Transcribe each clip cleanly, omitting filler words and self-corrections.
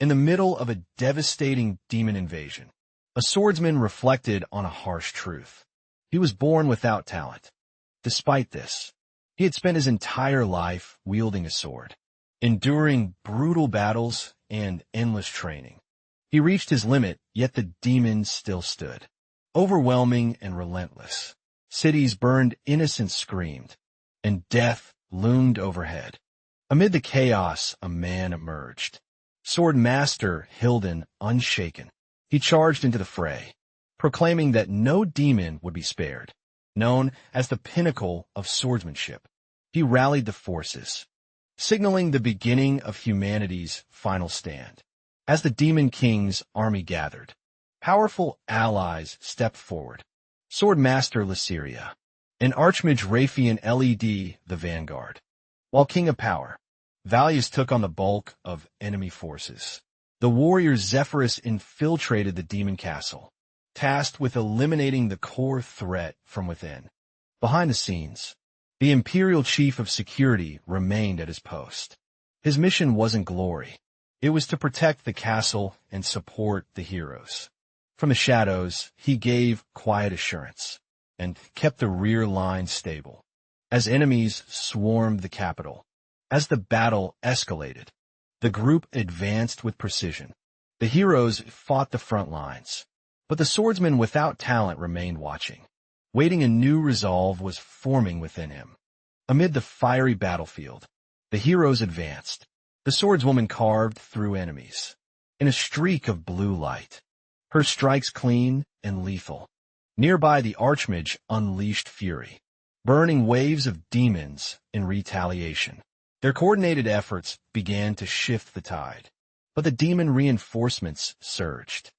In the middle of a devastating demon invasion, a swordsman reflected on a harsh truth. He was born without talent. Despite this, he had spent his entire life wielding a sword, enduring brutal battles and endless training. He reached his limit, yet the demons still stood, overwhelming and relentless. Cities burned, innocents screamed, and death loomed overhead. Amid the chaos, a man emerged. Swordmaster Hilden, unshaken. He charged into the fray, proclaiming that no demon would be spared. Known as the pinnacle of swordsmanship, he rallied the forces, signaling the beginning of humanity's final stand. As the Demon King's army gathered, powerful allies stepped forward. Swordmaster Lysiria, and Archmage Raytheon LED the vanguard. While King of Power, Valius took on the bulk of enemy forces. The warrior Zephyrus infiltrated the demon castle, tasked with eliminating the core threat from within. Behind the scenes, the Imperial Chief of Security remained at his post. His mission wasn't glory. It was to protect the castle and support the heroes. From the shadows, he gave quiet assurance and kept the rear line stable. As enemies swarmed the capital, as the battle escalated, the group advanced with precision. The heroes fought the front lines, but the swordsman without talent remained watching, waiting. A new resolve was forming within him. Amid the fiery battlefield, the heroes advanced. The swordswoman carved through enemies in a streak of blue light, her strikes clean and lethal. Nearby, the Archmage unleashed fury, burning waves of demons in retaliation. Their coordinated efforts began to shift the tide, but the demon reinforcements surged.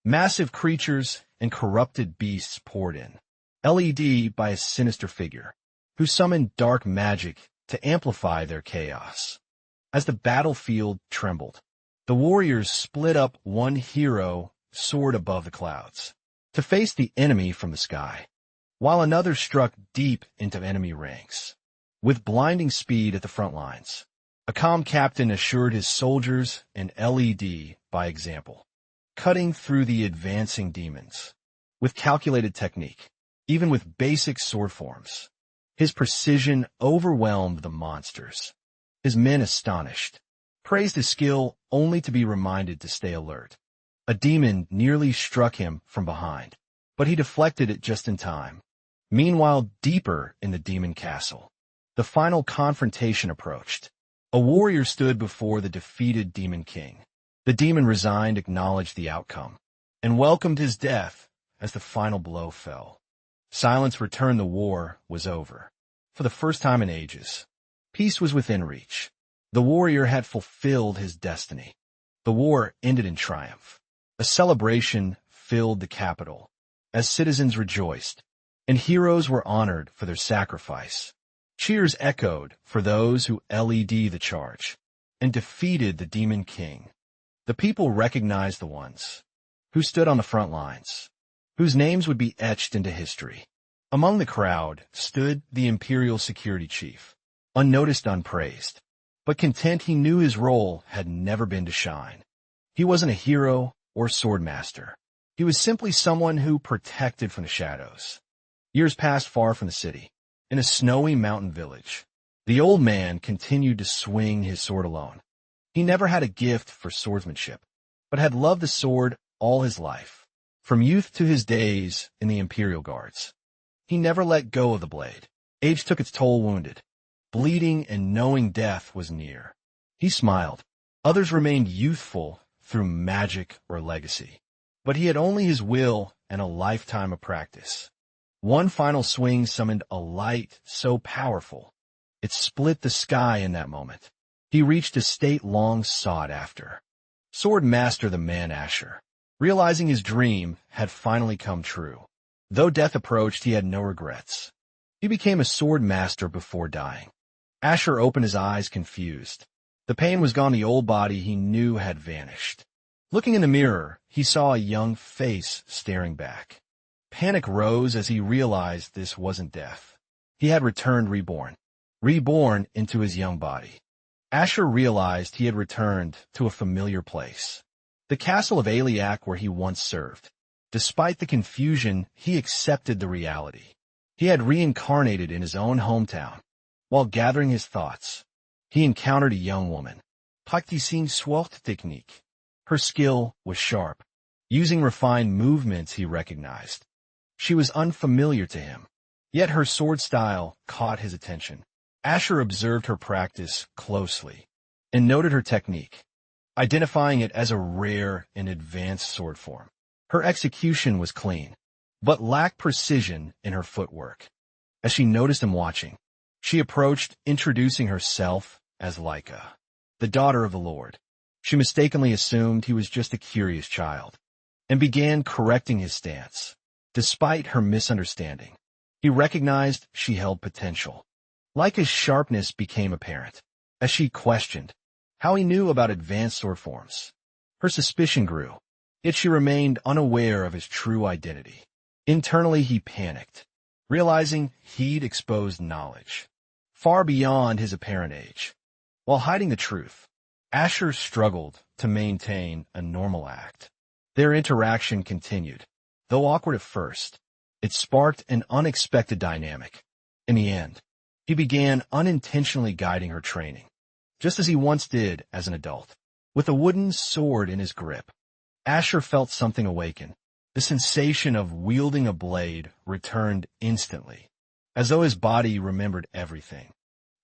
Massive creatures and corrupted beasts poured in, led by a sinister figure who summoned dark magic to amplify their chaos. As the battlefield trembled, the warriors split up. One hero soared above the clouds to face the enemy from the sky, while another struck deep into enemy ranks. With blinding speed at the front lines, a calm captain assured his soldiers and LED by example, cutting through the advancing demons. With calculated technique, even with basic sword forms, his precision overwhelmed the monsters. His men, astonished, praised his skill only to be reminded to stay alert. A demon nearly struck him from behind, but he deflected it just in time. Meanwhile, deeper in the demon castle, the final confrontation approached. A warrior stood before the defeated Demon King. The demon resigned, acknowledged the outcome, and welcomed his death as the final blow fell. Silence returned. The war was over. For the first time in ages, peace was within reach. The warrior had fulfilled his destiny. The war ended in triumph. A celebration filled the capital as citizens rejoiced, and heroes were honored for their sacrifice. Cheers echoed for those who led the charge and defeated the Demon King. The people recognized the ones who stood on the front lines, whose names would be etched into history. Among the crowd stood the Imperial Security Chief, unnoticed, unpraised, but content. He knew his role had never been to shine. He wasn't a hero or swordmaster. He was simply someone who protected from the shadows. Years passed far from the city. In a snowy mountain village, the old man continued to swing his sword alone. He never had a gift for swordsmanship, but had loved the sword all his life. From youth to his days in the Imperial Guards, he never let go of the blade. Age took its toll. Wounded, bleeding, and knowing death was near, he smiled. Others remained youthful through magic or legacy, but he had only his will and a lifetime of practice. One final swing summoned a light so powerful, it split the sky. In that moment, he reached a state long sought after. Swordmaster the man Asher, realizing his dream had finally come true. Though death approached, he had no regrets. He became a swordmaster before dying. Asher opened his eyes, confused. The pain was gone. The old body he knew had vanished. Looking in the mirror, he saw a young face staring back. Panic rose as he realized this wasn't death. He had returned reborn into his young body. Asher realized he had returned to a familiar place, the castle of Aliak where he once served. Despite the confusion, he accepted the reality. He had reincarnated in his own hometown. While gathering his thoughts, he encountered a young woman, practicing Swordtechnique. Her skill was sharp. Using refined movements he recognized. She was unfamiliar to him, yet her sword style caught his attention. Asher observed her practice closely and noted her technique, identifying it as a rare and advanced sword form. Her execution was clean, but lacked precision in her footwork. As she noticed him watching, she approached, introducing herself as Leica, the daughter of the Lord. She mistakenly assumed he was just a curious child, and began correcting his stance. Despite her misunderstanding, he recognized she held potential. Leica's sharpness became apparent as she questioned how he knew about advanced sword forms. Her suspicion grew, yet she remained unaware of his true identity. Internally he panicked, realizing he'd exposed knowledge far beyond his apparent age. While hiding the truth, Asher struggled to maintain a normal act. Their interaction continued. Though awkward at first, it sparked an unexpected dynamic. In the end, he began unintentionally guiding her training, just as he once did as an adult. With a wooden sword in his grip, Asher felt something awaken. The sensation of wielding a blade returned instantly, as though his body remembered everything.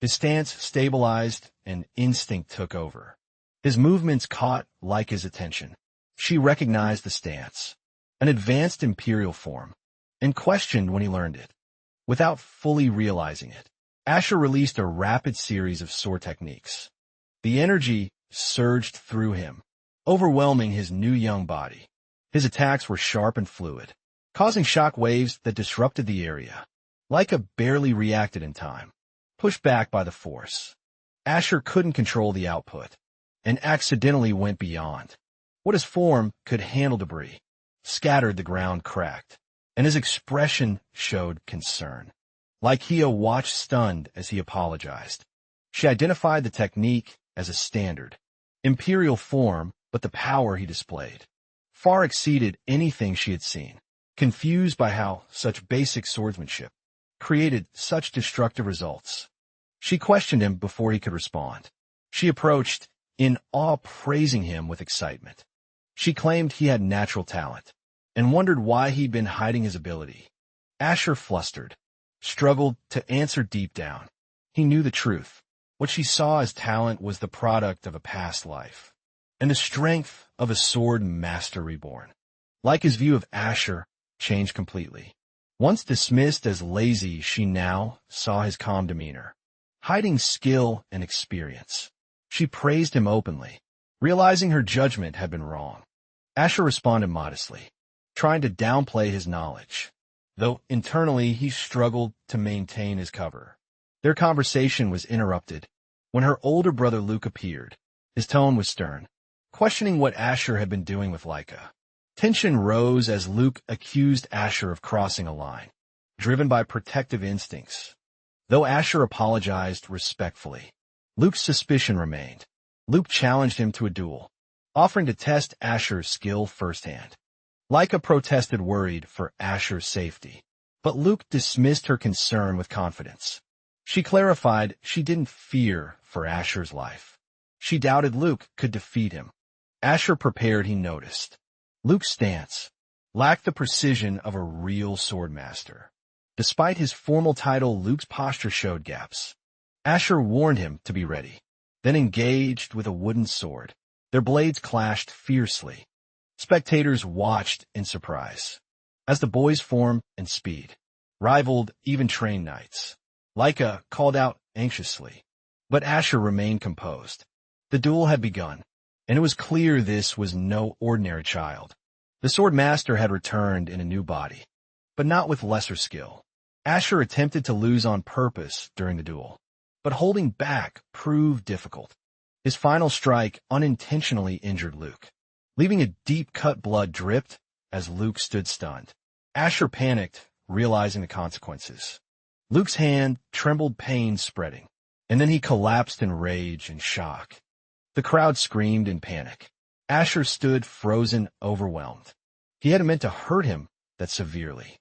His stance stabilized and instinct took over. His movements caught Leica's attention. She recognized the stance, an advanced Imperial form, and questioned when he learned it. Without fully realizing it, Asher released a rapid series of sword techniques. The energy surged through him, overwhelming his new young body. His attacks were sharp and fluid, causing shock waves that disrupted the area. Leica barely reacted in time, pushed back by the force. Asher couldn't control the output, and accidentally went beyond what his form could handle. Debris scattered, the ground cracked, and his expression showed concern. Leica watched stunned as he apologized. She identified the technique as a standard Imperial form, but the power he displayed far exceeded anything she had seen. Confused by how such basic swordsmanship created such destructive results, she questioned him before he could respond. She approached, in awe, praising him with excitement. She claimed he had natural talent, and wondered why he'd been hiding his ability. Asher, flustered, struggled to answer deep down. He knew the truth. What she saw as talent was the product of a past life, and the strength of a Swordmaster reborn. Leica's view of Asher changed completely. Once dismissed as lazy, she now saw his calm demeanor, hiding skill and experience. She praised him openly, realizing her judgment had been wrong. Asher responded modestly, trying to downplay his knowledge, though internally he struggled to maintain his cover. Their conversation was interrupted when her older brother Luke appeared. His tone was stern, questioning what Asher had been doing with Leica. Tension rose as Luke accused Asher of crossing a line, driven by protective instincts. Though Asher apologized respectfully, Luke's suspicion remained. Luke challenged him to a duel, offering to test Asher's skill firsthand. Leica protested, worried for Asher's safety, but Luke dismissed her concern with confidence. She clarified she didn't fear for Asher's life. She doubted Luke could defeat him. Asher prepared, he noticed. Luke's stance lacked the precision of a real swordmaster. Despite his formal title, Luke's posture showed gaps. Asher warned him to be ready, then engaged with a wooden sword. Their blades clashed fiercely. Spectators watched in surprise, as the boys' form and speed rivaled even trained knights. Leica called out anxiously, but Asher remained composed. The duel had begun, and it was clear this was no ordinary child. The Swordmaster had returned in a new body, but not with lesser skill. Asher attempted to lose on purpose during the duel, but holding back proved difficult. His final strike unintentionally injured Luke, leaving a deep-cut blood dripped as Luke stood stunned. Asher panicked, realizing the consequences. Luke's hand trembled, pain spreading. and then he collapsed in rage and shock. The crowd screamed in panic. Asher stood frozen, overwhelmed. He hadn't meant to hurt him that severely.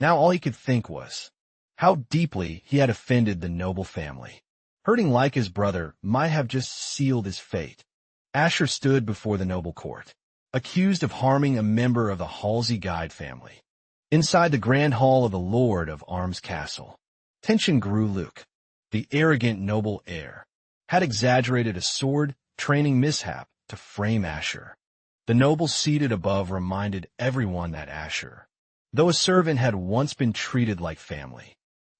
Now all he could think was how deeply he had offended the noble family. Hurting Lyca's brother might have just sealed his fate. Asher stood before the noble court, accused of harming a member of the Halsey Guide family. Inside the grand hall of the Lord of Arms Castle, tension grew. Luke, the arrogant noble heir, had exaggerated a sword training mishap to frame Asher. The noble seated above reminded everyone that Asher, though a servant, had once been treated like family.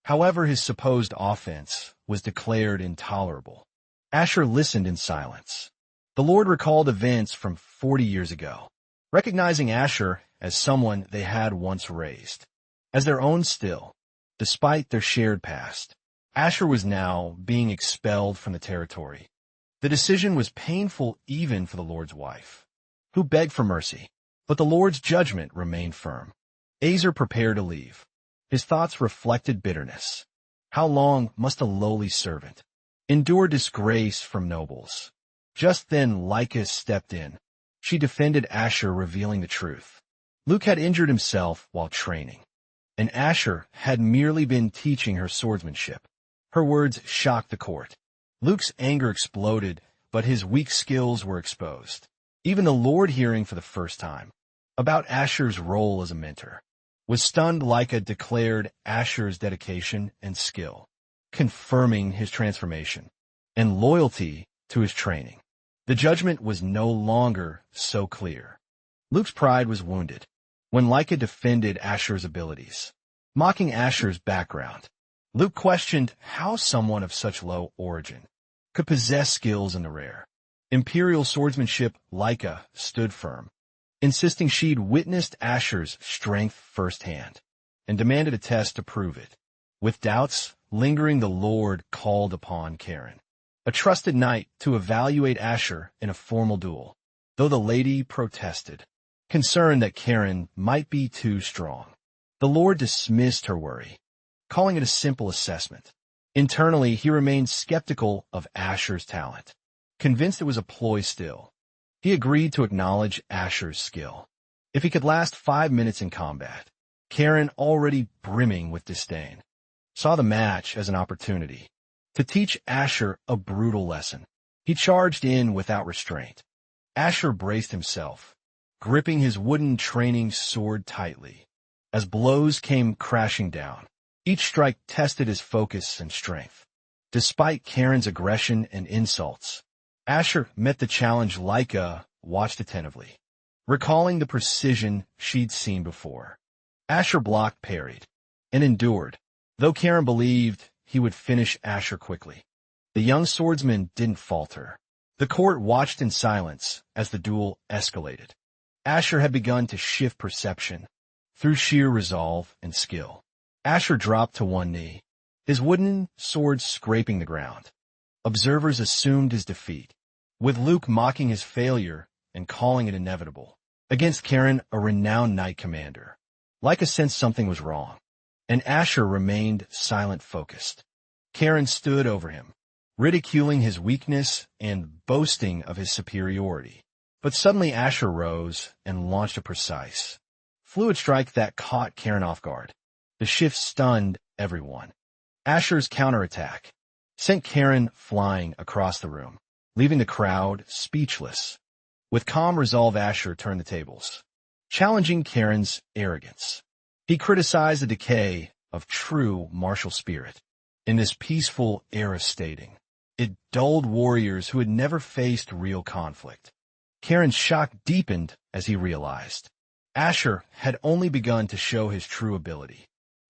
However, his supposed offense was declared intolerable. Asher listened in silence. The Lord recalled events from 40 years ago, recognizing Asher as someone they had once raised, as their own still. Despite their shared past, Asher was now being expelled from the territory. The decision was painful even for the Lord's wife, who begged for mercy, but the Lord's judgment remained firm. Azer prepared to leave. His thoughts reflected bitterness. How long must a lowly servant endure disgrace from nobles? Just then Lyca stepped in. She defended Asher, revealing the truth. Luke had injured himself while training, and Asher had merely been teaching her swordsmanship. Her words shocked the court. Luke's anger exploded, but his weak skills were exposed. Even the Lord, hearing for the first time about Asher's role as a mentor, was stunned. Lyca declared Asher's dedication and skill, confirming his transformation and loyalty to his training. The judgment was no longer so clear. Luke's pride was wounded when Lyca defended Asher's abilities, mocking Asher's background. Luke questioned how someone of such low origin could possess skills in the rare Imperial swordsmanship. Lyca stood firm, insisting she'd witnessed Asher's strength firsthand, and demanded a test to prove it. With doubts lingering, the Lord called upon Karen, a trusted knight, to evaluate Asher in a formal duel, though the lady protested, concerned that Karen might be too strong. The Lord dismissed her worry, calling it a simple assessment. Internally, he remained skeptical of Asher's talent, convinced it was a ploy still. He agreed to acknowledge Asher's skill if he could last 5 minutes in combat. Karen, already brimming with disdain, saw the match as an opportunity to teach Asher a brutal lesson. He charged in without restraint. Asher braced himself, gripping his wooden training sword tightly, as blows came crashing down. Each strike tested his focus and strength. Despite Karen's aggression and insults, Asher met the challenge. Lyca watched attentively, recalling the precision she'd seen before. Asher blocked, parried, and endured, though Karen believed he would finish Asher quickly. The young swordsman didn't falter. The court watched in silence as the duel escalated. Asher had begun to shift perception through sheer resolve and skill. Asher dropped to one knee, his wooden sword scraping the ground. Observers assumed his defeat, with Luke mocking his failure and calling it inevitable. Against Karen, a renowned knight commander, Lyca sensed something was wrong, and Asher remained silent, focused. Karen stood over him, ridiculing his weakness and boasting of his superiority. But suddenly Asher rose and launched a precise, fluid strike that caught Karen off guard. The shift stunned everyone. Asher's counterattack sent Karen flying across the room, leaving the crowd speechless. With calm resolve, Asher turned the tables, challenging Karen's arrogance. He criticized the decay of true martial spirit in this peaceful era, stating it dulled warriors who had never faced real conflict. Karen's shock deepened as he realized Asher had only begun to show his true ability.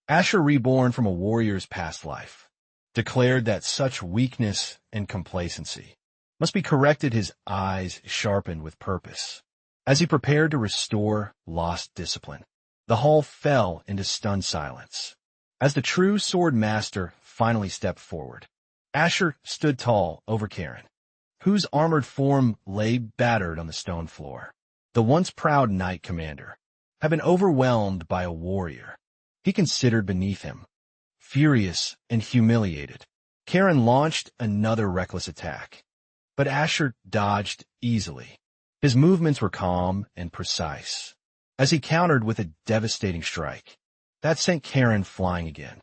Asher, reborn from a warrior's past life, declared that such weakness and complacency must be corrected, his eyes sharpened with purpose. As he prepared to restore lost discipline, the hall fell into stunned silence. As the true Swordmaster finally stepped forward, Asher stood tall over Karen, whose armored form lay battered on the stone floor. The once proud knight commander had been overwhelmed by a warrior he considered beneath him. Furious and humiliated, Karen launched another reckless attack, but Asher dodged easily. His movements were calm and precise, as he countered with a devastating strike. That sent Karen flying again.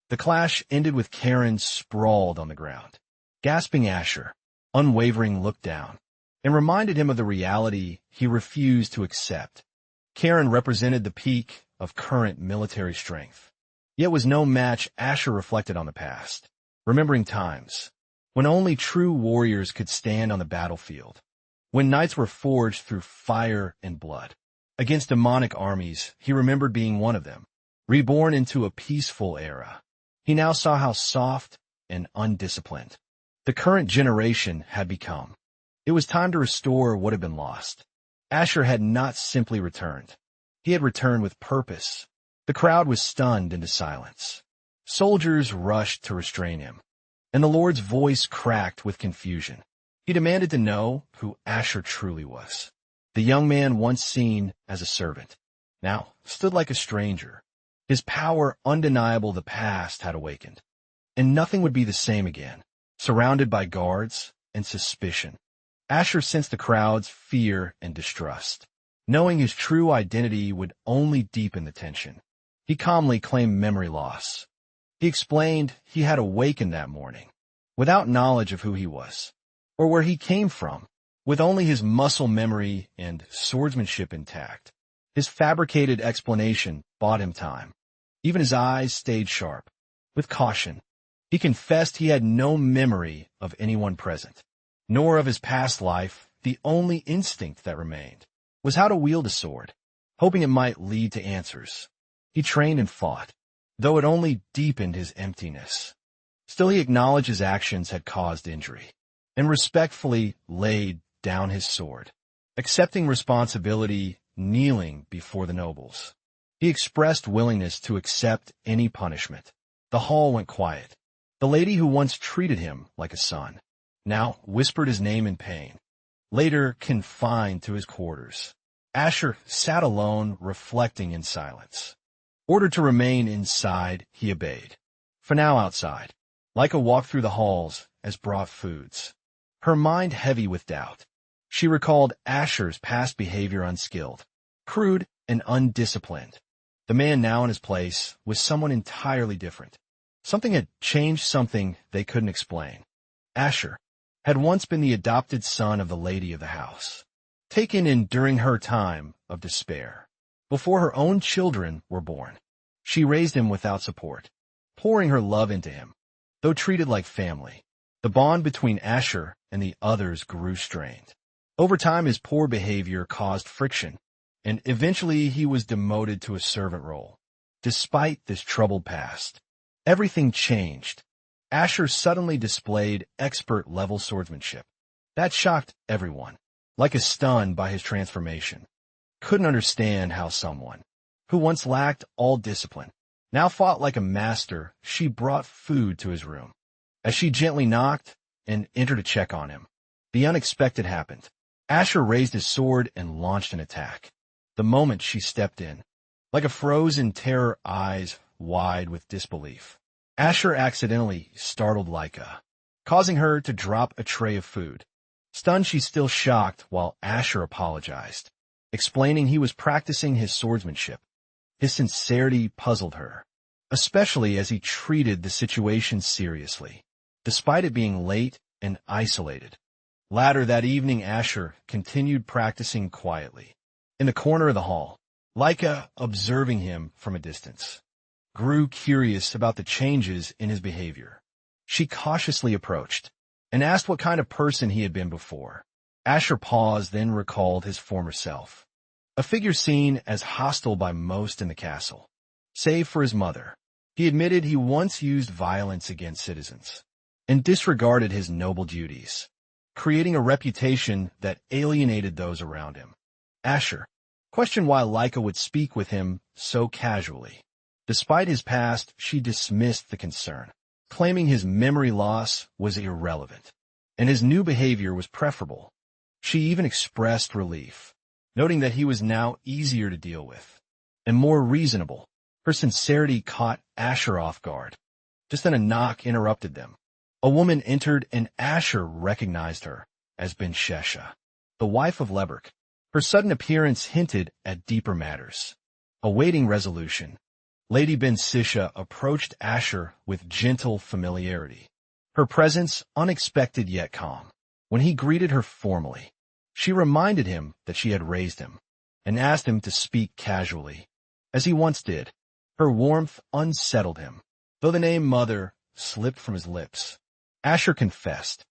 The clash ended with Karen sprawled on the ground. Gasping, Asher, unwavering, looked down and reminded him of the reality he refused to accept. Karen represented the peak of current military strength, yet was no match. Asher reflected on the past, remembering times when only true warriors could stand on the battlefield, when knights were forged through fire and blood. Against demonic armies, he remembered being one of them, reborn into a peaceful era. He now saw how soft and undisciplined the current generation had become. It was time to restore what had been lost. Asher had not simply returned. He had returned with purpose. The crowd was stunned into silence. Soldiers rushed to restrain him, and the Lord's voice cracked with confusion. He demanded to know who Asher truly was. The young man, once seen as a servant, now stood like a stranger. His power undeniable, the past had awakened, and nothing would be the same again. Surrounded by guards and suspicion, Asher sensed the crowd's fear and distrust. Knowing his true identity would only deepen the tension, he calmly claimed memory loss. He explained he had awakened that morning, without knowledge of who he was, or where he came from, with only his muscle memory and swordsmanship intact. His fabricated explanation bought him time. Even his eyes stayed sharp. With caution, he confessed he had no memory of anyone present, nor of his past life. The only instinct that remained was how to wield a sword, hoping it might lead to answers. He trained and fought, though it only deepened his emptiness. Still, he acknowledged his actions had caused injury, and respectfully laid down his sword, accepting responsibility, kneeling before the nobles. He expressed willingness to accept any punishment. The hall went quiet. The lady who once treated him like a son now whispered his name in pain. Later confined to his quarters, Asher sat alone, reflecting in silence. Ordered to remain inside, he obeyed. For now outside, Leica walked through the halls as brought foods, her mind heavy with doubt. She recalled Asher's past behavior, unskilled, crude, and undisciplined. The man now in his place was someone entirely different. Something had changed, something they couldn't explain. Asher had once been the adopted son of the lady of the house, taken in during her time of despair. Before her own children were born, she raised him without support, pouring her love into him. Though treated like family, the bond between Asher and the others grew strained. Over time, his poor behavior caused friction, and eventually he was demoted to a servant role. Despite this troubled past, everything changed. Asher suddenly displayed expert-level swordsmanship. That shocked everyone. Leica, stunned by his transformation, couldn't understand how someone who once lacked all discipline now fought like a master. She brought food to his room. As she gently knocked and entered to check on him, the unexpected happened. Asher raised his sword and launched an attack. The moment she stepped in, Leica froze in terror, eyes wide with disbelief. Asher accidentally startled Leica, causing her to drop a tray of food. Stunned, she still shocked, while Asher apologized, explaining he was practicing his swordsmanship. His sincerity puzzled her, especially as he treated the situation seriously, despite it being late and isolated. Later that evening, Asher continued practicing quietly. In the corner of the hall, Leica, observing him from a distance, grew curious about the changes in his behavior. She cautiously approached and asked what kind of person he had been before. Asher paused, then recalled his former self, a figure seen as hostile by most in the castle, save for his mother. He admitted he once used violence against citizens and disregarded his noble duties, creating a reputation that alienated those around him. Asher questioned why Leica would speak with him so casually. Despite his past, she dismissed the concern, claiming his memory loss was irrelevant, and his new behavior was preferable. She even expressed relief, noting that he was now easier to deal with and more reasonable. Her sincerity caught Asher off guard. Just then a knock interrupted them. A woman entered and Asher recognized her as Ben Shesha, the wife of Leberk. Her sudden appearance hinted at deeper matters. Awaiting resolution, Lady Ben Sisha approached Asher with gentle familiarity. Her presence unexpected yet calm. When he greeted her formally, she reminded him that she had raised him and asked him to speak casually, as he once did. Her warmth unsettled him. Though the name Mother slipped from his lips, Asher confessed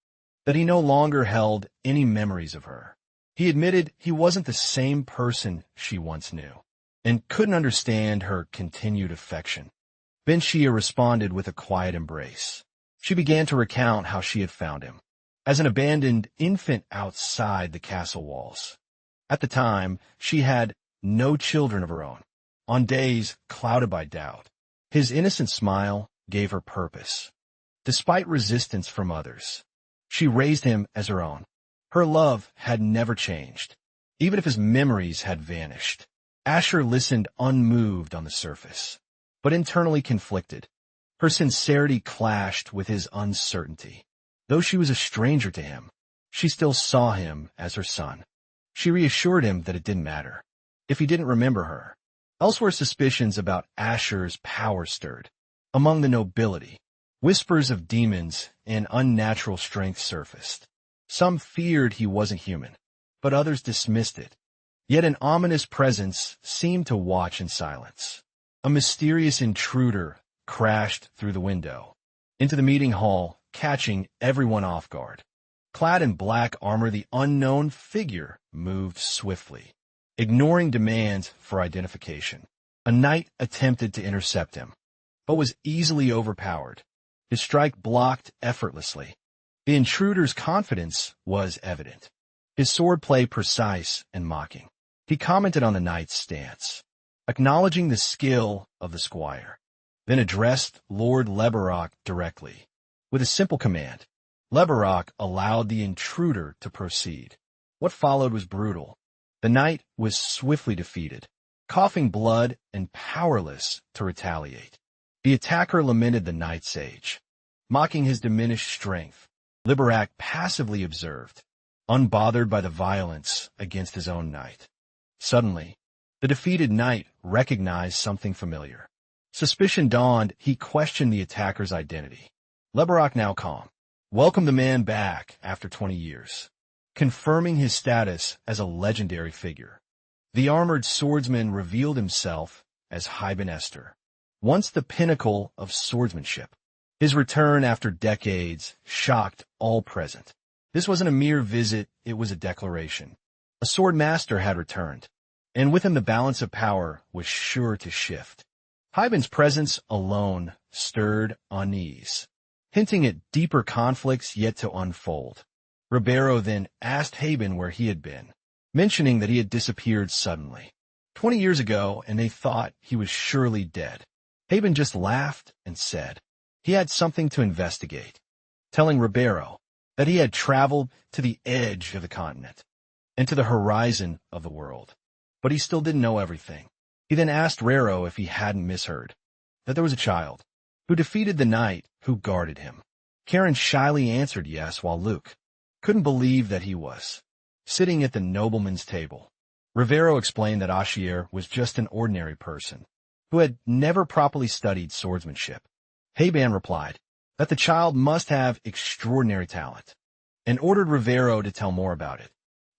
that he no longer held any memories of her. He admitted he wasn't the same person she once knew, and couldn't understand her continued affection. Ben Shia responded with a quiet embrace. She began to recount how she had found him, as an abandoned infant outside the castle walls. At the time, she had no children of her own. On days clouded by doubt, his innocent smile gave her purpose. Despite resistance from others, she raised him as her own. Her love had never changed, even if his memories had vanished. Asher listened unmoved on the surface, but internally conflicted. Her sincerity clashed with his uncertainty. Though she was a stranger to him, she still saw him as her son. She reassured him that it didn't matter if he didn't remember her. Elsewhere, suspicions about Asher's power stirred. Among the nobility, whispers of demons and unnatural strength surfaced. Some feared he wasn't human, but others dismissed it. Yet an ominous presence seemed to watch in silence. A mysterious intruder crashed through the window into the meeting hall, catching everyone off guard. Clad in black armor, the unknown figure moved swiftly, ignoring demands for identification. A knight attempted to intercept him, but was easily overpowered. His strike blocked effortlessly. The intruder's confidence was evident, his swordplay precise and mocking. He commented on the knight's stance, acknowledging the skill of the squire, then addressed Lord Leberok directly. With a simple command, Leberok allowed the intruder to proceed. What followed was brutal. The knight was swiftly defeated, coughing blood and powerless to retaliate. The attacker lamented the knight's age, mocking his diminished strength. Leberok passively observed, unbothered by the violence against his own knight. Suddenly, the defeated knight recognized something familiar. Suspicion dawned. He questioned the attacker's identity. Leberok, now calm, welcomed the man back after 20 years, confirming his status as a legendary figure. The armored swordsman revealed himself as Hyben Esther, once the pinnacle of swordsmanship. His return after decades shocked all present. This wasn't a mere visit, it was a declaration. A Swordmaster had returned, and with him the balance of power was sure to shift. Hyben's presence alone stirred unease, hinting at deeper conflicts yet to unfold. Ribeiro then asked Hyben where he had been, mentioning that he had disappeared suddenly 20 years ago, and they thought he was surely dead. Hyben just laughed and said he had something to investigate, telling Ribeiro that he had traveled to the edge of the continent and to the horizon of the world, but he still didn't know everything. He then asked Rero if he hadn't misheard, that there was a child who defeated the knight who guarded him. Karen shyly answered yes, while Luke couldn't believe that he was sitting at the nobleman's table. Rivero explained that Ashier was just an ordinary person who had never properly studied swordsmanship. Hyben replied that the child must have extraordinary talent and ordered Rivero to tell more about it.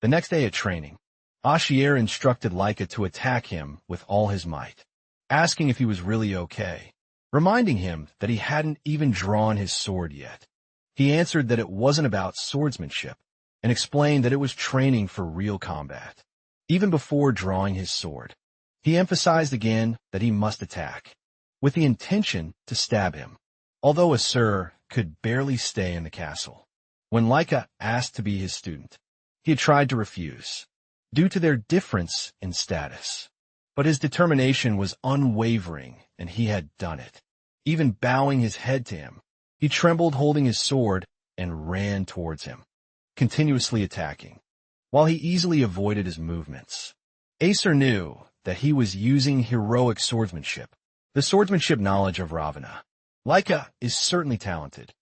The next day at training, Ashier instructed Leica to attack him with all his might, asking if he was really okay, reminding him that he hadn't even drawn his sword yet. He answered that it wasn't about swordsmanship and explained that it was training for real combat. Even before drawing his sword, he emphasized again that he must attack, with the intention to stab him, although Asur could barely stay in the castle. When Leica asked to be his student, he had tried to refuse, due to their difference in status. But his determination was unwavering, and he had done it. Even bowing his head to him, he trembled holding his sword and ran towards him, continuously attacking, while he easily avoided his movements. Acer knew that he was using heroic swordsmanship, the swordsmanship knowledge of Ravana. Leica is certainly talented,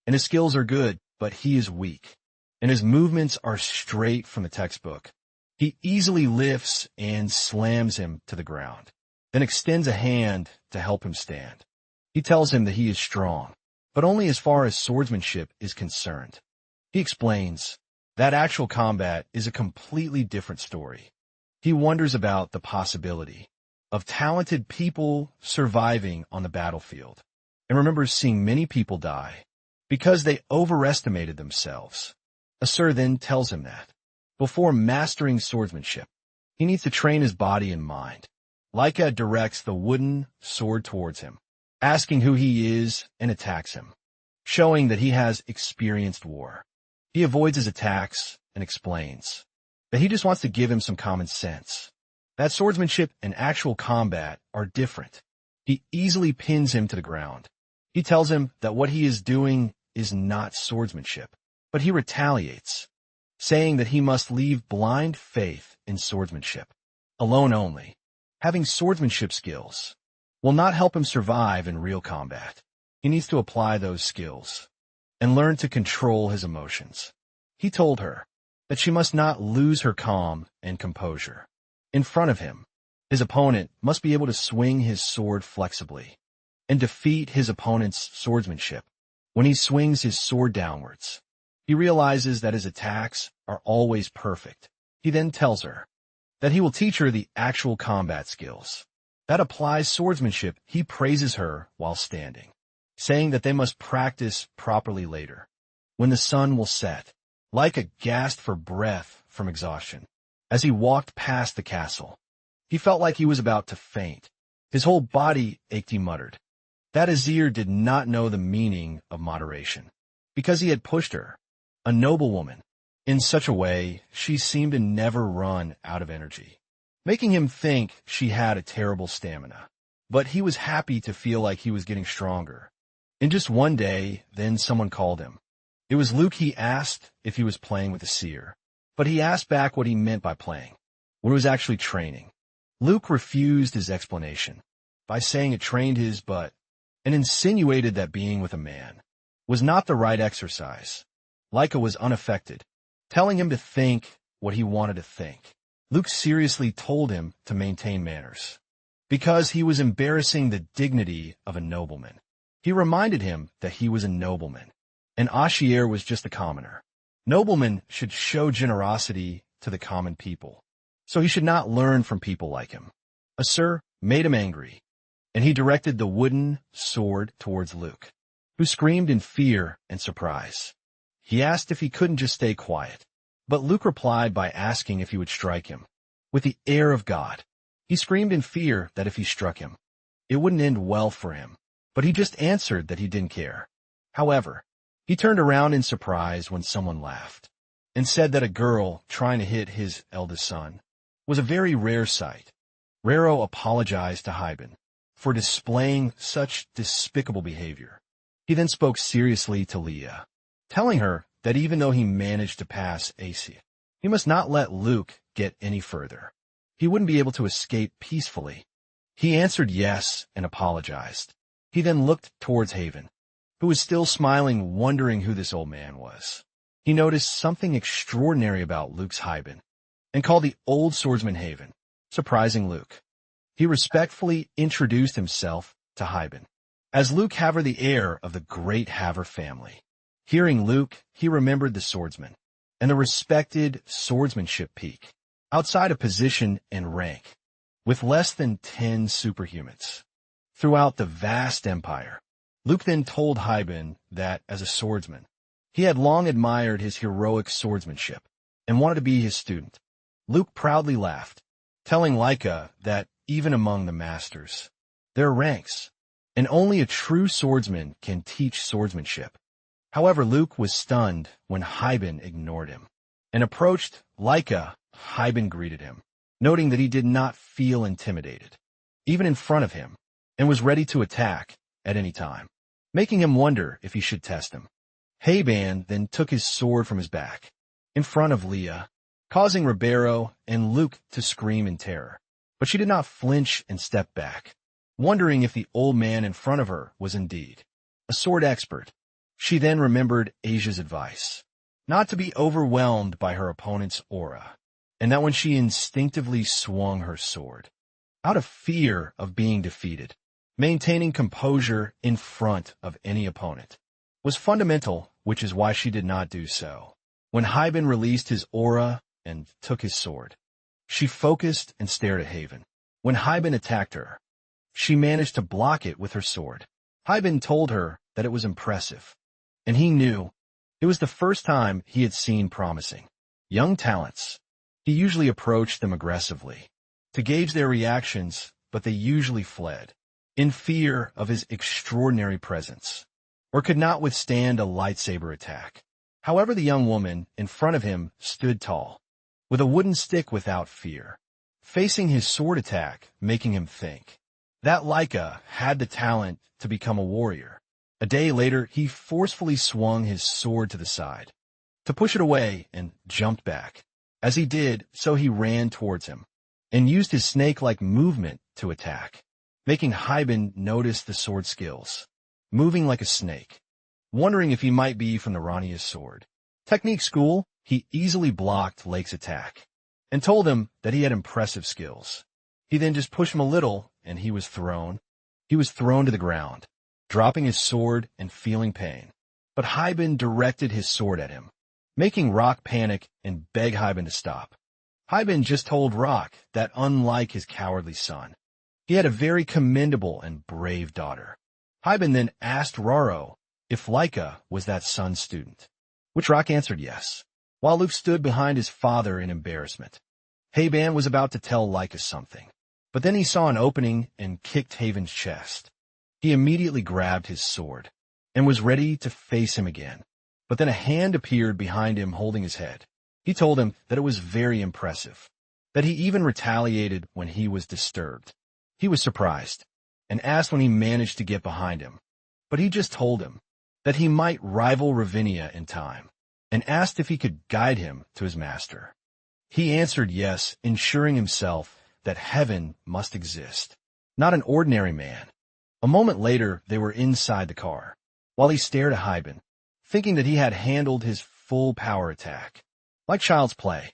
and his skills are good, but he is weak, and his movements are straight from the textbook. He easily lifts and slams him to the ground, then extends a hand to help him stand. He tells him that he is strong, but only as far as swordsmanship is concerned. He explains that actual combat is a completely different story. He wonders about the possibility of talented people surviving on the battlefield, and remembers seeing many people die because they overestimated themselves. Asur then tells him that, before mastering swordsmanship, he needs to train his body and mind. Leica directs the wooden sword towards him, asking who he is, and attacks him, showing that he has experienced war. He avoids his attacks and explains that he just wants to give him some common sense, that swordsmanship and actual combat are different. He easily pins him to the ground. He tells him that what he is doing is not swordsmanship, but he retaliates, saying that he must leave blind faith in swordsmanship, alone only. Having swordsmanship skills will not help him survive in real combat. He needs to apply those skills and learn to control his emotions. He told her that she must not lose her calm and composure. In front of him, his opponent must be able to swing his sword flexibly and defeat his opponent's swordsmanship when he swings his sword downwards. He realizes that his attacks are always perfect. He then tells her that he will teach her the actual combat skills that applies swordsmanship. He praises her while standing, saying that they must practice properly later, when the sun will set. Leica gasped for breath from exhaustion as he walked past the castle. He felt like he was about to faint. His whole body ached. He muttered that Azir did not know the meaning of moderation, because he had pushed her, a noble woman, in such a way she seemed to never run out of energy, making him think she had a terrible stamina. But he was happy to feel like he was getting stronger. In just one day, then someone called him. It was Luke. He asked if he was playing with a seer, but he asked back what he meant by playing, when it was actually training. Luke refused his explanation by saying it trained his butt, and insinuated that being with a man was not the right exercise. Leica was unaffected, telling him to think what he wanted to think. Luke seriously told him to maintain manners, because he was embarrassing the dignity of a nobleman. He reminded him that he was a nobleman, and Ashier was just a commoner. Noblemen should show generosity to the common people, so he should not learn from people like him. Asur made him angry, and he directed the wooden sword towards Luke, who screamed in fear and surprise. He asked if he couldn't just stay quiet, but Luke replied by asking if he would strike him, with the air of God. He screamed in fear that if he struck him, it wouldn't end well for him, but he just answered that he didn't care. However, he turned around in surprise when someone laughed, and said that a girl trying to hit his eldest son was a very rare sight. Rero apologized to Hyben for displaying such despicable behavior. He then spoke seriously to Leah, telling her that even though he managed to pass AC, he must not let Luke get any further. He wouldn't be able to escape peacefully. He answered yes and apologized. He then looked towards Haven, who was still smiling, wondering who this old man was. He noticed something extraordinary about Luke's Hyben, and called the old swordsman Haven, surprising Luke. He respectfully introduced himself to Hyben as Luke Haver, the heir of the great Haver family. Hearing Luke, he remembered the swordsman and the respected swordsmanship peak, outside of position and rank, with less than 10 superhumans throughout the vast empire. Luke then told Hyben that, as a swordsman, he had long admired his heroic swordsmanship and wanted to be his student. Luke proudly laughed, telling Leica that even among the masters, there are ranks, and only a true swordsman can teach swordsmanship. However, Luke was stunned when Hyben ignored him and approached Leica. Hyben greeted him, noting that he did not feel intimidated, even in front of him, and was ready to attack at any time, making him wonder if he should test him. Haban then took his sword from his back, in front of Leah, causing Ribeiro and Luke to scream in terror. But she did not flinch and step back, wondering if the old man in front of her was indeed a sword expert. She then remembered Asia's advice, not to be overwhelmed by her opponent's aura, and that when she instinctively swung her sword, out of fear of being defeated, maintaining composure in front of any opponent was fundamental, which is why she did not do so. When Hyben released his aura and took his sword, she focused and stared at Haven. When Hyben attacked her, she managed to block it with her sword. Hyben told her that it was impressive, and he knew it was the first time he had seen promising young talents. He usually approached them aggressively to gauge their reactions, but they usually fled in fear of his extraordinary presence, or could not withstand a lightsaber attack. However, the young woman in front of him stood tall, with a wooden stick without fear, facing his sword attack, making him think that Laika had the talent to become a warrior. A day later, he forcefully swung his sword to the side, to push it away, and jumped back. As he did so, he ran towards him, and used his snake-like movement to attack, making Hyben notice the sword skills, moving like a snake, wondering if he might be from the Rania's sword technique school. He easily blocked Lake's attack, and told him that he had impressive skills. He then just pushed him a little, and he was thrown to the ground, dropping his sword and feeling pain. But Hyben directed his sword at him, making Rock panic and beg Hyben to stop. Hyben just told Rock that unlike his cowardly son, he had a very commendable and brave daughter. Hyben then asked Raro if Laika was that son's student, which Rock answered yes, while Luke stood behind his father in embarrassment. Haban was about to tell Laika something, but then he saw an opening and kicked Haven's chest. He immediately grabbed his sword and was ready to face him again, but then a hand appeared behind him holding his head. He told him that it was very impressive, that he even retaliated when he was disturbed. He was surprised and asked when he managed to get behind him, but he just told him that he might rival Ravinia in time, and asked if he could guide him to his master. He answered yes, ensuring himself that heaven must exist, not an ordinary man. A moment later, they were inside the car, while he stared at Hyben, thinking that he had handled his full power attack like child's play,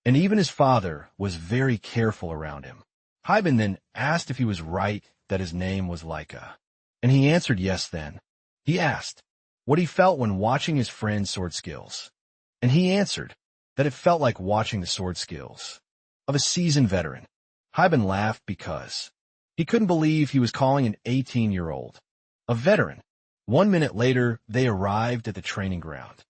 and even his father was very careful around him. Hyben then asked if he was right that his name was Laika, and he answered yes then. He asked what he felt when watching his friend's sword skills, and he answered that it felt like watching the sword skills of a seasoned veteran. Hyben laughed because he couldn't believe he was calling an 18-year-old a veteran. 1 minute later, they arrived at the training ground,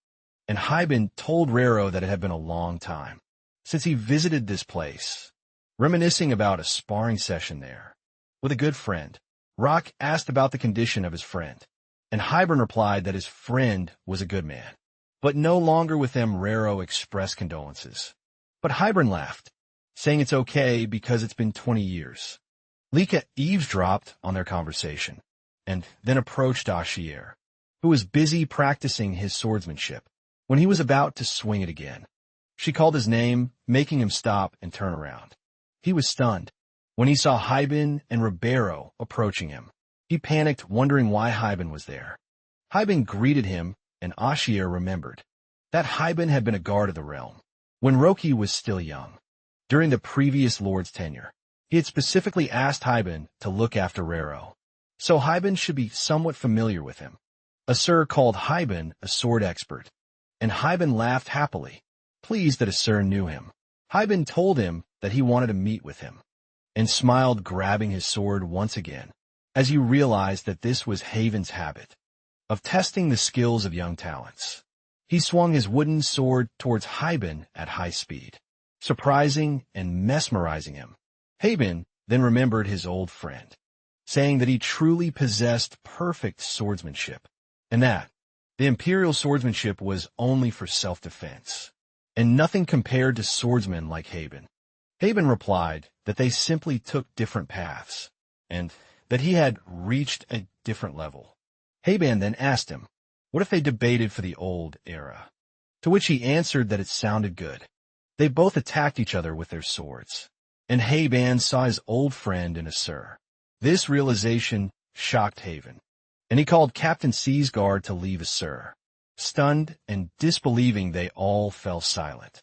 and Hyben told Raro that it had been a long time since he visited this place, reminiscing about a sparring session there with a good friend. Rock asked about the condition of his friend, and Hyben replied that his friend was a good man, but no longer with them. Raro expressed condolences, but Hyben laughed, saying it's okay because it's been 20 years. Lika eavesdropped on their conversation, and then approached Ashier, who was busy practicing his swordsmanship when he was about to swing it again. She called his name, making him stop and turn around. He was stunned when he saw Hyben and Ribeiro approaching him. He panicked, wondering why Hyben was there. Hyben greeted him, and Ashier remembered that Hyben had been a guard of the realm when Roki was still young. During the previous lord's tenure, he had specifically asked Hyben to look after Raro, so Hyben should be somewhat familiar with him. Asur called Hyben a sword expert, and Hyben laughed happily, pleased that Asur knew him. Hyben told him that he wanted to meet with him, and smiled, grabbing his sword once again, as he realized that this was Haven's habit of testing the skills of young talents. He swung his wooden sword towards Hyben at high speed, surprising and mesmerizing him. Haven then remembered his old friend, saying that he truly possessed perfect swordsmanship, and that the Imperial swordsmanship was only for self-defense, and nothing compared to swordsmen like Haven. Haven replied that they simply took different paths, and that he had reached a different level. Haban then asked him, what if they debated for the old era? To which he answered that it sounded good. They both attacked each other with their swords, and Haban saw his old friend in Asur. This realization shocked Haven, and he called Captain C's guard to leave Assur. Stunned and disbelieving, they all fell silent.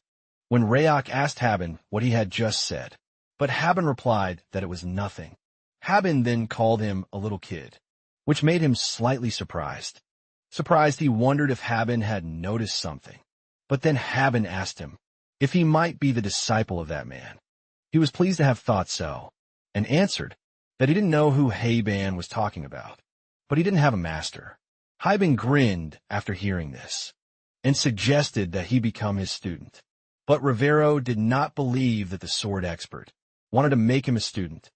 When Rayok asked Haben what he had just said, but Haben replied that it was nothing. Haben then called him a little kid, which made him slightly surprised. Surprised, he wondered if Haben had noticed something. But then Haben asked him if he might be the disciple of that man. He was pleased to have thought so, and answered that he didn't know who Haben was talking about, but he didn't have a master. Haben grinned after hearing this, and suggested that he become his student. But Rivero did not believe that the sword expert wanted to make him a student.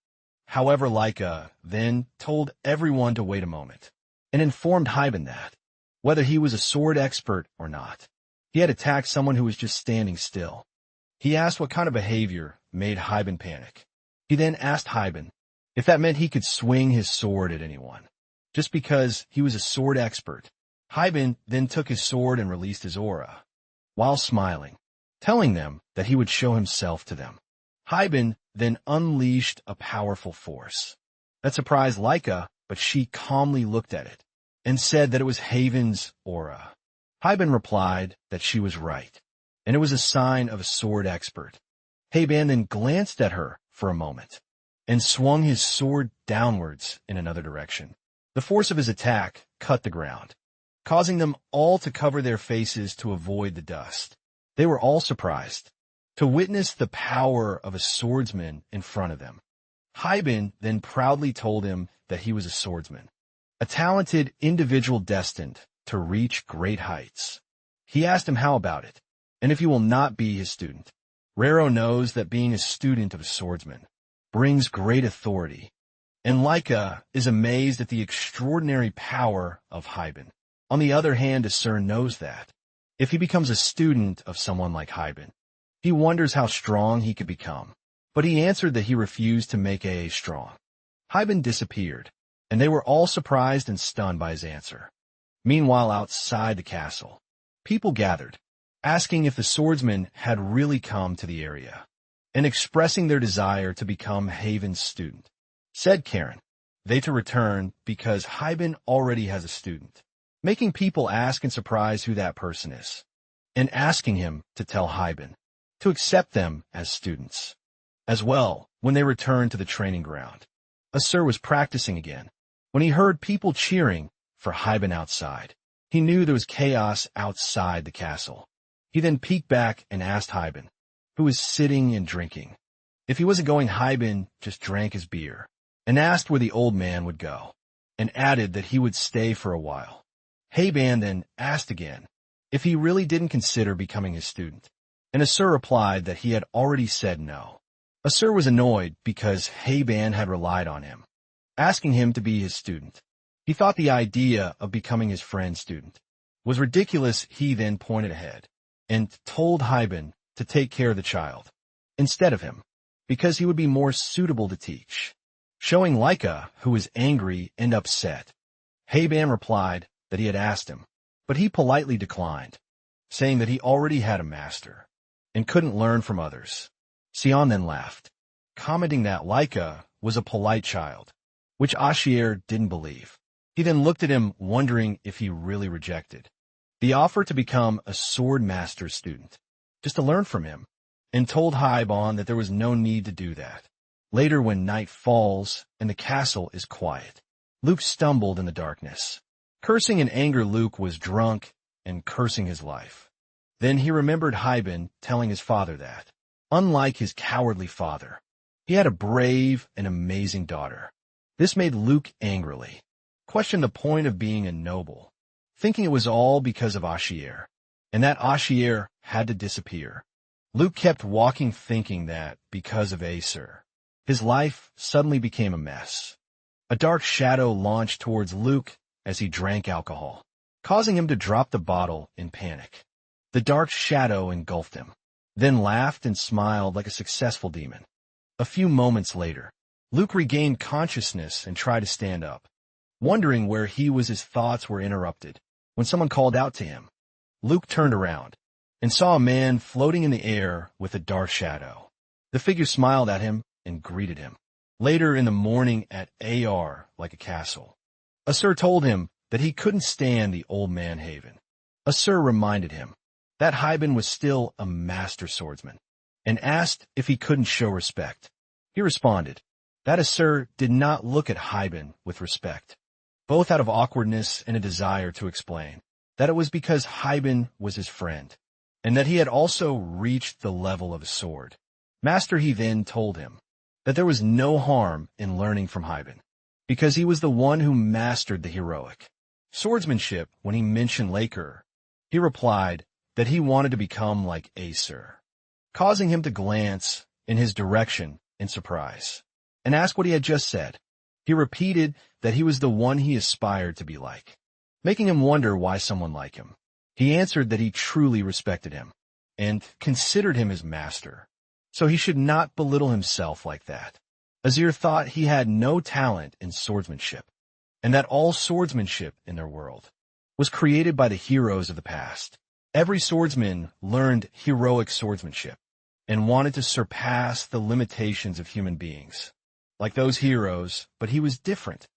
However, Leica then told everyone to wait a moment, and informed Haben that, whether he was a sword expert or not, he had attacked someone who was just standing still. He asked what kind of behavior made Haben panic. He then asked Haben if that meant he could swing his sword at anyone, just because he was a sword expert. Haben then took his sword and released his aura, while smiling, telling them that he would show himself to them. Haben then unleashed a powerful force that surprised Leica, but she calmly looked at it and said that it was Haven's aura. Haben replied that she was right, and it was a sign of a sword expert. Haben then glanced at her for a moment and swung his sword downwards in another direction. The force of his attack cut the ground, causing them all to cover their faces to avoid the dust. They were all surprised to witness the power of a swordsman in front of them. Haben then proudly told him that he was a swordsman, a talented individual destined to reach great heights. He asked him how about it, and if he will not be his student. Rero knows that being a student of a swordsman brings great authority, and Leica is amazed at the extraordinary power of Haben. On the other hand, Assur knows that if he becomes a student of someone like Haben, he wonders how strong he could become, but he answered that he refused to make AA strong. Haben disappeared, and they were all surprised and stunned by his answer. Meanwhile, outside the castle, people gathered, asking if the swordsman had really come to the area, and expressing their desire to become Haven's student. Said Karen, they to return because Haben already has a student, making people ask in surprise who that person is, and asking him to tell Haben to accept them as students. As well, when they returned to the training ground, Assur was practicing again. When he heard people cheering for Haben outside, he knew there was chaos outside the castle. He then peeked back and asked Haben, who was sitting and drinking, if he wasn't going. Haben just drank his beer, and asked where the old man would go, and added that he would stay for a while. Haben then asked again if he really didn't consider becoming his student, and Assur replied that he had already said no. Assur was annoyed because Haben had relied on him, asking him to be his student. He thought the idea of becoming his friend's student was ridiculous. He then pointed ahead and told Haben to take care of the child instead of him, because he would be more suitable to teach. Showing Leica, who was angry and upset, Haben replied that he had asked him, but he politely declined, saying that he already had a master and couldn't learn from others. Sion then laughed, commenting that Leica was a polite child, which Ashier didn't believe. He then looked at him, wondering if he really rejected the offer to become a Swordmaster student, just to learn from him, and told Haibon that there was no need to do that. Later, when night falls and the castle is quiet, Luke stumbled in the darkness. Cursing in anger, Luke was drunk and cursing his life. Then he remembered Haben telling his father that, unlike his cowardly father, he had a brave and amazing daughter. This made Luke angrily question the point of being a noble, thinking it was all because of Ashier, and that Ashier had to disappear. Luke kept walking, thinking that, because of Acer, his life suddenly became a mess. A dark shadow launched towards Luke as he drank alcohol, causing him to drop the bottle in panic. The dark shadow engulfed him, then laughed and smiled like a successful demon. A few moments later, Luke regained consciousness and tried to stand up. Wondering where he was, his thoughts were interrupted when someone called out to him. Luke turned around and saw a man floating in the air with a dark shadow. The figure smiled at him and greeted him. Later in the morning at AR like a castle, Asur told him that he couldn't stand the old man Haven. Asur reminded him that Hyben was still a master swordsman and asked if he couldn't show respect. He responded that Asur did not look at Hyben with respect, both out of awkwardness and a desire to explain that it was because Hyben was his friend and that he had also reached the level of a sword. Master he then told him that there was no harm in learning from Hyben, because he was the one who mastered the heroic swordsmanship. When he mentioned Laker, he replied that he wanted to become like Asur, causing him to glance in his direction in surprise and ask what he had just said. He repeated that he was the one he aspired to be like, making him wonder why someone like him. He answered that he truly respected him and considered him his master, so he should not belittle himself like that. Asur thought he had no talent in swordsmanship, and that all swordsmanship in their world was created by the heroes of the past. Every swordsman learned heroic swordsmanship and wanted to surpass the limitations of human beings, like those heroes, but he was different.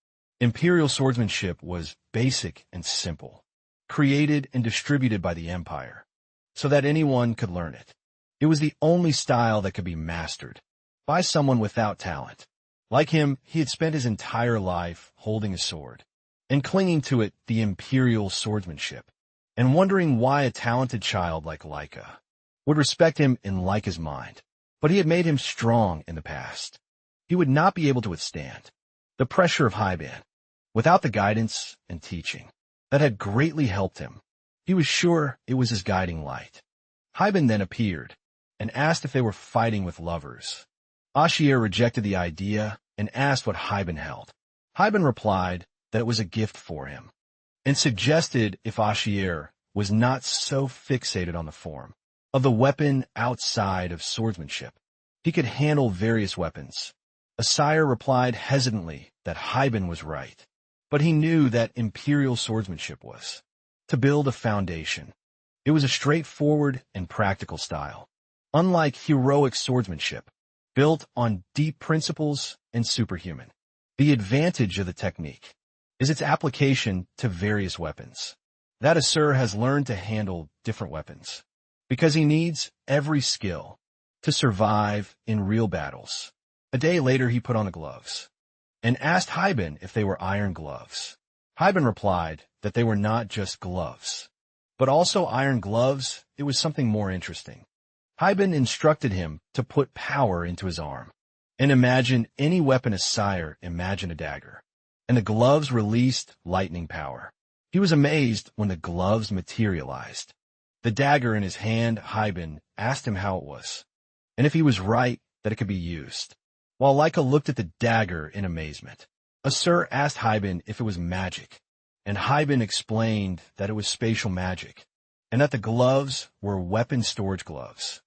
Imperial swordsmanship was basic and simple, created and distributed by the Empire, so that anyone could learn it. It was the only style that could be mastered by someone without talent. Like him, he had spent his entire life holding a sword and clinging to it, the Imperial swordsmanship, and wondering why a talented child like Laika would respect him in Laika's mind. But he had made him strong in the past. He would not be able to withstand the pressure of Hyben without the guidance and teaching that had greatly helped him. He was sure it was his guiding light. Hyben then appeared and asked if they were fighting with lovers. Ashier rejected the idea and asked what Hyben held. Hyben replied that it was a gift for him, and suggested if Ashier was not so fixated on the form of the weapon outside of swordsmanship, he could handle various weapons. Asir replied hesitantly that Hyben was right, but he knew that Imperial swordsmanship was to build a foundation. It was a straightforward and practical style, unlike heroic swordsmanship, built on deep principles and superhuman. The advantage of the technique is its application to various weapons. That Asur has learned to handle different weapons, because he needs every skill to survive in real battles. A day later he put on the gloves and asked Hyben if they were iron gloves. Hyben replied that they were not just gloves, but also iron gloves. It was something more interesting. Hyben instructed him to put power into his arm and imagine any weapon as Sire imagined a dagger, and the gloves released lightning power. He was amazed when the gloves materialized. The dagger in his hand, Hyben asked him how it was, and if he was right that it could be used. While Laika looked at the dagger in amazement, Asur asked Hyben if it was magic, and Hyben explained that it was spatial magic, and that the gloves were weapon storage gloves.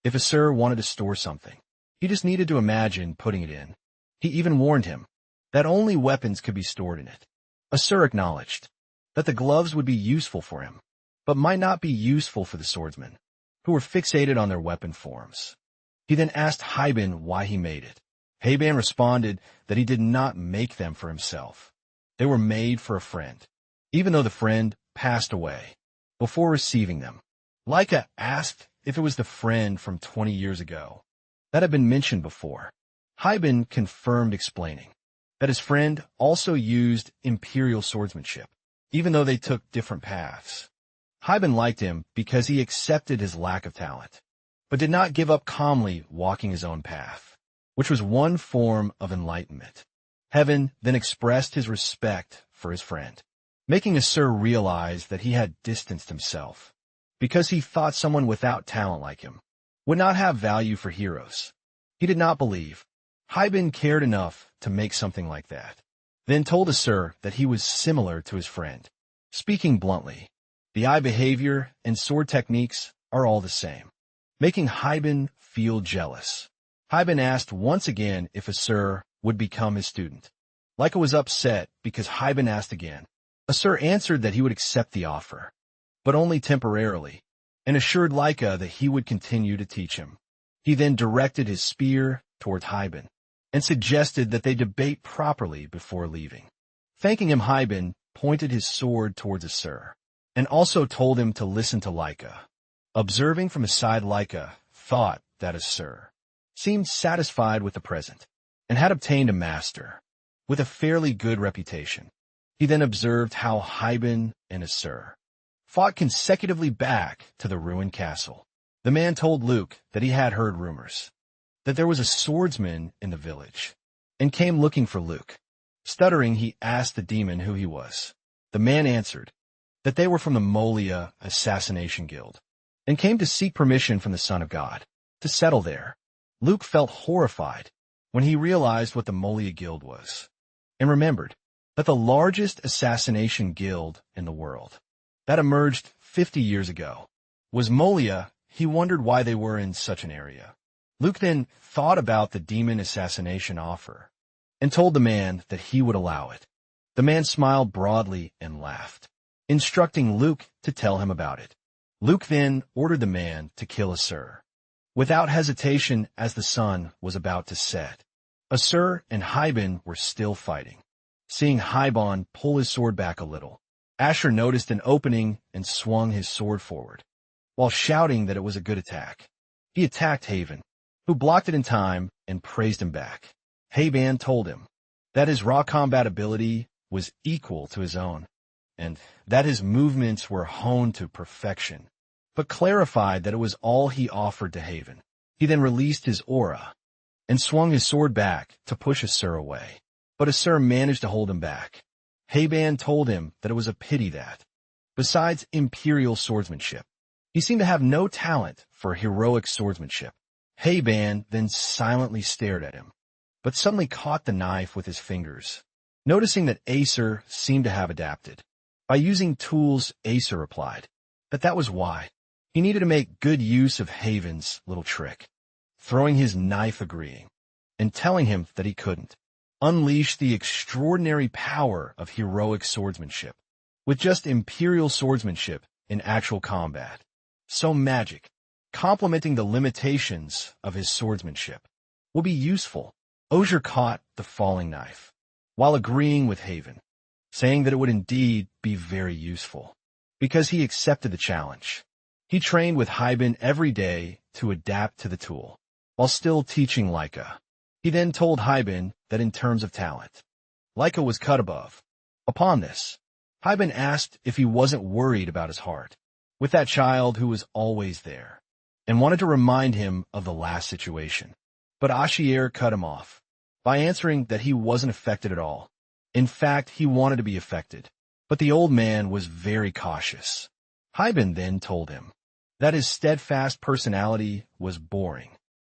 If Asur wanted to store something, he just needed to imagine putting it in. He even warned him that only weapons could be stored in it. Asur acknowledged that the gloves would be useful for him, but might not be useful for the swordsmen, who were fixated on their weapon forms. He then asked Hyben why he made it. Hyben responded that he did not make them for himself. They were made for a friend, even though the friend passed away before receiving them. Laika asked if it was the friend from 20 years ago that had been mentioned before. Hyben confirmed, explaining that his friend also used Imperial swordsmanship, even though they took different paths. Hyben liked him because he accepted his lack of talent, but did not give up, calmly walking his own path, which was one form of enlightenment. Heaven then expressed his respect for his friend, making Asur realize that he had distanced himself, because he thought someone without talent like him would not have value for heroes. He did not believe Hyben cared enough to make something like that, then told Asur that he was similar to his friend. Speaking bluntly, the eye behavior and sword techniques are all the same, making Hyben feel jealous. Hyben asked once again if Asur would become his student. Laika was upset because Hyben asked again. Asur answered that he would accept the offer, but only temporarily, and assured Laika that he would continue to teach him. He then directed his spear toward Hyben and suggested that they debate properly before leaving. Thanking him, Hyben pointed his sword towards Asur, and also told him to listen to Leica. Observing from his side, Leica thought that Asur seemed satisfied with the present, and had obtained a master with a fairly good reputation. He then observed how Hyben and Asur fought consecutively back to the ruined castle. The man told Luke that he had heard rumors that there was a swordsman in the village, and came looking for Luke. Stuttering, he asked the demon who he was. The man answered that they were from the Molia Assassination Guild, and came to seek permission from the Son of God to settle there. Luke felt horrified when he realized what the Molia Guild was, and remembered that the largest assassination guild in the world that emerged 50 years ago was Molia. He wondered why they were in such an area. Luke then thought about the demon assassination offer, and told the man that he would allow it. The man smiled broadly and laughed, instructing Luke to tell him about it. Luke then ordered the man to kill Asur without hesitation as the sun was about to set. Asur and Hyben were still fighting. Seeing Hyben pull his sword back a little, Asher noticed an opening and swung his sword forward, while shouting that it was a good attack. He attacked Haven, who blocked it in time and praised him back. Hyben told him that his raw combat ability was equal to his own, and that his movements were honed to perfection, but clarified that it was all he offered to Haven. He then released his aura and swung his sword back to push Asur away, but Asur managed to hold him back. Hyben told him that it was a pity that, besides Imperial swordsmanship, he seemed to have no talent for heroic swordsmanship. Hyben then silently stared at him, but suddenly caught the knife with his fingers, noticing that Asur seemed to have adapted. By using tools, Asur replied that was why. He needed to make good use of Haven's little trick, throwing his knife, agreeing, and telling him that he couldn't unleash the extraordinary power of heroic swordsmanship with just Imperial swordsmanship in actual combat. So magic, complementing the limitations of his swordsmanship, will be useful. Osier caught the falling knife, while agreeing with Haven, saying that it would indeed be very useful, because he accepted the challenge. He trained with Hyben every day to adapt to the tool, while still teaching Leica. He then told Hyben that in terms of talent, Leica was cut above. Upon this, Hyben asked if he wasn't worried about his heart, with that child who was always there, and wanted to remind him of the last situation. But Ashier cut him off by answering that he wasn't affected at all. In fact, he wanted to be affected, but the old man was very cautious. Hyben then told him that his steadfast personality was boring,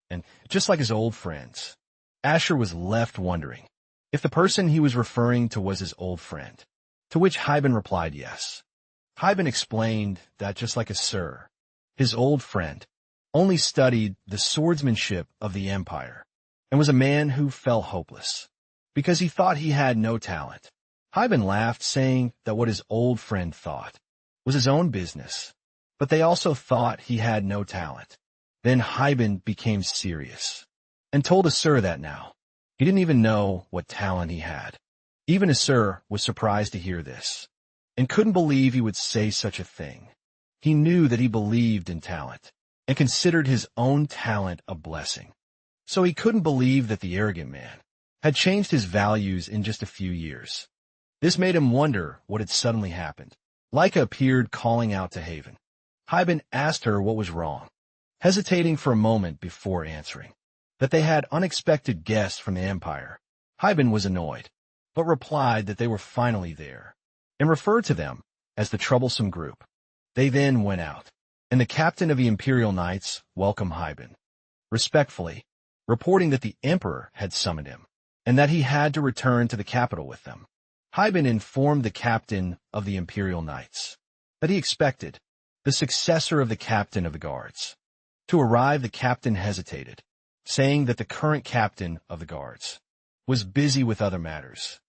and just like his old friends. Asher was left wondering if the person he was referring to was his old friend, to which Hyben replied yes. Hyben explained that just like Asur, his old friend only studied the swordsmanship of the Empire, and was a man who fell hopeless, because he thought he had no talent. Hyben laughed, saying that what his old friend thought was his own business, but they also thought he had no talent. Then Hyben became serious, and told Asur that now he didn't even know what talent he had. Even Asur was surprised to hear this, and couldn't believe he would say such a thing. He knew that he believed in talent, and considered his own talent a blessing. So he couldn't believe that the arrogant man had changed his values in just a few years. This made him wonder what had suddenly happened. Leica appeared, calling out to Haven. Hyben asked her what was wrong, hesitating for a moment before answering that they had unexpected guests from the Empire. Hyben was annoyed, but replied that they were finally there, and referred to them as the troublesome group. They then went out, and the captain of the Imperial Knights welcomed Hyben, respectfully, reporting that the Emperor had summoned him, and that he had to return to the capital with them. Hyben informed the captain of the Imperial Knights that he expected the successor of the captain of the guards to arrive. The captain hesitated, saying that the current captain of the guards was busy with other matters.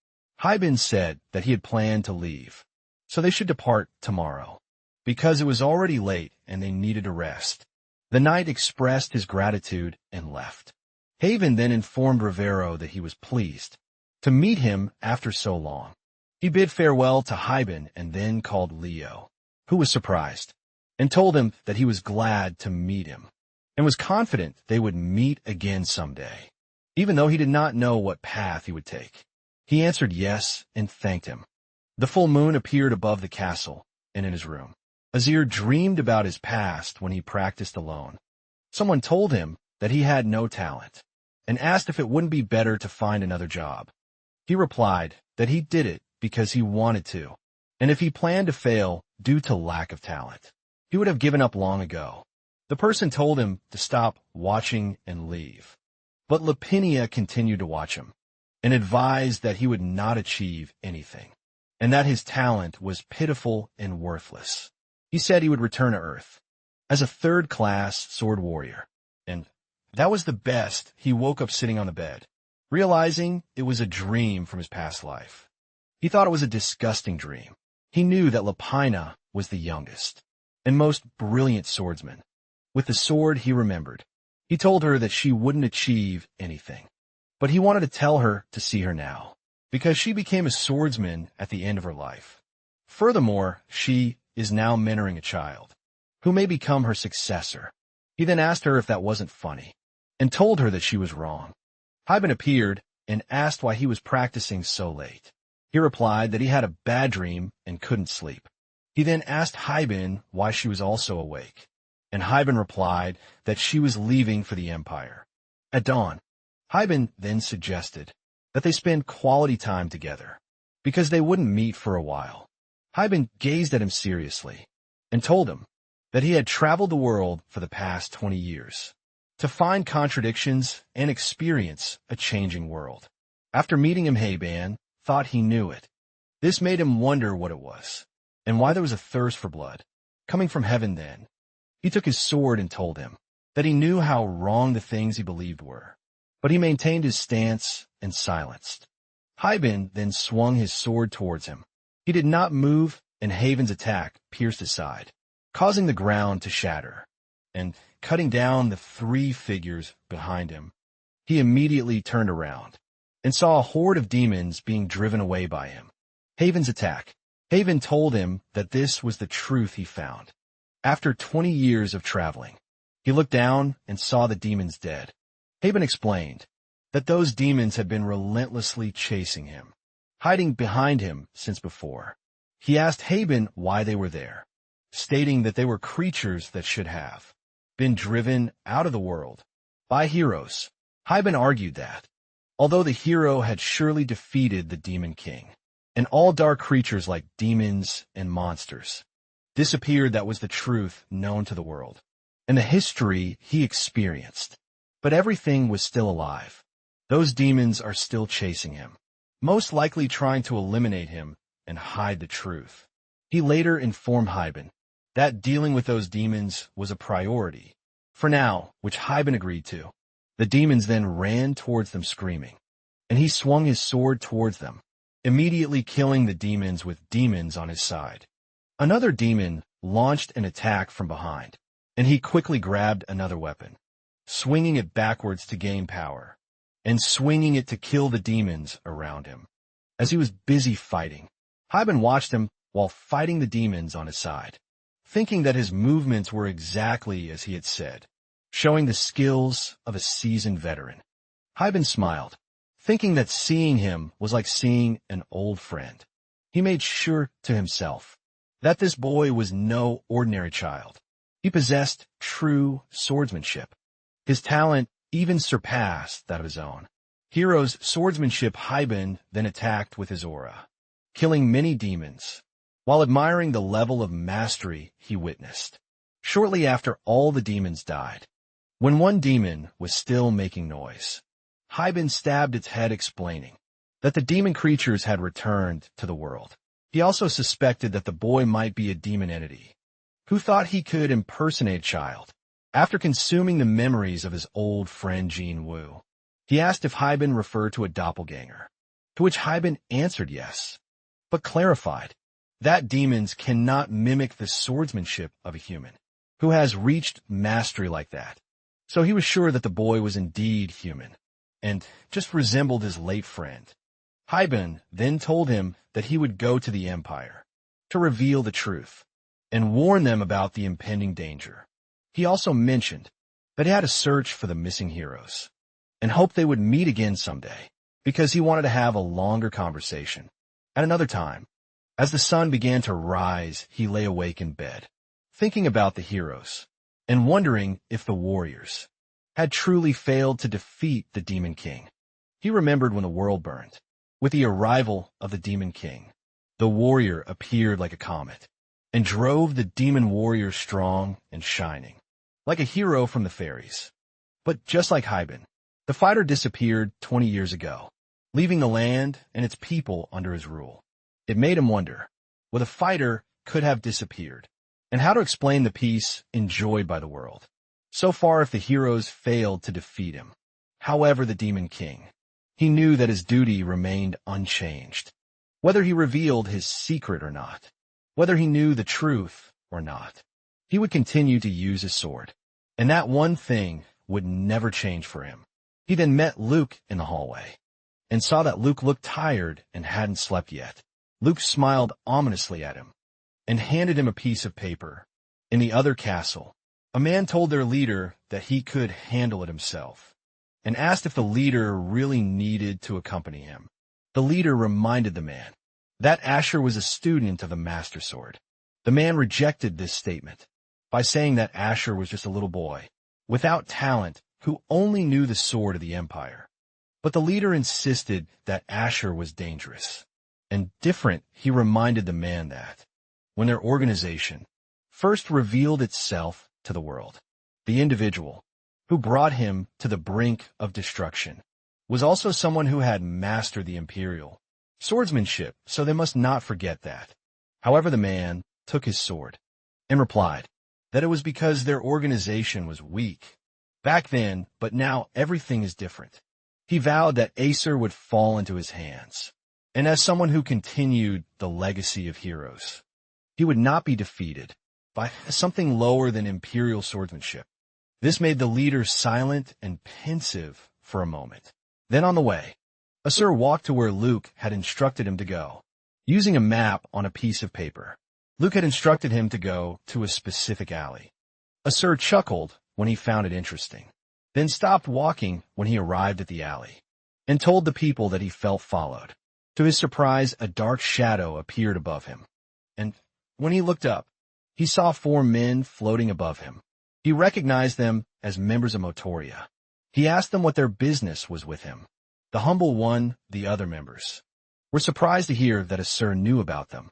Hyben said that he had planned to leave, so they should depart tomorrow, because it was already late and they needed a rest. The knight expressed his gratitude and left. Haven then informed Rivero that he was pleased to meet him after so long, He bid farewell to Hyben and then called Leo, who was surprised, and told him that he was glad to meet him, and was confident they would meet again someday, even though he did not know what path he would take. He answered yes and thanked him. The full moon appeared above the castle and in his room. Azir dreamed about his past when he practiced alone. Someone told him that he had no talent, and asked if it wouldn't be better to find another job. He replied that he did it because he wanted to, and if he planned to fail due to lack of talent, he would have given up long ago. The person told him to stop watching and leave. But Lapinia continued to watch him, and advised that he would not achieve anything, and that his talent was pitiful and worthless. He said he would return to Earth as a third-class sword warrior, and that was the best. He woke up sitting on the bed, realizing it was a dream from his past life. He thought it was a disgusting dream. He knew that Lapinia was the youngest and most brilliant swordsman. With the sword he remembered, he told her that she wouldn't achieve anything, but he wanted to tell her to see her now, because she became a swordsman at the end of her life. Furthermore, she is now mentoring a child, who may become her successor. He then asked her if that wasn't funny, and told her that she was wrong. Hyben appeared and asked why he was practicing so late. He replied that he had a bad dream and couldn't sleep. He then asked Hyben why she was also awake, and Hyben replied that she was leaving for the Empire. At dawn, Hyben then suggested that they spend quality time together, because they wouldn't meet for a while. Hyben gazed at him seriously, and told him that he had traveled the world for the past 20 years, to find contradictions and experience a changing world. After meeting him, Hyben thought he knew it. This made him wonder what it was, and why there was a thirst for blood, coming from heaven then. He took his sword and told him that he knew how wrong the things he believed were, but he maintained his stance and silenced. Hyben then swung his sword towards him. He did not move, and Haven's attack pierced his side, causing the ground to shatter, and cutting down the 3 figures behind him. He immediately turned around and saw a horde of demons being driven away by him. Haven's attack. Haven told him that this was the truth he found. After 20 years of traveling, he looked down and saw the demons dead. Haven explained that those demons had been relentlessly chasing him, hiding behind him since before. He asked Haven why they were there, stating that they were creatures that should have been driven out of the world by heroes. Haven argued that, although the hero had surely defeated the Demon King, and all dark creatures like demons and monsters disappeared, that was the truth known to the world, and the history he experienced. But everything was still alive. Those demons are still chasing him, most likely trying to eliminate him and hide the truth. He later informed Hyben that dealing with those demons was a priority for now, which Hyben agreed to. The demons then ran towards them screaming, and he swung his sword towards them, immediately killing the demons with demons on his side. Another demon launched an attack from behind, and he quickly grabbed another weapon, swinging it backwards to gain power, and swinging it to kill the demons around him. As he was busy fighting, Hyben watched him while fighting the demons on his side, thinking that his movements were exactly as he had said, showing the skills of a seasoned veteran. Hyben smiled, thinking that seeing him was like seeing an old friend. He made sure to himself that this boy was no ordinary child. He possessed true swordsmanship. His talent even surpassed that of his own. Hero's swordsmanship. Hyben then attacked with his aura, killing many demons, while admiring the level of mastery he witnessed. Shortly after, all the demons died. When one demon was still making noise, Hyben stabbed its head, explaining that the demon creatures had returned to the world. He also suspected that the boy might be a demon entity, who thought he could impersonate a child. After consuming the memories of his old friend Jin Woo, he asked if Hyben referred to a doppelganger, to which Hyben answered yes, but clarified that demons cannot mimic the swordsmanship of a human who has reached mastery like that. So he was sure that the boy was indeed human, and just resembled his late friend. Hyben then told him that he would go to the Empire to reveal the truth and warn them about the impending danger. He also mentioned that he had to search for the missing heroes and hoped they would meet again someday because he wanted to have a longer conversation. At another time, as the sun began to rise, he lay awake in bed, thinking about the heroes and wondering if the warriors had truly failed to defeat the Demon King. He remembered when the world burned. With the arrival of the Demon King, the warrior appeared like a comet and drove the demon warrior strong and shining, like a hero from the fairies. But just like Hyben, the fighter disappeared 20 years ago, leaving the land and its people under his rule. It made him wonder what a fighter could have disappeared and how to explain the peace enjoyed by the world so far if the heroes failed to defeat him. However, the Demon King, he knew that his duty remained unchanged. Whether he revealed his secret or not, whether he knew the truth or not, he would continue to use his sword, and that one thing would never change for him. He then met Luke in the hallway and saw that Luke looked tired and hadn't slept yet. Luke smiled ominously at him and handed him a piece of paper. In the other castle, a man told their leader that he could handle it himself and asked if the leader really needed to accompany him. The leader reminded the man that Asher was a student of the Master Sword. The man rejected this statement by saying that Asher was just a little boy, without talent, who only knew the sword of the Empire. But the leader insisted that Asher was dangerous and different. He reminded the man that when their organization first revealed itself to the world, the individual who brought him to the brink of destruction was also someone who had mastered the Imperial swordsmanship, so they must not forget that. However, the man took his sword and replied that it was because their organization was weak back then, but now everything is different. He vowed that Acer would fall into his hands, and as someone who continued the legacy of heroes, he would not be defeated by something lower than Imperial swordsmanship. This made the leader silent and pensive for a moment. Then on the way, Acer walked to where Luke had instructed him to go. Using a map on a piece of paper, Luke had instructed him to go to a specific alley. Acer chuckled when he found it interesting, then stopped walking when he arrived at the alley, and told the people that he felt followed. To his surprise, a dark shadow appeared above him, and when he looked up, he saw 4 men floating above him. He recognized them as members of Motoria. He asked them what their business was with him. The humble one, the other members, were surprised to hear that Acer knew about them.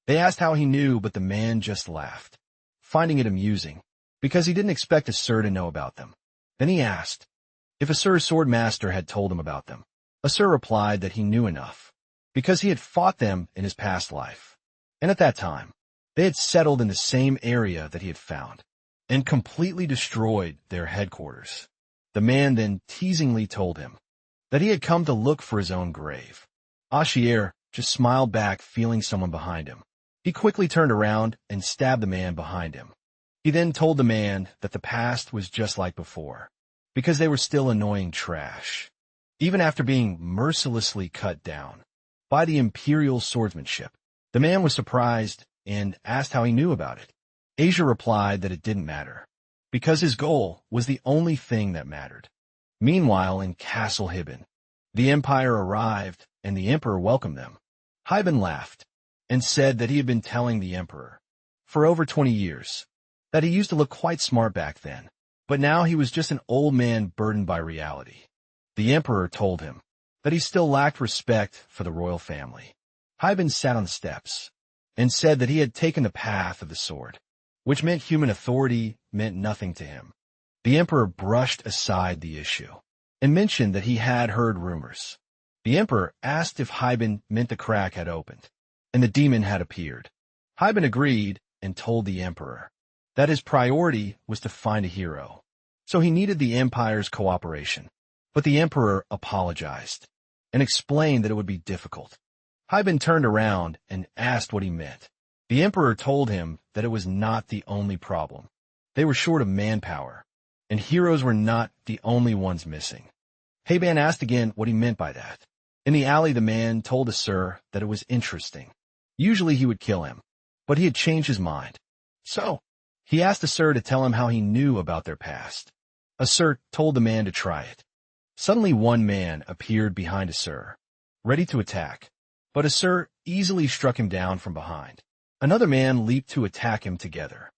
They asked how he knew, but the man just laughed, finding it amusing, because he didn't expect Acer to know about them. Then he asked if Acer's Swordmaster had told him about them. Acer replied that he knew enough, because he had fought them in his past life, and at that time, they had settled in the same area that he had found, and completely destroyed their headquarters. The man then teasingly told him that he had come to look for his own grave. Ashier just smiled back, feeling someone behind him. He quickly turned around and stabbed the man behind him. He then told the man that the past was just like before, because they were still annoying trash, even after being mercilessly cut down by the Imperial swordsmanship. The man was surprised and asked how he knew about it. Asia replied that it didn't matter, because his goal was the only thing that mattered. Meanwhile, in Castle Hibben, the Empire arrived and the Emperor welcomed them. Hyben laughed and said that he had been telling the Emperor for over 20 years that he used to look quite smart back then, but now he was just an old man burdened by reality. The Emperor told him that he still lacked respect for the royal family. Hyben sat on the steps and said that he had taken the path of the sword, which meant human authority meant nothing to him. The Emperor brushed aside the issue and mentioned that he had heard rumors. The Emperor asked if Hyben meant the crack had opened and the demon had appeared. Hyben agreed and told the Emperor that his priority was to find a hero, so he needed the Empire's cooperation. But the Emperor apologized and explained that it would be difficult. Hyben turned around and asked what he meant. The Emperor told him that it was not the only problem. They were short of manpower, and heroes were not the only ones missing. Hyben asked again what he meant by that. In the alley, the man told Asur that it was interesting. Usually he would kill him, but he had changed his mind. So, he asked Asur to tell him how he knew about their past. Asur told the man to try it. Suddenly one man appeared behind Asur, ready to attack, but Asur easily struck him down from behind. Another man leaped to attack him together,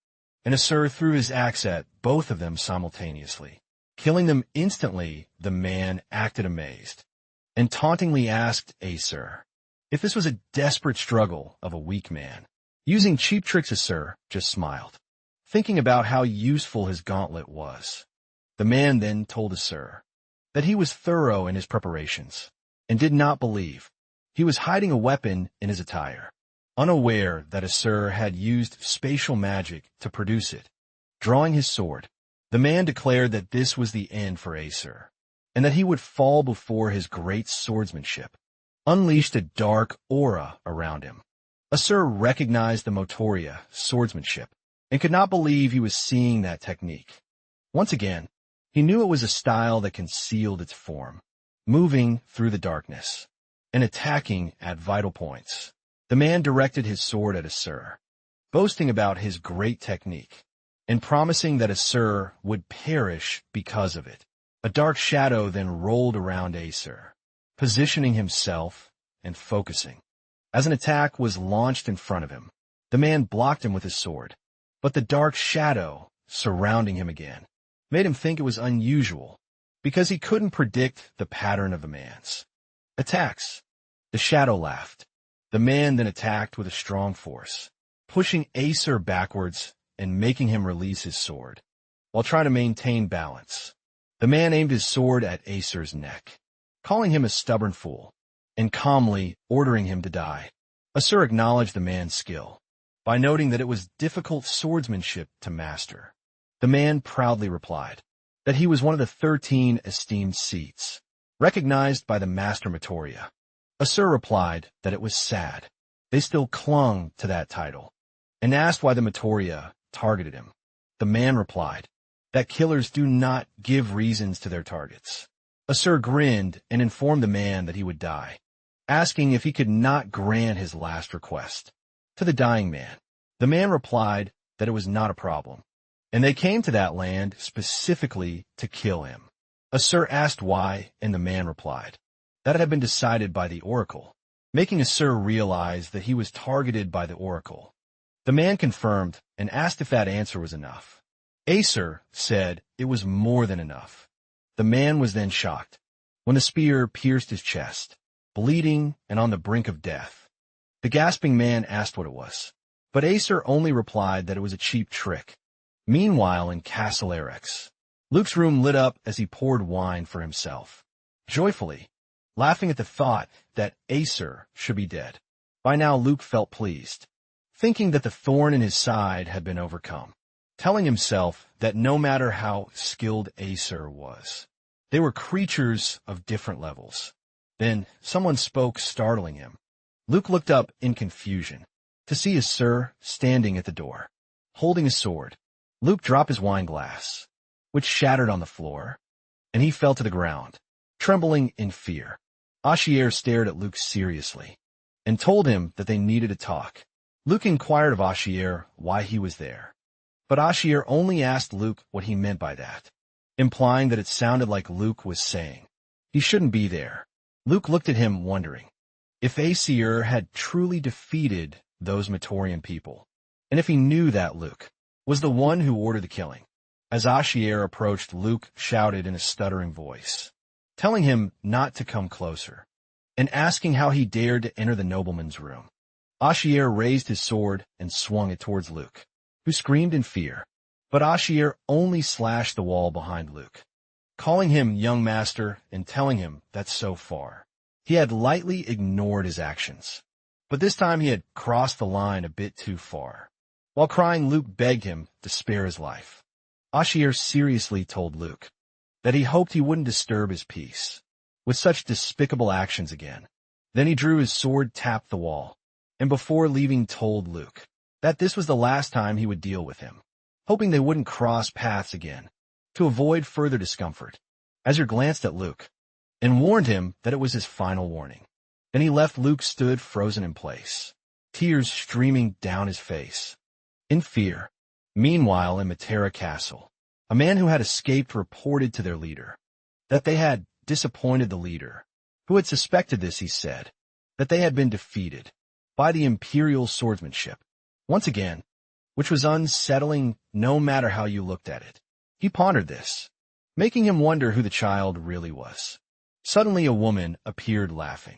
and Asur threw his axe at both of them simultaneously. Killing them instantly, the man acted amazed, and tauntingly asked Asur if this was a desperate struggle of a weak man. Using cheap tricks, Asur just smiled, thinking about how useful his gauntlet was. The man then told Asur that he was thorough in his preparations, and did not believe he was hiding a weapon in his attire, unaware that Asur had used spatial magic to produce it. Drawing his sword, the man declared that this was the end for Asur, and that he would fall before his great swordsmanship, unleashed a dark aura around him. Asur recognized the Motoria swordsmanship, and could not believe he was seeing that technique. Once again, he knew it was a style that concealed its form, moving through the darkness, and attacking at vital points. The man directed his sword at Asur, boasting about his great technique, and promising that Asur would perish because of it. A dark shadow then rolled around Asur, positioning himself and focusing. As an attack was launched in front of him, the man blocked him with his sword, but the dark shadow surrounding him again made him think it was unusual, because he couldn't predict the pattern of the man's attacks. The shadow laughed. The man then attacked with a strong force, pushing Asur backwards and making him release his sword, while trying to maintain balance. The man aimed his sword at Asur's neck, calling him a stubborn fool, and calmly ordering him to die. Asur acknowledged the man's skill by noting that it was difficult swordsmanship to master. The man proudly replied that he was one of the 13 esteemed seats, recognized by the Master Motoria. Asur replied that it was sad they still clung to that title, and asked why the Motoria targeted him. The man replied that killers do not give reasons to their targets. Asur grinned and informed the man that he would die, asking if he could not grant his last request. To the dying man, the man replied that it was not a problem, and they came to that land specifically to kill him. Asur asked why, and the man replied that it had been decided by the oracle, making Asur realize that he was targeted by the oracle. The man confirmed and asked if that answer was enough. Asur said it was more than enough. The man was then shocked when the spear pierced his chest, bleeding and on the brink of death. The gasping man asked what it was, but Asur only replied that it was a cheap trick. Meanwhile, in Castle Erex, Luke's room lit up as he poured wine for himself, joyfully, laughing at the thought that Asur should be dead. By now, Luke felt pleased, thinking that the thorn in his side had been overcome, telling himself that no matter how skilled Asur was, they were creatures of different levels. Then someone spoke, startling him. Luke looked up in confusion to see Asur standing at the door, holding a sword. Luke dropped his wine glass, which shattered on the floor, and he fell to the ground, trembling in fear. Ashier stared at Luke seriously and told him that they needed to talk. Luke inquired of Ashier why he was there, but Ashier only asked Luke what he meant by that, implying that it sounded like Luke was saying he shouldn't be there. Luke looked at him wondering if Asir had truly defeated those Motorian people, and if he knew that Luke was the one who ordered the killing. As Ashier approached, Luke shouted in a stuttering voice, telling him not to come closer, and asking how he dared to enter the nobleman's room. Ashier raised his sword and swung it towards Luke, who screamed in fear, but Ashier only slashed the wall behind Luke, calling him young master and telling him that so far he had lightly ignored his actions, but this time he had crossed the line a bit too far. While crying, Luke begged him to spare his life. Ashier seriously told Luke that he hoped he wouldn't disturb his peace with such despicable actions again. Then he drew his sword, tapped the wall, and before leaving told Luke that this was the last time he would deal with him, hoping they wouldn't cross paths again, to avoid further discomfort. Asir glanced at Luke, and warned him that it was his final warning. Then he left Luke stood frozen in place, tears streaming down his face, in fear. Meanwhile, in Matera Castle, a man who had escaped reported to their leader that they had disappointed the leader, who had suspected this, he said, that they had been defeated by the Imperial swordsmanship, once again, which was unsettling no matter how you looked at it. He pondered this, making him wonder who the child really was. Suddenly a woman appeared laughing.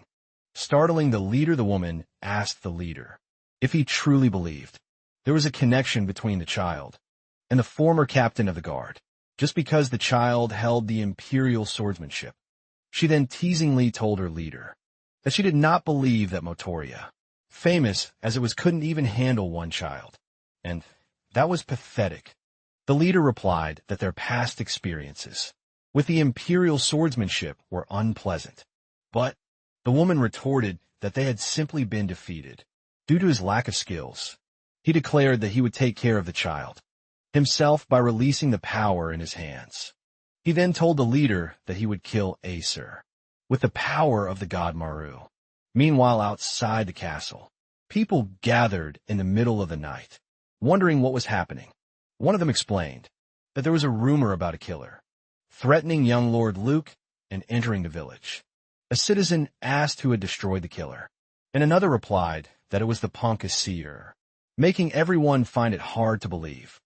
Startling the leader, the woman asked the leader if he truly believed there was a connection between the child and the former captain of the guard, just because the child held the Imperial swordsmanship. She then teasingly told her leader that she did not believe that Motoria, famous as it was, couldn't even handle one child, and that was pathetic. The leader replied that their past experiences with the Imperial swordsmanship were unpleasant, but the woman retorted that they had simply been defeated due to his lack of skills. He declared that he would take care of the child himself by releasing the power in his hands. He then told the leader that he would kill Acer with the power of the god Maru. Meanwhile, outside the castle, people gathered in the middle of the night, wondering what was happening. One of them explained that there was a rumor about a killer threatening young Lord Luke and entering the village. A citizen asked who had destroyed the killer, and another replied that it was the Ponca Seer, making everyone find it hard to believe,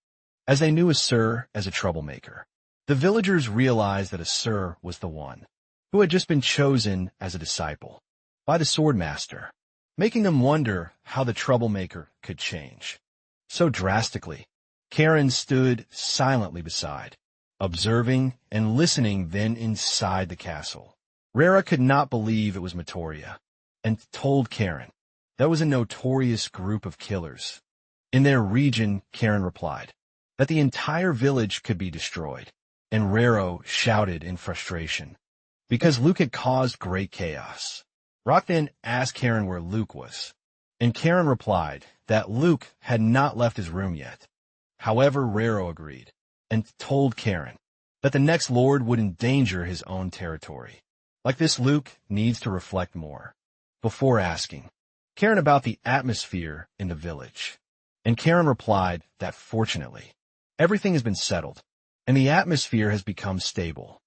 as they knew Acer as a troublemaker. The villagers realized that Acer was the one who had just been chosen as a disciple by the Swordmaster, making them wonder how the troublemaker could change so drastically. Karen stood silently beside, observing and listening. Then inside the castle, Rara could not believe it was Motoria, and told Karen that was a notorious group of killers in their region. Karen replied that the entire village could be destroyed, and Raro shouted in frustration because Luke had caused great chaos. Rock then asked Karen where Luke was, and Karen replied that Luke had not left his room yet. However, Raro agreed and told Karen that the next lord would endanger his own territory. Like this, Luke needs to reflect more before asking Karen about the atmosphere in the village. And Karen replied that fortunately, everything has been settled and the atmosphere has become stable.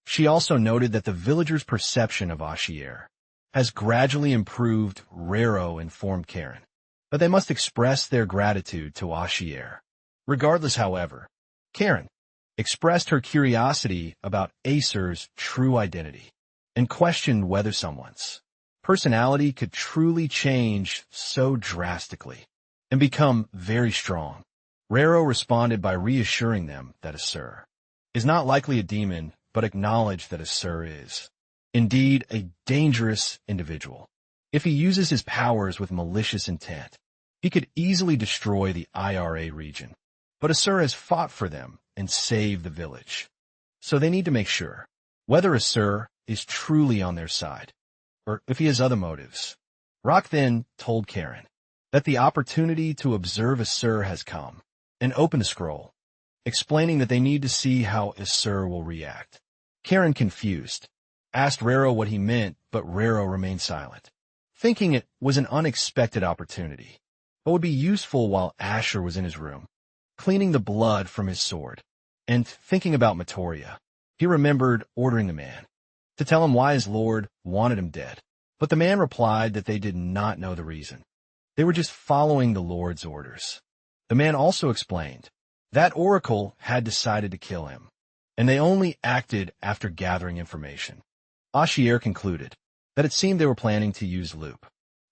She also noted that the villagers' perception of Ashier has gradually improved. Raro informed Karen that they must express their gratitude to Ashier. Regardless, however, Karen expressed her curiosity about Acer's true identity and questioned whether someone's personality could truly change so drastically and become very strong. Raro responded by reassuring them that Acer is not likely a demon, but acknowledged that Acer is indeed a dangerous individual. If he uses his powers with malicious intent, he could easily destroy the IRA region. But Acer has fought for them and saved the village, so they need to make sure whether Acer is truly on their side, or if he has other motives. Rock then told Karen that the opportunity to observe Acer has come, and opened the scroll, explaining that they need to see how Acer will react. Karen, confused, asked Raro what he meant, but Raro remained silent, thinking it was an unexpected opportunity, but would be useful while Asher was in his room, cleaning the blood from his sword, and thinking about Motoria. He remembered ordering the man to tell him why his lord wanted him dead, but the man replied that they did not know the reason. They were just following the lord's orders. The man also explained that Oracle had decided to kill him, and they only acted after gathering information. Ashier concluded that it seemed they were planning to use Loop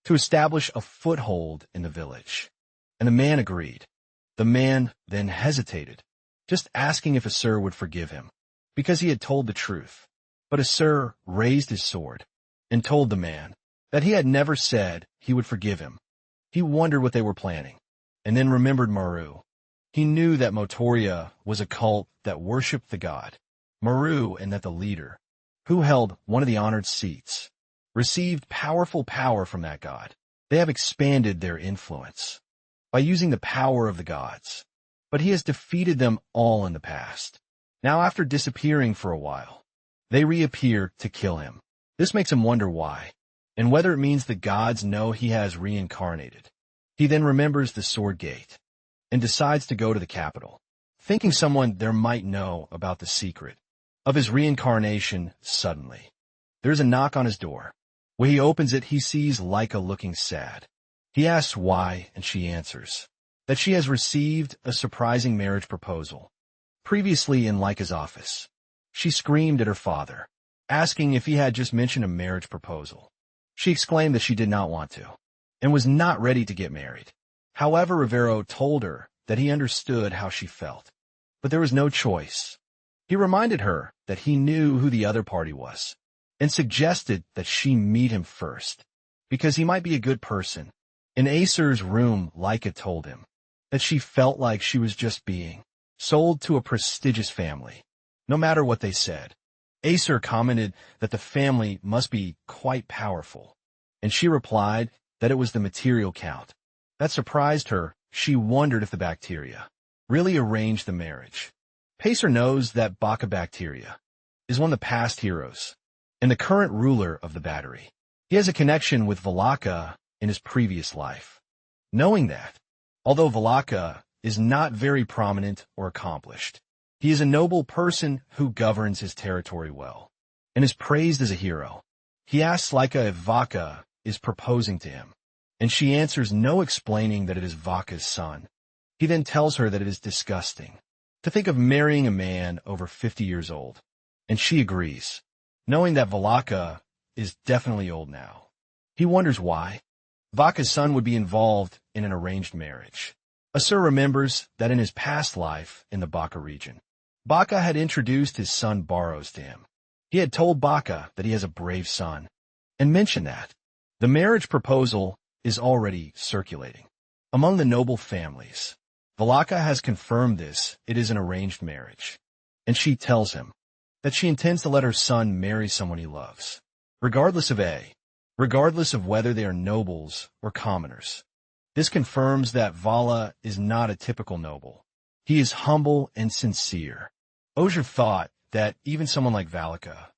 to establish a foothold in the village, and the man agreed. The man then hesitated, just asking if Acer would forgive him, because he had told the truth. But Acer raised his sword and told the man that he had never said he would forgive him. He wondered what they were planning, and then remembered Maru. He knew that Motoria was a cult that worshipped the god Maru, and that the leader, who held one of the honored seats, received powerful power from that god. They have expanded their influence by using the power of the gods, but he has defeated them all in the past. Now, after disappearing for a while, They reappear to kill him. This makes him wonder why, and whether it means the gods know he has reincarnated. He then remembers the sword gate and decides to go to the capital, thinking someone there might know about the secret of his reincarnation. Suddenly, there's a knock on his door. When he opens it, he sees Laika looking sad. He asks why, and she answers that she has received a surprising marriage proposal. Previously in Laika's office, she screamed at her father, asking if he had just mentioned a marriage proposal. She exclaimed that she did not want to, and was not ready to get married. However, Rivero told her that he understood how she felt, but there was no choice. He reminded her that he knew who the other party was, and suggested that she meet him first, because he might be a good person. In Acer's room, Laika told him that she felt like she was just being sold to a prestigious family, no matter what they said. Acer commented that the family must be quite powerful, and she replied that it was the material count. That surprised her. She wondered if the bacteria really arranged the marriage. Pacer knows that Baka Bacteria is one of the past heroes and the current ruler of the battery. He has a connection with Valaka in his previous life. Knowing that, although Valaka is not very prominent or accomplished, he is a noble person who governs his territory well and is praised as a hero. He asks Laika if Vaka is proposing to him, and she answers no, explaining that it is Vaka's son. He then tells her that it is disgusting to think of marrying a man over 50 years old, and she agrees, knowing that Valaka is definitely old now. He wonders why Vaka's son would be involved in an arranged marriage. Asur remembers that in his past life in the Baka region, Baka had introduced his son Baros to him. He had told Baka that he has a brave son, and mentioned that the marriage proposal is already circulating among the noble families. Valaka has confirmed this. It is an arranged marriage, and she tells him that she intends to let her son marry someone he loves, regardless of whether they are nobles or commoners. This confirms that Vala is not a typical noble. He is humble and sincere. Osier thought that even someone like Valaka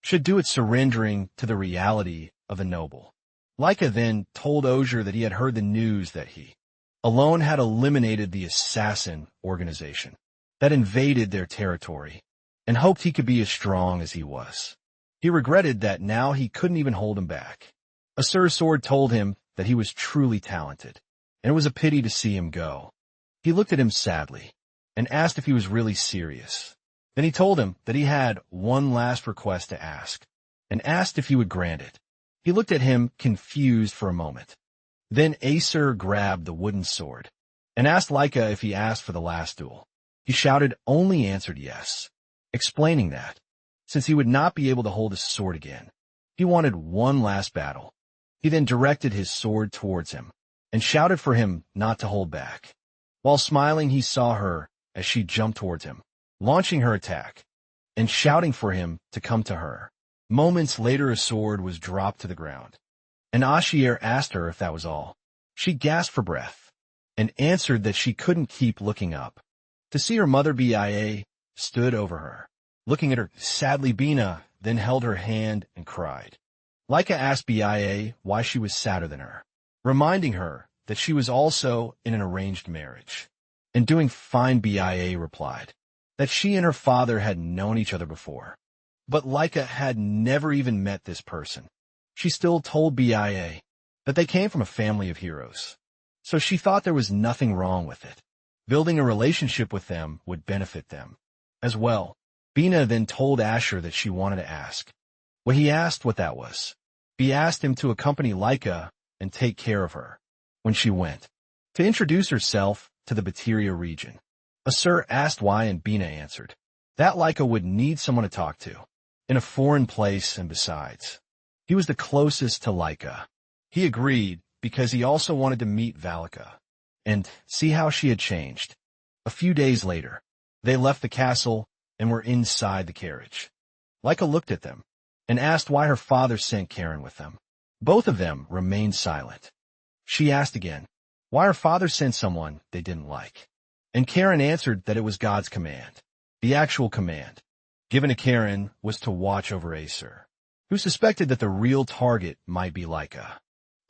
should do it, surrendering to the reality of a noble. Laika then told Osier that he had heard the news that he alone had eliminated the assassin organization that invaded their territory, and hoped he could be as strong as he was. He regretted that now he couldn't even hold him back. Asur's sword told him that he was truly talented, and it was a pity to see him go. He looked at him sadly, and asked if he was really serious. Then he told him that he had one last request to ask, and asked if he would grant it. He looked at him confused for a moment. Then Acer grabbed the wooden sword, and asked Laika if he asked for the last duel. He shouted, only answered yes, explaining that, since he would not be able to hold his sword again, he wanted one last battle. He then directed his sword towards him, and shouted for him not to hold back. While smiling, he saw her as she jumped towards him, launching her attack, and shouting for him to come to her. Moments later, a sword was dropped to the ground, and Ashier asked her if that was all. She gasped for breath, and answered that she couldn't keep looking up. To see her mother, Bia stood over her, looking at her sadly. Bina then held her hand and cried. Laika asked Bia why she was sadder than her, reminding her that she was also in an arranged marriage. And doing fine, Bia replied that she and her father had known each other before, but Laika had never even met this person. She still told Bia that they came from a family of heroes, so she thought there was nothing wrong with it. Building a relationship with them would benefit them as well. Bina then told Asher that she wanted to ask. When he asked what that was, Bea asked him to accompany Laika and take care of her when she went to introduce herself to the Bateria region. Asur asked why, and Bina answered that Laika would need someone to talk to in a foreign place, and besides, he was the closest to Laika. He agreed because he also wanted to meet Valaka and see how she had changed. A few days later, they left the castle and were inside the carriage. Laika looked at them and asked why her father sent Karen with them. Both of them remained silent. She asked again why her father sent someone they didn't like, and Karen answered that it was God's command, the actual command. given to Karen was to watch over Acer, who suspected that the real target might be Leica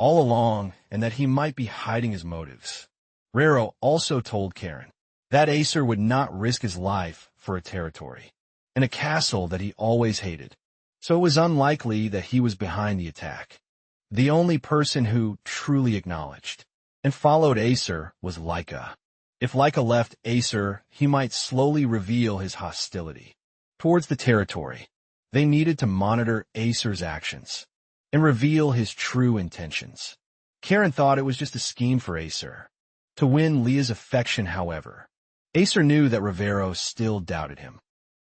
all along and that he might be hiding his motives. Rero also told Karen that Acer would not risk his life for a territory and a castle that he always hated, so it was unlikely that he was behind the attack. The only person who truly acknowledged and followed Acer was Leica. If Leica left Acer, he might slowly reveal his hostility towards the territory. They needed to monitor Acer's actions and reveal his true intentions. Karen thought it was just a scheme for Acer to win Leah's affection, however. Acer knew that Rivero still doubted him.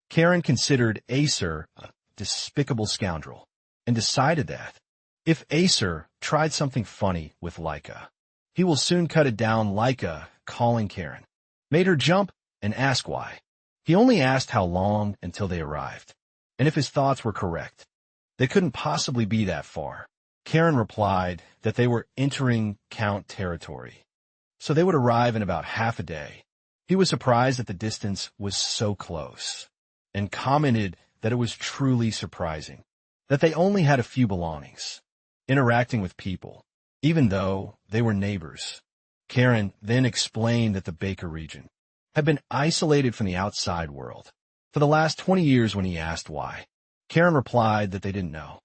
Karen considered Acer a despicable scoundrel and decided that if Acer tried something funny with Leica, he will soon cut it down. Leica, calling Karen, made her jump and ask why. He only asked how long until they arrived, and if his thoughts were correct. They couldn't possibly be that far. Karen replied that they were entering Count territory, so they would arrive in about half a day. He was surprised that the distance was so close, and commented that it was truly surprising that they only had a few belongings, interacting with people, even though they were neighbors. Karen then explained that the Baker region had been isolated from the outside world for the last 20 years. When he asked why, Karen replied that they didn't know,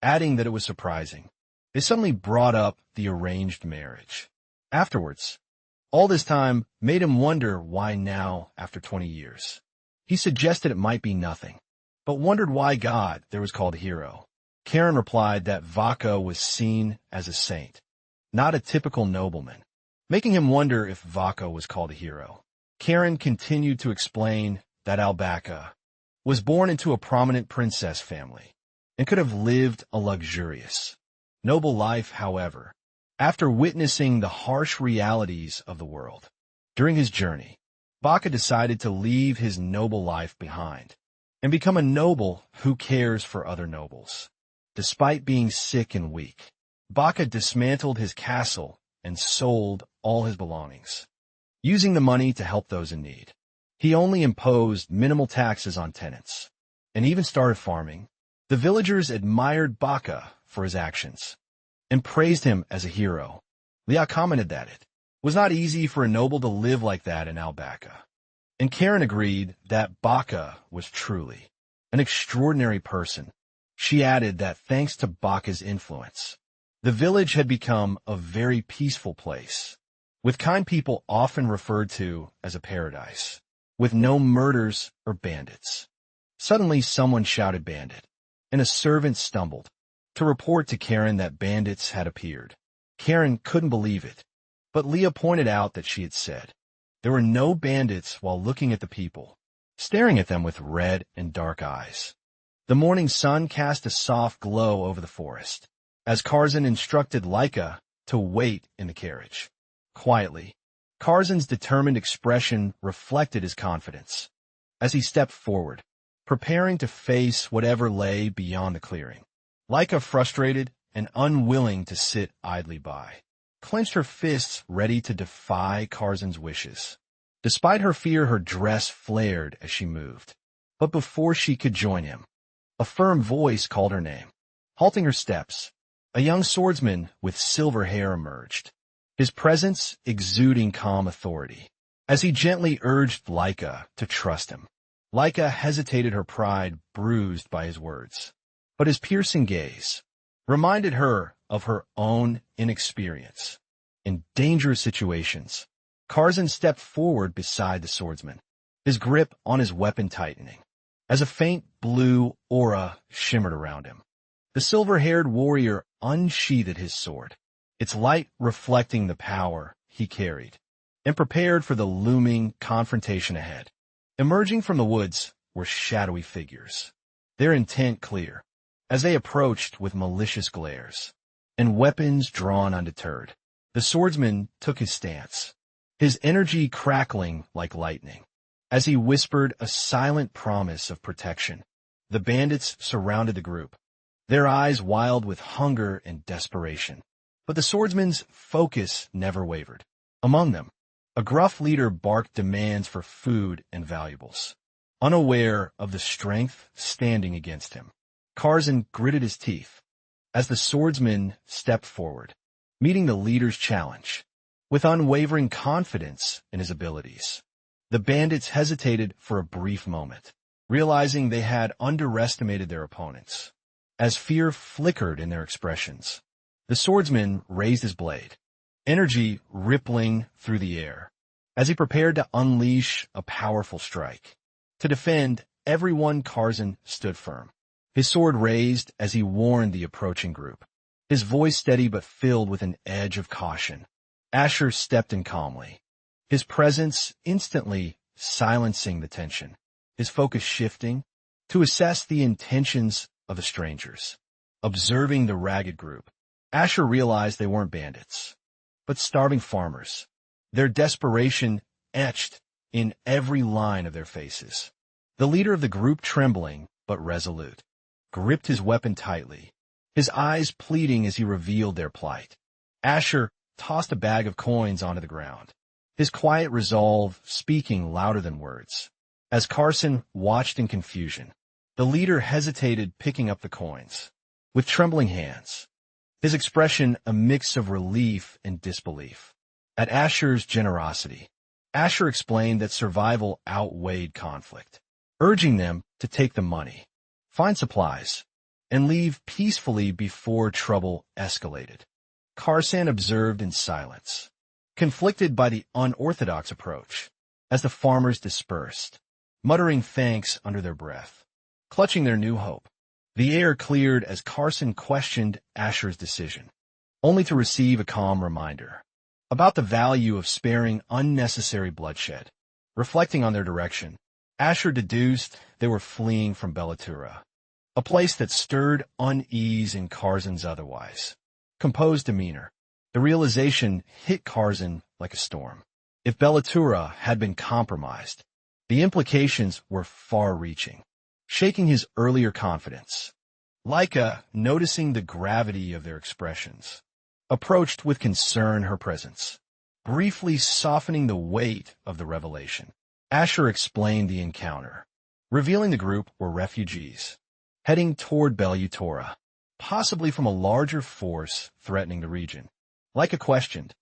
adding that it was surprising. They suddenly brought up the arranged marriage afterwards. All this time made him wonder why now, after 20 years. He suggested it might be nothing, but wondered why God there was called a hero. Karen replied that Vaca was seen as a saint, not a typical nobleman, making him wonder if Vaca was called a hero. Karen continued to explain that Albaca was born into a prominent princess family and could have lived a luxurious, noble life. However, after witnessing the harsh realities of the world during his journey, Vaca decided to leave his noble life behind and become a noble who cares for other nobles. Despite being sick and weak, Vaca dismantled his castle and sold all his belongings, using the money to help those in need. He only imposed minimal taxes on tenants and even started farming. The villagers admired Vaca for his actions and praised him as a hero. Leah commented that it was not easy for a noble to live like that in Albaca, and Karen agreed that Vaca was truly an extraordinary person. She added that thanks to Vaca's influence, the village had become a very peaceful place, with kind people often referred to as a paradise, with no murders or bandits. Suddenly someone shouted bandit, and a servant stumbled to report to Karen that bandits had appeared. Karen couldn't believe it, but Leah pointed out that she had said there were no bandits while looking at the people, staring at them with red and dark eyes. The morning sun cast a soft glow over the forest, as Karzan instructed Leica to wait in the carriage. Quietly, Karzan's determined expression reflected his confidence as he stepped forward, preparing to face whatever lay beyond the clearing. Leica, frustrated and unwilling to sit idly by, clenched her fists ready to defy Karzan's wishes. Despite her fear, her dress flared as she moved. But before she could join him, a firm voice called her name. Halting her steps, a young swordsman with silver hair emerged, his presence exuding calm authority, as he gently urged Leica to trust him. Leica hesitated, her pride bruised by his words, but his piercing gaze reminded her of her own inexperience in dangerous situations. Karzan stepped forward beside the swordsman, his grip on his weapon tightening, as a faint blue aura shimmered around him. The silver-haired warrior unsheathed his sword, its light reflecting the power he carried, and prepared for the looming confrontation ahead. Emerging from the woods were shadowy figures, their intent clear, as they approached with malicious glares and weapons drawn undeterred. The swordsman took his stance, his energy crackling like lightning, as he whispered a silent promise of protection. The bandits surrounded the group, their eyes wild with hunger and desperation. But the swordsman's focus never wavered. Among them, a gruff leader barked demands for food and valuables. unaware of the strength standing against him. Karzan gritted his teeth as the swordsman stepped forward, meeting the leader's challenge with unwavering confidence in his abilities. The bandits hesitated for a brief moment, realizing they had underestimated their opponents. As fear flickered in their expressions, the swordsman raised his blade, energy rippling through the air, as he prepared to unleash a powerful strike. To defend everyone, Karzan stood firm, his sword raised as he warned the approaching group, his voice steady but filled with an edge of caution. Asher stepped in calmly, his presence instantly silencing the tension, his focus shifting to assess the intentions of the strangers. Observing the ragged group, Asher realized they weren't bandits, but starving farmers, their desperation etched in every line of their faces. The leader of the group, trembling but resolute, gripped his weapon tightly, his eyes pleading as he revealed their plight. Asher tossed a bag of coins onto the ground, his quiet resolve speaking louder than words. As Karzan watched in confusion, the leader hesitated, picking up the coins with trembling hands, his expression a mix of relief and disbelief. At Asher's generosity, Asher explained that survival outweighed conflict, urging them to take the money, find supplies, and leave peacefully before trouble escalated. Karzan observed in silence, conflicted by the unorthodox approach, as the farmers dispersed, muttering thanks under their breath, clutching their new hope. The air cleared as Karzan questioned Asher's decision, only to receive a calm reminder about the value of sparing unnecessary bloodshed. Reflecting on their direction, Asher deduced they were fleeing from Bellatura, a place that stirred unease in Karzan's otherwise composed demeanor. The realization hit Karzan like a storm. If Bellatura had been compromised, the implications were far-reaching, shaking his earlier confidence. Laika, noticing the gravity of their expressions, approached with concern her presence, briefly softening the weight of the revelation. Asher explained the encounter, revealing the group were refugees, heading toward Bellatura, possibly from a larger force threatening the region. Laika questioned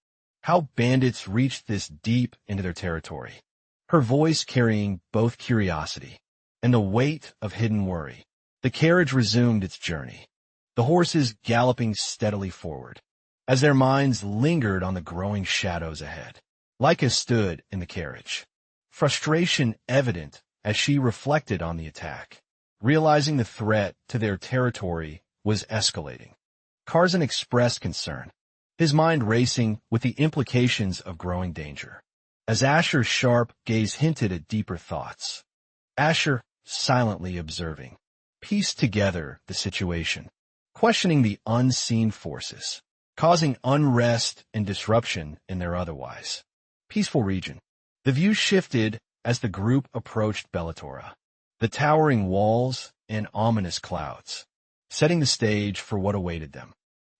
how bandits reached this deep into their territory, her voice carrying both curiosity and the weight of hidden worry. The carriage resumed its journey, the horses galloping steadily forward, as their minds lingered on the growing shadows ahead. Laika stood in the carriage, frustration evident as she reflected on the attack, realizing the threat to their territory was escalating. Karzan expressed concern, his mind racing with the implications of growing danger. As Asher's sharp gaze hinted at deeper thoughts, Asher, silently observing, pieced together the situation, questioning the unseen forces, causing unrest and disruption in their otherwise peaceful region. The view shifted as the group approached Bellatura, the towering walls and ominous clouds, setting the stage for what awaited them.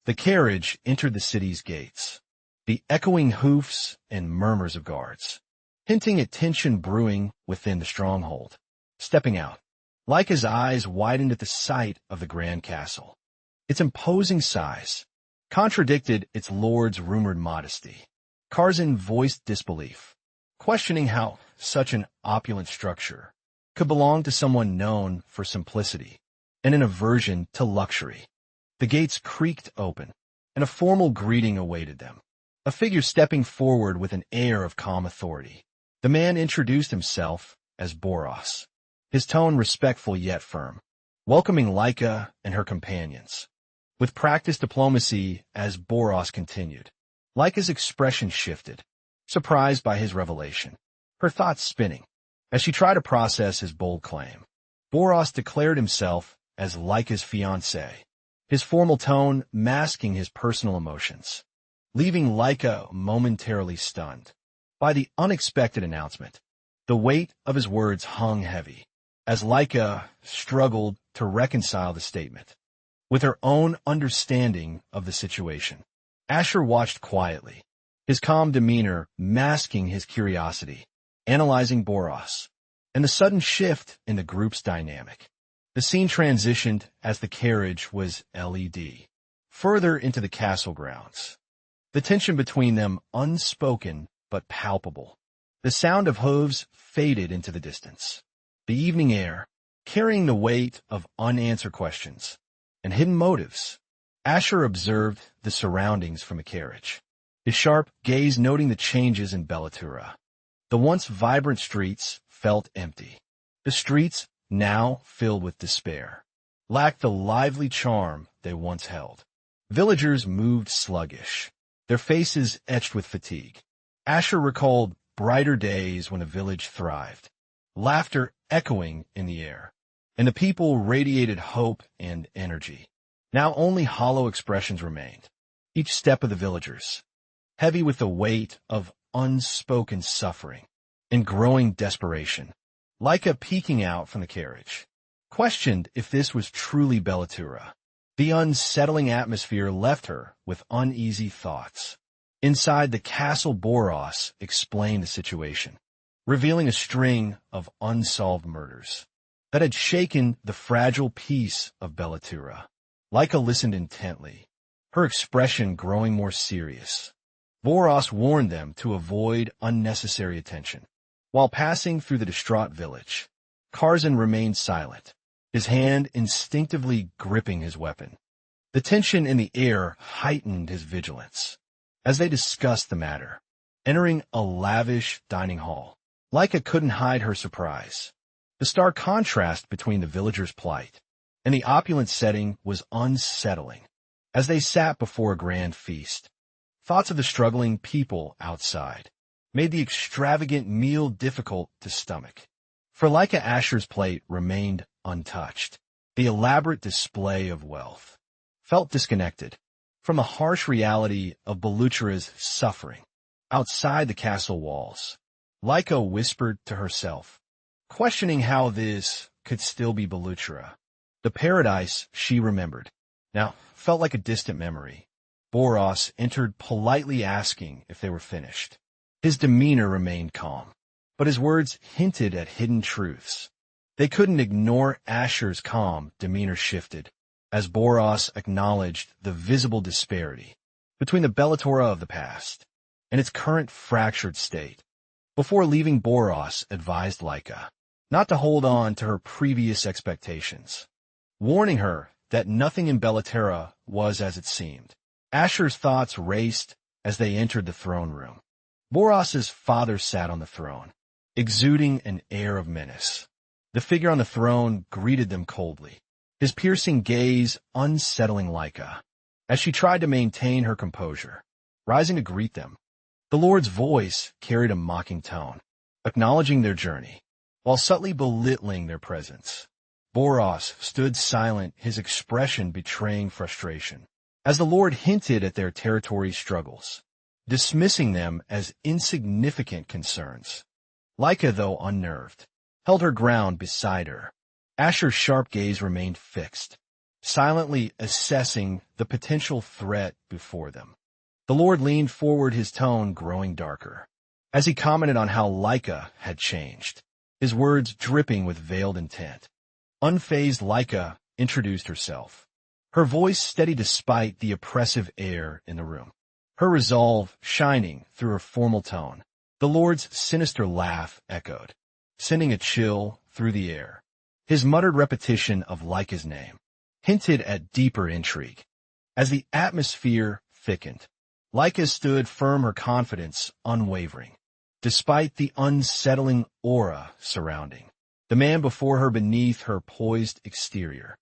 The carriage entered the city's gates, the echoing hoofs and murmurs of guards, hinting at tension brewing within the stronghold. Stepping out, Laika's eyes widened at the sight of the grand castle. Its imposing size contradicted its lord's rumored modesty. Karzan voiced disbelief, questioning how such an opulent structure could belong to someone known for simplicity and an aversion to luxury. The gates creaked open, and a formal greeting awaited them, a figure stepping forward with an air of calm authority. The man introduced himself as Boros, his tone respectful yet firm, welcoming Laika and her companions. With practiced diplomacy, as Boros continued, Laika's expression shifted, surprised by his revelation, her thoughts spinning as she tried to process his bold claim. Boros declared himself as Laika's fiancé, his formal tone masking his personal emotions, leaving Laika momentarily stunned by the unexpected announcement. The weight of his words hung heavy as Laika struggled to reconcile the statement with her own understanding of the situation. Asher watched quietly, his calm demeanor masking his curiosity, analyzing Boros. and the sudden shift in the group's dynamic. The scene transitioned as the carriage was LED, further into the castle grounds. The tension between them unspoken but palpable. The sound of hooves faded into the distance. The evening air, carrying the weight of unanswered questions and hidden motives. Asher observed the surroundings from a carriage, his sharp gaze noting the changes in Bellatura. The once vibrant streets felt empty. The streets, now filled with despair, lacked the lively charm they once held. Villagers moved sluggish, their faces etched with fatigue. Asher recalled brighter days when a village thrived, laughter echoing in the air, and the people radiated hope and energy. Now only hollow expressions remained, each step of the villagers, heavy with the weight of unspoken suffering and growing desperation. Laika, peeking out from the carriage, questioned if this was truly Bellatura. The unsettling atmosphere left her with uneasy thoughts. Inside the castle, Boros explained the situation, revealing a string of unsolved murders that had shaken the fragile peace of Bellatura. Laika listened intently, her expression growing more serious. Boros warned them to avoid unnecessary attention. While passing through the distraught village, Karzan remained silent, his hand instinctively gripping his weapon. The tension in the air heightened his vigilance. As they discussed the matter, entering a lavish dining hall, Laika couldn't hide her surprise. The stark contrast between the villagers' plight and the opulent setting was unsettling. As they sat before a grand feast, thoughts of the struggling people outside made the extravagant meal difficult to stomach. For Laika, Asher's plate remained untouched. The elaborate display of wealth felt disconnected from the harsh reality of Belutera's suffering. Outside the castle walls, Laika whispered to herself, questioning how this could still be Belutera. The paradise she remembered now felt like a distant memory. Boros entered, politely asking if they were finished. His demeanor remained calm, but his words hinted at hidden truths. They couldn't ignore Asher's calm demeanor shifted as Boros acknowledged the visible disparity between the Bellatora of the past and its current fractured state. Before leaving, Boros advised Laika not to hold on to her previous expectations, warning her that nothing in Bellatora was as it seemed. Asher's thoughts raced as they entered the throne room. Boros's father sat on the throne, exuding an air of menace. The figure on the throne greeted them coldly, his piercing gaze unsettling Laika. As she tried to maintain her composure, rising to greet them, the Lord's voice carried a mocking tone, acknowledging their journey, while subtly belittling their presence. Boros stood silent, his expression betraying frustration, as the Lord hinted at their territory struggles, dismissing them as insignificant concerns. Laika, though unnerved, held her ground beside her. Asher's sharp gaze remained fixed, silently assessing the potential threat before them. The Lord leaned forward, his tone growing darker, as he commented on how Laika had changed, his words dripping with veiled intent. Unfazed, Laika introduced herself, her voice steady despite the oppressive air in the room, her resolve shining through her formal tone. The Lord's sinister laugh echoed, sending a chill through the air. His muttered repetition of Laika's name hinted at deeper intrigue. As the atmosphere thickened, Laika stood firm, her confidence unwavering, despite the unsettling aura surrounding the man before her. Beneath her poised exterior,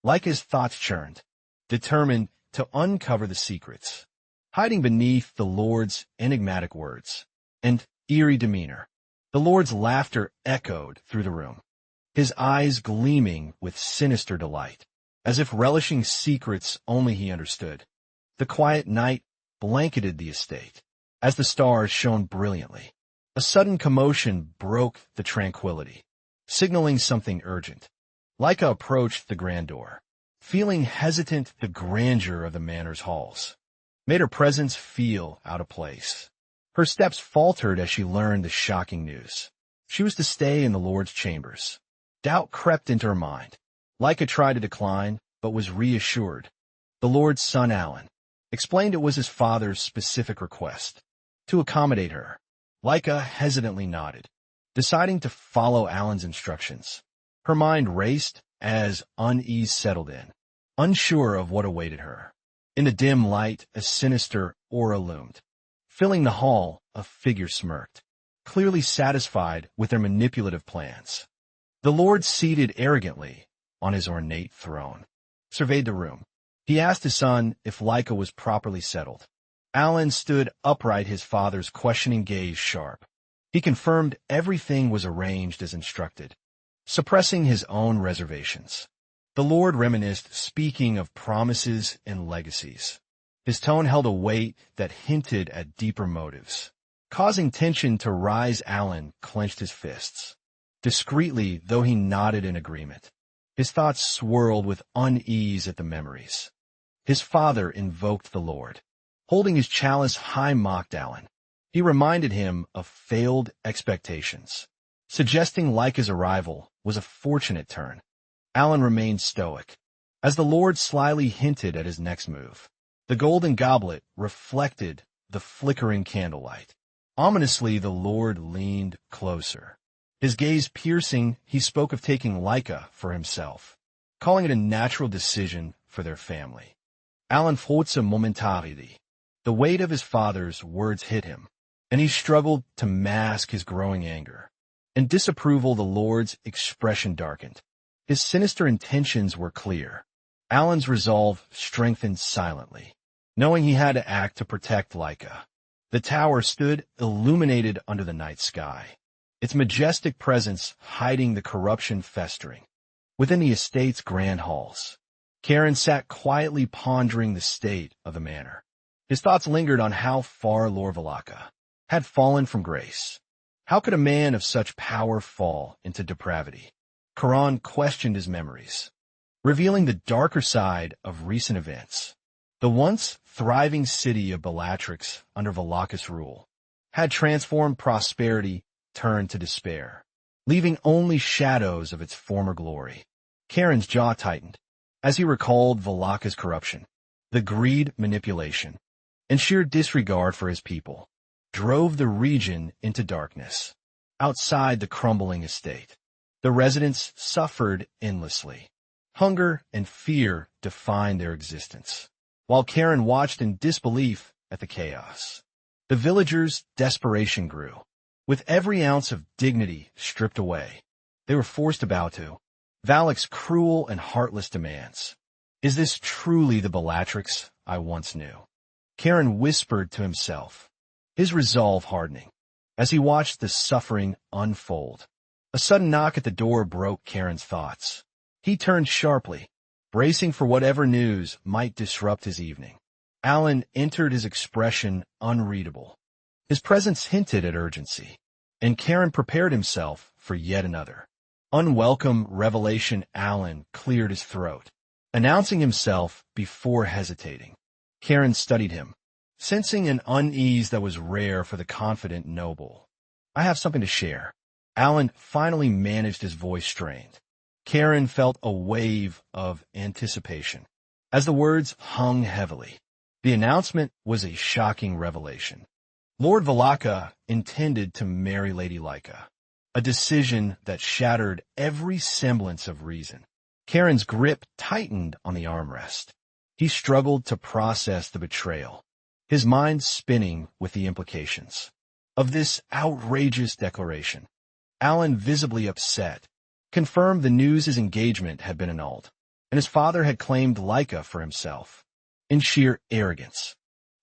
Laika's thoughts churned, determined to uncover the secrets hiding beneath the Lord's enigmatic words and eerie demeanor. The Lord's laughter echoed through the room, his eyes gleaming with sinister delight, as if relishing secrets only he understood. The quiet night blanketed the estate, as the stars shone brilliantly. A sudden commotion broke the tranquility, signaling something urgent. Laika approached the grand door, feeling hesitant. The grandeur of the manor's halls made her presence feel out of place. Her steps faltered as she learned the shocking news. She was to stay in the Lord's chambers. Doubt crept into her mind. Leica tried to decline, but was reassured. The Lord's son Alan explained it was his father's specific request to accommodate her. Leica hesitantly nodded, deciding to follow Alan's instructions. Her mind raced as unease settled in, unsure of what awaited her. In the dim light, a sinister aura loomed. Filling the hall, a figure smirked, clearly satisfied with their manipulative plans. The Lord, seated arrogantly on his ornate throne, surveyed the room. He asked his son if Leica was properly settled. Alan stood upright, his father's questioning gaze sharp. He confirmed everything was arranged as instructed, suppressing his own reservations. The Lord reminisced, speaking of promises and legacies. His tone held a weight that hinted at deeper motives. Causing tension to rise, Alan clenched his fists. Discreetly, though he nodded in agreement, his thoughts swirled with unease at the memories. His father invoked the Lord. Holding his chalice high, mocked Alan. He reminded him of failed expectations, suggesting Leica's arrival was a fortunate turn. Alan remained stoic, as the Lord slyly hinted at his next move. The golden goblet reflected the flickering candlelight. Ominously, the Lord leaned closer. His gaze piercing, he spoke of taking Leica for himself, calling it a natural decision for their family. Alan frotze momentarily. The weight of his father's words hit him, and he struggled to mask his growing anger. In disapproval, the Lord's expression darkened. His sinister intentions were clear. Alan's resolve strengthened silently, knowing he had to act to protect Leica. The tower stood illuminated under the night sky, its majestic presence hiding the corruption festering within the estate's grand halls. Karen sat quietly pondering the state of the manor. His thoughts lingered on how far Lord Valaka had fallen from grace. How could a man of such power fall into depravity? Karan questioned his memories, revealing the darker side of recent events. The once thriving city of Bellatrix under Valaka's rule had transformed, prosperity turned to despair, leaving only shadows of its former glory. Karen's jaw tightened as he recalled Valaka's corruption. The greed, manipulation, and sheer disregard for his people drove the region into darkness. Outside the crumbling estate, the residents suffered endlessly. Hunger and fear defined their existence, while Karen watched in disbelief at the chaos. The villagers' desperation grew. With every ounce of dignity stripped away, they were forced to bow to Valak's cruel and heartless demands. Is this truly the Bellatrix I once knew? Karen whispered to himself, his resolve hardening, as he watched the suffering unfold. A sudden knock at the door broke Karen's thoughts. He turned sharply, bracing for whatever news might disrupt his evening. Alan entered, his expression unreadable. His presence hinted at urgency, and Karen prepared himself for yet another unwelcome revelation. Alan cleared his throat, announcing himself before hesitating. Karen studied him, sensing an unease that was rare for the confident noble. I have something to share. Alan finally managed, his voice strained. Karen felt a wave of anticipation as the words hung heavily. The announcement was a shocking revelation. Lord Valaka intended to marry Lady Leica, a decision that shattered every semblance of reason. Karen's grip tightened on the armrest. He struggled to process the betrayal, his mind spinning with the implications of this outrageous declaration. Alan, visibly upset, confirmed the news his engagement had been annulled, and his father had claimed Leica for himself. In sheer arrogance,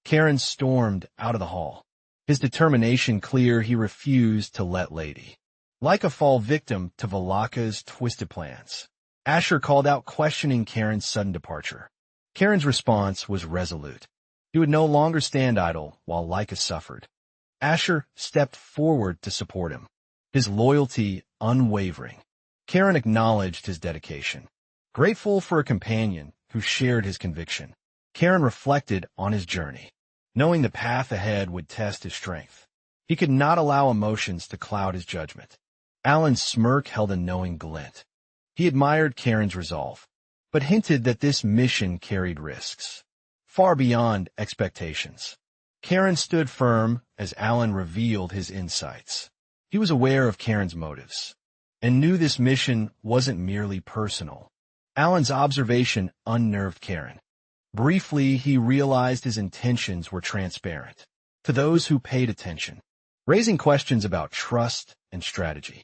Karen stormed out of the hall. His determination clear, he refused to let Lady Leica fall victim to Valaka's twisted plans. Asher called out, questioning Karen's sudden departure. Karen's response was resolute. He would no longer stand idle while Leica suffered. Asher stepped forward to support him, his loyalty unwavering. Karen acknowledged his dedication, grateful for a companion who shared his conviction. Karen reflected on his journey, knowing the path ahead would test his strength. He could not allow emotions to cloud his judgment. Alan's smirk held a knowing glint. He admired Karen's resolve, but hinted that this mission carried risks, far beyond expectations. Karen stood firm as Alan revealed his insights. He was aware of Karen's motives, and knew this mission wasn't merely personal. Alan's observation unnerved Karen. Briefly, he realized his intentions were transparent to those who paid attention, raising questions about trust and strategy.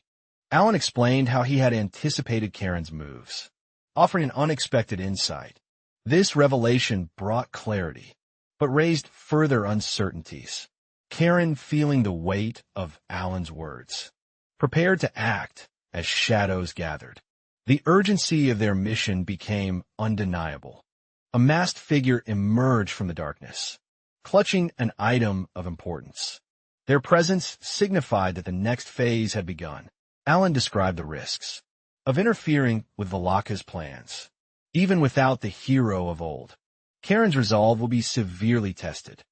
Alan explained how he had anticipated Karen's moves, offering an unexpected insight. This revelation brought clarity, but raised further uncertainties. Karen, feeling the weight of Alan's words, prepared to act as shadows gathered. The urgency of their mission became undeniable. A masked figure emerged from the darkness, clutching an item of importance. Their presence signified that the next phase had begun. Alan described the risks of interfering with Valaka's plans. Even without the hero of old, Karen's resolve will be severely tested.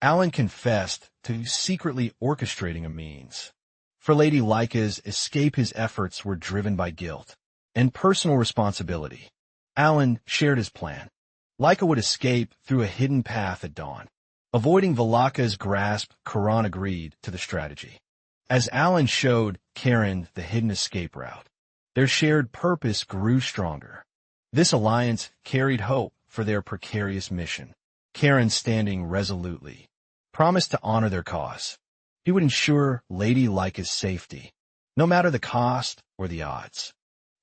Alan confessed to secretly orchestrating a means. For Lady Laika's escape, his efforts were driven by guilt and personal responsibility. Alan shared his plan. Laika would escape through a hidden path at dawn. Avoiding Valaka's grasp, Karan agreed to the strategy. As Alan showed Karen the hidden escape route, their shared purpose grew stronger. This alliance carried hope for their precarious mission. Karen, standing resolutely, promised to honor their cause. He would ensure Lady Laika's safety, no matter the cost or the odds.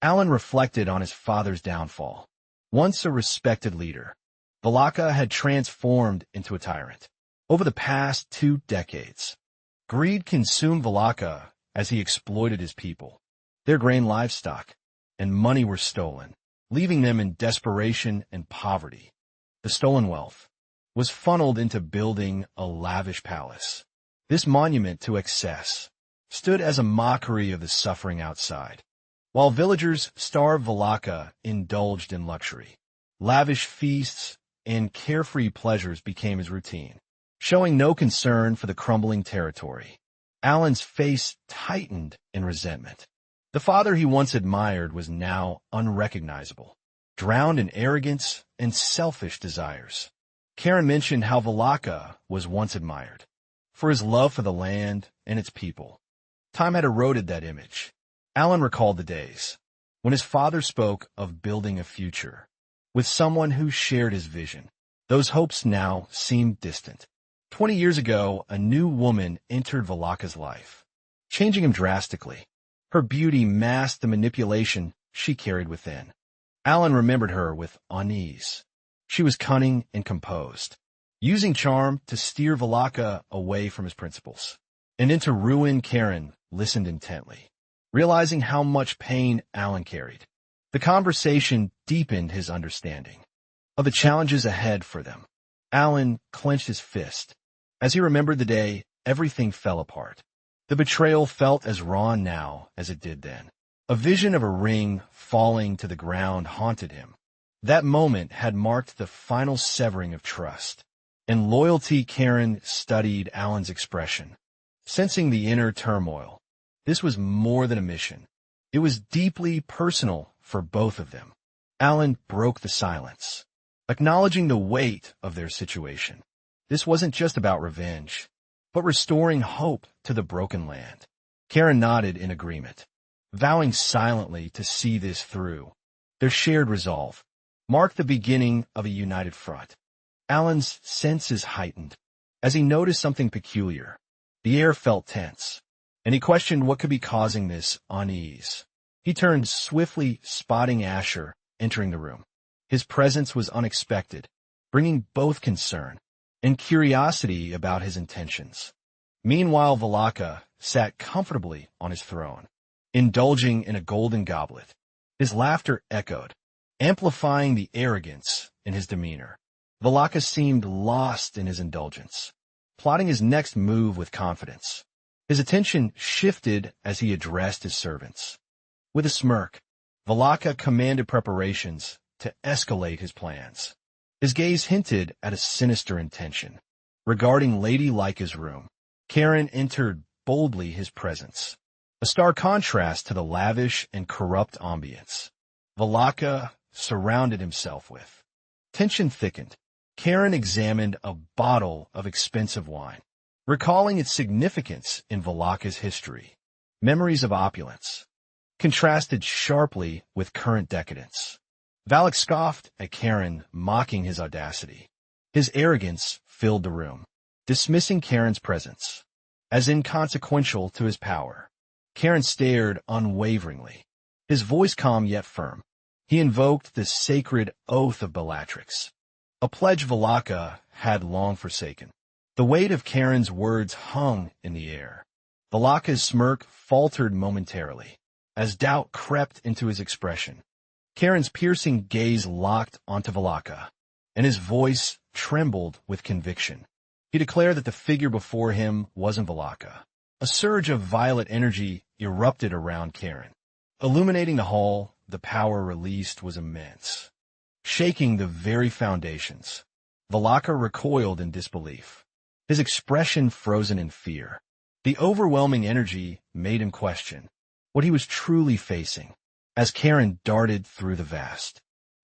Alan reflected on his father's downfall. Once a respected leader, Valaka had transformed into a tyrant. Over the past 2 decades, greed consumed Valaka as he exploited his people. Their grain, livestock, and money were stolen, leaving them in desperation and poverty. The stolen wealth was funneled into building a lavish palace. This monument to excess stood as a mockery of the suffering outside. While villagers starved, Valaka indulged in luxury. Lavish feasts and carefree pleasures became his routine, showing no concern for the crumbling territory. Alan's face tightened in resentment. The father he once admired was now unrecognizable, drowned in arrogance and selfish desires. Karen mentioned how Valaka was once admired for his love for the land and its people. Time had eroded that image. Alan recalled the days when his father spoke of building a future with someone who shared his vision. Those hopes now seemed distant. 20 years ago, a new woman entered Valaka's life, changing him drastically. Her beauty masked the manipulation she carried within. Alan remembered her with unease. She was cunning and composed, using charm to steer Valaka away from his principles. And into ruin, Karen listened intently, realizing how much pain Alan carried. The conversation deepened his understanding of the challenges ahead for them. Alan clenched his fist. As he remembered the day, everything fell apart. The betrayal felt as raw now as it did then. A vision of a ring falling to the ground haunted him. That moment had marked the final severing of trust. In loyalty, Karen studied Alan's expression, sensing the inner turmoil. This was more than a mission. It was deeply personal for both of them. Alan broke the silence, acknowledging the weight of their situation. This wasn't just about revenge, but restoring hope to the broken land. Karen nodded in agreement, vowing silently to see this through. Their shared resolve marked the beginning of a united front. Alan's senses heightened as he noticed something peculiar. The air felt tense, and he questioned what could be causing this unease. He turned swiftly, spotting Asher entering the room. His presence was unexpected, bringing both concern and curiosity about his intentions. Meanwhile, Valaka sat comfortably on his throne, indulging in a golden goblet. His laughter echoed, amplifying the arrogance in his demeanor. Valaka seemed lost in his indulgence, plotting his next move with confidence. His attention shifted as he addressed his servants. With a smirk, Valaka commanded preparations to escalate his plans. His gaze hinted at a sinister intention. Regarding Lady Laika's room, Karen entered boldly his presence. a stark contrast to the lavish and corrupt ambience Valaka surrounded himself with. Tension thickened. Karen examined a bottle of expensive wine, recalling its significance in Valaka's history. Memories of opulence contrasted sharply with current decadence. Valak scoffed at Karen, mocking his audacity. His arrogance filled the room, dismissing Karen's presence as inconsequential to his power. Karen stared unwaveringly, his voice calm yet firm. He invoked the sacred oath of Bellatrix, a pledge Valaka had long forsaken. The weight of Karen's words hung in the air. Valaka's smirk faltered momentarily, as doubt crept into his expression. Karen's piercing gaze locked onto Valaka, and his voice trembled with conviction. He declared that the figure before him wasn't Valaka. A surge of violet energy erupted around Karen. Illuminating the hall, the power released was immense, shaking the very foundations. Valaka recoiled in disbelief, his expression frozen in fear. The overwhelming energy made him question what he was truly facing as Karen darted through the vast,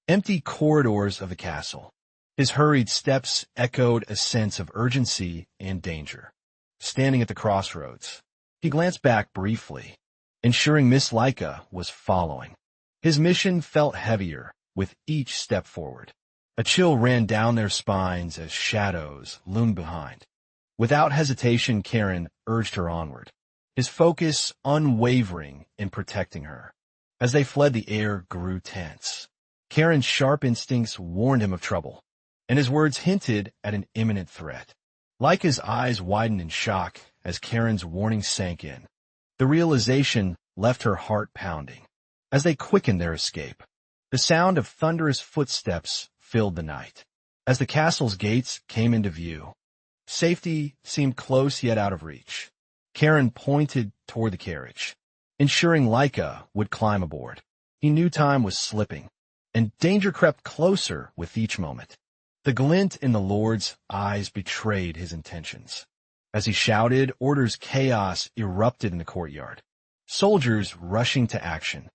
empty corridors of the castle. His hurried steps echoed a sense of urgency and danger. Standing at the crossroads, he glanced back briefly, ensuring Miss Laika was following. His mission felt heavier with each step forward. A chill ran down their spines as shadows loomed behind. Without hesitation, Karen urged her onward, his focus unwavering in protecting her. As they fled, the air grew tense. Karen's sharp instincts warned him of trouble, and his words hinted at an imminent threat. Laika's eyes widened in shock as Karen's warning sank in. The realization left her heart pounding. As they quickened their escape, the sound of thunderous footsteps filled the night. As the castle's gates came into view, safety seemed close yet out of reach. Karen pointed toward the carriage, ensuring Laika would climb aboard. He knew time was slipping, and danger crept closer with each moment. The glint in the Lord's eyes betrayed his intentions. As he shouted orders, chaos erupted in the courtyard. Soldiers rushing to action.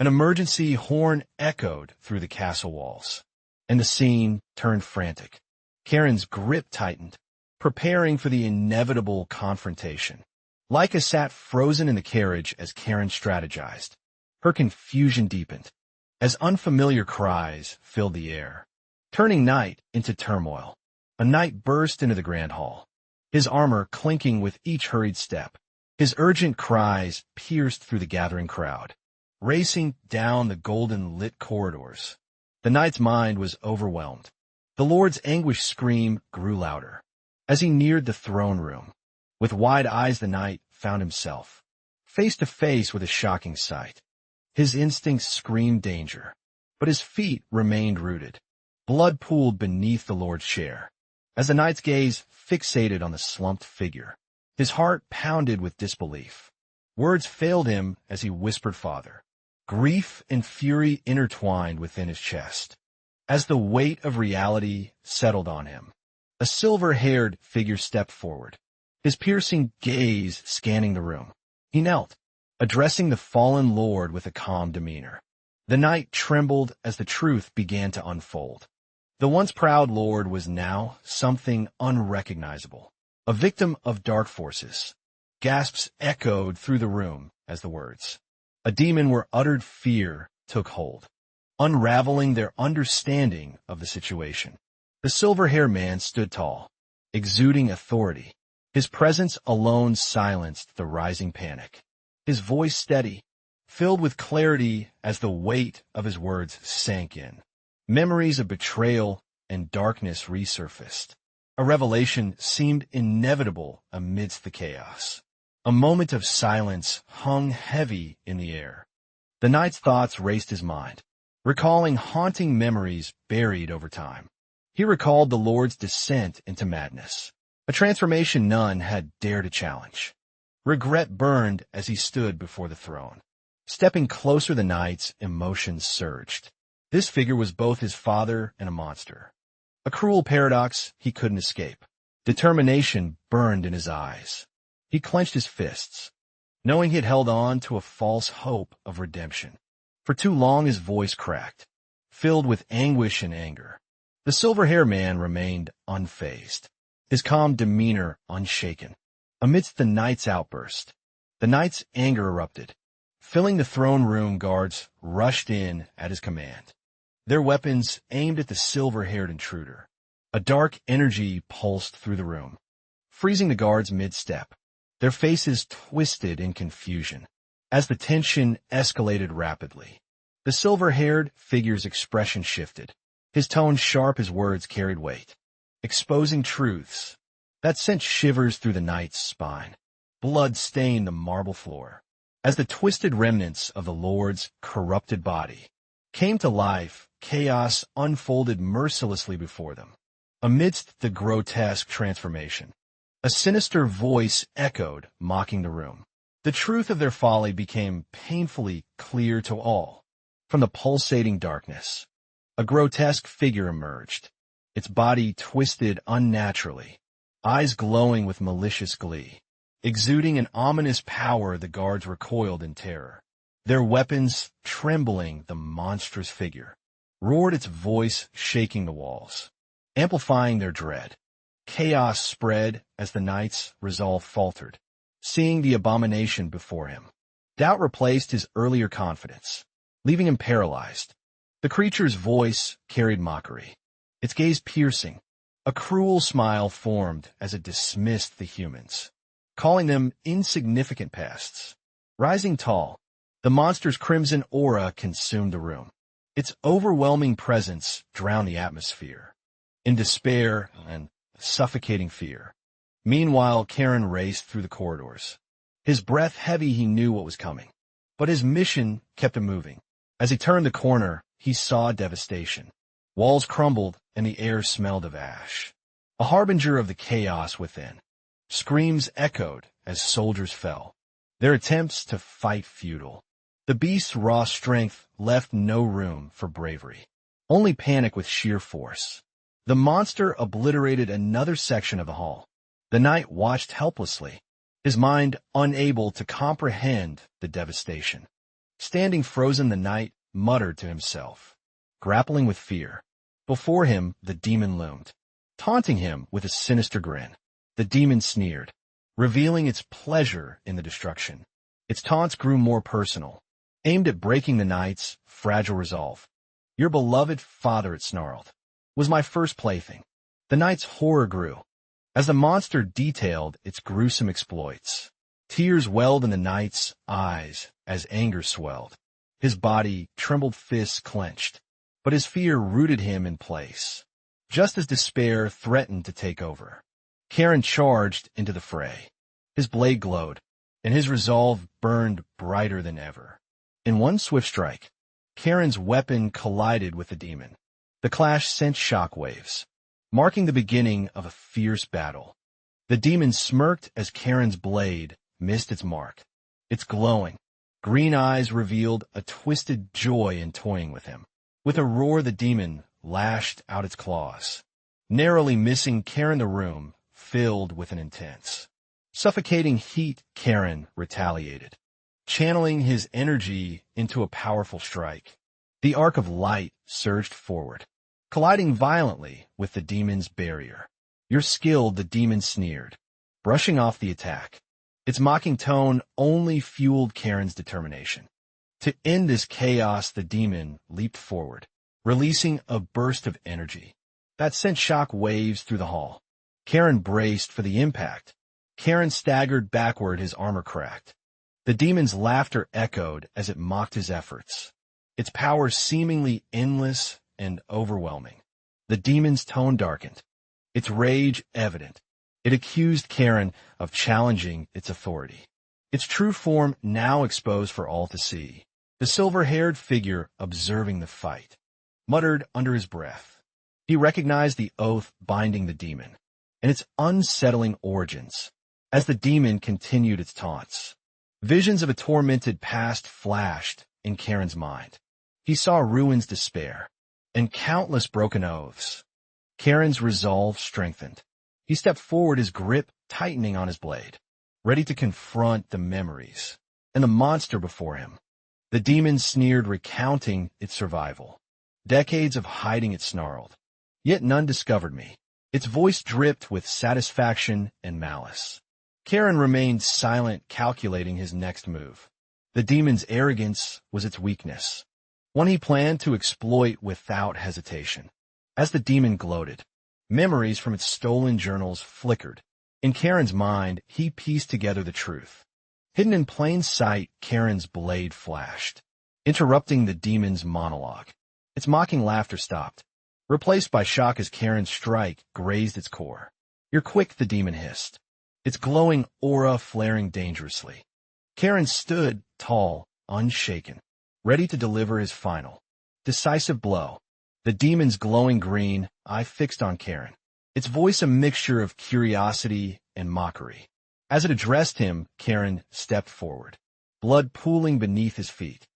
An emergency horn echoed through the castle walls, and the scene turned frantic. Karen's grip tightened, preparing for the inevitable confrontation. Laika sat frozen in the carriage as Karen strategized. Her confusion deepened as unfamiliar cries filled the air, turning night into turmoil. A knight burst into the grand hall, his armor clinking with each hurried step. His urgent cries pierced through the gathering crowd, racing down the golden-lit corridors. The knight's mind was overwhelmed. The Lord's anguished scream grew louder. As he neared the throne room, with wide eyes the knight found himself face to face with a shocking sight. His instincts screamed danger, but his feet remained rooted. Blood pooled beneath the Lord's chair. As the knight's gaze fixated on the slumped figure, his heart pounded with disbelief. Words failed him as he whispered, "Father." Grief and fury intertwined within his chest. As the weight of reality settled on him, a silver-haired figure stepped forward, his piercing gaze scanning the room. He knelt, addressing the fallen lord with a calm demeanor. The knight trembled as the truth began to unfold. The once proud lord was now something unrecognizable, a victim of dark forces. Gasps echoed through the room as the words, a demon where uttered fear took hold, unraveling their understanding of the situation. The silver-haired man stood tall, exuding authority. His presence alone silenced the rising panic. His voice steady, filled with clarity as the weight of his words sank in. Memories of betrayal and darkness resurfaced. A revelation seemed inevitable amidst the chaos. A moment of silence hung heavy in the air. The knight's thoughts raced his mind, recalling haunting memories buried over time. He recalled the Lord's descent into madness, a transformation none had dared to challenge. Regret burned as he stood before the throne. Stepping closer, the knight's emotions surged. This figure was both his father and a monster, a cruel paradox he couldn't escape. Determination burned in his eyes. He clenched his fists, knowing he had held on to a false hope of redemption. For too long his voice cracked, filled with anguish and anger. The silver-haired man remained unfazed, his calm demeanor unshaken. Amidst the knight's outburst, the knight's anger erupted. Filling the throne room, guards rushed in at his command, their weapons aimed at the silver-haired intruder. A dark energy pulsed through the room, freezing the guards mid-step, their faces twisted in confusion. As the tension escalated rapidly, the silver-haired figure's expression shifted, his tone sharp as words carried weight, exposing truths that sent shivers through the knight's spine. Blood stained the marble floor, as the twisted remnants of the Lord's corrupted body came to life. Chaos unfolded mercilessly before them. Amidst the grotesque transformation, a sinister voice echoed, mocking the room. The truth of their folly became painfully clear to all. From the pulsating darkness, a grotesque figure emerged, its body twisted unnaturally, eyes glowing with malicious glee. Exuding an ominous power, the guards recoiled in terror. Their weapons trembling, the monstrous figure roared, its voice shaking the walls, amplifying their dread. Chaos spread as the knight's resolve faltered, seeing the abomination before him. Doubt replaced his earlier confidence, leaving him paralyzed. The creature's voice carried mockery, its gaze piercing. A cruel smile formed as it dismissed the humans, calling them insignificant pests. Rising tall, the monster's crimson aura consumed the room. Its overwhelming presence drowned the atmosphere. In despair and suffocating fear. Meanwhile, Karen raced through the corridors. His breath heavy, he knew what was coming. But his mission kept him moving. As he turned the corner, he saw devastation. Walls crumbled, and the air smelled of ash, a harbinger of the chaos within. Screams echoed as soldiers fell, their attempts to fight futile. The beast's raw strength left no room for bravery, only panic with sheer force. The monster obliterated another section of the hall. The knight watched helplessly, his mind unable to comprehend the devastation. Standing frozen, the knight muttered to himself, grappling with fear. Before him, the demon loomed, taunting him with a sinister grin. The demon sneered, revealing its pleasure in the destruction. Its taunts grew more personal, aimed at breaking the knight's fragile resolve. "Your beloved father," it snarled, "was my first plaything." The knight's horror grew as the monster detailed its gruesome exploits. Tears welled in the knight's eyes as anger swelled. His body trembled, fists clenched, but his fear rooted him in place. Just as despair threatened to take over, Karen charged into the fray. His blade glowed, and his resolve burned brighter than ever. In one swift strike, Karen's weapon collided with the demon. The clash sent shockwaves, marking the beginning of a fierce battle. The demon smirked as Karen's blade missed its mark. Its glowing, green eyes revealed a twisted joy in toying with him. With a roar, the demon lashed out its claws, narrowly missing Karen. The room filled with an intense, suffocating heat. Karen retaliated, channeling his energy into a powerful strike. The arc of light surged forward, colliding violently with the demon's barrier. "You're skilled," the demon sneered, brushing off the attack. Its mocking tone only fueled Karen's determination. To end this chaos, the demon leaped forward, releasing a burst of energy that sent shock waves through the hall. Karen braced for the impact. Karen staggered backward, his armor cracked. The demon's laughter echoed as it mocked his efforts, its power seemingly endless and overwhelming. The demon's tone darkened, its rage evident. It accused Karen of challenging its authority, its true form now exposed for all to see. The silver-haired figure, observing the fight, muttered under his breath. He recognized the oath binding the demon and its unsettling origins. As the demon continued its taunts, visions of a tormented past flashed in Karen's mind. He saw ruins, despair, and countless broken oaths. Karen's resolve strengthened. He stepped forward, his grip tightening on his blade. ready to confront the memories and the monster before him. The demon sneered, recounting its survival. Decades of hiding it snarled. Yet none discovered me. Its voice dripped with satisfaction and malice. Karen remained silent, calculating his next move. The demon's arrogance was its weakness, one he planned to exploit without hesitation. As the demon gloated, memories from its stolen journals flickered. In Karen's mind, he pieced together the truth. Hidden in plain sight, Karen's blade flashed, interrupting the demon's monologue. Its mocking laughter stopped, replaced by shock as Karen's strike grazed its core. "You're quick," the demon hissed, its glowing aura flaring dangerously. Karen stood tall, unshaken, ready to deliver his final, decisive blow. The demon's glowing green eye fixed on Karen, its voice a mixture of curiosity and mockery. As it addressed him, Karen stepped forward, blood pooling beneath his feet.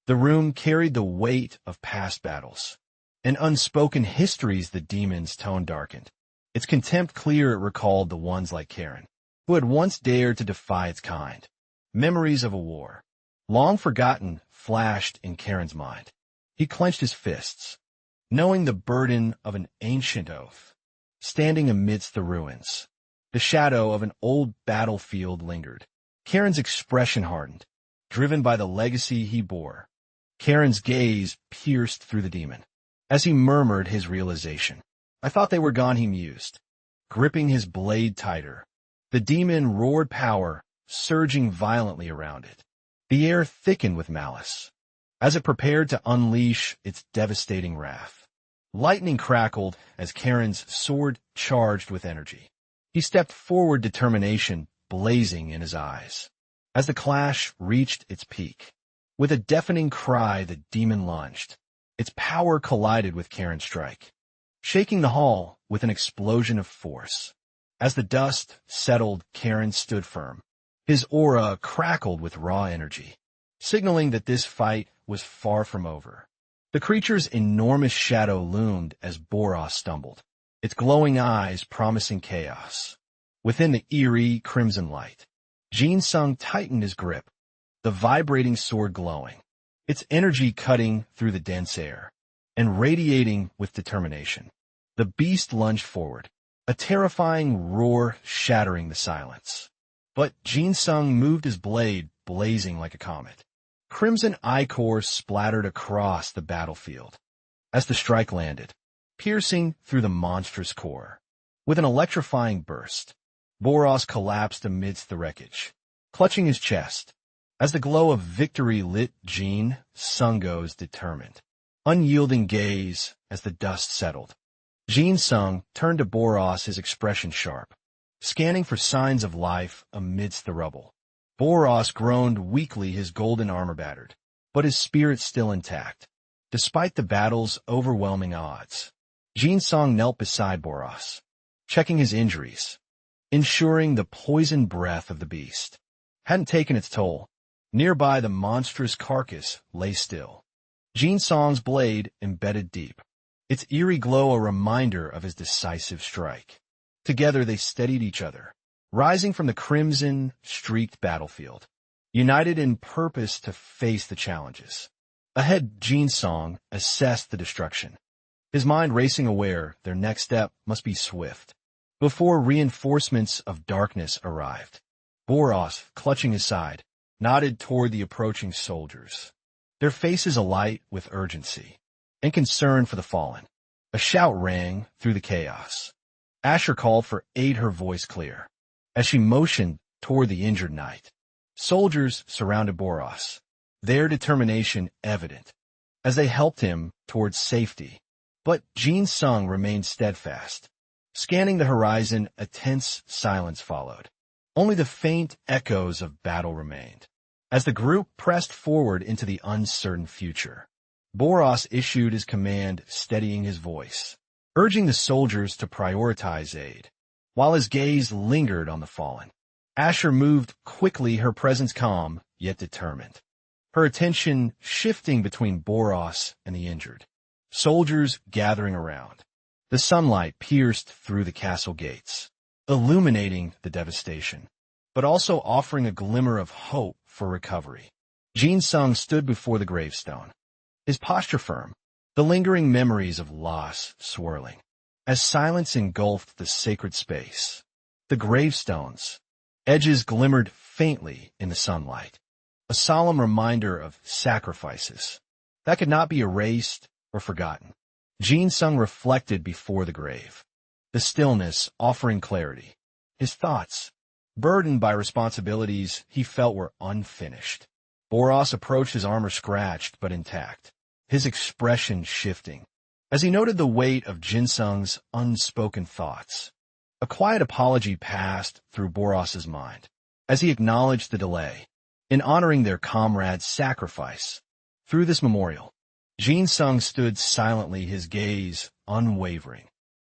The room carried the weight of past battles and unspoken histories. The demon's tone darkened. Its contempt clear, it recalled the ones like Karen, who had once dared to defy its kind. Memories of a war, long forgotten, flashed in Karen's mind. He clenched his fists, knowing the burden of an ancient oath. Standing amidst the ruins, the shadow of an old battlefield lingered. Karen's expression hardened, driven by the legacy he bore. Karen's gaze pierced through the demon. As he murmured his realization, "I thought they were gone," he mused, gripping his blade tighter. The demon roared power, surging violently around it. The air thickened with malice, as it prepared to unleash its devastating wrath. Lightning crackled as Karen's sword charged with energy. He stepped forward, determination blazing in his eyes. As the clash reached its peak, with a deafening cry, the demon lunged. Its power collided with Karen's strike, shaking the hall with an explosion of force. As the dust settled, Karen stood firm. His aura crackled with raw energy, signaling that this fight was far from over. The creature's enormous shadow loomed as Boros stumbled, its glowing eyes promising chaos. Within the eerie crimson light, Jin Sung tightened his grip, the vibrating sword glowing, its energy cutting through the dense air and radiating with determination. The beast lunged forward, a terrifying roar shattering the silence. But Jin Sung moved his blade, blazing like a comet. Crimson ichor splattered across the battlefield as the strike landed, piercing through the monstrous core. With an electrifying burst, Boros collapsed amidst the wreckage, clutching his chest. As the glow of victory lit Jin Sung's determined, unyielding gaze as the dust settled. Jin Sung turned to Boros, his expression sharp, scanning for signs of life amidst the rubble. Boros groaned weakly, his golden armor battered, but his spirit still intact. Despite the battle's overwhelming odds, Jin Sung knelt beside Boros, checking his injuries, ensuring the poisoned breath of the beast hadn't taken its toll. Nearby, the monstrous carcass lay still, Jin Sung's blade embedded deep, its eerie glow a reminder of his decisive strike. Together they steadied each other, rising from the crimson-streaked battlefield, united in purpose to face the challenges. Ahead, Jin Sung assessed the destruction, his mind racing, aware their next step must be swift, before reinforcements of darkness arrived. Boros, clutching his side, nodded toward the approaching soldiers, their faces alight with urgency and concern for the fallen. A shout rang through the chaos. Asher called for aid, her voice clear, as she motioned toward the injured knight. Soldiers surrounded Boros, their determination evident, as they helped him towards safety. But Jin Sung remained steadfast. Scanning the horizon, a tense silence followed. Only the faint echoes of battle remained. As the group pressed forward into the uncertain future, Boros issued his command, steadying his voice, urging the soldiers to prioritize aid. While his gaze lingered on the fallen, Asher moved quickly, her presence calm yet determined, her attention shifting between Boros and the injured. Soldiers gathering around. The sunlight pierced through the castle gates, illuminating the devastation. but also offering a glimmer of hope for recovery. Jin Sung stood before the gravestone, his posture firm, the lingering memories of loss swirling. As silence engulfed the sacred space, the gravestone's edges glimmered faintly in the sunlight, a solemn reminder of sacrifices that could not be erased or forgotten. Jin Sung reflected before the grave, the stillness offering clarity. His thoughts, burdened by responsibilities he felt were unfinished. Boros approached his armor scratched but intact, his expression shifting, as he noted the weight of Jin Sung's unspoken thoughts. A quiet apology passed through Boros's mind, as he acknowledged the delay in honoring their comrade's sacrifice. Through this memorial, Jin Sung stood silently, his gaze unwavering,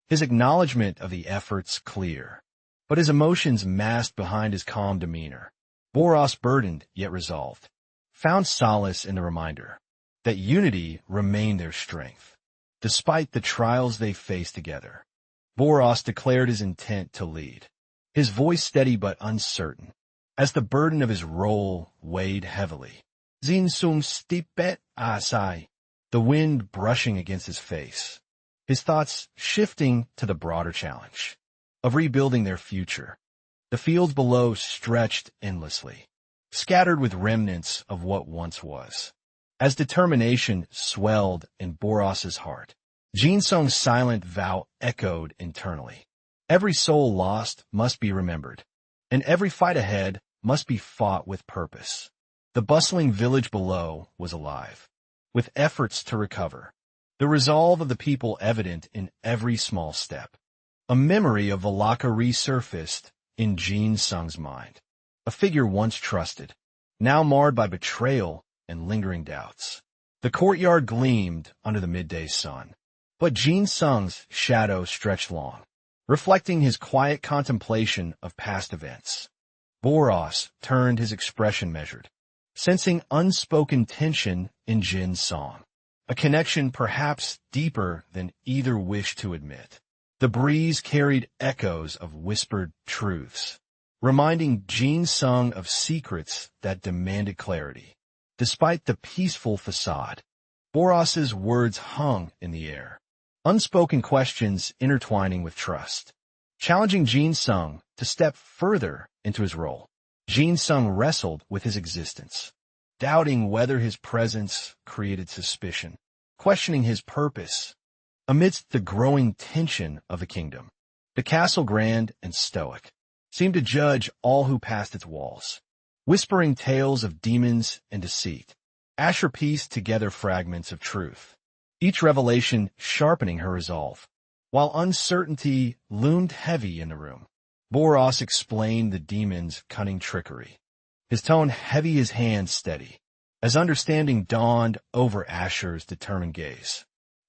his acknowledgement of the efforts clear, but his emotions masked behind his calm demeanor. Boros, burdened yet resolved, found solace in the reminder that unity remained their strength. Despite the trials they faced together, Boros declared his intent to lead, his voice steady but uncertain, as the burden of his role weighed heavily. Jin Sung stipet asai, the wind brushing against his face, his thoughts shifting to the broader challenge of rebuilding their future. The fields below stretched endlessly, scattered with remnants of what once was. As determination swelled in Boros's heart, Jin Sung's silent vow echoed internally. Every soul lost must be remembered, and every fight ahead must be fought with purpose. The bustling village below was alive, with efforts to recover, the resolve of the people evident in every small step. A memory of Valaka resurfaced in Jin Sung's mind, a figure once trusted, now marred by betrayal and lingering doubts. The courtyard gleamed under the midday sun, but Jin Sung's shadow stretched long, reflecting his quiet contemplation of past events. Boros turned, his expression measured, sensing unspoken tension in Jin's song, a connection perhaps deeper than either wished to admit. The breeze carried echoes of whispered truths, reminding Jin Sung of secrets that demanded clarity. Despite the peaceful facade, Boros's words hung in the air, unspoken questions intertwining with trust, challenging Jin Sung to step further into his role. Jin Sung wrestled with his existence, doubting whether his presence created suspicion, questioning his purpose. Amidst the growing tension of the kingdom, the castle, grand and stoic, seemed to judge all who passed its walls, whispering tales of demons and deceit. Asher pieced together fragments of truth, each revelation sharpening her resolve. While uncertainty loomed heavy in the room, Boros explained the demon's cunning trickery, his tone heavy, his hands steady, as understanding dawned over Asher's determined gaze.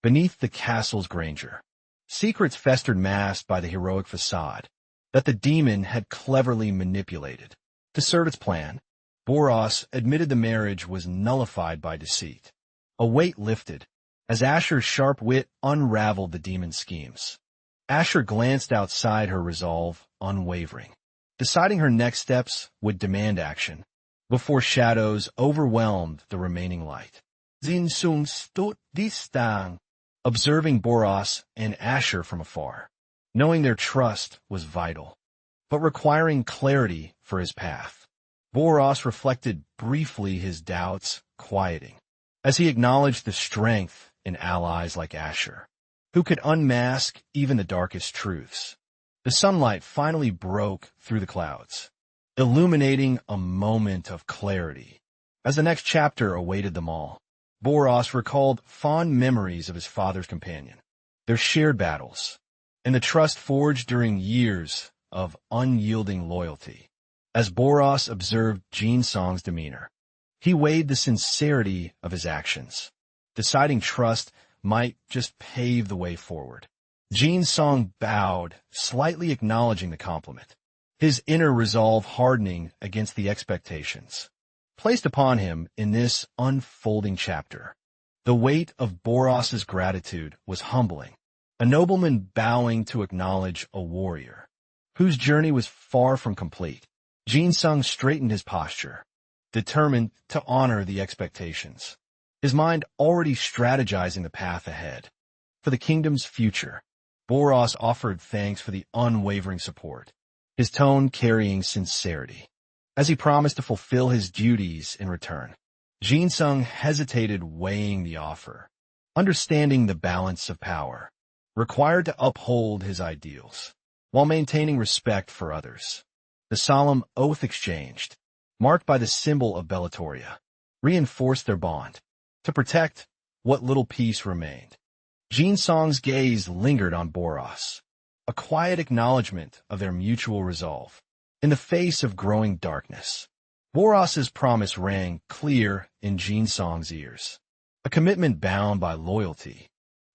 Beneath the castle's grandeur, secrets festered, masked by the heroic facade that the demon had cleverly manipulated to serve its plan. Boros admitted the marriage was nullified by deceit. A weight lifted as Asher's sharp wit unraveled the demon's schemes. Asher glanced outside, her resolve unwavering, deciding her next steps would demand action before shadows overwhelmed the remaining light. Jin Sung stood distant, observing Boros and Asher from afar, knowing their trust was vital, but requiring clarity for his path. Boros reflected briefly, his doubts quieting, as he acknowledged the strength in allies like Asher, who could unmask even the darkest truths. The sunlight finally broke through the clouds, illuminating a moment of clarity. As the next chapter awaited them all, Boros recalled fond memories of his father's companion, their shared battles, and the trust forged during years of unyielding loyalty. As Boros observed Jin Sung's demeanor, he weighed the sincerity of his actions, deciding trust might just pave the way forward. Jin Sung bowed, slightly acknowledging the compliment, his inner resolve hardening against the expectations placed upon him in this unfolding chapter. The weight of Boros's gratitude was humbling, a nobleman bowing to acknowledge a warrior whose journey was far from complete. Jin Sung straightened his posture, determined to honor the expectations. His mind already strategizing the path ahead. For the kingdom's future, Boros offered thanks for the unwavering support, his tone carrying sincerity. As he promised to fulfill his duties in return, Jin Sung hesitated, weighing the offer, understanding the balance of power, required to uphold his ideals, while maintaining respect for others. The solemn oath exchanged, marked by the symbol of Bellatoria, reinforced their bond. To protect what little peace remained, Jin Sung's gaze lingered on Boros, a quiet acknowledgement of their mutual resolve. In the face of growing darkness, Boros's promise rang clear in Jin Sung's ears, a commitment bound by loyalty,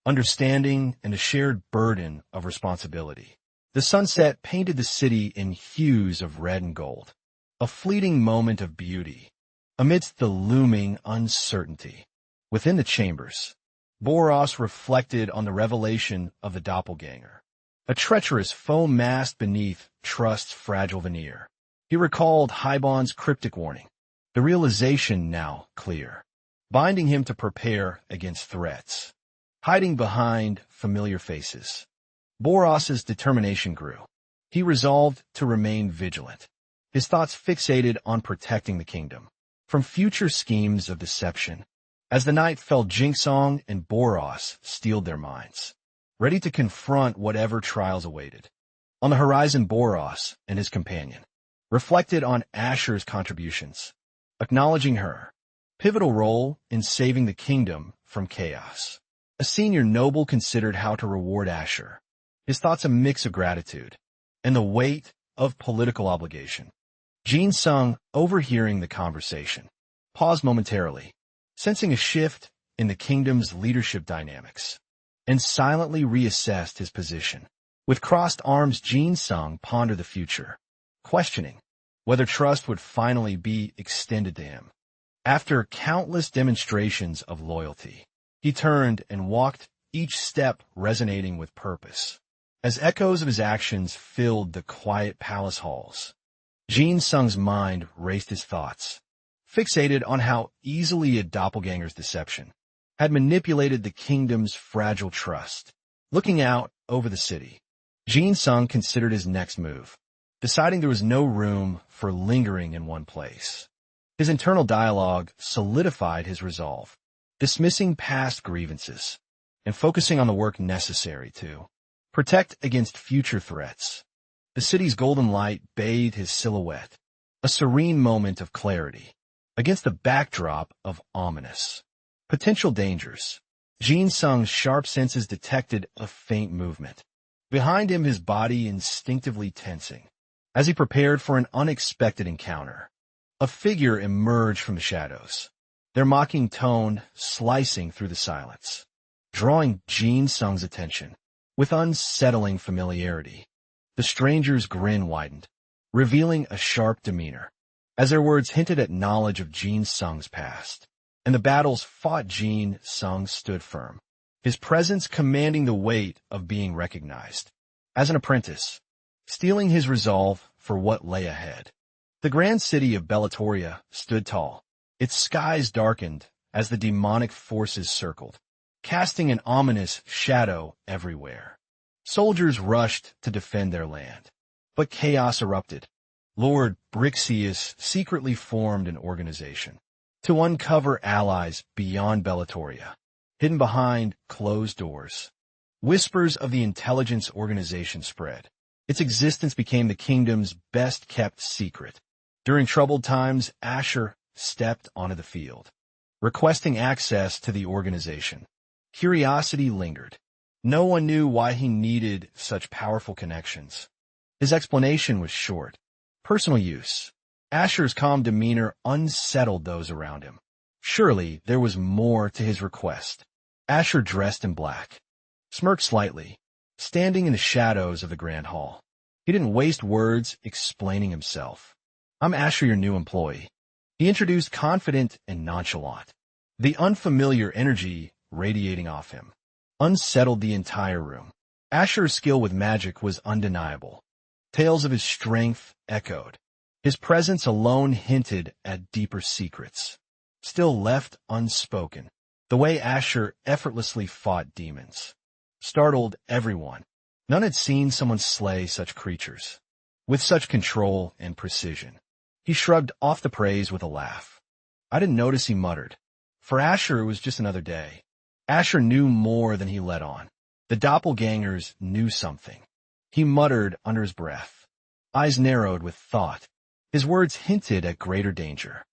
understanding, and a shared burden of responsibility. The sunset painted the city in hues of red and gold, a fleeting moment of beauty amidst the looming uncertainty. Within the chambers, Boros reflected on the revelation of the doppelganger, a treacherous foam masked beneath trust's fragile veneer. He recalled Haibon's cryptic warning, the realization now clear, binding him to prepare against threats. Hiding behind familiar faces, Boros's determination grew. He resolved to remain vigilant, his thoughts fixated on protecting the kingdom from future schemes of deception. As the night fell, Jin Sung and Boros steeled their minds, ready to confront whatever trials awaited. On the horizon, Boros and his companion reflected on Asher's contributions, acknowledging her pivotal role in saving the kingdom from chaos. A senior noble considered how to reward Asher, his thoughts a mix of gratitude and the weight of political obligation. Jin Sung, overhearing the conversation, paused momentarily, sensing a shift in the kingdom's leadership dynamics, and silently reassessed his position. With crossed arms, Jin Sung pondered the future, questioning whether trust would finally be extended to him. After countless demonstrations of loyalty, he turned and walked, each step resonating with purpose. As echoes of his actions filled the quiet palace halls, Jin Sung's mind raced his thoughts, fixated on how easily a doppelganger's deception had manipulated the kingdom's fragile trust. Looking out over the city, Jin Sung considered his next move, deciding there was no room for lingering in one place. His internal dialogue solidified his resolve, dismissing past grievances and focusing on the work necessary to protect against future threats. The city's golden light bathed his silhouette, a serene moment of clarity, against the backdrop of ominous potential dangers. Jin Sung's sharp senses detected a faint movement. Behind him, his body instinctively tensing. As he prepared for an unexpected encounter, a figure emerged from the shadows, their mocking tone slicing through the silence, drawing Jin Sung's attention. With unsettling familiarity, the stranger's grin widened, revealing a sharp demeanor. As their words hinted at knowledge of Jin Sung's past, and the battles fought, Jin Sung stood firm, his presence commanding the weight of being recognized. As an apprentice, steeling his resolve for what lay ahead. The grand city of Bellatoria stood tall, its skies darkened as the demonic forces circled, casting an ominous shadow everywhere. Soldiers rushed to defend their land, but chaos erupted. Lord Brixius secretly formed an organization to uncover allies beyond Bellatoria, hidden behind closed doors. Whispers of the intelligence organization spread. Its existence became the kingdom's best-kept secret. During troubled times, Asher stepped onto the field, requesting access to the organization. Curiosity lingered. No one knew why he needed such powerful connections. His explanation was short. Personal use. Asher's calm demeanor unsettled those around him. Surely there was more to his request. Asher, dressed in black, smirked slightly, standing in the shadows of the grand hall. He didn't waste words explaining himself. "I'm Asher, your new employee," he introduced, confident and nonchalant. The unfamiliar energy radiating off him unsettled the entire room. Asher's skill with magic was undeniable. Tales of his strength echoed, His presence alone hinted at deeper secrets, still left unspoken. The way Asher effortlessly fought demons startled everyone. None had seen someone slay such creatures with such control and precision. He shrugged off the praise with a laugh. I didn't notice, he muttered. For Asher, it was just another day. Asher knew more than he let on. The doppelgangers knew something. He muttered under his breath, eyes narrowed with thought. His words hinted at greater danger,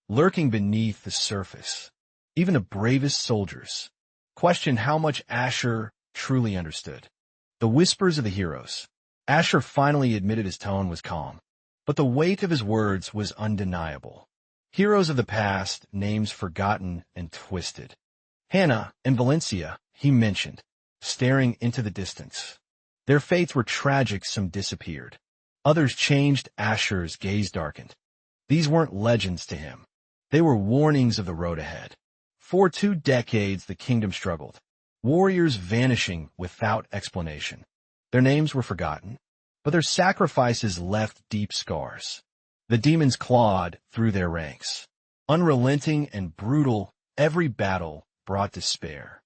lurking beneath the surface. Even the bravest soldiers questioned how much Asher truly understood. The whispers of the heroes. Asher finally admitted his tone was calm, but the weight of his words was undeniable. Heroes of the past, names forgotten and twisted. Hannah and Valencia, he mentioned, staring into the distance. Their fates were tragic, some disappeared. Others changed. Asher's gaze darkened. These weren't legends to him. They were warnings of the road ahead. For 2 decades the kingdom struggled, warriors vanishing without explanation. Their names were forgotten, but their sacrifices left deep scars. The demons clawed through their ranks. Unrelenting and brutal, every battle brought despair.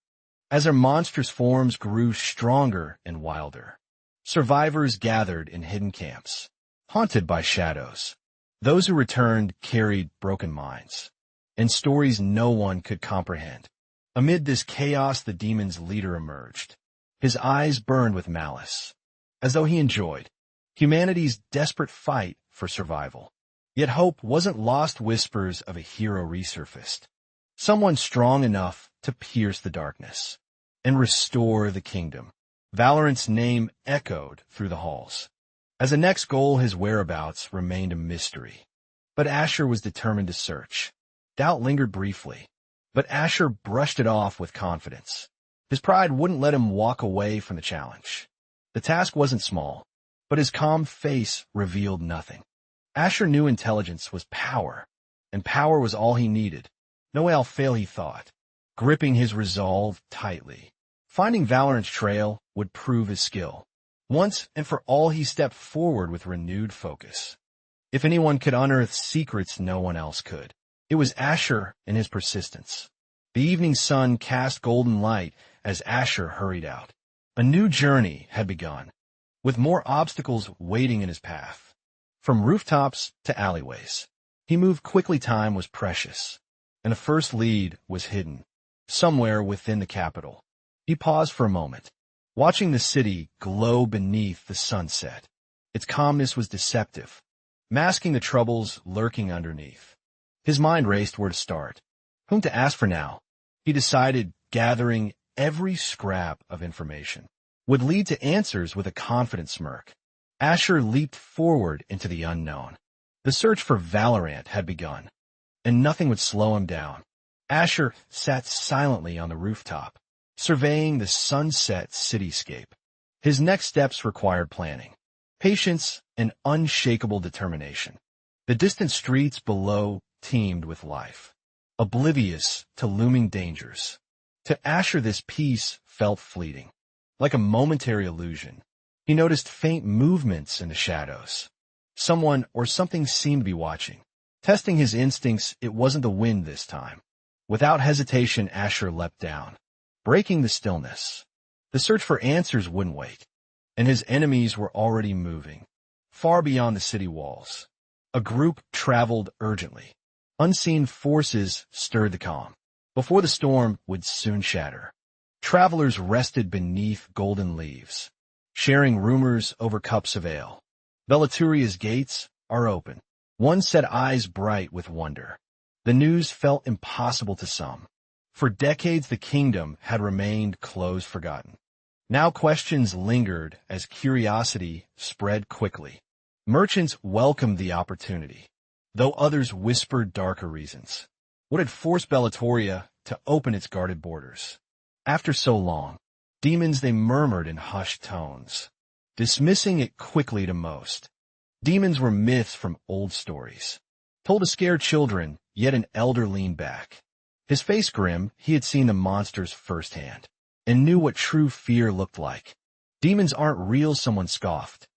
As their monstrous forms grew stronger and wilder, survivors gathered in hidden camps, haunted by shadows. Those who returned carried broken minds and stories no one could comprehend. Amid this chaos, the demon's leader emerged. His eyes burned with malice, as though he enjoyed humanity's desperate fight for survival. Yet hope wasn't lost. Whispers of a hero resurfaced, someone strong enough to pierce the darkness and restore the kingdom. Valorant's name echoed through the halls. As a next goal, his whereabouts remained a mystery. But Asher was determined to search. Doubt lingered briefly, but Asher brushed it off with confidence. His pride wouldn't let him walk away from the challenge. The task wasn't small, but his calm face revealed nothing. Asher knew intelligence was power, and power was all he needed. No way I'll fail, he thought, gripping his resolve tightly. Finding Valorant's trail would prove his skill. Once and for all, he stepped forward with renewed focus. If anyone could unearth secrets no one else could, it was Asher and his persistence. The evening sun cast golden light as Asher hurried out. A new journey had begun, with more obstacles waiting in his path. From rooftops to alleyways, he moved quickly. Time was precious, and the first lead was hidden, somewhere within the capital. He paused for a moment, watching the city glow beneath the sunset. Its calmness was deceptive, masking the troubles lurking underneath. His mind raced where to start, whom to ask for now. He decided gathering every scrap of information would lead to answers. With a confident smirk, Asher leaped forward into the unknown. The search for Valorant had begun, and nothing would slow him down. Asher sat silently on the rooftop, surveying the sunset cityscape. His next steps required planning, patience, and unshakable determination. The distant streets below teemed with life, oblivious to looming dangers. To Asher, this peace felt fleeting, like a momentary illusion. He noticed faint movements in the shadows. Someone or something seemed to be watching. Testing his instincts, it wasn't the wind this time. Without hesitation, Asher leapt down, breaking the stillness. The search for answers wouldn't wait, and his enemies were already moving, far beyond the city walls. A group traveled urgently. Unseen forces stirred the calm, before the storm would soon shatter. Travelers rested beneath golden leaves, sharing rumors over cups of ale. Velaturia's gates are open. One set eyes bright with wonder. The news felt impossible to some. For decades the kingdom had remained closed, forgotten. Now questions lingered as curiosity spread quickly. Merchants welcomed the opportunity, though others whispered darker reasons. What had forced Belatoria to open its guarded borders? After so long, demons, they murmured in hushed tones, dismissing it quickly to most. Demons were myths from old stories, told to scare children, yet an elder leaned back. His face grim, he had seen the monsters firsthand, and knew what true fear looked like. Demons aren't real, someone scoffed.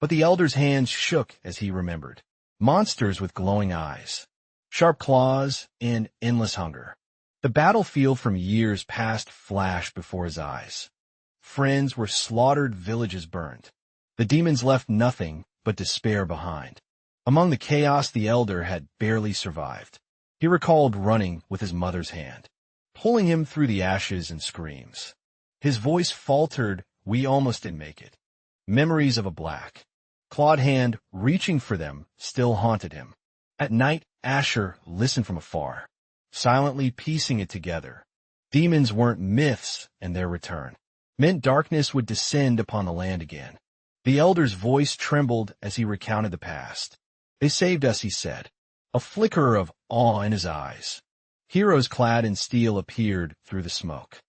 But the elder's hands shook as he remembered. monsters with glowing eyes, sharp claws, and endless hunger. The battlefield from years past flashed before his eyes. Friends were slaughtered, villages burned. The demons left nothing but despair behind. Among the chaos, the elder had barely survived. He recalled running with his mother's hand, pulling him through the ashes and screams. His voice faltered, "We almost didn't make it." Memories of a black, clawed hand reaching for them still haunted him. At night, Asher listened from afar, silently piecing it together. Demons weren't myths, and their return meant darkness would descend upon the land again. The elder's voice trembled as he recounted the past. "They saved us," he said, a flicker of awe in his eyes. Heroes clad in steel appeared through the smoke.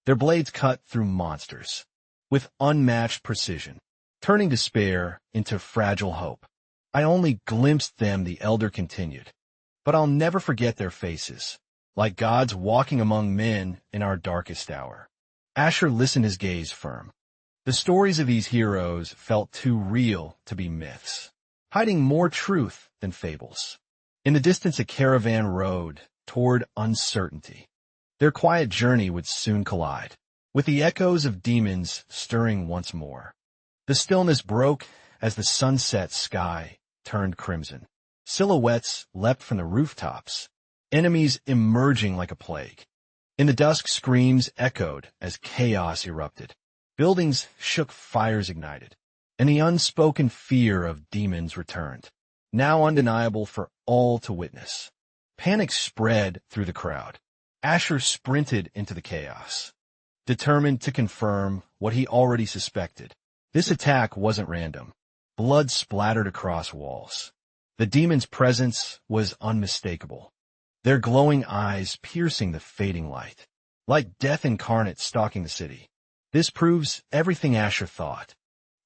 Their blades cut through monsters with unmatched precision, turning despair into fragile hope. "I only glimpsed them," the elder continued, "but I'll never forget their faces, like gods walking among men in our darkest hour." Asher listened, his gaze firm. The stories of these heroes felt too real to be myths, hiding more truth than fables. In the distance, a caravan rode toward uncertainty. Their quiet journey would soon collide with the echoes of demons stirring once more. The stillness broke as the sunset sky turned crimson. Silhouettes leapt from the rooftops, enemies emerging like a plague. In the dusk, screams echoed as chaos erupted. Buildings shook, fires ignited, and the unspoken fear of demons returned, now undeniable for all to witness. Panic spread through the crowd. Asher sprinted into the chaos, determined to confirm what he already suspected. This attack wasn't random. Blood splattered across walls. The demon's presence was unmistakable, their glowing eyes piercing the fading light, like death incarnate stalking the city. This proves everything Asher thought.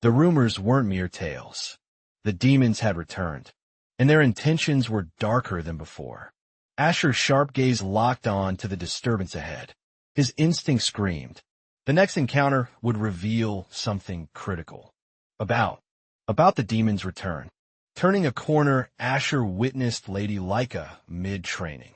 The rumors weren't mere tales. The demons had returned, and their intentions were darker than before. Asher's sharp gaze locked on to the disturbance ahead. His instinct screamed. The next encounter would reveal something critical. About the demon's return. Turning a corner, Asher witnessed Lady Leica mid-training.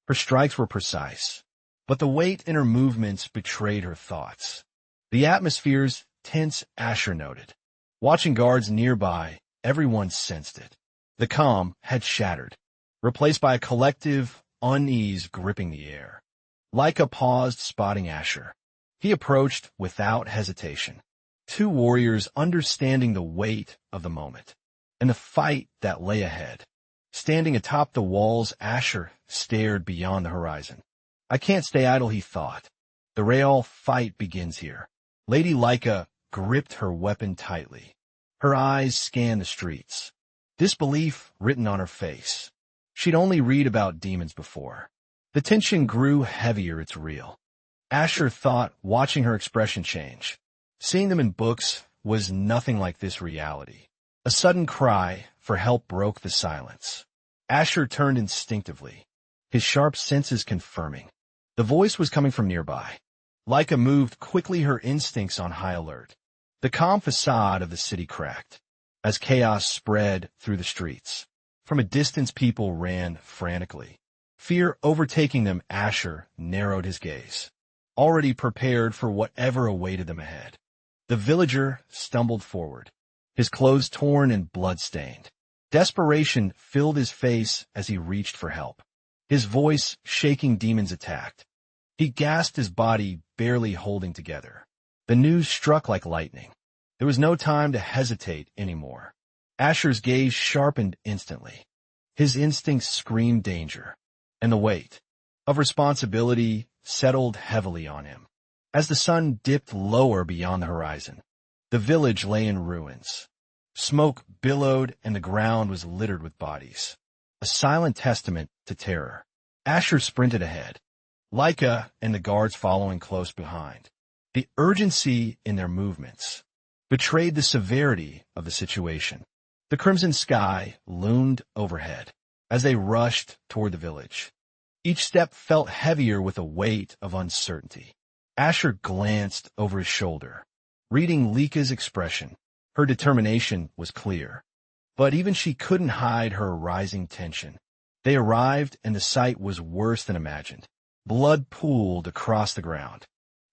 Her strikes were precise, but the weight in her movements betrayed her thoughts. The atmosphere's tense, Asher noted. Watching guards nearby, everyone sensed it. The calm had shattered, replaced by a collective unease gripping the air. Leica paused, spotting Asher. He approached without hesitation. Two warriors understanding the weight of the moment and the fight that lay ahead. Standing atop the walls, Asher stared beyond the horizon. "I can't stay idle," he thought. "The real fight begins here." Lady Leica gripped her weapon tightly. Her eyes scanned the streets, disbelief written on her face. She'd only read about demons before. The tension grew heavier, it's real. Asher thought, watching her expression change. Seeing them in books was nothing like this reality. A sudden cry for help broke the silence. Asher turned instinctively, his sharp senses confirming. The voice was coming from nearby. Leica moved quickly, her instincts on high alert. The calm facade of the city cracked as chaos spread through the streets. From a distance, people ran frantically. Fear overtaking them, Asher narrowed his gaze, already prepared for whatever awaited them ahead. The villager stumbled forward, his clothes torn and blood-stained. Desperation filled his face as he reached for help. His voice shaking. Demons attacked. He gasped, his body barely holding together. The news struck like lightning. There was no time to hesitate anymore. Asher's gaze sharpened instantly. His instincts screamed danger, and the weight of responsibility settled heavily on him. As the sun dipped lower beyond the horizon, the village lay in ruins. Smoke billowed and the ground was littered with bodies, a silent testament to terror. Asher sprinted ahead, Leica and the guards following close behind. The urgency in their movements betrayed the severity of the situation. The crimson sky loomed overhead as they rushed toward the village. Each step felt heavier with a weight of uncertainty. Asher glanced over his shoulder, reading Leica's expression. Her determination was clear. But even she couldn't hide her rising tension. They arrived, and the sight was worse than imagined. Blood pooled across the ground.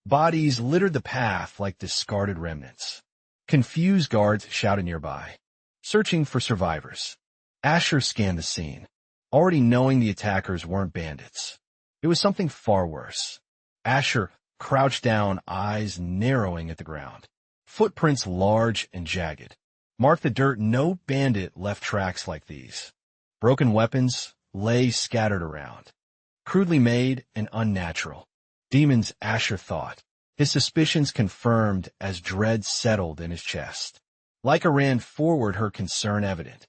Bodies littered the path like discarded remnants. Confused guards shouted nearby, searching for survivors. Asher scanned the scene, already knowing the attackers weren't bandits. It was something far worse. Asher crouched down, eyes narrowing at the ground. Footprints large and jagged marked the dirt. No bandit left tracks like these. Broken weapons lay scattered around, crudely made and unnatural. Demons, Asher thought, his suspicions confirmed as dread settled in his chest. Leica ran forward, her concern evident.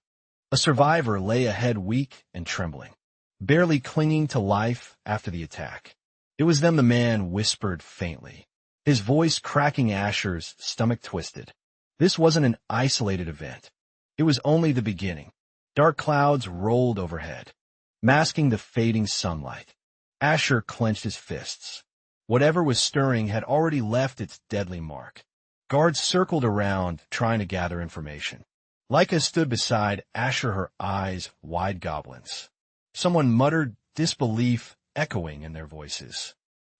A survivor lay ahead, weak and trembling, barely clinging to life after the attack. It was them, the man whispered faintly, his voice cracking. Asher's stomach twisted. This wasn't an isolated event. It was only the beginning. Dark clouds rolled overhead, masking the fading sunlight. Asher clenched his fists. Whatever was stirring had already left its deadly mark. Guards circled around, trying to gather information. Leica stood beside Asher, her eyes wide goblins. Someone muttered, disbelief echoing in their voices.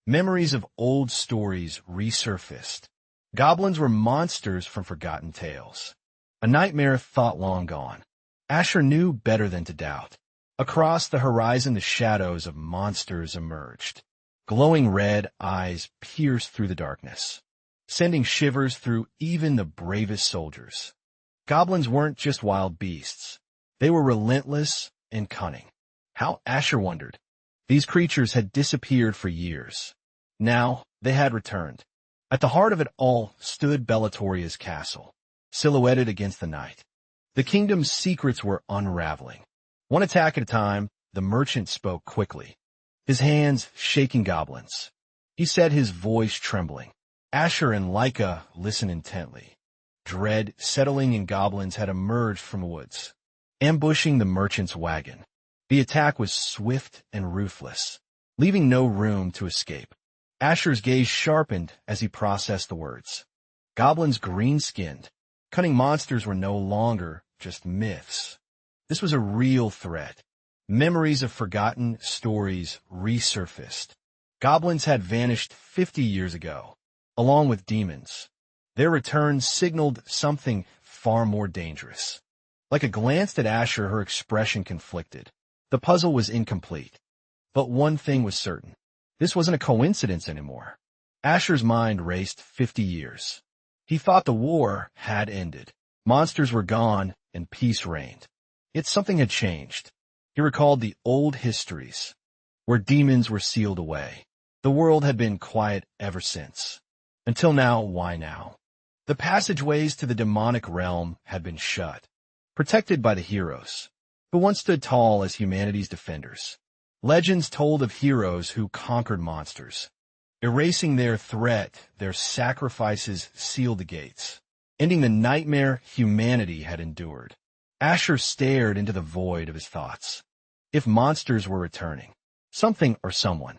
Memories of old stories resurfaced. Goblins were monsters from forgotten tales. A nightmare thought long gone. Asher knew better than to doubt. Across the horizon, the shadows of monsters emerged. Glowing red eyes pierced through the darkness, sending shivers through even the bravest soldiers. Goblins weren't just wild beasts. They were relentless and cunning. How, Asher wondered. These creatures had disappeared for years. Now they had returned. At the heart of it all stood Bellatoria's castle, silhouetted against the night. The kingdom's secrets were unraveling. One attack at a time, the merchant spoke quickly, his hands shaking goblins. He said, his voice trembling. Asher and Leica listened intently. Dread settling in. Goblins had emerged from the woods, ambushing the merchant's wagon. The attack was swift and ruthless, leaving no room to escape. Asher's gaze sharpened as he processed the words. Goblins green-skinned, cunning monsters were no longer just myths. This was a real threat. Memories of forgotten stories resurfaced. Goblins had vanished 50 years ago, along with demons. Their return signaled something far more dangerous. Leica glanced at Asher, her expression conflicted. The puzzle was incomplete. But one thing was certain. This wasn't a coincidence anymore. Asher's mind raced 50 years. He thought the war had ended. Monsters were gone and peace reigned. Yet something had changed. He recalled the old histories, where demons were sealed away. The world had been quiet ever since. Until now, why now? The passageways to the demonic realm had been shut, protected by the heroes, who once stood tall as humanity's defenders. Legends told of heroes who conquered monsters. Erasing their threat, their sacrifices sealed the gates, ending the nightmare humanity had endured. Asher stared into the void of his thoughts. If monsters were returning, something or someone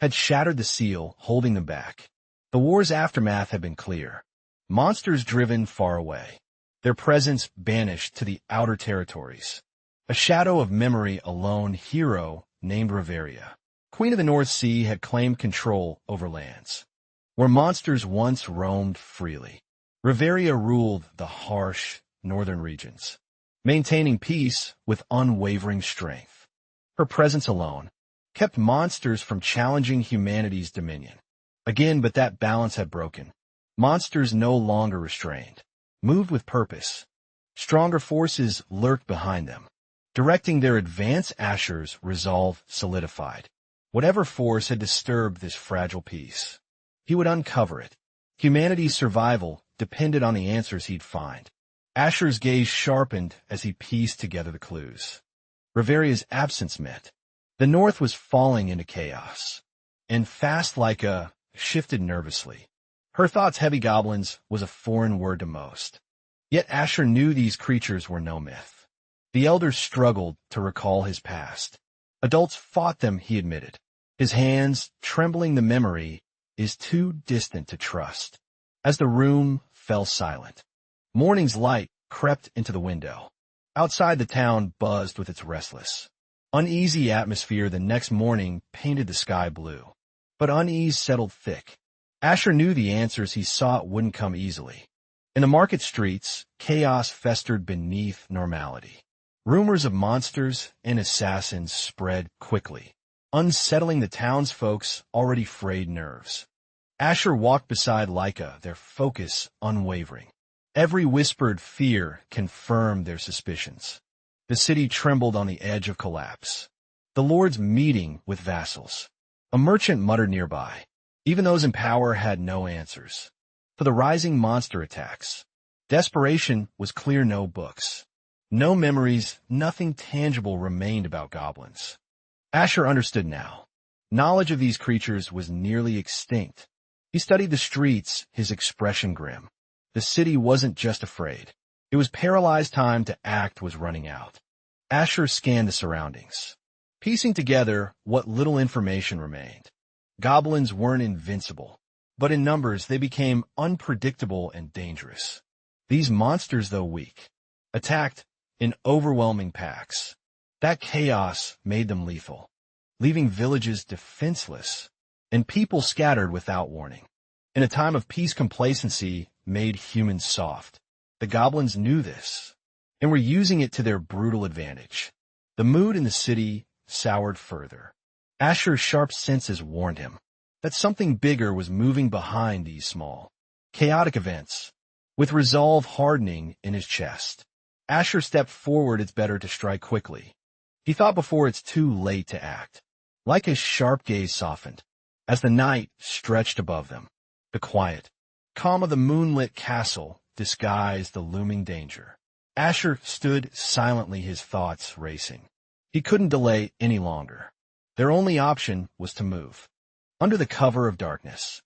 had shattered the seal holding them back. The war's aftermath had been clear. Monsters driven far away, their presence banished to the outer territories. A shadow of memory, a lone hero named Reveria, Queen of the North Sea, had claimed control over lands where monsters once roamed freely. Reveria ruled the harsh northern regions, maintaining peace with unwavering strength. Her presence alone kept monsters from challenging humanity's dominion. Again, but that balance had broken. Monsters no longer restrained, moved with purpose. Stronger forces lurked behind them, directing their advance. Asher's resolve solidified. Whatever force had disturbed this fragile peace, he would uncover it. Humanity's survival depended on the answers he'd find. Asher's gaze sharpened as he pieced together the clues. Reveria's absence meant the north was falling into chaos, and fast. Leica shifted nervously. Her thoughts heavy. Goblins was a foreign word to most. Yet Asher knew these creatures were no myth. The elders struggled to recall his past. Adults fought them, he admitted, his hands trembling. The memory is too distant to trust. As the room fell silent, morning's light crept into the window. Outside, the town buzzed with its restless, uneasy atmosphere. The next morning painted the sky blue, but unease settled thick. Asher knew the answers he sought wouldn't come easily. In the market streets, chaos festered beneath normality. Rumors of monsters and assassins spread quickly, unsettling the townsfolk's already frayed nerves. Asher walked beside Leica, their focus unwavering. Every whispered fear confirmed their suspicions. The city trembled on the edge of collapse. The lords meeting with vassals. A merchant muttered nearby. Even those in power had no answers. For the rising monster attacks, desperation was clear. No books, no memories, nothing tangible remained about goblins. Asher understood now. Knowledge of these creatures was nearly extinct. He studied the streets, his expression grim. The city wasn't just afraid. It was paralyzed. Time to act was running out. Asher scanned the surroundings, piecing together what little information remained. Goblins weren't invincible, but in numbers they became unpredictable and dangerous. These monsters, though weak, attacked in overwhelming packs. That chaos made them lethal, leaving villages defenseless and people scattered without warning. In a time of peace, complacency made humans soft. The goblins knew this, and were using it to their brutal advantage. The mood in the city soured further. Asher's sharp senses warned him that something bigger was moving behind these small, chaotic events. With resolve hardening in his chest, Asher stepped forward. It's better to strike quickly, he thought, before it's too late to act. Like his sharp gaze softened as the night stretched above them. The quiet calm of the moonlit castle disguised the looming danger. Asher stood silently, his thoughts racing. He couldn't delay any longer. Their only option was to move. Under the cover of darkness,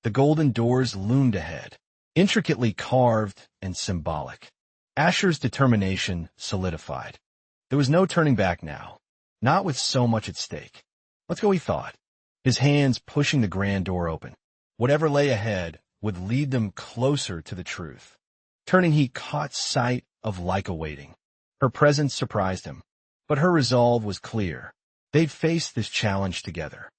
the golden doors loomed ahead, intricately carved and symbolic. Asher's determination solidified. There was no turning back now, not with so much at stake. Let's go, he thought, his hands pushing the grand door open. Whatever lay ahead would lead them closer to the truth. Turning, he caught sight of Leica waiting. Her presence surprised him, but her resolve was clear. They'd face this challenge together.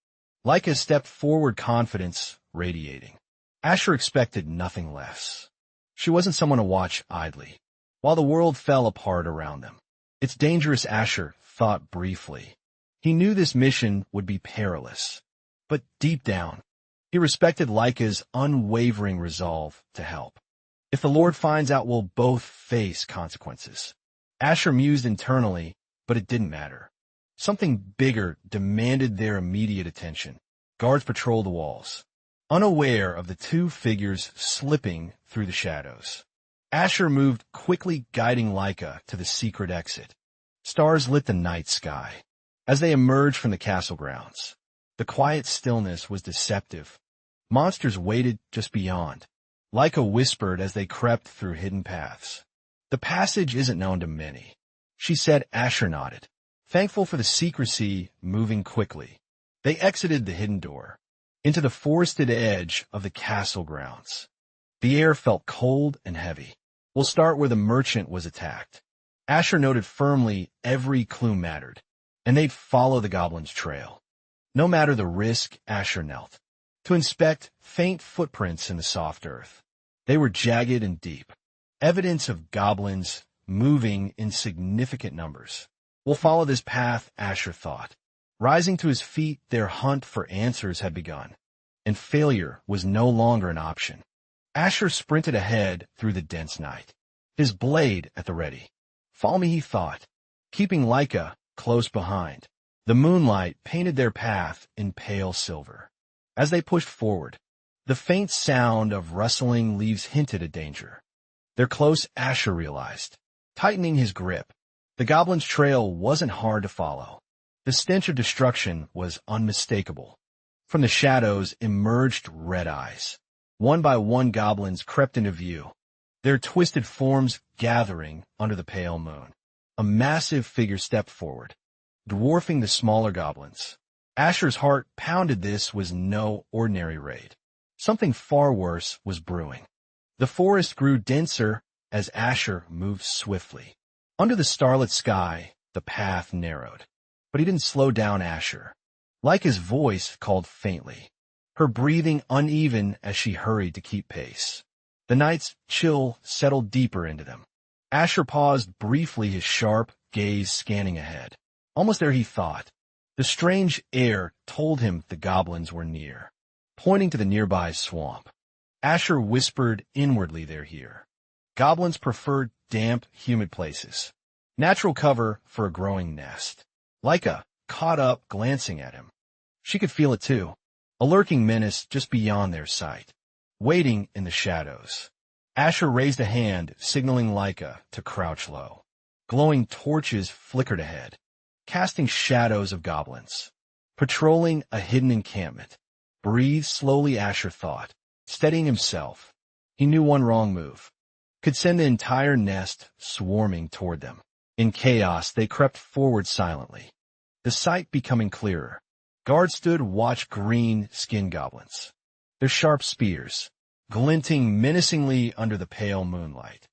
Leica stepped forward, confidence radiating. Asher expected nothing less. She wasn't someone to watch idly, while the world fell apart around them. It's dangerous, Asher thought briefly. He knew this mission would be perilous, but deep down, he respected Leica's unwavering resolve to help. If the Lord finds out, we'll both face consequences. Asher mused internally, but it didn't matter. Something bigger demanded their immediate attention. Guards patrolled the walls, unaware of the two figures slipping through the shadows. Asher moved quickly, guiding Leica to the secret exit. Stars lit the night sky as they emerged from the castle grounds. The quiet stillness was deceptive. Monsters waited just beyond. Leica whispered as they crept through hidden paths. The passage isn't known to many, she said. Asher nodded, thankful for the secrecy. Moving quickly, they exited the hidden door into the forested edge of the castle grounds. The air felt cold and heavy. We'll start where the merchant was attacked. Asher noted firmly. Every clue mattered, and they'd follow the goblin's trail. No matter the risk, Asher knelt to inspect faint footprints in the soft earth. They were jagged and deep, evidence of goblins moving in significant numbers. We'll follow this path, Asher thought. Rising to his feet, their hunt for answers had begun, and failure was no longer an option. Asher sprinted ahead through the dense night, his blade at the ready. Follow me, he thought, keeping Leica close behind. The moonlight painted their path in pale silver. As they pushed forward, the faint sound of rustling leaves hinted at danger. They're close, Asher realized, tightening his grip. The goblin's trail wasn't hard to follow. The stench of destruction was unmistakable. From the shadows emerged red eyes. One by one, goblins crept into view, their twisted forms gathering under the pale moon. A massive figure stepped forward, dwarfing the smaller goblins. Asher's heart pounded. This was no ordinary raid. Something far worse was brewing. The forest grew denser as Asher moved swiftly. Under the starlit sky, the path narrowed. But he didn't slow down Asher. Laika's voice called faintly, her breathing uneven as she hurried to keep pace. The night's chill settled deeper into them. Asher paused briefly, his sharp gaze scanning ahead. Almost there, he thought. The strange air told him the goblins were near, pointing to the nearby swamp. Asher whispered inwardly, "They're here." Goblins preferred damp, humid places. Natural cover for a growing nest. Laika caught up, glancing at him. She could feel it too. A lurking menace just beyond their sight, waiting in the shadows. Asher raised a hand, signaling Laika to crouch low. Glowing torches flickered ahead, casting shadows of goblins. Patrolling a hidden encampment. Breathe slowly, Asher thought, steadying himself. He knew one wrong move could send the entire nest swarming toward them. In chaos, they crept forward silently, the sight becoming clearer. Guards stood watch green skin goblins, their sharp spears glinting menacingly under the pale moonlight.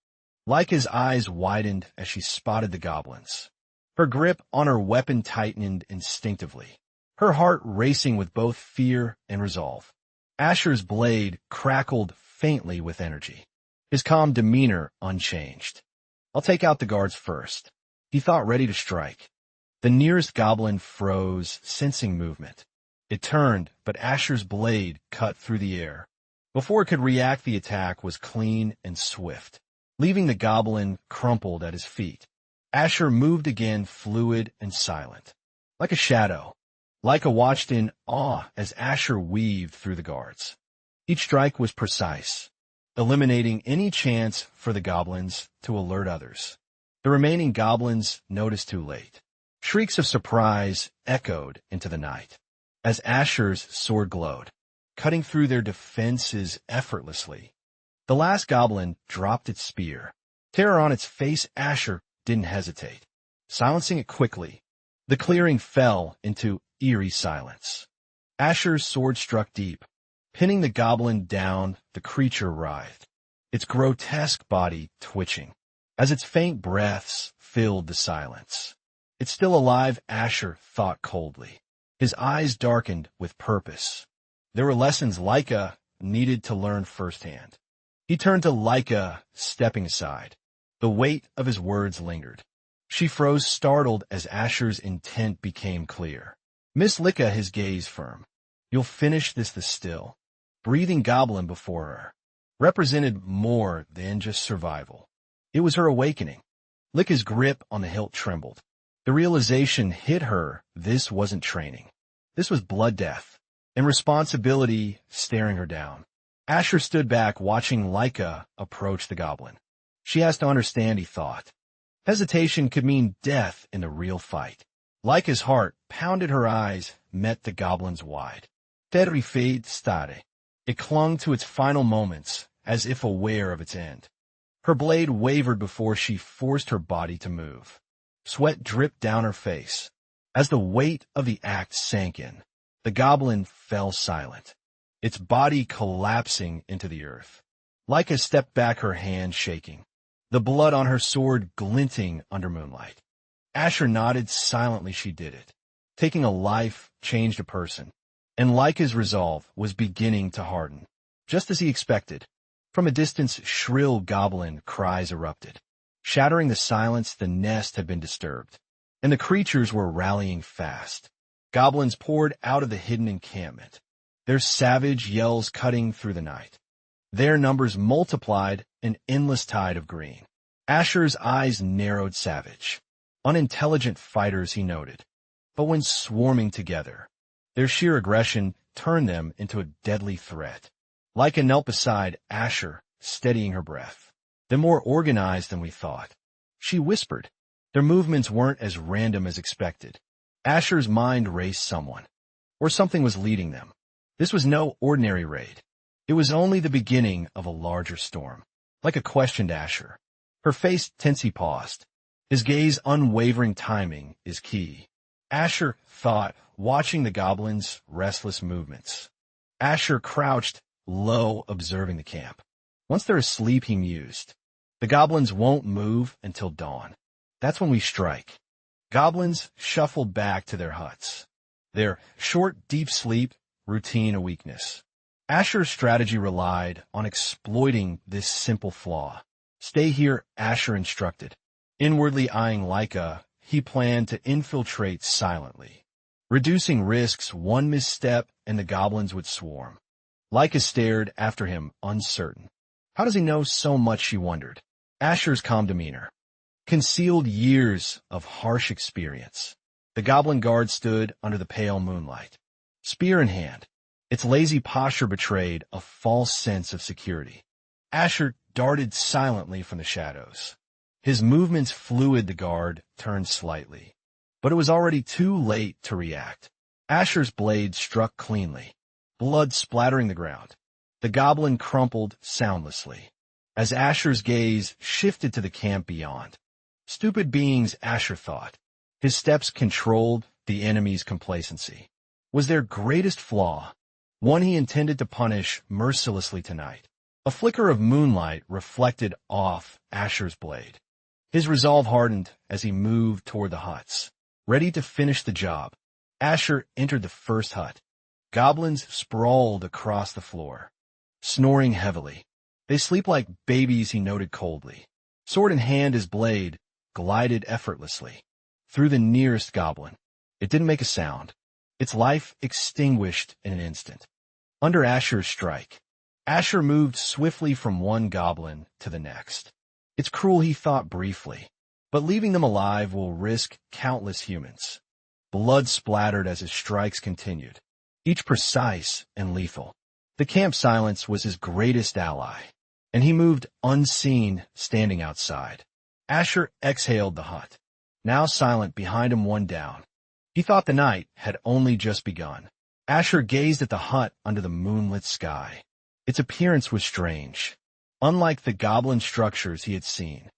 Laika's eyes widened as she spotted the goblins. Her grip on her weapon tightened instinctively, her heart racing with both fear and resolve. Asher's blade crackled faintly with energy, his calm demeanor unchanged. "I'll take out the guards first," he thought, ready to strike. The nearest goblin froze, sensing movement. It turned, but Asher's blade cut through the air. Before it could react, the attack was clean and swift, leaving the goblin crumpled at his feet. Asher moved again, fluid and silent, like a shadow. Laika watched in awe as Asher weaved through the guards. Each strike was precise, eliminating any chance for the goblins to alert others. The remaining goblins noticed too late. Shrieks of surprise echoed into the night as Asher's sword glowed, cutting through their defenses effortlessly. The last goblin dropped its spear. Terror on its face, Asher didn't hesitate, silencing it quickly. The clearing fell into eerie silence. Asher's sword struck deep, pinning the goblin down. The creature writhed, its grotesque body twitching, as its faint breaths filled the silence. "It's still alive," Asher thought coldly. His eyes darkened with purpose. There were lessons Laika needed to learn firsthand. He turned to Laika, stepping aside. The weight of his words lingered. She froze, startled as Asher's intent became clear. Miss Laika, his gaze firm. "You'll finish this." The still, breathing goblin before her represented more than just survival. It was her awakening. Laika's grip on the hilt trembled. The realization hit her. This wasn't training. This was blood death, and responsibility staring her down. Asher stood back, watching Laika approach the goblin. She has to understand, he thought. Hesitation could mean death in the real fight. Laika's heart pounded, her eyes met the goblin's wide. Terrified stare. It clung to its final moments, as if aware of its end. Her blade wavered before she forced her body to move. Sweat dripped down her face. As the weight of the act sank in, the goblin fell silent, its body collapsing into the earth. Laika stepped back, her hand shaking, the blood on her sword glinting under moonlight. Asher nodded silently. She did it. Taking a life changed a person, and Laika's resolve was beginning to harden, just as he expected. From a distance, shrill goblin cries erupted. Shattering the silence, the nest had been disturbed, and the creatures were rallying fast. Goblins poured out of the hidden encampment, their savage yells cutting through the night. Their numbers multiplied, an endless tide of green. Asher's eyes narrowed. Savage, unintelligent fighters, he noted, but when swarming together, their sheer aggression turned them into a deadly threat. Laika knelt beside Asher, steadying her breath. "They're more organized than we thought," she whispered. Their movements weren't as random as expected. Asher's mind raced. Someone or something was leading them. This was no ordinary raid. It was only the beginning of a larger storm. Laika questioned Asher. Her face tense. He paused, his gaze unwavering. Timing is key, Asher thought, watching the goblins' restless movements. Asher crouched low, observing the camp. Once they're asleep, he mused, the goblins won't move until dawn. That's when we strike. Goblins shuffled back to their huts. Their short, deep sleep, routine a weakness. Asher's strategy relied on exploiting this simple flaw. Stay here, Asher instructed. Inwardly eyeing Leica, he planned to infiltrate silently. Reducing risks, one misstep and the goblins would swarm. Leica stared after him, uncertain. How does he know so much, she wondered. Asher's calm demeanor concealed years of harsh experience. The goblin guard stood under the pale moonlight, spear in hand. Its lazy posture betrayed a false sense of security. Asher darted silently from the shadows. His movements fluid. The guard turned slightly, but it was already too late to react. Asher's blade struck cleanly, blood splattering the ground. The goblin crumpled soundlessly as Asher's gaze shifted to the camp beyond. Stupid beings, Asher thought. His steps controlled the enemy's complacency. Was their greatest flaw, one he intended to punish mercilessly tonight. A flicker of moonlight reflected off Asher's blade. His resolve hardened as he moved toward the huts, ready to finish the job. Asher entered the first hut. Goblins sprawled across the floor, snoring heavily. They sleep like babies, he noted coldly. Sword in hand, his blade glided effortlessly through the nearest goblin. It didn't make a sound. Its life extinguished in an instant. Under Asher's strike, Asher moved swiftly from one goblin to the next. It's cruel, he thought briefly, but leaving them alive will risk countless humans. Blood splattered as his strikes continued, each precise and lethal. The camp silence was his greatest ally, and he moved unseen, standing outside. Asher exhaled the hut, now silent behind him, one down. He thought the night had only just begun. Asher gazed at the hut under the moonlit sky. Its appearance was strange, unlike the goblin structures he had seen.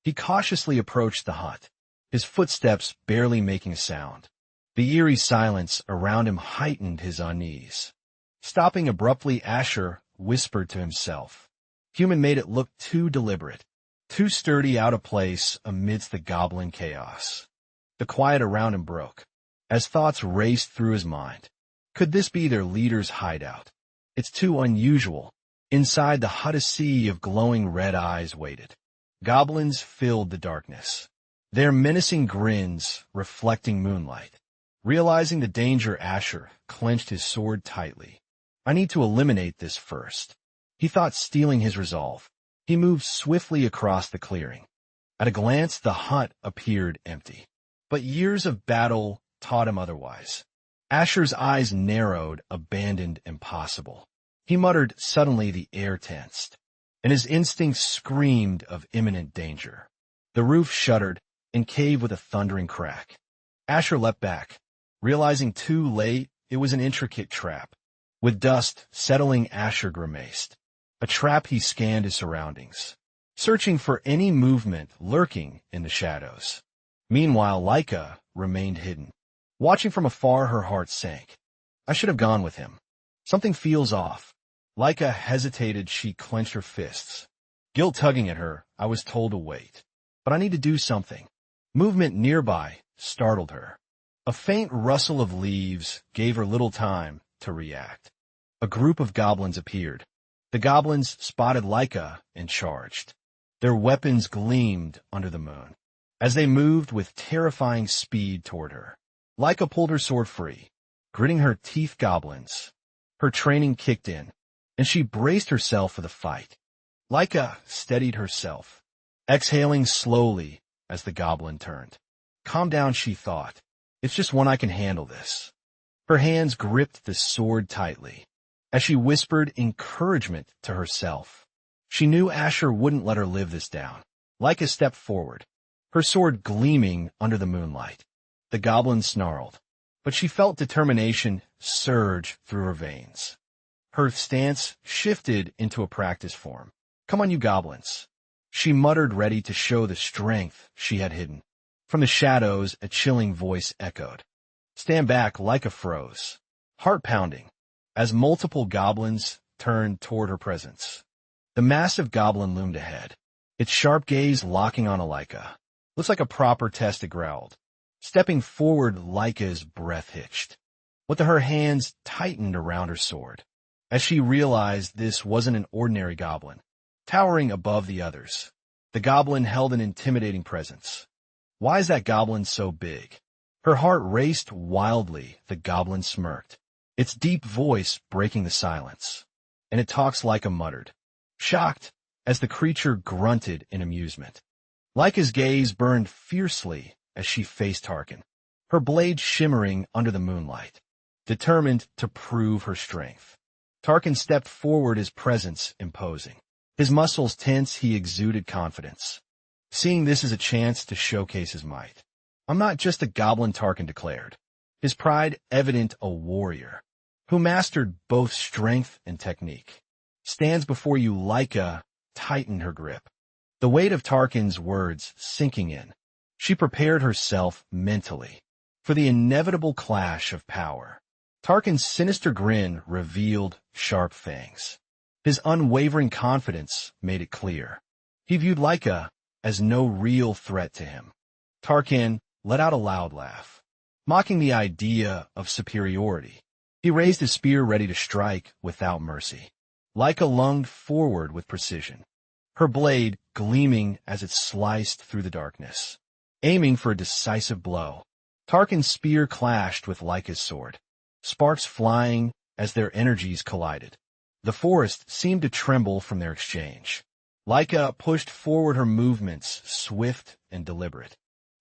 He cautiously approached the hut, his footsteps barely making a sound. The eerie silence around him heightened his unease. Stopping abruptly, Asher whispered to himself. Human made it look too deliberate, too sturdy, out of place amidst the goblin chaos. The quiet around him broke, as thoughts raced through his mind. Could this be their leader's hideout? It's too unusual. Inside the hut, a sea of glowing red eyes waited. Goblins filled the darkness, their menacing grins reflecting moonlight. Realizing the danger, Asher clenched his sword tightly. I need to eliminate this first, he thought, steeling his resolve. He moved swiftly across the clearing. At a glance, the hut appeared empty. But years of battle taught him otherwise. Asher's eyes narrowed, abandoned, impossible. He muttered. Suddenly the air tensed, and his instincts screamed of imminent danger. The roof shuddered and caved with a thundering crack. Asher leapt back, realizing too late it was an intricate trap. With dust settling, Asher grimaced. A trap. He scanned his surroundings, searching for any movement lurking in the shadows. Meanwhile, Leica remained hidden. Watching from afar, her heart sank. I should have gone with him. Something feels off. Leica hesitated. She clenched her fists. Guilt tugging at her. I was told to wait, but I need to do something. Movement nearby startled her. A faint rustle of leaves gave her little time to react. A group of goblins appeared. The goblins spotted Leica and charged. Their weapons gleamed under the moon as they moved with terrifying speed toward her. Leica pulled her sword free, gritting her teeth. Goblins. Her training kicked in, and she braced herself for the fight. Leica steadied herself, exhaling slowly as the goblin turned. Calm down, she thought. It's just one. I can handle this. Her hands gripped the sword tightly as she whispered encouragement to herself. She knew Asher wouldn't let her live this down. Leica stepped forward, her sword gleaming under the moonlight. The goblin snarled, but she felt determination surge through her veins. Her stance shifted into a practice form. Come on, you goblins, she muttered, ready to show the strength she had hidden. From the shadows, a chilling voice echoed. Stand back. Leica froze, heart pounding, as multiple goblins turned toward her presence. The massive goblin loomed ahead, its sharp gaze locking on Leica. Looks like a proper test, it growled. Stepping forward, Laika's breath hitched. Her hands tightened around her sword, as she realized this wasn't an ordinary goblin. Towering above the others, the goblin held an intimidating presence. Why is that goblin so big? Her heart raced wildly. The goblin smirked, its deep voice breaking the silence. And it talks Laika muttered, shocked as the creature grunted in amusement. Laika's gaze burned fiercely as she faced Tarkin, her blade shimmering under the moonlight, determined to prove her strength. Tarkin stepped forward, his presence imposing. His muscles tense, he exuded confidence, seeing this as a chance to showcase his might. I'm not just a goblin, Tarkin declared, his pride evident, a warrior who mastered both strength and technique. Stands before you. Laika tightened her grip, the weight of Tarkin's words sinking in. She prepared herself mentally for the inevitable clash of power. Tarkin's sinister grin revealed sharp fangs. His unwavering confidence made it clear. He viewed Laika as no real threat to him. Tarkin let out a loud laugh, mocking the idea of superiority. He raised his spear, ready to strike without mercy. Laika lunged forward with precision, her blade gleaming as it sliced through the darkness, aiming for a decisive blow. Tarkin's spear clashed with Laika's sword, sparks flying as their energies collided. The forest seemed to tremble from their exchange. Laika pushed forward, her movements swift and deliberate.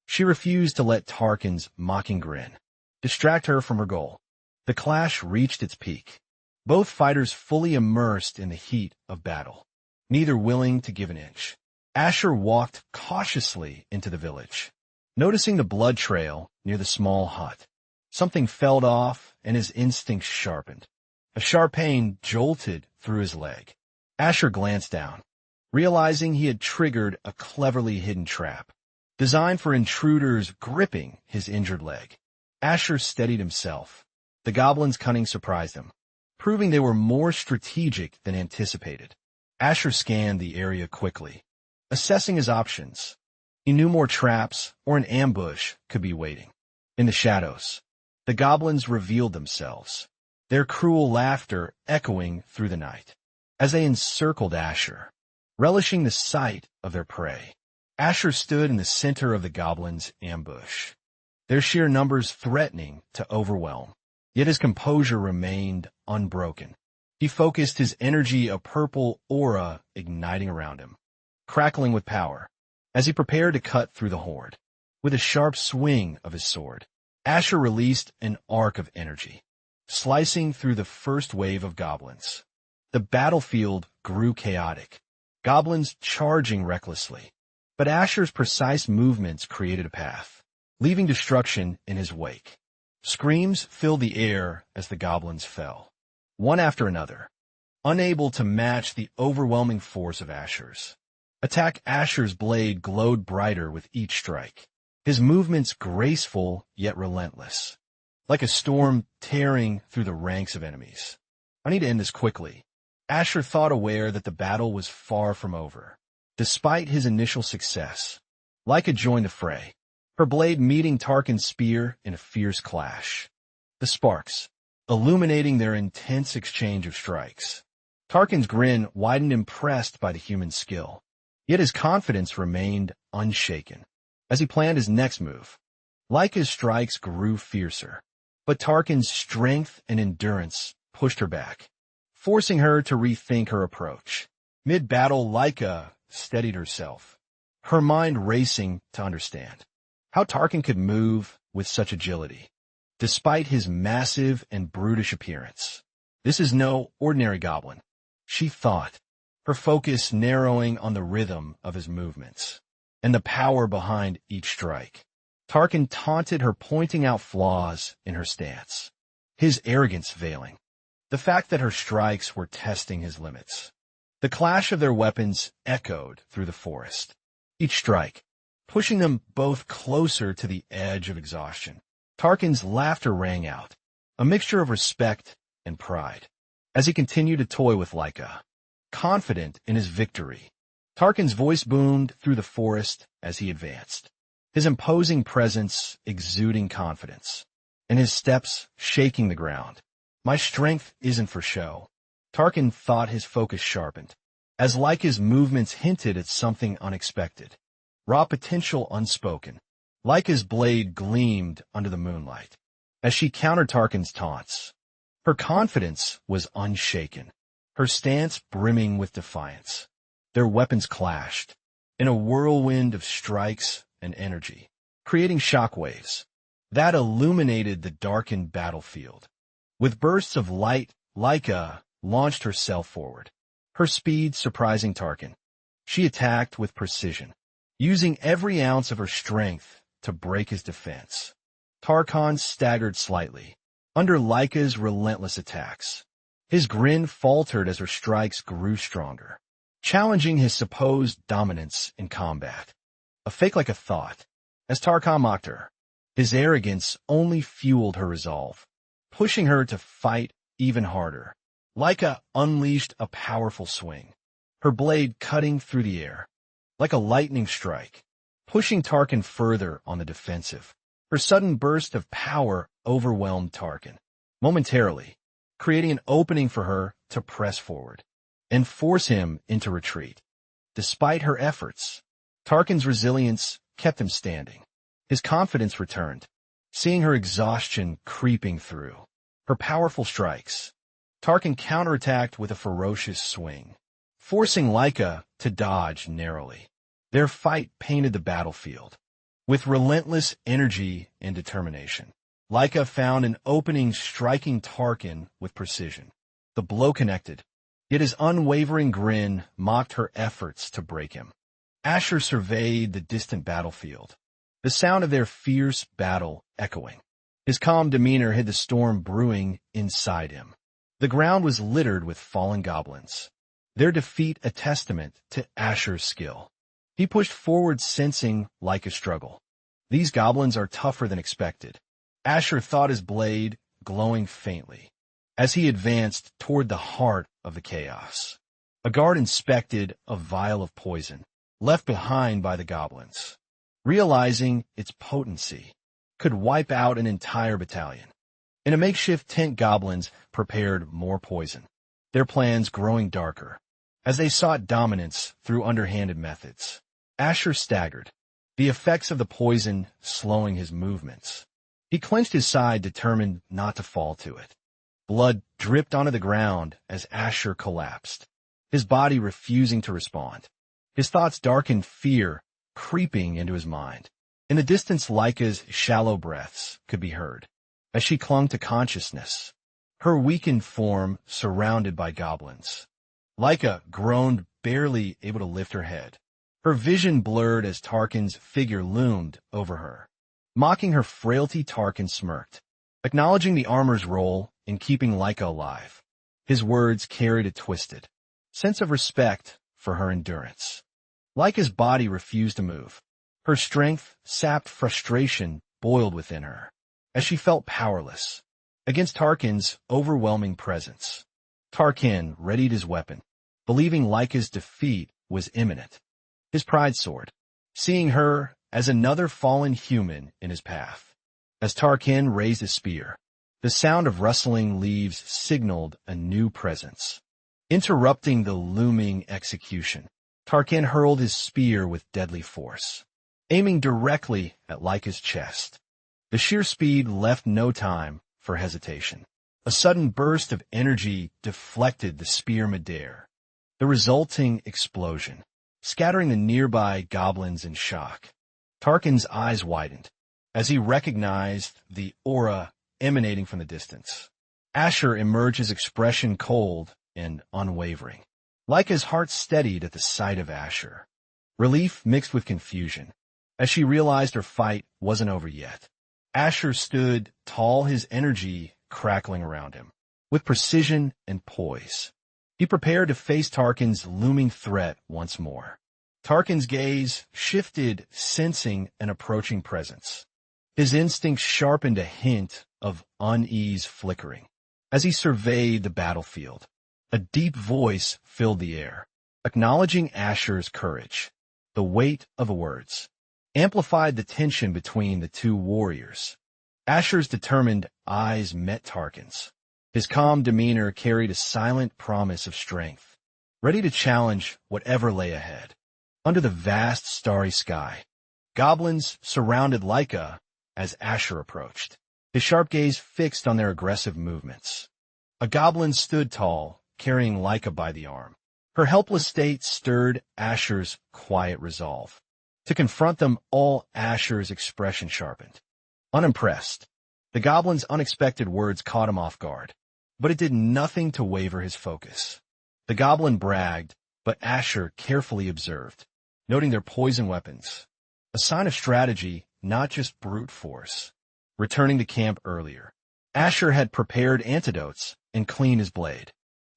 She refused to let Tarkin's mocking grin distract her from her goal. The clash reached its peak, both fighters fully immersed in the heat of battle, neither willing to give an inch. Asher walked cautiously into the village, noticing the blood trail near the small hut. Something fell off, and his instincts sharpened. A sharp pain jolted through his leg. Asher glanced down, realizing he had triggered a cleverly hidden trap, designed for intruders gripping his injured leg. Asher steadied himself. The goblin's cunning surprised him, proving they were more strategic than anticipated. Asher scanned the area quickly, assessing his options. He knew more traps or an ambush could be waiting. In the shadows, the goblins revealed themselves, their cruel laughter echoing through the night. As they encircled Asher, relishing the sight of their prey, Asher stood in the center of the goblins' ambush, their sheer numbers threatening to overwhelm. Yet his composure remained unbroken. He focused his energy, a purple aura igniting around him, crackling with power, as he prepared to cut through the horde. With a sharp swing of his sword, Asher released an arc of energy, slicing through the first wave of goblins. The battlefield grew chaotic, goblins charging recklessly. But Asher's precise movements created a path, leaving destruction in his wake. Screams filled the air as the goblins fell, one after another, unable to match the overwhelming force of Asher's attack. Asher's blade glowed brighter with each strike, his movements graceful yet relentless, like a storm tearing through the ranks of enemies. I need to end this quickly. Asher thought, aware that the battle was far from over. Despite his initial success, Laika joined the fray, her blade meeting Tarkin's spear in a fierce clash, the sparks illuminating their intense exchange of strikes. Tarkin's grin widened, impressed by the human skill, yet his confidence remained unshaken. As he planned his next move, Laika's strikes grew fiercer, but Tarkin's strength and endurance pushed her back, forcing her to rethink her approach. Mid-battle, Laika steadied herself, her mind racing to understand how Tarkin could move with such agility, despite his massive and brutish appearance. This is no ordinary goblin, she thought, her focus narrowing on the rhythm of his movements and the power behind each strike. Tarkin taunted her, pointing out flaws in her stance, his arrogance veiling the fact that her strikes were testing his limits. The clash of their weapons echoed through the forest, each strike pushing them both closer to the edge of exhaustion. Tarkin's laughter rang out, a mixture of respect and pride, as he continued to toy with Laika, confident in his victory. Tarkin's voice boomed through the forest as he advanced, his imposing presence exuding confidence, and his steps shaking the ground. My strength isn't for show. Tarkin thought, his focus sharpened, as Laika's movements hinted at something unexpected. Raw potential unspoken. Laika's blade gleamed under the moonlight as she countered Tarkin's taunts. Her confidence was unshaken, her stance brimming with defiance. Their weapons clashed in a whirlwind of strikes and energy, creating shockwaves that illuminated the darkened battlefield. With bursts of light, Laika launched herself forward, her speed surprising Tarkin. She attacked with precision, using every ounce of her strength to break his defense. Tarkin staggered slightly under Laika's relentless attacks. His grin faltered as her strikes grew stronger, challenging his supposed dominance in combat. A fake like a thought, as Tarkin mocked her. His arrogance only fueled her resolve, pushing her to fight even harder. Laika unleashed a powerful swing, her blade cutting through the air like a lightning strike, pushing Tarkin further on the defensive. Her sudden burst of power overwhelmed Tarkin momentarily, creating an opening for her to press forward and force him into retreat. Despite her efforts, Tarkin's resilience kept him standing. His confidence returned, seeing her exhaustion creeping through her powerful strikes. Tarkin counterattacked with a ferocious swing, forcing Laika to dodge narrowly. Their fight painted the battlefield with relentless energy and determination. Laika found an opening, striking Tarkin with precision. The blow connected, yet his unwavering grin mocked her efforts to break him. Asher surveyed the distant battlefield, the sound of their fierce battle echoing. His calm demeanor hid the storm brewing inside him. The ground was littered with fallen goblins, their defeat a testament to Asher's skill. He pushed forward, sensing Laika's struggle. These goblins are tougher than expected. Asher thought, his blade glowing faintly as he advanced toward the heart of the chaos. A guard inspected a vial of poison left behind by the goblins, realizing its potency could wipe out an entire battalion. In a makeshift tent, goblins prepared more poison, their plans growing darker as they sought dominance through underhanded methods. Asher staggered, the effects of the poison slowing his movements. He clenched his side, determined not to fall to it. Blood dripped onto the ground as Asher collapsed, his body refusing to respond. His thoughts darkened, fear creeping into his mind. In the distance, Laika's shallow breaths could be heard as she clung to consciousness, her weakened form surrounded by goblins. Laika groaned, barely able to lift her head. Her vision blurred as Tarkin's figure loomed over her. Mocking her frailty, Tarkin smirked, acknowledging the armor's role in keeping Laika alive. His words carried a twisted sense of respect for her endurance. Laika's body refused to move. Her strength, sapped frustration, boiled within her as she felt powerless against Tarkin's overwhelming presence. Tarkin readied his weapon, believing Laika's defeat was imminent. His pride soared, seeing her as another fallen human in his path. As Tarkin raised his spear, the sound of rustling leaves signaled a new presence. Interrupting the looming execution, Tarkin hurled his spear with deadly force, aiming directly at Laika's chest. The sheer speed left no time for hesitation. A sudden burst of energy deflected the spear midair, the resulting explosion scattering the nearby goblins in shock. Tarkin's eyes widened as he recognized the aura emanating from the distance. Asher emerged, his expression cold and unwavering. Laika's heart steadied at the sight of Asher, relief mixed with confusion, as she realized her fight wasn't over yet. Asher stood tall, his energy crackling around him, with precision and poise. He prepared to face Tarkin's looming threat once more. Tarkin's gaze shifted, sensing an approaching presence. His instincts sharpened, a hint of unease flickering as he surveyed the battlefield. A deep voice filled the air, acknowledging Asher's courage. The weight of the words amplified the tension between the two warriors. Asher's determined eyes met Tarkin's. His calm demeanor carried a silent promise of strength, ready to challenge whatever lay ahead. Under the vast starry sky, goblins surrounded Laika as Asher approached, his sharp gaze fixed on their aggressive movements. A goblin stood tall, carrying Laika by the arm. Her helpless state stirred Asher's quiet resolve. To confront them all, Asher's expression sharpened. Unimpressed, the goblin's unexpected words caught him off guard, but it did nothing to waver his focus. The goblin bragged, but Asher carefully observed, noting their poison weapons, a sign of strategy, not just brute force. Returning to camp earlier, Asher had prepared antidotes and cleaned his blade,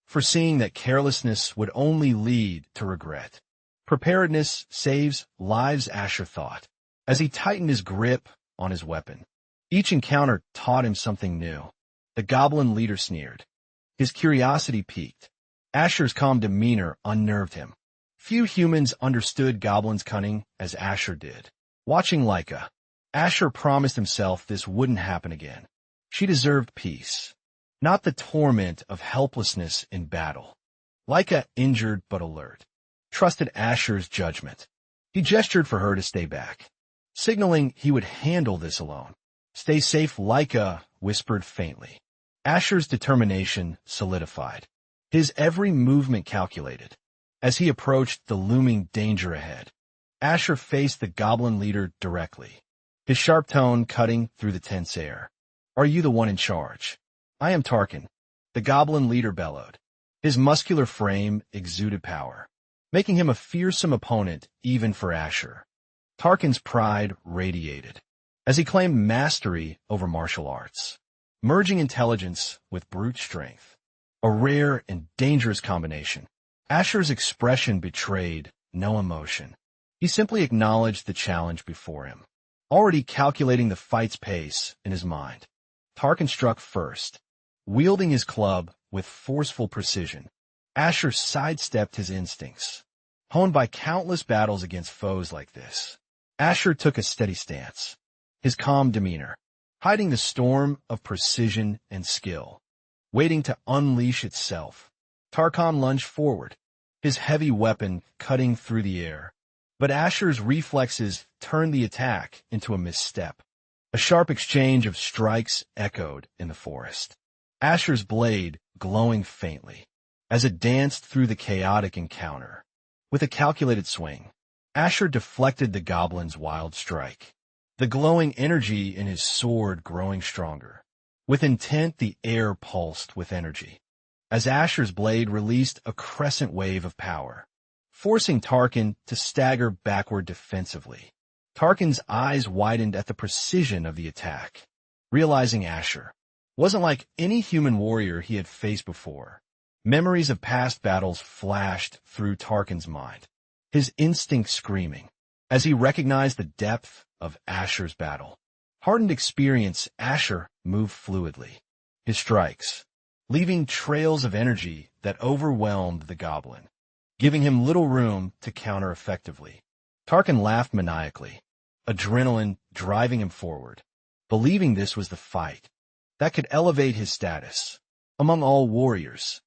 foreseeing that carelessness would only lead to regret. Preparedness saves lives, Asher thought, as he tightened his grip on his weapon. Each encounter taught him something new. The goblin leader sneered. His curiosity piqued. Asher's calm demeanor unnerved him. Few humans understood goblins' cunning as Asher did. Watching Laika, Asher promised himself this wouldn't happen again. She deserved peace, not the torment of helplessness in battle. Laika, injured but alert, trusted Asher's judgment. He gestured for her to stay back, signaling he would handle this alone. Stay safe, Laika whispered faintly. Asher's determination solidified, his every movement calculated. As he approached the looming danger ahead, Asher faced the goblin leader directly, his sharp tone cutting through the tense air. Are you the one in charge? I am Tarkin, the goblin leader bellowed. His muscular frame exuded power, making him a fearsome opponent even for Asher. Tarkin's pride radiated as he claimed mastery over martial arts, merging intelligence with brute strength, a rare and dangerous combination. Asher's expression betrayed no emotion. He simply acknowledged the challenge before him, already calculating the fight's pace in his mind. Tarkin struck first, wielding his club with forceful precision. Asher sidestepped his instincts, honed by countless battles against foes like this. Asher took a steady stance, his calm demeanor hiding the storm of precision and skill, waiting to unleash itself. Tarkin lunged forward, his heavy weapon cutting through the air, but Asher's reflexes turned the attack into a misstep. A sharp exchange of strikes echoed in the forest, Asher's blade glowing faintly as it danced through the chaotic encounter. With a calculated swing, Asher deflected the goblin's wild strike, the glowing energy in his sword growing stronger. With intent, the air pulsed with energy, as Asher's blade released a crescent wave of power, forcing Tarkin to stagger backward defensively. Tarkin's eyes widened at the precision of the attack, realizing Asher wasn't like any human warrior he had faced before. Memories of past battles flashed through Tarkin's mind, his instinct screaming, as he recognized the depth of Asher's battle. Hardened experience, Asher moved fluidly, his strikes leaving trails of energy that overwhelmed the goblin, giving him little room to counter effectively. Tarkin laughed maniacally, adrenaline driving him forward, believing this was the fight that could elevate his status among all warriors.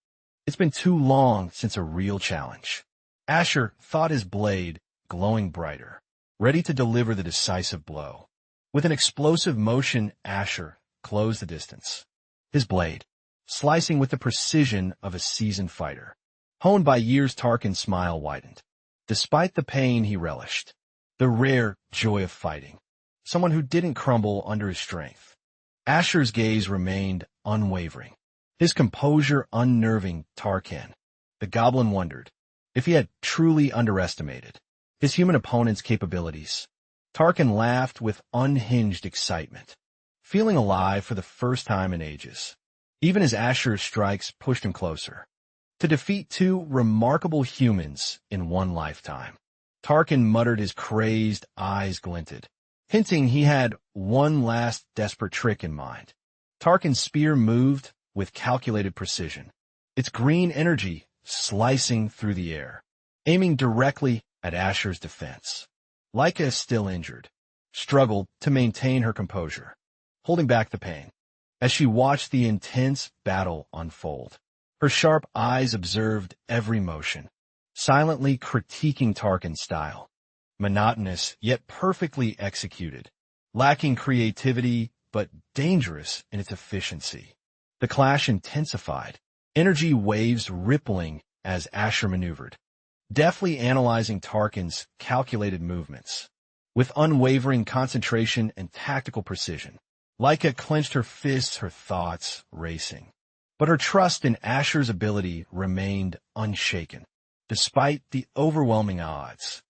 It's been too long since a real challenge. Asher thought, his blade glowing brighter, ready to deliver the decisive blow. With an explosive motion, Asher closed the distance, his blade slicing with the precision of a seasoned fighter. Honed by years, Tarkin's smile widened. Despite the pain he relished, the rare joy of fighting, someone who didn't crumble under his strength. Asher's gaze remained unwavering, his composure unnerving Tarkin. The goblin wondered if he had truly underestimated his human opponent's capabilities. Tarkin laughed with unhinged excitement, feeling alive for the first time in ages. Even as Asher's strikes pushed him closer, to defeat two remarkable humans in one lifetime. Tarkin muttered, his crazed eyes glinted, hinting he had one last desperate trick in mind. Tarkin's spear moved with calculated precision, its green energy slicing through the air, aiming directly at Asher's defense. Leica, still injured, struggled to maintain her composure, holding back the pain. As she watched the intense battle unfold, her sharp eyes observed every motion, silently critiquing Tarkin's style. Monotonous, yet perfectly executed, lacking creativity, but dangerous in its efficiency. The clash intensified, energy waves rippling as Asher maneuvered, deftly analyzing Tarkin's calculated movements. With unwavering concentration and tactical precision, Leica clenched her fists, her thoughts racing. But her trust in Asher's ability remained unshaken, despite the overwhelming odds.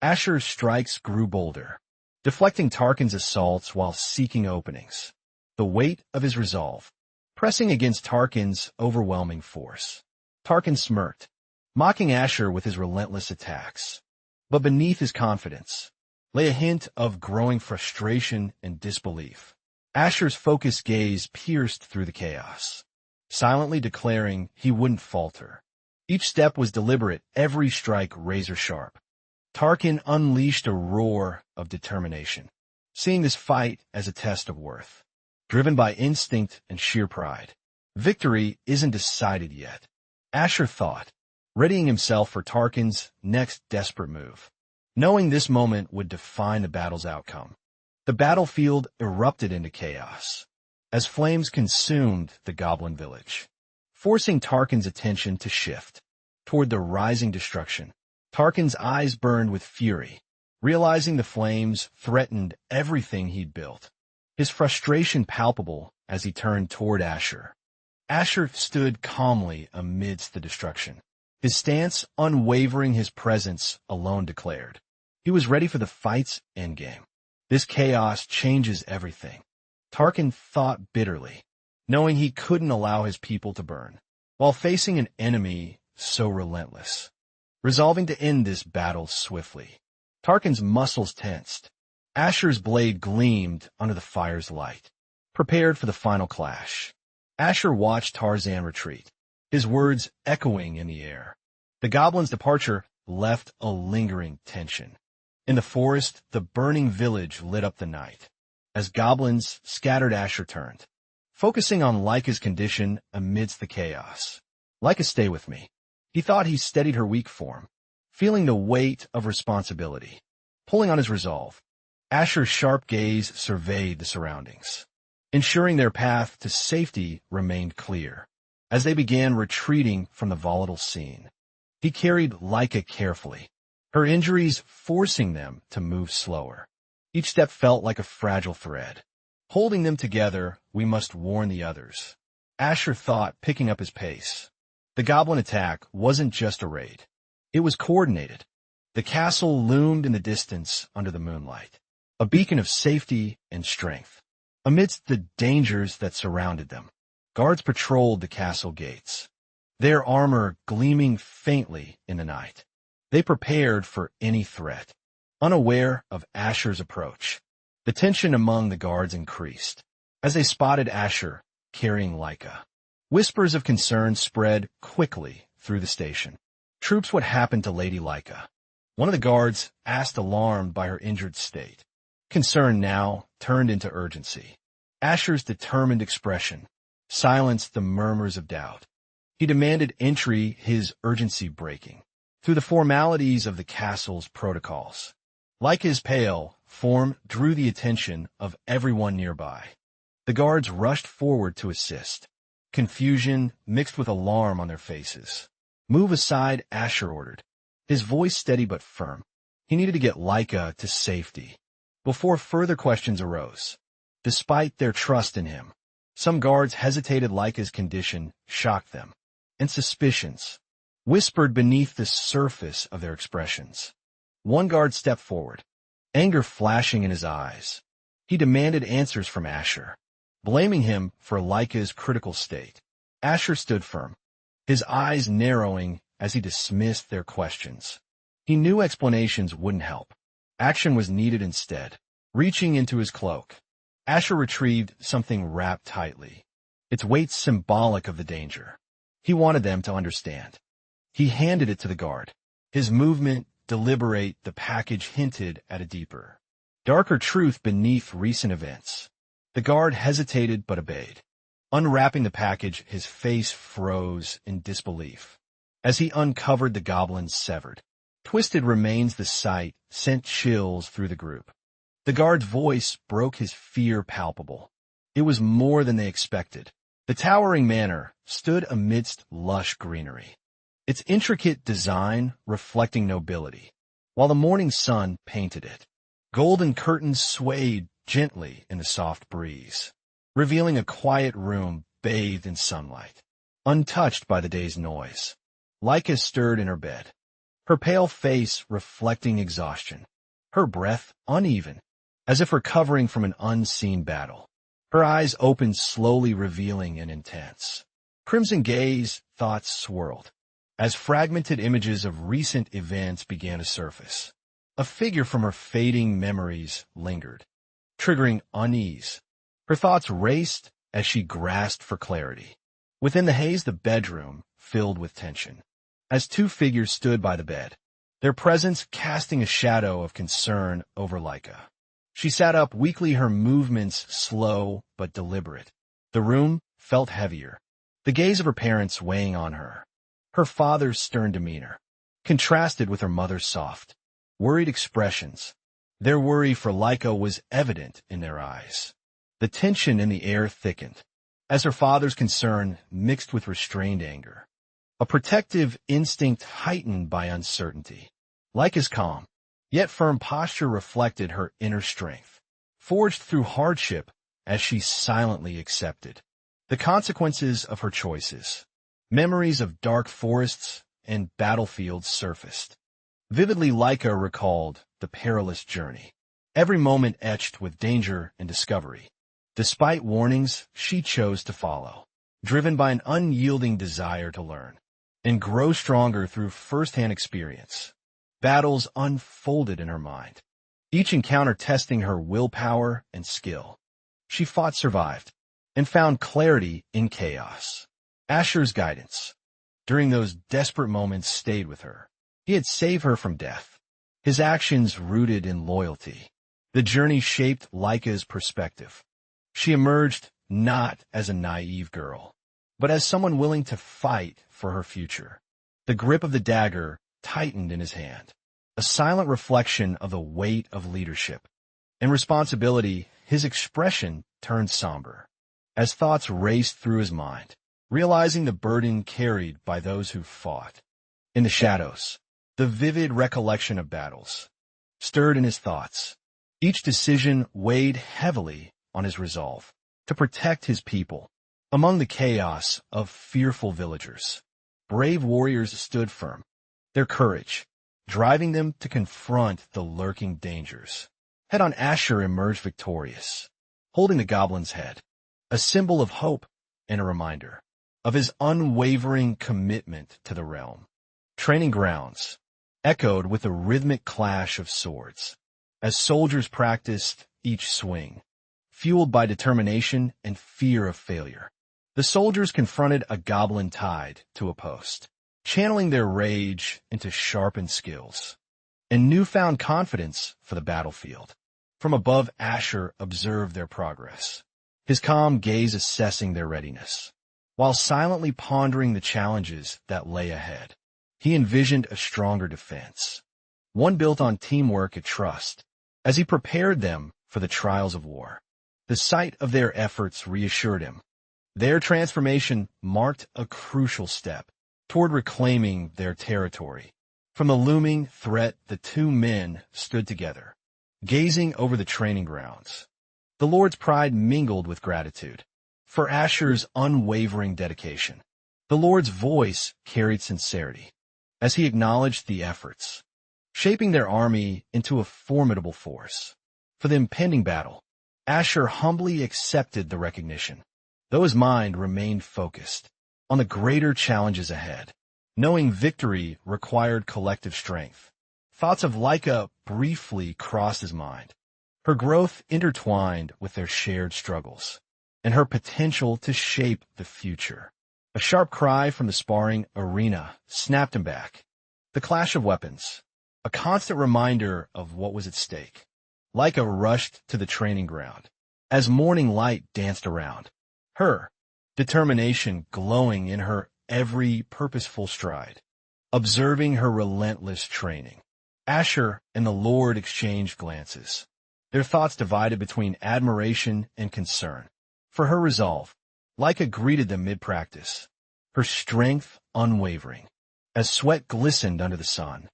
Asher's strikes grew bolder, deflecting Tarkin's assaults while seeking openings. The weight of his resolve, pressing against Tarkin's overwhelming force. Tarkin smirked, mocking Asher with his relentless attacks. But beneath his confidence lay a hint of growing frustration and disbelief. Asher's focused gaze pierced through the chaos, silently declaring he wouldn't falter. Each step was deliberate, every strike razor-sharp. Tarkin unleashed a roar of determination, seeing this fight as a test of worth. Driven by instinct and sheer pride, victory isn't decided yet, Asher thought, readying himself for Tarkin's next desperate move. Knowing this moment would define the battle's outcome, the battlefield erupted into chaos, as flames consumed the Goblin village, forcing Tarkin's attention to shift toward the rising destruction. Tarkin's eyes burned with fury, realizing the flames threatened everything he'd built. His frustration palpable as he turned toward Asher. Asher stood calmly amidst the destruction, his stance unwavering, his presence alone declared. He was ready for the fight's endgame. This chaos changes everything, Tarkin thought bitterly, knowing he couldn't allow his people to burn, while facing an enemy so relentless. Resolving to end this battle swiftly, Tarkin's muscles tensed. Asher's blade gleamed under the fire's light, prepared for the final clash. Asher watched Tarzan retreat, his words echoing in the air. The goblin's departure left a lingering tension. In the forest, the burning village lit up the night. As goblins scattered, Asher turned, focusing on Leica's condition amidst the chaos. Leica, stay with me. He thought he steadied her weak form, feeling the weight of responsibility, pulling on his resolve. Asher's sharp gaze surveyed the surroundings, ensuring their path to safety remained clear. As they began retreating from the volatile scene, he carried Leica carefully, her injuries forcing them to move slower. Each step felt like a fragile thread. Holding them together, we must warn the others, Asher thought, picking up his pace. The goblin attack wasn't just a raid. It was coordinated. The castle loomed in the distance under the moonlight, a beacon of safety and strength. Amidst the dangers that surrounded them, guards patrolled the castle gates, their armor gleaming faintly in the night. They prepared for any threat, unaware of Asher's approach. The tension among the guards increased as they spotted Asher carrying Leica. Whispers of concern spread quickly through the station. Troops, what happened to Lady Leica? One of the guards asked, alarmed by her injured state. Concern now turned into urgency. Asher's determined expression silenced the murmurs of doubt. He demanded entry, his urgency breaking through the formalities of the castle's protocols. Leica's pale form drew the attention of everyone nearby. The guards rushed forward to assist, confusion mixed with alarm on their faces. Move aside, Asher ordered, his voice steady but firm. He needed to get Leica to safety before further questions arose. Despite their trust in him, some guards hesitated. Leica's condition shocked them, and suspicions whispered beneath the surface of their expressions. One guard stepped forward, anger flashing in his eyes. He demanded answers from Asher, blaming him for Leica's critical state. Asher stood firm, his eyes narrowing as he dismissed their questions. He knew explanations wouldn't help. Action was needed instead. Reaching into his cloak, Asher retrieved something wrapped tightly, its weight symbolic of the danger. He wanted them to understand. He handed it to the guard, his movement deliberate, the package hinted at a deeper, darker truth beneath recent events. The guard hesitated but obeyed. Unwrapping the package, his face froze in disbelief. As he uncovered the goblin's severed, twisted remains, the sight sent chills through the group. The guard's voice broke his fear palpable. It was more than they expected. The towering manor stood amidst lush greenery, its intricate design reflecting nobility, while the morning sun painted it. Golden curtains swayed gently in the soft breeze, revealing a quiet room bathed in sunlight, untouched by the day's noise. Laika stirred in her bed, her pale face reflecting exhaustion, her breath uneven, as if recovering from an unseen battle. Her eyes opened slowly, revealing an intense crimson gaze. Thoughts swirled as fragmented images of recent events began to surface. A figure from her fading memories lingered, triggering unease. Her thoughts raced as she grasped for clarity. Within the haze, the bedroom filled with tension, as two figures stood by the bed, their presence casting a shadow of concern over Laika. She sat up weakly, her movements slow but deliberate. The room felt heavier, the gaze of her parents weighing on her. Her father's stern demeanor contrasted with her mother's soft, worried expressions. Their worry for Laika was evident in their eyes. The tension in the air thickened, as her father's concern mixed with restrained anger, a protective instinct heightened by uncertainty. Laika's calm, yet firm posture reflected her inner strength, forged through hardship as she silently accepted the consequences of her choices. Memories of dark forests and battlefields surfaced. Vividly, Laika recalled the perilous journey, every moment etched with danger and discovery. Despite warnings, she chose to follow, driven by an unyielding desire to learn and grow stronger through first-hand experience. Battles unfolded in her mind, each encounter testing her willpower and skill. She fought, survived, and found clarity in chaos. Asher's guidance during those desperate moments stayed with her. He had saved her from death, his actions rooted in loyalty. The journey shaped Laika's perspective. She emerged not as a naive girl, but as someone willing to fight for her future. The grip of the dagger tightened in his hand, a silent reflection of the weight of leadership and responsibility. His expression turned somber as thoughts raced through his mind, realizing the burden carried by those who fought. In the shadows, the vivid recollection of battles stirred in his thoughts. Each decision weighed heavily on his resolve to protect his people. Among the chaos of fearful villagers, brave warriors stood firm, their courage driving them to confront the lurking dangers. Head-on, Asher emerged victorious, holding the goblin's head, a symbol of hope and a reminder of his unwavering commitment to the realm. Training grounds echoed with a rhythmic clash of swords as soldiers practiced each swing, fueled by determination and fear of failure. The soldiers confronted a goblin tied to a post, channeling their rage into sharpened skills and newfound confidence for the battlefield. From above, Asher observed their progress, his calm gaze assessing their readiness, while silently pondering the challenges that lay ahead. He envisioned a stronger defense, one built on teamwork and trust, as he prepared them for the trials of war. The sight of their efforts reassured him. Their transformation marked a crucial step toward reclaiming their territory. From the looming threat, the two men stood together, gazing over the training grounds. The Lord's pride mingled with gratitude for Asher's unwavering dedication. The Lord's voice carried sincerity as he acknowledged the efforts, shaping their army into a formidable force. For the impending battle, Asher humbly accepted the recognition, though his mind remained focused on the greater challenges ahead. Knowing victory required collective strength, thoughts of Laika briefly crossed his mind, her growth intertwined with their shared struggles, and her potential to shape the future. A sharp cry from the sparring arena snapped him back. The clash of weapons, a constant reminder of what was at stake. Like rushed to the training ground, as morning light danced around her, determination glowing in her every purposeful stride. Observing her relentless training, Asher and the Lord exchanged glances, their thoughts divided between admiration and concern. For her resolve, Leica greeted them mid-practice, her strength unwavering, as sweat glistened under the sun,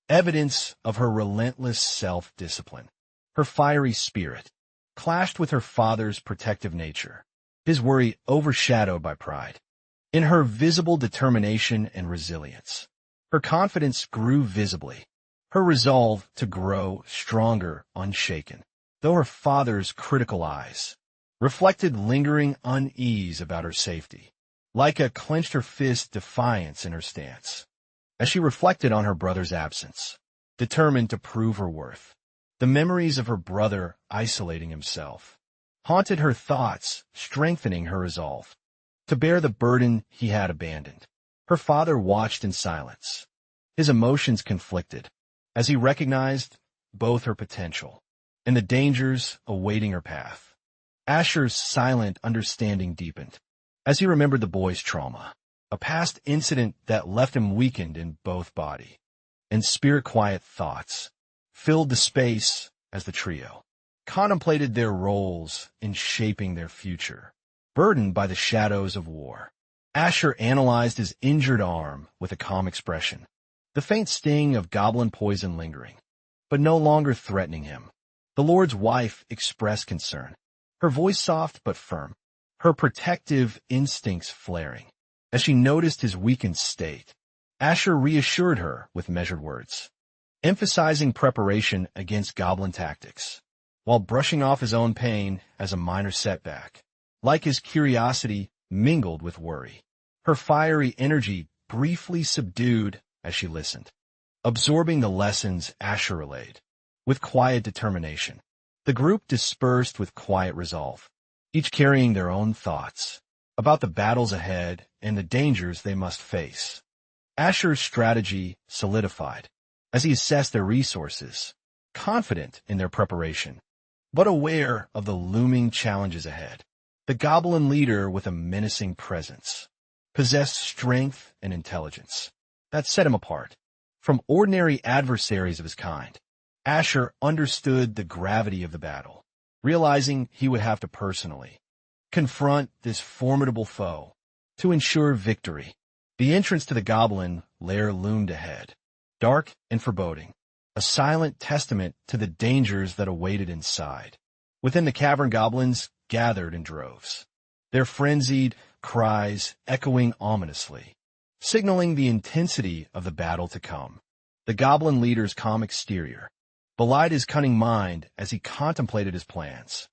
evidence of her relentless self-discipline. Her fiery spirit clashed with her father's protective nature, his worry overshadowed by pride. In her visible determination and resilience, her confidence grew visibly, her resolve to grow stronger unshaken, though her father's critical eyes reflected lingering unease about her safety. Leica clenched her fist defiance in her stance, as she reflected on her brother's absence, determined to prove her worth. The memories of her brother isolating himself haunted her thoughts, strengthening her resolve to bear the burden he had abandoned. Her father watched in silence, his emotions conflicted, as he recognized both her potential and the dangers awaiting her path. Asher's silent understanding deepened, as he remembered the boy's trauma, a past incident that left him weakened in both body and spirit. Quiet thoughts filled the space as the trio contemplated their roles in shaping their future, burdened by the shadows of war. Asher analyzed his injured arm with a calm expression, the faint sting of goblin poison lingering, but no longer threatening him. The Lord's wife expressed concern, her voice soft but firm, her protective instincts flaring. As she noticed his weakened state, Asher reassured her with measured words, emphasizing preparation against goblin tactics, while brushing off his own pain as a minor setback. Like his curiosity mingled with worry, her fiery energy briefly subdued as she listened, absorbing the lessons Asher relayed. With quiet determination, the group dispersed with quiet resolve, each carrying their own thoughts about the battles ahead and the dangers they must face. Asher's strategy solidified as he assessed their resources, confident in their preparation, but aware of the looming challenges ahead. The goblin leader, with a menacing presence, possessed strength and intelligence that set him apart from ordinary adversaries of his kind. Asher understood the gravity of the battle, realizing he would have to personally confront this formidable foe to ensure victory. The entrance to the goblin lair loomed ahead, dark and foreboding, a silent testament to the dangers that awaited inside. Within the cavern, goblins gathered in droves, their frenzied cries echoing ominously, signaling the intensity of the battle to come. The goblin leader's calm exterior belied his cunning mind as he contemplated his plans.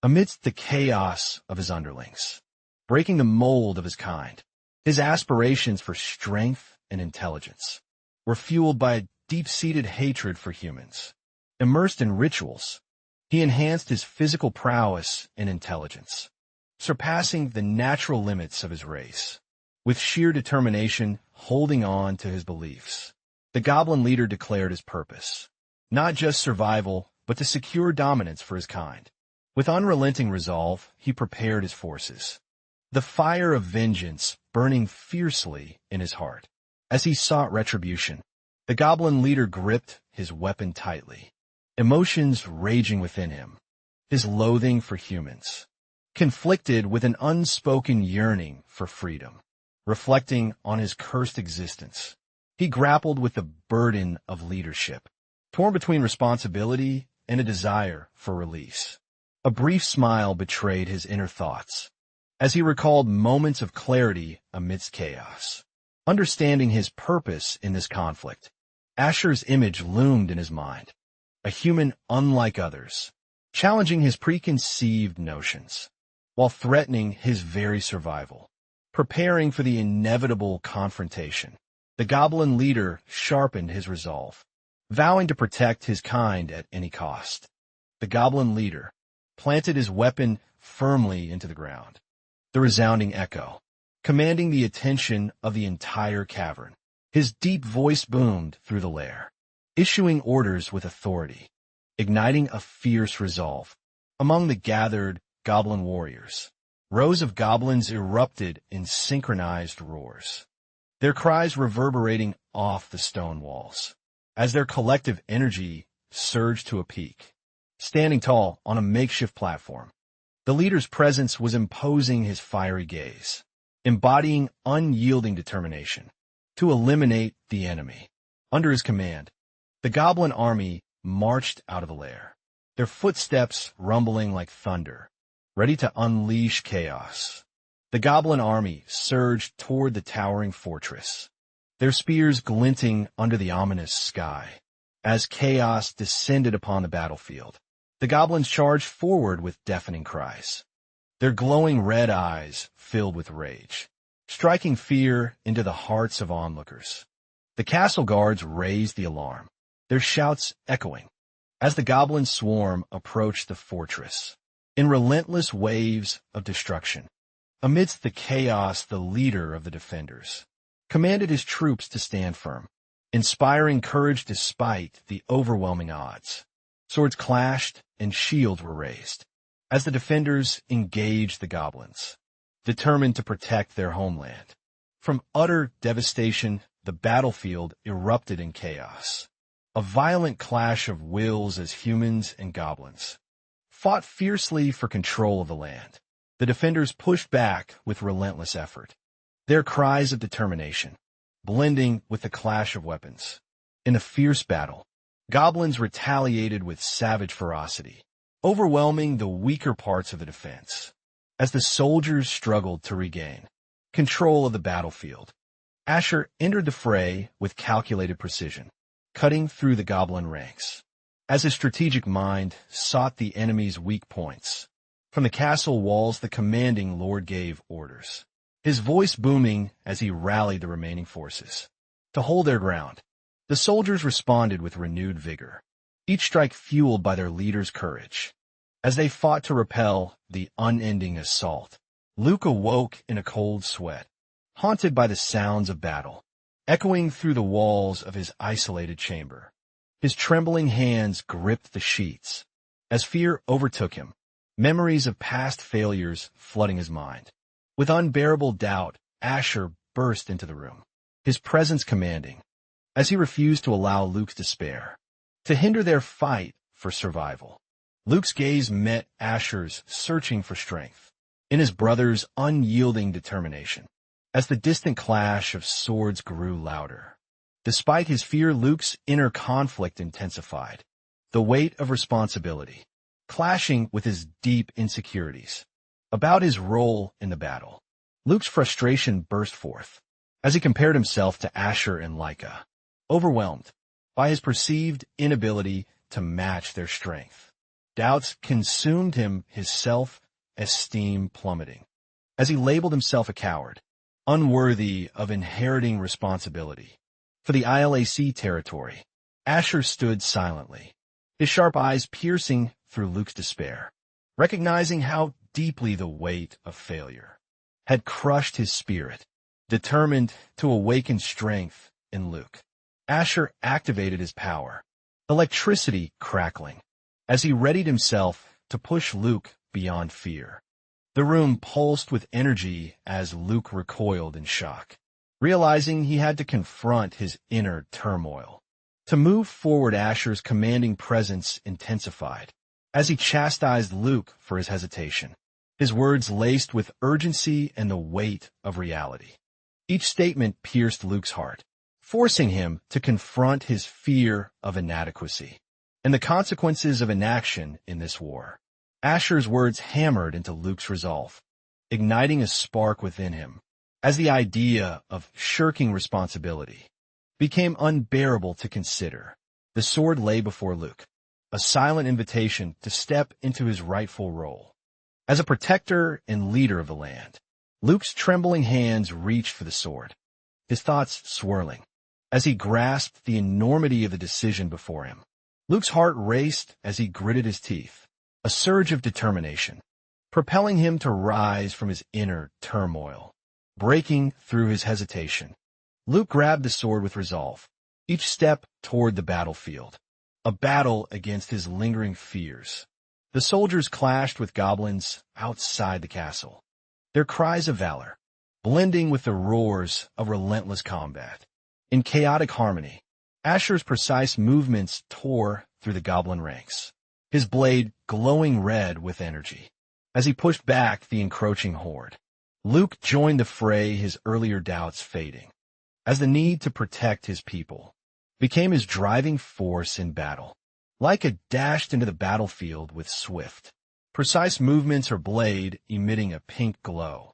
Amidst the chaos of his underlings, breaking the mold of his kind, his aspirations for strength and intelligence were fueled by a deep-seated hatred for humans. Immersed in rituals, he enhanced his physical prowess and intelligence, surpassing the natural limits of his race. With sheer determination, holding on to his beliefs, the goblin leader declared his purpose, not just survival, but to secure dominance for his kind. With unrelenting resolve, he prepared his forces, the fire of vengeance burning fiercely in his heart. As he sought retribution, the goblin leader gripped his weapon tightly, emotions raging within him. His loathing for humans conflicted with an unspoken yearning for freedom. Reflecting on his cursed existence, he grappled with the burden of leadership, torn between responsibility and a desire for release. A brief smile betrayed his inner thoughts as he recalled moments of clarity amidst chaos. Understanding his purpose in this conflict, Asher's image loomed in his mind, a human unlike others, challenging his preconceived notions, while threatening his very survival. Preparing for the inevitable confrontation, the goblin leader sharpened his resolve, vowing to protect his kind at any cost. The goblin leader planted his weapon firmly into the ground, the resounding echo commanding the attention of the entire cavern. His deep voice boomed through the lair, issuing orders with authority, igniting a fierce resolve. Among the gathered goblin warriors, rows of goblins erupted in synchronized roars, their cries reverberating off the stone walls, as their collective energy surged to a peak. Standing tall on a makeshift platform, the leader's presence was imposing his fiery gaze, embodying unyielding determination to eliminate the enemy. Under his command, the goblin army marched out of the lair, their footsteps rumbling like thunder, ready to unleash chaos. The goblin army surged toward the towering fortress, their spears glinting under the ominous sky. As chaos descended upon the battlefield, the goblins charged forward with deafening cries, their glowing red eyes filled with rage, striking fear into the hearts of onlookers. The castle guards raised the alarm, their shouts echoing, as the goblin swarm approached the fortress, in relentless waves of destruction. Amidst the chaos, the leader of the defenders commanded his troops to stand firm, inspiring courage despite the overwhelming odds. Swords clashed and shields were raised as the defenders engaged the goblins, determined to protect their homeland. From utter devastation, the battlefield erupted in chaos. A violent clash of wills as humans and goblins fought fiercely for control of the land. The defenders pushed back with relentless effort, their cries of determination blending with the clash of weapons. In a fierce battle, goblins retaliated with savage ferocity, overwhelming the weaker parts of the defense. As the soldiers struggled to regain control of the battlefield, Asher entered the fray with calculated precision, cutting through the goblin ranks. As his strategic mind sought the enemy's weak points, from the castle walls the commanding lord gave orders, his voice booming as he rallied the remaining forces to hold their ground. The soldiers responded with renewed vigor, each strike fueled by their leader's courage. As they fought to repel the unending assault, Luke awoke in a cold sweat, haunted by the sounds of battle, echoing through the walls of his isolated chamber. His trembling hands gripped the sheets as fear overtook him, memories of past failures flooding his mind. With unbearable doubt, Asher burst into the room, his presence commanding, as he refused to allow Luke's despair to hinder their fight for survival. Luke's gaze met Asher's, searching for strength in his brother's unyielding determination. As the distant clash of swords grew louder, despite his fear, Luke's inner conflict intensified, the weight of responsibility clashing with his deep insecurities about his role in the battle. Luke's frustration burst forth as he compared himself to Asher and Lyca, overwhelmed by his perceived inability to match their strength. Doubts consumed him, his self-esteem plummeting, as he labeled himself a coward, unworthy of inheriting responsibility for the ILAC territory. Asher stood silently, his sharp eyes piercing through Luke's despair, recognizing how deeply the weight of failure had crushed his spirit. Determined to awaken strength in Luke, Asher activated his power, electricity crackling, as he readied himself to push Luke beyond fear. The room pulsed with energy as Luke recoiled in shock, realizing he had to confront his inner turmoil. To move forward, Asher's commanding presence intensified as he chastised Luke for his hesitation, his words laced with urgency and the weight of reality. Each statement pierced Luke's heart, forcing him to confront his fear of inadequacy and the consequences of inaction in this war. Asher's words hammered into Luke's resolve, igniting a spark within him as the idea of shirking responsibility became unbearable to consider. The sword lay before Luke, a silent invitation to step into his rightful role as a protector and leader of the land. Luke's trembling hands reached for the sword, his thoughts swirling as he grasped the enormity of the decision before him. Luke's heart raced as he gritted his teeth, a surge of determination, propelling him to rise from his inner turmoil. Breaking through his hesitation, Luke grabbed the sword with resolve, each step toward the battlefield. A battle against his lingering fears. The soldiers clashed with goblins outside the castle, their cries of valor, blending with the roars of relentless combat. In chaotic harmony, Asher's precise movements tore through the goblin ranks, his blade glowing red with energy. As he pushed back the encroaching horde, Luke joined the fray, his earlier doubts fading, as the need to protect his people became his driving force in battle. Leica dashed into the battlefield with swift, precise movements, her blade emitting a pink glow.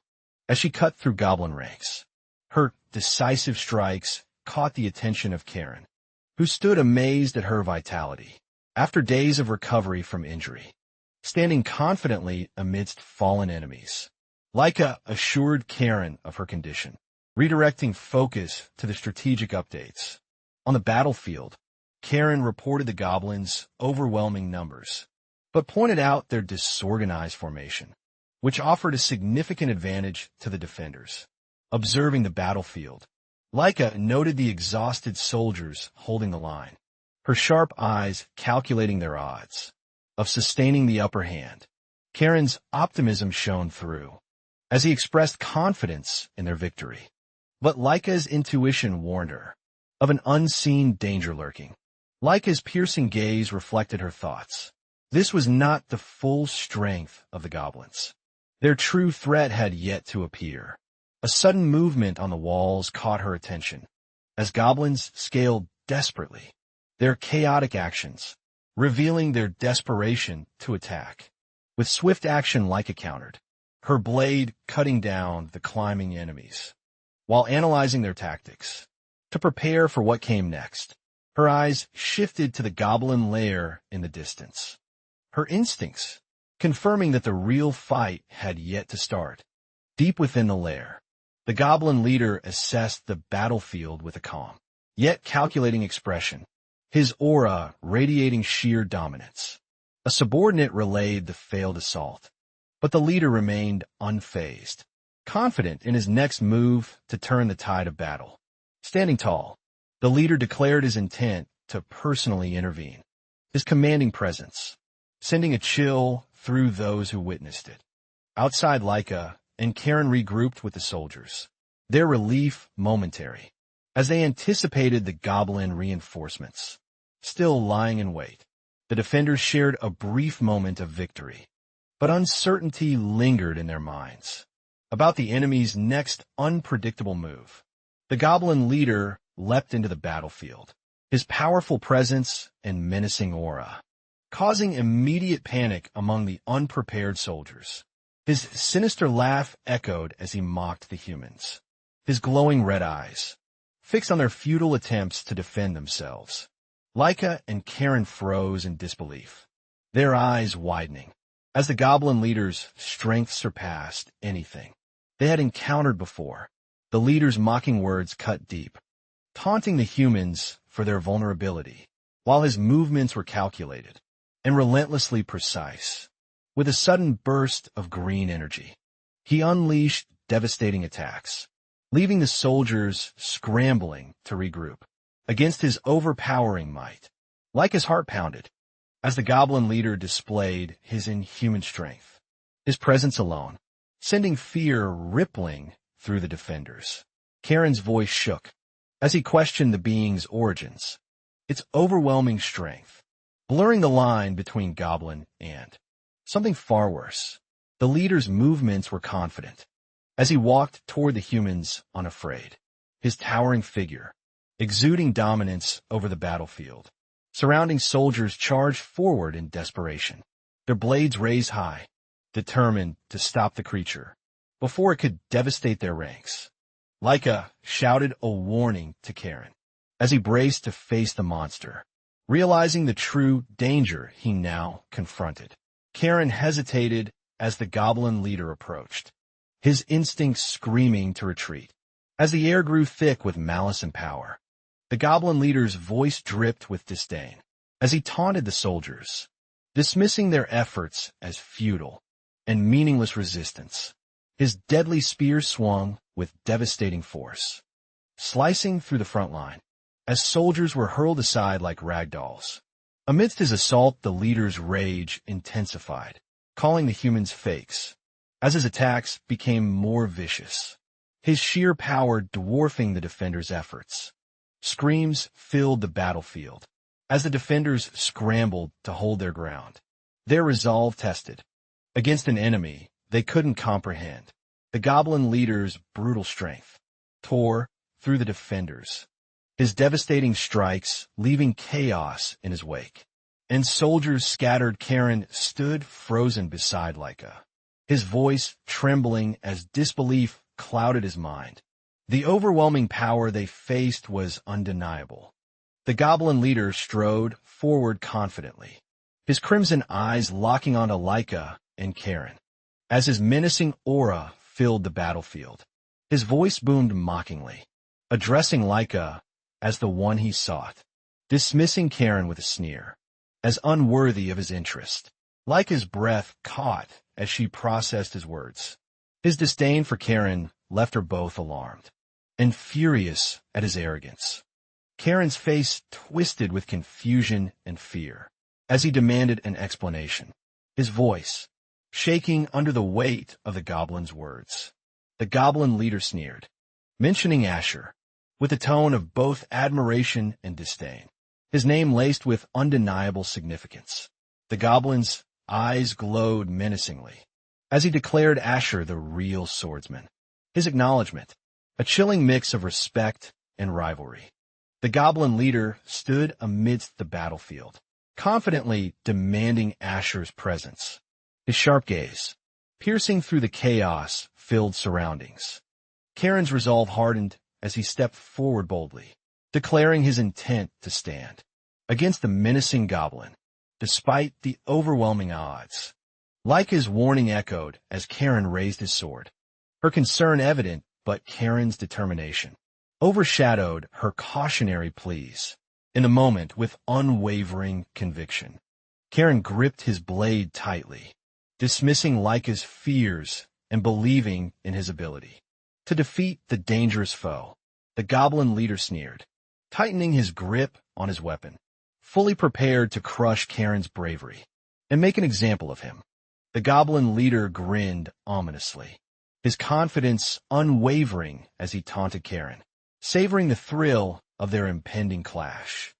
As she cut through goblin ranks, her decisive strikes caught the attention of Karen, who stood amazed at her vitality. After days of recovery from injury, standing confidently amidst fallen enemies, Leica assured Karen of her condition, redirecting focus to the strategic updates. On the battlefield, Karen reported the goblins' overwhelming numbers, but pointed out their disorganized formation, which offered a significant advantage to the defenders. Observing the battlefield, Leica noted the exhausted soldiers holding the line, her sharp eyes calculating their odds of sustaining the upper hand. Karen's optimism shone through, as he expressed confidence in their victory. But Leica's intuition warned her of an unseen danger lurking. Leica's piercing gaze reflected her thoughts. This was not the full strength of the goblins. Their true threat had yet to appear. A sudden movement on the walls caught her attention, as goblins scaled desperately, their chaotic actions revealing their desperation to attack. With swift action, Leica countered, her blade cutting down the climbing enemies, while analyzing their tactics. To prepare for what came next, her eyes shifted to the goblin lair in the distance, her instincts confirming that the real fight had yet to start. Deep within the lair, the goblin leader assessed the battlefield with a calm, yet calculating expression, his aura radiating sheer dominance. A subordinate relayed the failed assault, but the leader remained unfazed, confident in his next move to turn the tide of battle. Standing tall, the leader declared his intent to personally intervene, his commanding presence sending a chill through those who witnessed it. Outside, Leica and Karen regrouped with the soldiers, their relief momentary, as they anticipated the goblin reinforcements. Still lying in wait, the defenders shared a brief moment of victory, but uncertainty lingered in their minds about the enemy's next unpredictable move. The goblin leader leapt into the battlefield, his powerful presence and menacing aura causing immediate panic among the unprepared soldiers. His sinister laugh echoed as he mocked the humans, his glowing red eyes fixed on their futile attempts to defend themselves. Leica and Karen froze in disbelief, their eyes widening, as the goblin leader's strength surpassed anything they had encountered before. The leader's mocking words cut deep, taunting the humans for their vulnerability, while his movements were calculated and relentlessly precise. With a sudden burst of green energy, he unleashed devastating attacks, leaving the soldiers scrambling to regroup against his overpowering might. Leica's heart pounded as the goblin leader displayed his inhuman strength, his presence alone sending fear rippling through the defenders. Karen's voice shook as he questioned the being's origins, its overwhelming strength, blurring the line between goblin and something far worse. The leader's movements were confident as he walked toward the humans unafraid, his towering figure exuding dominance over the battlefield. Surrounding soldiers charged forward in desperation, their blades raised high, determined to stop the creature before it could devastate their ranks. Leica shouted a warning to Karen as he braced to face the monster, realizing the true danger he now confronted. Karen hesitated as the goblin leader approached, his instincts screaming to retreat. As the air grew thick with malice and power, the goblin leader's voice dripped with disdain as he taunted the soldiers, dismissing their efforts as futile and meaningless resistance. His deadly spear swung with devastating force, slicing through the front line. as soldiers were hurled aside like rag dolls. Amidst his assault, the leader's rage intensified, calling the humans fakes, as his attacks became more vicious, his sheer power dwarfing the defenders' efforts. Screams filled the battlefield as the defenders scrambled to hold their ground, their resolve tested. Against an enemy they couldn't comprehend, the goblin leader's brutal strength tore through the defenders, his devastating strikes leaving chaos in his wake. And soldiers scattered. Karen stood frozen beside Leica, his voice trembling as disbelief clouded his mind. The overwhelming power they faced was undeniable. The goblin leader strode forward confidently, his crimson eyes locking onto Leica and Karen. As his menacing aura filled the battlefield, his voice boomed mockingly, addressing Leica as the one he sought, dismissing Karen with a sneer, as unworthy of his interest. Leica's breath caught as she processed his words. His disdain for Karen left her both alarmed and furious at his arrogance. Karen's face twisted with confusion and fear as he demanded an explanation, his voice shaking under the weight of the goblin's words. The goblin leader sneered, mentioning Asher, with a tone of both admiration and disdain, his name laced with undeniable significance. The goblin's eyes glowed menacingly as he declared Asher the real swordsman. His acknowledgement, a chilling mix of respect and rivalry. The goblin leader stood amidst the battlefield, confidently demanding Asher's presence, his sharp gaze piercing through the chaos-filled surroundings. Karen's resolve hardened as he stepped forward boldly, declaring his intent to stand against the menacing goblin, despite the overwhelming odds. Leica's warning echoed as Karen raised his sword, her concern evident, but Karen's determination overshadowed her cautionary pleas. In the moment, with unwavering conviction, Karen gripped his blade tightly, dismissing Leica's fears and believing in his ability to defeat the dangerous foe. The goblin leader sneered, tightening his grip on his weapon, fully prepared to crush Karen's bravery and make an example of him. The goblin leader grinned ominously, his confidence unwavering as he taunted Karen, savoring the thrill of their impending clash.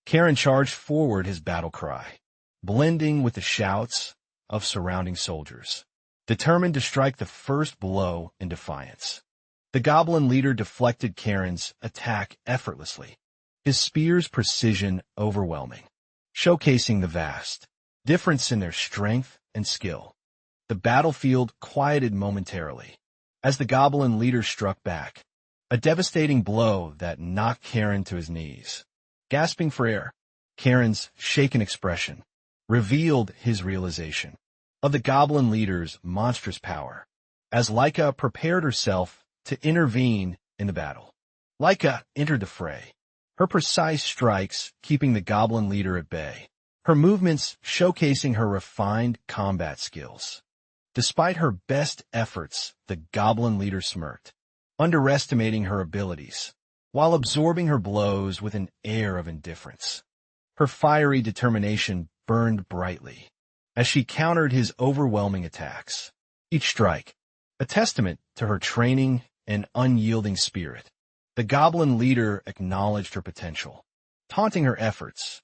Karen charged forward, his battle cry blending with the shouts of surrounding soldiers, determined to strike the first blow in defiance. The goblin leader deflected Karen's attack effortlessly, his spear's precision overwhelming, showcasing the vast difference in their strength and skill. The battlefield quieted momentarily as the goblin leader struck back, a devastating blow that knocked Karen to his knees. Gasping for air, Karen's shaken expression revealed his realization of the goblin leader's monstrous power as Leica prepared herself to intervene in the battle. Leica entered the fray, her precise strikes keeping the goblin leader at bay, her movements showcasing her refined combat skills. Despite her best efforts, the goblin leader smirked, underestimating her abilities, while absorbing her blows with an air of indifference. Her fiery determination burned brightly as she countered his overwhelming attacks, each strike a testament to her training and unyielding spirit. The goblin leader acknowledged her potential, taunting her efforts,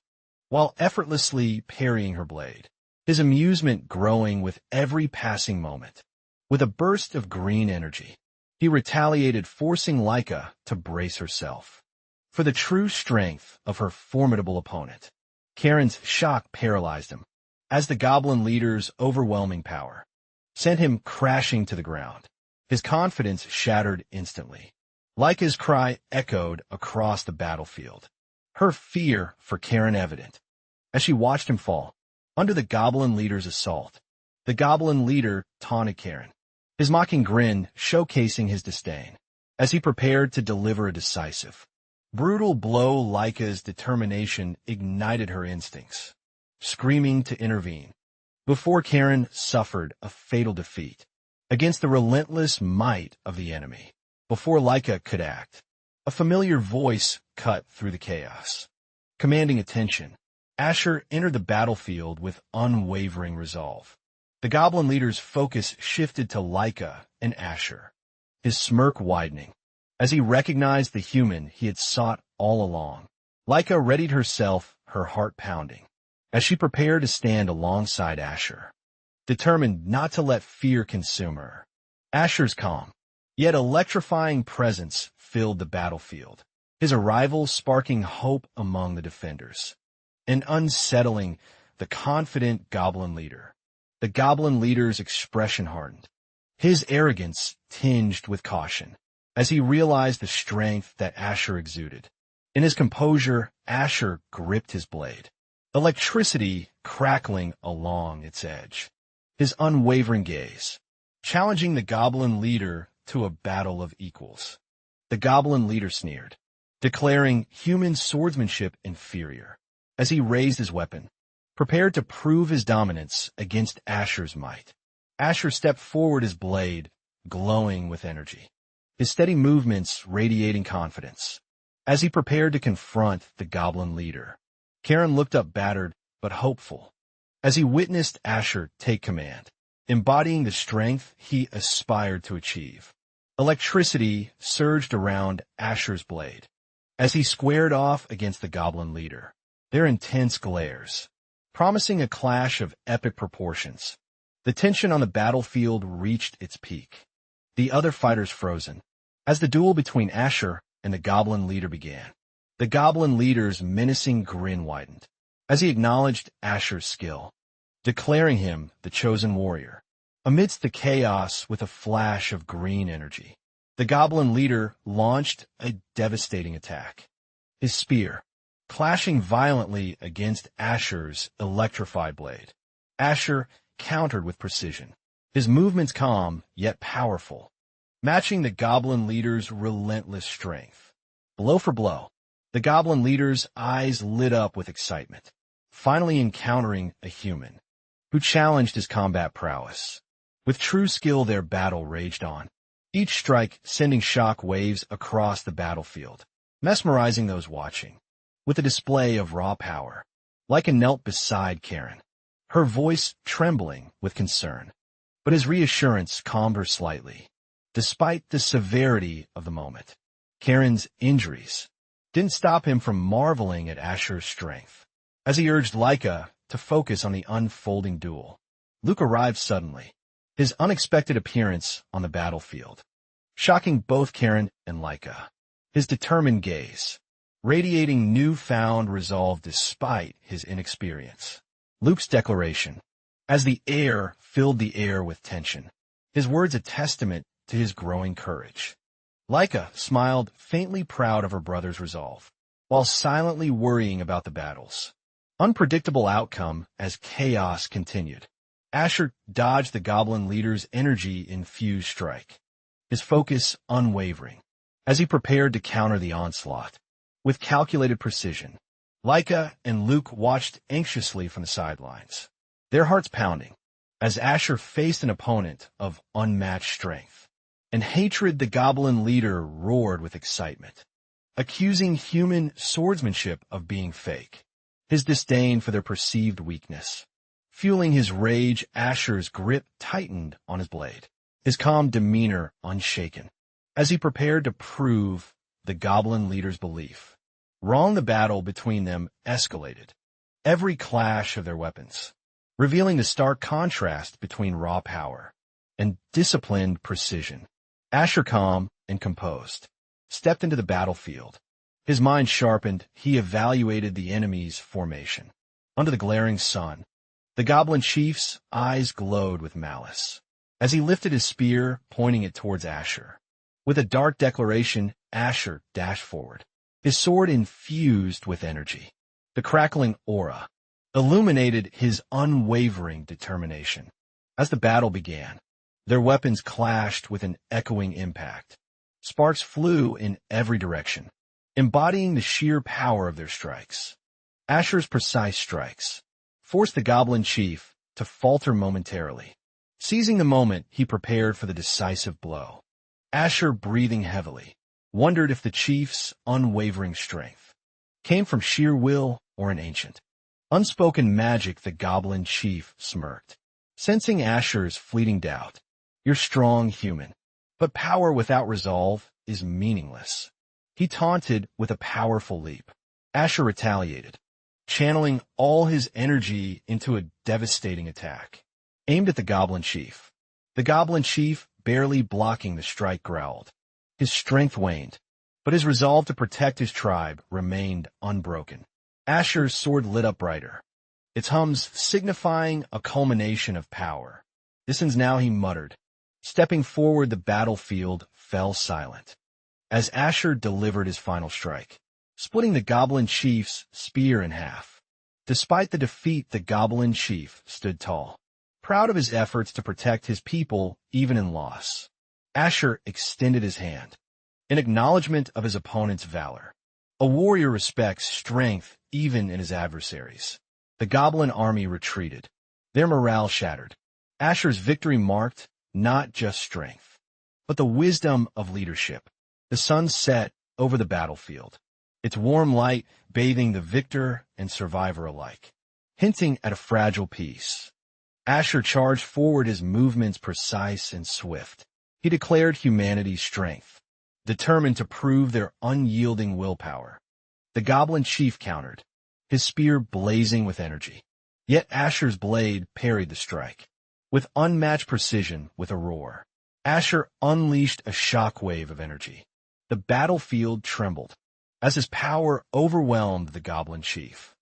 while effortlessly parrying her blade, his amusement growing with every passing moment. With a burst of green energy, he retaliated, forcing Leica to brace herself for the true strength of her formidable opponent. Karen's shock paralyzed him, as the goblin leader's overwhelming power sent him crashing to the ground, his confidence shattered instantly. Leica's cry echoed across the battlefield, her fear for Karen evident, as she watched him fall under the goblin leader's assault. The goblin leader taunted Karen, his mocking grin showcasing his disdain, as he prepared to deliver a decisive, brutal blow. Leica's determination ignited her instincts, screaming to intervene, before Karen suffered a fatal defeat against the relentless might of the enemy. Before Leica could act, A familiar voice cut through the chaos. Commanding attention, Asher entered the battlefield with unwavering resolve. The goblin leader's focus shifted to Laika and Asher, his smirk widening, as he recognized the human he had sought all along. Laika readied herself, her heart pounding, as she prepared to stand alongside Asher, determined not to let fear consume her. Asher's calm, yet electrifying presence filled the battlefield, his arrival sparking hope among the defenders, and unsettling the confident goblin leader. The goblin leader's expression hardened, his arrogance tinged with caution, as he realized the strength that Asher exuded. In his composure, Asher gripped his blade, electricity crackling along its edge, his unwavering gaze, challenging the goblin leader to a battle of equals. The goblin leader sneered, declaring human swordsmanship inferior, as he raised his weapon, prepared to prove his dominance against Asher's might. Asher stepped forward, his blade glowing with energy, his steady movements radiating confidence. As he prepared to confront the goblin leader, Karen looked up battered but hopeful, as he witnessed Asher take command, embodying the strength he aspired to achieve. Electricity surged around Asher's blade, as he squared off against the goblin leader, their intense glares promising a clash of epic proportions. The tension on the battlefield reached its peak, the other fighters frozen, as the duel between Asher and the goblin leader began. The goblin leader's menacing grin widened, as he acknowledged Asher's skill, declaring him the chosen warrior. Amidst the chaos with a flash of green energy, the goblin leader launched a devastating attack. His spear, clashing violently against Asher's electrified blade. Asher countered with precision, his movements calm yet powerful, matching the goblin leader's relentless strength. Blow for blow, the goblin leader's eyes lit up with excitement, finally encountering a human who challenged his combat prowess. With true skill, their battle raged on, each strike sending shock waves across the battlefield, mesmerizing those watching. With a display of raw power, Laika knelt beside Karen, her voice trembling with concern, but his reassurance calmed her slightly. Despite the severity of the moment, Karen's injuries didn't stop him from marveling at Asher's strength. As he urged Laika to focus on the unfolding duel, Luke arrived suddenly, his unexpected appearance on the battlefield, shocking both Karen and Laika. His determined gaze, radiating newfound resolve despite his inexperience. Luke's declaration, as the air filled the air with tension, his words a testament to his growing courage. Laika smiled, faintly proud of her brother's resolve, while silently worrying about the battle's unpredictable outcome as chaos continued. Asher dodged the goblin leader's energy-infused strike, his focus unwavering, as he prepared to counter the onslaught. With calculated precision, Laika and Luke watched anxiously from the sidelines, their hearts pounding, as Asher faced an opponent of unmatched strength and hatred. The goblin leader roared with excitement, accusing human swordsmanship of being fake, his disdain for their perceived weakness. Fueling his rage, Asher's grip tightened on his blade, his calm demeanor unshaken, as he prepared to prove the goblin leader's belief wrong. The battle between them escalated, every clash of their weapons, revealing the stark contrast between raw power and disciplined precision. Asher, calm and composed, stepped into the battlefield. His mind sharpened, he evaluated the enemy's formation. Under the glaring sun, the goblin chief's eyes glowed with malice, as he lifted his spear, pointing it towards Asher. With a dark declaration, Asher dashed forward, his sword infused with energy. The crackling aura illuminated his unwavering determination. As the battle began, their weapons clashed with an echoing impact. Sparks flew in every direction, embodying the sheer power of their strikes. Asher's precise strikes forced the goblin chief to falter momentarily. Seizing the moment, he prepared for the decisive blow. Asher, breathing heavily, wondered if the chief's unwavering strength came from sheer will or an ancient, unspoken magic. The goblin chief smirked, sensing Asher's fleeting doubt. You're strong, human, but power without resolve is meaningless. He taunted with a powerful leap. Asher retaliated, channeling all his energy into a devastating attack, aimed at the goblin chief. The goblin chief, barely blocking the strike, growled. His strength waned, but his resolve to protect his tribe remained unbroken. Asher's sword lit up brighter, its hums signifying a culmination of power. This ends now, he muttered. Stepping forward, the battlefield fell silent as Asher delivered his final strike, splitting the goblin chief's spear in half. Despite the defeat, the goblin chief stood tall, proud of his efforts to protect his people even in loss. Asher extended his hand in acknowledgement of his opponent's valor. A warrior respects strength even in his adversaries. The goblin army retreated, their morale shattered. Asher's victory marked not just strength, but the wisdom of leadership. The sun set over the battlefield, its warm light bathing the victor and survivor alike, hinting at a fragile peace. Asher charged forward, his movements precise and swift. He declared humanity's strength, determined to prove their unyielding willpower. The goblin chief countered, his spear blazing with energy. Yet Asher's blade parried the strike. With unmatched precision, with a roar, Asher unleashed a shockwave of energy. The battlefield trembled as his power overwhelmed the goblin chief.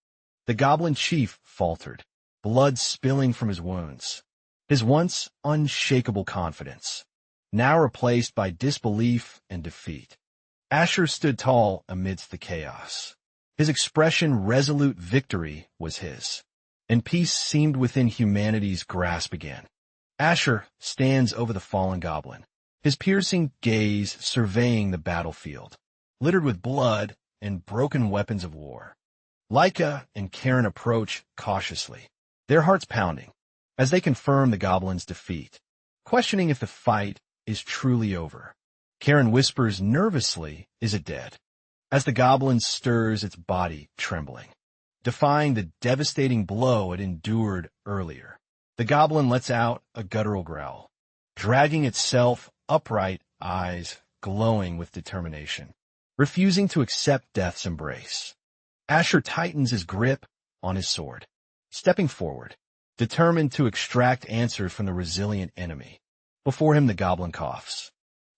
The goblin chief faltered, blood spilling from his wounds. His once unshakable confidence, now replaced by disbelief and defeat. Asher stood tall amidst the chaos. His expression, resolute. Victory was his, and peace seemed within humanity's grasp again. Asher stands over the fallen goblin, his piercing gaze surveying the battlefield, littered with blood and broken weapons of war. Leica and Karen approach cautiously, their hearts pounding, as they confirm the goblin's defeat, questioning if the fight is truly over. Karen whispers nervously, "Is it dead?" as the goblin stirs its body, trembling, defying the devastating blow it endured earlier. The goblin lets out a guttural growl, dragging itself upright, eyes glowing with determination, refusing to accept death's embrace. Asher tightens his grip on his sword, stepping forward, determined to extract answers from the resilient enemy. Before him, the goblin coughs,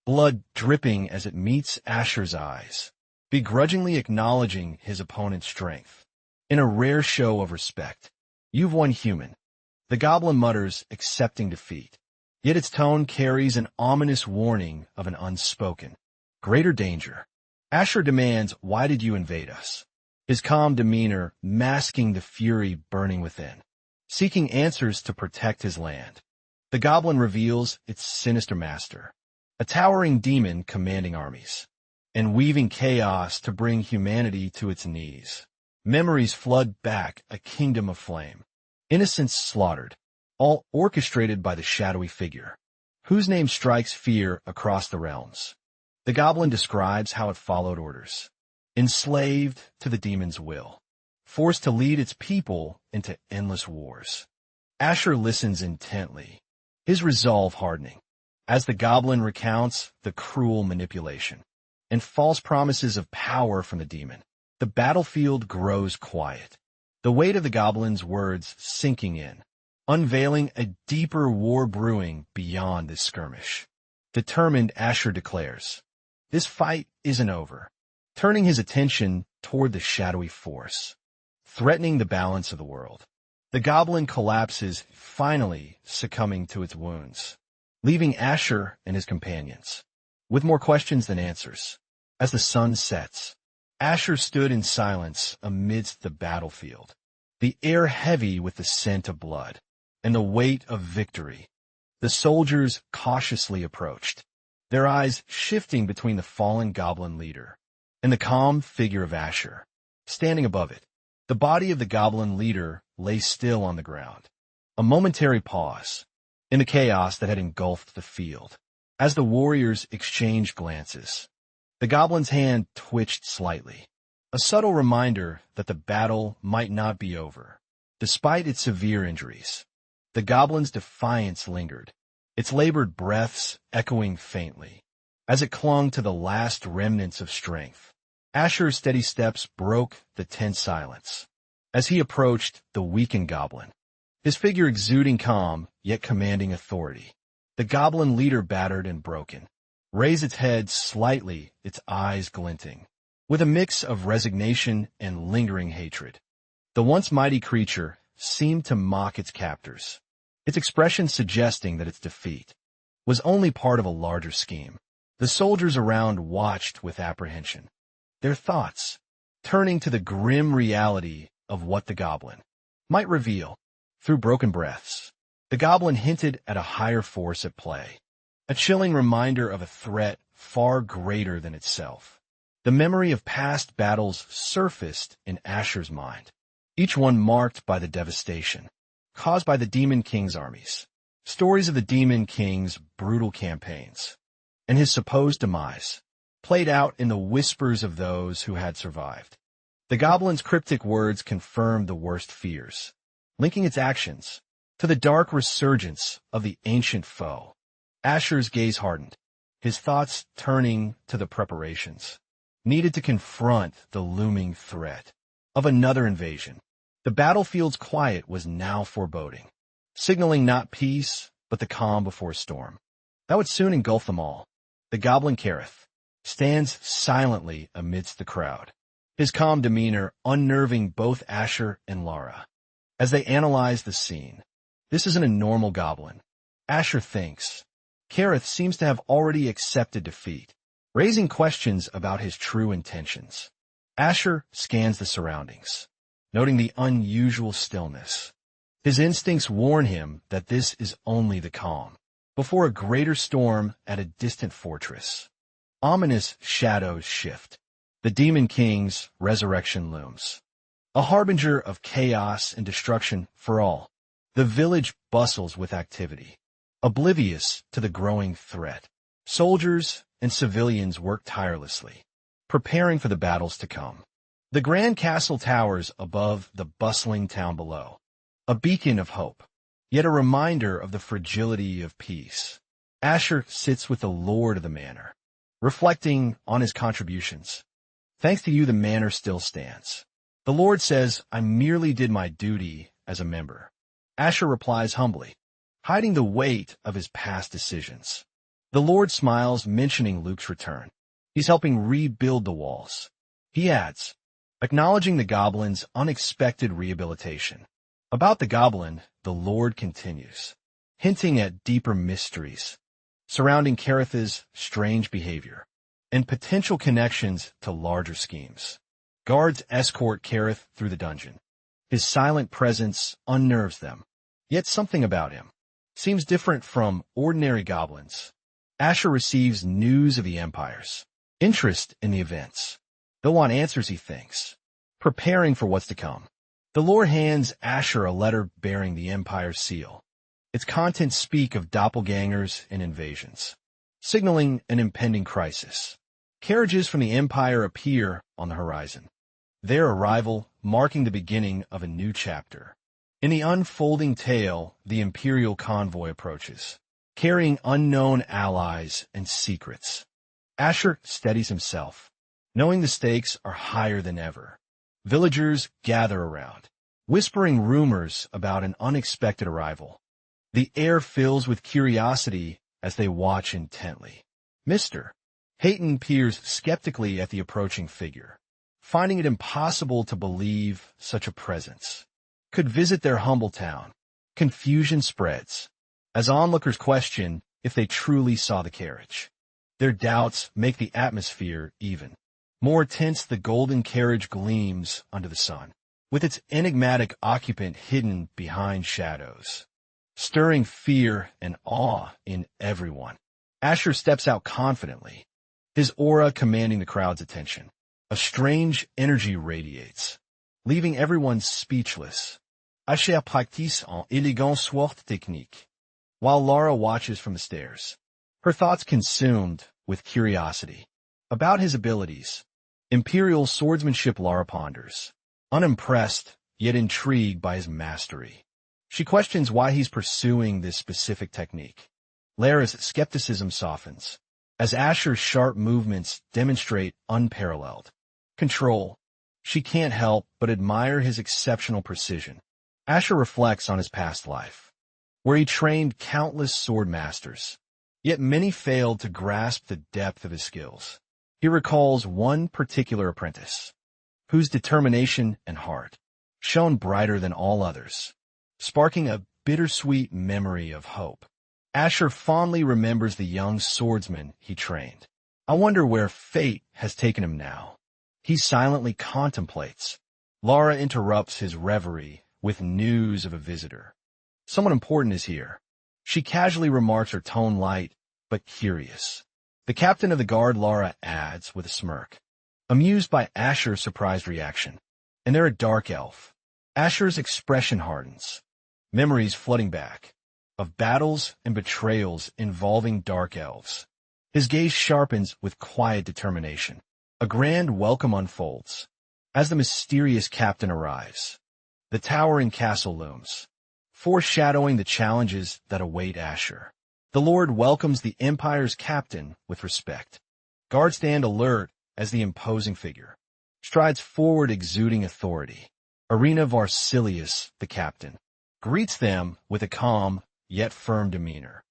blood dripping as it meets Asher's eyes, begrudgingly acknowledging his opponent's strength. In a rare show of respect, "You've won, human," the goblin mutters, accepting defeat. Yet its tone carries an ominous warning of an unspoken, greater danger. Asher demands, "Why did you invade us?" His calm demeanor masking the fury burning within, seeking answers to protect his land. The goblin reveals its sinister master, a towering demon commanding armies and weaving chaos to bring humanity to its knees. Memories flood back, a kingdom of flame, innocents slaughtered, all orchestrated by the shadowy figure, whose name strikes fear across the realms. The goblin describes how it followed orders, enslaved to the demon's will, forced to lead its people into endless wars. Asher listens intently, his resolve hardening, as the goblin recounts the cruel manipulation and false promises of power from the demon. The battlefield grows quiet, the weight of the goblin's words sinking in, unveiling a deeper war brewing beyond this skirmish. Determined, Asher declares, "This fight isn't over," turning his attention toward the shadowy force, threatening the balance of the world. The goblin collapses, finally succumbing to its wounds, leaving Asher and his companions with more questions than answers. As the sun sets, Asher stood in silence amidst the battlefield, the air heavy with the scent of blood and the weight of victory. The soldiers cautiously approached, their eyes shifting between the fallen goblin leader and the calm figure of Asher, standing above it. The body of the goblin leader lay still on the ground. A momentary pause in the chaos that had engulfed the field, as the warriors exchanged glances. The goblin's hand twitched slightly, a subtle reminder that the battle might not be over. Despite its severe injuries, the goblin's defiance lingered, its labored breaths echoing faintly. As it clung to the last remnants of strength, Asher's steady steps broke the tense silence. As he approached the weakened goblin, his figure exuding calm, yet commanding authority, the goblin leader, battered and broken, raised its head slightly, its eyes glinting, with a mix of resignation and lingering hatred. The once mighty creature seemed to mock its captors, its expression suggesting that its defeat was only part of a larger scheme. The soldiers around watched with apprehension, their thoughts turning to the grim reality of what the goblin might reveal. Through broken breaths, the goblin hinted at a higher force at play, a chilling reminder of a threat far greater than itself. The memory of past battles surfaced in Asher's mind, each one marked by the devastation caused by the Demon King's armies, stories of the Demon King's brutal campaigns, and his supposed demise, played out in the whispers of those who had survived. The goblin's cryptic words confirmed the worst fears, linking its actions to the dark resurgence of the ancient foe. Asher's gaze hardened, his thoughts turning to the preparations needed to confront the looming threat of another invasion. The battlefield's quiet was now foreboding, signaling not peace, but the calm before a storm that would soon engulf them all. The goblin Kareth stands silently amidst the crowd, his calm demeanor unnerving both Asher and Lara. As they analyze the scene, this isn't a normal goblin, Asher thinks. Kareth seems to have already accepted defeat, raising questions about his true intentions. Asher scans the surroundings, noting the unusual stillness. His instincts warn him that this is only the calm before a greater storm at a distant fortress. Ominous shadows shift. The Demon King's resurrection looms, a harbinger of chaos and destruction for all. The village bustles with activity, oblivious to the growing threat. Soldiers and civilians work tirelessly, preparing for the battles to come. The grand castle towers above the bustling town below, a beacon of hope, yet a reminder of the fragility of peace. Asher sits with the lord of the manor, reflecting on his contributions. Thanks to you, the manor still stands. The lord says, I merely did my duty as a member. Asher replies humbly, hiding the weight of his past decisions. The lord smiles, mentioning Luke's return. He's helping rebuild the walls. He adds, acknowledging the goblin's unexpected rehabilitation. About the goblin, the lord continues, hinting at deeper mysteries surrounding Kareth's strange behavior and potential connections to larger schemes. Guards escort Kareth through the dungeon. His silent presence unnerves them, yet something about him seems different from ordinary goblins. Asher receives news of the Empire's interest in the events. They'll want answers, he thinks, preparing for what's to come. The Lord hands Asher a letter bearing the Empire's seal. Its contents speak of doppelgangers and invasions, signaling an impending crisis. Carriages from the Empire appear on the horizon, their arrival marking the beginning of a new chapter. In the unfolding tale, the Imperial convoy approaches, carrying unknown allies and secrets. Asher steadies himself, knowing the stakes are higher than ever. Villagers gather around, whispering rumors about an unexpected arrival. The air fills with curiosity as they watch intently. Mr. Hayton peers skeptically at the approaching figure, finding it impossible to believe such a presence could visit their humble town. Confusion spreads as onlookers question if they truly saw the carriage. Their doubts make the atmosphere even more tense. The golden carriage gleams under the sun, with its enigmatic occupant hidden behind shadows, stirring fear and awe in everyone. Asher steps out confidently, his aura commanding the crowd's attention. A strange energy radiates, leaving everyone speechless. Asher practice en élégant sword technique, while Lara watches from the stairs, her thoughts consumed with curiosity. About his abilities, Imperial swordsmanship Lara ponders, unimpressed yet intrigued by his mastery. She questions why he's pursuing this specific technique. Lara's skepticism softens, as Asher's sharp movements demonstrate unparalleled control. She can't help but admire his exceptional precision. Asher reflects on his past life, where he trained countless swordmasters, yet many failed to grasp the depth of his skills. He recalls one particular apprentice, whose determination and heart shone brighter than all others, sparking a bittersweet memory of hope. Asher fondly remembers the young swordsman he trained. I wonder where fate has taken him now. He silently contemplates. Lara interrupts his reverie with news of a visitor. Someone important is here. She casually remarks, her tone light but curious. The captain of the guard, Lara adds with a smirk, amused by Asher's surprised reaction. And they're a dark elf. Asher's expression hardens, memories flooding back, of battles and betrayals involving dark elves. His gaze sharpens with quiet determination. A grand welcome unfolds. As the mysterious captain arrives, the towering castle looms, foreshadowing the challenges that await Asher. The Lord welcomes the Empire's captain with respect. Guards stand alert as the imposing figure strides forward, exuding authority. Irina Varsilius, the captain, greets them with a calm yet firm demeanor.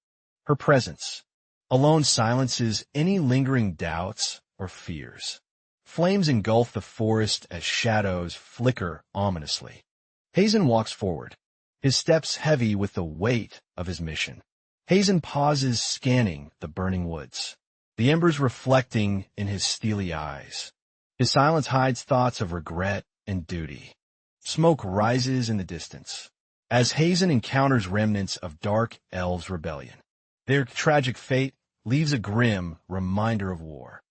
Her presence alone silences any lingering doubts or fears. Flames engulf the forest as shadows flicker ominously. Hazen walks forward, his steps heavy with the weight of his mission. Hazen pauses, scanning the burning woods, the embers reflecting in his steely eyes. His silence hides thoughts of regret and duty. Smoke rises in the distance as Hazen encounters remnants of Dark Elves' rebellion. Their tragic fate leaves a grim reminder of war.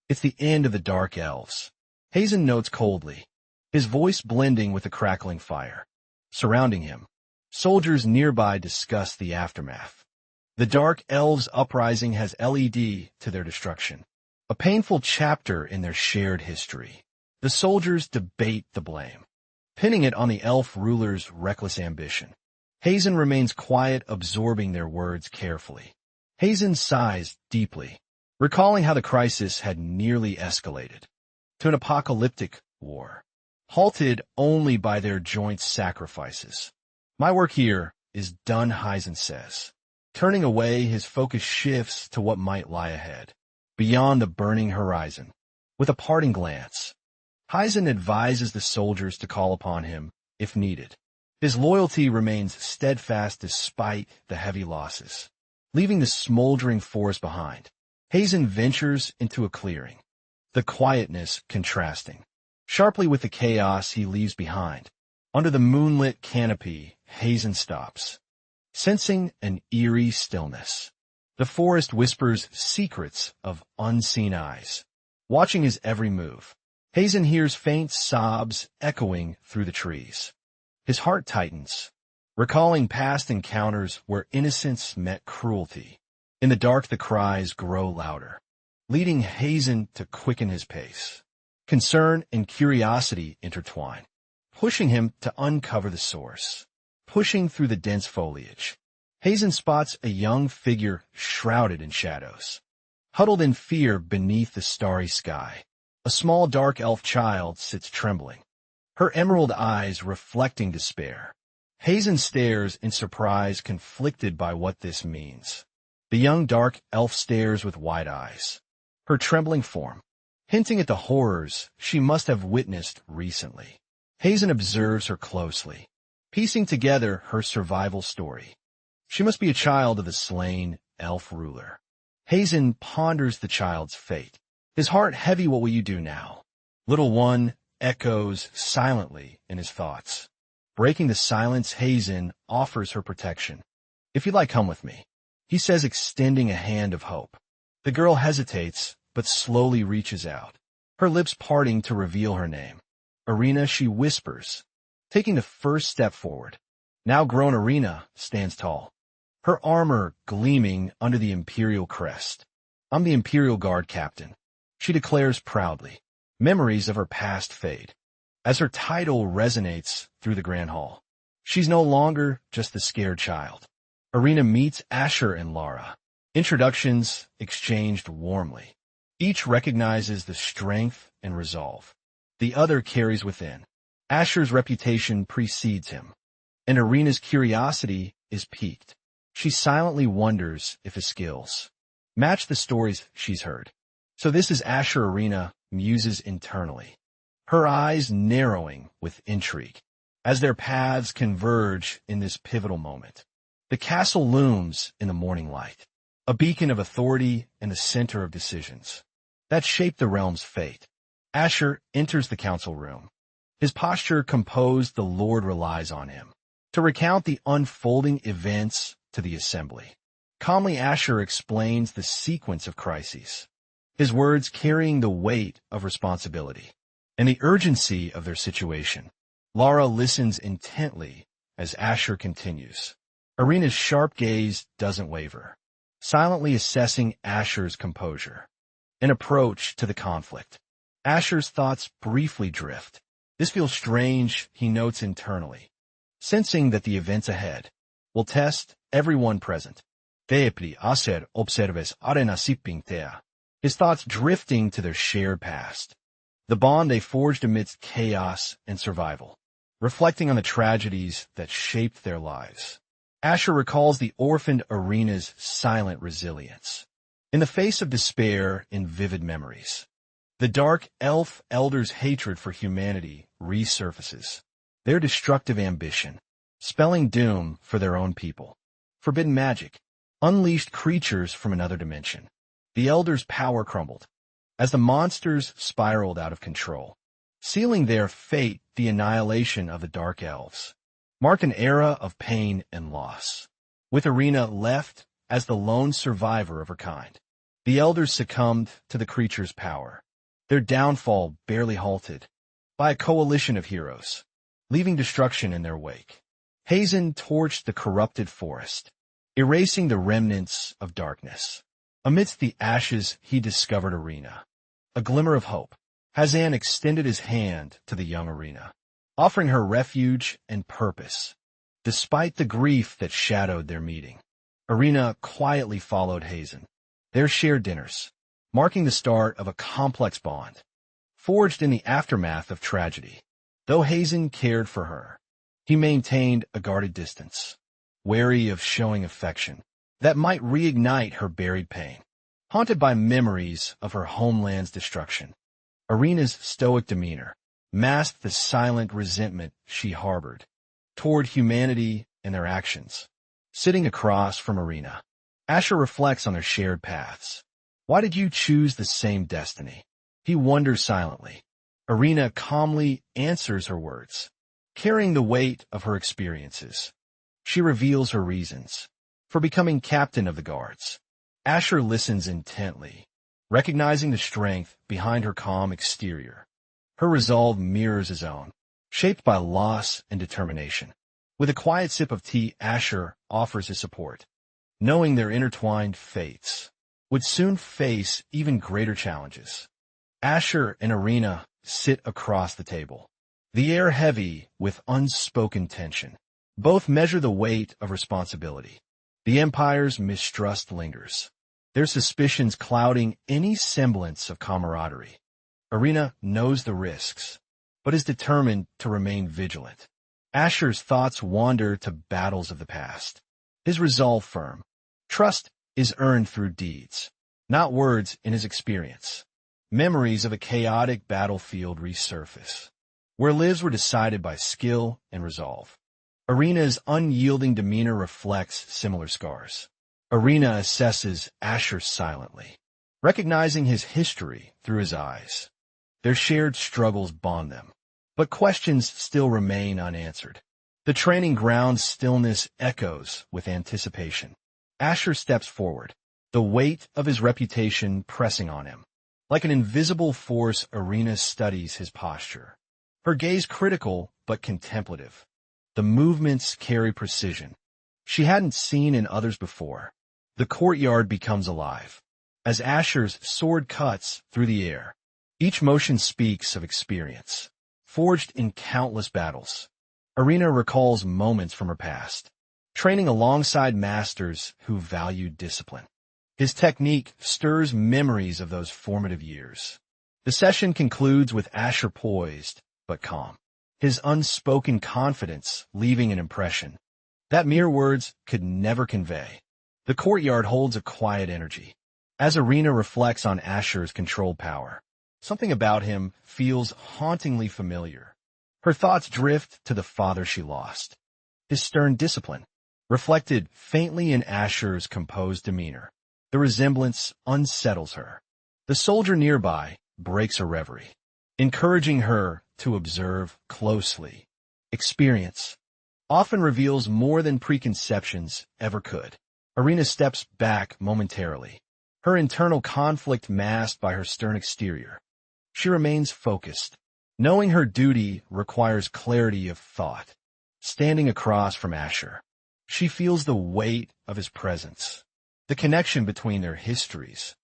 It's the end of the Dark Elves, Hazen notes coldly, his voice blending with the crackling fire. Surrounding him, soldiers nearby discuss the aftermath. The Dark Elves' uprising has led to their destruction, a painful chapter in their shared history. The soldiers debate the blame, pinning it on the elf ruler's reckless ambition. Hazen remains quiet, absorbing their words carefully. Hazen sighs deeply, recalling how the crisis had nearly escalated to an apocalyptic war, halted only by their joint sacrifices. My work here is done, Hazen says. Turning away, his focus shifts to what might lie ahead, beyond the burning horizon. With a parting glance, Hazen advises the soldiers to call upon him if needed. His loyalty remains steadfast despite the heavy losses. Leaving the smoldering forest behind, Hazen ventures into a clearing, the quietness contrasting sharply with the chaos he leaves behind. Under the moonlit canopy, Hazen stops, sensing an eerie stillness. The forest whispers secrets of unseen eyes, watching his every move. Hazen hears faint sobs echoing through the trees. His heart tightens, recalling past encounters where innocence met cruelty. In the dark, the cries grow louder, leading Hazen to quicken his pace. Concern and curiosity intertwine, pushing him to uncover the source. Pushing through the dense foliage, Hazen spots a young figure shrouded in shadows, huddled in fear beneath the starry sky. A small dark elf child sits trembling, her emerald eyes reflecting despair. Hazen stares in surprise, conflicted by what this means. The young dark elf stares with wide eyes, her trembling form hinting at the horrors she must have witnessed recently. Hazen observes her closely, piecing together her survival story. She must be a child of the slain elf ruler. Hazen ponders the child's fate, his heart heavy. What will you do now? Little one echoes silently in his thoughts. Breaking the silence, Hazen offers her protection. If you'd like, come with me, he says, extending a hand of hope. The girl hesitates, but slowly reaches out, her lips parting to reveal her name. Irina, she whispers, taking the first step forward. Now grown Irina stands tall, her armor gleaming under the Imperial crest. I'm the Imperial Guard captain, She declares proudly. Memories of her past fade. As her title resonates through the grand hall, she's no longer just the scared child. Irina meets Asher and Lara. Introductions exchanged warmly. Each recognizes the strength and resolve the other carries within. Asher's reputation precedes him, and Irina's curiosity is piqued. She silently wonders if his skills match the stories she's heard. So this is Asher. Irina muses internally, her eyes narrowing with intrigue. As their paths converge in this pivotal moment, the castle looms in the morning light, a beacon of authority and the center of decisions that shape the realm's fate. Asher enters the council room. His posture composed, the Lord relies on him to recount the unfolding events to the assembly. Calmly, Asher explains the sequence of crises, his words carrying the weight of responsibility and the urgency of their situation. Lara listens intently as Asher continues. Irina's sharp gaze doesn't waver, silently assessing Asher's composure and approach to the conflict. Asher's thoughts briefly drift. This feels strange, he notes internally, sensing that the events ahead will test everyone present. Teepli Asher observes arena sipping tea. His thoughts drifting to their shared past, the bond they forged amidst chaos and survival, reflecting on the tragedies that shaped their lives. Asher recalls the orphaned Irina's silent resilience in the face of despair in vivid memories. The dark elf elder's hatred for humanity resurfaces, their destructive ambition, spelling doom for their own people. Forbidden magic, unleashed creatures from another dimension. The elder's power crumbled as the monsters spiraled out of control, sealing their fate. The annihilation of the dark elves marked an era of pain and loss, with Irina left as the lone survivor of her kind. The elders succumbed to the creature's power, their downfall barely halted by a coalition of heroes, leaving destruction in their wake. Hazen torched the corrupted forest, erasing the remnants of darkness. Amidst the ashes, he discovered Irina, a glimmer of hope. Hazan extended his hand to the young Irina, offering her refuge and purpose. Despite the grief that shadowed their meeting, Irina quietly followed Hazen. Their shared dinners, marking the start of a complex bond, forged in the aftermath of tragedy. Though Hazen cared for her, he maintained a guarded distance, wary of showing affection that might reignite her buried pain. Haunted by memories of her homeland's destruction, Irina's stoic demeanor masked the silent resentment she harbored toward humanity and their actions. Sitting across from Irina, Asher reflects on their shared paths. Why did you choose the same destiny? He wonders silently. Irina calmly answers her words, carrying the weight of her experiences. She reveals her reasons for becoming captain of the guards. Asher listens intently, recognizing the strength behind her calm exterior. Her resolve mirrors his own, shaped by loss and determination. With a quiet sip of tea, Asher offers his support, knowing their intertwined fates would soon face even greater challenges. Asher and Irina sit across the table, the air heavy with unspoken tension. Both measure the weight of responsibility. The Empire's mistrust lingers, their suspicions clouding any semblance of camaraderie. Irina knows the risks, but is determined to remain vigilant. Asher's thoughts wander to battles of the past, his resolve firm. Trust is earned through deeds, not words. In his experience, memories of a chaotic battlefield resurface, where lives were decided by skill and resolve. Irina's unyielding demeanor reflects similar scars. Irina assesses Asher silently, recognizing his history through his eyes. Their shared struggles bond them, but questions still remain unanswered. The training ground's stillness echoes with anticipation. Asher steps forward, the weight of his reputation pressing on him. Like an invisible force, Irina studies his posture, her gaze critical but contemplative. The movements carry precision she hadn't seen in others before. The courtyard becomes alive as Asher's sword cuts through the air. Each motion speaks of experience, forged in countless battles. Arena recalls moments from her past, training alongside masters who valued discipline. His technique stirs memories of those formative years. The session concludes with Asher poised, but calm, his unspoken confidence leaving an impression that mere words could never convey. The courtyard holds a quiet energy. As Arena reflects on Asher's controlled power, something about him feels hauntingly familiar. Her thoughts drift to the father she lost. His stern discipline, reflected faintly in Asher's composed demeanor. The resemblance unsettles her. The soldier nearby breaks her reverie, encouraging her to observe closely. Experience often reveals more than preconceptions ever could. Arena steps back momentarily, her internal conflict masked by her stern exterior. She remains focused, knowing her duty requires clarity of thought. Standing across from Asher, she feels the weight of his presence. The connection between their histories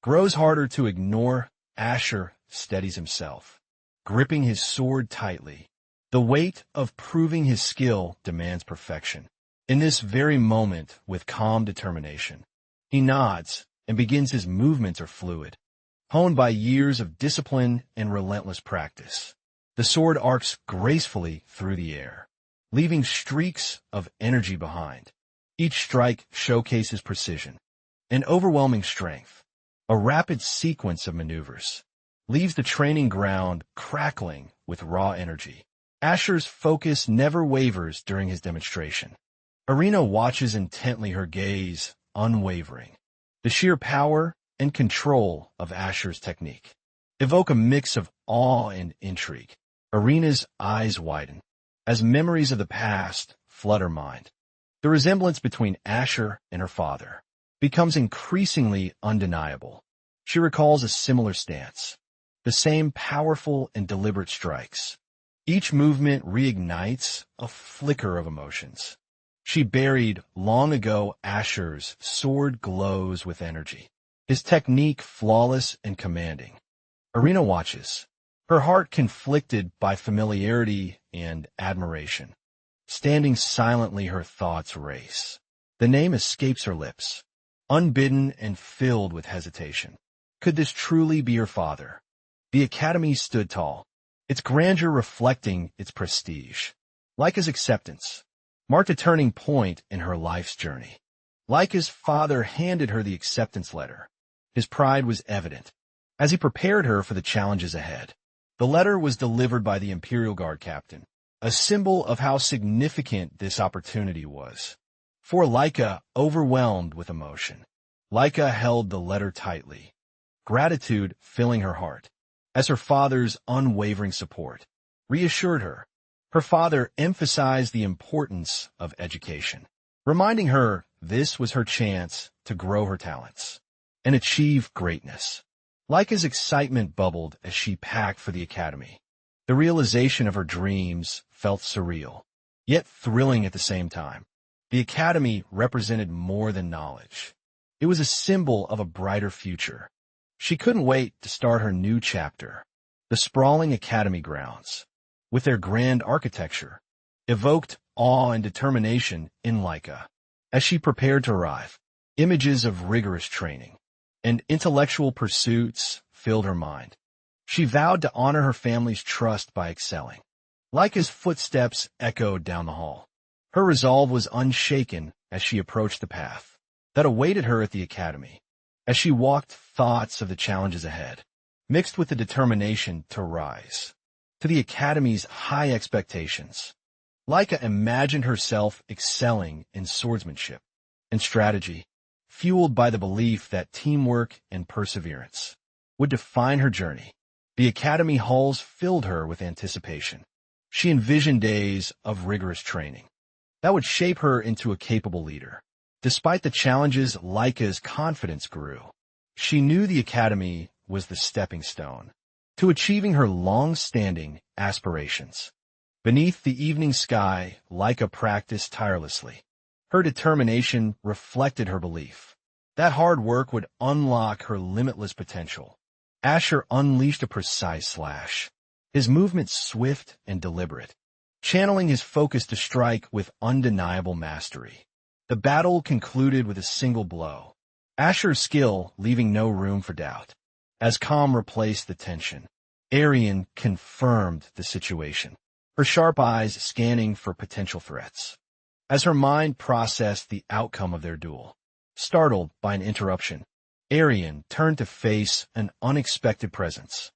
grows harder to ignore. Asher steadies himself, gripping his sword tightly. The weight of proving his skill demands perfection. In this very moment, with calm determination, he nods and begins. His movements are fluid, honed by years of discipline and relentless practice. The sword arcs gracefully through the air, leaving streaks of energy behind. Each strike showcases precision and overwhelming strength. A rapid sequence of maneuvers leaves the training ground crackling with raw energy. Asher's focus never wavers during his demonstration. Arena watches intently, her gaze unwavering. The sheer power and control of Asher's technique evoke a mix of awe and intrigue. Arena's eyes widen as memories of the past flood her mind. The resemblance between Asher and her father becomes increasingly undeniable. She recalls a similar stance, the same powerful and deliberate strikes. Each movement reignites a flicker of emotions. She buried long ago. Asher's sword glows with energy, his technique flawless and commanding. Arena watches, her heart conflicted by familiarity and admiration. Standing silently, her thoughts race. The name escapes her lips, unbidden and filled with hesitation. Could this truly be her father? The academy stood tall, its grandeur reflecting its prestige. Laika's acceptance marked a turning point in her life's journey. Laika's father handed her the acceptance letter. His pride was evident as he prepared her for the challenges ahead. The letter was delivered by the Imperial Guard captain, a symbol of how significant this opportunity was. For Laika, overwhelmed with emotion, Laika held the letter tightly, gratitude filling her heart, as her father's unwavering support reassured her. Her father emphasized the importance of education, reminding her this was her chance to grow her talents and achieve greatness. Laika's excitement bubbled as she packed for the academy. The realization of her dreams felt surreal, yet thrilling at the same time. The academy represented more than knowledge. It was a symbol of a brighter future. She couldn't wait to start her new chapter. The sprawling academy grounds, with their grand architecture, evoked awe and determination in Laika. As she prepared to arrive, images of rigorous training and intellectual pursuits filled her mind. She vowed to honor her family's trust by excelling. Laika's footsteps echoed down the hall. Her resolve was unshaken as she approached the path that awaited her at the academy. As she walked, thoughts of the challenges ahead mixed with the determination to rise to the academy's high expectations. Laika imagined herself excelling in swordsmanship and strategy, fueled by the belief that teamwork and perseverance would define her journey. The academy halls filled her with anticipation. She envisioned days of rigorous training that would shape her into a capable leader. Despite the challenges, Laika's confidence grew. She knew the academy was the stepping stone to achieving her long-standing aspirations. Beneath the evening sky, Laika practiced tirelessly. Her determination reflected her belief That hard work would unlock her limitless potential. Asher unleashed a precise slash, his movements swift and deliberate, channeling his focus to strike with undeniable mastery. The battle concluded with a single blow, Asher's skill leaving no room for doubt. As calm replaced the tension, Arian confirmed the situation, her sharp eyes scanning for potential threats. As her mind processed the outcome of their duel, startled by an interruption, Arian turned to face an unexpected presence.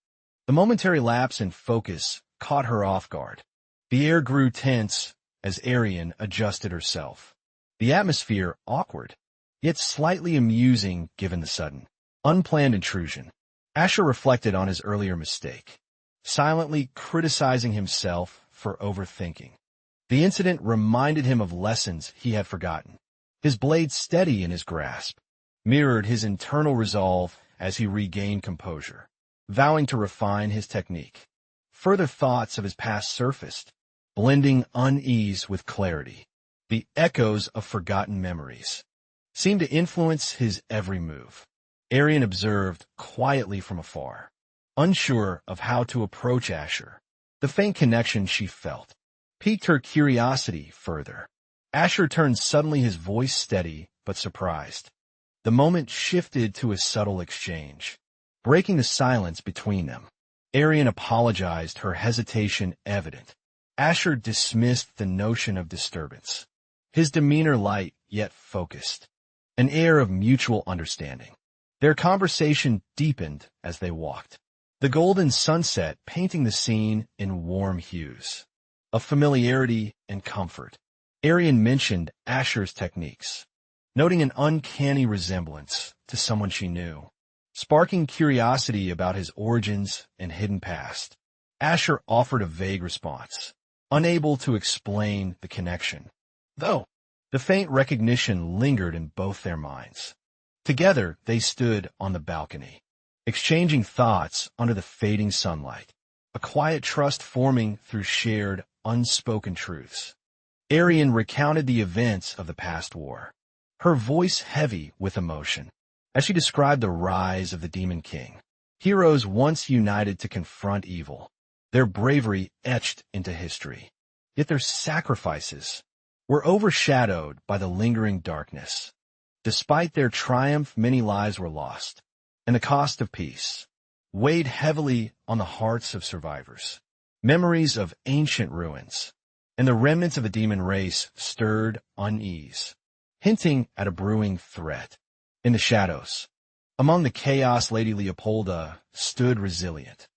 The momentary lapse in focus caught her off guard. The air grew tense as Arian adjusted herself. The atmosphere awkward, yet slightly amusing given the sudden, unplanned intrusion. Asher reflected on his earlier mistake, silently criticizing himself for overthinking. The incident reminded him of lessons he had forgotten. His blade steady in his grasp, mirrored his internal resolve as he regained composure, vowing to refine his technique. Further thoughts of his past surfaced, blending unease with clarity. The echoes of forgotten memories seemed to influence his every move. Arian observed quietly from afar, unsure of how to approach Asher. The faint connection she felt piqued her curiosity further. Asher turned suddenly, his voice steady but surprised. The moment shifted to a subtle exchange, breaking the silence between them. Arian apologized, her hesitation evident. Asher dismissed the notion of disturbance, his demeanor light yet focused, an air of mutual understanding. Their conversation deepened as they walked, the golden sunset painting the scene in warm hues of familiarity and comfort. Arian mentioned Asher's techniques, noting an uncanny resemblance to someone she knew, sparking curiosity about his origins and hidden past. Asher offered a vague response, unable to explain the connection, though the faint recognition lingered in both their minds. Together, they stood on the balcony, exchanging thoughts under the fading sunlight, a quiet trust forming through shared, unspoken truths. Arian recounted the events of the past war, her voice heavy with emotion, as she described the rise of the Demon King. Heroes once united to confront evil, their bravery etched into history. Yet their sacrifices were overshadowed by the lingering darkness. Despite their triumph, many lives were lost, and the cost of peace weighed heavily on the hearts of survivors. Memories of ancient ruins and the remnants of the demon race stirred unease, hinting at a brewing threat. In the shadows, among the chaos, Lady Leopolda stood resilient,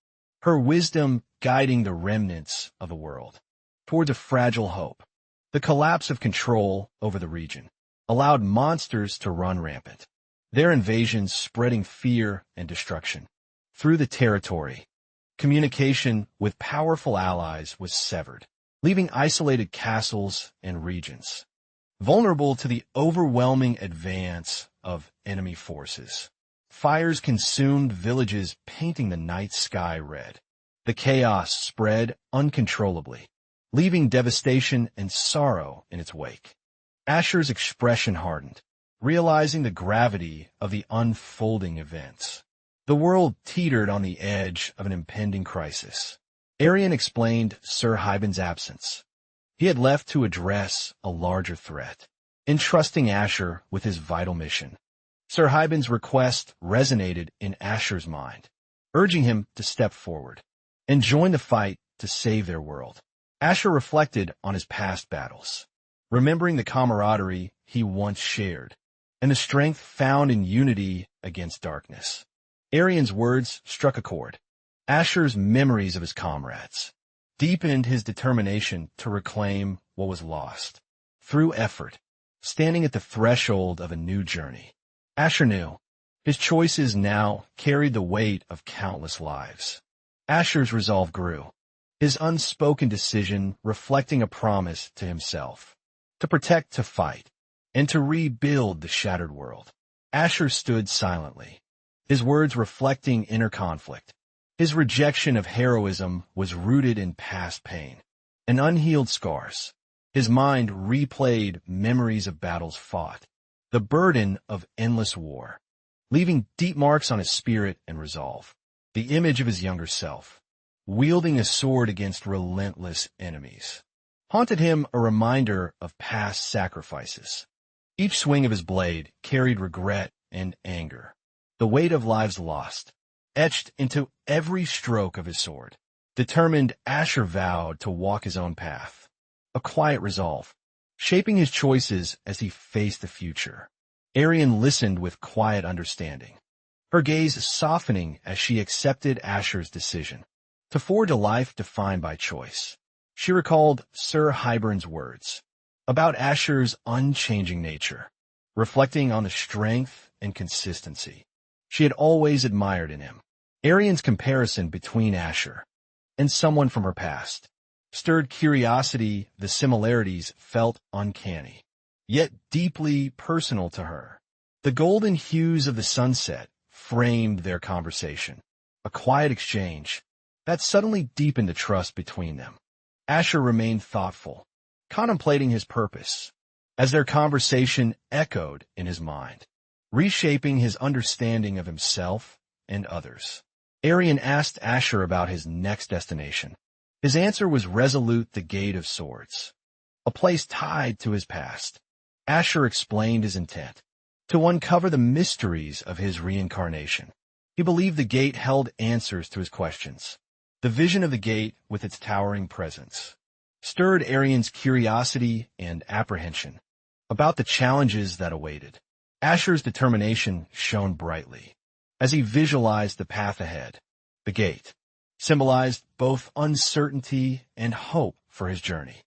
her wisdom guiding the remnants of the world towards a fragile hope. The collapse of control over the region allowed monsters to run rampant, their invasions spreading fear and destruction. Through the territory, communication with powerful allies was severed, leaving isolated castles and regions vulnerable to the overwhelming advance of enemy forces. Fires consumed villages, painting the night sky red. The chaos spread uncontrollably, leaving devastation and sorrow in its wake. Asher's expression hardened, realizing the gravity of the unfolding events. The world teetered on the edge of an impending crisis. Arian explained Sir Hyben's absence. He had left to address a larger threat, entrusting Asher with his vital mission. Sir Hyben's request resonated in Asher's mind, urging him to step forward and join the fight to save their world. Asher reflected on his past battles, remembering the camaraderie he once shared and the strength found in unity against darkness. Arian's words struck a chord. Asher's memories of his comrades deepened his determination to reclaim what was lost. Through effort, standing at the threshold of a new journey, Asher knew his choices now carried the weight of countless lives. Asher's resolve grew, his unspoken decision reflecting a promise to himself, to protect, to fight, and to rebuild the shattered world. Asher stood silently, his words reflecting inner conflict. His rejection of heroism was rooted in past pain and unhealed scars. His mind replayed memories of battles fought, the burden of endless war, leaving deep marks on his spirit and resolve. The image of his younger self, wielding a sword against relentless enemies, haunted him, a reminder of past sacrifices. Each swing of his blade carried regret and anger, the weight of lives lost, etched into every stroke of his sword. Determined, Asher vowed to walk his own path, a quiet resolve, shaping his choices as he faced the future. Arian listened with quiet understanding, her gaze softening as she accepted Asher's decision to forge a life defined by choice. She recalled Sir Hybern's words about Asher's unchanging nature, reflecting on the strength and consistency she had always admired in him. Arian's comparison between Asher and someone from her past stirred curiosity. The similarities felt uncanny, yet deeply personal to her. The golden hues of the sunset framed their conversation, a quiet exchange that suddenly deepened the trust between them. Asher remained thoughtful, contemplating his purpose, as their conversation echoed in his mind, reshaping his understanding of himself and others. Arian asked Asher about his next destination. His answer was resolute: the Gate of Swords, a place tied to his past. Asher explained his intent: to uncover the mysteries of his reincarnation. He believed the gate held answers to his questions. The vision of the gate, with its towering presence, stirred Arian's curiosity and apprehension about the challenges that awaited. Asher's determination shone brightly as he visualized the path ahead. The gate symbolized both uncertainty and hope for his journey.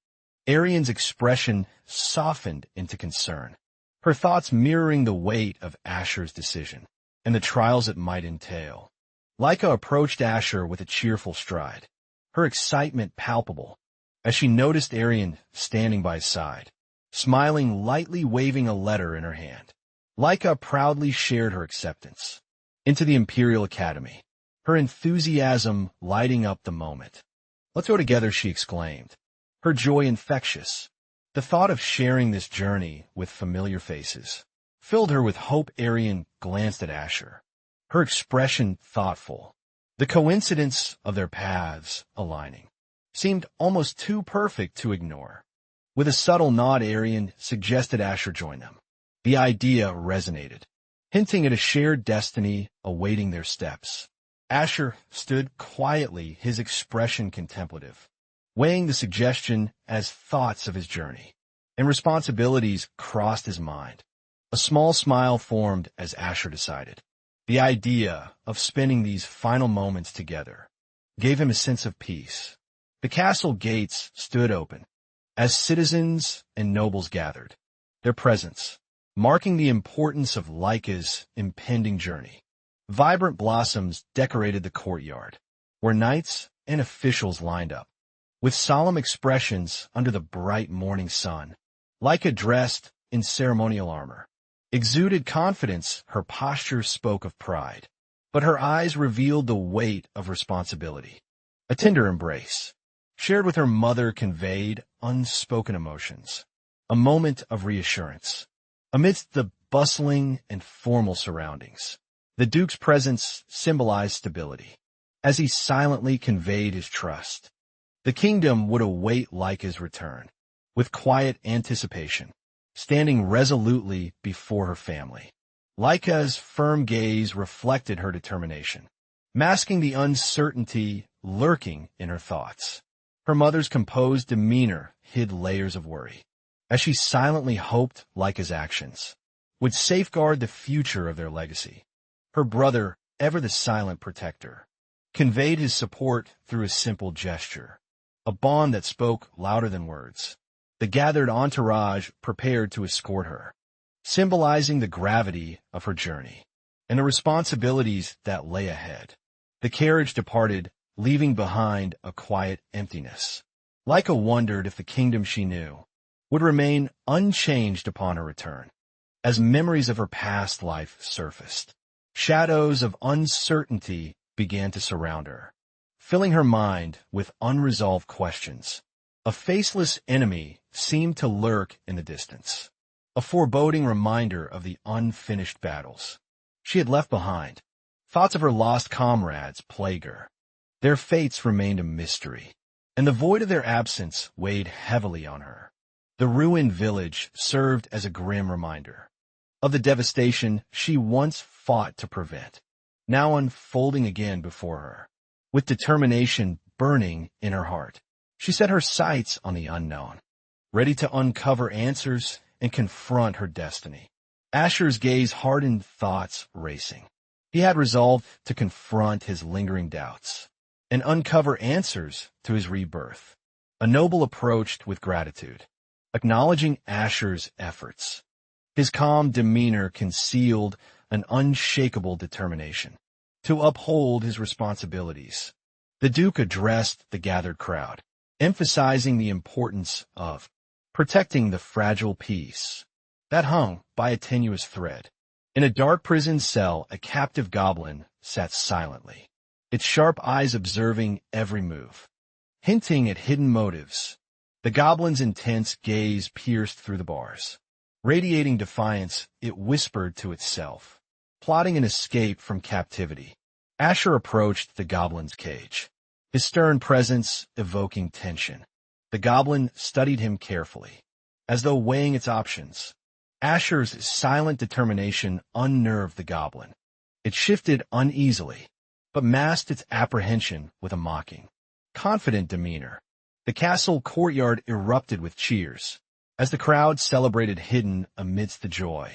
Arian's expression softened into concern, her thoughts mirroring the weight of Asher's decision and the trials it might entail. Laika approached Asher with a cheerful stride, her excitement palpable as she noticed Arian standing by his side, smiling, lightly waving a letter in her hand. Laika proudly shared her acceptance into the Imperial Academy, her enthusiasm lighting up the moment. "Let's go together," she exclaimed, her joy infectious. The thought of sharing this journey with familiar faces filled her with hope. Arian glanced at Asher, her expression thoughtful. The coincidence of their paths aligning seemed almost too perfect to ignore. With a subtle nod, Arian suggested Asher join them. The idea resonated, hinting at a shared destiny awaiting their steps. Asher stood quietly, his expression contemplative, weighing the suggestion as thoughts of his journey and responsibilities crossed his mind. A small smile formed as Asher decided. The idea of spending these final moments together gave him a sense of peace. The castle gates stood open as citizens and nobles gathered, their presence marking the importance of Laika's impending journey. Vibrant blossoms decorated the courtyard, where knights and officials lined up, with solemn expressions under the bright morning sun. Laika, dressed in ceremonial armor, exuded confidence. Her posture spoke of pride, but her eyes revealed the weight of responsibility. A tender embrace, shared with her mother, conveyed unspoken emotions, a moment of reassurance. Amidst the bustling and formal surroundings, the Duke's presence symbolized stability, as he silently conveyed his trust. The kingdom would await Laika's return, with quiet anticipation, standing resolutely before her family. Laika's firm gaze reflected her determination, masking the uncertainty lurking in her thoughts. Her mother's composed demeanor hid layers of worry, as she silently hoped Laika's actions would safeguard the future of their legacy. Her brother, ever the silent protector, conveyed his support through a simple gesture, a bond that spoke louder than words. The gathered entourage prepared to escort her, symbolizing the gravity of her journey and the responsibilities that lay ahead. The carriage departed, leaving behind a quiet emptiness. Laika wondered if the kingdom she knew would remain unchanged upon her return. As memories of her past life surfaced, shadows of uncertainty began to surround her, filling her mind with unresolved questions. A faceless enemy seemed to lurk in the distance, a foreboding reminder of the unfinished battles she had left behind. Thoughts of her lost comrades plague her. Their fates remained a mystery, and the void of their absence weighed heavily on her. The ruined village served as a grim reminder of the devastation she once fought to prevent, now unfolding again before her. With determination burning in her heart, she set her sights on the unknown, ready to uncover answers and confront her destiny. Asher's gaze hardened, thoughts racing. He had resolved to confront his lingering doubts and uncover answers to his rebirth. A noble approached with gratitude, acknowledging Asher's efforts. His calm demeanor concealed an unshakable determination to uphold his responsibilities. The Duke addressed the gathered crowd, emphasizing the importance of protecting the fragile peace that hung by a tenuous thread. In a dark prison cell, a captive goblin sat silently, its sharp eyes observing every move, hinting at hidden motives. The goblin's intense gaze pierced through the bars. Radiating defiance, it whispered to itself, plotting an escape from captivity. Asher approached the goblin's cage, his stern presence evoking tension. The goblin studied him carefully, as though weighing its options. Asher's silent determination unnerved the goblin. It shifted uneasily, but masked its apprehension with a mocking, confident demeanor. The castle courtyard erupted with cheers, as the crowd celebrated hidden amidst the joy.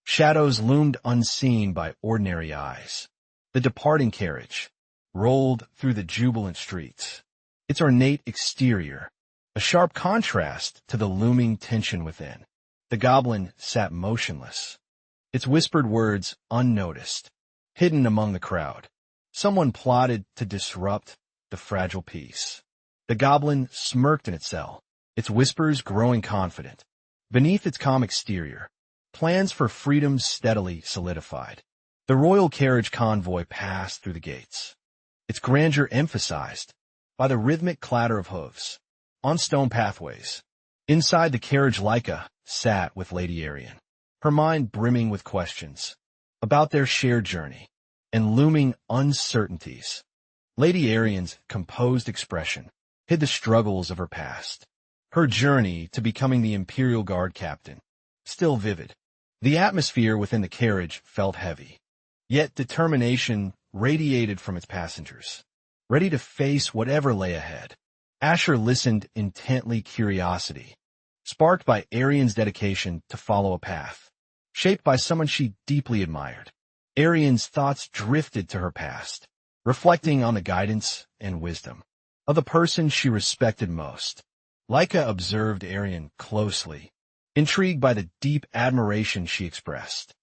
Shadows loomed unseen by ordinary eyes. The departing carriage rolled through the jubilant streets, its ornate exterior a sharp contrast to the looming tension within. The goblin sat motionless, its whispered words unnoticed, hidden among the crowd. Someone plotted to disrupt the fragile peace. The goblin smirked in its cell, its whispers growing confident. Beneath its calm exterior, plans for freedom steadily solidified. The royal carriage convoy passed through the gates, its grandeur emphasized by the rhythmic clatter of hooves on stone pathways. Inside the carriage, Leica sat with Lady Arian, her mind brimming with questions about their shared journey and looming uncertainties. Lady Arian's composed expression hid the struggles of her past, her journey to becoming the Imperial Guard captain, still vivid. The atmosphere within the carriage felt heavy, yet determination radiated from its passengers, ready to face whatever lay ahead. Asher listened intently, curiosity sparked by Arian's dedication to follow a path, shaped by someone she deeply admired. Arian's thoughts drifted to her past, reflecting on the guidance and wisdom of the person she respected most. Leica observed Arian closely, intrigued by the deep admiration she expressed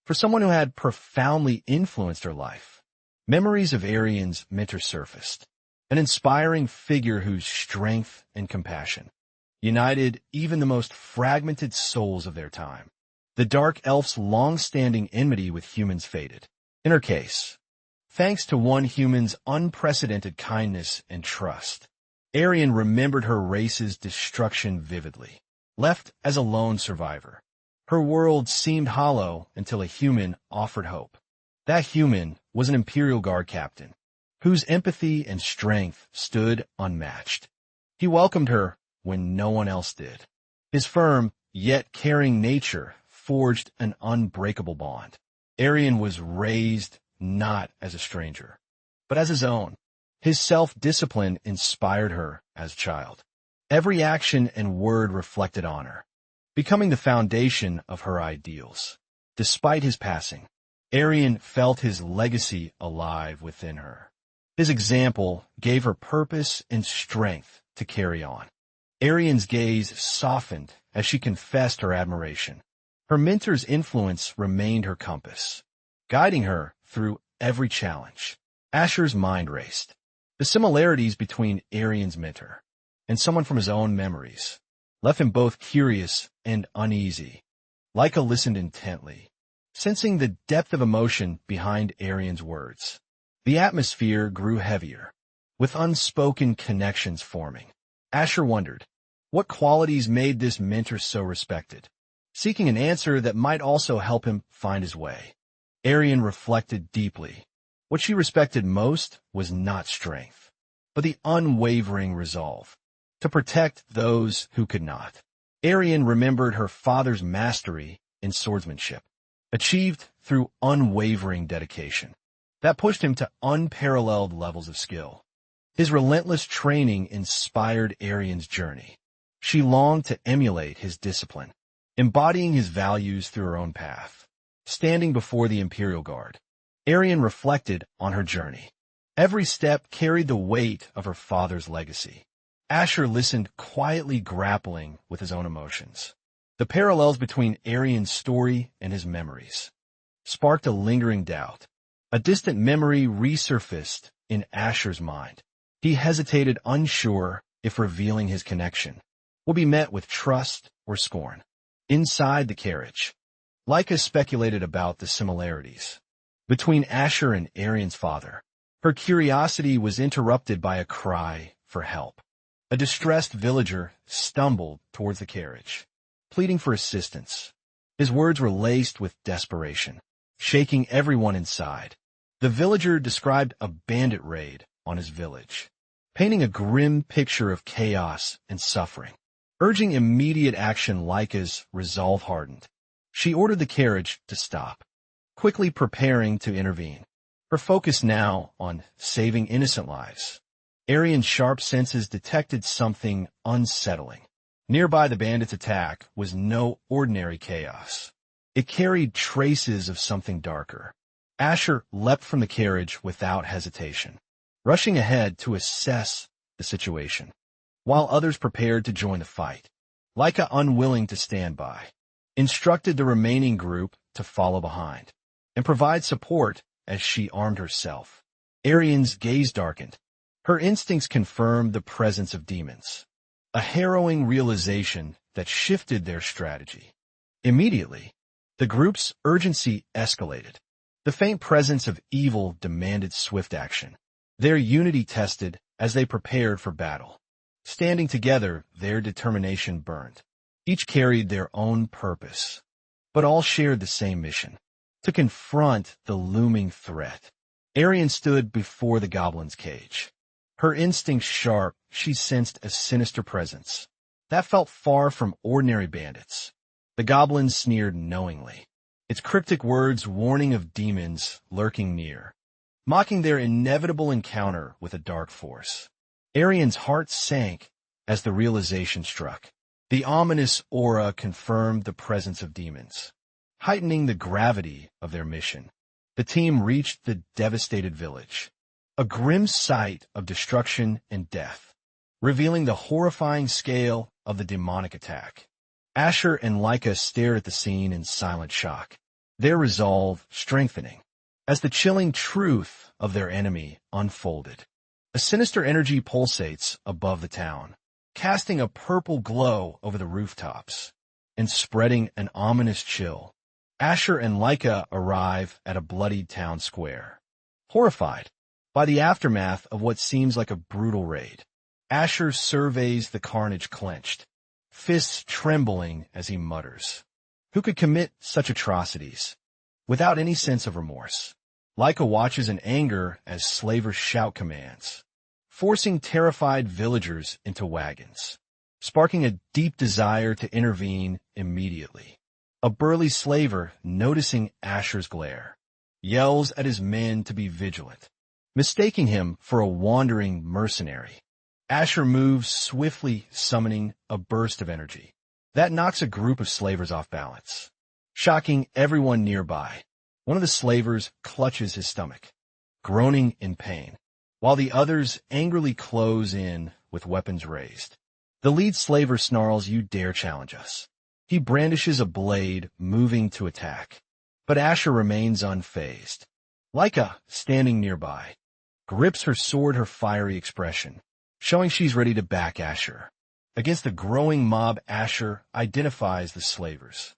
for someone who had profoundly influenced her life. Memories of Arian's mentor surfaced, an inspiring figure whose strength and compassion united even the most fragmented souls of their time. The dark elf's long-standing enmity with humans faded. In her case, thanks to one human's unprecedented kindness and trust, Arian remembered her race's destruction vividly. Left as a lone survivor, her world seemed hollow until a human offered hope. That human was an Imperial Guard captain, whose empathy and strength stood unmatched. He welcomed her when no one else did. His firm, yet caring nature forged an unbreakable bond. Arian was raised not as a stranger, but as his own. His self-discipline inspired her as a child. Every action and word reflected honor, becoming the foundation of her ideals. Despite his passing, Arian felt his legacy alive within her. His example gave her purpose and strength to carry on. Arian's gaze softened as she confessed her admiration. Her mentor's influence remained her compass, guiding her through every challenge. Asher's mind raced. The similarities between Arian's mentor and someone from his own memories left him both curious and uneasy. Leica listened intently, sensing the depth of emotion behind Arian's words. The atmosphere grew heavier, with unspoken connections forming. Asher wondered, what qualities made this mentor so respected? seeking an answer that might also help him find his way. Arian reflected deeply. What she respected most was not strength, but the unwavering resolve to protect those who could not. Arian remembered her father's mastery in swordsmanship, achieved through unwavering dedication, that pushed him to unparalleled levels of skill. His relentless training inspired Arian's journey. She longed to emulate his discipline, embodying his values through her own path. Standing before the Imperial Guard, Arian reflected on her journey. Every step carried the weight of her father's legacy. Asher listened, quietly grappling with his own emotions. The parallels between Arian's story and his memories sparked a lingering doubt. A distant memory resurfaced in Asher's mind. He hesitated, unsure if revealing his connection would be met with trust or scorn. Inside the carriage, Leica speculated about the similarities between Asher and Arian's father. Her curiosity was interrupted by a cry for help. A distressed villager stumbled towards the carriage, pleading for assistance. His words were laced with desperation, shaking everyone inside. The villager described a bandit raid on his village, painting a grim picture of chaos and suffering. Urging immediate action, Leica's resolve hardened. She ordered the carriage to stop, quickly preparing to intervene. Her focus now on saving innocent lives. Arian's sharp senses detected something unsettling. Nearby, the bandits' attack was no ordinary chaos. It carried traces of something darker. Asher leapt from the carriage without hesitation, rushing ahead to assess the situation, while others prepared to join the fight. Leica, unwilling to stand by, instructed the remaining group to follow behind and provide support as she armed herself. Arian's gaze darkened. Her instincts confirmed the presence of demons, a harrowing realization that shifted their strategy. Immediately, the group's urgency escalated. The faint presence of evil demanded swift action, their unity tested as they prepared for battle. Standing together, their determination burned. Each carried their own purpose, but all shared the same mission: to confront the looming threat. Arian stood before the goblin's cage. Her instincts sharp, she sensed a sinister presence that felt far from ordinary bandits. The goblin sneered knowingly, its cryptic words warning of demons lurking near, mocking their inevitable encounter with a dark force. Arian's heart sank as the realization struck. The ominous aura confirmed the presence of demons, heightening the gravity of their mission. The team reached the devastated village, a grim sight of destruction and death, revealing the horrifying scale of the demonic attack. Asher and Leica stared at the scene in silent shock, their resolve strengthening as the chilling truth of their enemy unfolded. A sinister energy pulsates above the town, casting a purple glow over the rooftops and spreading an ominous chill. Asher and Leica arrive at a bloodied town square, horrified by the aftermath of what seems like a brutal raid. Asher surveys the carnage clenched, fists trembling as he mutters, "Who could commit such atrocities without any sense of remorse?" Leica watches in anger as slavers shout commands, forcing terrified villagers into wagons, sparking a deep desire to intervene immediately. A burly slaver, noticing Asher's glare, yells at his men to be vigilant, mistaking him for a wandering mercenary. Asher moves swiftly, summoning a burst of energy that knocks a group of slavers off balance, shocking everyone nearby. One of the slavers clutches his stomach, groaning in pain, while the others angrily close in with weapons raised. The lead slaver snarls, "You dare challenge us." He brandishes a blade, moving to attack, but Asher remains unfazed. Leica, standing nearby, grips her sword, her fiery expression showing she's ready to back Asher. Against the growing mob, Asher identifies the slavers,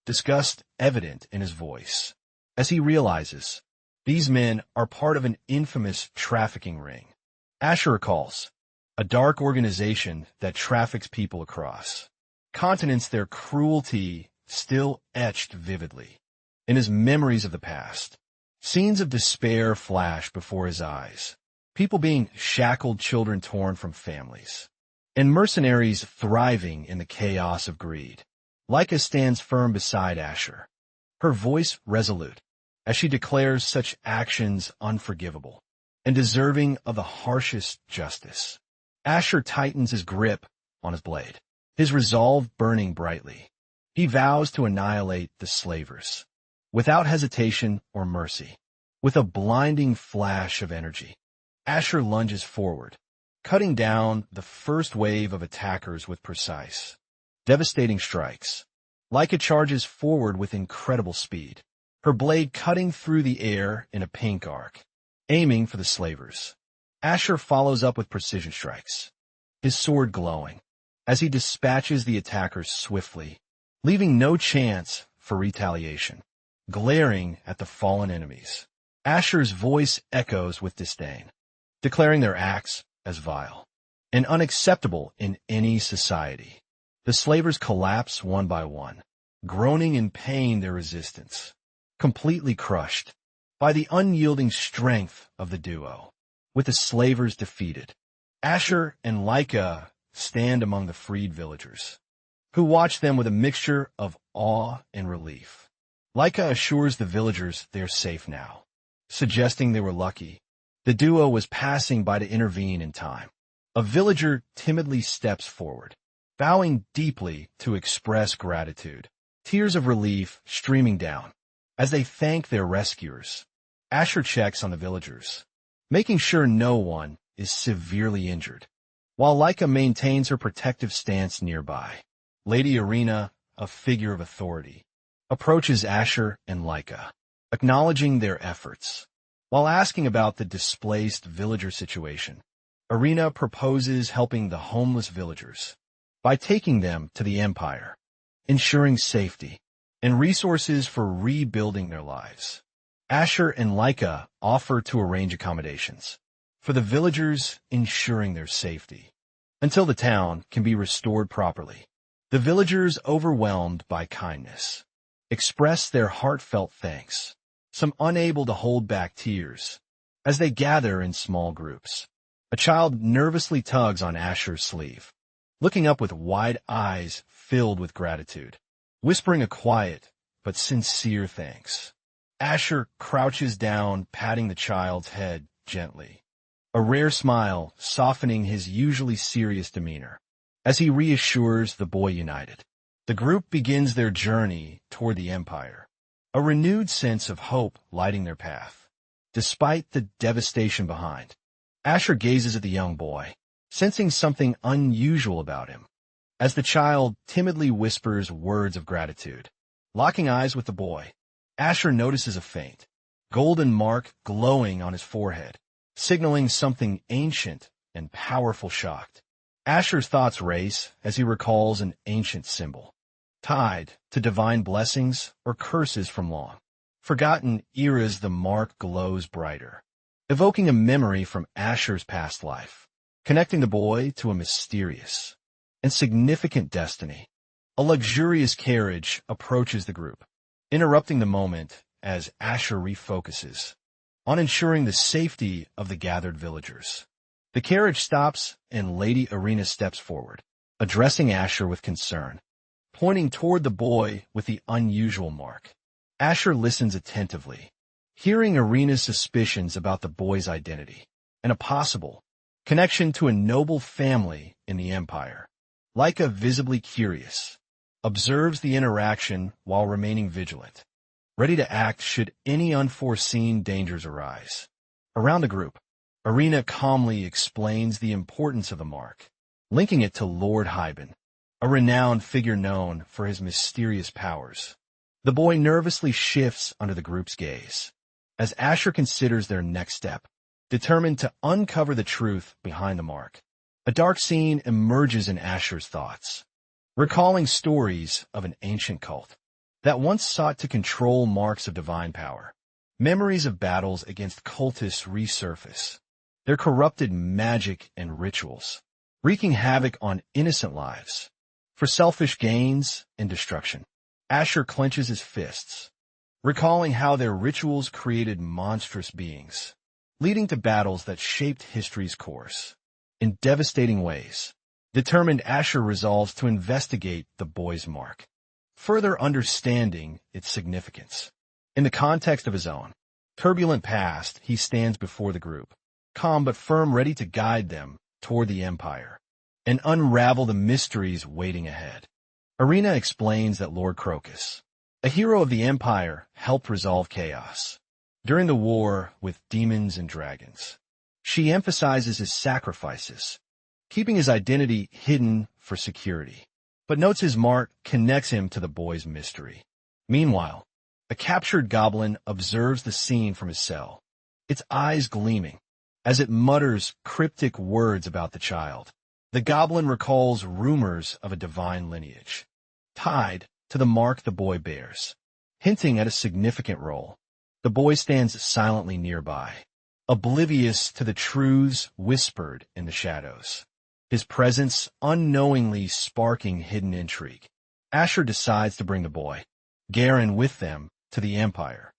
disgust evident in his voice, as he realizes these men are part of an infamous trafficking ring. Asher recalls a dark organization that traffics people across continents. Their cruelty still etched vividly. In his memories of the past, scenes of despair flash before his eyes. People being shackled, children torn from families, and mercenaries thriving in the chaos of greed. Laika stands firm beside Asher, her voice resolute, as she declares such actions unforgivable and deserving of the harshest justice. Asher tightens his grip on his blade, his resolve burning brightly. He vows to annihilate the slavers, without hesitation or mercy. With a blinding flash of energy, Asher lunges forward, cutting down the first wave of attackers with precise, devastating strikes. Laika charges forward with incredible speed, her blade cutting through the air in a pink arc, aiming for the slavers. Asher follows up with precision strikes, his sword glowing, as he dispatches the attackers swiftly, leaving no chance for retaliation. Glaring at the fallen enemies, Asher's voice echoes with disdain, declaring their acts as vile and unacceptable in any society. The slavers collapse one by one, groaning in pain their resistance, completely crushed by the unyielding strength of the duo. With the slavers defeated, Asher and Laika stand among the freed villagers, who watch them with a mixture of awe and relief. Laika assures the villagers they're safe now, suggesting they were lucky the duo was passing by to intervene in time. A villager timidly steps forward, bowing deeply to express gratitude, tears of relief streaming down as they thank their rescuers. Asher checks on the villagers, making sure no one is severely injured, while Laika maintains her protective stance nearby. Lady Arena, a figure of authority, approaches Asher and Laika, acknowledging their efforts. While asking about the displaced villager situation, Arena proposes helping the homeless villagers by taking them to the Empire, ensuring safety and resources for rebuilding their lives. Asher and Laika offer to arrange accommodations for the villagers, ensuring their safety until the town can be restored properly. The villagers, overwhelmed by kindness, express their heartfelt thanks, some unable to hold back tears, as they gather in small groups. A child nervously tugs on Asher's sleeve, looking up with wide eyes filled with gratitude, whispering a quiet but sincere thanks. Asher crouches down, patting the child's head gently, a rare smile softening his usually serious demeanor, as he reassures the boy united. The group begins their journey toward the Empire, a renewed sense of hope lighting their path. Despite the devastation behind, Asher gazes at the young boy, sensing something unusual about him, as the child timidly whispers words of gratitude. Locking eyes with the boy, Asher notices a faint, golden mark glowing on his forehead, signaling something ancient and powerful. Shocked, Asher's thoughts race as he recalls an ancient symbol, tied to divine blessings or curses from long forgotten eras. The mark glows brighter, evoking a memory from Asher's past life, connecting the boy to a mysterious and significant destiny. A luxurious carriage approaches the group, interrupting the moment as Asher refocuses on ensuring the safety of the gathered villagers. The carriage stops and Lady Arena steps forward, addressing Asher with concern, pointing toward the boy with the unusual mark. Asher listens attentively, hearing Arena's suspicions about the boy's identity and a possible connection to a noble family in the Empire. Laika, visibly curious, observes the interaction while remaining vigilant, ready to act should any unforeseen dangers arise. Around the group, Arena calmly explains the importance of the mark, linking it to Lord Hyben, a renowned figure known for his mysterious powers. The boy nervously shifts under the group's gaze, as Asher considers their next step, determined to uncover the truth behind the mark. A dark scene emerges in Asher's thoughts, recalling stories of an ancient cult that once sought to control marks of divine power. Memories of battles against cultists resurface, their corrupted magic and rituals, wreaking havoc on innocent lives, for selfish gains and destruction. Asher clenches his fists, recalling how their rituals created monstrous beings, leading to battles that shaped history's course. In devastating ways, determined Asher resolves to investigate the boy's mark, further understanding its significance. In the context of his own turbulent past, he stands before the group, calm but firm, ready to guide them toward the Empire and unravel the mysteries waiting ahead. Arena explains that Lord Crocus, a hero of the Empire, helped resolve chaos during the war with demons and dragons. She emphasizes his sacrifices, keeping his identity hidden for security, but notes his mark connects him to the boy's mystery. Meanwhile, a captured goblin observes the scene from his cell, its eyes gleaming, as it mutters cryptic words about the child. The goblin recalls rumors of a divine lineage, tied to the mark the boy bears, hinting at a significant role. The boy stands silently nearby, oblivious to the truths whispered in the shadows, his presence unknowingly sparking hidden intrigue. Asher decides to bring the boy, Garen, with them to the Empire,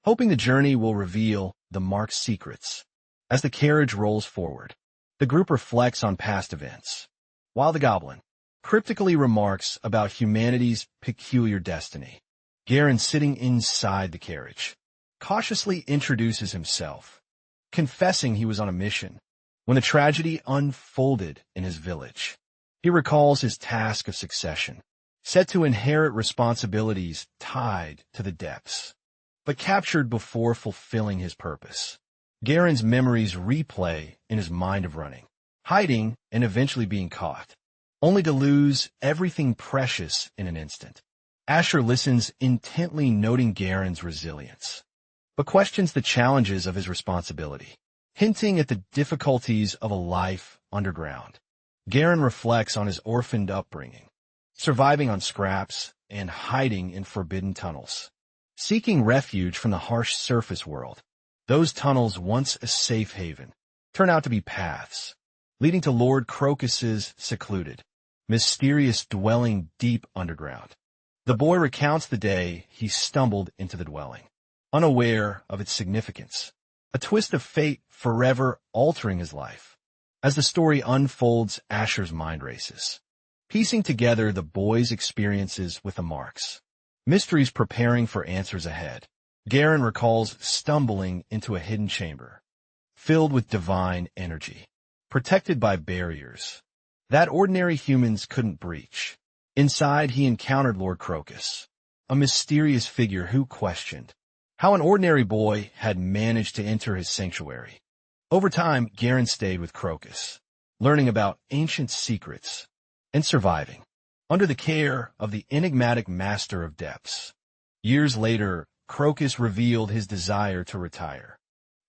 hoping the journey will reveal the mark's secrets. As the carriage rolls forward, the group reflects on past events, while the goblin cryptically remarks about humanity's peculiar destiny. Garen, sitting inside the carriage, cautiously introduces himself, confessing he was on a mission when the tragedy unfolded in his village. He recalls his task of succession, set to inherit responsibilities tied to the depths, but captured before fulfilling his purpose. Garen's memories replay in his mind of running, hiding, and eventually being caught, only to lose everything precious in an instant. Asher listens intently, noting Garen's resilience, but questions the challenges of his responsibility, hinting at the difficulties of a life underground. Garen reflects on his orphaned upbringing, surviving on scraps and hiding in forbidden tunnels, seeking refuge from the harsh surface world. Those tunnels, once a safe haven, turn out to be paths leading to Lord Crocus's secluded, mysterious dwelling deep underground. The boy recounts the day he stumbled into the dwelling, unaware of its significance, a twist of fate forever altering his life. As the story unfolds, Asher's mind races, piecing together the boy's experiences with the marks, mysteries preparing for answers ahead. Garen recalls stumbling into a hidden chamber, filled with divine energy, protected by barriers that ordinary humans couldn't breach. Inside, he encountered Lord Crocus, a mysterious figure who questioned how an ordinary boy had managed to enter his sanctuary. Over time, Garen stayed with Crocus, learning about ancient secrets and surviving under the care of the enigmatic Master of Depths. Years later, Crocus revealed his desire to retire,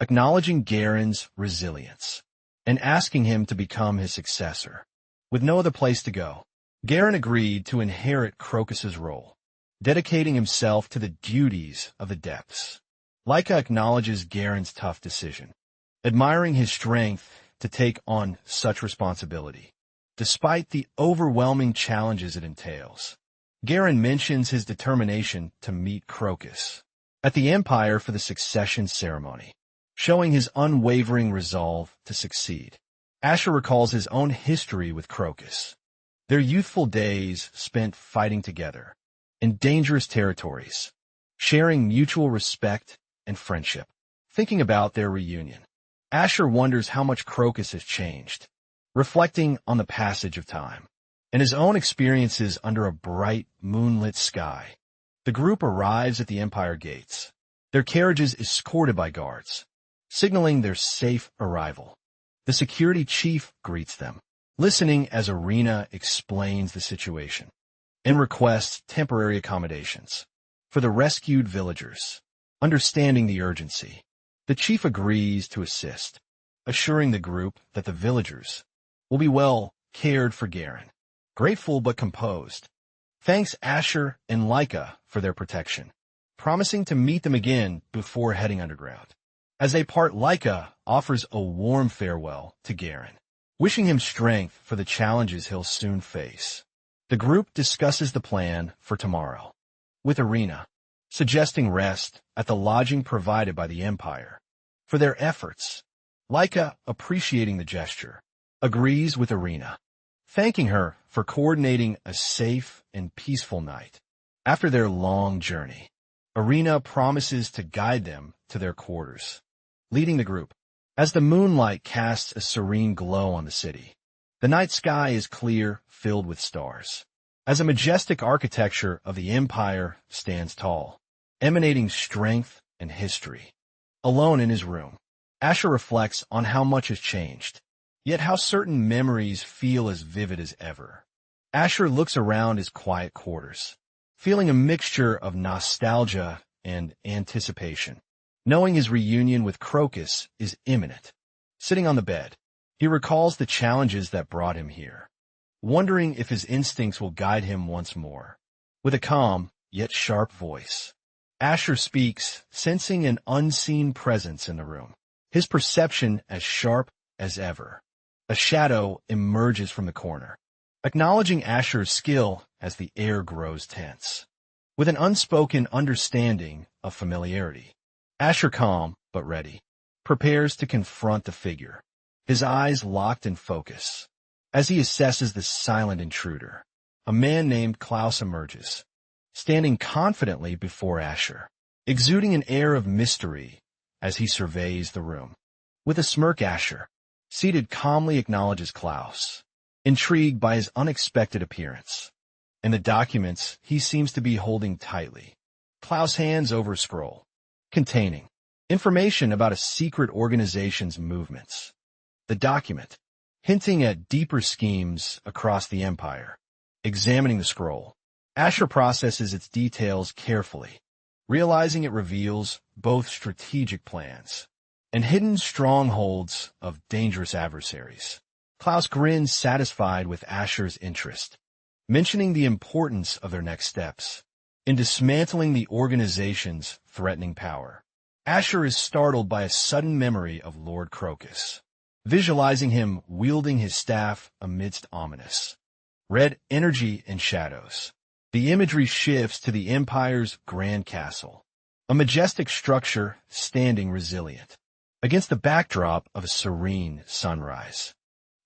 acknowledging Garen's resilience and asking him to become his successor. With no other place to go, Garen agreed to inherit Crocus's role, dedicating himself to the duties of the depths. Laika acknowledges Garen's tough decision, admiring his strength to take on such responsibility, despite the overwhelming challenges it entails. Garen mentions his determination to meet Crocus at the Empire for the succession ceremony, showing his unwavering resolve to succeed. Asher recalls his own history with Crocus, their youthful days spent fighting together in dangerous territories, sharing mutual respect and friendship. Thinking about their reunion, Asher wonders how much Crocus has changed, reflecting on the passage of time and his own experiences under a bright, moonlit sky. The group arrives at the Empire gates, their carriages escorted by guards, signaling their safe arrival. The security chief greets them, listening as Arena explains the situation and requests temporary accommodations for the rescued villagers. Understanding the urgency, the chief agrees to assist, assuring the group that the villagers will be well cared for. Garen, grateful but composed, thanks Asher and Laika for their protection, promising to meet them again before heading underground. As they part, Laika offers a warm farewell to Garen, wishing him strength for the challenges he'll soon face. The group discusses the plan for tomorrow, with Arena, suggesting rest at the lodging provided by the Empire. For their efforts, Laika, appreciating the gesture, agrees with Arena, thanking her for coordinating a safe and peaceful night. After their long journey, Arena promises to guide them to their quarters, leading the group. As the moonlight casts a serene glow on the city, the night sky is clear, filled with stars. As a majestic architecture of the Empire stands tall, emanating strength and history. Alone in his room, Asher reflects on how much has changed, yet how certain memories feel as vivid as ever. Asher looks around his quiet quarters, feeling a mixture of nostalgia and anticipation, knowing his reunion with Crocus is imminent. Sitting on the bed, he recalls the challenges that brought him here, wondering if his instincts will guide him once more. With a calm, yet sharp voice, Asher speaks, sensing an unseen presence in the room, his perception as sharp as ever. A shadow emerges from the corner, acknowledging Asher's skill as the air grows tense. With an unspoken understanding of familiarity, Asher, calm but ready, prepares to confront the figure, his eyes locked in focus. As he assesses the silent intruder, a man named Klaus emerges, standing confidently before Asher, exuding an air of mystery as he surveys the room. With a smirk, Asher, seated calmly, acknowledges Klaus, intrigued by his unexpected appearance. In the documents he seems to be holding tightly, Klaus hands over a scroll containing information about a secret organization's movements. The document, hinting at deeper schemes across the Empire. Examining the scroll, Asher processes its details carefully, realizing it reveals both strategic plans and hidden strongholds of dangerous adversaries. Klaus grins, satisfied with Asher's interest, mentioning the importance of their next steps in dismantling the organization's threatening power. Asher is startled by a sudden memory of Lord Crocus, visualizing him wielding his staff amidst ominous red energy and shadows. The imagery shifts to the Empire's grand castle, a majestic structure standing resilient against the backdrop of a serene sunrise.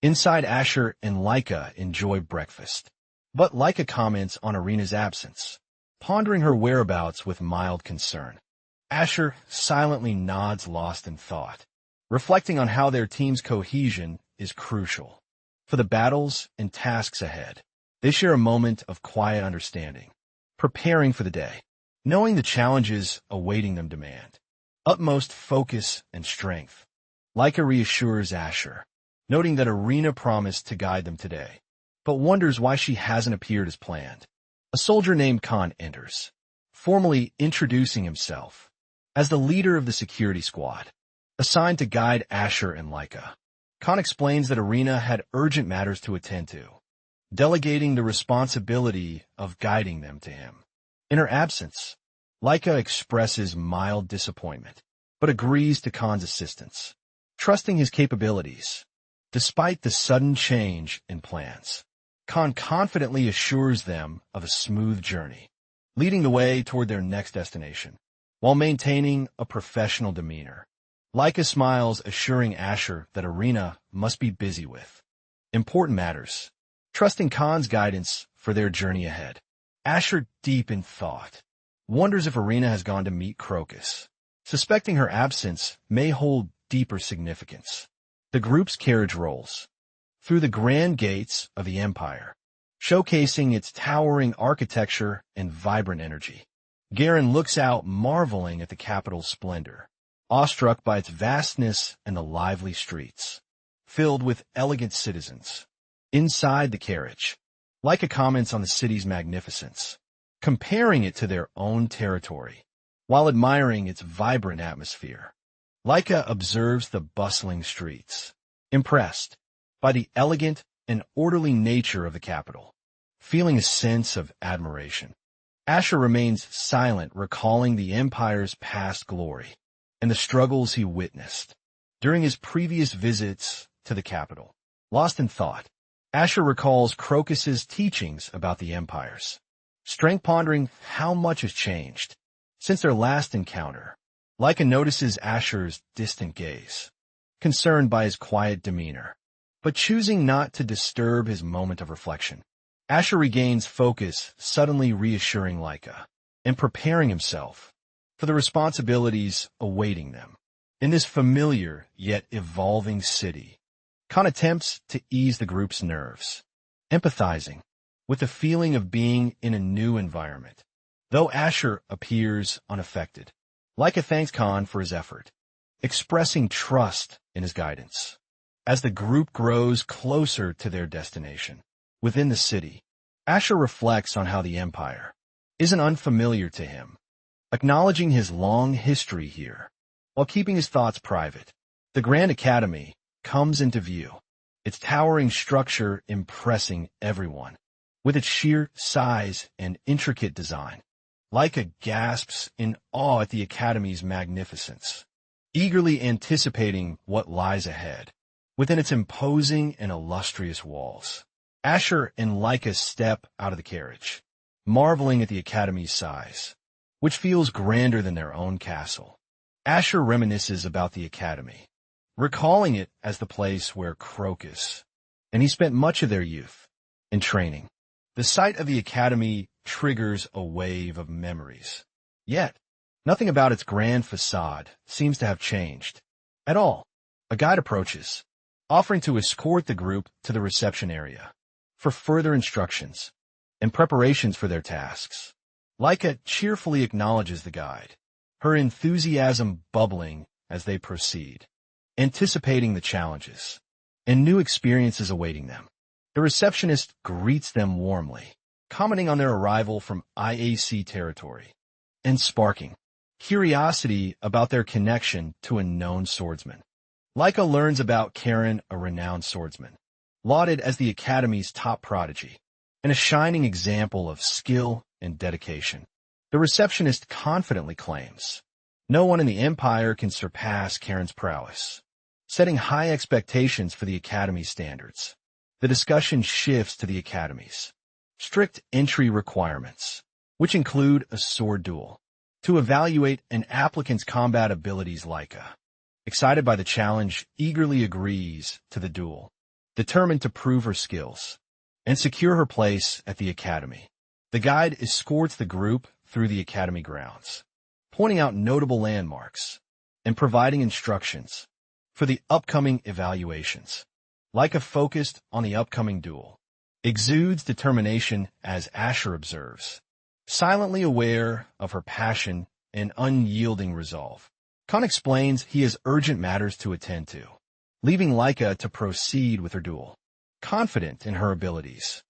Inside, Asher and Laika enjoy breakfast, but Laika comments on Arena's absence, pondering her whereabouts with mild concern. Asher silently nods, lost in thought, reflecting on how their team's cohesion is crucial for the battles and tasks ahead. They share a moment of quiet understanding, preparing for the day, knowing the challenges awaiting them demand utmost focus and strength. Laika reassures Asher, noting that Arena promised to guide them today, but wonders why she hasn't appeared as planned. A soldier named Khan enters, formally introducing himself as the leader of the security squad, assigned to guide Asher and Laika. Khan explains that Arena had urgent matters to attend to, delegating the responsibility of guiding them to him. In her absence, Laika expresses mild disappointment, but agrees to Khan's assistance, trusting his capabilities. Despite the sudden change in plans, Khan confidently assures them of a smooth journey, leading the way toward their next destination, while maintaining a professional demeanor. Laika smiles, assuring Asher that Arena must be busy with important matters, trusting Khan's guidance for their journey ahead. Asher, deep in thought, wonders if Arena has gone to meet Crocus, suspecting her absence may hold deeper significance. The group's carriage rolls through the grand gates of the Empire, showcasing its towering architecture and vibrant energy. Garen looks out, marveling at the capital's splendor, awestruck by its vastness and the lively streets, filled with elegant citizens. Inside the carriage, Laika comments on the city's magnificence, comparing it to their own territory, while admiring its vibrant atmosphere. Laika observes the bustling streets, impressed by the elegant and orderly nature of the capital, feeling a sense of admiration. Asher remains silent, recalling the Empire's past glory and the struggles he witnessed during his previous visits to the capital. Lost in thought, Asher recalls Crocus's teachings about the Empire's strength pondering how much has changed since their last encounter. Leica notices Asher's distant gaze, concerned by his quiet demeanor, but choosing not to disturb his moment of reflection. Asher regains focus, suddenly reassuring Leica and preparing himself for the responsibilities awaiting them. In this familiar yet evolving city, Khan attempts to ease the group's nerves, empathizing with the feeling of being in a new environment. Though Asher appears unaffected, Leica thanks Khan for his effort, expressing trust in his guidance. As the group grows closer to their destination, within the city, Asher reflects on how the Empire isn't unfamiliar to him, acknowledging his long history here, while keeping his thoughts private. The Grand Academy comes into view, its towering structure impressing everyone. With its sheer size and intricate design, Leica gasps in awe at the Academy's magnificence, eagerly anticipating what lies ahead within its imposing and illustrious walls. Asher and Leica step out of the carriage, marveling at the Academy's size, which feels grander than their own castle. Asher reminisces about the Academy, recalling it as the place where Crocus and he spent much of their youth in training. The sight of the Academy triggers a wave of memories. Yet, nothing about its grand facade seems to have changed at all. A guide approaches, offering to escort the group to the reception area for further instructions and preparations for their tasks. Leica cheerfully acknowledges the guide, her enthusiasm bubbling as they proceed, anticipating the challenges and new experiences awaiting them. The receptionist greets them warmly, commenting on their arrival from IAC territory and sparking curiosity about their connection to a known swordsman. Leica learns about Karen, a renowned swordsman, lauded as the Academy's top prodigy and a shining example of skill and dedication. The receptionist confidently claims no one in the Empire can surpass Karen's prowess, setting high expectations for the Academy's standards. The discussion shifts to the Academy's strict entry requirements, which include a sword duel. To evaluate an applicant's combat abilities, Leica, excited by the challenge, eagerly agrees to the duel, determined to prove her skills and secure her place at the Academy. The guide escorts the group through the Academy grounds, pointing out notable landmarks and providing instructions for the upcoming evaluations. Leica, focused on the upcoming duel, exudes determination as Asher observes, silently aware of her passion and unyielding resolve. Khan explains he has urgent matters to attend to, leaving Leica to proceed with her duel. Confident in her abilities,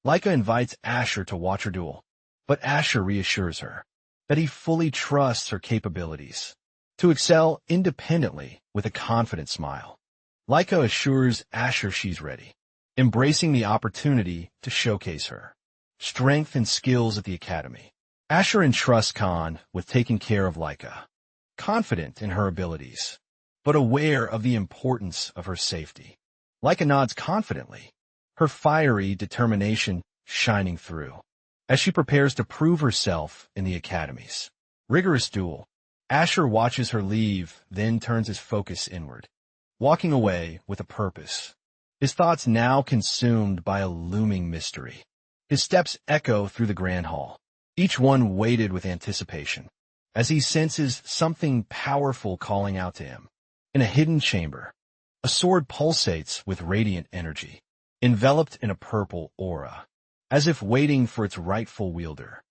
Leica invites Asher to watch her duel, but Asher reassures her that he fully trusts her capabilities to excel independently with a confident smile. Leica assures Asher she's ready, embracing the opportunity to showcase her strength and skills at the Academy. Asher entrusts Khan with taking care of Leica, confident in her abilities, but aware of the importance of her safety. Leica nods confidently, her fiery determination shining through, as she prepares to prove herself in the Academy's rigorous duel. Asher watches her leave, then turns his focus inward, walking away with a purpose, his thoughts now consumed by a looming mystery. His steps echo through the grand hall, each one weighted with anticipation, as he senses something powerful calling out to him. In a hidden chamber, a sword pulsates with radiant energy, enveloped in a purple aura, as if waiting for its rightful wielder.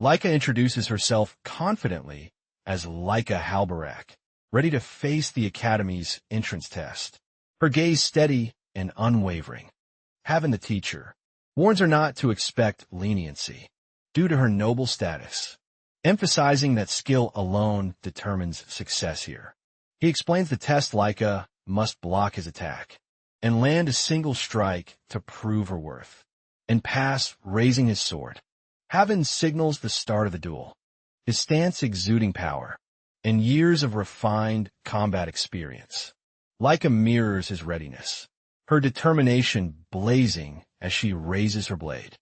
Leica introduces herself confidently as Leica Halberak, ready to face the Academy's entrance test, her gaze steady and unwavering. Having the teacher warns her not to expect leniency due to her noble status, emphasizing that skill alone determines success here. He explains the test Leica must block his attack and land a single strike to prove her worth, and pass raising his sword. Haven signals the start of the duel, his stance exuding power and years of refined combat experience. Leica mirrors his readiness, her determination blazing as she raises her blade,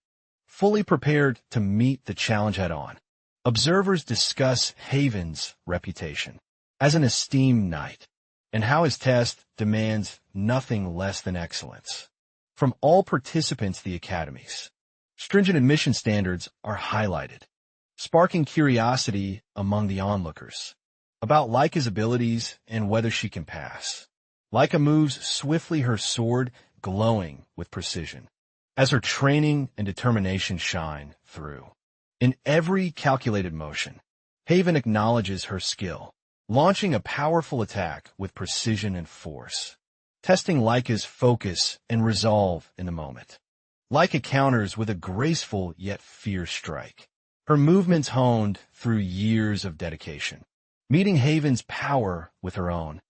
fully prepared to meet the challenge head-on. Observers discuss Haven's reputation as an esteemed knight, and how his test demands nothing less than excellence. From all participants the academies, stringent admission standards are highlighted, sparking curiosity among the onlookers about Laika's abilities and whether she can pass. Laika moves swiftly, her sword glowing with precision, as her training and determination shine through. In every calculated motion, Haven acknowledges her skill, launching a powerful attack with precision and force, testing Laika's focus and resolve in the moment. Laika counters with a graceful yet fierce strike, her movements honed through years of dedication. Meeting Haven's power with her own,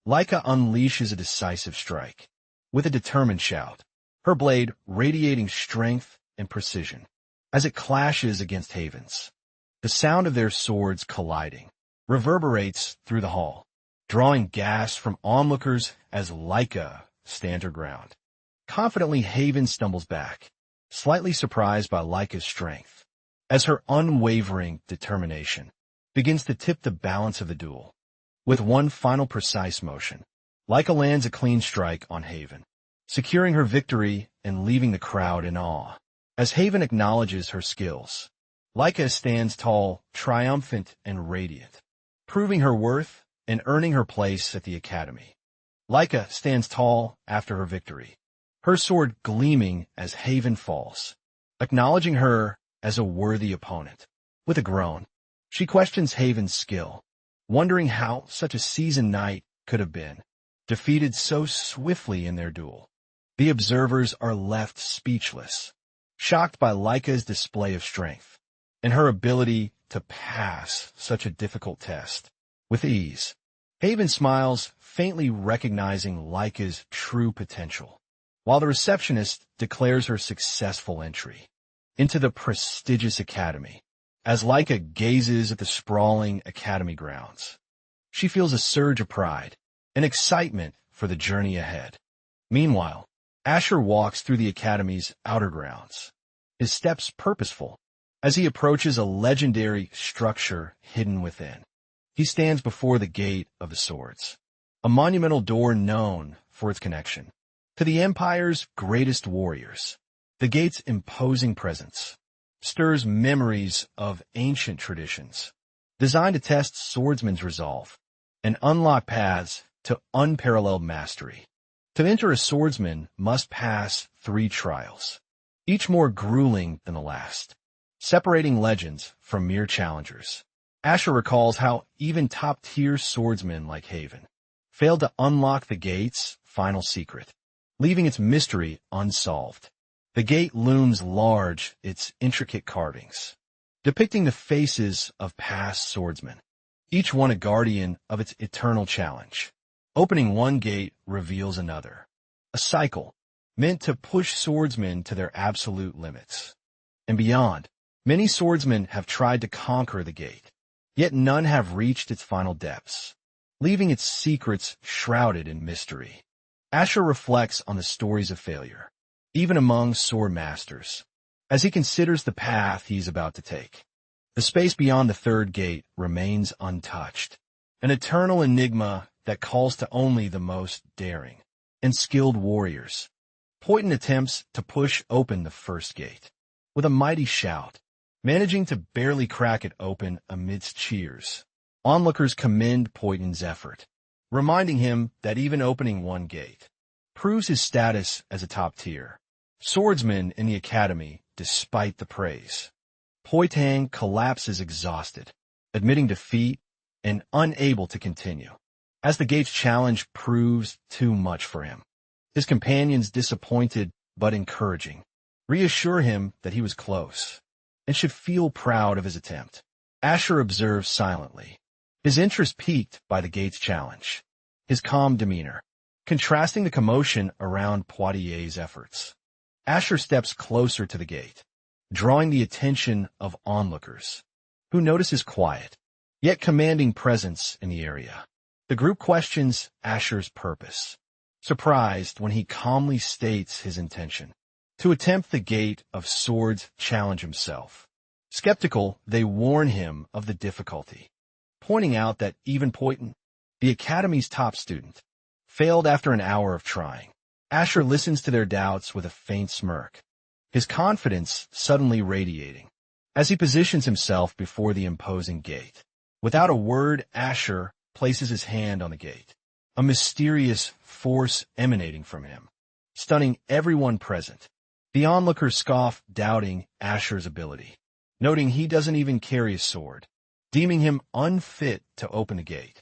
Laika unleashes a decisive strike, with a determined shout, her blade radiating strength and precision. As it clashes against Haven's, the sound of their swords colliding reverberates through the hall, drawing gasps from onlookers as Laika stands her ground. Confidently, Haven stumbles back, slightly surprised by Laika's strength, as her unwavering determination begins to tip the balance of the duel. With one final precise motion, Laika lands a clean strike on Haven, securing her victory and leaving the crowd in awe. As Haven acknowledges her skills, Laika stands tall, triumphant, and radiant, proving her worth and earning her place at the academy. Laika stands tall after her victory, her sword gleaming as Haven falls, acknowledging her as a worthy opponent. With a groan, she questions Haven's skill, wondering how such a seasoned knight could have been defeated so swiftly in their duel. The observers are left speechless, shocked by Laika's display of strength and her ability to pass such a difficult test with ease. Haven smiles, faintly recognizing Laika's true potential, while the receptionist declares her successful entry into the prestigious academy. As Laika gazes at the sprawling academy grounds, she feels a surge of pride and excitement for the journey ahead. Meanwhile, Asher walks through the academy's outer grounds, his steps purposeful, as he approaches a legendary structure hidden within. He stands before the Gate of the Swords, a monumental door known for its connection to the Empire's greatest warriors. The gate's imposing presence stirs memories of ancient traditions, designed to test swordsmen's resolve and unlock paths to unparalleled mastery. To enter, a swordsman must pass 3 trials, each more grueling than the last, separating legends from mere challengers. Asher recalls how even top-tier swordsmen like Haven failed to unlock the gate's final secret, leaving its mystery unsolved. The gate looms large, its intricate carvings, depicting the faces of past swordsmen, each one a guardian of its eternal challenge. Opening one gate reveals another, a cycle meant to push swordsmen to their absolute limits. And beyond, many swordsmen have tried to conquer the gate, yet none have reached its final depths, leaving its secrets shrouded in mystery. Asher reflects on the stories of failure, even among swordmasters, as he considers the path he's about to take. The space beyond the 3rd gate remains untouched, an eternal enigma that calls to only the most daring and skilled warriors. Poyton attempts to push open the 1st gate with a mighty shout, managing to barely crack it open amidst cheers. Onlookers commend Poyton's effort, reminding him that even opening one gate proves his status as a top-tier swordsman in the academy despite the praise. Poyton collapses exhausted, admitting defeat and unable to continue, as the gate's challenge proves too much for him. His companions, disappointed but encouraging, reassure him that he was close and should feel proud of his attempt. Asher observes silently, his interest piqued by the gate's challenge, his calm demeanor contrasting the commotion around Poitier's efforts. Asher steps closer to the gate, drawing the attention of onlookers, who notice his quiet, yet commanding presence in the area. The group questions Asher's purpose, surprised when he calmly states his intention to attempt the gate of swords challenge himself. Skeptical, they warn him of the difficulty, pointing out that even Poyton, the Academy's top student, failed after an hour of trying. Asher listens to their doubts with a faint smirk, his confidence suddenly radiating, as he positions himself before the imposing gate. Without a word, Asher places his hand on the gate, a mysterious force emanating from him, stunning everyone present. The onlookers scoff, doubting Asher's ability, noting he doesn't even carry a sword, deeming him unfit to open the gate.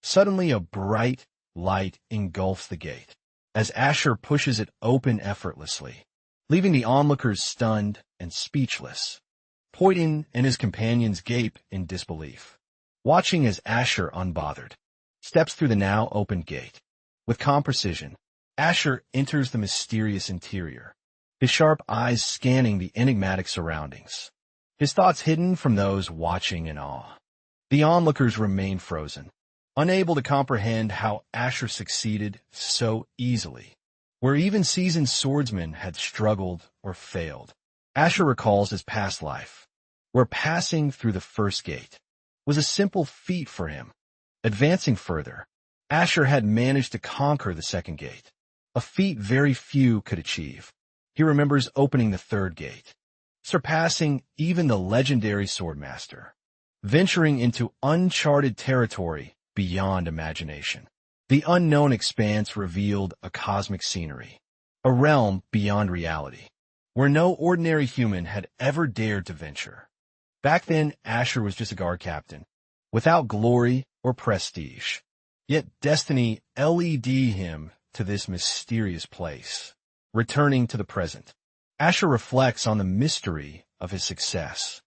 Suddenly, a bright light engulfs the gate, as Asher pushes it open effortlessly, leaving the onlookers stunned and speechless. Poyton and his companions gape in disbelief, watching as Asher, unbothered, steps through the now opened gate. With calm precision, Asher enters the mysterious interior, his sharp eyes scanning the enigmatic surroundings, his thoughts hidden from those watching in awe. The onlookers remain frozen, unable to comprehend how Asher succeeded so easily, where even seasoned swordsmen had struggled or failed. Asher recalls his past life, where passing through the first gate was a simple feat for him. Advancing further, Asher had managed to conquer the second gate, a feat very few could achieve. He remembers opening the third gate, surpassing even the legendary Swordmaster, venturing into uncharted territory beyond imagination. The unknown expanse revealed a cosmic scenery, a realm beyond reality, where no ordinary human had ever dared to venture. Back then, Asher was just a guard captain, without glory or prestige. Yet destiny led him to this mysterious place. Returning to the present, Asher reflects on the mystery of his success,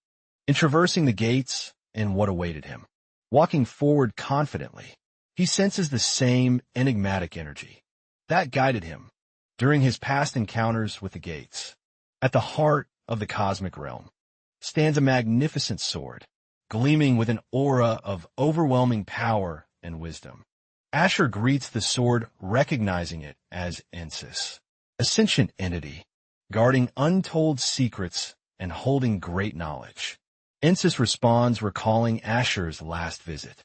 in traversing the gates and what awaited him. Walking forward confidently, he senses the same enigmatic energy that guided him during his past encounters with the gates. At the heart of the cosmic realm stands a magnificent sword, gleaming with an aura of overwhelming power and wisdom. Asher greets the sword, recognizing it as Ensis, a sentient entity, guarding untold secrets and holding great knowledge. Ensis responds, recalling Asher's last visit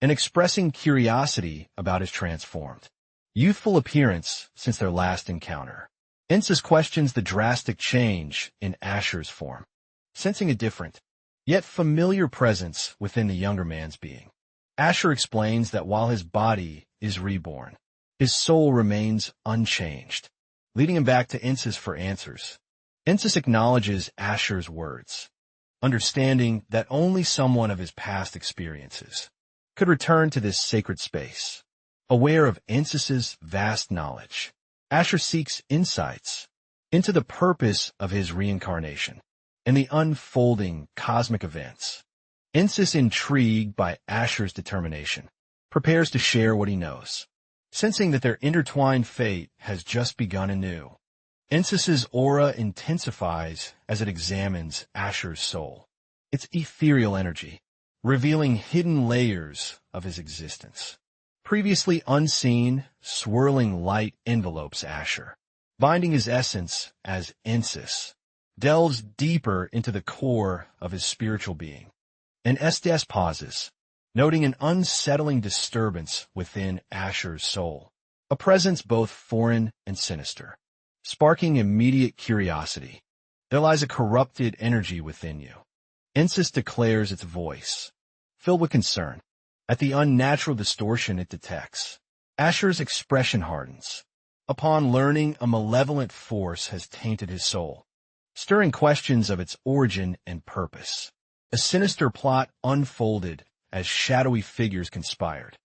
and expressing curiosity about his transformed, youthful appearance since their last encounter. Ensis questions the drastic change in Asher's form, sensing a different, yet familiar presence within the younger man's being. Asher explains that while his body is reborn, his soul remains unchanged, leading him back to Ensis for answers. Ensis acknowledges Asher's words, understanding that only someone of his past experiences could return to this sacred space. Aware of Ensis's vast knowledge, Asher seeks insights into the purpose of his reincarnation and the unfolding cosmic events. Ensis, intrigued by Asher's determination, prepares to share what he knows, sensing that their intertwined fate has just begun anew. Ensis's aura intensifies as it examines Asher's soul, its ethereal energy, revealing hidden layers of his existence. Previously unseen, swirling light envelopes Asher, binding his essence as Ensis, delves deeper into the core of his spiritual being. And Estes pauses, noting an unsettling disturbance within Asher's soul, a presence both foreign and sinister, sparking immediate curiosity. There lies a corrupted energy within you. Ensis declares its voice, filled with concern at the unnatural distortion it detects. Asher's expression hardens upon learning a malevolent force has tainted his soul, stirring questions of its origin and purpose. A sinister plot unfolded as shadowy figures conspired,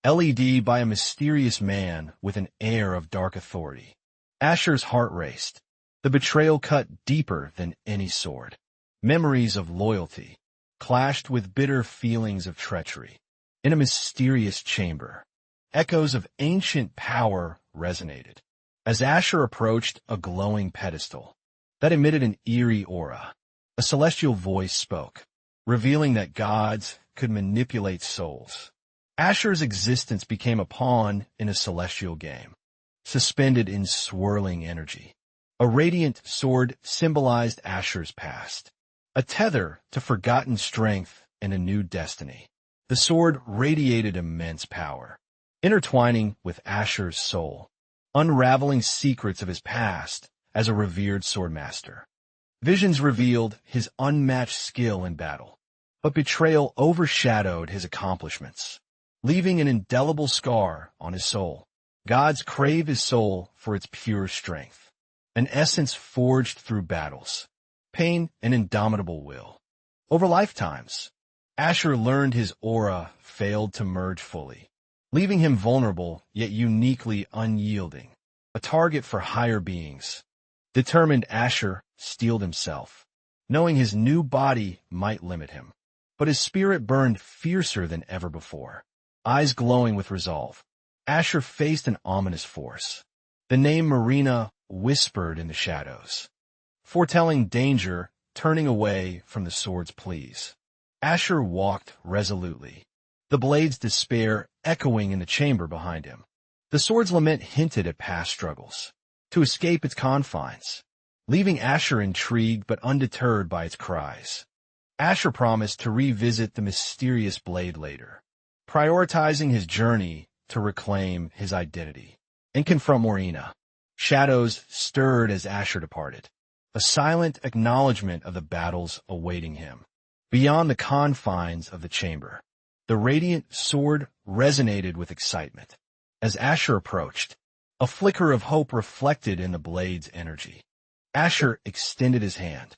led by a mysterious man with an air of dark authority. Asher's heart raced, the betrayal cut deeper than any sword. Memories of loyalty clashed with bitter feelings of treachery. In a mysterious chamber, echoes of ancient power resonated as Asher approached a glowing pedestal that emitted an eerie aura. A celestial voice spoke, revealing that gods could manipulate souls. Asher's existence became a pawn in a celestial game, suspended in swirling energy. A radiant sword symbolized Asher's past, a tether to forgotten strength and a new destiny. The sword radiated immense power, intertwining with Asher's soul, unraveling secrets of his past as a revered swordmaster. Visions revealed his unmatched skill in battle, but betrayal overshadowed his accomplishments, leaving an indelible scar on his soul. Gods crave his soul for its pure strength, an essence forged through battles, pain, and indomitable will. Over lifetimes, Asher learned his aura failed to merge fully, leaving him vulnerable yet uniquely unyielding, a target for higher beings. Determined, Asher steeled himself, knowing his new body might limit him. But his spirit burned fiercer than ever before. Eyes glowing with resolve, Asher faced an ominous force. The name Marina whispered in the shadows, foretelling danger, turning away from the sword's pleas. Asher walked resolutely, the blade's despair echoing in the chamber behind him. The sword's lament hinted at past struggles, to escape its confines, leaving Asher intrigued but undeterred by its cries. Asher promised to revisit the mysterious blade later, prioritizing his journey to reclaim his identity and confront Marina. Shadows stirred as Asher departed, a silent acknowledgement of the battles awaiting him. Beyond the confines of the chamber, the radiant sword resonated with excitement. As Asher approached, a flicker of hope reflected in the blade's energy. Asher extended his hand,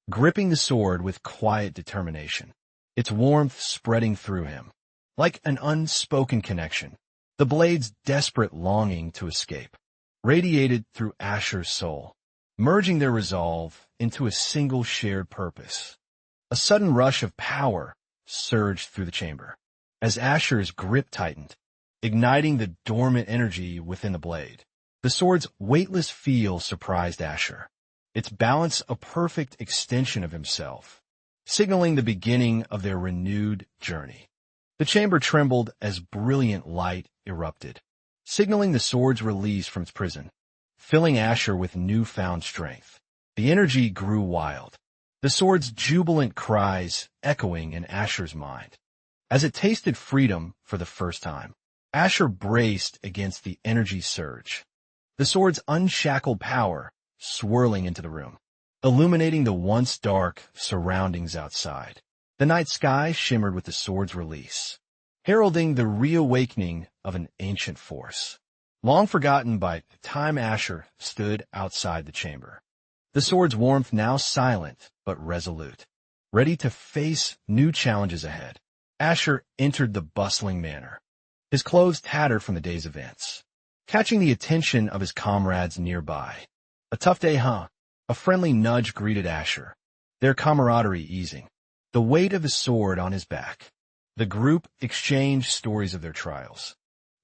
gripping the sword with quiet determination, its warmth spreading through him. Like an unspoken connection, the blade's desperate longing to escape radiated through Asher's soul, merging their resolve into a single shared purpose. A sudden rush of power surged through the chamber, as Asher's grip tightened, igniting the dormant energy within the blade. The sword's weightless feel surprised Asher, its balance a perfect extension of himself, signaling the beginning of their renewed journey. The chamber trembled as brilliant light erupted, signaling the sword's release from its prison, filling Asher with newfound strength. The energy grew wild, the sword's jubilant cries echoing in Asher's mind. As it tasted freedom for the first time, Asher braced against the energy surge, the sword's unshackled power swirling into the room, illuminating the once dark surroundings outside. The night sky shimmered with the sword's release, heralding the reawakening of an ancient force. Long forgotten by time, Asher stood outside the chamber, the sword's warmth now silent but resolute, ready to face new challenges ahead. Asher entered the bustling manor, his clothes tattered from the day's events, catching the attention of his comrades nearby. "A tough day, huh?" A friendly nudge greeted Asher, their camaraderie easing, the weight of his sword on his back. The group exchanged stories of their trials,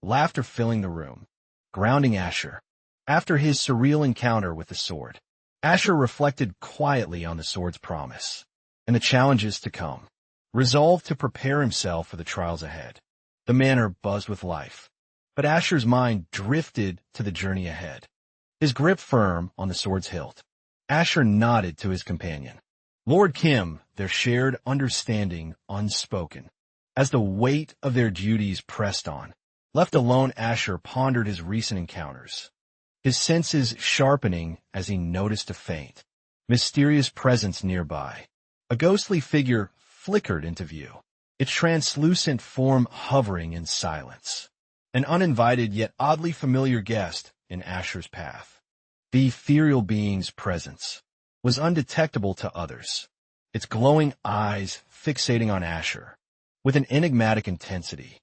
laughter filling the room, grounding Asher. After his surreal encounter with the sword, Asher reflected quietly on the sword's promise and the challenges to come, resolved to prepare himself for the trials ahead. The manor buzzed with life, but Asher's mind drifted to the journey ahead, his grip firm on the sword's hilt. Asher nodded to his companion, Lord Kim, their shared understanding unspoken. As the weight of their duties pressed on, left alone, Asher pondered his recent encounters, his senses sharpening as he noticed a faint, mysterious presence nearby. A ghostly figure flickered into view, its translucent form hovering in silence, an uninvited yet oddly familiar guest in Asher's path. The ethereal being's presence was undetectable to others, its glowing eyes fixating on Asher with an enigmatic intensity.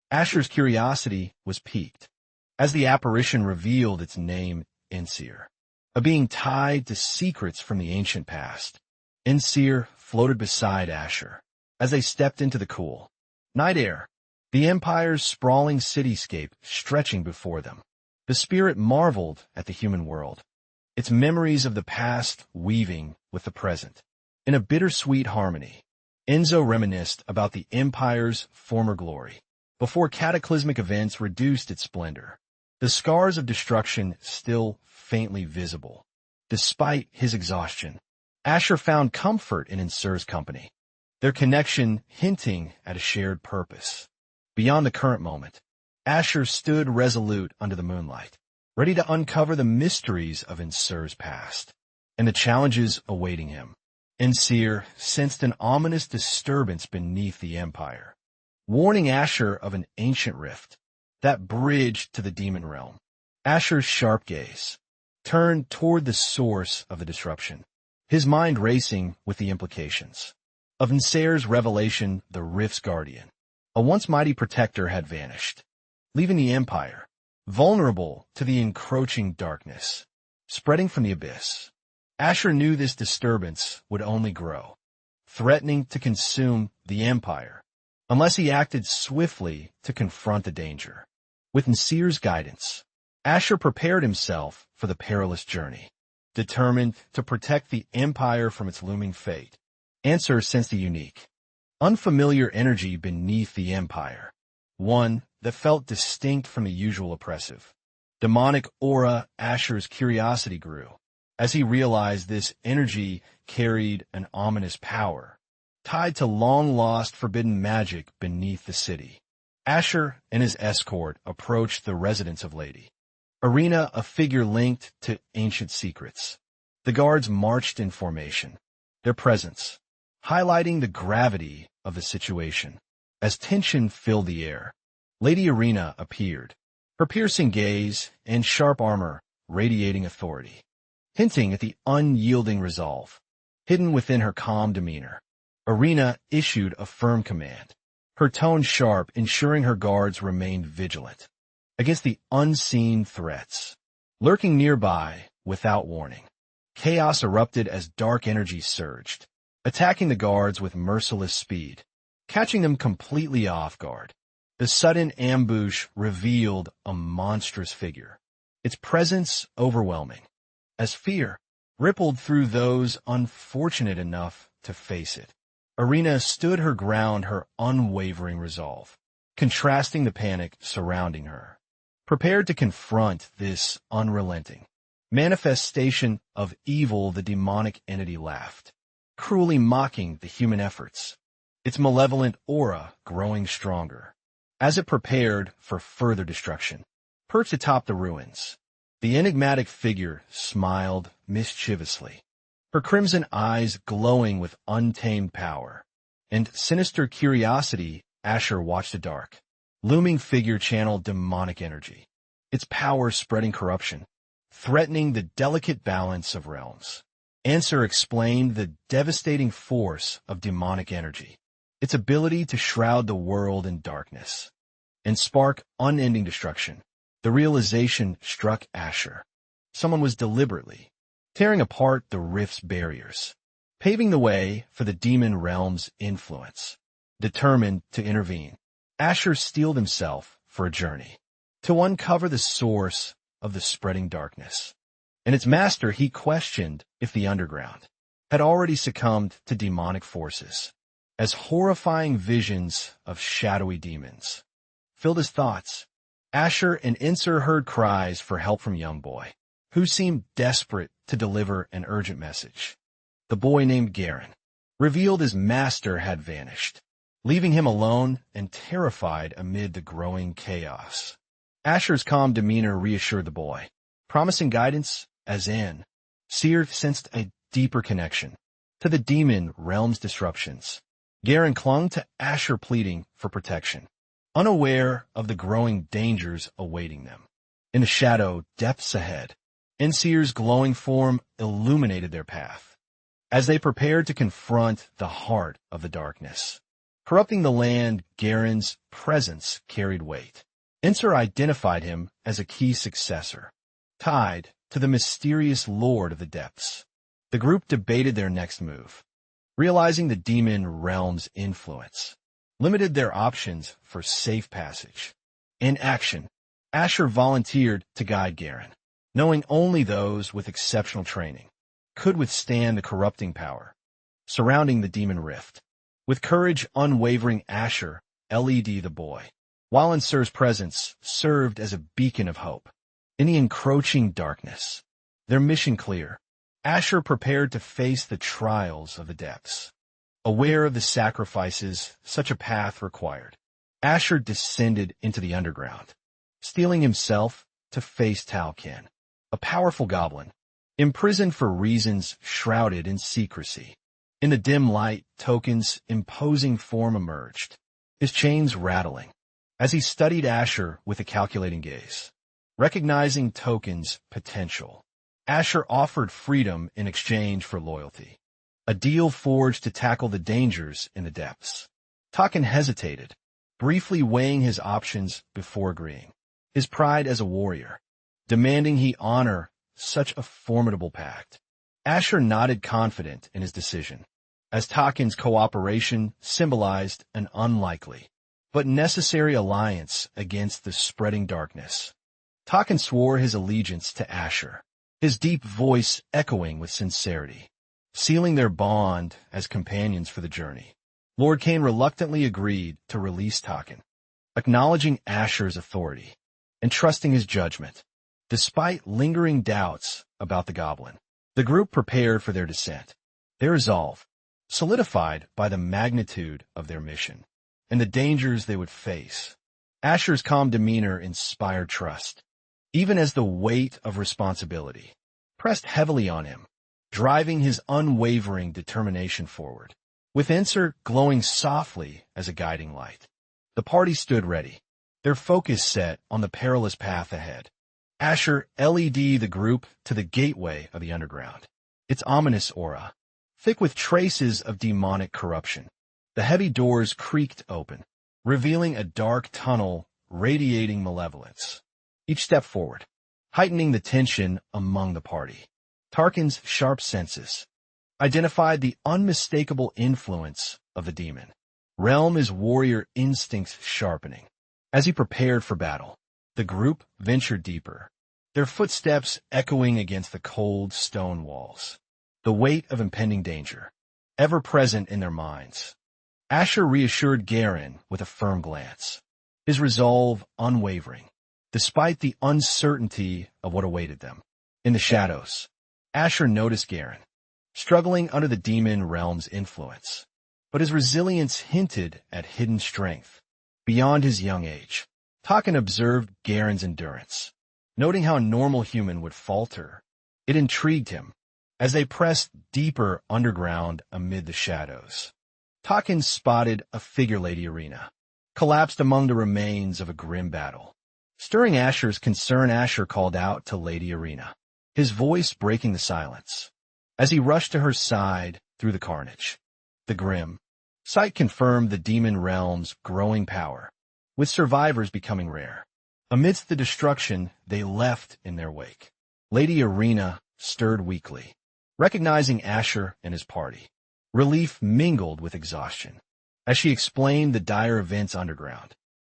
Asher's curiosity was piqued as the apparition revealed its name, Insir, a being tied to secrets from the ancient past. Insir floated beside Asher as they stepped into the cool night air, the Empire's sprawling cityscape stretching before them. The spirit marveled at the human world, its memories of the past weaving with the present in a bittersweet harmony. Enzo reminisced about the Empire's former glory, before cataclysmic events reduced its splendor, the scars of destruction still faintly visible. Despite his exhaustion, Asher found comfort in Insur's company, their connection hinting at a shared purpose. Beyond the current moment, Asher stood resolute under the moonlight, ready to uncover the mysteries of Insur's past and the challenges awaiting him. Insir sensed an ominous disturbance beneath the Empire, warning Asher of an ancient rift, that bridge to the demon realm. Asher's sharp gaze turned toward the source of the disruption, his mind racing with the implications. Of Insir's revelation, the rift's guardian, a once mighty protector, had vanished, leaving the Empire vulnerable to the encroaching darkness, spreading from the abyss. Asher knew this disturbance would only grow, threatening to consume the Empire, unless he acted swiftly to confront the danger. With Insir's guidance, Asher prepared himself for the perilous journey, determined to protect the Empire from its looming fate. Insir sensed a unique, unfamiliar energy beneath the Empire, one that felt distinct from the usual oppressive, demonic aura. Asher's curiosity grew as he realized this energy carried an ominous power, tied to long-lost forbidden magic beneath the city. Asher and his escort approached the residence of Lady Irina, a figure linked to ancient secrets. The guards marched in formation, their presence highlighting the gravity of the situation. As tension filled the air, Lady Irina appeared, her piercing gaze and sharp armor radiating authority, hinting at the unyielding resolve hidden within her calm demeanor. Irina issued a firm command, her tone sharp, ensuring her guards remained vigilant against the unseen threats lurking nearby. Without warning, chaos erupted as dark energy surged, attacking the guards with merciless speed, catching them completely off guard. The sudden ambush revealed a monstrous figure, its presence overwhelming, as fear rippled through those unfortunate enough to face it. Irina stood her ground, her unwavering resolve contrasting the panic surrounding her, prepared to confront this unrelenting manifestation of evil. The demonic entity laughed, cruelly mocking the human efforts, its malevolent aura growing stronger as it prepared for further destruction. Perched atop the ruins, the enigmatic figure smiled mischievously, her crimson eyes glowing with untamed power and sinister curiosity. Asher watched the dark, looming figure channel demonic energy, its power spreading corruption, threatening the delicate balance of realms. Insir explained the devastating force of demonic energy, its ability to shroud the world in darkness and spark unending destruction. The realization struck Asher. Someone was deliberately tearing apart the rift's barriers, paving the way for the demon realm's influence. Determined to intervene, Asher steeled himself for a journey to uncover the source of the spreading darkness. And its master, he questioned if the underground had already succumbed to demonic forces, as horrifying visions of shadowy demons filled his thoughts. Asher and Insir heard cries for help from young boy, who seemed desperate to deliver an urgent message. The boy named Garen revealed his master had vanished, leaving him alone and terrified amid the growing chaos. Asher's calm demeanor reassured the boy, promising guidance. As Insir sensed a deeper connection to the demon realm's disruptions, Garen clung to Asher, pleading for protection, unaware of the growing dangers awaiting them. In the shadow depths ahead, Insir's glowing form illuminated their path as they prepared to confront the heart of the darkness. Corrupting the land, Garen's presence carried weight. Insir identified him as a key successor, tied to the mysterious Lord of the Depths. The group debated their next move, realizing the demon realm's influence limited their options for safe passage. In action, Asher volunteered to guide Garen, knowing only those with exceptional training could withstand the corrupting power surrounding the demon rift. With courage unwavering, Asher led the boy, while Insir's presence served as a beacon of hope in the encroaching darkness. Their mission clear: Asher prepared to face the trials of the depths. Aware of the sacrifices such a path required, Asher descended into the underground, steeling himself to face Talkin, a powerful goblin, imprisoned for reasons shrouded in secrecy. In the dim light, Token's imposing form emerged, his chains rattling, as he studied Asher with a calculating gaze. Recognizing Token's potential, Asher offered freedom in exchange for loyalty, a deal forged to tackle the dangers in the depths. Token hesitated, briefly weighing his options before agreeing, his pride as a warrior, demanding he honor such a formidable pact. Asher nodded confident in his decision, as Token's cooperation symbolized an unlikely but necessary alliance against the spreading darkness. Token swore his allegiance to Asher, his deep voice echoing with sincerity, sealing their bond as companions for the journey. Lord Cain reluctantly agreed to release Token, acknowledging Asher's authority and trusting his judgment. Despite lingering doubts about the goblin, the group prepared for their descent, their resolve solidified by the magnitude of their mission and the dangers they would face. Asher's calm demeanor inspired trust, even as the weight of responsibility pressed heavily on him, driving his unwavering determination forward. With Enser glowing softly as a guiding light, the party stood ready, their focus set on the perilous path ahead. Asher led the group to the gateway of the underground, its ominous aura thick with traces of demonic corruption. The heavy doors creaked open, revealing a dark tunnel radiating malevolence. Each step forward, heightening the tension among the party. Tarkin's sharp senses identified the unmistakable influence of the demon. Realm his warrior instincts sharpening. As he prepared for battle, the group ventured deeper, their footsteps echoing against the cold stone walls, the weight of impending danger ever present in their minds. Asher reassured Garen with a firm glance, his resolve unwavering, despite the uncertainty of what awaited them. In the shadows, Asher noticed Garen, struggling under the demon realm's influence, but his resilience hinted at hidden strength beyond his young age. Token observed Garen's endurance, noting how a normal human would falter. It intrigued him as they pressed deeper underground amid the shadows. Token spotted a figure Lady Arena, collapsed among the remains of a grim battle. Stirring Asher's concern, Asher called out to Lady Arena, his voice breaking the silence. As he rushed to her side through the carnage, the grim sight confirmed the demon realm's growing power, with survivors becoming rare. Amidst the destruction they left in their wake, Lady Arena stirred weakly, recognizing Asher and his party. Relief mingled with exhaustion as she explained the dire events underground.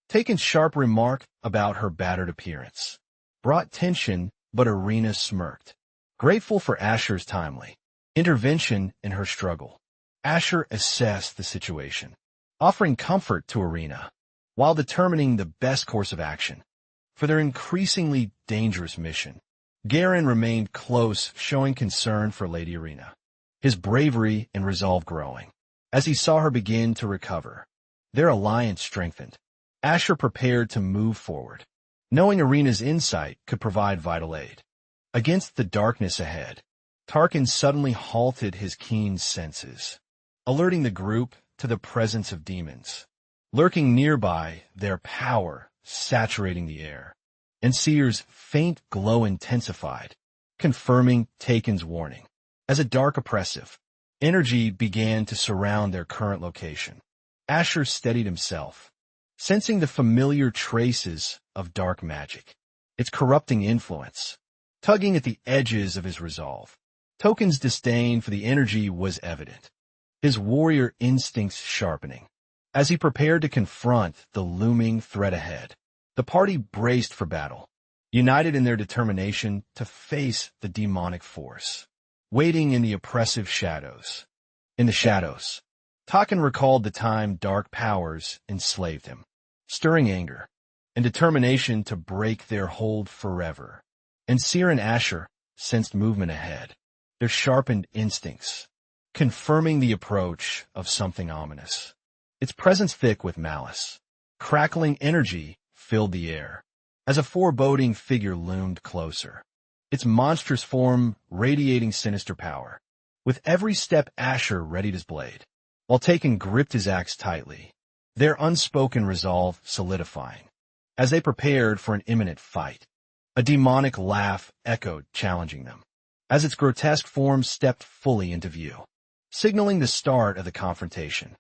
Taken's sharp remark about her battered appearance brought tension, but Arena smirked, grateful for Asher's timely intervention in her struggle. Asher assessed the situation, offering comfort to Arena, while determining the best course of action for their increasingly dangerous mission. Garen remained close, showing concern for Lady Arena, his bravery and resolve growing. As he saw her begin to recover, their alliance strengthened. Asher prepared to move forward, knowing Arena's insight could provide vital aid. Against the darkness ahead, Tarkin suddenly halted his keen senses, alerting the group to the presence of demons lurking nearby, their power saturating the air. And Seer's faint glow intensified, confirming Taken's warning. As a dark oppressive energy began to surround their current location, Asher steadied himself, sensing the familiar traces of dark magic, its corrupting influence, tugging at the edges of his resolve. Token's disdain for the energy was evident, his warrior instincts sharpening. As he prepared to confront the looming threat ahead, the party braced for battle, united in their determination to face the demonic force, waiting in the oppressive shadows. In the shadows, Taken recalled the time dark powers enslaved him, stirring anger and determination to break their hold forever. And Seer and Asher sensed movement ahead, their sharpened instincts, confirming the approach of something ominous. Its presence thick with malice. Crackling energy filled the air, as a foreboding figure loomed closer, its monstrous form radiating sinister power. With every step Asher readied his blade, while Taken gripped his axe tightly, their unspoken resolve solidifying. As they prepared for an imminent fight, a demonic laugh echoed, challenging them, as its grotesque form stepped fully into view, signaling the start of the confrontation.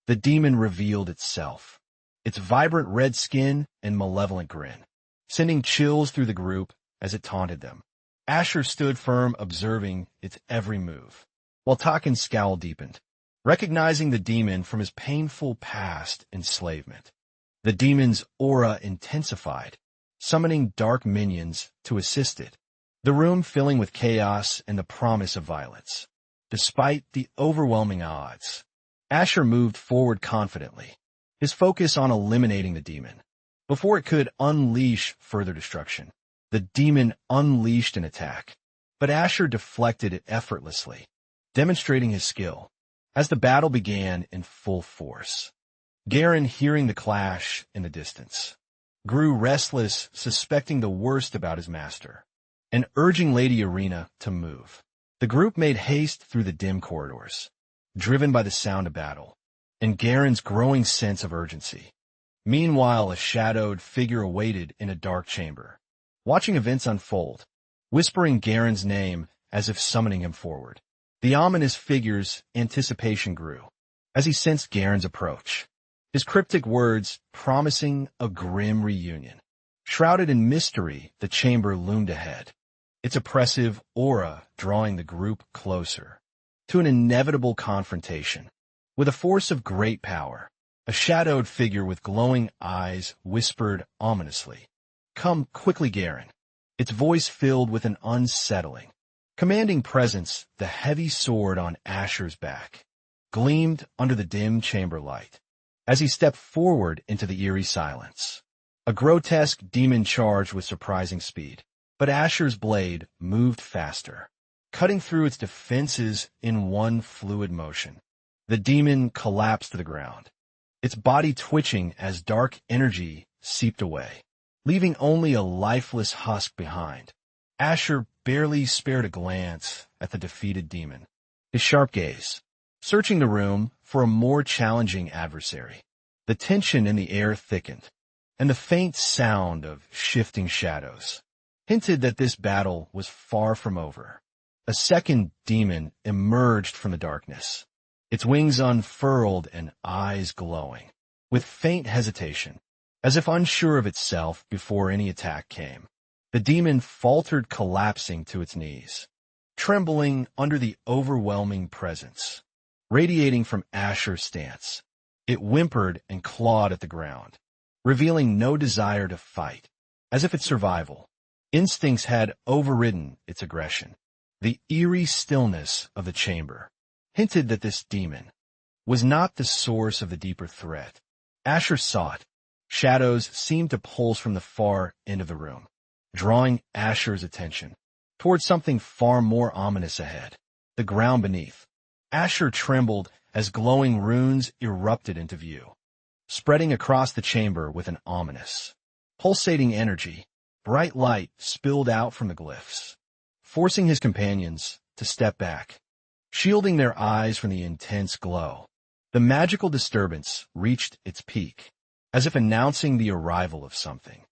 The demon revealed itself, its vibrant red skin and malevolent grin, sending chills through the group as it taunted them. Asher stood firm, observing its every move, while Taken's scowl deepened, recognizing the demon from his painful past enslavement. The demon's aura intensified, summoning dark minions to assist it, the room filling with chaos and the promise of violence. Despite the overwhelming odds, Asher moved forward confidently, his focus on eliminating the demon. Before it could unleash further destruction, the demon unleashed an attack, but Asher deflected it effortlessly, demonstrating his skill. As the battle began in full force, Garen, hearing the clash in the distance, grew restless, suspecting the worst about his master, and urging Lady Arena to move. The group made haste through the dim corridors, driven by the sound of battle, and Garen's growing sense of urgency. Meanwhile, a shadowed figure awaited in a dark chamber, watching events unfold, whispering Garen's name as if summoning him forward. The ominous figure's anticipation grew as he sensed Garen's approach, his cryptic words promising a grim reunion. Shrouded in mystery, the chamber loomed ahead, its oppressive aura drawing the group closer to an inevitable confrontation. With a force of great power, a shadowed figure with glowing eyes whispered ominously, "Come quickly, Garen." Its voice filled with an unsettling, commanding presence. The heavy sword on Asher's back gleamed under the dim chamber light as he stepped forward into the eerie silence. A grotesque demon charged with surprising speed, but Asher's blade moved faster, cutting through its defenses in one fluid motion. The demon collapsed to the ground, its body twitching as dark energy seeped away, leaving only a lifeless husk behind. Asher barely spared a glance at the defeated demon, his sharp gaze searching the room for a more challenging adversary. The tension in the air thickened, and the faint sound of shifting shadows hinted that this battle was far from over. A second demon emerged from the darkness, its wings unfurled and eyes glowing, with faint hesitation, as if unsure of itself before any attack came. The demon faltered, collapsing to its knees, trembling under the overwhelming presence radiating from Asher's stance. It whimpered and clawed at the ground, revealing no desire to fight, as if its survival instincts had overridden its aggression. The eerie stillness of the chamber hinted that this demon was not the source of the deeper threat. Asher saw it. Shadows seemed to pulse from the far end of the room, drawing Asher's attention towards something far more ominous ahead, the ground beneath. Asher trembled as glowing runes erupted into view, spreading across the chamber with an ominous, pulsating energy. Bright light spilled out from the glyphs, forcing his companions to step back, shielding their eyes from the intense glow. The magical disturbance reached its peak, as if announcing the arrival of something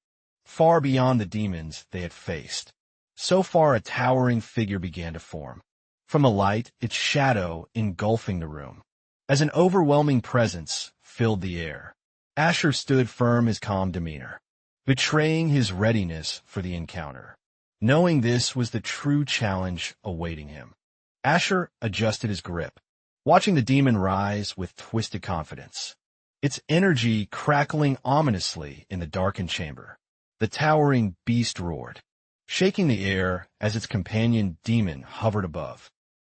far beyond the demons they had faced. So far, a towering figure began to form from the light, its shadow engulfing the room, as an overwhelming presence filled the air. Asher stood firm, his calm demeanor betraying his readiness for the encounter. Knowing this was the true challenge awaiting him, Asher adjusted his grip, watching the demon rise with twisted confidence, its energy crackling ominously in the darkened chamber. The towering beast roared, shaking the air as its companion demon hovered above,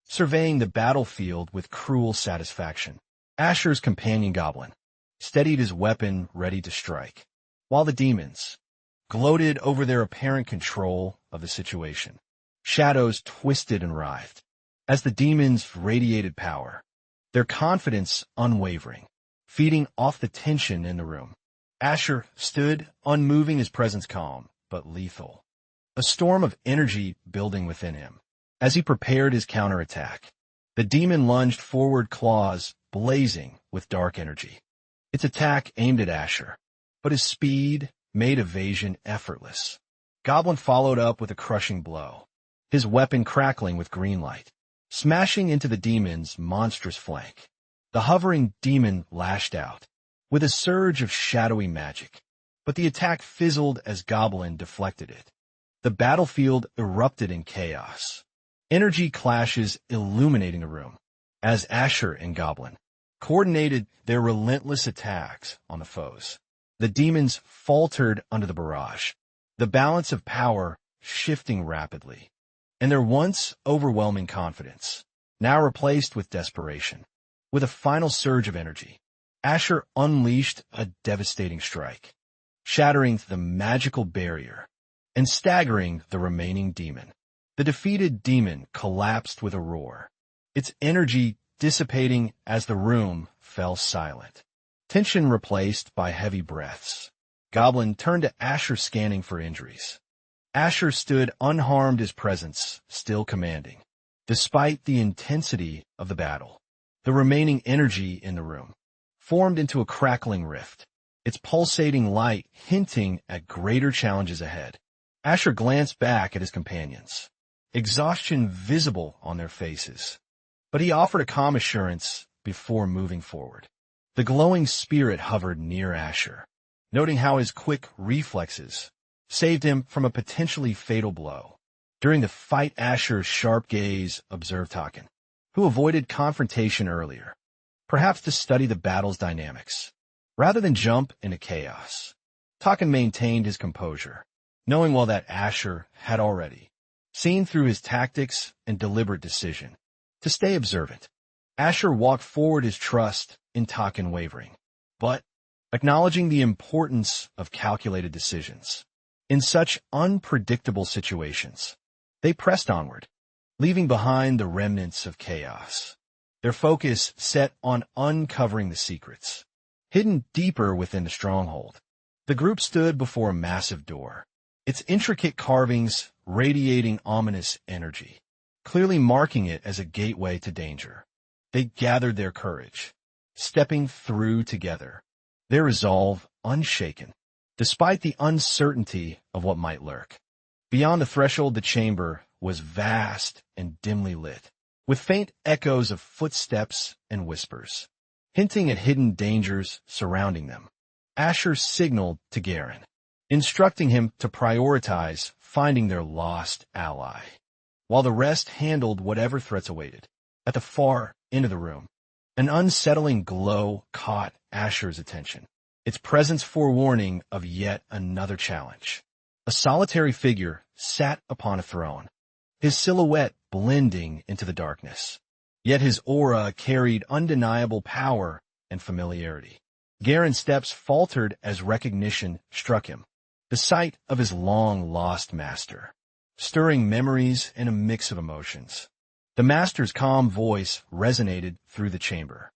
surveying the battlefield with cruel satisfaction. Asher's companion goblin steadied his weapon, ready to strike, while the demons gloated over their apparent control of the situation. Shadows twisted and writhed, as the demons radiated power, their confidence unwavering, feeding off the tension in the room. Asher stood, unmoving, his presence calm, but lethal. A storm of energy building within him. As he prepared his counterattack, the demon lunged forward, claws blazing with dark energy. Its attack aimed at Asher, but his speed made evasion effortless. Goblin followed up with a crushing blow, his weapon crackling with green light, smashing into the demon's monstrous flank. The hovering demon lashed out, with a surge of shadowy magic, but the attack fizzled as Goblin deflected it. The battlefield erupted in chaos, energy clashes illuminating the room, as Asher and Goblin coordinated their relentless attacks on the foes. The demons faltered under the barrage, the balance of power shifting rapidly, and their once overwhelming confidence now replaced with desperation. With a final surge of energy, Asher unleashed a devastating strike, shattering the magical barrier and staggering the remaining demon. The defeated demon collapsed with a roar, its energy dissipating as the room fell silent. Tension replaced by heavy breaths. Goblin turned to Asher, scanning for injuries. Asher stood unharmed, his presence still commanding. Despite the intensity of the battle, the remaining energy in the room formed into a crackling rift, its pulsating light hinting at greater challenges ahead. Asher glanced back at his companions, exhaustion visible on their faces, but he offered a calm assurance before moving forward. The glowing spirit hovered near Asher, noting how his quick reflexes saved him from a potentially fatal blow. During the fight, Asher's sharp gaze observed Taken, who avoided confrontation earlier, perhaps to study the battle's dynamics, rather than jump into chaos. Taken maintained his composure, knowing well that Asher had already seen through his tactics and deliberate decision to stay observant. Asher walked forward, his trust in Taken wavering, but acknowledging the importance of calculated decisions. In such unpredictable situations, they pressed onward, leaving behind the remnants of chaos, their focus set on uncovering the secrets hidden deeper within the stronghold. The group stood before a massive door, its intricate carvings radiating ominous energy, clearly marking it as a gateway to danger. They gathered their courage, stepping through together, their resolve unshaken, despite the uncertainty of what might lurk. Beyond the threshold, the chamber was vast and dimly lit, with faint echoes of footsteps and whispers, hinting at hidden dangers surrounding them. Asher signaled to Garen, instructing him to prioritize finding their lost ally, while the rest handled whatever threats awaited. At the far end of the room, an unsettling glow caught Asher's attention, its presence forewarning of yet another challenge. A solitary figure sat upon a throne, his silhouette blending into the darkness, yet his aura carried undeniable power and familiarity. Garen's steps faltered as recognition struck him, the sight of his long-lost master, stirring memories and a mix of emotions. The master's calm voice resonated through the chamber,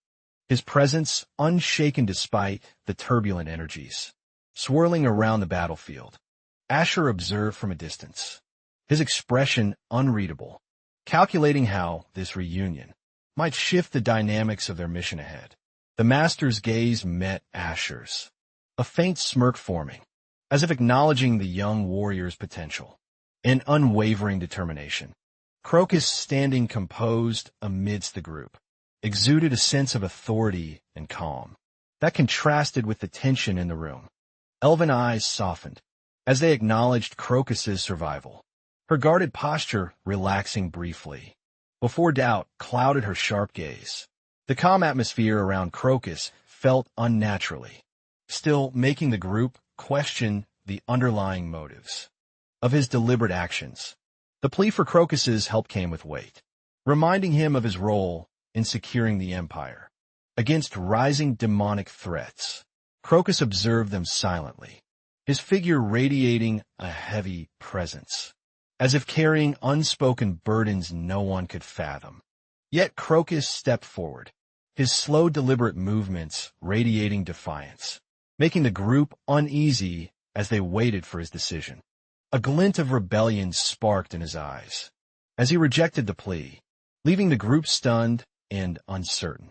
his presence unshaken despite the turbulent energies swirling around the battlefield. Asher observed from a distance, his expression unreadable, calculating how this reunion might shift the dynamics of their mission ahead. The master's gaze met Asher's, a faint smirk forming, as if acknowledging the young warrior's potential and unwavering determination. Crocus, standing composed amidst the group, exuded a sense of authority and calm that contrasted with the tension in the room. Elven eyes softened as they acknowledged Crocus's survival, her guarded posture relaxing briefly, before doubt clouded her sharp gaze. The calm atmosphere around Crocus felt unnaturally, still making the group question the underlying motives of his deliberate actions. The plea for Crocus's help came with weight, reminding him of his role in securing the Empire against rising demonic threats. Crocus observed them silently, his figure radiating a heavy presence. as if carrying unspoken burdens no one could fathom. Yet Crocus stepped forward, his slow, deliberate movements radiating defiance, making the group uneasy as they waited for his decision. A glint of rebellion sparked in his eyes as he rejected the plea, leaving the group stunned and uncertain.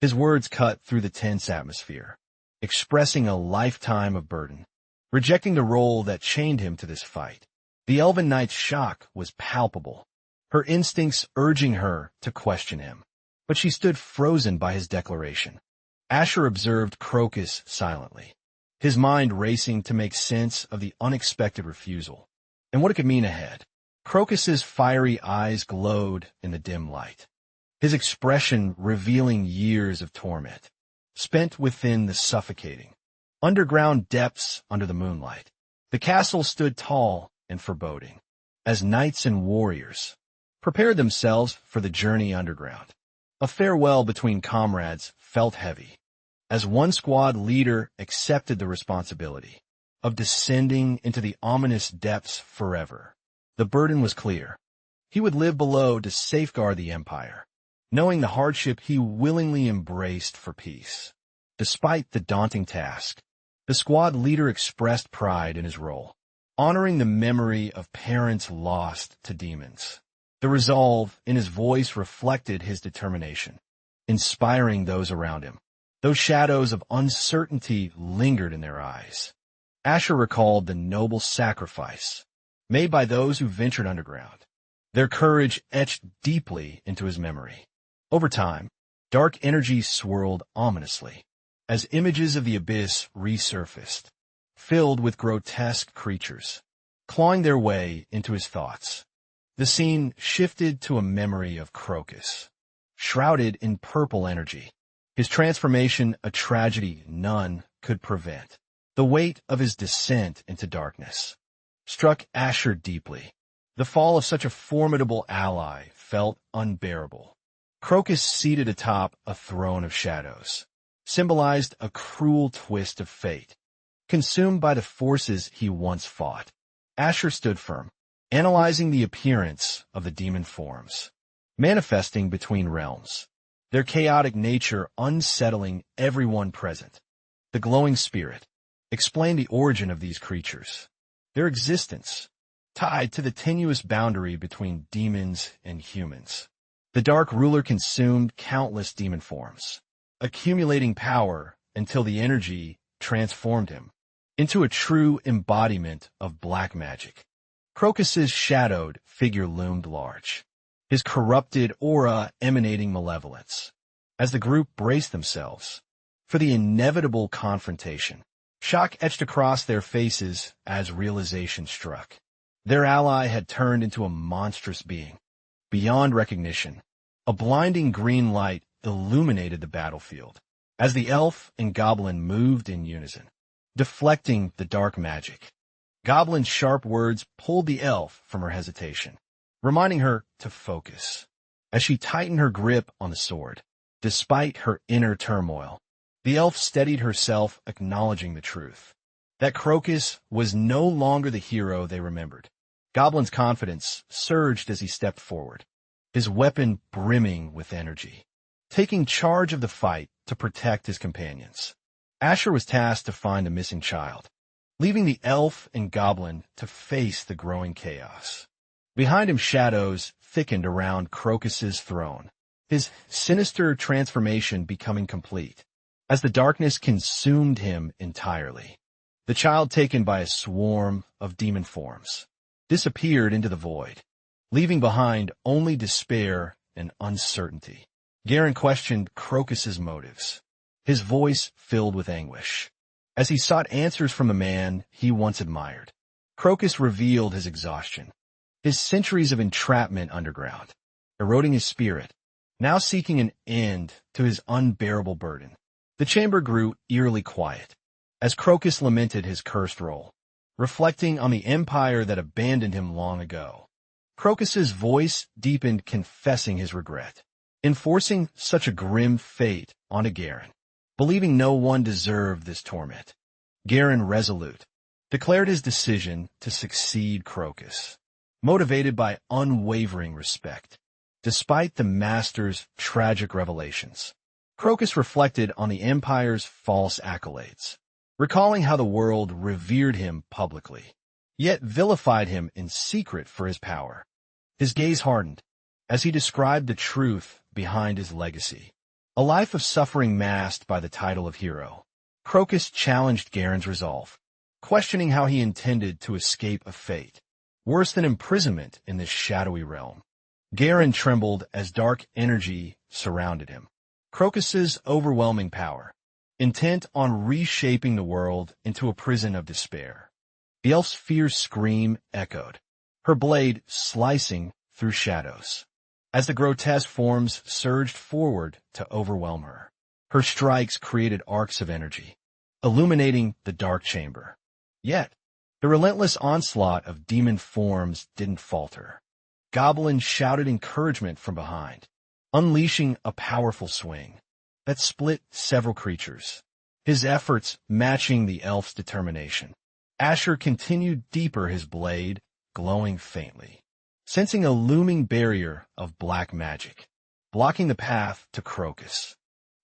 His words cut through the tense atmosphere, expressing a lifetime of burden, rejecting the role that chained him to this fight. The Elven Knight's shock was palpable, her instincts urging her to question him. But she stood frozen by his declaration. Asher observed Crocus silently, his mind racing to make sense of the unexpected refusal and what it could mean ahead. Crocus's fiery eyes glowed in the dim light, his expression revealing years of torment, spent within the suffocating, underground depths under the moonlight. The castle stood tall and foreboding, as knights and warriors prepared themselves for the journey underground. A farewell between comrades felt heavy, as one squad leader accepted the responsibility of descending into the ominous depths forever. The burden was clear. He would live below to safeguard the Empire, knowing the hardship he willingly embraced for peace. Despite the daunting task, the squad leader expressed pride in his role, honoring the memory of parents lost to demons. The resolve in his voice reflected his determination, inspiring those around him. Those shadows of uncertainty lingered in their eyes. Asher recalled the noble sacrifice made by those who ventured underground, their courage etched deeply into his memory. Over time, dark energy swirled ominously, as images of the abyss resurfaced, filled with grotesque creatures, clawing their way into his thoughts. The scene shifted to a memory of Crocus, shrouded in purple energy, his transformation a tragedy none could prevent. The weight of his descent into darkness struck Asher deeply. The fall of such a formidable ally felt unbearable. Crocus, seated atop a throne of shadows, symbolized a cruel twist of fate. Consumed by the forces he once fought, Asher stood firm, analyzing the appearance of the demon forms, manifesting between realms, their chaotic nature unsettling everyone present. The glowing spirit explained the origin of these creatures, their existence tied to the tenuous boundary between demons and humans. The Dark Ruler consumed countless demon forms, accumulating power until the energy transformed him into a true embodiment of black magic. Crocus's shadowed figure loomed large, his corrupted aura emanating malevolence. As the group braced themselves for the inevitable confrontation, shock etched across their faces as realization struck. Their ally had turned into a monstrous being, beyond recognition. A blinding green light illuminated the battlefield as the elf and goblin moved in unison, deflecting the dark magic. Goblin's sharp words pulled the elf from her hesitation, reminding her to focus. As she tightened her grip on the sword, despite her inner turmoil, the elf steadied herself, acknowledging the truth that Crocus was no longer the hero they remembered. Goblin's confidence surged as he stepped forward, his weapon brimming with energy, taking charge of the fight to protect his companions. Asher was tasked to find the missing child, leaving the elf and goblin to face the growing chaos. Behind him, shadows thickened around Crocus's throne, his sinister transformation becoming complete as the darkness consumed him entirely. The child, taken by a swarm of demon forms, disappeared into the void, leaving behind only despair and uncertainty. Garen questioned Crocus's motives, his voice filled with anguish, as he sought answers from the man he once admired. Crocus revealed his exhaustion, his centuries of entrapment underground, eroding his spirit, now seeking an end to his unbearable burden. The chamber grew eerily quiet as Crocus lamented his cursed role, reflecting on the empire that abandoned him long ago. Crocus's voice deepened, confessing his regret, enforcing such a grim fate onto Garen, believing no one deserved this torment. Garen, resolute, declared his decision to succeed Crocus, motivated by unwavering respect. Despite the master's tragic revelations, Crocus reflected on the Empire's false accolades, recalling how the world revered him publicly, yet vilified him in secret for his power. His gaze hardened as he described the truth behind his legacy. A life of suffering masked by the title of hero. Crocus challenged Garen's resolve, questioning how he intended to escape a fate worse than imprisonment in this shadowy realm. Garen trembled as dark energy surrounded him. Crocus's overwhelming power, intent on reshaping the world into a prison of despair. The elf's fierce scream echoed, her blade slicing through shadows, as the grotesque forms surged forward to overwhelm her. Her strikes created arcs of energy, illuminating the dark chamber. Yet, the relentless onslaught of demon forms didn't falter. Goblin shouted encouragement from behind, unleashing a powerful swing that split several creatures, his efforts matching the elf's determination. Asher continued deeper, his blade glowing faintly, sensing a looming barrier of black magic, blocking the path to Crocus.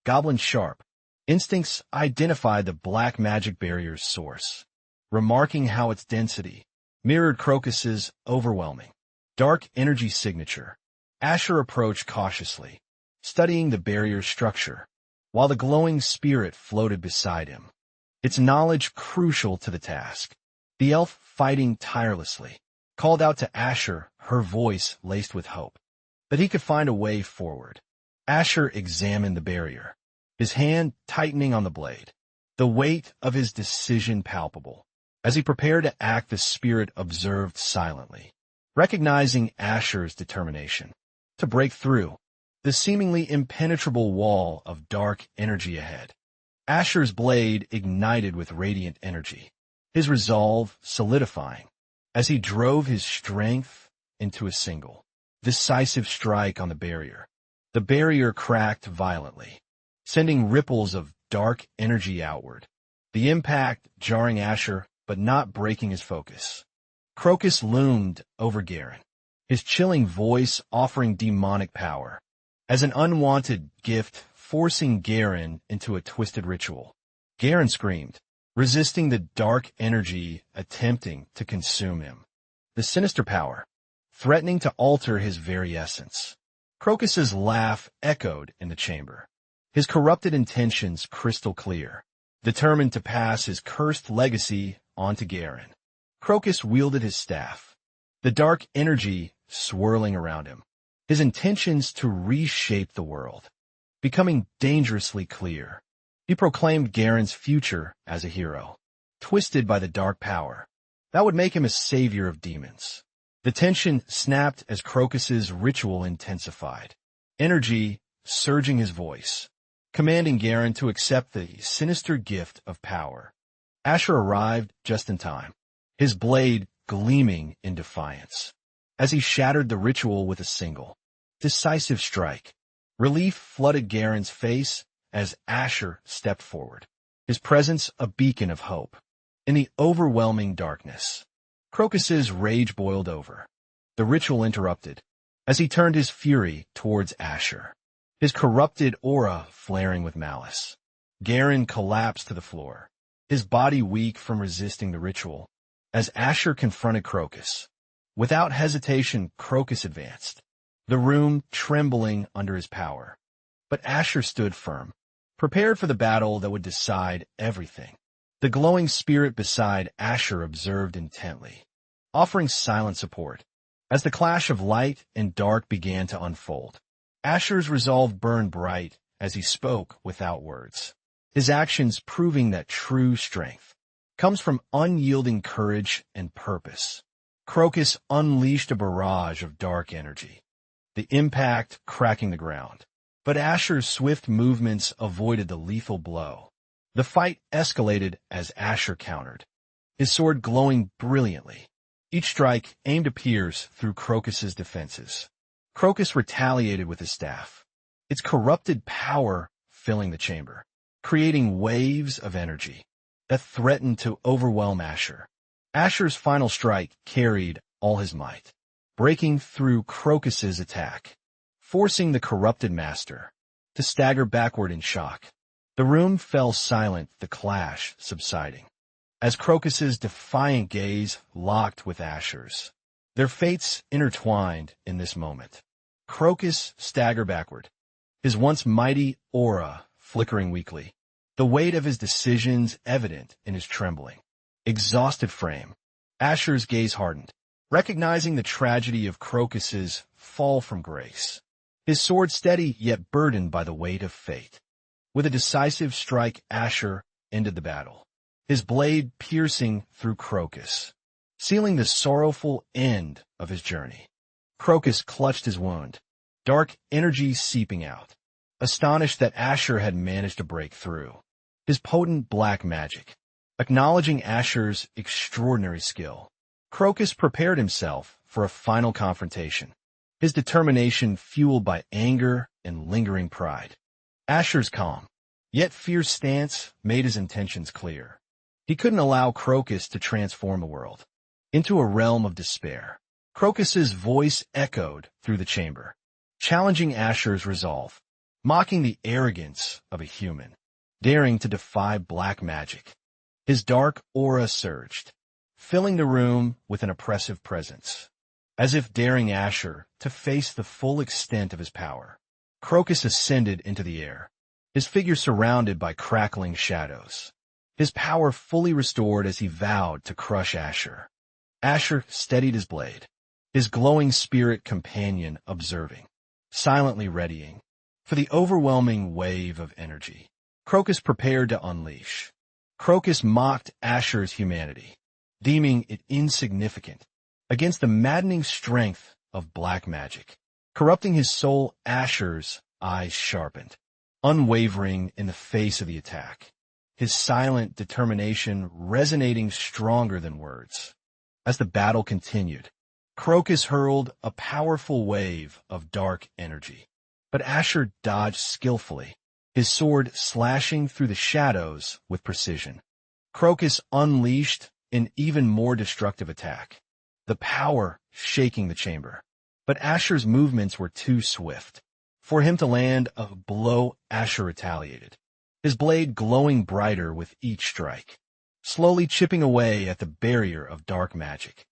Goblin's sharp instincts identified the black magic barrier's source, remarking how its density mirrored Crocus's overwhelming dark energy signature. Asher approached cautiously, studying the barrier's structure, while the glowing spirit floated beside him, its knowledge crucial to the task. The elf, fighting tirelessly, called out to Asher, her voice laced with hope, that he could find a way forward. Asher examined the barrier, his hand tightening on the blade, the weight of his decision palpable. As he prepared to act, the spirit observed silently, recognizing Asher's determination to break through the seemingly impenetrable wall of dark energy ahead. Asher's blade ignited with radiant energy, his resolve solidifying as he drove his strength into a single, decisive strike on the barrier. The barrier cracked violently, sending ripples of dark energy outward, the impact jarring Asher but not breaking his focus. Crocus loomed over Garen, his chilling voice offering demonic power, as an unwanted gift forcing Garen into a twisted ritual. Garen screamed, resisting the dark energy attempting to consume him. The sinister power, threatening to alter his very essence. Crocus's laugh echoed in the chamber, his corrupted intentions crystal clear, determined to pass his cursed legacy onto Garen. Crocus wielded his staff, the dark energy swirling around him, his intentions to reshape the world, becoming dangerously clear. He proclaimed Garen's future as a hero, twisted by the dark power that would make him a savior of demons. The tension snapped as Crocus's ritual intensified, energy surging his voice, commanding Garen to accept the sinister gift of power. Asher arrived just in time, his blade gleaming in defiance, as he shattered the ritual with a single, decisive strike. Relief flooded Garen's face as Asher stepped forward, his presence a beacon of hope. In the overwhelming darkness, Crocus's rage boiled over, the ritual interrupted, as he turned his fury towards Asher, his corrupted aura flaring with malice. Garen collapsed to the floor, his body weak from resisting the ritual, as Asher confronted Crocus. Without hesitation, Crocus advanced, the room trembling under his power. But Asher stood firm, prepared for the battle that would decide everything. The glowing spirit beside Asher observed intently, offering silent support, as the clash of light and dark began to unfold. Asher's resolve burned bright as he spoke without words, his actions proving that true strength comes from unyielding courage and purpose. Crocus unleashed a barrage of dark energy, the impact cracking the ground. But Asher's swift movements avoided the lethal blow. The fight escalated as Asher countered, his sword glowing brilliantly. Each strike aimed to pierce through Crocus's defenses. Crocus retaliated with his staff, its corrupted power filling the chamber, creating waves of energy that threatened to overwhelm Asher. Asher's final strike carried all his might, breaking through Crocus's attack, forcing the corrupted master to stagger backward in shock. The room fell silent, the clash subsiding, as Crocus's defiant gaze locked with Asher's. Their fates intertwined in this moment. Crocus staggered backward, his once mighty aura flickering weakly, the weight of his decisions evident in his trembling, exhausted frame. Asher's gaze hardened, recognizing the tragedy of Crocus's fall from grace, his sword steady yet burdened by the weight of fate. With a decisive strike, Asher ended the battle, his blade piercing through Crocus, sealing the sorrowful end of his journey. Crocus clutched his wound, dark energy seeping out, astonished that Asher had managed to break through. His potent black magic, acknowledging Asher's extraordinary skill, Crocus prepared himself for a final confrontation, his determination fueled by anger and lingering pride. Asher's calm, yet fierce stance made his intentions clear. He couldn't allow Crocus to transform the world into a realm of despair. Crocus's voice echoed through the chamber, challenging Asher's resolve, mocking the arrogance of a human, daring to defy black magic. His dark aura surged, filling the room with an oppressive presence, as if daring Asher to face the full extent of his power. Crocus ascended into the air, his figure surrounded by crackling shadows, his power fully restored as he vowed to crush Asher. Asher steadied his blade, his glowing spirit companion observing, silently readying for the overwhelming wave of energy Crocus prepared to unleash. Crocus mocked Asher's humanity, deeming it insignificant against the maddening strength of black magic. Corrupting his soul, Asher's eyes sharpened, unwavering in the face of the attack, his silent determination resonating stronger than words. As the battle continued, Crocus hurled a powerful wave of dark energy, but Asher dodged skillfully, his sword slashing through the shadows with precision. Crocus unleashed an even more destructive attack, the power shaking the chamber. But Asher's movements were too swift for him to land a blow. Asher retaliated, his blade glowing brighter with each strike, slowly chipping away at the barrier of dark magic,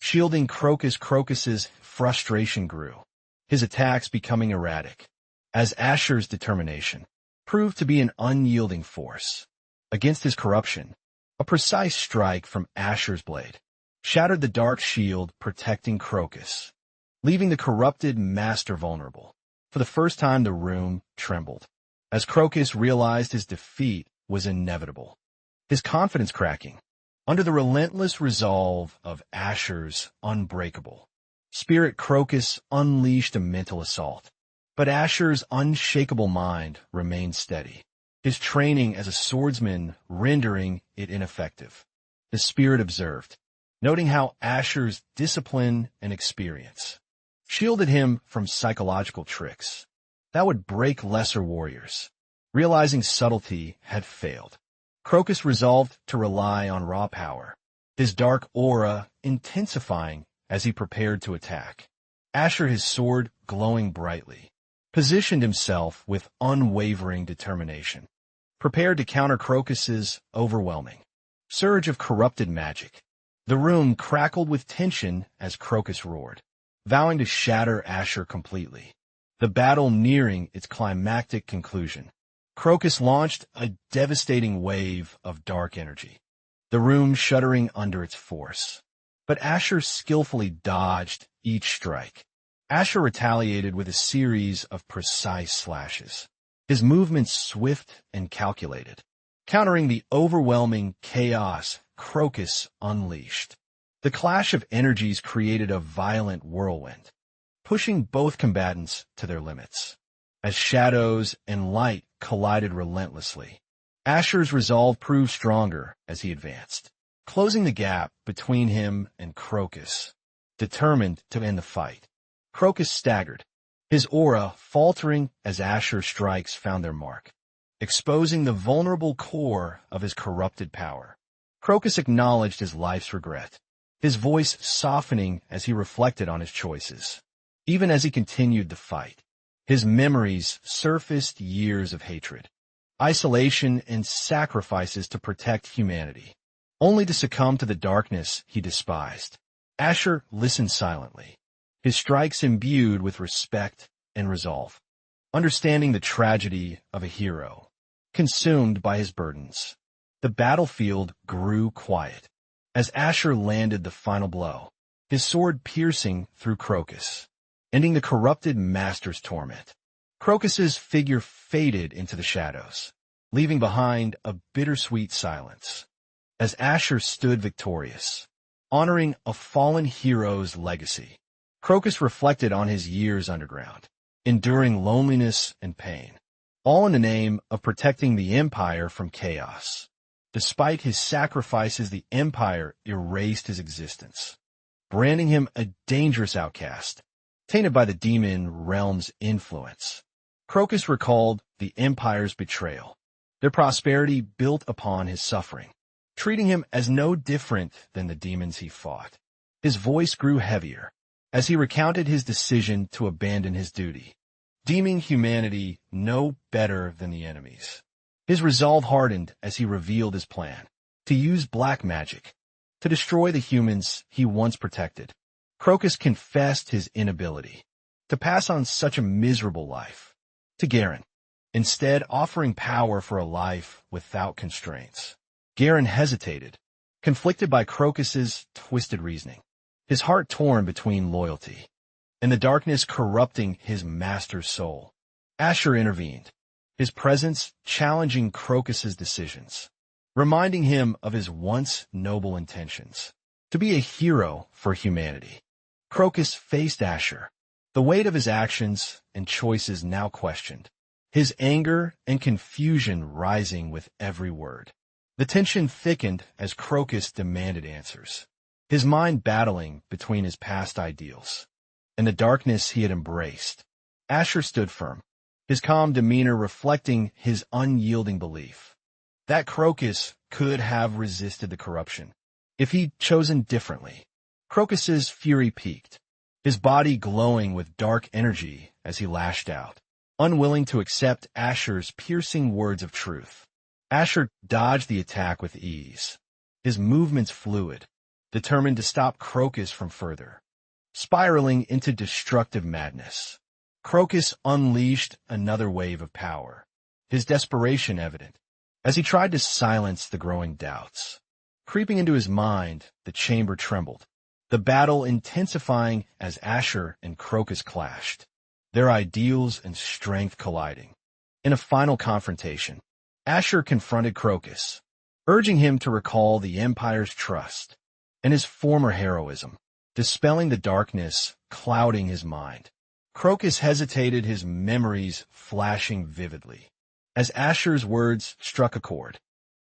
shielding Crocus. Crocus's frustration grew, his attacks becoming erratic, as Asher's determination proved to be an unyielding force. Against his corruption, a precise strike from Asher's blade shattered the dark shield protecting Crocus, leaving the corrupted master vulnerable. For the first time, the room trembled, as Crocus realized his defeat was inevitable, his confidence cracking under the relentless resolve of Asher's unbreakable spirit. Crocus unleashed a mental assault, but Asher's unshakable mind remained steady, his training as a swordsman rendering it ineffective. The spirit observed, noting how Asher's discipline and experience shielded him from psychological tricks that would break lesser warriors. Realizing subtlety had failed, Crocus resolved to rely on raw power, his dark aura intensifying as he prepared to attack. Asher, his sword glowing brightly, positioned himself with unwavering determination, prepared to counter Crocus's overwhelming surge of corrupted magic. The room crackled with tension as Crocus roared, vowing to shatter Asher completely. The battle nearing its climactic conclusion, Crocus launched a devastating wave of dark energy, the room shuddering under its force. But Asher skillfully dodged each strike. Asher retaliated with a series of precise slashes, his movements swift and calculated, countering the overwhelming chaos Crocus unleashed. The clash of energies created a violent whirlwind, pushing both combatants to their limits. As shadows and light collided relentlessly, Asher's resolve proved stronger as he advanced, closing the gap between him and Crocus. Determined to end the fight, Crocus staggered, his aura faltering as Asher's strikes found their mark, exposing the vulnerable core of his corrupted power. Crocus acknowledged his life's regret, his voice softening as he reflected on his choices. Even as he continued the fight, his memories surfaced years of hatred, isolation, and sacrifices to protect humanity, only to succumb to the darkness he despised. Asher listened silently, his strikes imbued with respect and resolve, understanding the tragedy of a hero, consumed by his burdens. The battlefield grew quiet as Asher landed the final blow, his sword piercing through Crocus, ending the corrupted master's torment. Crocus's figure faded into the shadows, leaving behind a bittersweet silence. As Asher stood victorious, honoring a fallen hero's legacy, Crocus reflected on his years underground, enduring loneliness and pain, all in the name of protecting the Empire from chaos. Despite his sacrifices, the Empire erased his existence, branding him a dangerous outcast, tainted by the demon realm's influence. Crocus recalled the Empire's betrayal, their prosperity built upon his suffering, treating him as no different than the demons he fought. His voice grew heavier as he recounted his decision to abandon his duty, deeming humanity no better than the enemies. His resolve hardened as he revealed his plan to use black magic to destroy the humans he once protected. Crocus confessed his inability to pass on such a miserable life to Garen, instead offering power for a life without constraints. Garen hesitated, conflicted by Crocus's twisted reasoning, his heart torn between loyalty and the darkness corrupting his master's soul. Asher intervened, his presence challenging Crocus's decisions, reminding him of his once noble intentions, to be a hero for humanity. Crocus faced Asher, the weight of his actions and choices now questioned, his anger and confusion rising with every word. The tension thickened as Crocus demanded answers, his mind battling between his past ideals and the darkness he had embraced. Asher stood firm, his calm demeanor reflecting his unyielding belief that Crocus could have resisted the corruption if he'd chosen differently. Crocus's fury peaked, his body glowing with dark energy as he lashed out, unwilling to accept Asher's piercing words of truth. Asher dodged the attack with ease, his movements fluid, determined to stop Crocus from further spiraling into destructive madness. Crocus unleashed another wave of power, his desperation evident, as he tried to silence the growing doubts. Creeping into his mind, the chamber trembled, the battle intensifying as Asher and Crocus clashed, their ideals and strength colliding. In a final confrontation, Asher confronted Crocus, urging him to recall the Empire's trust and his former heroism, dispelling the darkness clouding his mind. Crocus hesitated, his memories flashing vividly, as Asher's words struck a chord,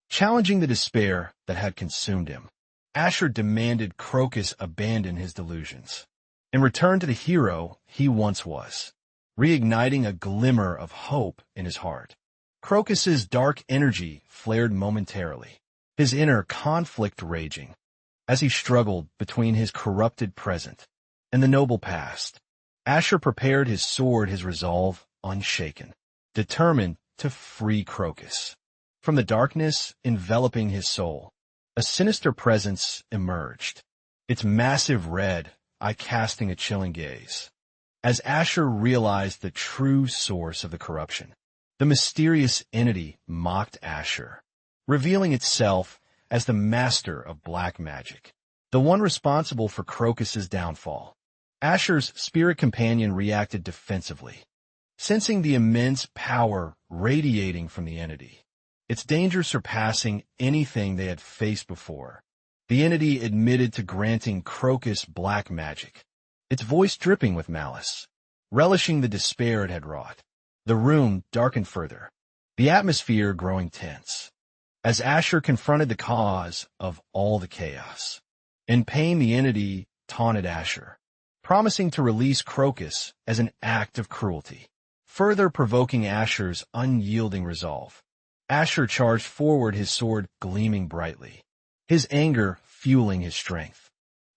challenging the despair that had consumed him. Asher demanded Crocus abandon his delusions and return to the hero he once was, reigniting a glimmer of hope in his heart. Crocus's dark energy flared momentarily, his inner conflict raging, as he struggled between his corrupted present and the noble past. Asher prepared his sword, his resolve unshaken, determined to free Crocus. From the darkness enveloping his soul, a sinister presence emerged, its massive red eye casting a chilling gaze. As Asher realized the true source of the corruption, the mysterious entity mocked Asher, revealing itself as the master of black magic, the one responsible for Crocus's downfall. Asher's spirit companion reacted defensively, sensing the immense power radiating from the entity, its danger surpassing anything they had faced before. The entity admitted to granting Crocus black magic, its voice dripping with malice, relishing the despair it had wrought. The room darkened further, the atmosphere growing tense, as Asher confronted the cause of all the chaos. In pain, the entity taunted Asher, promising to release Crocus as an act of cruelty, further provoking Asher's unyielding resolve. Asher charged forward, his sword gleaming brightly, his anger fueling his strength.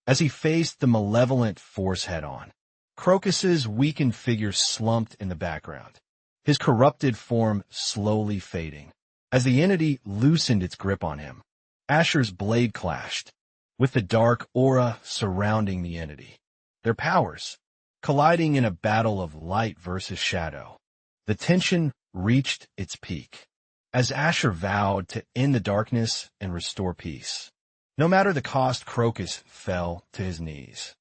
as he faced the malevolent force head-on. Crocus's weakened figure slumped in the background, his corrupted form slowly fading. As the entity loosened its grip on him, Asher's blade clashed, with the dark aura surrounding the entity. Their powers, colliding in a battle of light versus shadow. The tension reached its peak, as Asher vowed to end the darkness and restore peace. No matter the cost, Crocus fell to his knees,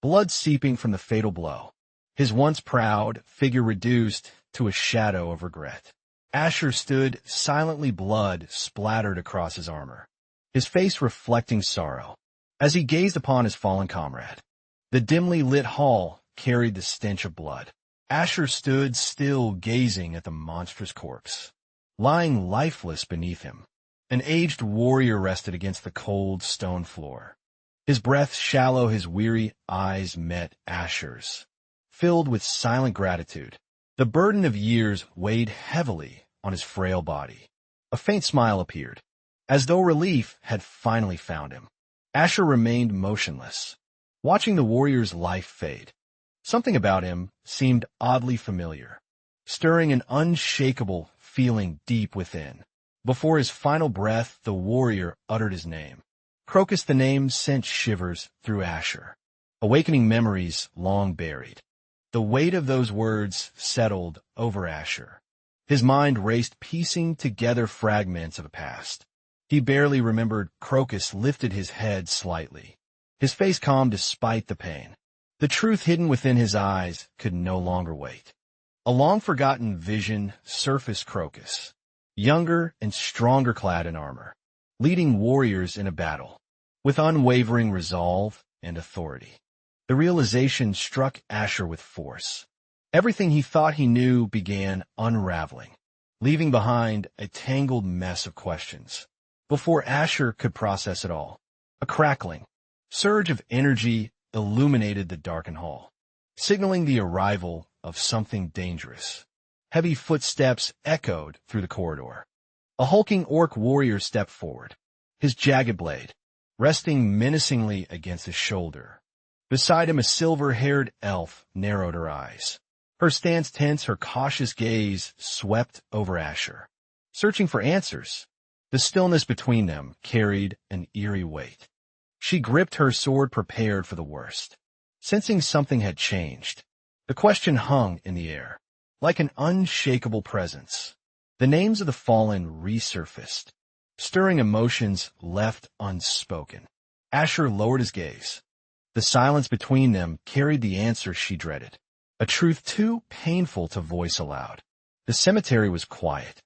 blood seeping from the fatal blow, his once proud figure reduced to a shadow of regret. Asher stood silently, blood splattered across his armor, his face reflecting sorrow, as he gazed upon his fallen comrade. The dimly lit hall carried the stench of blood. Asher stood still, gazing at the monstrous corpse, lying lifeless beneath him. An aged warrior rested against the cold stone floor. His breath shallow, his weary eyes met Asher's, filled with silent gratitude. The burden of years weighed heavily on his frail body. A faint smile appeared, as though relief had finally found him. Asher remained motionless, watching the warrior's life fade. Something about him seemed oddly familiar, stirring an unshakable feeling deep within. Before his final breath, the warrior uttered his name. Crocus, the name sent shivers through Asher, awakening memories long buried. The weight of those words settled over Asher. His mind raced, piecing together fragments of a past. He barely remembered. Crocus lifted his head slightly, his face calm despite the pain. The truth hidden within his eyes could no longer wait. A long-forgotten vision surfaced. Crocus, younger and stronger clad in armor, leading warriors in a battle, with unwavering resolve and authority. The realization struck Asher with force. Everything he thought he knew began unraveling, leaving behind a tangled mess of questions. Before Asher could process it all, a crackling surge of energy illuminated the darkened hall, signaling the arrival of something dangerous. Heavy footsteps echoed through the corridor. A hulking orc warrior stepped forward, his jagged blade resting menacingly against his shoulder. Beside him, a silver-haired elf narrowed her eyes. Her stance tense, her cautious gaze swept over Asher, searching for answers. The stillness between them carried an eerie weight. She gripped her sword, prepared for the worst. Sensing something had changed, the question hung in the air, like an unshakable presence. The names of the fallen resurfaced, stirring emotions left unspoken. Asher lowered his gaze. The silence between them carried the answer she dreaded, a truth too painful to voice aloud. The cemetery was quiet,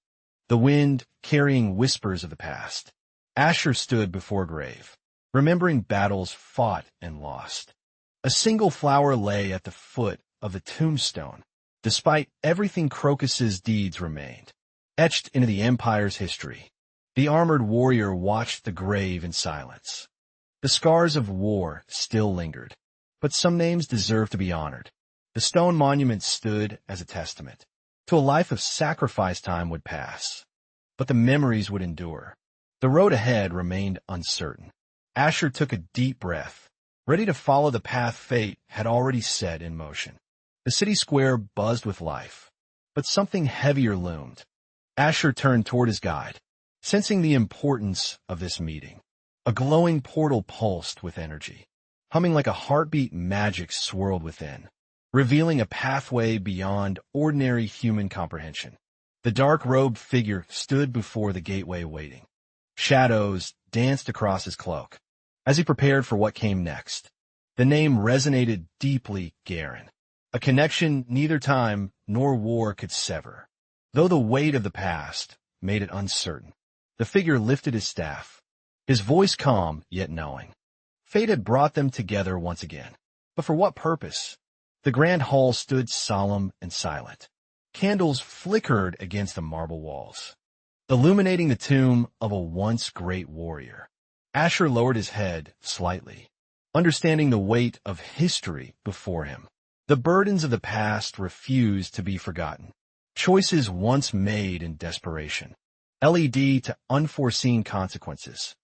the wind carrying whispers of the past. Asher stood before a grave, remembering battles fought and lost. A single flower lay at the foot of the tombstone. Despite everything, Crocus's deeds remained, etched into the Empire's history. The armored warrior watched the grave in silence. The scars of war still lingered, but some names deserved to be honored. The stone monument stood as a testament to a life of sacrifice. Time would pass, but the memories would endure. The road ahead remained uncertain. Asher took a deep breath, ready to follow the path fate had already set in motion. The city square buzzed with life, but something heavier loomed. Asher turned toward his guide, sensing the importance of this meeting. A glowing portal pulsed with energy, humming like a heartbeat. Magic swirled within, revealing a pathway beyond ordinary human comprehension. The dark-robed figure stood before the gateway waiting. Shadows danced across his cloak as he prepared for what came next. The name resonated deeply. Garen, a connection neither time nor war could sever. Though the weight of the past made it uncertain, the figure lifted his staff, his voice calm yet knowing. Fate had brought them together once again. But for what purpose? The grand hall stood solemn and silent. Candles flickered against the marble walls, illuminating the tomb of a once great warrior. Asher lowered his head slightly, understanding the weight of history before him. The burdens of the past refused to be forgotten. Choices once made in desperation, led to unforeseen consequences.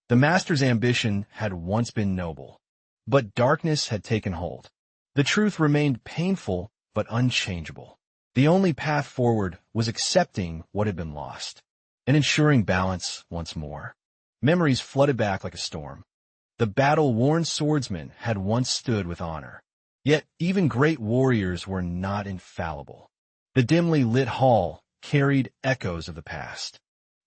The master's ambition had once been noble, But darkness had taken hold. The truth remained painful but unchangeable. The only path forward was accepting what had been lost and ensuring balance once more. Memories flooded back like a storm. The battle-worn swordsman had once stood with honor. Yet even great warriors were not infallible. The dimly lit hall carried echoes of the past.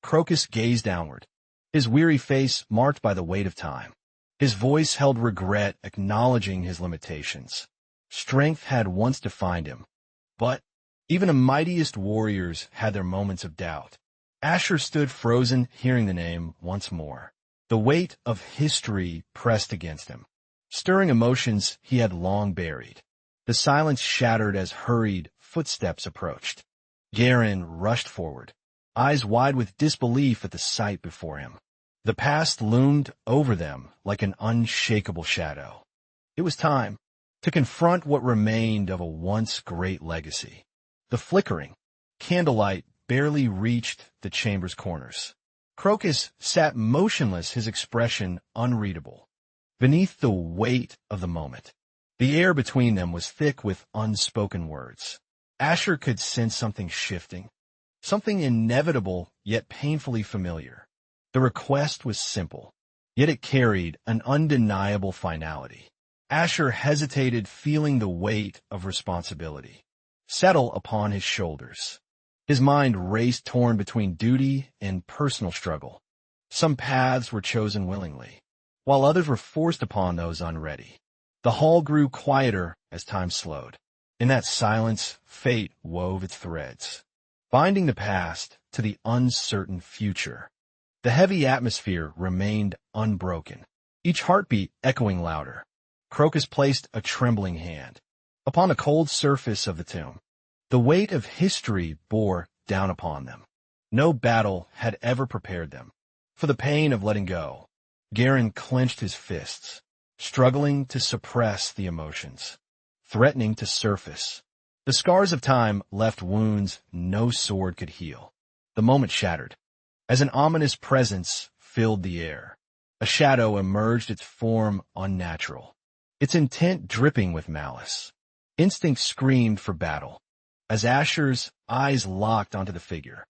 Crocus gazed downward, his weary face marked by the weight of time. His voice held regret, acknowledging his limitations. Strength had once defined him, but even the mightiest warriors had their moments of doubt. Asher stood frozen, hearing the name once more. The weight of history pressed against him, stirring emotions he had long buried. The silence shattered as hurried footsteps approached. Garen rushed forward, eyes wide with disbelief at the sight before him. The past loomed over them like an unshakable shadow. It was time to confront what remained of a once great legacy. The flickering candlelight barely reached the chamber's corners. Crocus sat motionless, his expression unreadable. Beneath the weight of the moment, the air between them was thick with unspoken words. Asher could sense something shifting, something inevitable yet painfully familiar. The request was simple, yet it carried an undeniable finality. Asher hesitated, feeling the weight of responsibility settle upon his shoulders. His mind raced, torn between duty and personal struggle. Some paths were chosen willingly, while others were forced upon those unready. The hall grew quieter as time slowed. In that silence, fate wove its threads, binding the past to the uncertain future. The heavy atmosphere remained unbroken, each heartbeat echoing louder. Crocus placed a trembling hand upon the cold surface of the tomb. The weight of history bore down upon them. No battle had ever prepared them for the pain of letting go. Garen clenched his fists, struggling to suppress the emotions, threatening to surface. The scars of time left wounds no sword could heal. The moment shattered, as an ominous presence filled the air. A shadow emerged, its form unnatural, its intent dripping with malice. Instinct screamed for battle, as Asher's eyes locked onto the figure.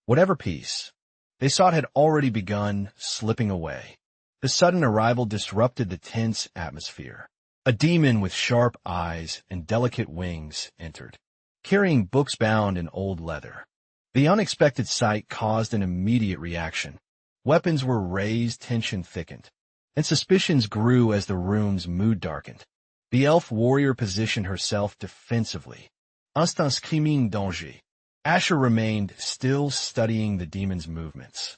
Whatever peace they sought had already begun slipping away. The sudden arrival disrupted the tense atmosphere. A demon with sharp eyes and delicate wings entered, carrying books bound in old leather. The unexpected sight caused an immediate reaction. Weapons were raised, tension thickened, and suspicions grew as the room's mood darkened. The elf warrior positioned herself defensively. Instant screaming danger. Asher remained still, studying the demon's movements.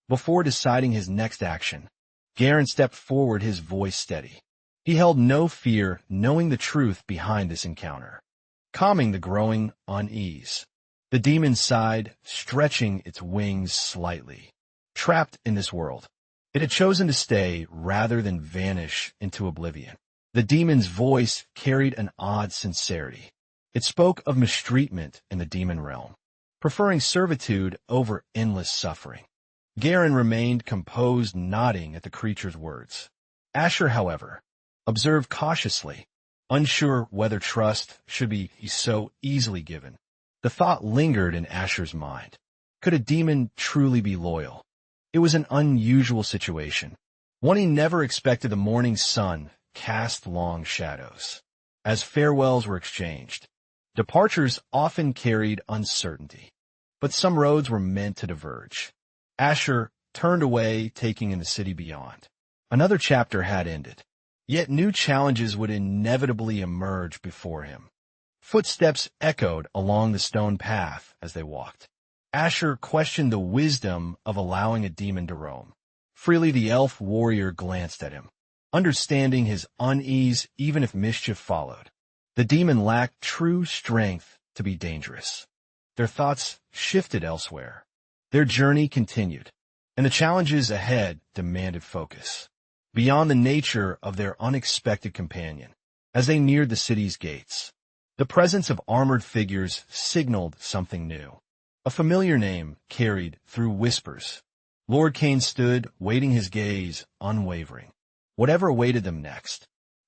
Before deciding his next action, Garen stepped forward, his voice steady. He held no fear, knowing the truth behind this encounter, calming the growing unease. The demon sighed, stretching its wings slightly. Trapped in this world, it had chosen to stay rather than vanish into oblivion. The demon's voice carried an odd sincerity. It spoke of mistreatment in the demon realm, preferring servitude over endless suffering. Garen remained composed, nodding at the creature's words. Asher, however, observed cautiously, unsure whether trust should be so easily given. The thought lingered in Asher's mind. Could a demon truly be loyal? It was an unusual situation, one he never expected. The morning sun cast long shadows. As farewells were exchanged, departures often carried uncertainty, but some roads were meant to diverge. Asher turned away, taking in the city beyond. Another chapter had ended, yet new challenges would inevitably emerge before him. Footsteps echoed along the stone path as they walked. Asher questioned the wisdom of allowing a demon to roam. Freely, the elf warrior glanced at him, understanding his unease even if mischief followed. The demon lacked true strength to be dangerous. Their thoughts shifted elsewhere. Their journey continued, and the challenges ahead demanded focus. Beyond the nature of their unexpected companion, as they neared the city's gates, the presence of armored figures signaled something new. A familiar name carried through whispers. Lord Cain stood, waiting, his gaze unwavering. Whatever awaited them next,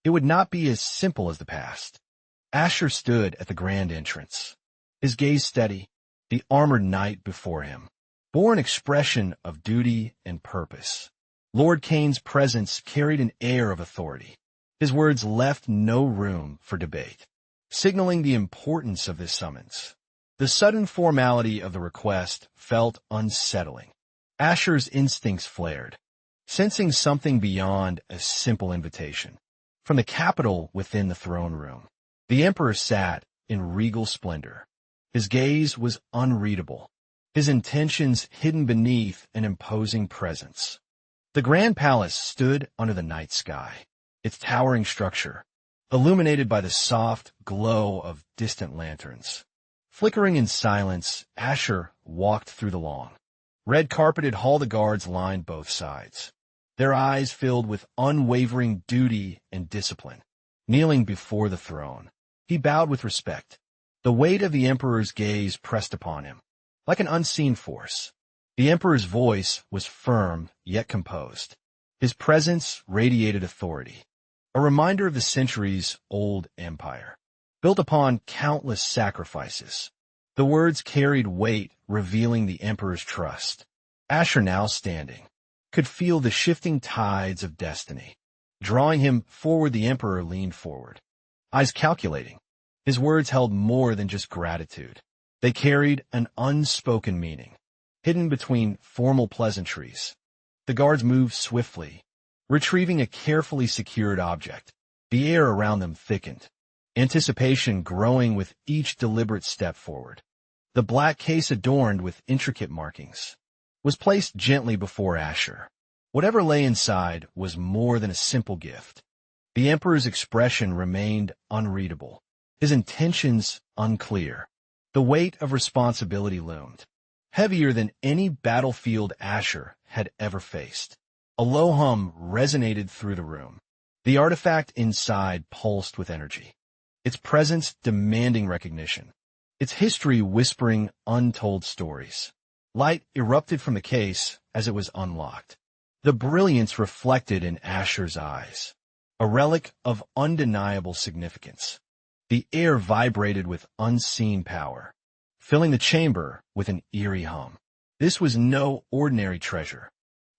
It would not be as simple as the past. Asher stood at the grand entrance, his gaze steady, the armored knight before him bore an expression of duty and purpose. Lord Kane's presence carried an air of authority. His words left no room for debate, signaling the importance of this summons. The sudden formality of the request felt unsettling. Asher's instincts flared, sensing something beyond a simple invitation. From the capital within the throne room, the emperor sat in regal splendor. His gaze was unreadable, his intentions hidden beneath an imposing presence. The grand palace stood under the night sky, its towering structure illuminated by the soft glow of distant lanterns. Flickering in silence, Asher walked through the long, red-carpeted hall. The guards lined both sides, their eyes filled with unwavering duty and discipline. Kneeling before the throne, he bowed with respect. The weight of the emperor's gaze pressed upon him, like an unseen force. The emperor's voice was firm yet composed. His presence radiated authority, a reminder of the centuries-old empire, built upon countless sacrifices. The words carried weight, revealing the emperor's trust. Asher, now standing, could feel the shifting tides of destiny. Drawing him forward, the emperor leaned forward, eyes calculating. His words held more than just gratitude. They carried an unspoken meaning, hidden between formal pleasantries. The guards moved swiftly, retrieving a carefully secured object. The air around them thickened, anticipation growing with each deliberate step forward. The black case, adorned with intricate markings, was placed gently before Asher. Whatever lay inside was more than a simple gift. The emperor's expression remained unreadable, his intentions unclear. The weight of responsibility loomed, heavier than any battlefield Asher had ever faced. A low hum resonated through the room. The artifact inside pulsed with energy, its presence demanding recognition, its history whispering untold stories. Light erupted from the case as it was unlocked. The brilliance reflected in Asher's eyes, a relic of undeniable significance. The air vibrated with unseen power, filling the chamber with an eerie hum. This was no ordinary treasure.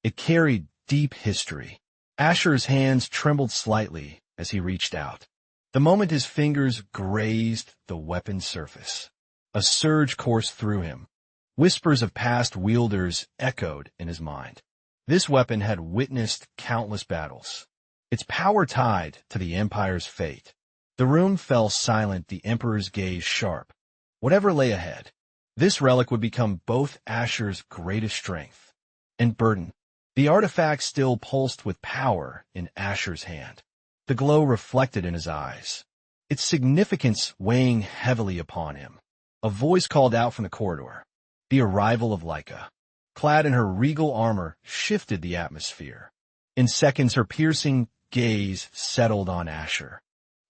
It carried deep history. Asher's hands trembled slightly as he reached out. The moment his fingers grazed the weapon's surface, a surge coursed through him. Whispers of past wielders echoed in his mind. This weapon had witnessed countless battles, its power tied to the Empire's fate. The room fell silent, the Emperor's gaze sharp. Whatever lay ahead, this relic would become both Asher's greatest strength and burden. The artifact still pulsed with power in Asher's hand, the glow reflected in his eyes, its significance weighing heavily upon him. A voice called out from the corridor. The arrival of Laika, clad in her regal armor, shifted the atmosphere. In seconds, her piercing gaze settled on Asher.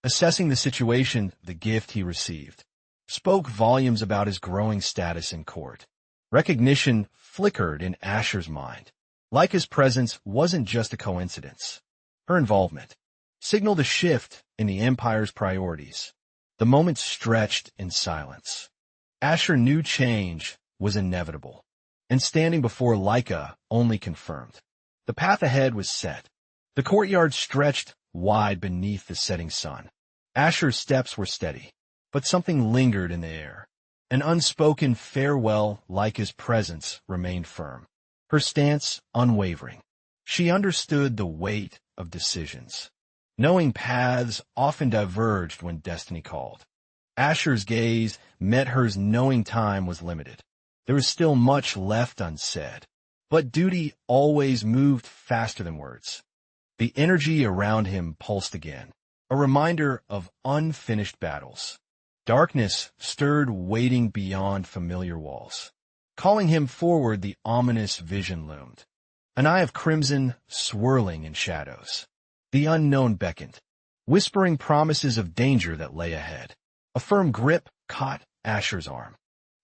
Assessing the situation, the gift he received spoke volumes about his growing status in court. Recognition flickered in Asher's mind. Laika's presence wasn't just a coincidence. Her involvement signaled a shift in the Empire's priorities. The moment stretched in silence. Asher knew change was inevitable, and standing before Laika only confirmed. The path ahead was set. The courtyard stretched wide beneath the setting sun. Asher's steps were steady, but something lingered in the air. An unspoken farewell. Laika's presence remained firm, her stance unwavering. She understood the weight of decisions, knowing paths often diverged when destiny called. Asher's gaze met hers, knowing time was limited. There was still much left unsaid, but duty always moved faster than words. The energy around him pulsed again, a reminder of unfinished battles. Darkness stirred, waiting beyond familiar walls. Calling him forward, the ominous vision loomed. An eye of crimson swirling in shadows. The unknown beckoned, whispering promises of danger that lay ahead. A firm grip caught Asher's arm,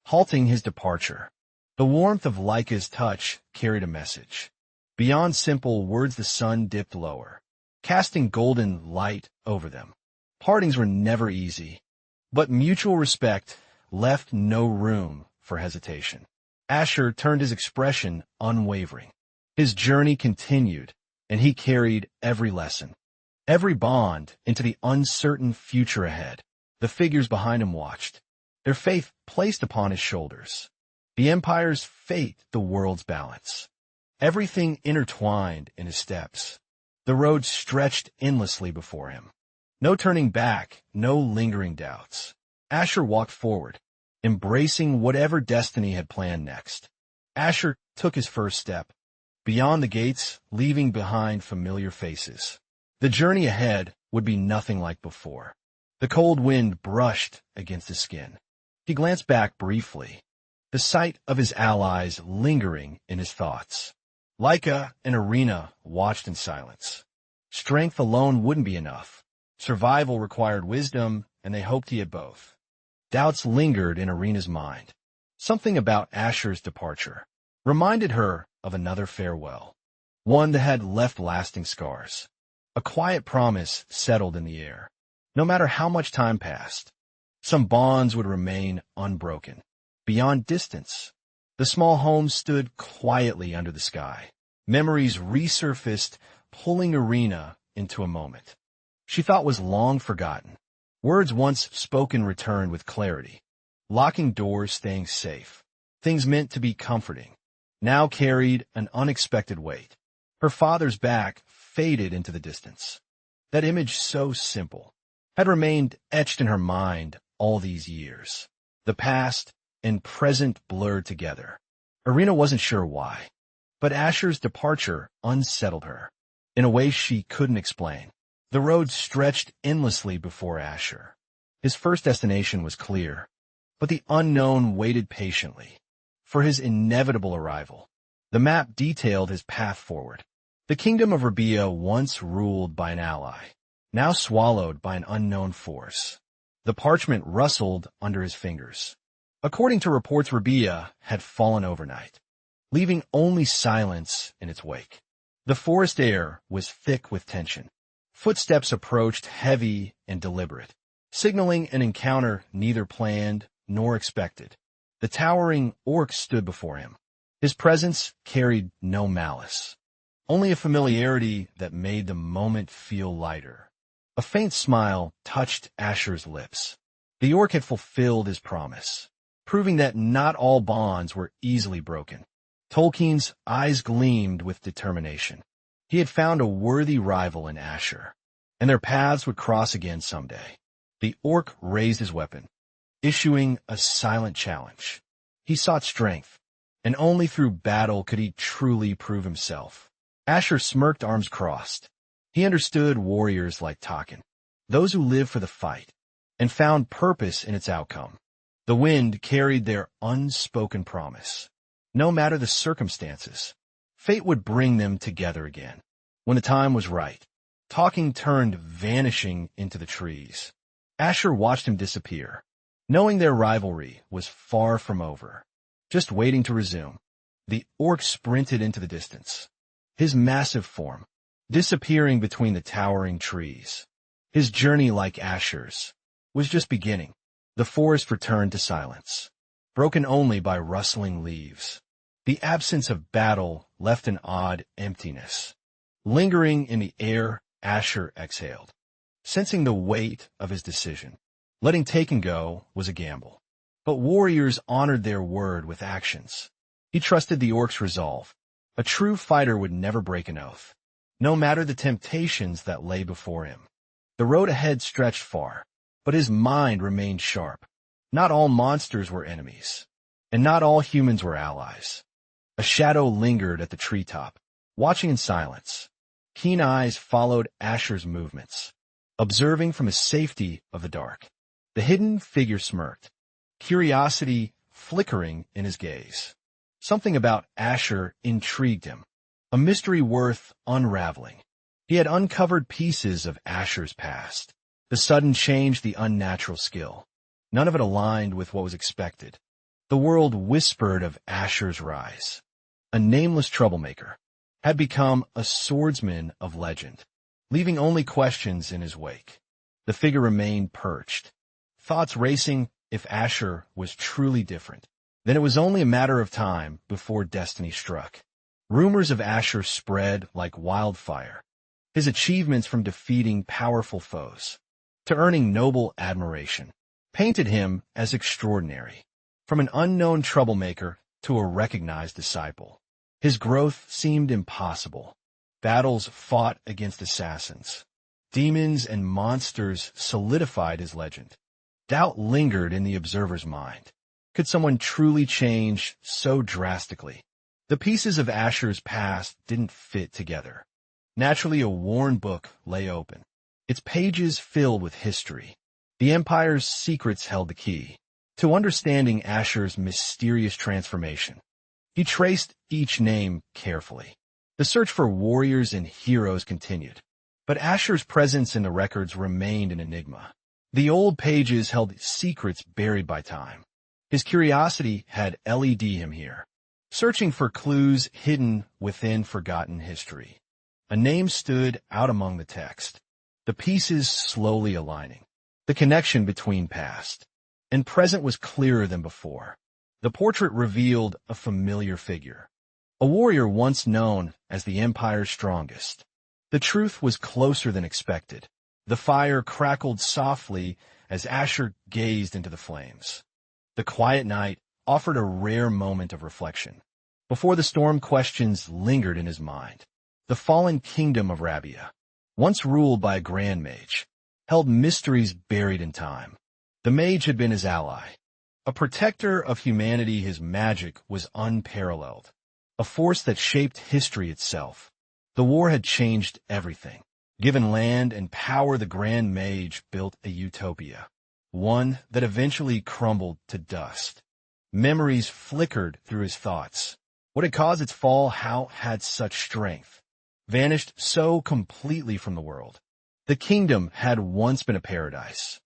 halting his departure. The warmth of Laika's touch carried a message. Beyond simple words, the sun dipped lower, casting golden light over them. Partings were never easy, but mutual respect left no room for hesitation. Asher turned his expression unwavering. His journey continued, and he carried every lesson, every bond into the uncertain future ahead. The figures behind him watched, their faith placed upon his shoulders. The Empire's fate, the world's balance. Everything intertwined in his steps. The road stretched endlessly before him. No turning back, no lingering doubts. Asher walked forward, embracing whatever destiny had planned next. Asher took his first step, beyond the gates, leaving behind familiar faces. The journey ahead would be nothing like before. The cold wind brushed against his skin. He glanced back briefly, the sight of his allies lingering in his thoughts. Laika and Arena watched in silence. Strength alone wouldn't be enough. Survival required wisdom, and they hoped he had both. Doubts lingered in Arena's mind. Something about Asher's departure reminded her of another farewell, one that had left lasting scars. A quiet promise settled in the air. No matter how much time passed, some bonds would remain unbroken. Beyond distance, the small home stood quietly under the sky. Memories resurfaced, pulling Arena into a moment she thought was long forgotten. Words once spoken returned with clarity. Locking doors, staying safe. Things meant to be comforting now carried an unexpected weight. Her father's back faded into the distance. That image, so simple, had remained etched in her mind all these years. The past and present blurred together. Arena wasn't sure why, but Asher's departure unsettled her in a way she couldn't explain. The road stretched endlessly before Asher. His first destination was clear, but the unknown waited patiently for his inevitable arrival. The map detailed his path forward. The kingdom of Rabia, once ruled by an ally, now swallowed by an unknown force. The parchment rustled under his fingers. According to reports, Rabia had fallen overnight, leaving only silence in its wake. The forest air was thick with tension. Footsteps approached, heavy and deliberate, signaling an encounter neither planned nor expected. The towering orc stood before him. His presence carried no malice, only a familiarity that made the moment feel lighter. A faint smile touched Asher's lips. The orc had fulfilled his promise, proving that not all bonds were easily broken. Tolkien's eyes gleamed with determination. He had found a worthy rival in Asher, and their paths would cross again someday. The orc raised his weapon, issuing a silent challenge. He sought strength, and only through battle could he truly prove himself. Asher smirked, arms crossed. He understood warriors like Taken, those who lived for the fight, and found purpose in its outcome. The wind carried their unspoken promise. No matter the circumstances, fate would bring them together again. When the time was right, Talking turned, vanishing into the trees. Asher watched him disappear, knowing their rivalry was far from over, just waiting to resume. The orc sprinted into the distance, his massive form disappearing between the towering trees. His journey, like Asher's, was just beginning. The forest returned to silence, broken only by rustling leaves. The absence of battle left an odd emptiness. Lingering in the air, Asher exhaled, sensing the weight of his decision. Letting Taken go was a gamble, but warriors honored their word with actions. He trusted the orc's resolve. A true fighter would never break an oath, no matter the temptations that lay before him. The road ahead stretched far, but his mind remained sharp. Not all monsters were enemies, and not all humans were allies. A shadow lingered at the treetop, watching in silence. Keen eyes followed Asher's movements, observing from his safety of the dark. The hidden figure smirked, curiosity flickering in his gaze. Something about Asher intrigued him, a mystery worth unraveling. He had uncovered pieces of Asher's past. The sudden change, the unnatural skill. None of it aligned with what was expected. The world whispered of Asher's rise. A nameless troublemaker had become a swordsman of legend. leaving only questions in his wake. The figure remained perched, thoughts racing. If Asher was truly different, then it was only a matter of time before destiny struck. Rumors of Asher spread like wildfire, his achievements from defeating powerful foes to earning noble admiration painted him as extraordinary. From an unknown troublemaker to a recognized disciple, his growth seemed impossible. Battles fought against assassins, demons, and monsters solidified his legend. Doubt lingered in the observer's mind. Could someone truly change so drastically? The pieces of Asher's past didn't fit together. Naturally, a worn book lay open, its pages filled with history. The Empire's secrets held the key to understanding Asher's mysterious transformation. He traced each name carefully. The search for warriors and heroes continued, but Asher's presence in the records remained an enigma. The old pages held secrets buried by time. His curiosity had led him here, searching for clues hidden within forgotten history. A name stood out among the text, the pieces slowly aligning. The connection between past and present was clearer than before. The portrait revealed a familiar figure, a warrior once known as the Empire's strongest. The truth was closer than expected. The fire crackled softly as Asher gazed into the flames. The quiet night offered a rare moment of reflection. Before the storm, questions lingered in his mind. The fallen kingdom of Rabia, once ruled by a grand mage, held mysteries buried in time. The mage had been his ally, a protector of humanity. His magic was unparalleled, a force that shaped history itself. The war had changed everything. Given land and power, the Grand Mage built a utopia, one that eventually crumbled to dust. Memories flickered through his thoughts. What had caused its fall? How had such strength vanished so completely from the world? The kingdom had once been a paradise,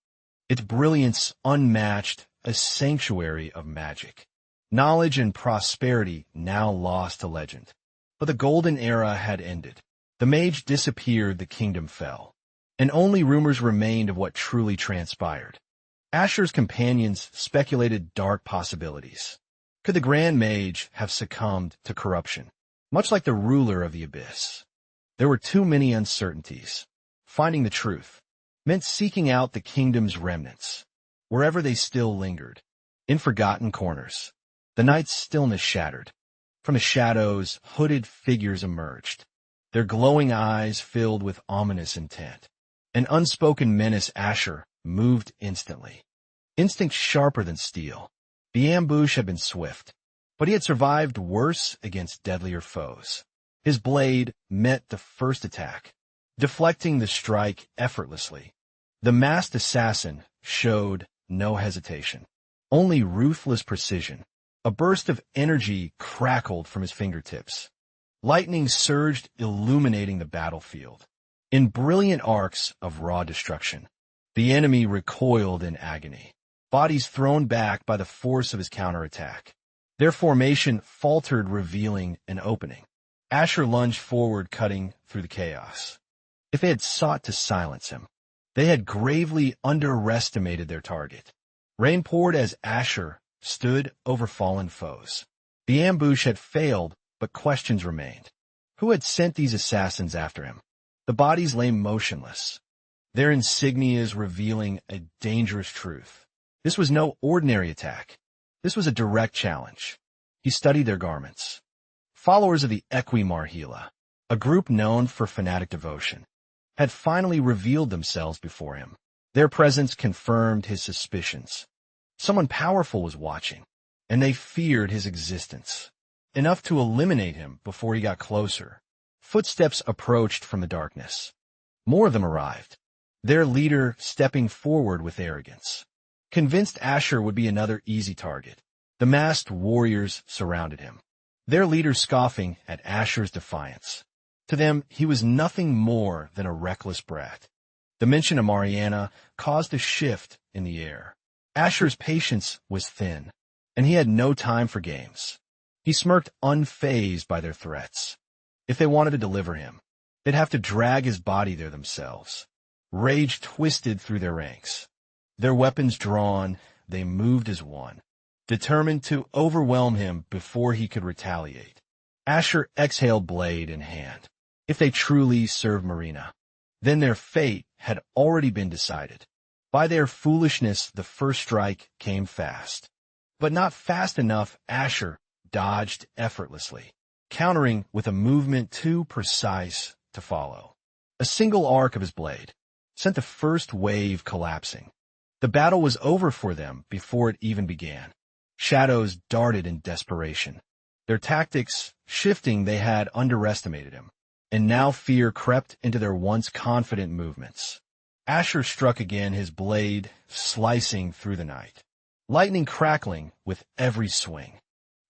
its brilliance unmatched, a sanctuary of magic. Knowledge and prosperity now lost to legend. But the golden era had ended. The mage disappeared, the kingdom fell, and only rumors remained of what truly transpired. Asher's companions speculated dark possibilities. Could the Grand Mage have succumbed to corruption, much like the ruler of the Abyss? There were too many uncertainties. Finding the truth meant seeking out the kingdom's remnants, wherever they still lingered, in forgotten corners. The night's stillness shattered. From the shadows, hooded figures emerged, their glowing eyes filled with ominous intent. An unspoken menace. Asher moved instantly, instinct sharper than steel. The ambush had been swift, but he had survived worse against deadlier foes. His blade met the first attack, deflecting the strike effortlessly. The masked assassin showed no hesitation, only ruthless precision. A burst of energy crackled from his fingertips. Lightning surged, illuminating the battlefield in brilliant arcs of raw destruction. The enemy recoiled in agony, bodies thrown back by the force of his counterattack. Their formation faltered, revealing an opening. Asher lunged forward, cutting through the chaos. If they had sought to silence him, they had gravely underestimated their target. Rain poured as Asher stood over fallen foes. The ambush had failed, but questions remained. Who had sent these assassins after him? The bodies lay motionless, their insignias revealing a dangerous truth. This was no ordinary attack. This was a direct challenge. He studied their garments. Followers of the Equimarhila, a group known for fanatic devotion, had finally revealed themselves before him. Their presence confirmed his suspicions. Someone powerful was watching, and they feared his existence, enough to eliminate him before he got closer. Footsteps approached from the darkness. More of them arrived, their leader stepping forward with arrogance. Convinced Asher would be another easy target, the masked warriors surrounded him, their leader scoffing at Asher's defiance. To them, he was nothing more than a reckless brat. The mention of Mariana caused a shift in the air. Asher's patience was thin, and he had no time for games. He smirked, unfazed by their threats. If they wanted to deliver him, They'd have to drag his body there themselves. Rage twisted through their ranks. Their weapons drawn, they moved as one, determined to overwhelm him before he could retaliate. Asher exhaled, blade in hand. If they truly served Marina, then their fate had already been decided. By their foolishness, the first strike came fast. But not fast enough. Asher dodged effortlessly, countering with a movement too precise to follow. A single arc of his blade sent the first wave collapsing. The battle was over for them before it even began. Shadows darted in desperation. Their tactics shifting, they had underestimated him, and now fear crept into their once confident movements. Asher struck again, his blade slicing through the night, lightning crackling with every swing.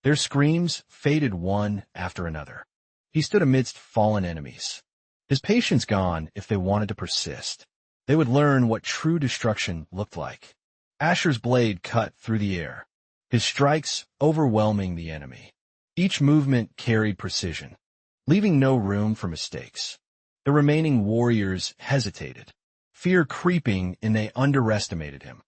Their screams faded one after another. He stood amidst fallen enemies, his patience gone. If they wanted to persist, they would learn what true destruction looked like. Asher's blade cut through the air, his strikes overwhelming the enemy. Each movement carried precision, leaving no room for mistakes. The remaining warriors hesitated, fear creeping in. They underestimated him.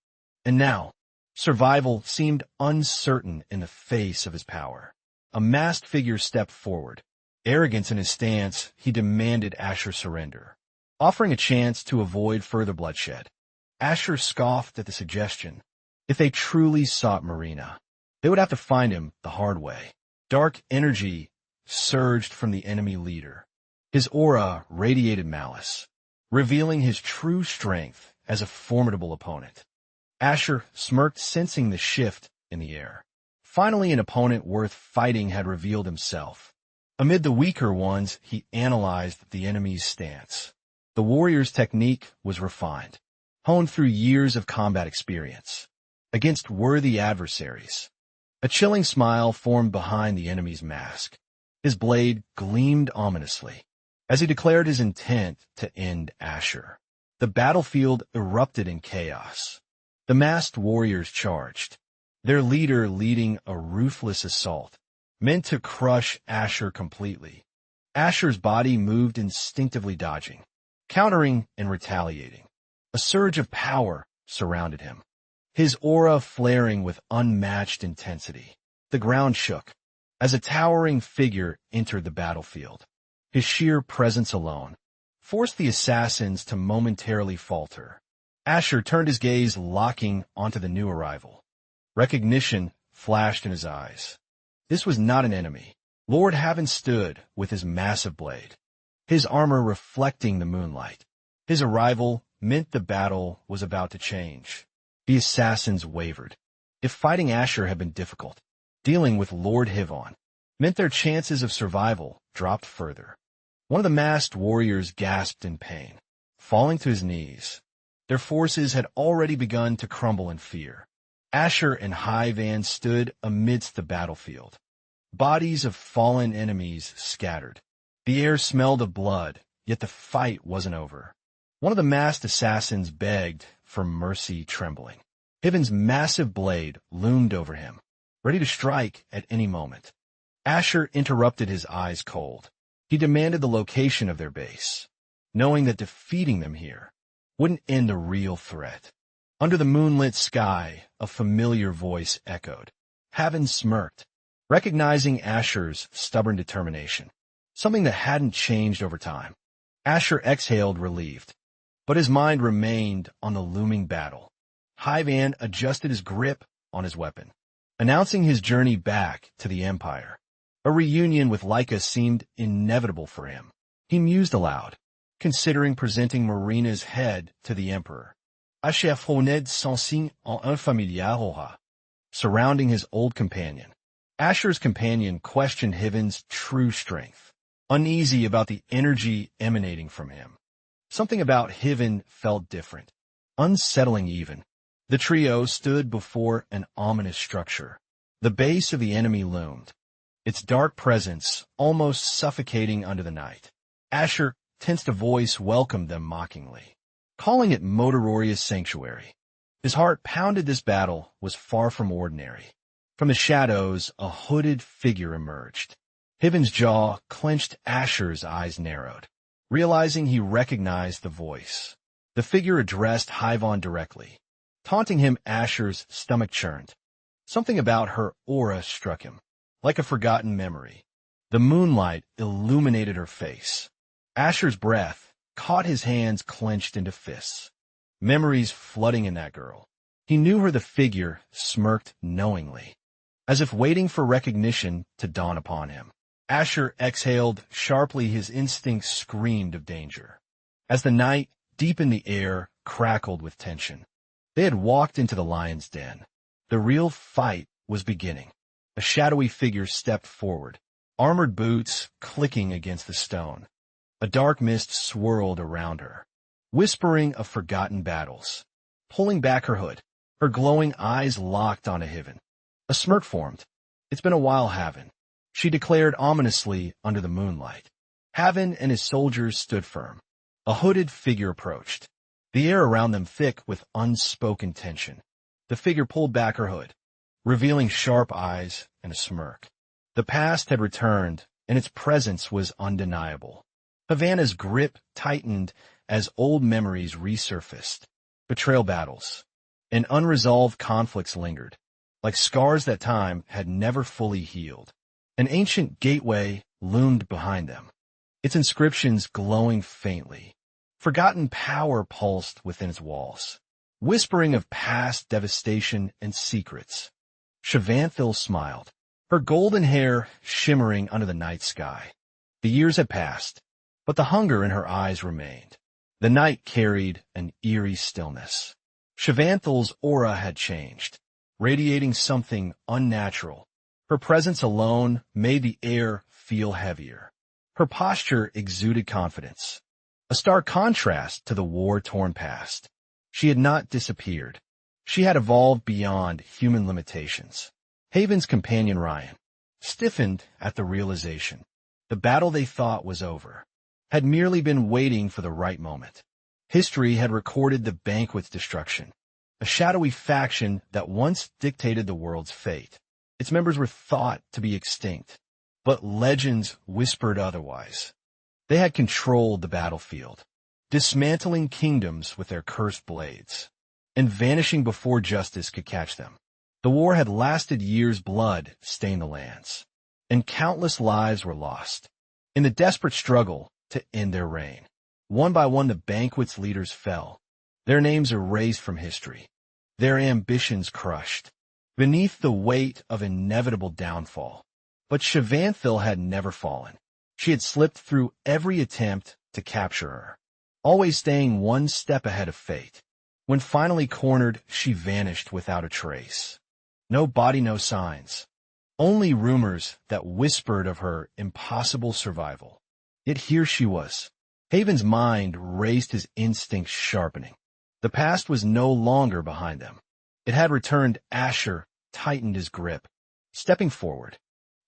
And now, survival seemed uncertain in the face of his power. A masked figure stepped forward. Arrogance in his stance, he demanded Asher surrender, offering a chance to avoid further bloodshed. Asher scoffed at the suggestion. If they truly sought Marina, they would have to find him the hard way. Dark energy surged from the enemy leader. His aura radiated malice, revealing his true strength as a formidable opponent. Asher smirked, sensing the shift in the air. Finally, an opponent worth fighting had revealed himself. Amid the weaker ones, he analyzed the enemy's stance. The warrior's technique was refined, honed through years of combat experience against worthy adversaries. A chilling smile formed behind the enemy's mask. His blade gleamed ominously as he declared his intent to end Asher. The battlefield erupted in chaos. The masked warriors charged, their leader leading a ruthless assault, meant to crush Asher completely. Asher's body moved instinctively, dodging, countering, and retaliating. A surge of power surrounded him, his aura flaring with unmatched intensity. The ground shook as a towering figure entered the battlefield. His sheer presence alone forced the assassins to momentarily falter. Asher turned his gaze, locking onto the new arrival. Recognition flashed in his eyes. This was not an enemy. Lord Haven stood with his massive blade, his armor reflecting the moonlight. His arrival meant the battle was about to change. The assassins wavered. If fighting Asher had been difficult, dealing with Lord Hivon meant their chances of survival dropped further. One of the masked warriors gasped in pain, falling to his knees. Their forces had already begun to crumble in fear. Asher and Hivan stood amidst the battlefield. Bodies of fallen enemies scattered. The air smelled of blood, yet the fight wasn't over. One of the masked assassins begged for mercy, trembling. Hivan's massive blade loomed over him, ready to strike at any moment. Asher interrupted, his eyes cold. He demanded the location of their base, knowing that defeating them here wouldn't end a real threat. Under the moonlit sky, a familiar voice echoed. Haven smirked, recognizing Asher's stubborn determination, something that hadn't changed over time. Asher exhaled, relieved, but his mind remained on the looming battle. Hivan adjusted his grip on his weapon, announcing his journey back to the Empire. A reunion with Laika seemed inevitable for him. He mused aloud, considering presenting Marina's head to the Emperor. Achève sans signe en un familiar aura. Surrounding his old companion, Asher's companion questioned Hivan's true strength, uneasy about the energy emanating from him. Something about Hivan felt different, unsettling even. The trio stood before an ominous structure. The base of the enemy loomed, its dark presence almost suffocating under the night. Asher tensed, a voice welcomed them mockingly, calling it Motororia's sanctuary. His heart pounded. This battle was far from ordinary. From the shadows, a hooded figure emerged. Hivan's jaw clenched, Asher's eyes narrowed. Realizing he recognized the voice, the figure addressed Hyvon directly. Taunting him, Asher's stomach churned. Something about her aura struck him, like a forgotten memory. The moonlight illuminated her face. Asher's breath caught his hands clenched into fists. Memories flooding in that girl. He knew her. The figure smirked knowingly, as if waiting for recognition to dawn upon him. Asher exhaled sharply. His instincts screamed of danger. As the night, deep in the air, crackled with tension. They had walked into the lion's den. The real fight was beginning. A shadowy figure stepped forward, armored boots clicking against the stone. A dark mist swirled around her, whispering of forgotten battles. Pulling back her hood, her glowing eyes locked on Hyvon. A smirk formed. "It's been a while, Hyvon," she declared ominously under the moonlight. Hyvon and his soldiers stood firm. A hooded figure approached, the air around them thick with unspoken tension. The figure pulled back her hood, revealing sharp eyes and a smirk. The past had returned, and its presence was undeniable. Havana's grip tightened as old memories resurfaced. Betrayal battles and unresolved conflicts lingered, like scars that time had never fully healed. An ancient gateway loomed behind them, its inscriptions glowing faintly. Forgotten power pulsed within its walls, whispering of past devastation and secrets. Shavanthil smiled, her golden hair shimmering under the night sky. The years had passed, but the hunger in her eyes remained. The night carried an eerie stillness. Shavanthil's aura had changed, radiating something unnatural. Her presence alone made the air feel heavier. Her posture exuded confidence, a stark contrast to the war-torn past. She had not disappeared. She had evolved beyond human limitations. Haven's companion Ryan stiffened at the realization. The battle they thought was over had merely been waiting for the right moment. History had recorded the banquet's destruction, a shadowy faction that once dictated the world's fate. Its members were thought to be extinct, but legends whispered otherwise. They had controlled the battlefield, dismantling kingdoms with their cursed blades, and vanishing before justice could catch them. The war had lasted years. Blood stained the lands, and countless lives were lost. In the desperate struggle to end their reign, one by one the banquet's leaders fell, their names erased from history, their ambitions crushed, beneath the weight of inevitable downfall. But Shavanthil had never fallen. She had slipped through every attempt to capture her, always staying one step ahead of fate. When finally cornered, she vanished without a trace. No body, no signs. Only rumors that whispered of her impossible survival. Yet here she was. Haven's mind raced, his instincts sharpening. The past was no longer behind them. It had returned. Asher tightened his grip, stepping forward.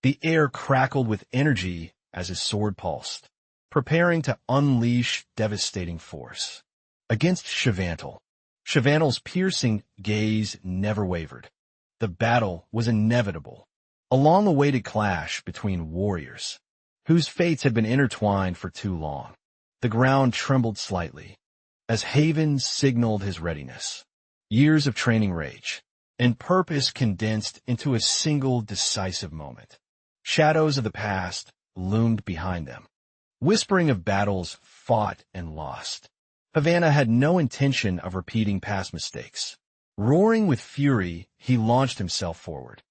The air crackled with energy as his sword pulsed, preparing to unleash devastating force. Against Shavanthil. Shavanthil's piercing gaze never wavered. The battle was inevitable, a long-awaited clash between warriors, whose fates had been intertwined for too long. The ground trembled slightly as Haven signaled his readiness. Years of training rage and purpose condensed into a single decisive moment. Shadows of the past loomed behind them, whispering of battles fought and lost. Havana had no intention of repeating past mistakes. Roaring with fury, he launched himself forward,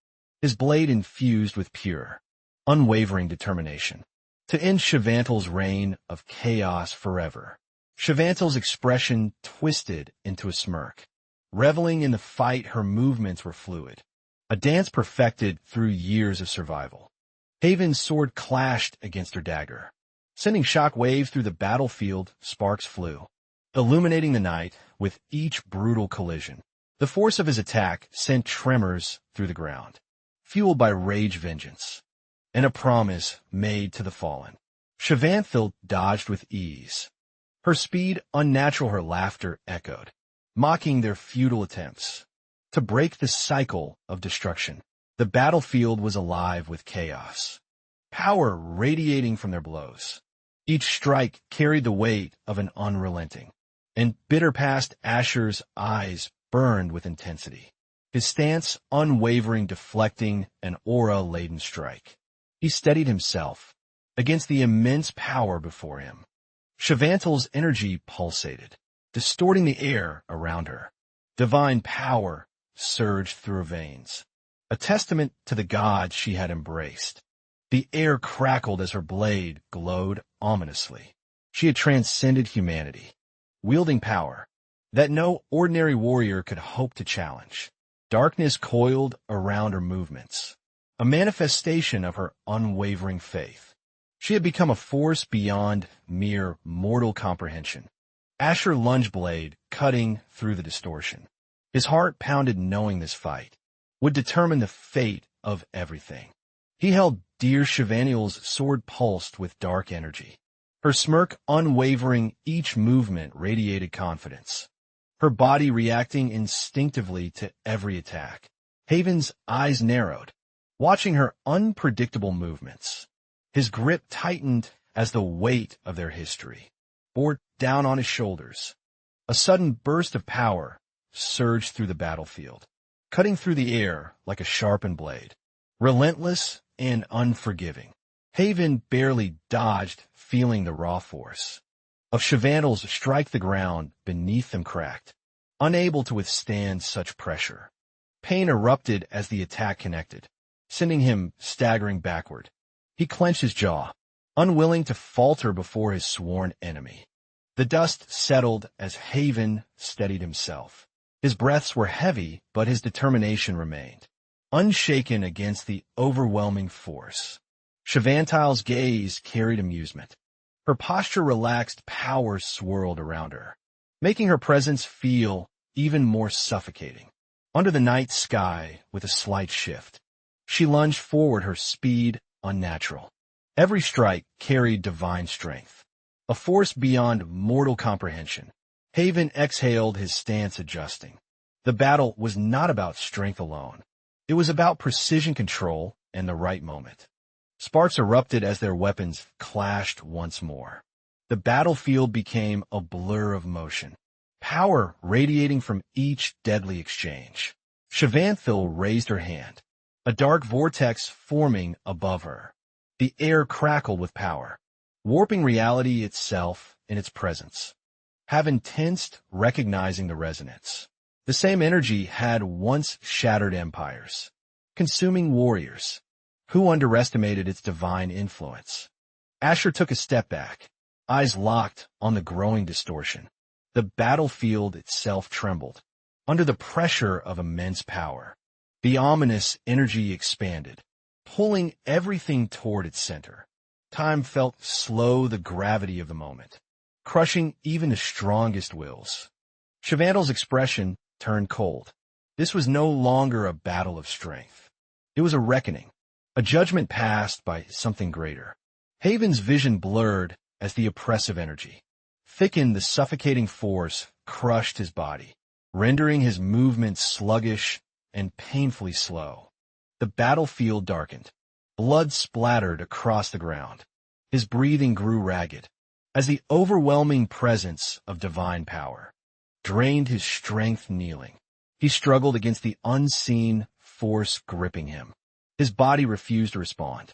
his blade infused with pure, unwavering determination, to end Shavanthil's reign of chaos forever. Shavanthil's expression twisted into a smirk. Reveling in the fight, her movements were fluid, a dance perfected through years of survival. Haven's sword clashed against her dagger, sending shock waves through the battlefield. Sparks flew, illuminating the night with each brutal collision. The force of his attack sent tremors through the ground, fueled by rage, vengeance, and a promise made to the fallen. Shavanthil dodged with ease, her speed unnatural. Her laughter echoed, mocking their futile attempts to break the cycle of destruction. The battlefield was alive with chaos, power radiating from their blows. Each strike carried the weight of an unrelenting, and bitter past Asher's eyes burned with intensity. His stance unwavering, deflecting an aura-laden strike. He steadied himself against the immense power before him. Shavantal's energy pulsated, distorting the air around her. Divine power surged through her veins, a testament to the god she had embraced. The air crackled as her blade glowed ominously. She had transcended humanity, wielding power that no ordinary warrior could hope to challenge. Darkness coiled around her movements, a manifestation of her unwavering faith. She had become a force beyond mere mortal comprehension. Asher lunged blade, cutting through the distortion. His heart pounded knowing this fight would determine the fate of everything. He held dear. Shavantal's sword pulsed with dark energy. Her smirk unwavering, each movement radiated confidence. Her body reacting instinctively to every attack. Haven's eyes narrowed, watching her unpredictable movements. His grip tightened as the weight of their history bore down on his shoulders. A sudden burst of power surged through the battlefield, cutting through the air like a sharpened blade. Relentless and unforgiving, Haven barely dodged, feeling the raw force of Shavantal's strike the ground beneath them cracked, unable to withstand such pressure. Pain erupted as the attack connected, sending him staggering backward. He clenched his jaw, unwilling to falter before his sworn enemy. The dust settled as Haven steadied himself. His breaths were heavy, but his determination remained, unshaken against the overwhelming force. Shavantal's gaze carried amusement. Her posture relaxed, power swirled around her, making her presence feel even more suffocating. Under the night sky, with a slight shift, she lunged forward, her speed unnatural. Every strike carried divine strength, a force beyond mortal comprehension. Haven exhaled, his stance adjusting. The battle was not about strength alone. It was about precision, control, and the right moment. Sparks erupted as their weapons clashed once more. The battlefield became a blur of motion, power radiating from each deadly exchange. Shavantal raised her hand, a dark vortex forming above her. The air crackled with power, warping reality itself in its presence. Haven tensed, recognizing the resonance. The same energy had once shattered empires, consuming warriors who underestimated its divine influence. Asher took a step back, eyes locked on the growing distortion. The battlefield itself trembled under the pressure of immense power. The ominous energy expanded, pulling everything toward its center. Time felt slow, the gravity of the moment, crushing even the strongest wills. Shavantal's expression turned cold. This was no longer a battle of strength. It was a reckoning, a judgment passed by something greater. Haven's vision blurred as the oppressive energy thickened. The suffocating force crushed his body, rendering his movements sluggish and painfully slow. The battlefield darkened. Blood splattered across the ground. His breathing grew ragged as the overwhelming presence of divine power drained his strength. Kneeling, he struggled against the unseen force gripping him. His body refused to respond,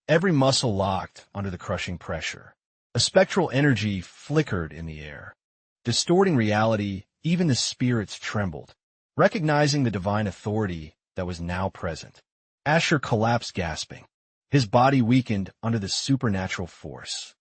every muscle locked under the crushing pressure. A spectral energy flickered in the air, distorting reality. Even the spirits trembled, recognizing the divine authority that was now present. Asher collapsed, gasping. His body weakened under the supernatural force,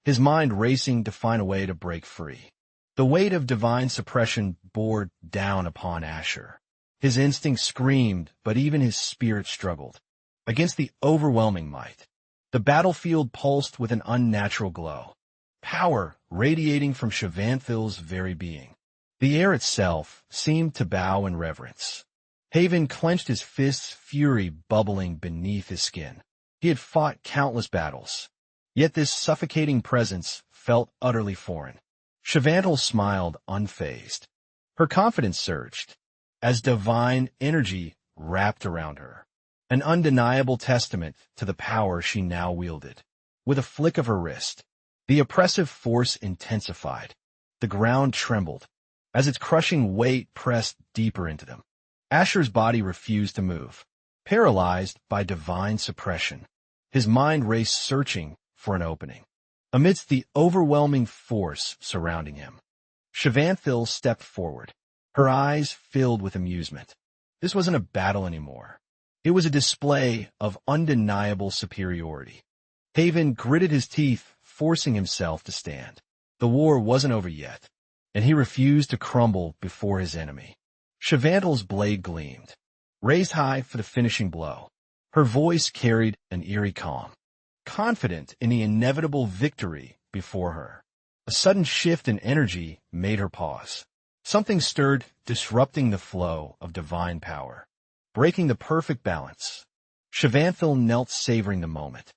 his mind racing to find a way to break free. The weight of divine suppression bore down upon Asher. His instincts screamed, but even his spirit struggled against the overwhelming might. The battlefield pulsed with an unnatural glow, power radiating from Shavantal's very being. The air itself seemed to bow in reverence. Haven clenched his fists, fury bubbling beneath his skin. He had fought countless battles, yet this suffocating presence felt utterly foreign. Shavantal smiled, unfazed. Her confidence surged as divine energy wrapped around her, an undeniable testament to the power she now wielded. With a flick of her wrist, The oppressive force intensified. The ground trembled as its crushing weight pressed deeper into them. Asher's body refused to move, paralyzed by divine suppression. His mind raced, searching for an opening. Amidst the overwhelming force surrounding him, Shivanthil stepped forward, her eyes filled with amusement. This wasn't a battle anymore. It was a display of undeniable superiority. Haven gritted his teeth, forcing himself to stand. The war wasn't over yet, and he refused to crumble before his enemy. Shivanthil's blade gleamed, raised high for the finishing blow. Her voice carried an eerie calm, confident in the inevitable victory before her. A sudden shift in energy made her pause. Something stirred, disrupting the flow of divine power, breaking the perfect balance. Shivanthil knelt, savoring the moment.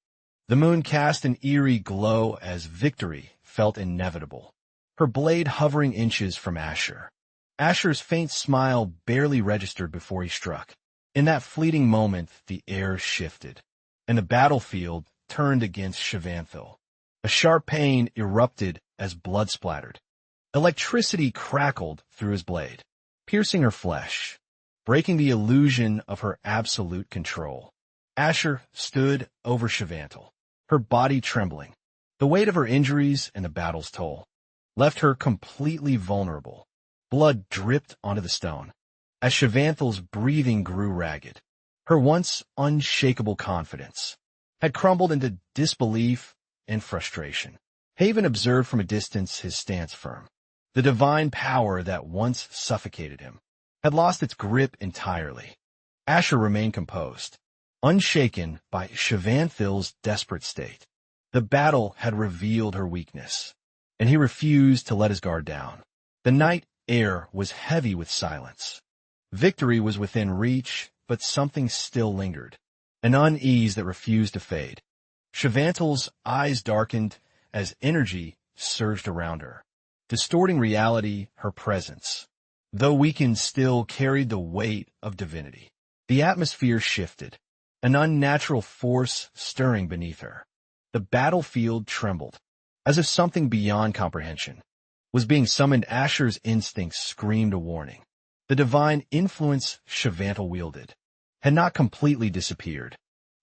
The moon cast an eerie glow as victory felt inevitable, her blade hovering inches from Asher. Asher's faint smile barely registered before he struck. In that fleeting moment, the air shifted, and the battlefield turned against Shivanthil. A sharp pain erupted as blood splattered. Electricity crackled through his blade, piercing her flesh, breaking the illusion of her absolute control. Asher stood over Shivanthil, her body trembling. The weight of her injuries and the battle's toll left her completely vulnerable. Blood dripped onto the stone as Shivanthil's breathing grew ragged. Her once unshakable confidence had crumbled into disbelief and frustration. Haven observed from a distance, his stance firm. The divine power that once suffocated him had lost its grip entirely. Asher remained composed, unshaken by Shivanthil's desperate state. The battle had revealed her weakness, and he refused to let his guard down. The night air was heavy with silence. Victory was within reach, but something still lingered, an unease that refused to fade. Shivanthil's eyes darkened as energy surged around her, distorting reality. Her presence, though weakened, still carried the weight of divinity. The atmosphere shifted, an unnatural force stirring beneath her. The battlefield trembled, as if something beyond comprehension was being summoned. Asher's instincts screamed a warning. The divine influence Shivanthil wielded had not completely disappeared.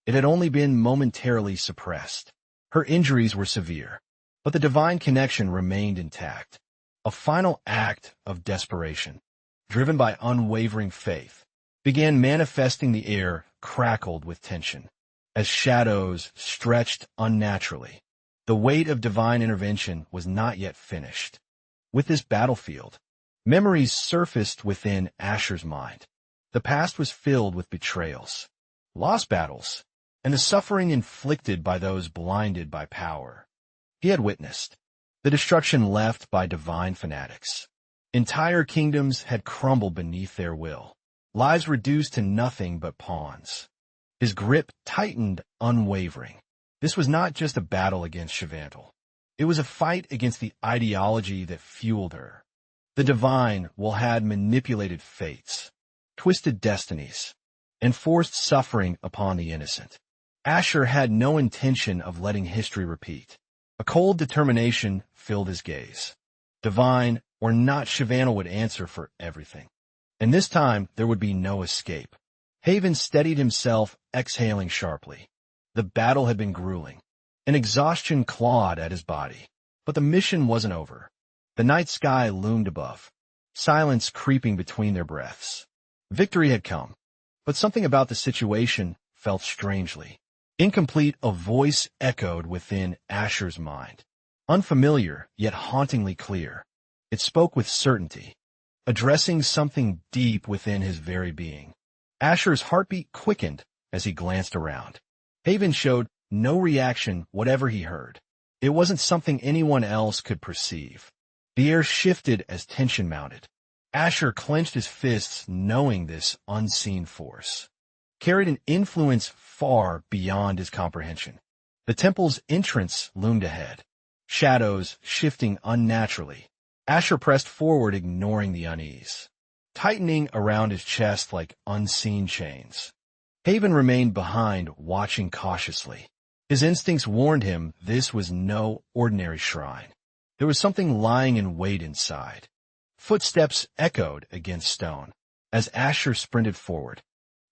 It had only been momentarily suppressed. Her injuries were severe, but the divine connection remained intact. A final act of desperation, driven by unwavering faith, began manifesting. The air crackled with tension as shadows stretched unnaturally. The weight of divine intervention was not yet finished. With this battlefield, memories surfaced within Asher's mind. The past was filled with betrayals, lost battles, and the suffering inflicted by those blinded by power. He had witnessed the destruction left by divine fanatics. Entire kingdoms had crumbled beneath their will, lives reduced to nothing but pawns. His grip tightened, unwavering. This was not just a battle against Shivanthil. It was a fight against the ideology that fueled her. The divine had manipulated fates, twisted destinies, and forced suffering upon the innocent. Asher had no intention of letting history repeat. A cold determination filled his gaze. Divine or not, Shivanthil would answer for everything. And this time there would be no escape. Haven steadied himself, exhaling sharply. The battle had been grueling, and exhaustion clawed at his body. But the mission wasn't over. The night sky loomed above, silence creeping between their breaths. Victory had come, but something about the situation felt strangely incomplete. A voice echoed within Asher's mind, unfamiliar yet hauntingly clear. It spoke with certainty, addressing something deep within his very being. Asher's heartbeat quickened as he glanced around. Haven showed no reaction whatever he heard. It wasn't something anyone else could perceive. The air shifted as tension mounted. Asher clenched his fists, knowing this unseen force carried an influence far beyond his comprehension. The temple's entrance loomed ahead, shadows shifting unnaturally. Asher pressed forward, ignoring the unease, tightening around his chest like unseen chains. Haven remained behind, watching cautiously, His instincts warned him this was no ordinary shrine. There was something lying in wait inside. Footsteps echoed against stone as Asher sprinted forward,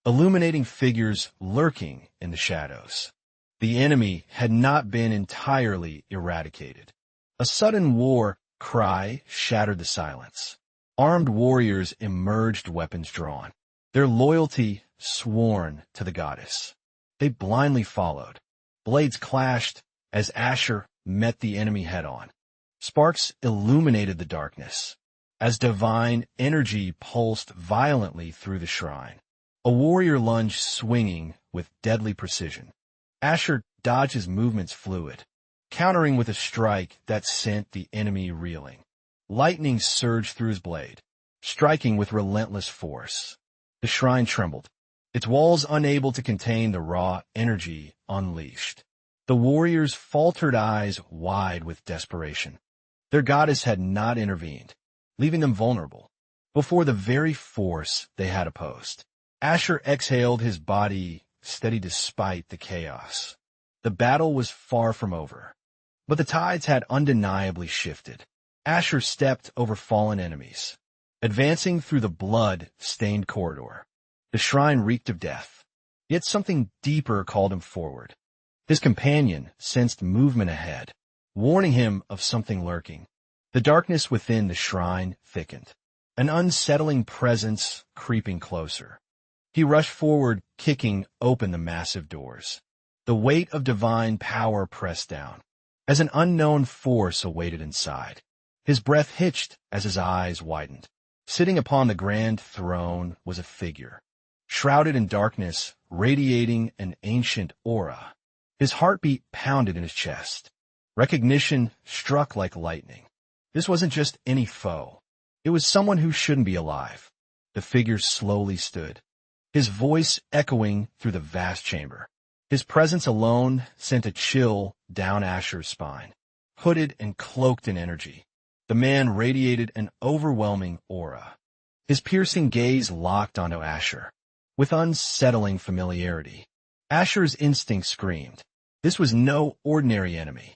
illuminating figures lurking in the shadows. The enemy had not been entirely eradicated. A sudden war cry shattered the silence. Armed warriors emerged, weapons drawn, their loyalty sworn to the goddess. They blindly followed. Blades clashed as Asher met the enemy head-on. Sparks illuminated the darkness as divine energy pulsed violently through the shrine. A warrior lunged, swinging with deadly precision. Asher dodged, his movements fluid, countering with a strike that sent the enemy reeling. Lightning surged through his blade, striking with relentless force. The shrine trembled, its walls unable to contain the raw energy unleashed. The warriors faltered, eyes wide with desperation. Their goddess had not intervened, leaving them vulnerable before the very force they had opposed. Asher exhaled, his body steady despite the chaos. The battle was far from over, but the tides had undeniably shifted. Asher stepped over fallen enemies, advancing through the blood-stained corridor. The shrine reeked of death, yet something deeper called him forward. His companion sensed movement ahead, warning him of something lurking. The darkness within the shrine thickened, an unsettling presence creeping closer. He rushed forward, kicking open the massive doors. The weight of divine power pressed down, as an unknown force awaited inside. His breath hitched as his eyes widened. Sitting upon the grand throne was a figure, shrouded in darkness, radiating an ancient aura. His heartbeat pounded in his chest. Recognition struck like lightning. This wasn't just any foe. It was someone who shouldn't be alive. The figure slowly stood, his voice echoing through the vast chamber. His presence alone sent a chill down Asher's spine. Hooded and cloaked in energy, the man radiated an overwhelming aura. His piercing gaze locked onto Asher with unsettling familiarity. Asher's instinct screamed. This was no ordinary enemy.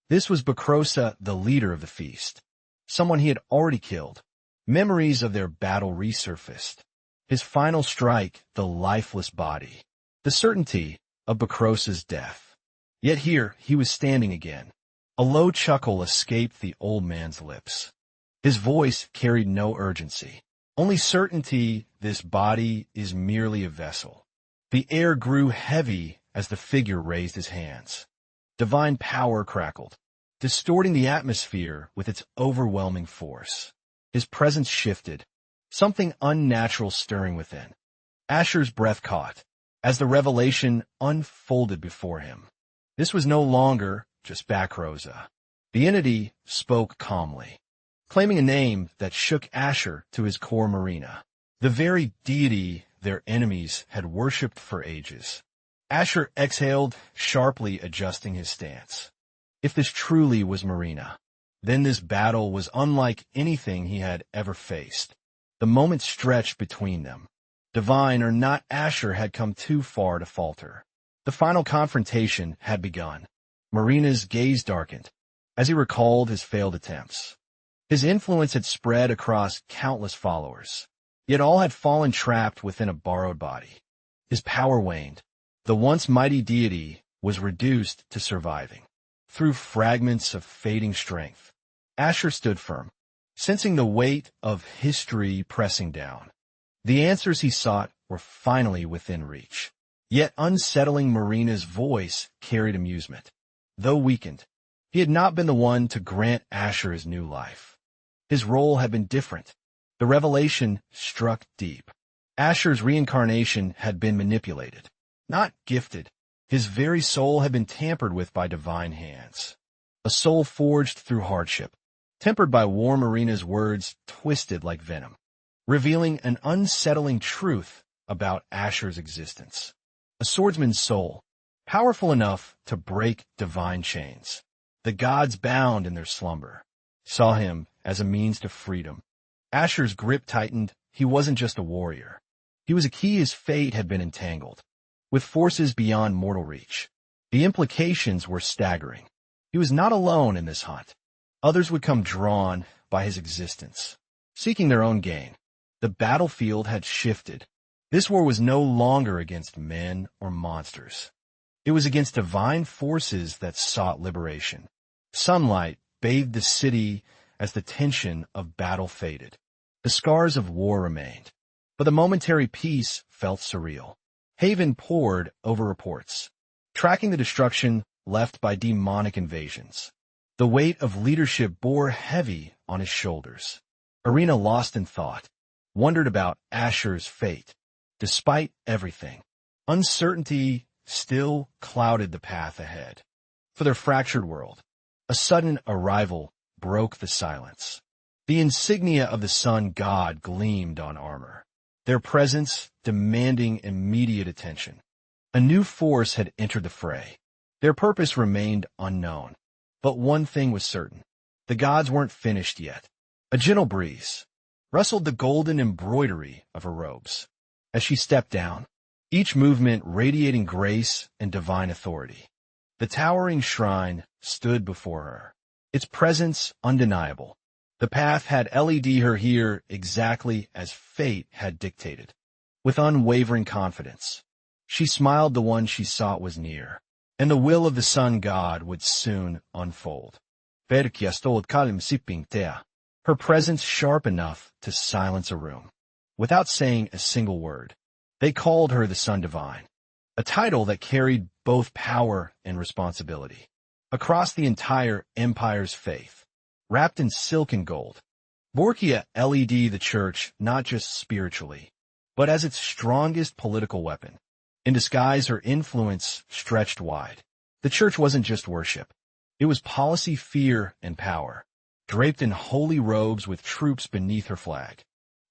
This was Bakrosa, the leader of the feast, someone he had already killed. Memories of their battle resurfaced. His final strike, the lifeless body, the certainty of Bakrosa's death. Yet here he was standing again. A low chuckle escaped the old man's lips. His voice carried no urgency, only certainty. This body is merely a vessel. The air grew heavy as the figure raised his hands. Divine power crackled, distorting the atmosphere with its overwhelming force. His presence shifted, something unnatural stirring within. Asher's breath caught as the revelation unfolded before him. This was no longer just Bakrosa. The entity spoke calmly, claiming a name that shook Asher to his core marina, the very deity their enemies had worshipped for ages. Asher exhaled, sharply adjusting his stance. If this truly was Marina, then this battle was unlike anything he had ever faced. The moment stretched between them. Divine or not, Asher had come too far to falter. The final confrontation had begun. Marina's gaze darkened as he recalled his failed attempts. His influence had spread across countless followers, yet all had fallen trapped within a borrowed body. His power waned. The once mighty deity was reduced to surviving through fragments of fading strength. Asher stood firm, sensing the weight of history pressing down. The answers he sought were finally within reach. Yet unsettling, Marina's voice carried amusement. Though weakened, he had not been the one to grant Asher his new life. His role had been different. The revelation struck deep. Asher's reincarnation had been manipulated, not gifted. His very soul had been tampered with by divine hands. A soul forged through hardship, tempered by war. Marina's words twisted like venom, revealing an unsettling truth about Asher's existence. A swordsman's soul, powerful enough to break divine chains. The gods, bound in their slumber, saw him as a means to freedom. Asher's grip tightened. He wasn't just a warrior. He was a key. His fate had been entangled with forces beyond mortal reach. The implications were staggering. He was not alone in this hunt. Others would come drawn by his existence, seeking their own gain. The battlefield had shifted. This war was no longer against men or monsters. It was against divine forces that sought liberation. Sunlight bathed the city as the tension of battle faded. The scars of war remained, but the momentary peace felt surreal. Haven pored over reports, tracking the destruction left by demonic invasions. The weight of leadership bore heavy on his shoulders. Arena, lost in thought, wondered about Asher's fate. Despite everything, uncertainty still clouded the path ahead. For their fractured world, a sudden arrival broke the silence. The insignia of the sun god gleamed on armor, their presence demanding immediate attention. A new force had entered the fray. Their purpose remained unknown, but one thing was certain. The gods weren't finished yet. A gentle breeze rustled the golden embroidery of her robes. As she stepped down, each movement radiating grace and divine authority. The towering shrine stood before her, its presence undeniable. The path had led her here exactly as fate had dictated. With unwavering confidence, she smiled. The one she sought was near, and the will of the sun god would soon unfold. Her presence sharp enough to silence a room. Without saying a single word, they called her the Sun Divine, a title that carried both power and responsibility. Across the entire empire's faith, wrapped in silk and gold, Borkia led the church not just spiritually, but as its strongest political weapon. In disguise, her influence stretched wide. The church wasn't just worship. It was policy, fear, and power, draped in holy robes with troops beneath her flag.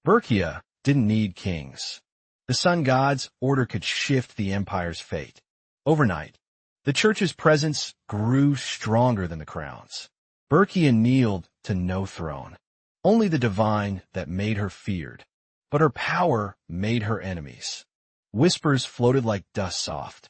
Borkia didn't need kings. The sun god's order could shift the empire's fate. Overnight, the church's presence grew stronger than the crown's. Borkia kneeled to no throne, only the divine that made her feared. But her power made her enemies. Whispers floated like dust soft,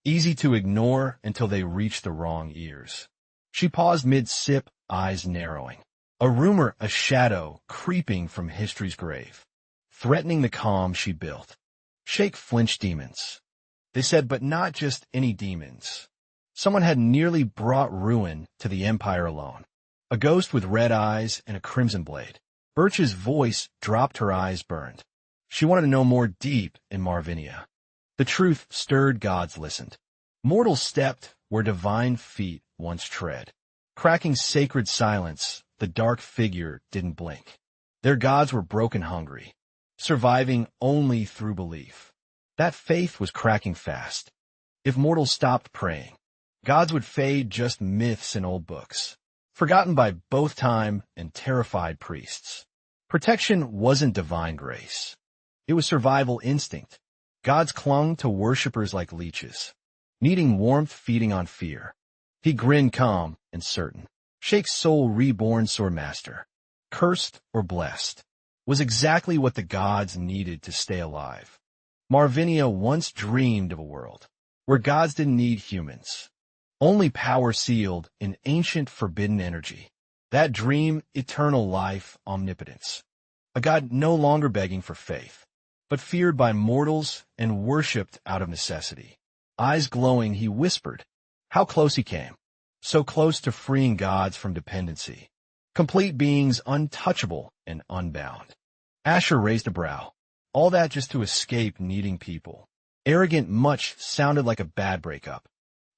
easy to ignore until they reached the wrong ears. She paused mid-sip, eyes narrowing. A rumor, a shadow creeping from history's grave, threatening the calm she built. Shake flinched. Demons, they said, but not just any demons. Someone had nearly brought ruin to the empire alone. A ghost with red eyes and a crimson blade. Birch's voice dropped, her eyes burned. She wanted to know more. Deep in Marvinia, the truth stirred. Gods listened. Mortals stepped where divine feet once tread. Cracking sacred silence, the dark figure didn't blink. Their gods were broken, hungry, surviving only through belief. That faith was cracking fast. If mortals stopped praying, gods would fade, just myths in old books, forgotten by both time and terrified priests. Protection wasn't divine grace. It was survival instinct. Gods clung to worshippers like leeches, needing warmth, feeding on fear. He grinned, calm and certain. Shake's soul, reborn Swordmaster, cursed or blessed, was exactly what the gods needed to stay alive. Marvinia once dreamed of a world where gods didn't need humans, only power sealed in ancient forbidden energy. That dream, eternal life, omnipotence. A god no longer begging for faith, but feared by mortals and worshipped out of necessity. Eyes glowing, he whispered. How close he came. So close to freeing gods from dependency. Complete beings, untouchable and unbound. Asher raised a brow. All that just to escape needing people. Arrogant much sounded like a bad breakup.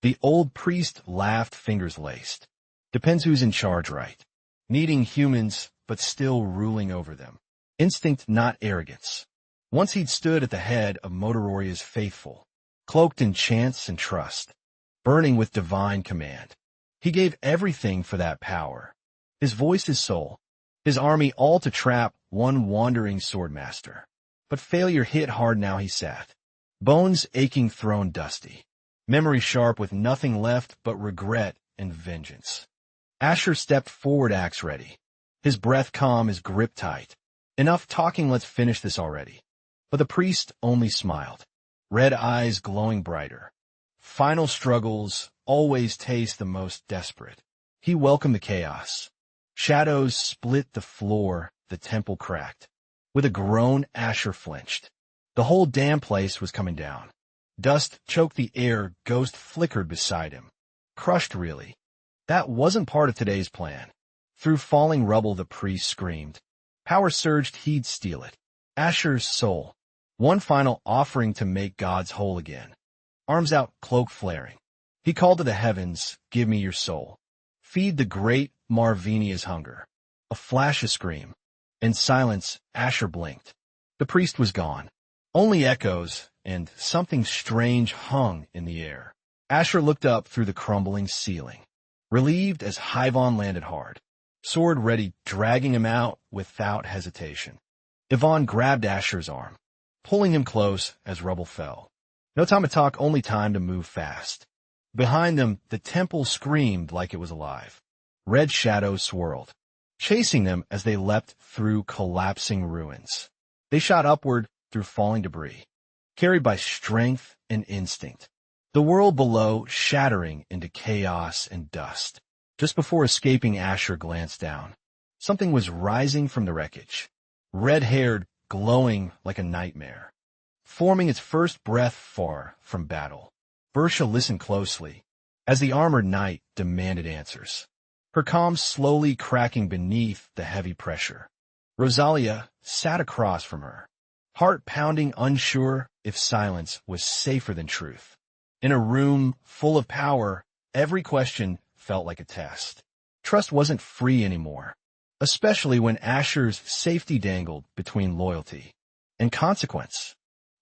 The old priest laughed, fingers laced. Depends who's in charge, right? Needing humans, but still ruling over them. Instinct, not arrogance. Once he'd stood at the head of Motororia's faithful, cloaked in chance and trust, burning with divine command. He gave everything for that power. His voice, his soul, his army, all to trap one wandering swordmaster. But failure hit hard. Now he sat, bones aching, thrown dusty, memory sharp, with nothing left but regret and vengeance. Asher stepped forward, axe ready, his breath calm, his grip tight. Enough talking, let's finish this already. But the priest only smiled, red eyes glowing brighter. Final struggles always taste the most desperate. He welcomed the chaos. Shadows split the floor, the temple cracked. With a groan, Asher flinched. The whole damn place was coming down. Dust choked the air, Ghost flickered beside him. Crushed, really. That wasn't part of today's plan. Through falling rubble, the priest screamed. Power surged, he'd steal it. Asher's soul. One final offering to make gods whole again. Arms out, cloak flaring. He called to the heavens, give me your soul. Feed the great Marvinia's hunger. A flash, a scream. In silence, Asher blinked. The priest was gone. Only echoes, and something strange hung in the air. Asher looked up through the crumbling ceiling. Relieved as Hyvon landed hard. Sword ready, dragging him out without hesitation. Yvonne grabbed Asher's arm, pulling him close as rubble fell. No time to talk, only time to move fast. Behind them, the temple screamed like it was alive. Red shadows swirled, chasing them as they leapt through collapsing ruins. They shot upward through falling debris, carried by strength and instinct. The world below shattering into chaos and dust. Just before escaping, Asher glanced down. Something was rising from the wreckage, red-haired, glowing like a nightmare, forming its first breath far from battle. Bersha listened closely as the armored knight demanded answers, her calm slowly cracking beneath the heavy pressure. Rosalia sat across from her, heart pounding, unsure if silence was safer than truth. In a room full of power, every question felt like a test. Trust wasn't free anymore, especially when Asher's safety dangled between loyalty and consequence.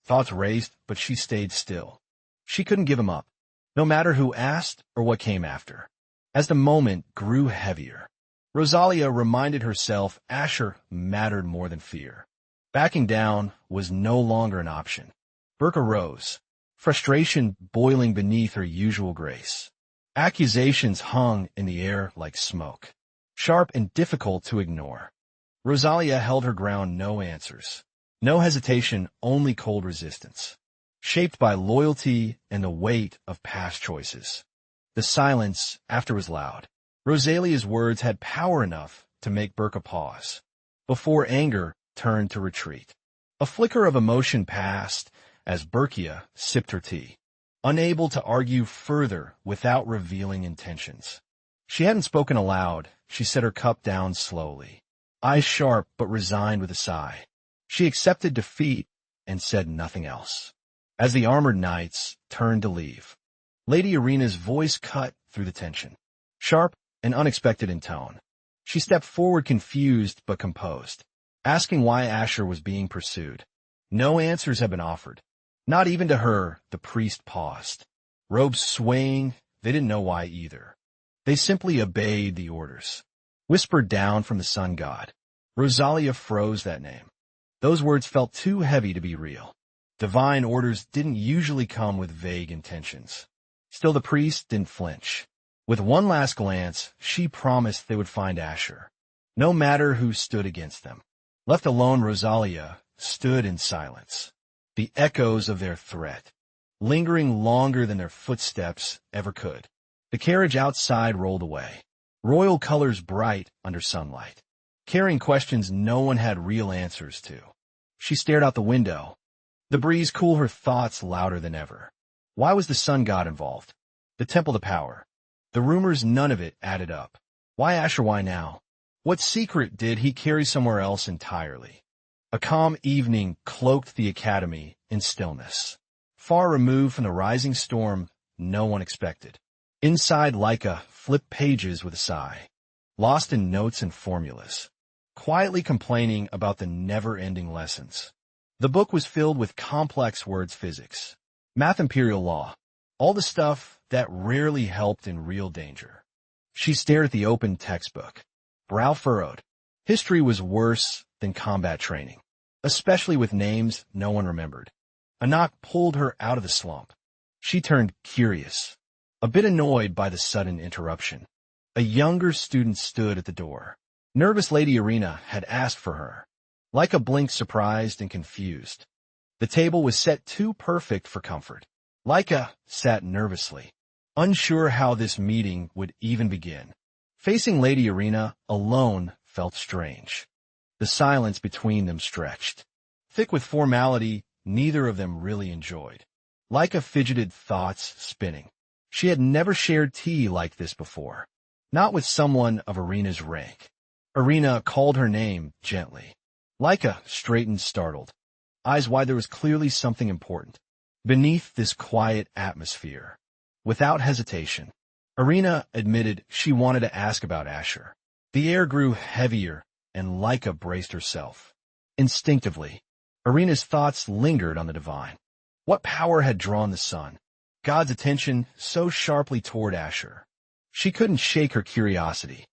Thoughts raced, but she stayed still. She couldn't give him up, no matter who asked or what came after. As the moment grew heavier, Rosalia reminded herself Asher mattered more than fear. Backing down was no longer an option. Burke arose, frustration boiling beneath her usual grace. Accusations hung in the air like smoke, sharp and difficult to ignore. Rosalia held her ground, no answers, no hesitation, only cold resistance, shaped by loyalty and the weight of past choices. The silence after was loud. Rosalia's words had power enough to make Burke pause, before anger turned to retreat. A flicker of emotion passed as Burkia sipped her tea, unable to argue further without revealing intentions. She hadn't spoken aloud. She set her cup down slowly, eyes sharp but resigned with a sigh. She accepted defeat and said nothing else. As the armored knights turned to leave, Lady Irina's voice cut through the tension, sharp and unexpected in tone. She stepped forward, confused but composed, asking why Asher was being pursued. No answers had been offered. Not even to her. The priest paused, robes swaying. They didn't know why either. They simply obeyed the orders, whispered down from the sun god. Rosalia froze that name. Those words felt too heavy to be real. Divine orders didn't usually come with vague intentions. Still, the priest didn't flinch. With one last glance, she promised they would find Asher, no matter who stood against them. Left alone, Rosalia stood in silence, the echoes of their threat lingering longer than their footsteps ever could. The carriage outside rolled away, royal colors bright under sunlight, carrying questions no one had real answers to. She stared out the window, the breeze cool her thoughts louder than ever. Why was the sun god involved? The temple to power. The rumors, none of it added up. Why Asher? Why now? What secret did he carry somewhere else entirely? A calm evening cloaked the academy in stillness, far removed from the rising storm no one expected. Inside, Leica flipped pages with a sigh, lost in notes and formulas, quietly complaining about the never-ending lessons. The book was filled with complex words, physics, math, imperial law, all the stuff that rarely helped in real danger. She stared at the open textbook, brow furrowed. History was worse than combat training, especially with names no one remembered. A knock pulled her out of the slump. She turned curious, a bit annoyed by the sudden interruption. A younger student stood at the door. Nervous Lady Irina had asked for her. Leica blinked, surprised and confused. The table was set too perfect for comfort. Laika sat nervously, unsure how this meeting would even begin. Facing Lady Irina alone felt strange. The silence between them stretched. Thick with formality, neither of them really enjoyed. Laika fidgeted, thoughts spinning. She had never shared tea like this before. Not with someone of Irina's rank. Irina called her name gently. Laika straightened, startled. Eyes wide, there was clearly something important. Beneath this quiet atmosphere. Without hesitation, Irina admitted she wanted to ask about Asher. The air grew heavier, and Laika braced herself. Instinctively, Irina's thoughts lingered on the divine. What power had drawn the sun? God's attention so sharply toward Asher. She couldn't shake her curiosity.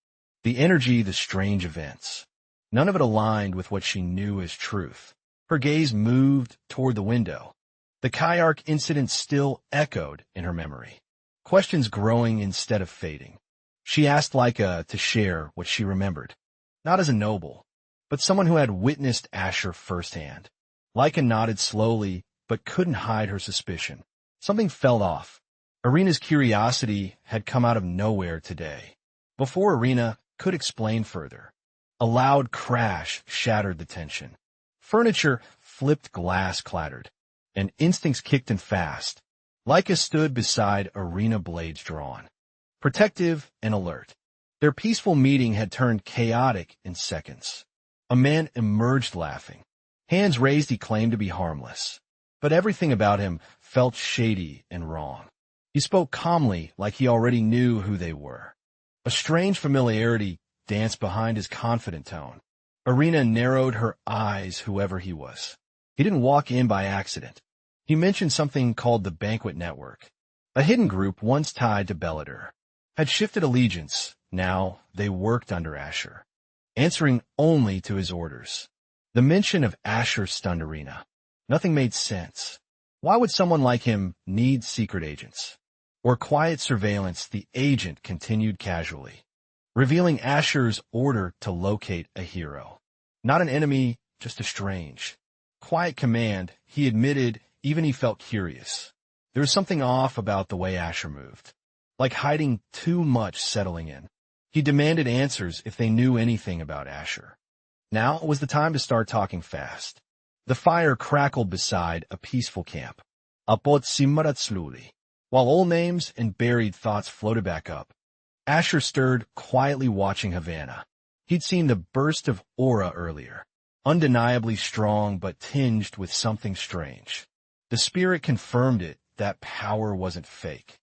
The energy, the strange events. None of it aligned with what she knew as truth. Her gaze moved toward the window. The Kayark incident still echoed in her memory. Questions growing instead of fading. She asked Laika to share what she remembered. Not as a noble, but someone who had witnessed Asher firsthand. Laika nodded slowly, but couldn't hide her suspicion. Something felt off. Irina's curiosity had come out of nowhere today. Before Irina could explain further, a loud crash shattered the tension. Furniture flipped, glass clattered, and instincts kicked in fast. Laika stood beside Irina, blades drawn, protective and alert. Their peaceful meeting had turned chaotic in seconds. A man emerged laughing. Hands raised, he claimed to be harmless. But everything about him felt shady and wrong. He spoke calmly, like he already knew who they were. A strange familiarity danced behind his confident tone. Irina narrowed her eyes, whoever he was. He didn't walk in by accident. He mentioned something called the Banquet Network. A hidden group once tied to Bellator. Had shifted allegiance. Now they worked under Asher, answering only to his orders. The mention of Asher stunned Irina. Nothing made sense. Why would someone like him need secret agents? Or quiet surveillance? The agent continued casually, revealing Asher's order to locate a hero. Not an enemy, just a strange, quiet command. He admitted even he felt curious. There was something off about the way Asher moved, like hiding too much settling in. He demanded answers if they knew anything about Asher. Now was the time to start talking fast. The fire crackled beside a peaceful camp. Apot simmarat slowly. While old names and buried thoughts floated back up, Asher stirred, quietly watching Havana. He'd seen the burst of aura earlier, undeniably strong but tinged with something strange. The spirit confirmed it, that power wasn't fake.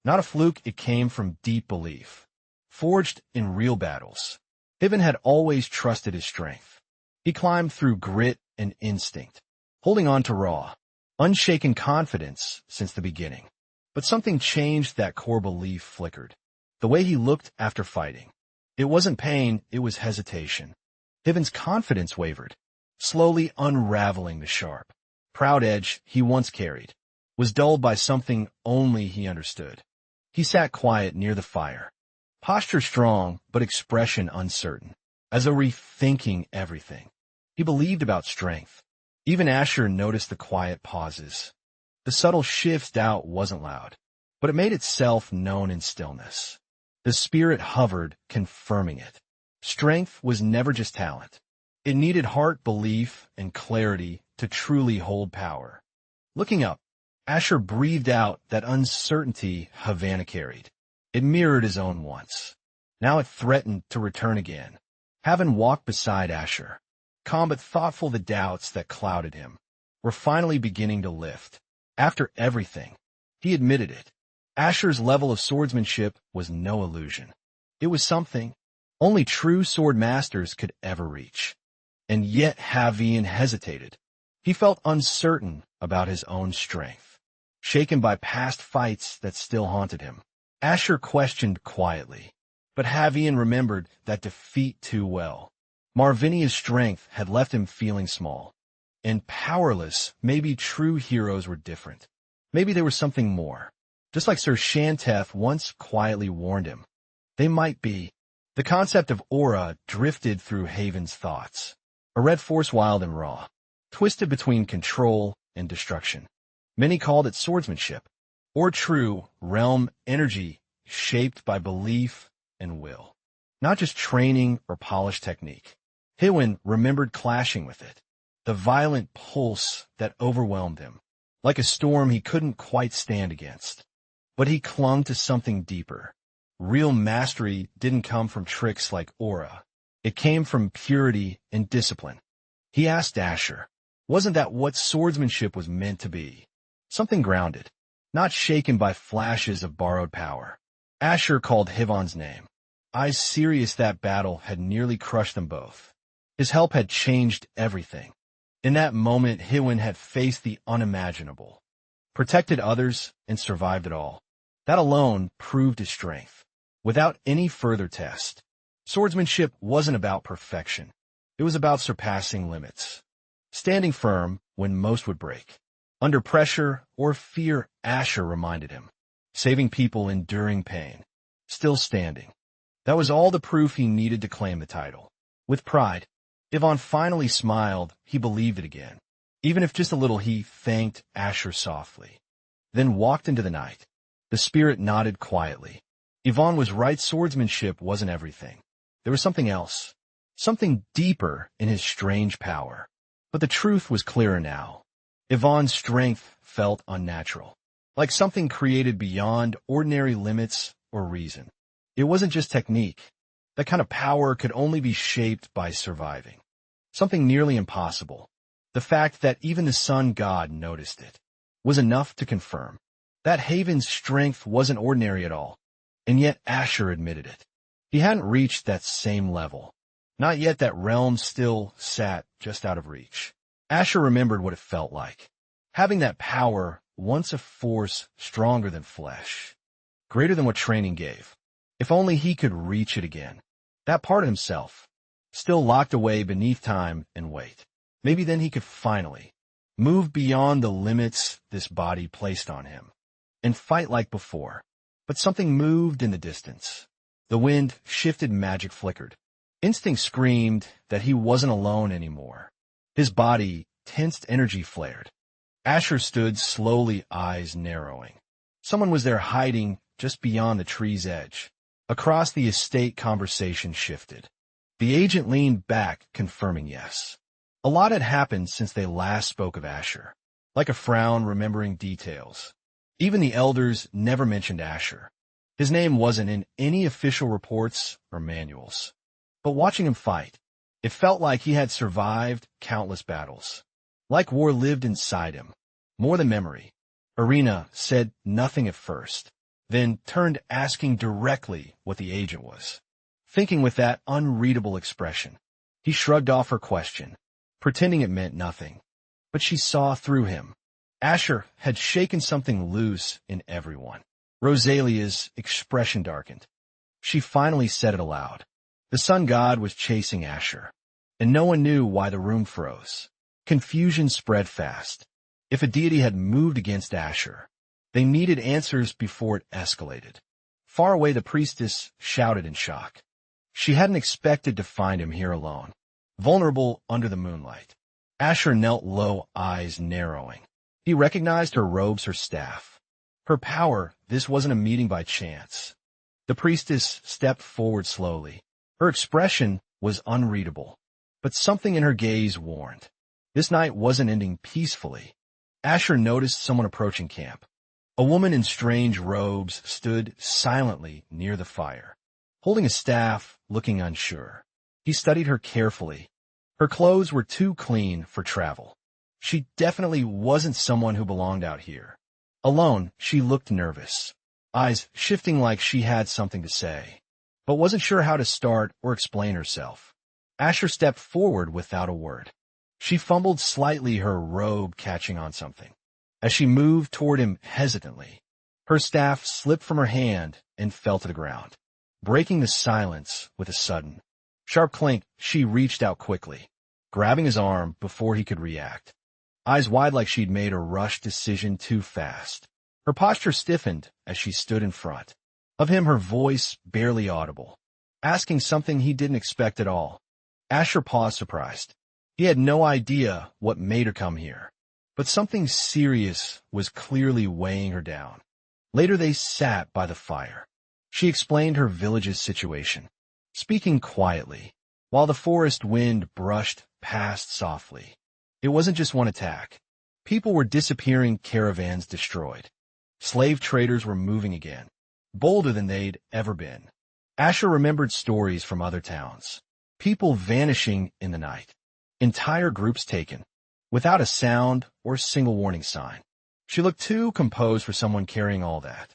Not a fluke, it came from deep belief. Forged in real battles. Hiven had always trusted his strength. He climbed through grit and instinct, holding on to raw, unshaken confidence since the beginning. But something changed. That core belief flickered. The way he looked after fighting. It wasn't pain, it was hesitation. Hiven's confidence wavered, slowly unraveling the sharp, proud edge he once carried, was dulled by something only he understood. He sat quiet near the fire, posture strong but expression uncertain, as though rethinking everything. He believed about strength. Even Asher noticed the quiet pauses. The subtle shifts. Doubt wasn't loud, but it made itself known in stillness. The spirit hovered, confirming it. Strength was never just talent. It needed heart, belief, and clarity to truly hold power. Looking up, Asher breathed out that uncertainty Havana carried. It mirrored his own once. Now it threatened to return again. Haven walked beside Asher, calm but thoughtful. The doubts that clouded him were finally beginning to lift. After everything, he admitted it. Asher's level of swordsmanship was no illusion. It was something only true swordmasters could ever reach. And yet Havian hesitated. He felt uncertain about his own strength, shaken by past fights that still haunted him. Asher questioned quietly, but Havian remembered that defeat too well. Marvinia's strength had left him feeling small and powerless. Maybe true heroes were different. Maybe there was something more. Just like Sir Shanteth once quietly warned him, they might be. The concept of aura drifted through Haven's thoughts. A red force, wild and raw, twisted between control and destruction. Many called it swordsmanship. or true realm energy shaped by belief and will. Not just training or polished technique. Hiwin remembered clashing with it, the violent pulse that overwhelmed him, like a storm he couldn't quite stand against. But he clung to something deeper. Real mastery didn't come from tricks like aura. It came from purity and discipline. He asked Asher, wasn't that what swordsmanship was meant to be? Something grounded, not shaken by flashes of borrowed power. Asher called Hivon's name. Eyes serious, that battle had nearly crushed them both. His help had changed everything. In that moment, Hiwin had faced the unimaginable, protected others, and survived it all. That alone proved his strength. Without any further test, swordsmanship wasn't about perfection. It was about surpassing limits, standing firm when most would break. Under pressure or fear, Asher reminded him, saving people, enduring pain, still standing. That was all the proof he needed to claim the title. With pride, Yvonne finally smiled. He believed it again. Even if just a little, he thanked Asher softly, then walked into the night. The spirit nodded quietly. Yvonne was right, swordsmanship wasn't everything. There was something else, something deeper in his strange power. But the truth was clearer now. Yvonne's strength felt unnatural, like something created beyond ordinary limits or reason. It wasn't just technique. That kind of power could only be shaped by surviving. Something nearly impossible. The fact that even the sun god noticed it was enough to confirm that Haven's strength wasn't ordinary at all. And yet Asher admitted it. He hadn't reached that same level. Not yet. That realm still sat just out of reach. Asher remembered what it felt like, having that power, once a force stronger than flesh, greater than what training gave. If only he could reach it again. That part of himself, still locked away beneath time and weight. Maybe then he could finally move beyond the limits this body placed on him and fight like before. But something moved in the distance. The wind shifted, magic flickered. Instinct screamed that he wasn't alone anymore. His body, tensed, energy flared. Asher stood slowly, eyes narrowing. Someone was there, hiding just beyond the tree's edge. Across the estate, conversation shifted. The agent leaned back, confirming yes. A lot had happened since they last spoke of Asher, like a frown remembering details. Even the elders never mentioned Asher. His name wasn't in any official reports or manuals. But watching him fight, it felt like he had survived countless battles. Like war lived inside him, more than memory. Arena said nothing at first, then turned, asking directly what the agent was thinking with that unreadable expression. He shrugged off her question, pretending it meant nothing. But she saw through him. Asher had shaken something loose in everyone. Rosalia's expression darkened. She finally said it aloud. The sun god was chasing Asher, and no one knew why. The room froze. Confusion spread fast. If a deity had moved against Asher, they needed answers before it escalated. Far away, the priestess shouted in shock. She hadn't expected to find him here alone, vulnerable under the moonlight. Asher knelt low, eyes narrowing. He recognized her robes, her staff, her power. This wasn't a meeting by chance. The priestess stepped forward slowly. Her expression was unreadable, but something in her gaze warned. This night wasn't ending peacefully. Asher noticed someone approaching camp. A woman in strange robes stood silently near the fire, holding a staff, looking unsure. He studied her carefully. Her clothes were too clean for travel. She definitely wasn't someone who belonged out here. Alone, she looked nervous, eyes shifting like she had something to say, but wasn't sure how to start or explain herself. Asher stepped forward without a word. She fumbled slightly, her robe catching on something. As she moved toward him hesitantly, her staff slipped from her hand and fell to the ground, breaking the silence with a sudden, sharp clink. She reached out quickly, grabbing his arm before he could react. Eyes wide, like she'd made a rushed decision too fast. Her posture stiffened as she stood in front of him, her voice barely audible, asking something he didn't expect at all. Asher paused, surprised. He had no idea what made her come here, but something serious was clearly weighing her down. Later they sat by the fire. She explained her village's situation, speaking quietly, while the forest wind brushed past softly. It wasn't just one attack. People were disappearing, caravans destroyed. Slave traders were moving again, bolder than they'd ever been. Asher remembered stories from other towns. People vanishing in the night. Entire groups taken, without a sound or single warning sign. She looked too composed for someone carrying all that.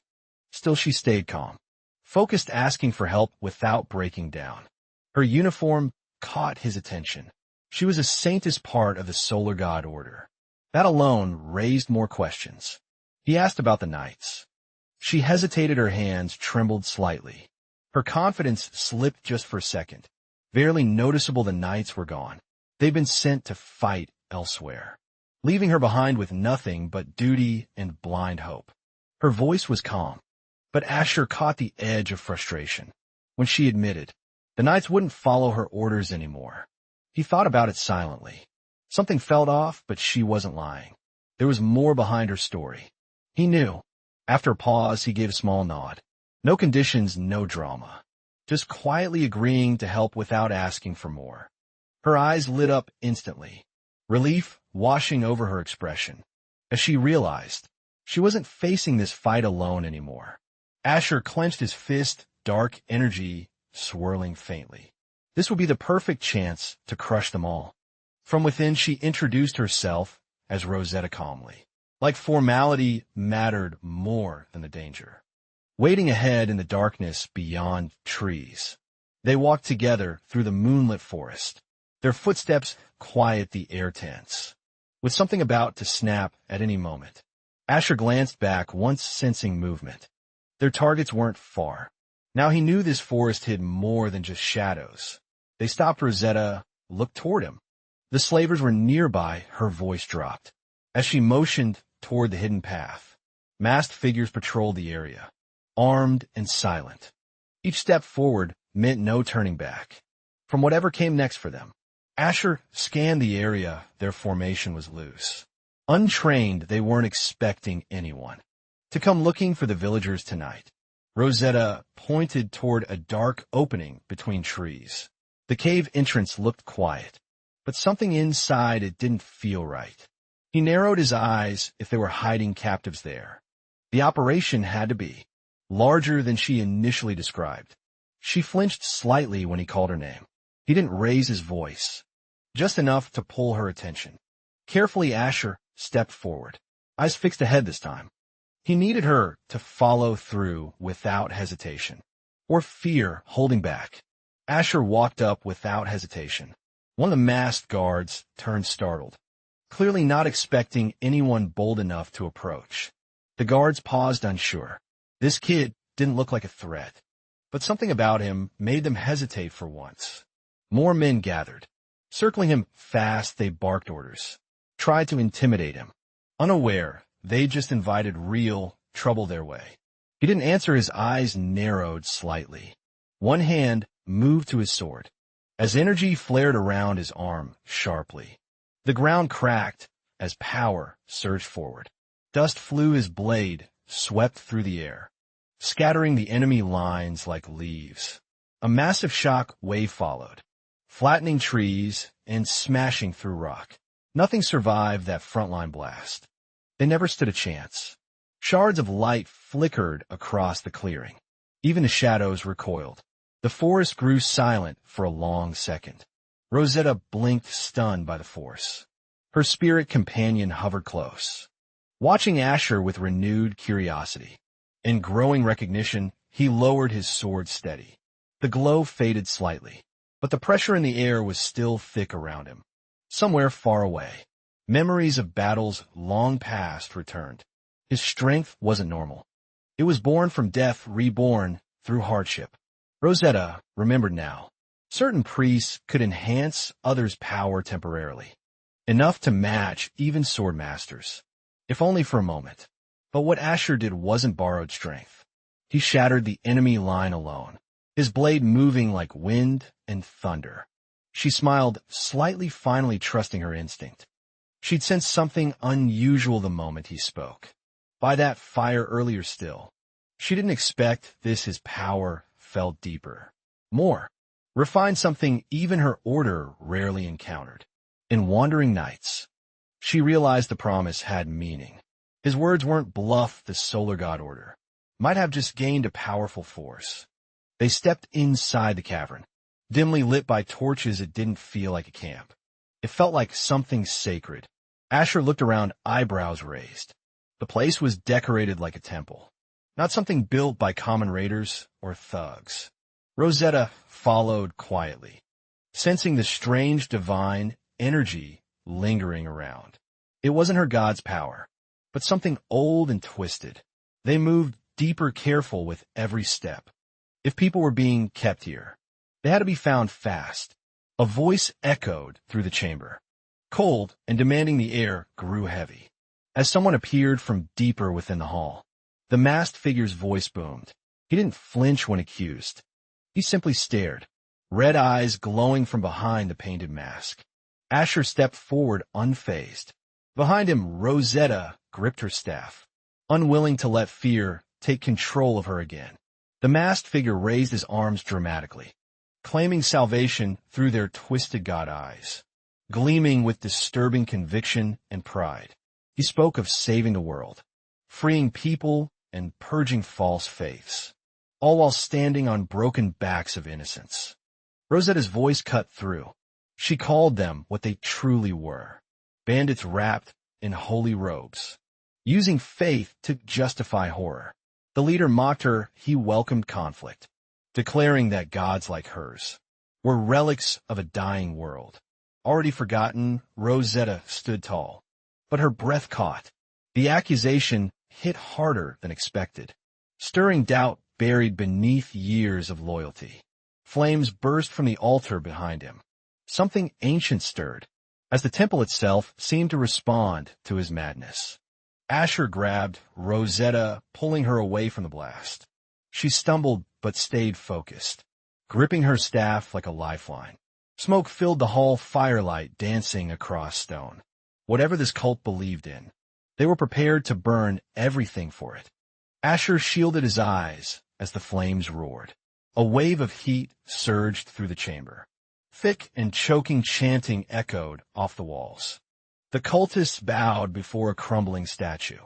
Still she stayed calm, focused, asking for help without breaking down. Her uniform caught his attention. She was a saintess, part of the Solar God Order. That alone raised more questions. He asked about the knights. She hesitated, her hands trembled slightly. Her confidence slipped just for a second. Barely noticeable, the knights were gone. They'd been sent to fight elsewhere, leaving her behind with nothing but duty and blind hope. Her voice was calm, but Asher caught the edge of frustration when she admitted the knights wouldn't follow her orders anymore. He thought about it silently. Something felt off, but she wasn't lying. There was more behind her story. He knew. After a pause, he gave a small nod. No conditions, no drama. Just quietly agreeing to help without asking for more. Her eyes lit up instantly, relief washing over her expression, as she realized she wasn't facing this fight alone anymore. Asher clenched his fist, dark energy swirling faintly. This would be the perfect chance to crush them all. From within, she introduced herself as Rosetta calmly, like formality mattered more than the danger. Waiting ahead in the darkness beyond trees, they walked together through the moonlit forest. Their footsteps quiet, the air tense, with something about to snap at any moment. Asher glanced back, once sensing movement. Their targets weren't far. Now he knew this forest hid more than just shadows. They stopped. Rosetta looked toward him. The slavers were nearby. Her voice dropped as she motioned toward the hidden path. Masked figures patrolled the area, armed and silent. Each step forward meant no turning back from whatever came next for them. Asher scanned the area. Their formation was loose. Untrained, they weren't expecting anyone to come looking for the villagers tonight. Rosetta pointed toward a dark opening between trees. The cave entrance looked quiet, but something inside it didn't feel right. He narrowed his eyes. If they were hiding captives there, the operation had to be larger than she initially described. She flinched slightly when he called her name. He didn't raise his voice, just enough to pull her attention. Carefully, Asher stepped forward, eyes fixed ahead this time. He needed her to follow through without hesitation, or fear holding back. Asher walked up without hesitation. One of the masked guards turned startled, clearly not expecting anyone bold enough to approach. The guards paused, unsure. This kid didn't look like a threat, but something about him made them hesitate for once. More men gathered. Circling him fast, they barked orders, tried to intimidate him. Unaware, they just invited real trouble their way. He didn't answer. His eyes narrowed slightly. One hand moved to his sword, as energy flared around his arm sharply. The ground cracked as power surged forward. Dust flew. His blade swept through the air, scattering the enemy lines like leaves. A massive shock wave followed, flattening trees and smashing through rock. Nothing survived that frontline blast. They never stood a chance. Shards of light flickered across the clearing. Even the shadows recoiled. The forest grew silent for a long second. Rosetta blinked, stunned by the force. Her spirit companion hovered close, watching Asher with renewed curiosity. In growing recognition, he lowered his sword steady. The glow faded slightly, but the pressure in the air was still thick around him. Somewhere far away, memories of battles long past returned. His strength wasn't normal. It was born from death, reborn through hardship. Rosetta remembered now. Certain priests could enhance others' power temporarily, enough to match even swordmasters, if only for a moment. But what Asher did wasn't borrowed strength. He shattered the enemy line alone, his blade moving like wind and thunder. She smiled slightly, finally trusting her instinct. She'd sensed something unusual the moment he spoke. by that fire earlier still. She didn't expect this. His power felt deeper, more refined, something even her order rarely encountered. In wandering nights, she realized the promise had meaning. His words weren't bluff. The solar god order might have just gained a powerful force. They stepped inside the cavern, dimly lit by torches. It didn't feel like a camp. It felt like something sacred. Asher looked around, eyebrows raised. The place was decorated like a temple, not something built by common raiders or thugs. Rosetta followed quietly, sensing the strange divine energy lingering around. It wasn't her god's power, but something old and twisted. They moved deeper, careful with every step. If people were being kept here, they had to be found fast. A voice echoed through the chamber, cold and demanding. The air grew heavy as someone appeared from deeper within the hall. The masked figure's voice boomed. He didn't flinch when accused. He simply stared, red eyes glowing from behind the painted mask. Asher stepped forward unfazed. Behind him, Rosetta gripped her staff, unwilling to let fear take control of her again. The masked figure raised his arms dramatically, claiming salvation through their twisted god eyes, gleaming with disturbing conviction and pride. He spoke of saving the world, freeing people, and purging false faiths, all while standing on broken backs of innocence. Rosetta's voice cut through. She called them what they truly were, bandits wrapped in holy robes, using faith to justify horror. The leader mocked her. He welcomed conflict, declaring that gods like hers were relics of a dying world. Already forgotten, Rosetta stood tall, but her breath caught. The accusation hit harder than expected, stirring doubt buried beneath years of loyalty. Flames burst from the altar behind him. Something ancient stirred, as the temple itself seemed to respond to his madness. Asher grabbed Rosetta, pulling her away from the blast. She stumbled but stayed focused, gripping her staff like a lifeline. Smoke filled the hall, firelight dancing across stone. Whatever this cult believed in, they were prepared to burn everything for it. Asher shielded his eyes as the flames roared. A wave of heat surged through the chamber. Thick and choking chanting echoed off the walls. The cultists bowed before a crumbling statue,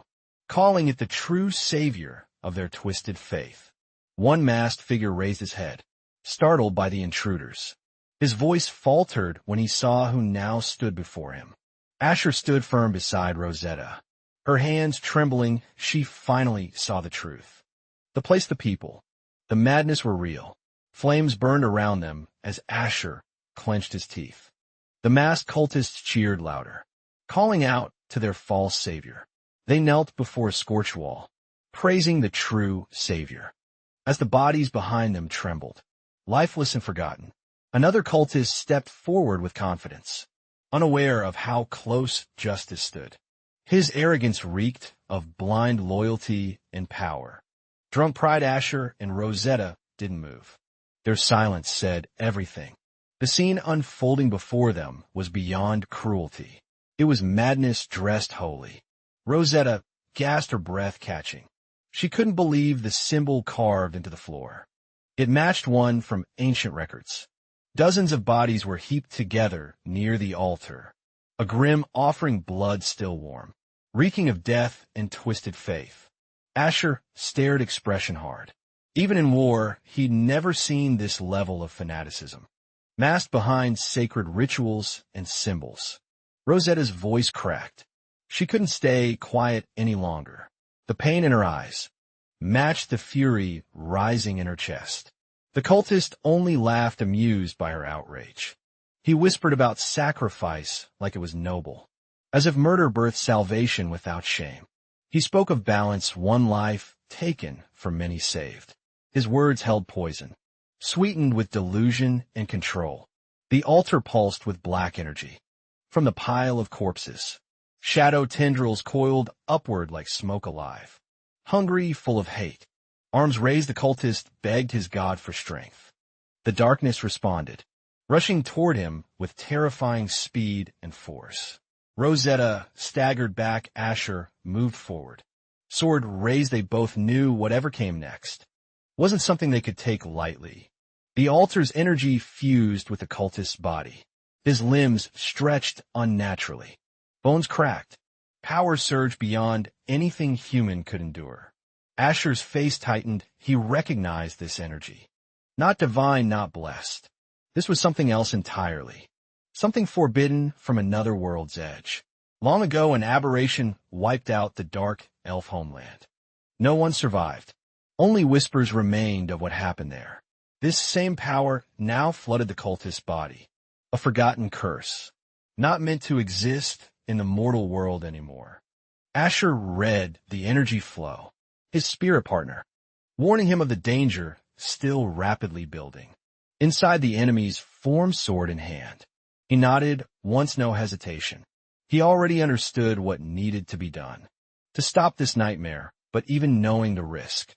calling it the true savior of their twisted faith. One masked figure raised his head, startled by the intruders. His voice faltered when he saw who now stood before him. Asher stood firm beside Rosetta. Her hands trembling, she finally saw the truth. The place, the people, the madness were real. Flames burned around them as Asher clenched his teeth. The masked cultists cheered louder, calling out to their false savior. They knelt before a scorched wall, praising the true savior. As the bodies behind them trembled, lifeless and forgotten, another cultist stepped forward with confidence, unaware of how close justice stood. His arrogance reeked of blind loyalty and power. Drunk pride. Asher and Rosetta didn't move. Their silence said everything. The scene unfolding before them was beyond cruelty. It was madness dressed holy. Rosetta gasped, her breath catching. She couldn't believe the symbol carved into the floor. It matched one from ancient records. Dozens of bodies were heaped together near the altar, a grim offering, blood still warm, reeking of death and twisted faith. Asher stared, expression hard. Even in war, he'd never seen this level of fanaticism, masked behind sacred rituals and symbols. Rosetta's voice cracked. She couldn't stay quiet any longer. The pain in her eyes matched the fury rising in her chest. The cultist only laughed, amused by her outrage. He whispered about sacrifice like it was noble, as if murder birthed salvation without shame. He spoke of balance, one life taken for many saved. His words held poison, sweetened with delusion and control. The altar pulsed with black energy. From the pile of corpses, shadow tendrils coiled upward like smoke alive. Hungry, full of hate, arms raised, the cultist begged his god for strength. The darkness responded, rushing toward him with terrifying speed and force. Rosetta staggered back. Asher moved forward, Sword raised, they both knew whatever came next wasn't something they could take lightly. The altar's energy fused with the cultist's body. His limbs stretched unnaturally. Bones cracked. Power surged beyond anything human could endure. Asher's face tightened. He recognized this energy. Not divine, not blessed. This was something else entirely. Something forbidden from another world's edge. Long ago, an aberration wiped out the dark elf homeland. No one survived. Only whispers remained of what happened there. This same power now flooded the cultist's body. A forgotten curse. Not meant to exist in the mortal world anymore. Asher read the energy flow. His spirit partner, warning him of the danger still rapidly building. Inside the enemy's formed, sword in hand. He nodded, once no hesitation. He already understood what needed to be done. To stop this nightmare, but even knowing the risk.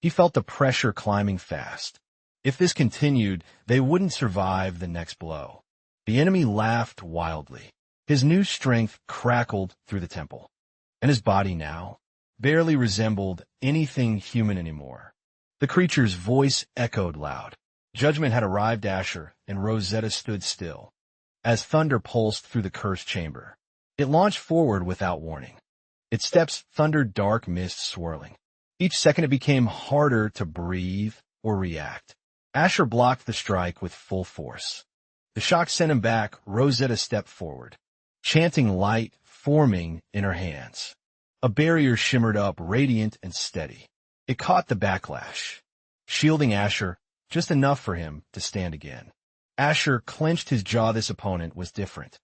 He felt the pressure climbing fast. If this continued, they wouldn't survive the next blow. The enemy laughed wildly. His new strength crackled through the temple. And his body now barely resembled anything human anymore. The creature's voice echoed loud. Judgment had arrived. Asher and Rosetta stood still. As thunder pulsed through the cursed chamber, it launched forward without warning. Its steps thundered, dark mist swirling. Each second it became harder to breathe or react. Asher blocked the strike with full force. The shock sent him back. Rosetta stepped forward, chanting, light forming in her hands. A barrier shimmered up, radiant and steady. It caught the backlash, shielding Asher just enough for him to stand again. Asher clenched his jaw. This opponent was different.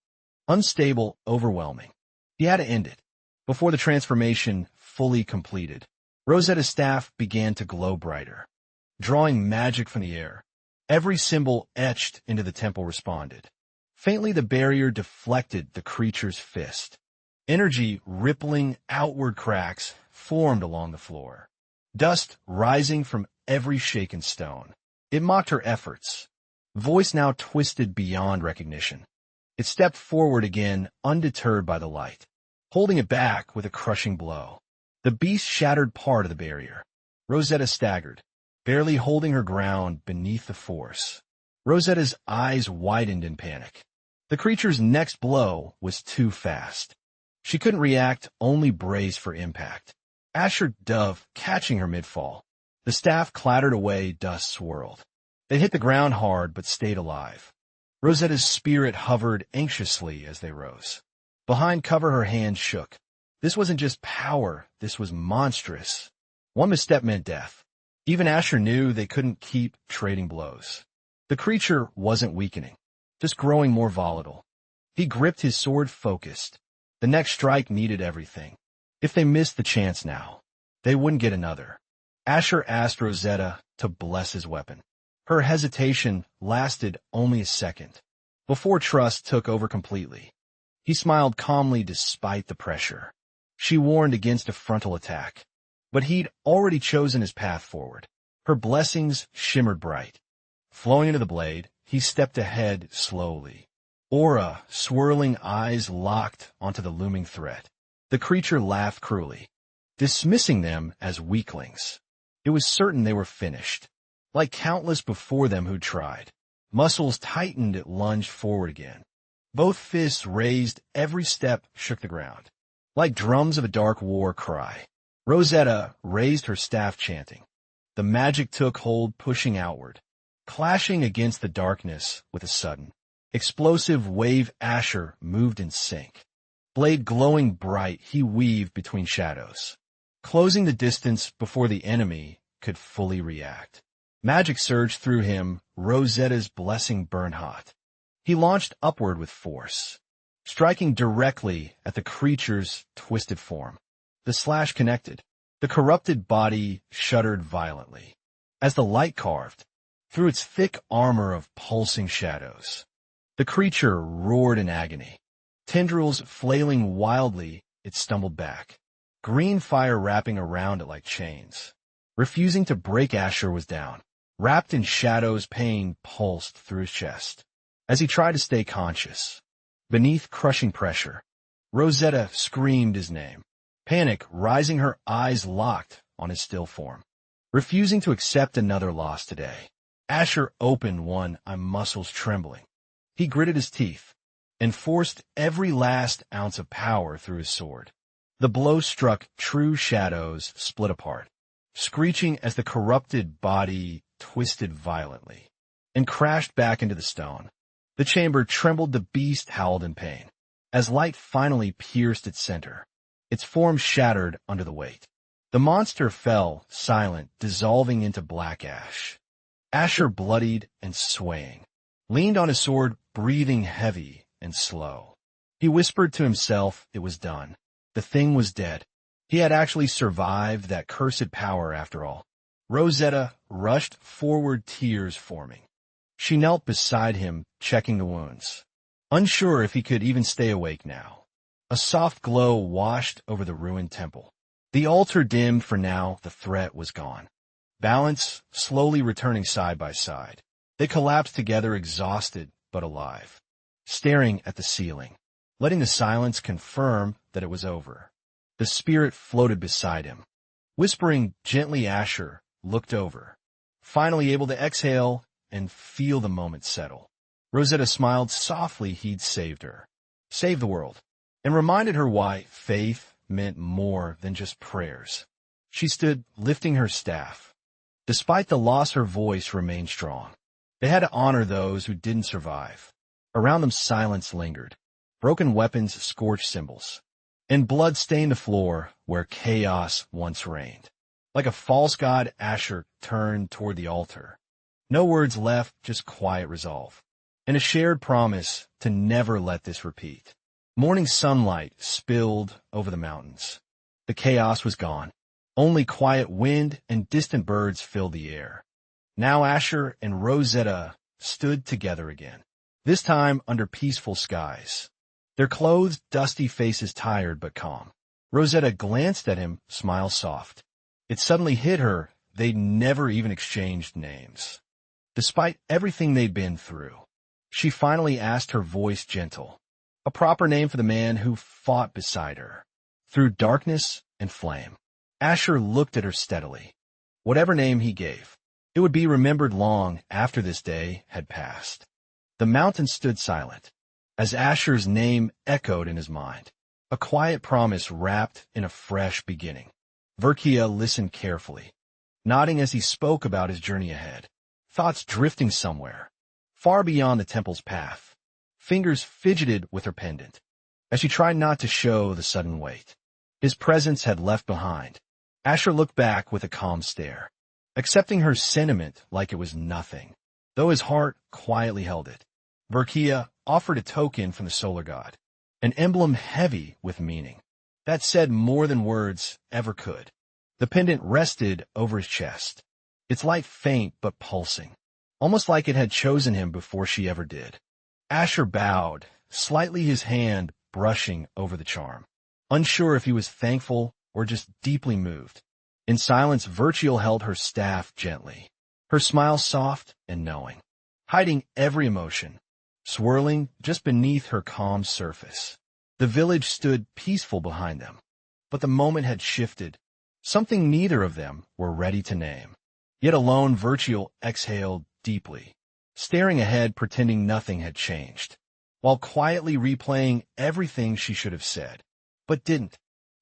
Unstable, overwhelming. He had to end it before the transformation fully completed. Rosetta's staff began to glow brighter, drawing magic from the air. Every symbol etched into the temple responded. Faintly, the barrier deflected the creature's fist. Energy rippling outward, cracks formed along the floor. Dust rising from every shaken stone. It mocked her efforts. Voice now twisted beyond recognition. It stepped forward again, undeterred by the light, holding it back with a crushing blow. The beast shattered part of the barrier. Rosetta staggered, barely holding her ground beneath the force. Rosetta's eyes widened in panic. The creature's next blow was too fast. She couldn't react, only brace for impact. Asher dove, catching her mid-fall. The staff clattered away, dust swirled. They hit the ground hard, but stayed alive. Rosetta's spirit hovered anxiously as they rose. Behind cover, her hand shook. This wasn't just power, this was monstrous. One misstep meant death. Even Asher knew they couldn't keep trading blows. The creature wasn't weakening, just growing more volatile. He gripped his sword, focused. The next strike needed everything. If they missed the chance now, they wouldn't get another. Asher asked Rosetta to bless his weapon. Her hesitation lasted only a second, before trust took over completely. He smiled calmly despite the pressure. She warned against a frontal attack, but he'd already chosen his path forward. Her blessings shimmered bright. Flowing into the blade, he stepped ahead slowly. Aura, swirling, eyes locked onto the looming threat. The creature laughed cruelly, dismissing them as weaklings. It was certain they were finished, like countless before them who'd tried. Muscles tightened, it lunged forward again. Both fists raised, every step shook the ground. Like drums of a dark war cry. Rosetta raised her staff, chanting. The magic took hold, pushing outward, clashing against the darkness with a sudden, explosive wave. Asher moved in sync. Blade glowing bright, he weaved between shadows, closing the distance before the enemy could fully react. Magic surged through him, Rosetta's blessing burned hot. He launched upward with force, striking directly at the creature's twisted form. The slash connected. The corrupted body shuddered violently as the light carved through its thick armor of pulsing shadows. The creature roared in agony. Tendrils flailing wildly, it stumbled back. Green fire wrapping around it like chains. Refusing to break, Asher was down. Wrapped in shadows, pain pulsed through his chest as he tried to stay conscious. Beneath crushing pressure, Rosetta screamed his name. panic rising, her eyes locked on his still form. Refusing to accept another loss today, Asher opened one eye, muscles trembling. He gritted his teeth and forced every last ounce of power through his sword. The blow struck true shadows, split apart, screeching as the corrupted body twisted violently and crashed back into the stone. The chamber trembled, the beast howled in pain. As light finally pierced its center, its form shattered under the weight. The monster fell, silent, dissolving into black ash. Asher, bloodied and swaying, leaned on his sword, breathing heavy and slow. He whispered to himself it was done. The thing was dead. He had actually survived that cursed power after all. Rosetta rushed forward, tears forming. She knelt beside him, checking the wounds, unsure if he could even stay awake now. A soft glow washed over the ruined temple. The altar dimmed for now, the threat was gone. Balance slowly returning side by side. They collapsed together, exhausted but alive, staring at the ceiling, letting the silence confirm that it was over. The spirit floated beside him. Whispering gently, Asher looked over, finally able to exhale and feel the moment settle. Rosetta smiled softly. He'd saved her, saved the world, and reminded her why faith meant more than just prayers. She stood, lifting her staff. Despite the loss, her voice remained strong. They had to honor those who didn't survive. Around them, silence lingered. Broken weapons scorched symbols, and blood stained the floor where chaos once reigned. Like a false god, Asher turned toward the altar. No words left, just quiet resolve, and a shared promise to never let this repeat. Morning sunlight spilled over the mountains. The chaos was gone. Only quiet wind and distant birds filled the air. Now Asher and Rosetta stood together again, this time under peaceful skies. Their clothes, dusty faces tired but calm. Rosetta glanced at him, smile soft. It suddenly hit her they'd never even exchanged names. Despite everything they'd been through, she finally asked, her voice gentle, a proper name for the man who fought beside her through darkness and flame. Asher looked at her steadily. Whatever name he gave, it would be remembered long after this day had passed. The mountain stood silent as Asher's name echoed in his mind, a quiet promise wrapped in a fresh beginning. Verkia listened carefully, nodding as he spoke about his journey ahead, thoughts drifting somewhere, far beyond the temple's path. Fingers fidgeted with her pendant, as she tried not to show the sudden weight his presence had left behind. Asher looked back with a calm stare, accepting her sentiment like it was nothing, though his heart quietly held it. Verkia offered a token from the solar god, an emblem heavy with meaning that said more than words ever could. The pendant rested over his chest, its light faint but pulsing, almost like it had chosen him before she ever did. Asher bowed, slightly, his hand brushing over the charm, unsure if he was thankful or just deeply moved. In silence, Virgil held her staff gently, her smile soft and knowing, hiding every emotion, swirling just beneath her calm surface. The village stood peaceful behind them, but the moment had shifted, something neither of them were ready to name. Yet alone, Virgil exhaled deeply, staring ahead, pretending nothing had changed, while quietly replaying everything she should have said, but didn't.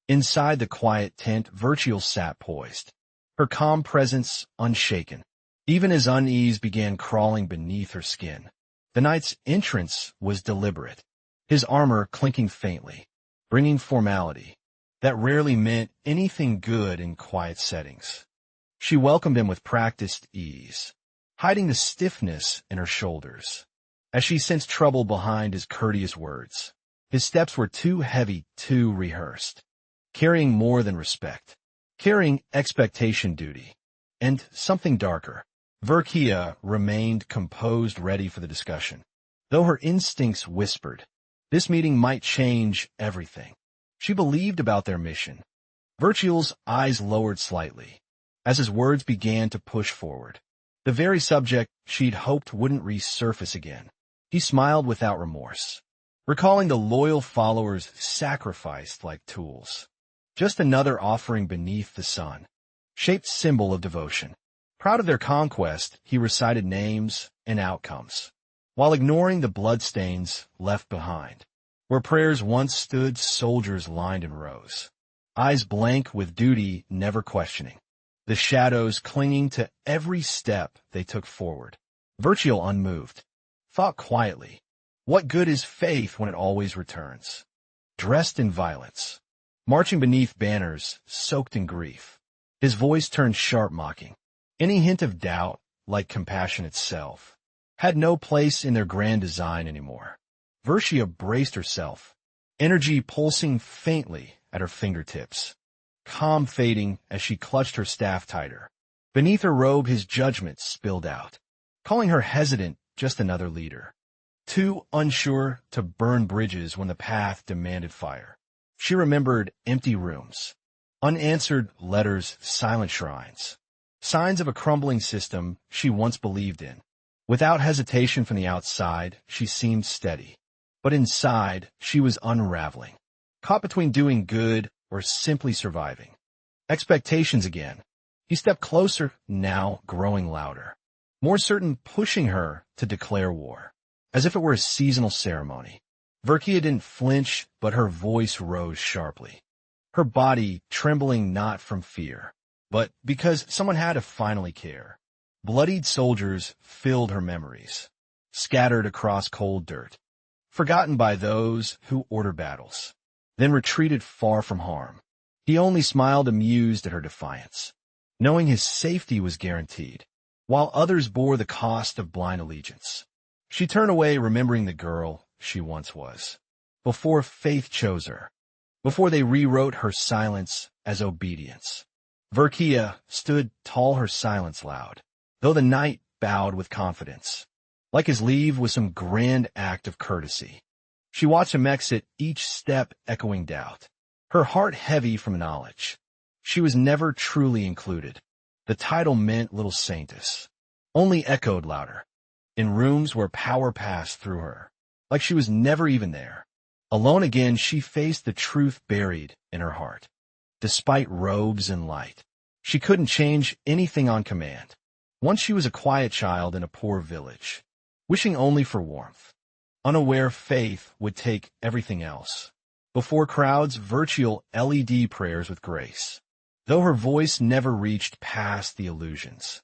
Inside the quiet tent, Virgil sat poised, her calm presence unshaken, even as unease began crawling beneath her skin. The knight's entrance was deliberate, his armor clinking faintly, bringing formality that rarely meant anything good in quiet settings. She welcomed him with practiced ease, hiding the stiffness in her shoulders, as she sensed trouble behind his courteous words. His steps were too heavy, too rehearsed, carrying more than respect, carrying expectation, duty, and something darker. Verkia remained composed, ready for the discussion, though her instincts whispered this meeting might change everything. She believed about their mission. Virgil's eyes lowered slightly as his words began to push forward, the very subject she'd hoped wouldn't resurface again. He smiled without remorse, recalling the loyal followers sacrificed like tools. Just another offering beneath the sun, shaped symbol of devotion. Proud of their conquest, he recited names and outcomes, while ignoring the bloodstains left behind. Where prayers once stood, soldiers lined in rows, eyes blank with duty, never questioning, the shadows clinging to every step they took forward. Virgil, unmoved, thought quietly, what good is faith when it always returns? Dressed in violence, marching beneath banners soaked in grief, his voice turned sharp, mocking. Any hint of doubt, like compassion itself, had no place in their grand design anymore. Virgia braced herself, energy pulsing faintly at her fingertips, calm fading as she clutched her staff tighter. Beneath her robe his judgment spilled out, calling her hesitant, just another leader, too unsure to burn bridges when the path demanded fire. She remembered empty rooms, unanswered letters, silent shrines, signs of a crumbling system she once believed in. Without hesitation from the outside, she seemed steady. But inside, she was unraveling, caught between doing good or simply surviving. Expectations again. He stepped closer, now growing louder, more certain, pushing her to declare war, as if it were a seasonal ceremony. Virgia didn't flinch, but her voice rose sharply, her body trembling not from fear, but because someone had to finally care. Bloodied soldiers filled her memories, scattered across cold dirt, forgotten by those who order battles, then retreated far from harm. He only smiled, amused at her defiance, knowing his safety was guaranteed, while others bore the cost of blind allegiance. She turned away, remembering the girl she once was, before faith chose her, before they rewrote her silence as obedience. Virgia stood tall, her silence loud, though the night bowed with confidence, like his leave was some grand act of courtesy. She watched him exit, each step echoing doubt, her heart heavy from knowledge. She was never truly included. The title meant little saintess, only echoed louder, in rooms where power passed through her, like she was never even there. Alone again, she faced the truth buried in her heart. Despite robes and light, she couldn't change anything on command. Once she was a quiet child in a poor village, wishing only for warmth, unaware faith would take everything else. Before crowds, virtual LED prayers with grace, though her voice never reached past the illusions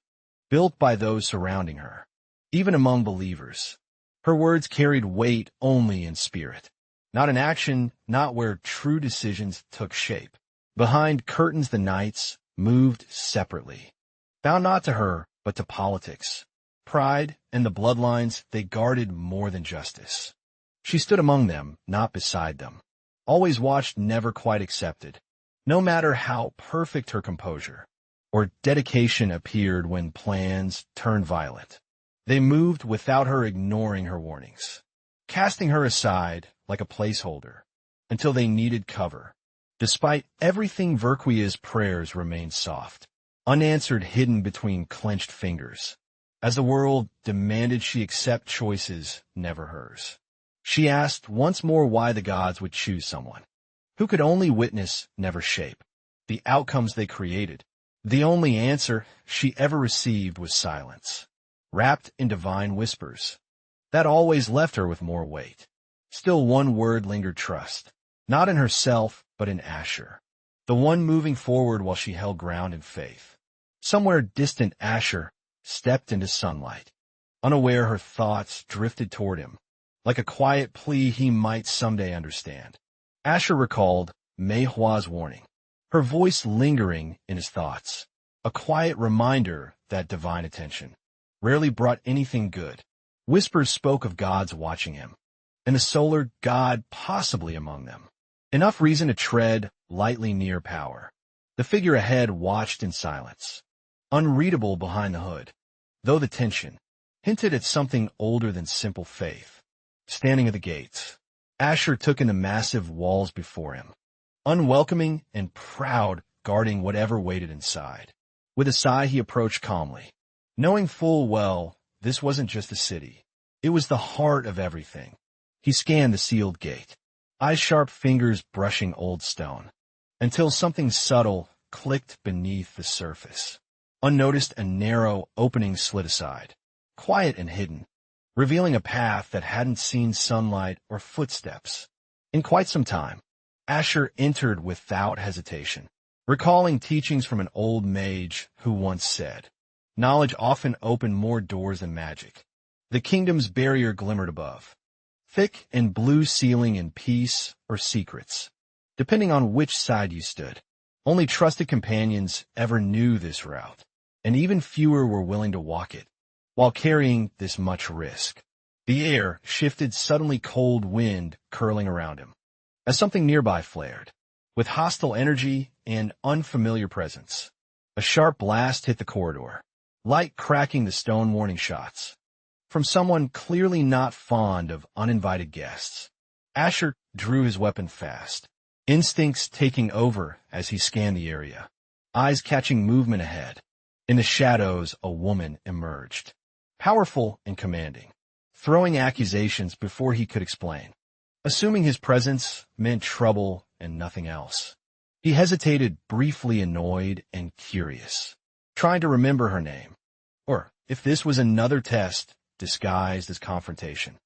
built by those surrounding her. Even among believers, her words carried weight only in spirit, not in action, not where true decisions took shape. Behind curtains the knights moved separately, bound not to her, but to politics, pride, and the bloodlines they guarded more than justice. She stood among them, not beside them, always watched, never quite accepted, no matter how perfect her composure or dedication appeared when plans turned violent. They moved without her, ignoring her warnings, casting her aside like a placeholder until they needed cover. Despite everything, Virgia's prayers remained soft, unanswered, hidden between clenched fingers, as the world demanded she accept choices never hers. She asked once more why the gods would choose someone who could only witness, never shape, the outcomes they created. The only answer she ever received was silence, wrapped in divine whispers. That always left her with more weight. Still one word lingered: trust, not in herself, but in Asher, the one moving forward while she held ground in faith. Somewhere distant, Asher stepped into sunlight. Unaware, her thoughts drifted toward him, like a quiet plea he might someday understand. Asher recalled Manhwa's warning, her voice lingering in his thoughts, a quiet reminder that divine attention rarely brought anything good. Whispers spoke of gods watching him, and a solar god possibly among them. Enough reason to tread lightly near power. The figure ahead watched in silence, unreadable behind the hood, though the tension hinted at something older than simple faith. Standing at the gates, Asher took in the massive walls before him, unwelcoming and proud, guarding whatever waited inside. With a sigh, he approached calmly, knowing full well this wasn't just a city. It was the heart of everything. He scanned the sealed gate, eyes sharp, fingers brushing old stone, until something subtle clicked beneath the surface. Unnoticed, a narrow opening slid aside, quiet and hidden, revealing a path that hadn't seen sunlight or footsteps in quite some time. Asher entered without hesitation, recalling teachings from an old mage who once said, "Knowledge often opened more doors than magic." The kingdom's barrier glimmered above, thick and blue ceiling in peace or secrets, depending on which side you stood. Only trusted companions ever knew this route, and even fewer were willing to walk it, while carrying this much risk. The air shifted, suddenly cold wind curling around him, as something nearby flared, with hostile energy and unfamiliar presence. A sharp blast hit the corridor, light cracking the stone warning shots. From someone clearly not fond of uninvited guests. Asher drew his weapon fast, instincts taking over as he scanned the area, eyes catching movement ahead. In the shadows, a woman emerged, powerful and commanding, throwing accusations before he could explain, assuming his presence meant trouble and nothing else. He hesitated, briefly annoyed and curious, trying to remember her name, or if this was another test disguised as confrontation.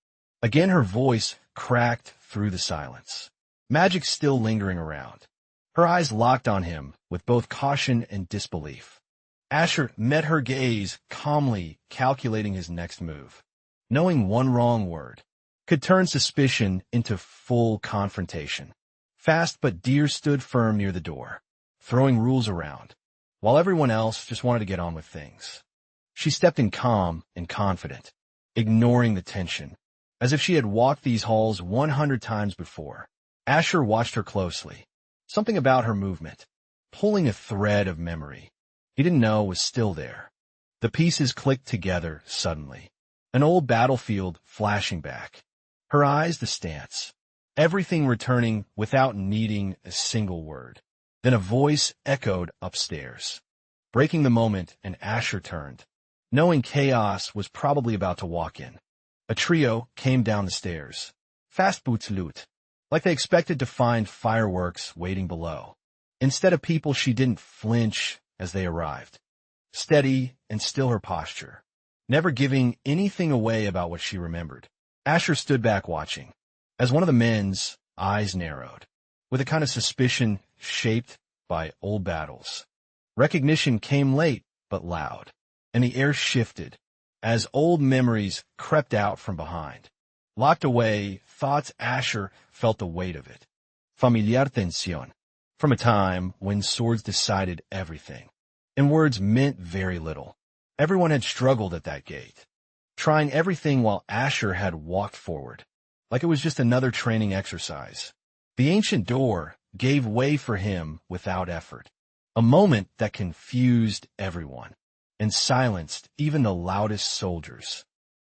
Again her voice cracked through the silence, magic still lingering around. Her eyes locked on him with both caution and disbelief. Asher met her gaze, calmly calculating his next move, knowing one wrong word could turn suspicion into full confrontation. Fast, but Deer stood firm near the door, throwing rules around, while everyone else just wanted to get on with things. She stepped in calm and confident, ignoring the tension, as if she had walked these halls 100 times before. Asher watched her closely, something about her movement, pulling a thread of memory he didn't know was still there. The pieces clicked together suddenly, an old battlefield flashing back. Her eyes, the stance, everything returning without needing a single word. Then a voice echoed upstairs, breaking the moment, and Asher turned, knowing chaos was probably about to walk in. A trio came down the stairs, fast boots loot, like they expected to find fireworks waiting below. Instead of people, she didn't flinch as they arrived, steady and still her posture, never giving anything away about what she remembered. Asher stood back watching, as one of the men's eyes narrowed, with a kind of suspicion shaped by old battles. Recognition came late but loud, and the air shifted as old memories crept out from behind. Locked away thoughts, Asher felt the weight of it. Familiar tensión, from a time when swords decided everything, and words meant very little. Everyone had struggled at that gate, trying everything while Asher had walked forward, like it was just another training exercise. The ancient door gave way for him without effort, a moment that confused everyone and silenced even the loudest soldiers.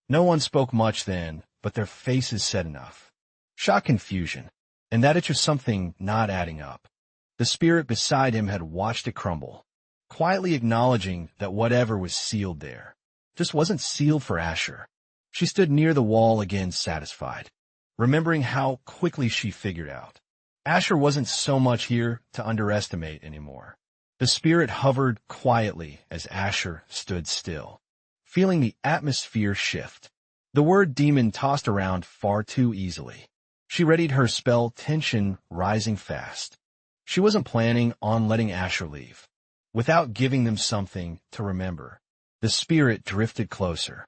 No one spoke much then, but their faces said enough. Shock, confusion, and that it was something not adding up. The spirit beside him had watched it crumble, quietly acknowledging that whatever was sealed there just wasn't sealed for Asher. She stood near the wall again, satisfied, remembering how quickly she figured out. Asher wasn't so much here to underestimate anymore. The spirit hovered quietly as Asher stood still, feeling the atmosphere shift. The word demon tossed around far too easily. She readied her spell, tension rising fast. She wasn't planning on letting Asher leave without giving them something to remember. The spirit drifted closer,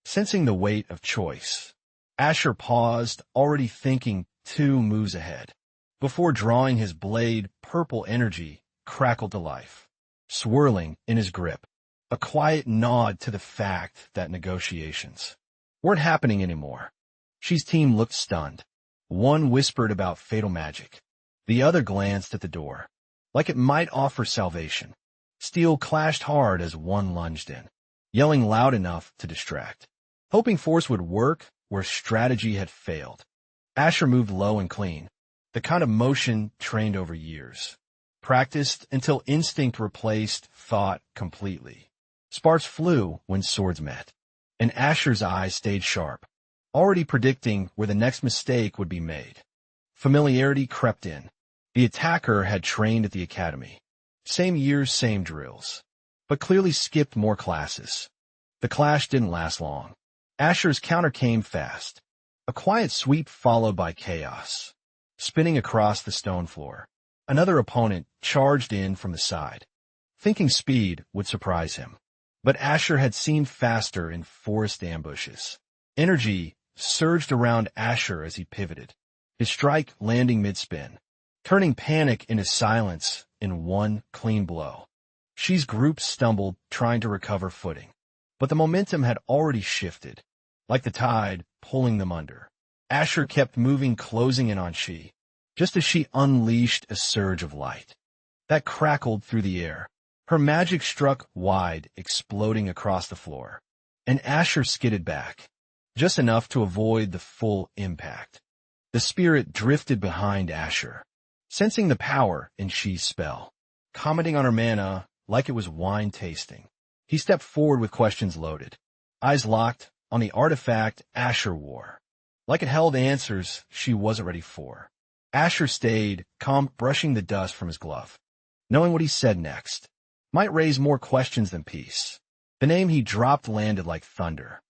sensing the weight of choice. Asher paused, already thinking 2 moves ahead, before drawing his blade. Purple energy crackled to life, swirling in his grip, a quiet nod to the fact that negotiations weren't happening anymore. She's team looked stunned. One whispered about fatal magic. The other glanced at the door, like it might offer salvation. Steel clashed hard as one lunged in, yelling loud enough to distract, hoping force would work where strategy had failed. Asher moved low and clean, the kind of motion trained over years, practiced until instinct replaced thought completely. Sparks flew when swords met, and Asher's eyes stayed sharp, already predicting where the next mistake would be made. Familiarity crept in, The attacker had trained at the academy. Same years, same drills. But clearly skipped more classes. The clash didn't last long. Asher's counter came fast. A quiet sweep followed by chaos. Spinning across the stone floor. Another opponent charged in from the side. Thinking speed would surprise him. But Asher had seen faster in forest ambushes. Energy surged around Asher as he pivoted. His strike landing mid-spin. Turning panic into silence in one clean blow. Shi's group stumbled, trying to recover footing. But the momentum had already shifted, like the tide pulling them under. Asher kept moving, closing in on Shi, just as she unleashed a surge of light that crackled through the air. Her magic struck wide, exploding across the floor, and Asher skidded back, just enough to avoid the full impact. The spirit drifted behind Asher, sensing the power in Shi's spell, commenting on her mana like it was wine tasting. He stepped forward with questions loaded, eyes locked on the artifact Asher wore, like it held answers she wasn't ready for. Asher stayed calm, brushing the dust from his glove, knowing what he said next might raise more questions than peace. The name he dropped landed like thunder,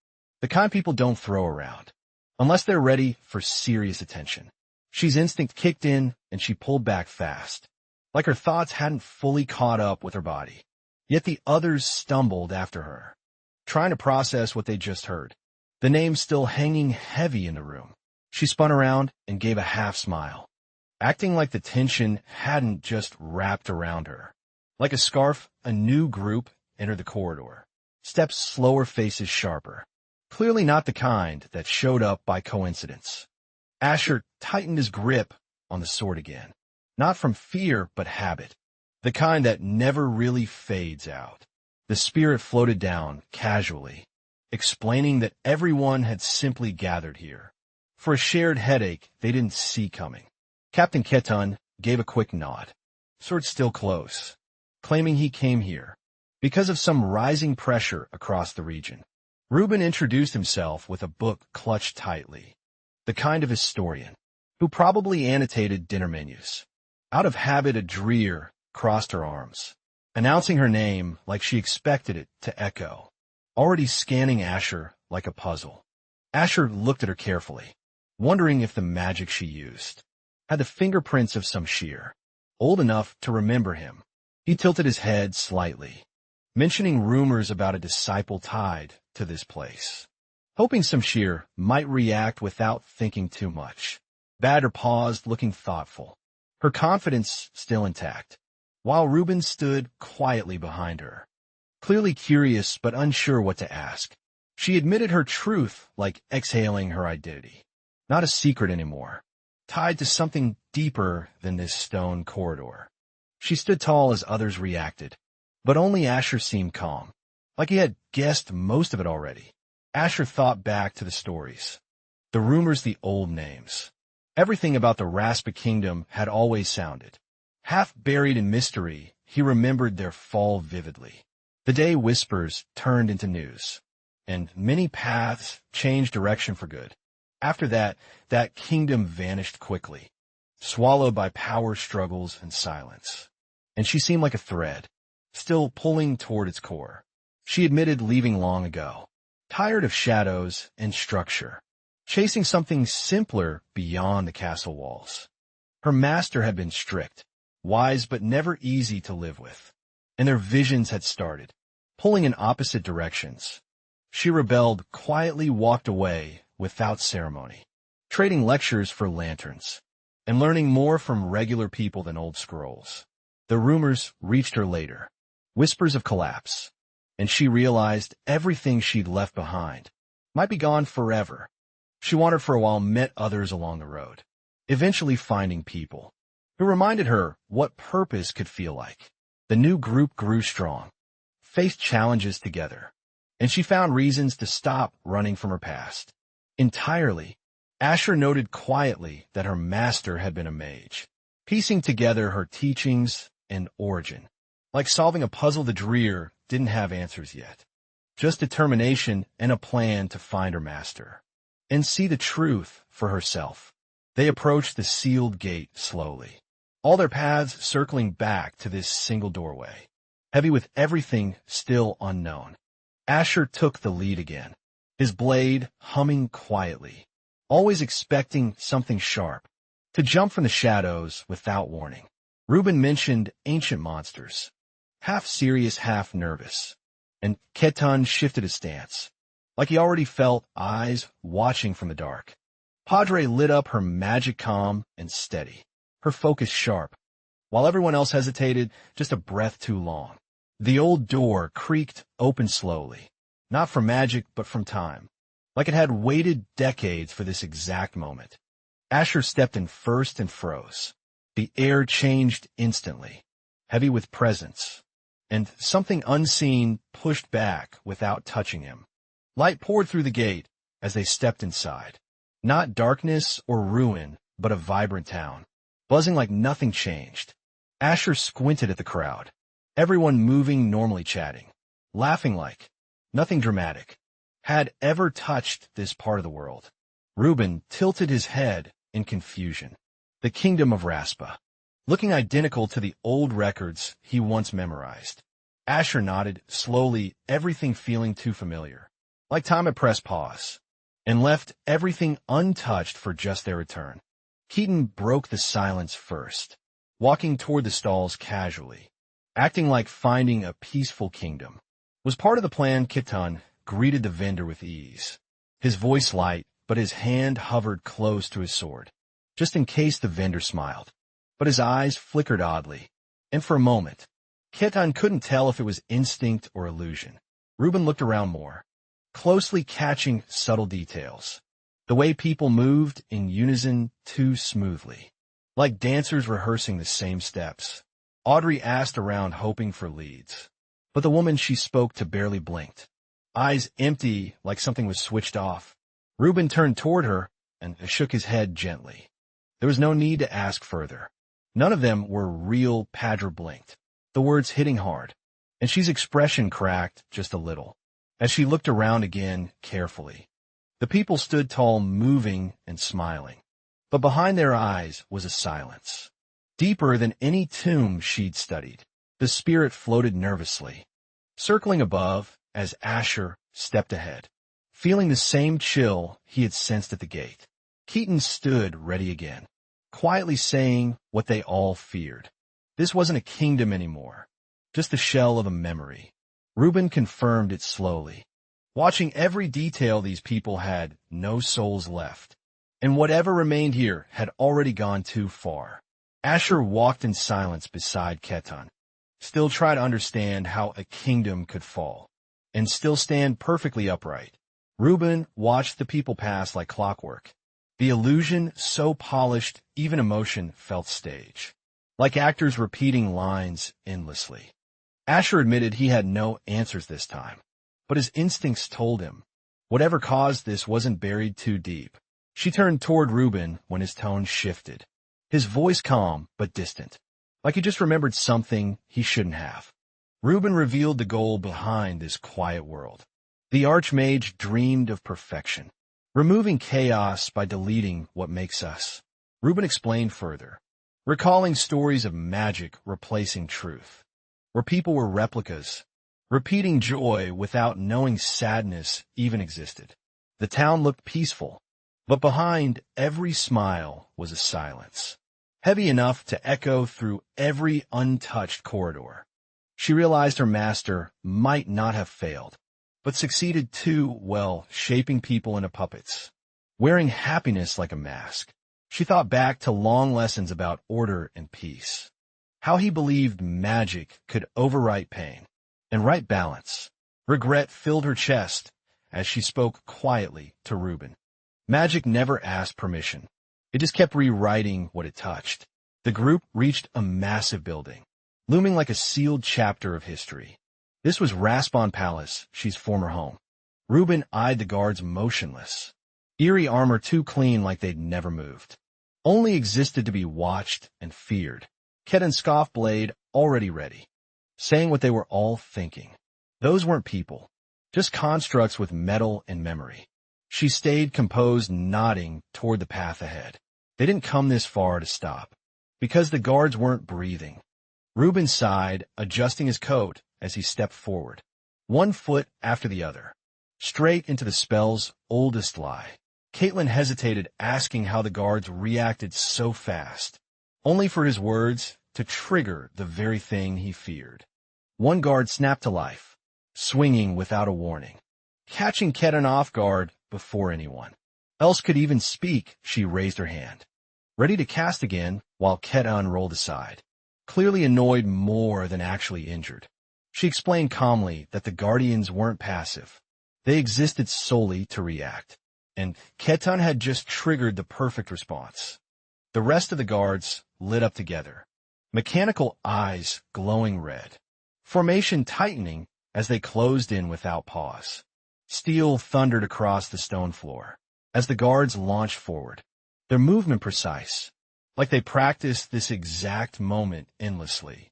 the kind people don't throw around, unless they're ready for serious attention. Shi's instinct kicked in, and she pulled back fast, like her thoughts hadn't fully caught up with her body. Yet the others stumbled after her, trying to process what they just heard, the name still hanging heavy in the room. She spun around and gave a half smile, acting like the tension hadn't just wrapped around her. Like a scarf, a new group entered the corridor, steps slower, faces sharper, clearly not the kind that showed up by coincidence. Asher tightened his grip on the sword again, not from fear but habit, the kind that never really fades out. The spirit floated down casually, explaining that everyone had simply gathered here for a shared headache they didn't see coming. Captain Keton gave a quick nod, sword still close, claiming he came here because of some rising pressure across the region. Reuben introduced himself with a book clutched tightly, the kind of historian who probably annotated dinner menus. Out of habit, Adrir crossed her arms, announcing her name like she expected it to echo, already scanning Asher like a puzzle. Asher looked at her carefully, wondering if the magic she used had the fingerprints of some shear, old enough to remember him. He tilted his head slightly, mentioning rumors about a disciple tied to this place, hoping some shear might react without thinking too much. Badder paused, looking thoughtful, her confidence still intact, while Reuben stood quietly behind her, clearly curious but unsure what to ask. She admitted her truth like exhaling her identity, not a secret anymore, tied to something deeper than this stone corridor. She stood tall as others reacted, but only Asher seemed calm, like he had guessed most of it already. Asher thought back to the stories, the rumors, the old names. Everything about the Raspa Kingdom had always sounded. Half buried in mystery, he remembered their fall vividly. The day whispers turned into news, and many paths changed direction for good. After that, that kingdom vanished quickly, swallowed by power struggles and silence. And she seemed like a thread, still pulling toward its core. She admitted leaving long ago, tired of shadows and structure, chasing something simpler beyond the castle walls. Her master had been strict, wise but never easy to live with, and their visions had started, pulling in opposite directions. She rebelled, quietly walked away without ceremony, trading lectures for lanterns, and learning more from regular people than old scrolls. The rumors reached her later, whispers of collapse, and she realized everything she'd left behind might be gone forever. She wandered for a while, met others along the road, eventually finding people who reminded her what purpose could feel like. The new group grew strong, faced challenges together, and she found reasons to stop running from her past entirely. Asher noted quietly that her master had been a mage, piecing together her teachings and origin. Like solving a puzzle, the Dreer didn't have answers yet, just determination and a plan to find her master and see the truth for herself. They approached the sealed gate slowly, all their paths circling back to this single doorway, heavy with everything still unknown. Asher took the lead again, his blade humming quietly, always expecting something sharp, to jump from the shadows without warning. Reuben mentioned ancient monsters, half serious, half nervous, and Ketan shifted his stance, like he already felt eyes watching from the dark. Padre lit up, her magic calm and steady, her focus sharp, while everyone else hesitated just a breath too long. The old door creaked open slowly, not from magic but from time, like it had waited decades for this exact moment. Asher stepped in first and froze. The air changed instantly, heavy with presence, and something unseen pushed back without touching him. Light poured through the gate as they stepped inside. Not darkness or ruin, but a vibrant town, buzzing like nothing changed. Asher squinted at the crowd, everyone moving, normally chatting, laughing like nothing dramatic had ever touched this part of the world. Reuben tilted his head in confusion. The kingdom of Raspa, looking identical to the old records he once memorized. Asher nodded slowly, everything feeling too familiar, like time had pressed pause, and left everything untouched for just their return. Keaton broke the silence first, walking toward the stalls casually, acting like finding a peaceful kingdom was part of the plan. Ketan greeted the vendor with ease, his voice light, but his hand hovered close to his sword, just in case the vendor smiled. But his eyes flickered oddly, and for a moment, Ketan couldn't tell if it was instinct or illusion. Reuben looked around more, closely catching subtle details. The way people moved in unison too smoothly, like dancers rehearsing the same steps. Audrey asked around, hoping for leads, but the woman she spoke to barely blinked, eyes empty like something was switched off. Reuben turned toward her and shook his head gently. There was no need to ask further. None of them were real. Padre blinked, the words hitting hard, and she's expression cracked just a little as she looked around again carefully. The people stood tall, moving and smiling, but behind their eyes was a silence, deeper than any tomb she'd studied. The spirit floated nervously, circling above as Asher stepped ahead, feeling the same chill he had sensed at the gate. Keaton stood ready again, quietly saying what they all feared. This wasn't a kingdom anymore, just the shell of a memory. Reuben confirmed it slowly, watching every detail. These people had no souls left, and whatever remained here had already gone too far. Asher walked in silence beside Ketan, still trying to understand how a kingdom could fall and still stand perfectly upright. Reuben watched the people pass like clockwork, the illusion so polished even emotion felt staged, like actors repeating lines endlessly. Asher admitted he had no answers this time, but his instincts told him whatever caused this wasn't buried too deep. She turned toward Reuben when his tone shifted, his voice calm but distant, like he just remembered something he shouldn't have. Reuben revealed the goal behind this quiet world. The Archmage dreamed of perfection, removing chaos by deleting what makes us. Reuben explained further, recalling stories of magic replacing truth, where people were replicas, repeating joy without knowing sadness even existed. The town looked peaceful, but behind every smile was a silence, heavy enough to echo through every untouched corridor. She realized her master might not have failed, but succeeded too well, shaping people into puppets, wearing happiness like a mask. She thought back to long lessons about order and peace, how he believed magic could overwrite pain and right balance. Regret filled her chest as she spoke quietly to Reuben. Magic never asked permission. It just kept rewriting what it touched. The group reached a massive building, looming like a sealed chapter of history. This was Raspon Palace, she's former home. Reuben eyed the guards motionless, eerie armor too clean like they'd never moved, only existed to be watched and feared. Ketan's scoff blade already ready, saying what they were all thinking. Those weren't people, just constructs with metal and memory. She stayed composed, nodding toward the path ahead. They didn't come this far to stop. because the guards weren't breathing. Reuben sighed, adjusting his coat as he stepped forward, one foot after the other, straight into the spell's oldest lie. Caitlin hesitated, asking how the guards reacted so fast, only for his words to trigger the very thing he feared. One guard snapped to life, swinging without a warning, catching Ketan off guard before anyone else could even speak. She raised her hand, ready to cast again, while Ketan rolled aside, clearly annoyed more than actually injured. She explained calmly that the Guardians weren't passive. They existed solely to react, and Ketan had just triggered the perfect response. The rest of the guards lit up together, mechanical eyes glowing red, formation tightening as they closed in without pause. Steel thundered across the stone floor as the guards launched forward, their movement precise, like they practiced this exact moment endlessly.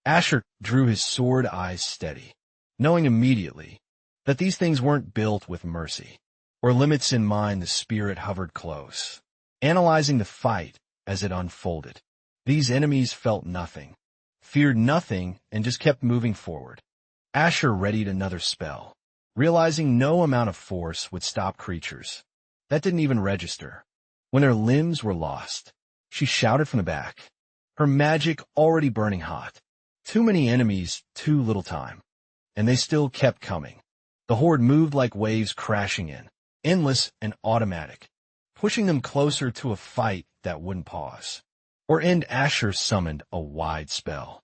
Asher drew his sword eyes steady, knowing immediately that these things weren't built with mercy or limits in mind. The spirit hovered close, analyzing the fight as it unfolded. These enemies felt nothing, feared nothing, and just kept moving forward. Asher readied another spell, realizing no amount of force would stop creatures. That didn't even register. When their limbs were lost, she shouted from the back, her magic already burning hot. Too many enemies, too little time. And they still kept coming. The horde moved like waves crashing in, endless and automatic, pushing them closer to a fight that wouldn't pause or end. Asher summoned a wide spell,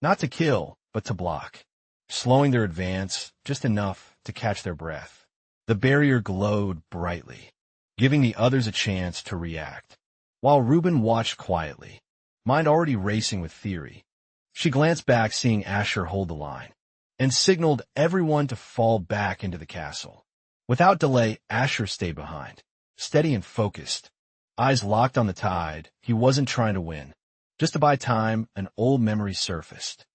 not to kill, but to block, slowing their advance just enough to catch their breath. The barrier glowed brightly, giving the others a chance to react. While Reuben watched quietly, mind already racing with theory, she glanced back, seeing Asher hold the line, and signaled everyone to fall back into the castle. Without delay, Asher stayed behind, steady and focused, eyes locked on the tide. He wasn't trying to win, just to buy time. An old memory surfaced.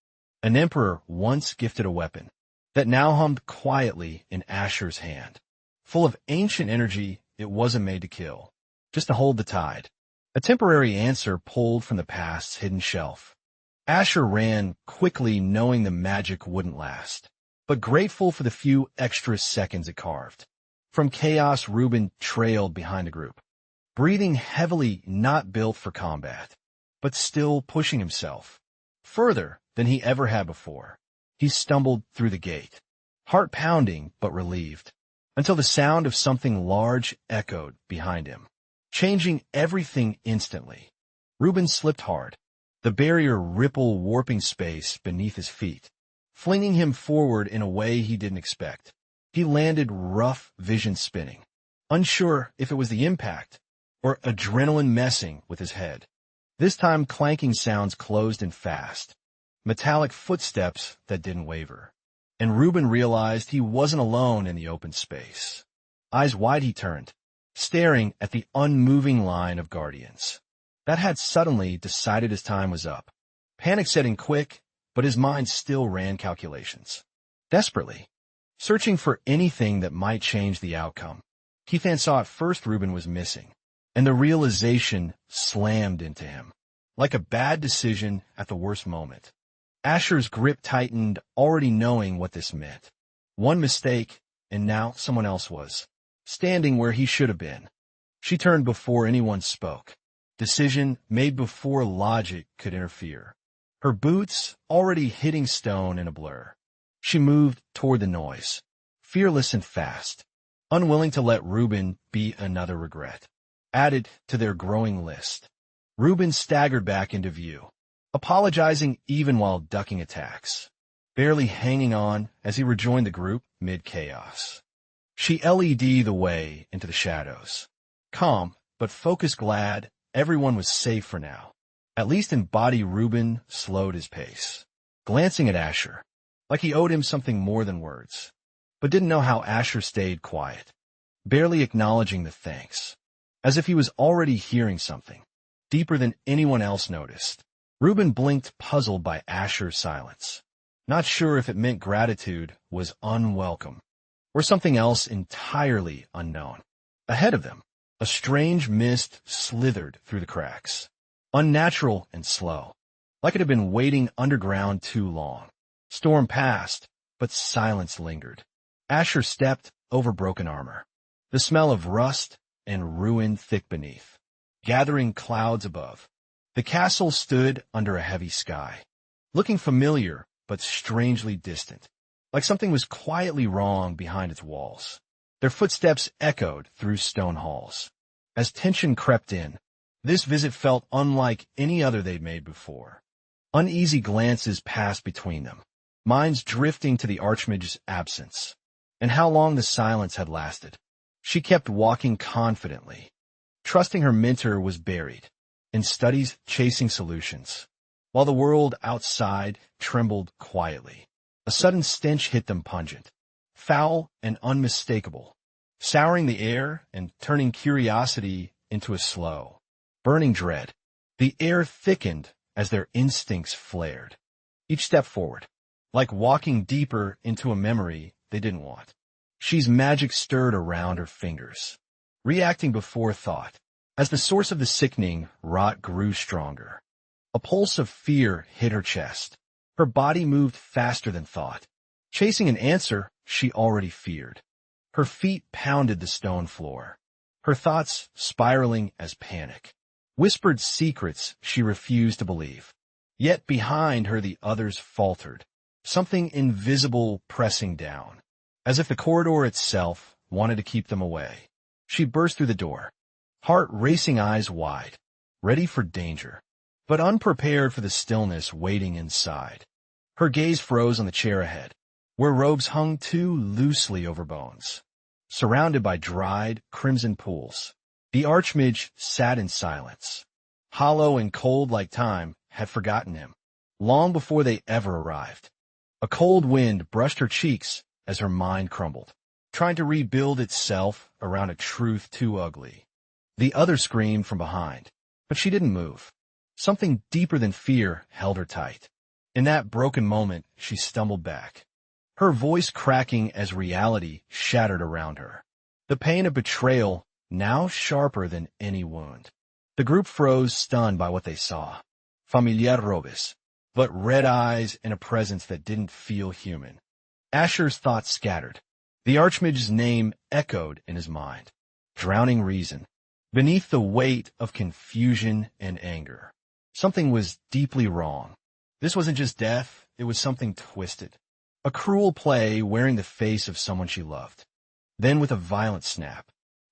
An emperor once gifted a weapon that now hummed quietly in Asher's hand. Full of ancient energy, it wasn't made to kill, just to hold the tide. A temporary answer pulled from the past's hidden shelf. Asher ran quickly, knowing the magic wouldn't last, but grateful for the few extra seconds it carved. From chaos, Reuben trailed behind the group, breathing heavily, not built for combat, but still pushing himself further than he ever had before. He stumbled through the gate, heart pounding but relieved, until the sound of something large echoed behind him, changing everything instantly. Reuben slipped hard, the barrier ripple warping space beneath his feet, flinging him forward in a way he didn't expect. He landed rough, vision spinning, unsure if it was the impact or adrenaline messing with his head. This time, clanking sounds closed in fast, metallic footsteps that didn't waver, and Reuben realized he wasn't alone in the open space. Eyes wide, he turned, staring at the unmoving line of guardians that had suddenly decided his time was up. Panic set in quick, but his mind still ran calculations, desperately, searching for anything that might change the outcome. Keithan saw at first Reuben was missing, and the realization slammed into him, like a bad decision at the worst moment. Asher's grip tightened, already knowing what this meant. One mistake, and now someone else was standing where he should have been. She turned before anyone spoke. Decision made before logic could interfere. Her boots already hitting stone in a blur. She moved toward the noise, fearless and fast, unwilling to let Reuben be another regret added to their growing list. Reuben staggered back into view, apologizing even while ducking attacks, barely hanging on as he rejoined the group mid-chaos. She LED'd the way into the shadows, calm but focused, glad everyone was safe for now. At least in body. Reuben slowed his pace, glancing at Asher, like he owed him something more than words, but didn't know how. Asher stayed quiet, barely acknowledging the thanks, as if he was already hearing something deeper than anyone else noticed. Reuben blinked, puzzled by Asher's silence, not sure if it meant gratitude was unwelcome or something else entirely unknown. Ahead of them, a strange mist slithered through the cracks, unnatural and slow, like it had been waiting underground too long. Storm passed, but silence lingered. Asher stepped over broken armor, the smell of rust and ruin thick beneath, gathering clouds above. The castle stood under a heavy sky, looking familiar but strangely distant, like something was quietly wrong behind its walls. Their footsteps echoed through stone halls. As tension crept in, this visit felt unlike any other they'd made before. Uneasy glances passed between them, minds drifting to the Archmage's absence, and how long the silence had lasted. She kept walking confidently, trusting her mentor was buried in studies chasing solutions, while the world outside trembled quietly. A sudden stench hit them, pungent, foul and unmistakable, souring the air and turning curiosity into a slow, burning dread. The air thickened as their instincts flared. Each step forward, like walking deeper into a memory they didn't want. She's magic stirred around her fingers, reacting before thought. As the source of the sickening rot grew stronger, a pulse of fear hit her chest. Her body moved faster than thought, chasing an answer she already feared. Her feet pounded the stone floor, her thoughts spiraling as panic. Whispered secrets she refused to believe. Yet behind her the others faltered, something invisible pressing down, as if the corridor itself wanted to keep them away. She burst through the door, heart racing, eyes wide, ready for danger, but unprepared for the stillness waiting inside. Her gaze froze on the chair ahead, where robes hung too loosely over bones. Surrounded by dried, crimson pools, the Archmage sat in silence. Hollow and cold like time had forgotten him, long before they ever arrived. A cold wind brushed her cheeks as her mind crumbled, trying to rebuild itself around a truth too ugly. The other screamed from behind, but she didn't move. Something deeper than fear held her tight. In that broken moment, she stumbled back, her voice cracking as reality shattered around her. The pain of betrayal now sharper than any wound. The group froze, stunned by what they saw. Familiar robes, but red eyes and a presence that didn't feel human. Asher's thoughts scattered. The Archmage's name echoed in his mind, drowning reason. Beneath the weight of confusion and anger, something was deeply wrong. This wasn't just death, it was something twisted. A cruel play wearing the face of someone she loved. Then with a violent snap,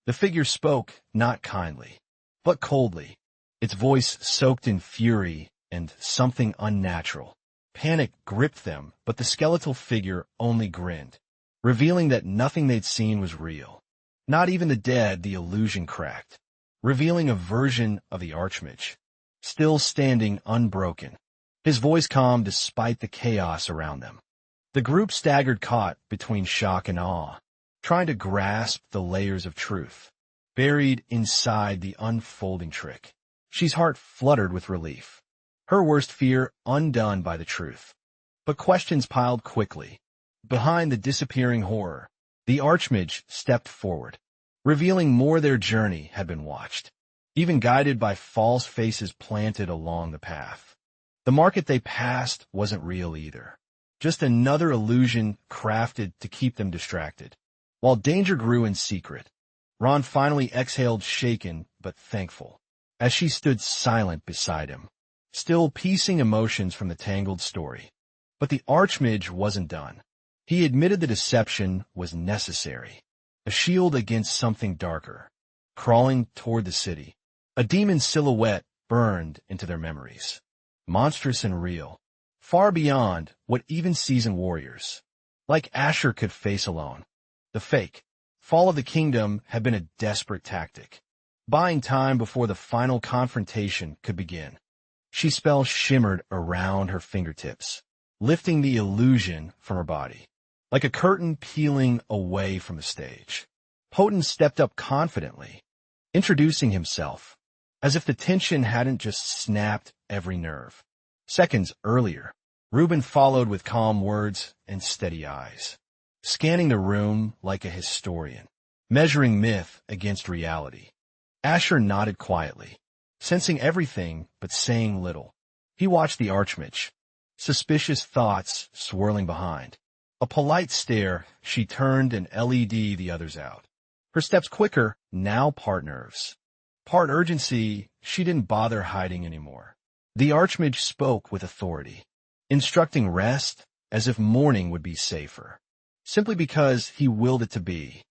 the figure spoke, not kindly, but coldly, its voice soaked in fury and something unnatural. Panic gripped them, but the skeletal figure only grinned, revealing that nothing they'd seen was real. Not even the dead. The illusion cracked, revealing a version of the Archmage, still standing unbroken, his voice calm despite the chaos around them. The group staggered, caught between shock and awe, trying to grasp the layers of truth buried inside the unfolding trick. She's heart fluttered with relief, her worst fear undone by the truth. But questions piled quickly. Behind the disappearing horror, the Archmage stepped forward, revealing more. Their journey had been watched, even guided by false faces planted along the path. The market they passed wasn't real either, just another illusion crafted to keep them distracted. While danger grew in secret, Ron finally exhaled, shaken but thankful, as she stood silent beside him, still piecing emotions from the tangled story. But the Archmage wasn't done. He admitted the deception was necessary, a shield against something darker, crawling toward the city. A demon silhouette burned into their memories, monstrous and real, far beyond what even seasoned warriors like Asher could face alone. The fake fall of the kingdom had been a desperate tactic, buying time before the final confrontation could begin. She spell shimmered around her fingertips, lifting the illusion from her body, like a curtain peeling away from the stage. Poten stepped up confidently, introducing himself, as if the tension hadn't just snapped every nerve. Seconds earlier, Reuben followed with calm words and steady eyes, scanning the room like a historian, measuring myth against reality. Asher nodded quietly, sensing everything but saying little. He watched the Archmage, suspicious thoughts swirling behind. A polite stare, she turned and LED the others out. Her steps quicker, now part nerves. Part urgency, she didn't bother hiding anymore. The Archmage spoke with authority, instructing rest as if morning would be safer, simply because he willed it to be.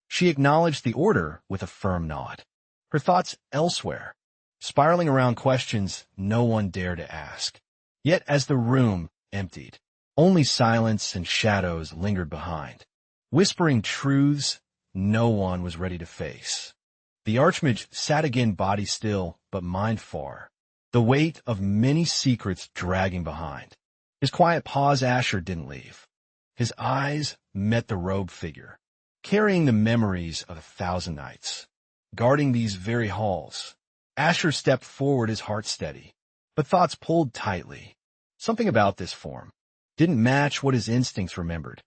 She acknowledged the order with a firm nod, her thoughts elsewhere, spiraling around questions no one dared to ask. Yet as the room emptied, only silence and shadows lingered behind, whispering truths no one was ready to face. The Archmage sat again, body still, but mind far, the weight of many secrets dragging behind. His quiet pause Asher didn't leave. His eyes met the robed figure, carrying the memories of 1,000 nights, guarding these very halls. Asher stepped forward, his heart steady, but thoughts pulled tightly. Something about this form didn't match what his instincts remembered.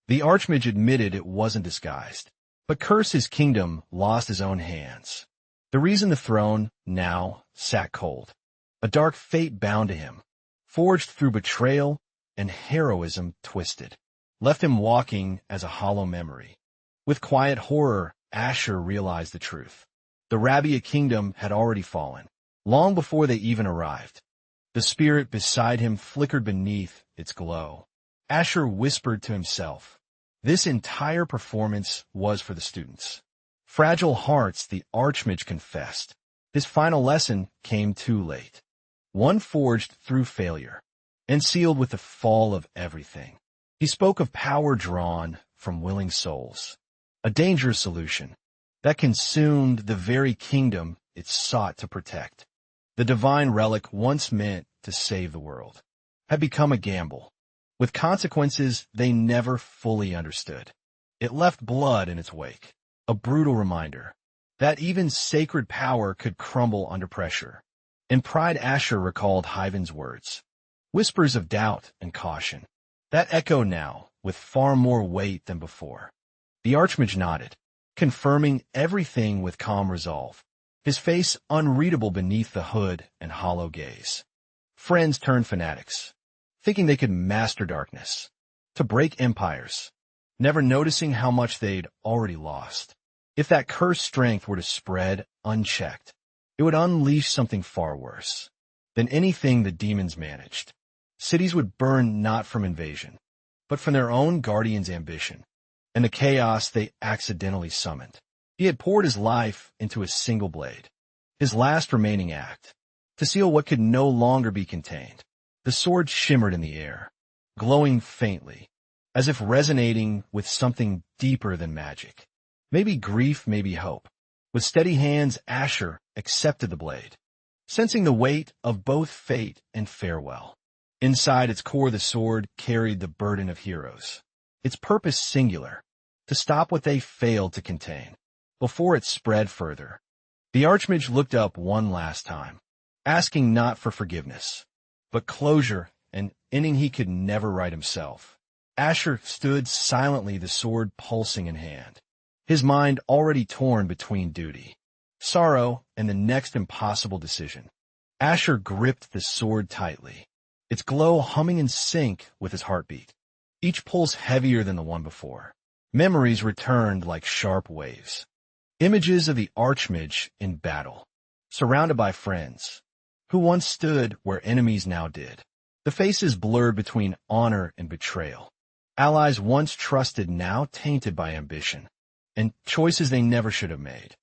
The Archmage admitted it wasn't disguised, but curse his kingdom lost his own hands. The reason the throne now sat cold. A dark fate bound to him, forged through betrayal and heroism twisted, left him walking as a hollow memory. With quiet horror, Asher realized the truth. The Rabia kingdom had already fallen, long before they even arrived. The spirit beside him flickered beneath its glow. Asher whispered to himself, this entire performance was for the students. Fragile hearts, the Archmage confessed. His final lesson came too late. One forged through failure, and sealed with the fall of everything. He spoke of power drawn from willing souls, a dangerous solution that consumed the very kingdom it sought to protect. The divine relic once meant to save the world had become a gamble, with consequences they never fully understood. It left blood in its wake, a brutal reminder that even sacred power could crumble under pressure. In pride, Asher recalled Hyven's words, whispers of doubt and caution, that echo now with far more weight than before. The Archmage nodded, confirming everything with calm resolve, his face unreadable beneath the hood and hollow gaze. Friends turned fanatics, thinking they could master darkness, to break empires, never noticing how much they'd already lost. If that cursed strength were to spread unchecked, it would unleash something far worse than anything the demons managed. Cities would burn not from invasion, but from their own guardian's ambition, and the chaos they accidentally summoned. He had poured his life into a single blade, his last remaining act, to seal what could no longer be contained. The sword shimmered in the air, glowing faintly, as if resonating with something deeper than magic. Maybe grief, maybe hope. With steady hands, Asher accepted the blade, sensing the weight of both fate and farewell. Inside its core, the sword carried the burden of heroes, its purpose singular, to stop what they failed to contain, before it spread further. The Archmage looked up one last time, asking not for forgiveness, but closure, an ending he could never write himself. Asher stood silently, the sword pulsing in hand, his mind already torn between duty, sorrow, and the next impossible decision. Asher gripped the sword tightly, its glow humming in sync with his heartbeat, each pulse heavier than the one before. Memories returned like sharp waves. Images of the Archmage in battle, surrounded by friends, who once stood where enemies now did. The faces blurred between honor and betrayal. Allies once trusted, now tainted by ambition, and choices they never should have made.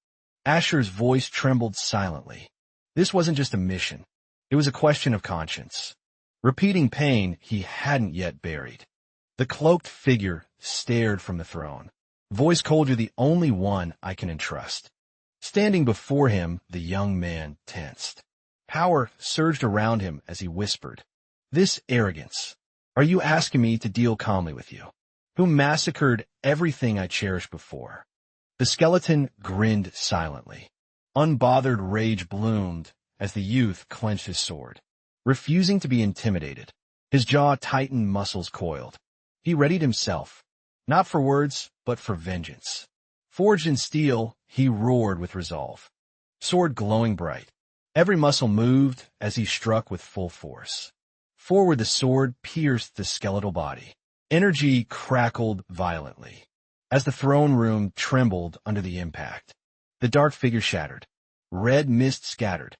Asher's voice trembled silently. This wasn't just a mission. It was a question of conscience, repeating pain he hadn't yet buried. The cloaked figure stared from the throne. Voice cold, "You're the only one I can entrust." Standing before him, the young man tensed. Power surged around him as he whispered, "This arrogance. Are you asking me to deal calmly with you, who massacred everything I cherished before?" The skeleton grinned silently. Unbothered rage bloomed as the youth clenched his sword, refusing to be intimidated. His jaw tightened, muscles coiled. He readied himself, not for words, but for vengeance. Forged in steel, he roared with resolve, sword glowing bright. Every muscle moved as he struck with full force. Forward the sword pierced the skeletal body. Energy crackled violently as the throne room trembled under the impact. The dark figure shattered. Red mist scattered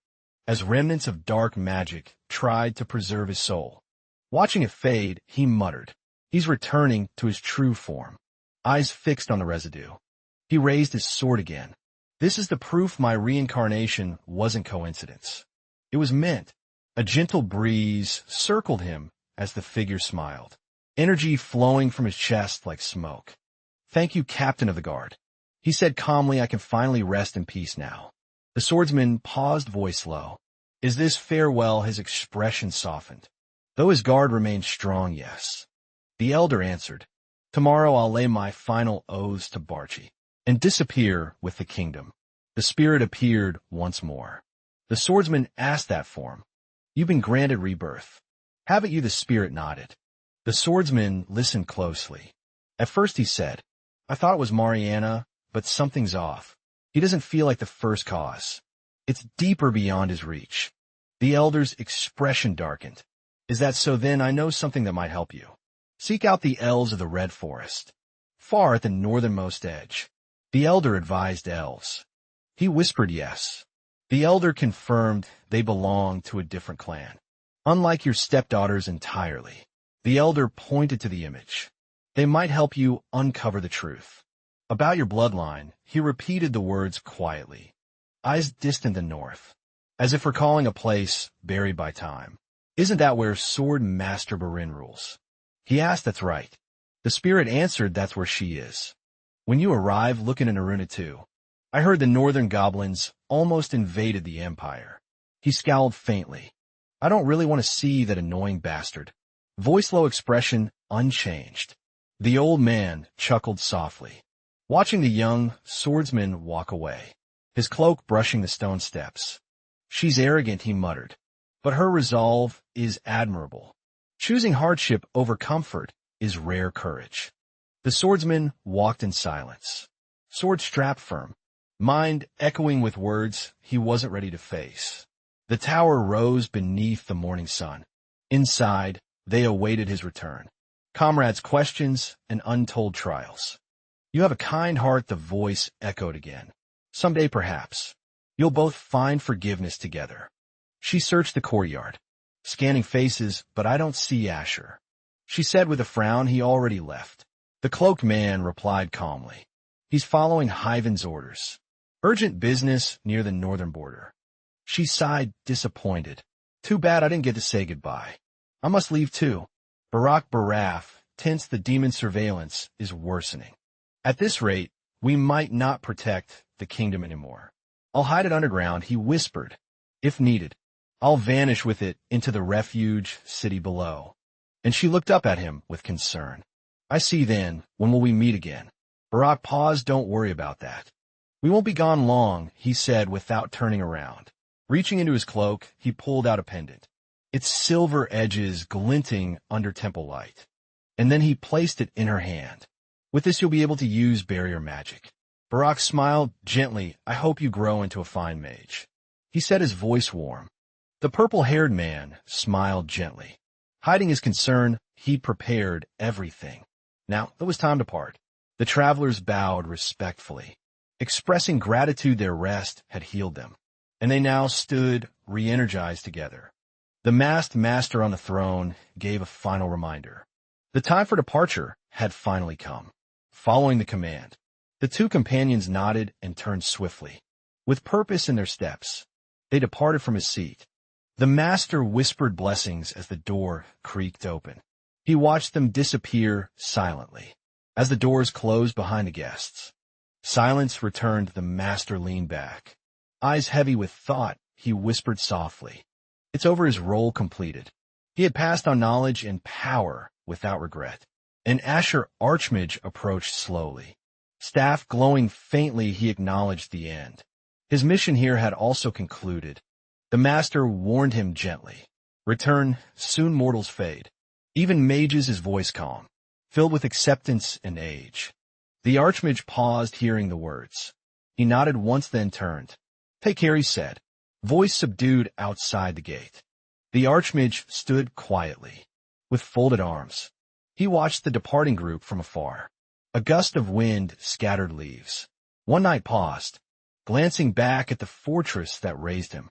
as remnants of dark magic tried to preserve his soul. Watching it fade, he muttered, "He's returning to his true form." Eyes fixed on the residue. He raised his sword again. "This is the proof my reincarnation wasn't coincidence. It was meant." A gentle breeze circled him as the figure smiled, energy flowing from his chest like smoke. "Thank you, Captain of the Guard," he said calmly. "I can finally rest in peace now." The swordsman paused, voice low. "Is this farewell?" His expression softened. Though his guard remained strong, yes. The elder answered, "Tomorrow I'll lay my final oaths to Barchi and disappear with the kingdom." The spirit appeared once more. The swordsman asked that form, "You've been granted rebirth, haven't you?" The spirit nodded. The swordsman listened closely. At first he said, "I thought it was Mariana, but something's off. He doesn't feel like the first cause. It's deeper beyond his reach." The elder's expression darkened. "Is that so? Then I know something that might help you. Seek out the elves of the Red Forest, far at the northernmost edge." The elder advised elves. He whispered yes. The elder confirmed they belonged to a different clan, unlike your stepdaughters entirely. The elder pointed to the image. "They might help you uncover the truth about your bloodline." He repeated the words quietly, eyes distant in the north, as if recalling a place buried by time. "Isn't that where Swordmaster Barin rules?" He asked. "That's right." The spirit answered, "That's where she is. When you arrive, look in Aruna too. I heard the northern goblins almost invaded the empire." He scowled faintly. "I don't really want to see that annoying bastard." Voice low, expression unchanged. The old man chuckled softly, watching the young swordsman walk away, his cloak brushing the stone steps. "She's arrogant," he muttered, "but her resolve is admirable. Choosing hardship over comfort is rare courage." The swordsman walked in silence, sword strapped firm, mind echoing with words he wasn't ready to face. The tower rose beneath the morning sun. Inside, they awaited his return. Comrades' questions and untold trials. "You have a kind heart," the voice echoed again. "Someday, perhaps, you'll both find forgiveness together." She searched the courtyard, scanning faces, "But I don't see Asher," she said with a frown. "He already left." The cloaked man replied calmly, "He's following Hyven's orders. Urgent business near the northern border." She sighed, disappointed. "Too bad I didn't get to say goodbye. I must leave too." Barak Baraf, tense, the demon surveillance is worsening. "At this rate, we might not protect the kingdom anymore. I'll hide it underground," he whispered. "If needed, I'll vanish with it into the refuge city below." And she looked up at him with concern. "I see then. When will we meet again?" Barak paused. "Don't worry about that. We won't be gone long," he said without turning around. Reaching into his cloak, he pulled out a pendant, its silver edges glinting under temple light. And then he placed it in her hand. "With this you'll be able to use barrier magic." Barak smiled gently. "I hope you grow into a fine mage," he said, his voice warm. The purple-haired man smiled gently. Hiding his concern, he'd prepared everything. Now it was time to part. The travelers bowed respectfully, expressing gratitude. Their rest had healed them, and they now stood re-energized together. The masked master on the throne gave a final reminder. The time for departure had finally come. Following the command, the two companions nodded and turned swiftly. With purpose in their steps, they departed from his seat. The master whispered blessings as the door creaked open. He watched them disappear silently. As the doors closed behind the guests, silence returned. The master leaned back. Eyes heavy with thought, he whispered softly. It's over. His role completed. He had passed on knowledge and power without regret. An Asher Archmage approached slowly. Staff glowing faintly, he acknowledged the end. His mission here had also concluded. The master warned him gently. Return, soon mortals fade. Even mages, his voice calm, filled with acceptance and age. The Archmage paused, hearing the words. He nodded once, then turned. Take care, he said. Voice subdued outside the gate. The Archmage stood quietly, with folded arms. He watched the departing group from afar. A gust of wind scattered leaves. One Knight paused, glancing back at the fortress that raised him.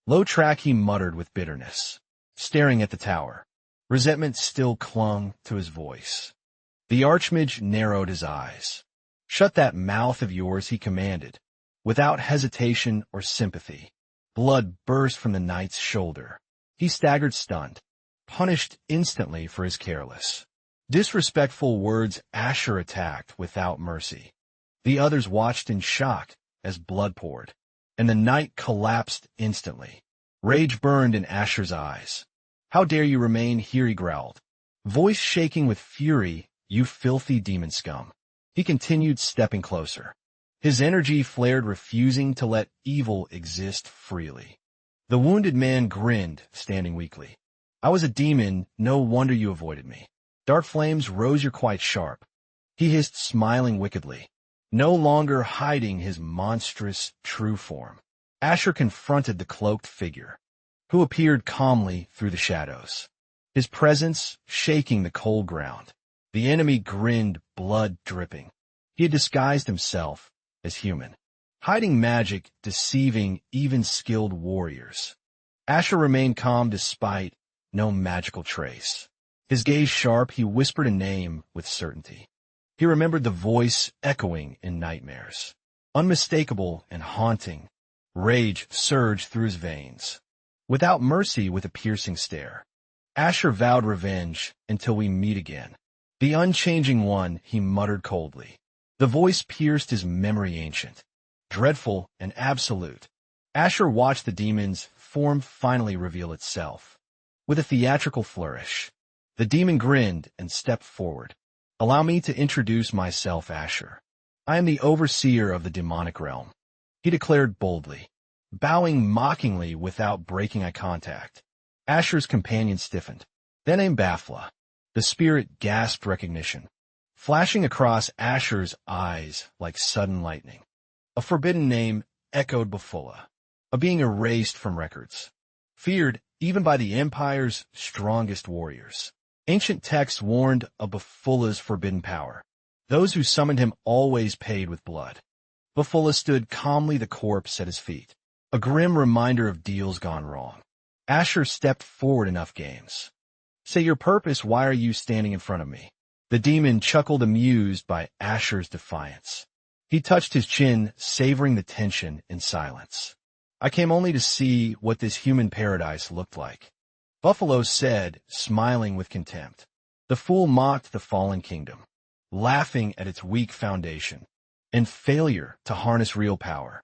Low track, he muttered with bitterness, staring at the tower. Resentment still clung to his voice. The Archmage narrowed his eyes. Shut that mouth of yours, he commanded, without hesitation or sympathy. Blood burst from the Knight's shoulder. He staggered stunned, punished instantly for his careless, disrespectful words. Asher attacked without mercy. The others watched in shock as blood poured, and the Knight collapsed instantly. Rage burned in Asher's eyes. How dare you remain here, he growled, voice shaking with fury. You filthy demon scum. He continued, stepping closer. His energy flared, refusing to let evil exist freely. The wounded man grinned, standing weakly. I was a demon, no wonder you avoided me. Dark flames rose. You're quite sharp, he hissed, smiling wickedly, no longer hiding his monstrous true form. Asher confronted the cloaked figure, who appeared calmly through the shadows, his presence shaking the cold ground. The enemy grinned, blood dripping. He had disguised himself as human, hiding magic, deceiving even skilled warriors. Asher remained calm despite no magical trace. His gaze sharp, he whispered a name with certainty. He remembered the voice echoing in nightmares, unmistakable and haunting. Rage surged through his veins. Without mercy, with a piercing stare, Asher vowed revenge until we meet again. The unchanging one, he muttered coldly. The voice pierced his memory, ancient, dreadful, and absolute. Asher watched the demon's form finally reveal itself. With a theatrical flourish, the demon grinned and stepped forward. Allow me to introduce myself, Asher. I am the overseer of the demonic realm, he declared boldly, bowing mockingly without breaking eye contact. Asher's companion stiffened. Then came Bafla. The spirit gasped recognition, flashing across Asher's eyes like sudden lightning. A forbidden name echoed Bafula, a being erased from records, feared even by the Empire's strongest warriors. Ancient texts warned of Bafula's forbidden power. Those who summoned him always paid with blood. Bafula stood calmly, the corpse at his feet, a grim reminder of deals gone wrong. Asher stepped forward. Enough games. Say your purpose. Why are you standing in front of me? The demon chuckled, amused by Asher's defiance. He touched his chin, savoring the tension in silence. I came only to see what this human paradise looked like, Buffalo said, smiling with contempt. The fool mocked the fallen kingdom, laughing at its weak foundation and failure to harness real power.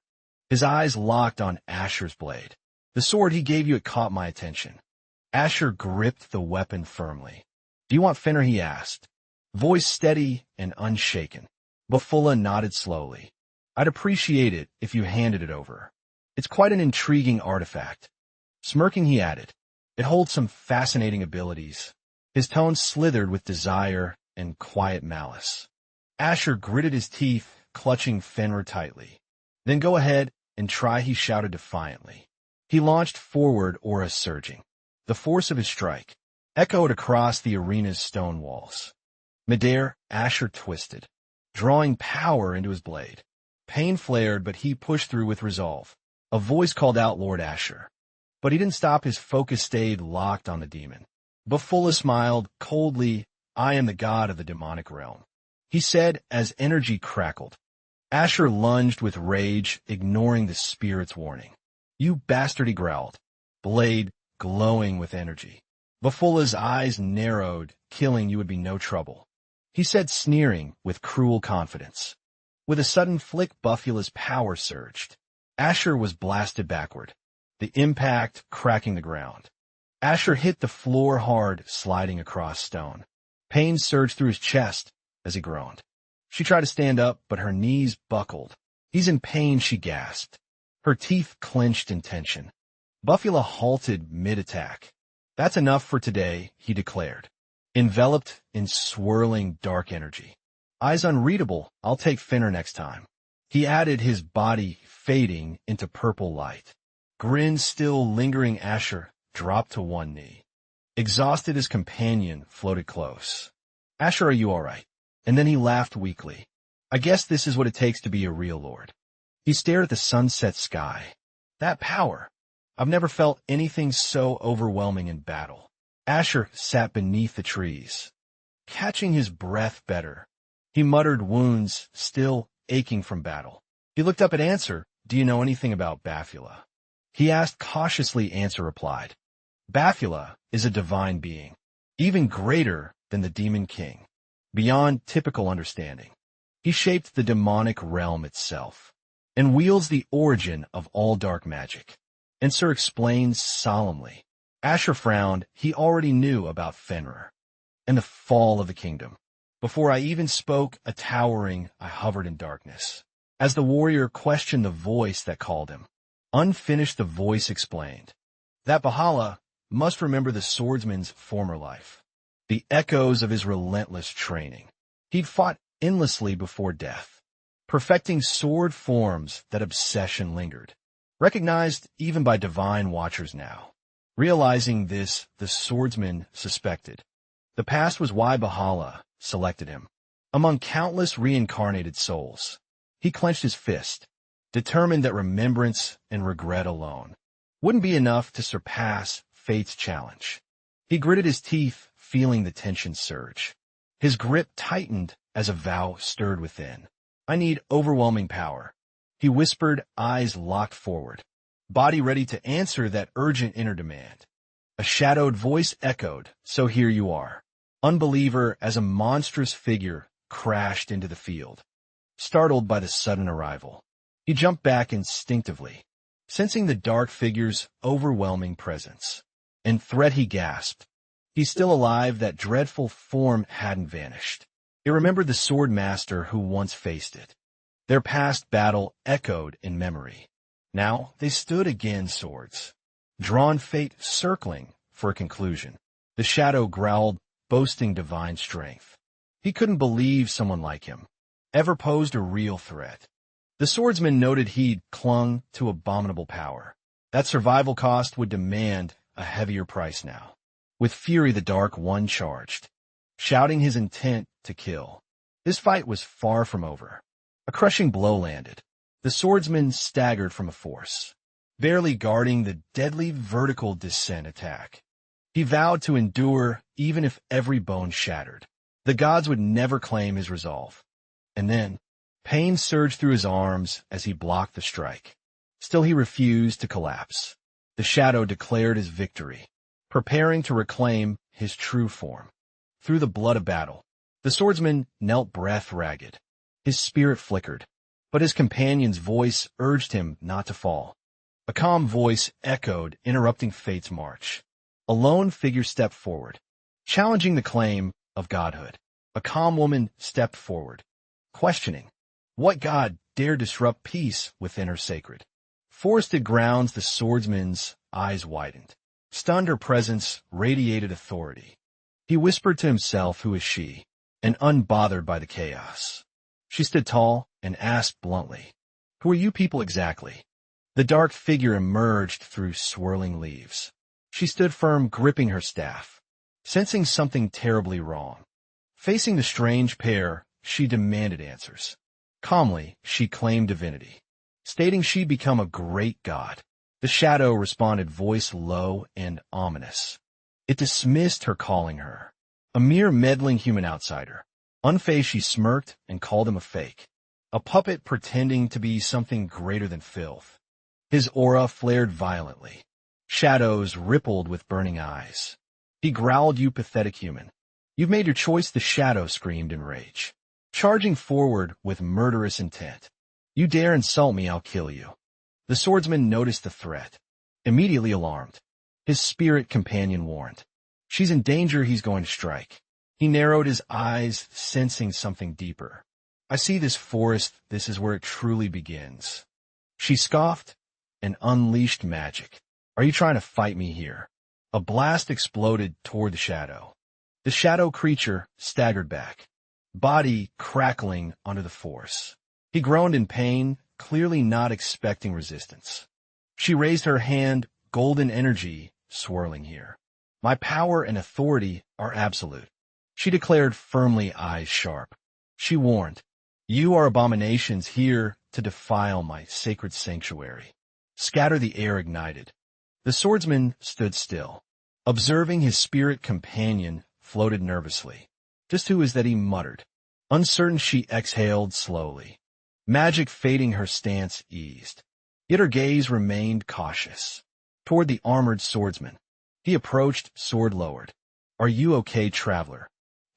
His eyes locked on Asher's blade. The sword he gave you, it caught my attention. Asher gripped the weapon firmly. Do you want Finner? He asked, voice steady and unshaken. Bafula nodded slowly. I'd appreciate it if you handed it over. It's quite an intriguing artifact. Smirking, he added, it holds some fascinating abilities. His tone slithered with desire and quiet malice. Asher gritted his teeth, clutching Fenrir tightly. Then go ahead and try, he shouted defiantly. He launched forward, aura surging. The force of his strike echoed across the arena's stone walls. Midair, Asher twisted, drawing power into his blade. Pain flared, but he pushed through with resolve. A voice called out, Lord Asher. But he didn't stop. His focus stayed locked on the demon. Bafula smiled coldly. I am the god of the demonic realm, he said as energy crackled. Asher lunged with rage, ignoring the spirit's warning. You bastard, he growled, blade glowing with energy. Bafula's eyes narrowed. Killing you would be no trouble, he said, sneering with cruel confidence. With a sudden flick, Bafula's power surged. Asher was blasted backward, the impact cracking the ground. Asher hit the floor hard, sliding across stone. Pain surged through his chest as he groaned. She tried to stand up, but her knees buckled. He's in pain, she gasped, her teeth clenched in tension. Bafula halted mid-attack. That's enough for today, he declared, enveloped in swirling dark energy. Eyes unreadable, I'll take Finner next time. He added, his body fading into purple light. Grin still lingering, Asher dropped to one knee. Exhausted, his companion floated close. Asher, are you all right? And then he laughed weakly. I guess this is what it takes to be a real lord. He stared at the sunset sky. That power. I've never felt anything so overwhelming in battle. Asher sat beneath the trees, catching his breath better. He muttered, wounds still aching from battle. He looked up at Answer. Do you know anything about Bafula? He asked cautiously. Answer replied. Bafula is a divine being, even greater than the demon king, beyond typical understanding. He shaped the demonic realm itself, and wields the origin of all dark magic. Answer explains solemnly. Asher frowned. He already knew about Fenrir and the fall of the kingdom. Before I even spoke, I hovered in darkness. As the warrior questioned the voice that called him, unfinished, the voice explained that Bahala must remember the swordsman's former life, the echoes of his relentless training. He'd fought endlessly before death, perfecting sword forms that obsession lingered, recognized even by divine watchers now. Realizing this, the swordsman suspected the past was why Bahala selected him. Among countless reincarnated souls, he clenched his fist, determined that remembrance and regret alone wouldn't be enough to surpass fate's challenge. He gritted his teeth, feeling the tension surge. His grip tightened as a vow stirred within. I need overwhelming power, he whispered, eyes locked forward, body ready to answer that urgent inner demand. A shadowed voice echoed, so here you are. Unbeliever, as a monstrous figure crashed into the field. Startled by the sudden arrival, he jumped back instinctively, sensing the dark figure's overwhelming presence. In threat, he gasped. He's still alive. That dreadful form hadn't vanished. He remembered the Swordmaster who once faced it. Their past battle echoed in memory. Now they stood again, swords drawn, fate circling for a conclusion. The shadow growled, boasting divine strength. He couldn't believe someone like him ever posed a real threat. The swordsman noted he'd clung to abominable power. That survival cost would demand a heavier price now. With fury, the Dark One charged, shouting his intent to kill. This fight was far from over. A crushing blow landed. The swordsman staggered from a force, barely guarding the deadly vertical descent attack. He vowed to endure even if every bone shattered. The gods would never claim his resolve. And then, pain surged through his arms as he blocked the strike. Still, he refused to collapse. The shadow declared his victory, preparing to reclaim his true form. Through the blood of battle, the swordsman knelt, breath ragged. His spirit flickered, but his companion's voice urged him not to fall. A calm voice echoed, interrupting fate's march. A lone figure stepped forward, challenging the claim of godhood. A calm woman stepped forward, questioning what god dared disrupt peace within her sacred, forested grounds. The swordsman's eyes widened. Stunned, her presence radiated authority. He whispered to himself, who is she? And unbothered by the chaos, she stood tall and asked bluntly, who are you people exactly? The dark figure emerged through swirling leaves. She stood firm, gripping her staff, sensing something terribly wrong. Facing the strange pair, she demanded answers. Calmly, she claimed divinity, stating she'd become a great god. The shadow responded, voice low and ominous. It dismissed her, calling her a mere meddling human outsider. Unfazed, she smirked and called him a fake, a puppet pretending to be something greater than filth. His aura flared violently. Shadows rippled with burning eyes. He growled, you pathetic human. You've made your choice. The shadow screamed in rage, charging forward with murderous intent. You dare insult me, I'll kill you. The swordsman noticed the threat, immediately alarmed. His spirit companion warned, she's in danger, he's going to strike. He narrowed his eyes, sensing something deeper. I see this forest, this is where it truly begins. She scoffed and unleashed magic. Are you trying to fight me here? A blast exploded toward the shadow. The shadow creature staggered back, body crackling under the force. He groaned in pain, clearly not expecting resistance. She raised her hand, golden energy swirling here. My power and authority are absolute. She declared firmly, eyes sharp. She warned, you are abominations here to defile my sacred sanctuary. Scatter the air ignited. The swordsman stood still, observing his spirit companion floated nervously. Just who is that, he muttered. Uncertain, she exhaled slowly. Magic fading, her stance eased. Yet her gaze remained cautious. Toward the armored swordsman. He approached, sword lowered. Are you okay, traveler?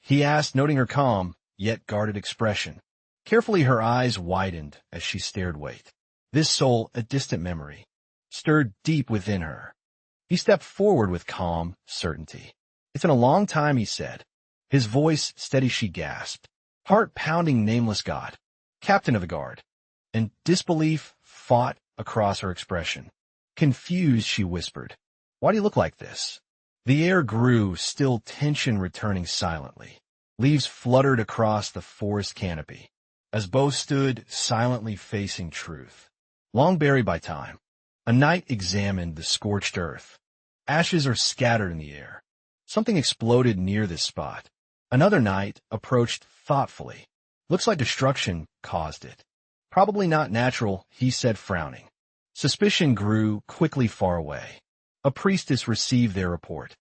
He asked, noting her calm, yet guarded expression. Carefully her eyes widened as she stared. Wait. This soul, a distant memory, stirred deep within her. He stepped forward with calm certainty. It's been a long time, he said. His voice steady, she gasped. Heart pounding, nameless god. Captain of the guard. And disbelief fought across her expression. Confused, she whispered. Why do you look like this? The air grew, still tension returning silently. Leaves fluttered across the forest canopy, as both stood silently facing truth. Long buried by time, a night examined the scorched earth. Ashes are scattered in the air. Something exploded near this spot. Another night approached thoughtfully. Looks like destruction caused it. Probably not natural, he said, frowning. Suspicion grew quickly far away. A priestess received their report.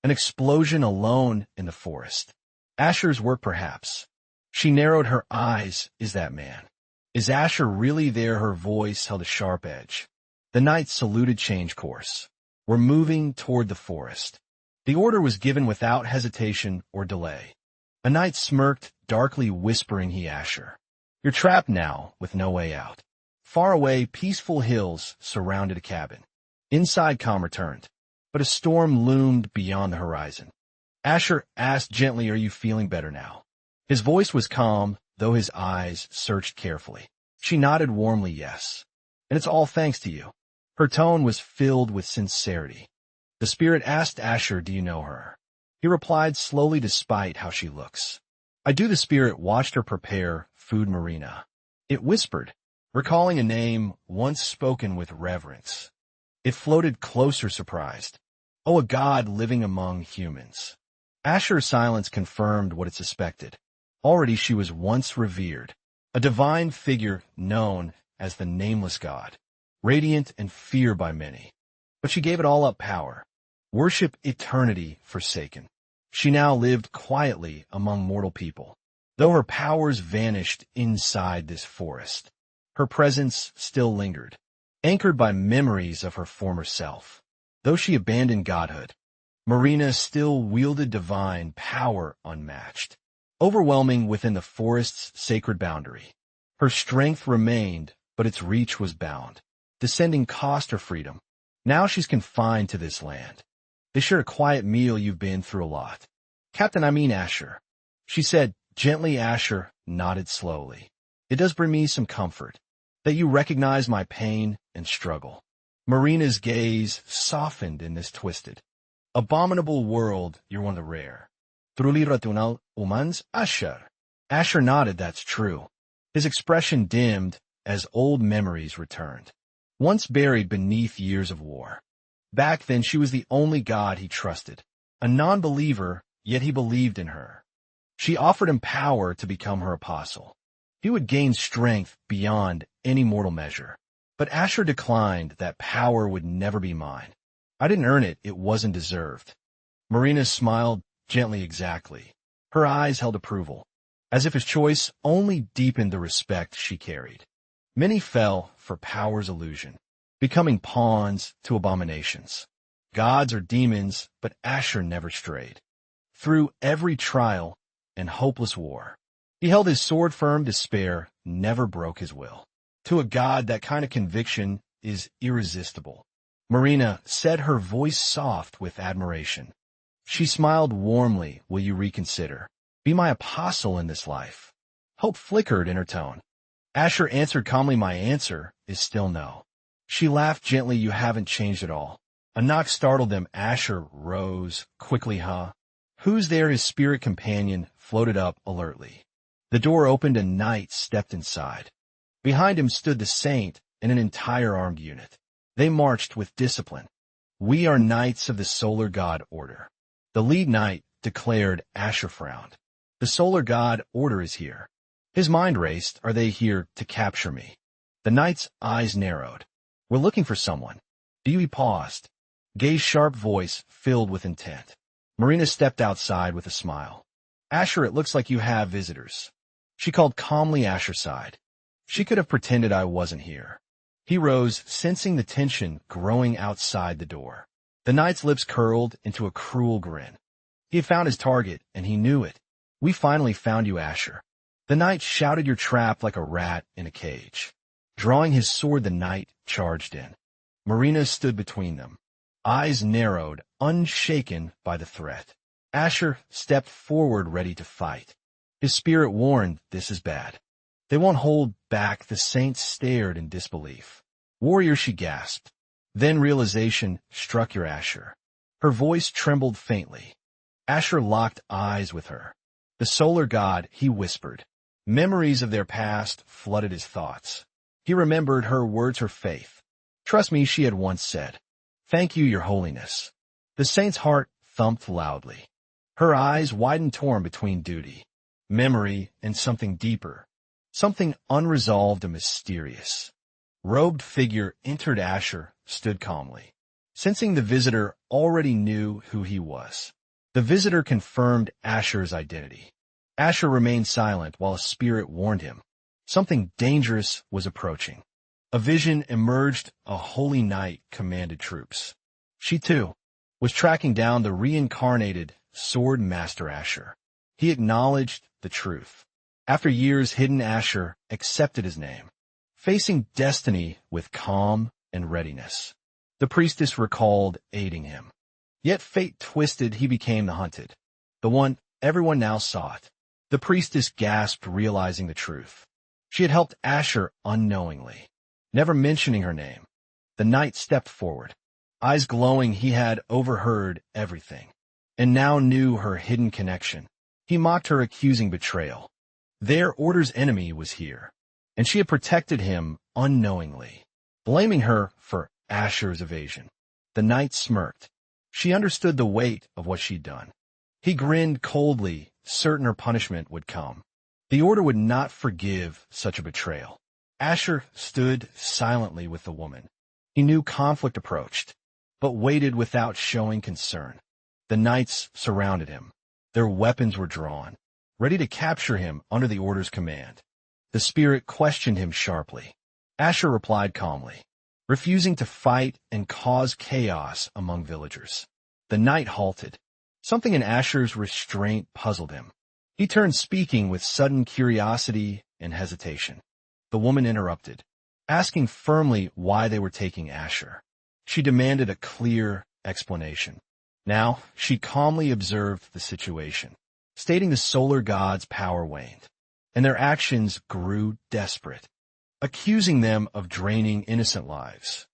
An explosion alone in the forest. Asher's work, perhaps. She narrowed her eyes. Is that man? Is Asher really there? Her voice held a sharp edge. The knight saluted, change course. We're moving toward the forest. The order was given without hesitation or delay. A knight smirked, darkly whispering, he Asher. You're trapped now, with no way out. Far away, peaceful hills surrounded a cabin. Inside, calm returned, but a storm loomed beyond the horizon. Asher asked gently, are you feeling better now? His voice was calm, though his eyes searched carefully. She nodded warmly, yes. And it's all thanks to you. Her tone was filled with sincerity. The spirit asked Asher, do you know her? He replied slowly, despite how she looks. I do. The spirit watched her prepare food. Marina. It whispered, recalling a name once spoken with reverence. It floated closer, surprised. Oh, a god living among humans. Asher's silence confirmed what it suspected. Already she was once revered, a divine figure known as the nameless god, radiant and feared by many. But she gave it all up, power, worship, eternity forsaken. She now lived quietly among mortal people. Though her powers vanished inside this forest, her presence still lingered, anchored by memories of her former self. Though she abandoned godhood, Marina still wielded divine power unmatched, overwhelming within the forest's sacred boundary. Her strength remained, but its reach was bound. Descending cost her freedom. Now she's confined to this land. They shared a quiet meal. You've been through a lot. Captain, I mean Asher. She said gently. Asher nodded slowly. It does bring me some comfort that you recognize my pain and struggle. Marina's gaze softened in this twisted, abominable world. You're one of the rare. Truly rational humans, Asher. Asher nodded. That's true. His expression dimmed as old memories returned. Once buried beneath years of war. Back then she was the only god he trusted. A non-believer, yet he believed in her. She offered him power to become her apostle. He would gain strength beyond any mortal measure. But Asher declined. That power would never be mine. I didn't earn it. It wasn't deserved. Marina smiled gently. Exactly. Her eyes held approval, as if his choice only deepened the respect she carried. Many fell for power's illusion, becoming pawns to abominations. Gods or demons, but Asher never strayed. Through every trial and hopeless war, he held his sword firm. Despair never broke his will. To a god, that kind of conviction is irresistible. Marina said, her voice soft with admiration. She smiled warmly. Will you reconsider? Be my apostle in this life. Hope flickered in her tone. Asher answered calmly, my answer is still no. She laughed gently. You haven't changed at all. A knock startled them. Asher rose quickly. Who's there? His spirit companion floated up alertly. The door opened. A knight stepped inside. Behind him stood the saint and an entire armed unit. They marched with discipline. "We are knights of the Solar God Order." The lead knight declared. Asher frowned. "The Solar God Order is here." His mind raced. "Are they here to capture me?" The knight's eyes narrowed. "We're looking for someone." "Do you?" He paused. Gay's sharp voice filled with intent. Marina stepped outside with a smile. "Asher, it looks like you have visitors." She called calmly. Asher sighed. "She could have pretended I wasn't here." He rose, sensing the tension growing outside the door. The knight's lips curled into a cruel grin. He had found his target, and he knew it. "We finally found you, Asher." The knight shouted. "You're trapped like a rat in a cage." Drawing his sword, the knight charged in. Marina stood between them, eyes narrowed, unshaken by the threat. Asher stepped forward, ready to fight. His spirit warned, "This is bad." "They won't hold back." The saint stared in disbelief. "Warrior," she gasped. Then realization struck her. Asher. Her voice trembled faintly. Asher locked eyes with her. "The Solar God," he whispered. Memories of their past flooded his thoughts. He remembered her words, her faith. "Trust me," she had once said. "Thank you, Your Holiness." The saint's heart thumped loudly. Her eyes widened, torn between duty, memory, and something deeper. Something unresolved and mysterious. Robed figure entered. Asher stood calmly. Sensing the visitor already knew who he was. The visitor confirmed Asher's identity. Asher remained silent while a spirit warned him. Something dangerous was approaching. A vision emerged. A holy knight commanded troops. She, too, was tracking down the reincarnated Swordmaster Asher. He acknowledged the truth. After years hidden, Asher accepted his name, facing destiny with calm and readiness. The priestess recalled aiding him. Yet fate twisted. He became the hunted, the one everyone now sought. The priestess gasped, realizing the truth. She had helped Asher unknowingly, never mentioning her name. The knight stepped forward, eyes glowing. He had overheard everything, and now knew her hidden connection. He mocked her, accusing betrayal. Their order's enemy was here, and she had protected him unknowingly, blaming her for Asher's evasion. The knight smirked. She understood the weight of what she'd done. He grinned coldly, certain her punishment would come. The order would not forgive such a betrayal. Asher stood silently with the woman. He knew conflict approached, but waited without showing concern. The knights surrounded him. Their weapons were drawn, ready to capture him under the order's command. The spirit questioned him sharply. Asher replied calmly, refusing to fight and cause chaos among villagers. The knight halted. Something in Asher's restraint puzzled him. He turned, speaking with sudden curiosity and hesitation. The woman interrupted, asking firmly why they were taking Asher. She demanded a clear explanation. Now, she calmly observed the situation, stating the solar god's power waned, and their actions grew desperate, accusing them of draining innocent lives.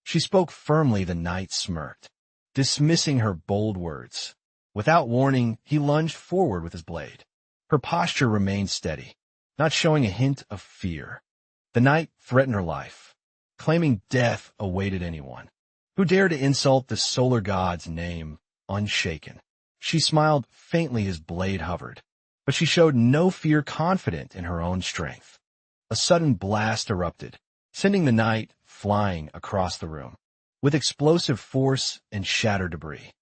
She spoke firmly. The knight smirked, dismissing her bold words. Without warning, he lunged forward with his blade. Her posture remained steady, not showing a hint of fear. The knight threatened her life, claiming death awaited anyone who dared to insult the solar god's name. Unshaken, she smiled faintly. His blade hovered, but she showed no fear, confident in her own strength. A sudden blast erupted, sending the knight flying across the room, with explosive force and shattered debris.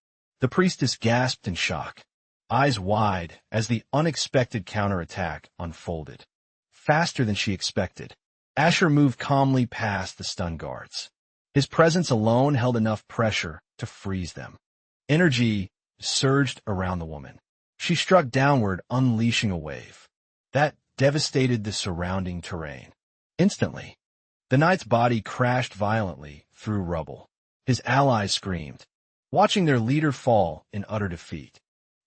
The priestess gasped in shock, eyes wide as the unexpected counterattack unfolded. Faster than she expected, Asher moved calmly past the stun guards. His presence alone held enough pressure to freeze them. Energy surged around the woman. She struck downward, unleashing a wave that devastated the surrounding terrain. Instantly, the knight's body crashed violently through rubble. His allies screamed, watching their leader fall in utter defeat.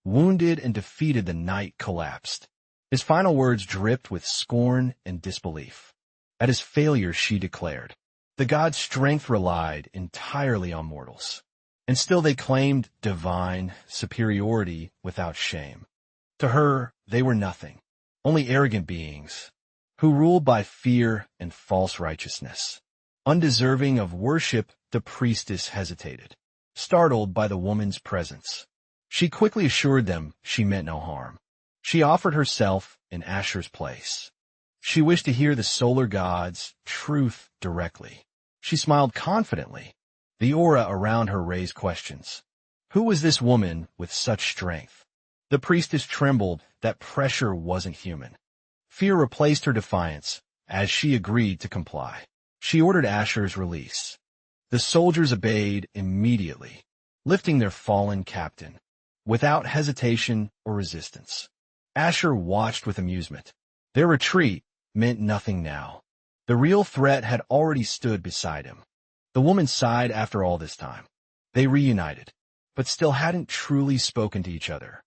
Wounded and defeated, the knight collapsed. His final words dripped with scorn and disbelief. At his failure, she declared, the god's strength relied entirely on mortals, and still they claimed divine superiority without shame. To her, they were nothing, only arrogant beings who ruled by fear and false righteousness. Undeserving of worship, the priestess hesitated, startled by the woman's presence. She quickly assured them she meant no harm. She offered herself in Asher's place. She wished to hear the solar god's truth directly. She smiled confidently. The aura around her raised questions. Who was this woman with such strength? The priestess trembled. That pressure wasn't human. Fear replaced her defiance as she agreed to comply. She ordered Asher's release. The soldiers obeyed immediately, lifting their fallen captain, without hesitation or resistance. Asher watched with amusement. Their retreat meant nothing now. The real threat had already stood beside him. The woman sighed after all this time. They reunited, but still hadn't truly spoken to each other.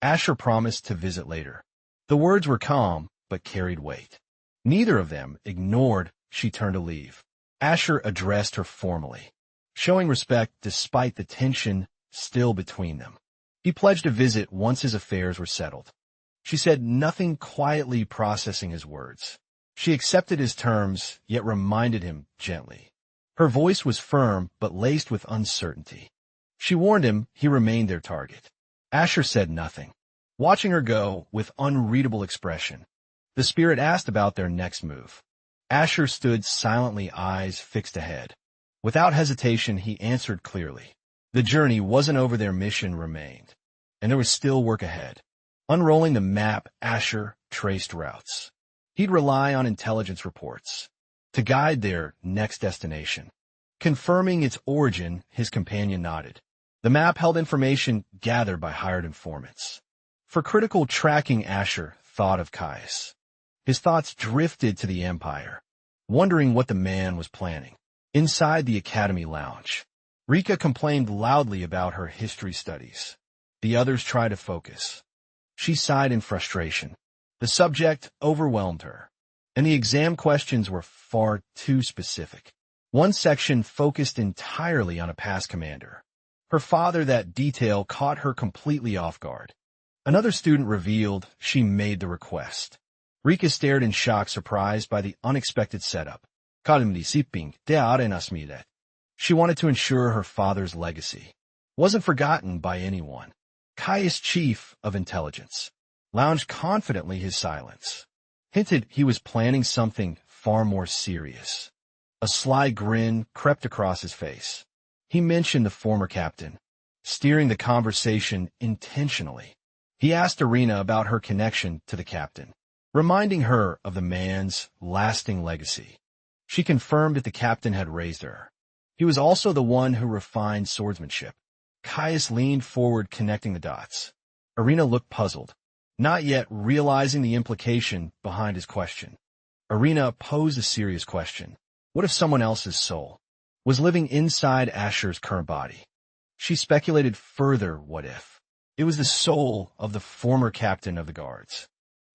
Asher promised to visit later. The words were calm, but carried weight. Neither of them ignored. She turned to leave. Asher addressed her formally, showing respect despite the tension still between them. He pledged to visit once his affairs were settled. She said nothing, quietly processing his words. She accepted his terms, yet reminded him gently. Her voice was firm, but laced with uncertainty. She warned him he remained their target. Asher said nothing, watching her go with unreadable expression. The spirit asked about their next move. Asher stood silently, eyes fixed ahead. Without hesitation, he answered clearly. The journey wasn't over, their mission remained, and there was still work ahead. Unrolling the map, Asher traced routes. He'd rely on intelligence reports to guide their next destination. Confirming its origin, his companion nodded. The map held information gathered by hired informants. For critical tracking, Asher thought of Caius. His thoughts drifted to the Empire, wondering what the man was planning. Inside the Academy lounge, Rika complained loudly about her history studies. The others tried to focus. She sighed in frustration. The subject overwhelmed her, and the exam questions were far too specific. One section focused entirely on a past commander. Her father, that detail caught her completely off guard. Another student revealed she made the request. Rika stared in shock, surprised by the unexpected setup. She wanted to ensure her father's legacy wasn't forgotten by anyone. Caius, chief of intelligence, lounged confidently, his silence hinted he was planning something far more serious. A sly grin crept across his face. He mentioned the former captain, steering the conversation intentionally. He asked Irina about her connection to the captain, reminding her of the man's lasting legacy. She confirmed that the captain had raised her. He was also the one who refined swordsmanship. Caius leaned forward, connecting the dots. Irina looked puzzled, not yet realizing the implication behind his question. Irina posed a serious question. What if someone else's soul was living inside Asher's current body? She speculated further. What if it was the soul of the former captain of the guards?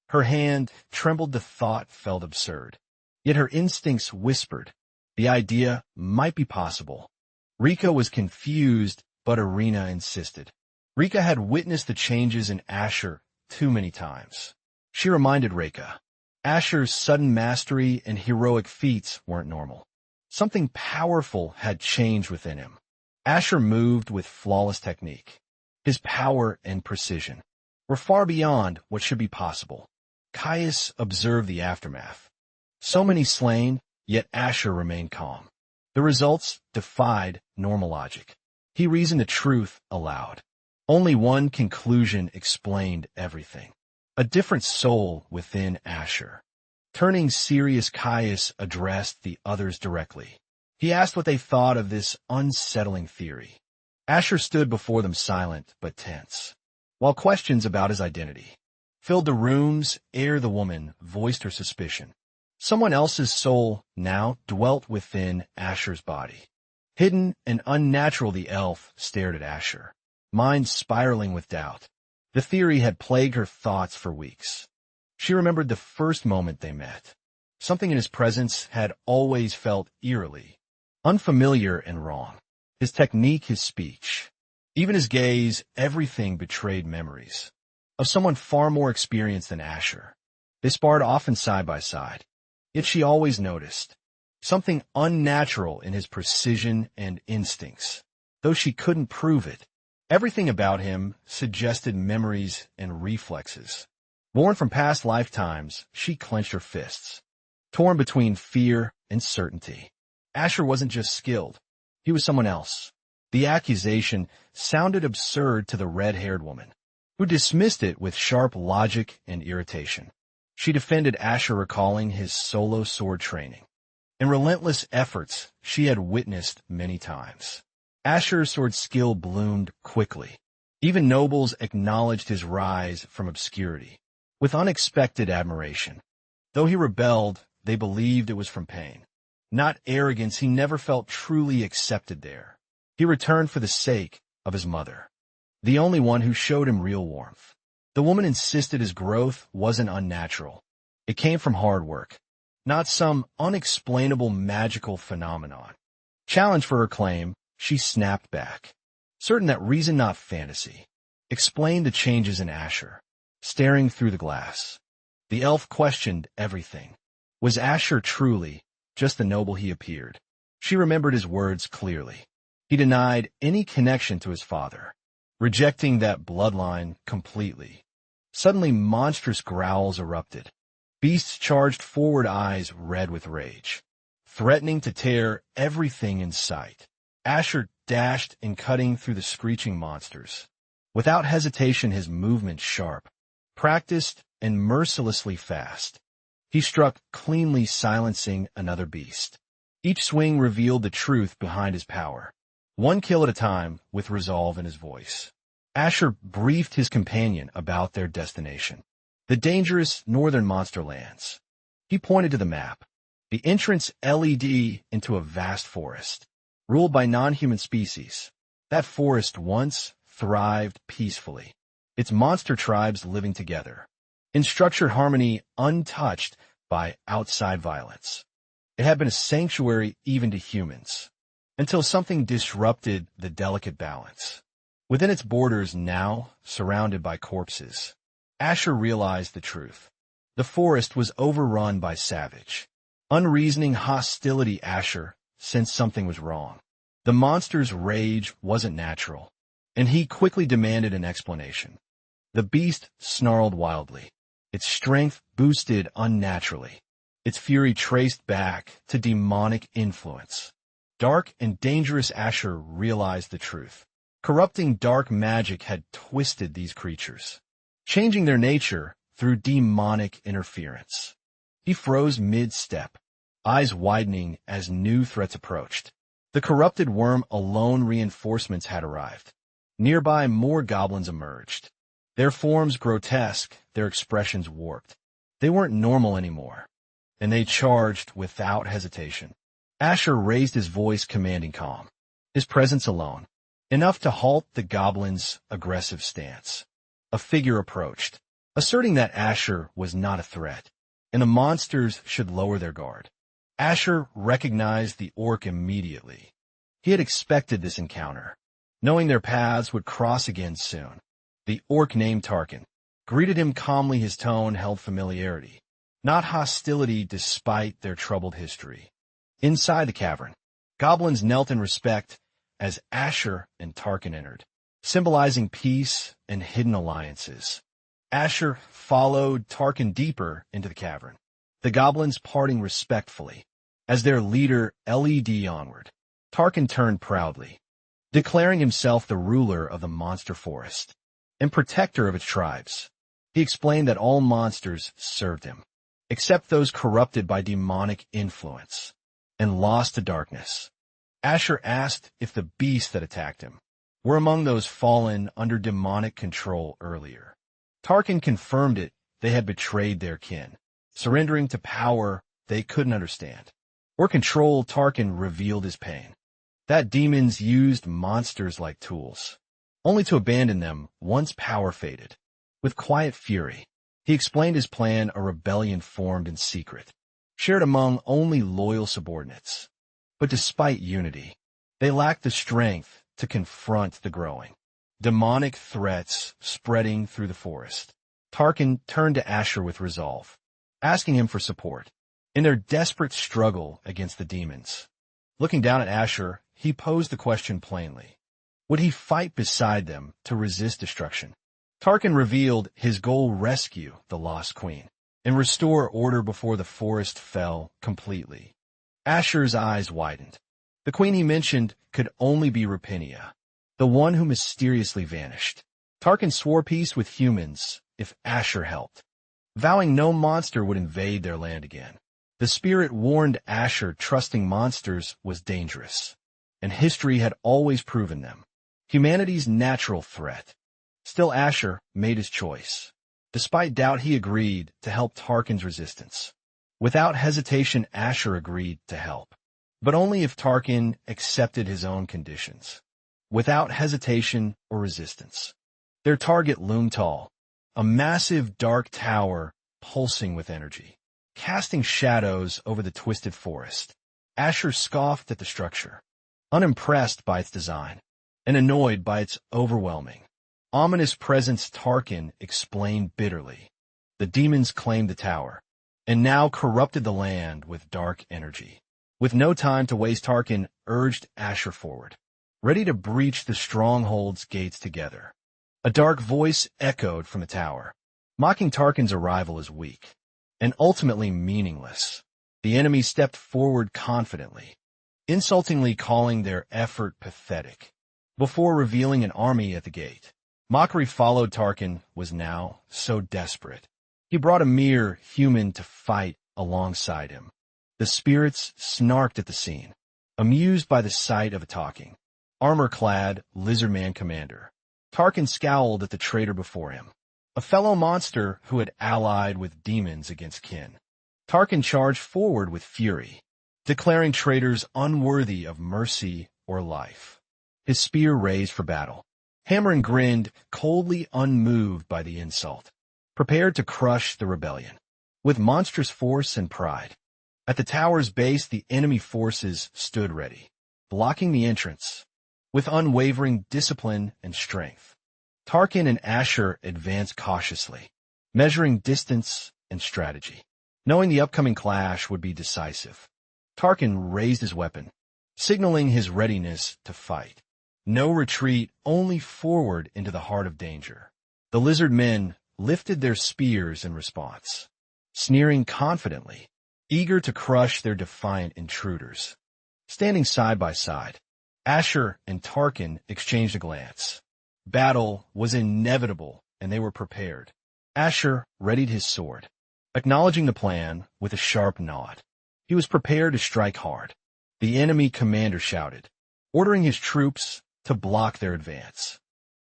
Her hand trembled. The thought felt absurd, yet her instincts whispered the idea might be possible. Rika was confused, but Irina insisted. Rika had witnessed the changes in Asher too many times. She reminded Rika, Asher's sudden mastery and heroic feats weren't normal. Something powerful had changed within him. Asher moved with flawless technique. His power and precision were far beyond what should be possible. Caius observed the aftermath. So many slain, yet Asher remained calm. The results defied normal logic. He reasoned the truth aloud. Only one conclusion explained everything. A different soul within Asher. Turning serious, Caius addressed the others directly. He asked what they thought of this unsettling theory. Asher stood before them, silent but tense, while questions about his identity filled the rooms ere the woman voiced her suspicion. Someone else's soul now dwelt within Asher's body. Hidden and unnatural, the elf stared at Asher, mind spiraling with doubt. The theory had plagued her thoughts for weeks. She remembered the first moment they met. Something in his presence had always felt eerily unfamiliar and wrong. His technique, his speech, even his gaze, everything betrayed memories of someone far more experienced than Asher. They sparred often side by side, yet she always noticed something unnatural in his precision and instincts. Though she couldn't prove it, everything about him suggested memories and reflexes. Born from past lifetimes, she clenched her fists, torn between fear and certainty. Asher wasn't just skilled. He was someone else. The accusation sounded absurd to the red-haired woman, who dismissed it with sharp logic and irritation. She defended Asher, recalling his solo sword training and relentless efforts she had witnessed many times. Asher's sword skill bloomed quickly. Even nobles acknowledged his rise from obscurity with unexpected admiration. Though he rebelled, they believed it was from pain, not arrogance. He never felt truly accepted there. He returned for the sake of his mother, the only one who showed him real warmth. The woman insisted his growth wasn't unnatural. It came from hard work, not some unexplainable magical phenomenon. Challenged for her claim, she snapped back, certain that reason, not fantasy, explained the changes in Asher. Staring through the glass, the elf questioned everything. Was Asher truly just the noble he appeared? She remembered his words clearly. He denied any connection to his father, rejecting that bloodline completely. Suddenly, monstrous growls erupted. Beasts charged forward, eyes red with rage, threatening to tear everything in sight. Asher dashed and cutting through the screeching monsters. Without hesitation, his movement sharp, practiced, and mercilessly fast. He struck cleanly, silencing another beast. Each swing revealed the truth behind his power. One kill at a time, with resolve in his voice. Asher briefed his companion about their destination, the dangerous northern monster lands. He pointed to the map, the entrance LED into a vast forest, ruled by non-human species. That forest once thrived peacefully, its monster tribes living together, in structured harmony, untouched by outside violence. It had been a sanctuary even to humans, until something disrupted the delicate balance. Within its borders, now surrounded by corpses, Asher realized the truth. The forest was overrun by savage, unreasoning hostility. Asher sensed something was wrong. The monster's rage wasn't natural, and he quickly demanded an explanation. The beast snarled wildly, its strength boosted unnaturally, its fury traced back to demonic influence. Dark and dangerous. Asher realized the truth. Corrupting dark magic had twisted these creatures, changing their nature through demonic interference. He froze mid-step, eyes widening as new threats approached. The corrupted worm alone. Reinforcements had arrived. Nearby, more goblins emerged, their forms grotesque, their expressions warped. They weren't normal anymore, and they charged without hesitation. Asher raised his voice, commanding calm, his presence alone, enough to halt the goblins' aggressive stance. A figure approached, asserting that Asher was not a threat, and the monsters should lower their guard. Asher recognized the orc immediately. He had expected this encounter, knowing their paths would cross again soon. The orc named Tarkin greeted him calmly. His tone held familiarity, not hostility, despite their troubled history. Inside the cavern, goblins knelt in respect as Asher and Tarkin entered, symbolizing peace and hidden alliances. Asher followed Tarkin deeper into the cavern, the goblins parting respectfully as their leader led onward. Tarkin turned proudly, declaring himself the ruler of the monster forest and protector of its tribes. He explained that all monsters served him, except those corrupted by demonic influence and lost to darkness. Asher asked if the beasts that attacked him were among those fallen under demonic control earlier. Tarkin confirmed it. They had betrayed their kin, surrendering to power they couldn't understand or control. Tarkin revealed his pain, that demons used monsters like tools, only to abandon them once power faded. With quiet fury, he explained his plan, a rebellion formed in secret, shared among only loyal subordinates. But despite unity, they lacked the strength to confront the growing demonic threats spreading through the forest. Tarkin turned to Asher with resolve, asking him for support. in their desperate struggle against the demons. Looking down at Asher, he posed the question plainly. Would he fight beside them to resist destruction? Tarkin revealed his goal: rescue the lost queen and restore order before the forest fell completely. Asher's eyes widened. The queen he mentioned could only be Rapinia, the one who mysteriously vanished. Tarkin swore peace with humans if Asher helped, vowing no monster would invade their land again. The spirit warned Asher trusting monsters was dangerous, and history had always proven them humanity's natural threat. Still, Asher made his choice. Despite doubt, he agreed to help Tarkin's resistance. Without hesitation, Asher agreed to help, but only if Tarkin accepted his own conditions. Without hesitation or resistance. Their target loomed tall, a massive dark tower pulsing with energy, casting shadows over the twisted forest. Asher scoffed at the structure, unimpressed by its design, and annoyed by its overwhelming, ominous presence. Tarkin explained bitterly. The demons claimed the tower, and now corrupted the land with dark energy. With no time to waste, Tarkin urged Asher forward, ready to breach the stronghold's gates together. A dark voice echoed from the tower, mocking Tarkin's arrival as weak and ultimately meaningless. The enemy stepped forward confidently, insultingly calling their effort pathetic, before revealing an army at the gate. Mockery followed. Tarkin was now so desperate. He brought a mere human to fight alongside him. The spirits snarked at the scene, amused by the sight of a talking, armor-clad lizard-man commander. Tarkin scowled at the traitor before him, a fellow monster who had allied with demons against kin. Tarkin charged forward with fury, declaring traitors unworthy of mercy or life. His spear raised for battle. Hammer'n grinned, coldly unmoved by the insult, prepared to crush the rebellion with monstrous force and pride. At the tower's base, the enemy forces stood ready, blocking the entrance with unwavering discipline and strength. Tarkin and Asher advanced cautiously, measuring distance and strategy, knowing the upcoming clash would be decisive. Tarkin raised his weapon, signaling his readiness to fight. No retreat, only forward into the heart of danger. The lizard men lifted their spears in response, sneering confidently, eager to crush their defiant intruders. Standing side by side, Asher and Tarkin exchanged a glance. Battle was inevitable, and they were prepared. Asher readied his sword, acknowledging the plan with a sharp nod. He was prepared to strike hard. The enemy commander shouted, ordering his troops to block their advance.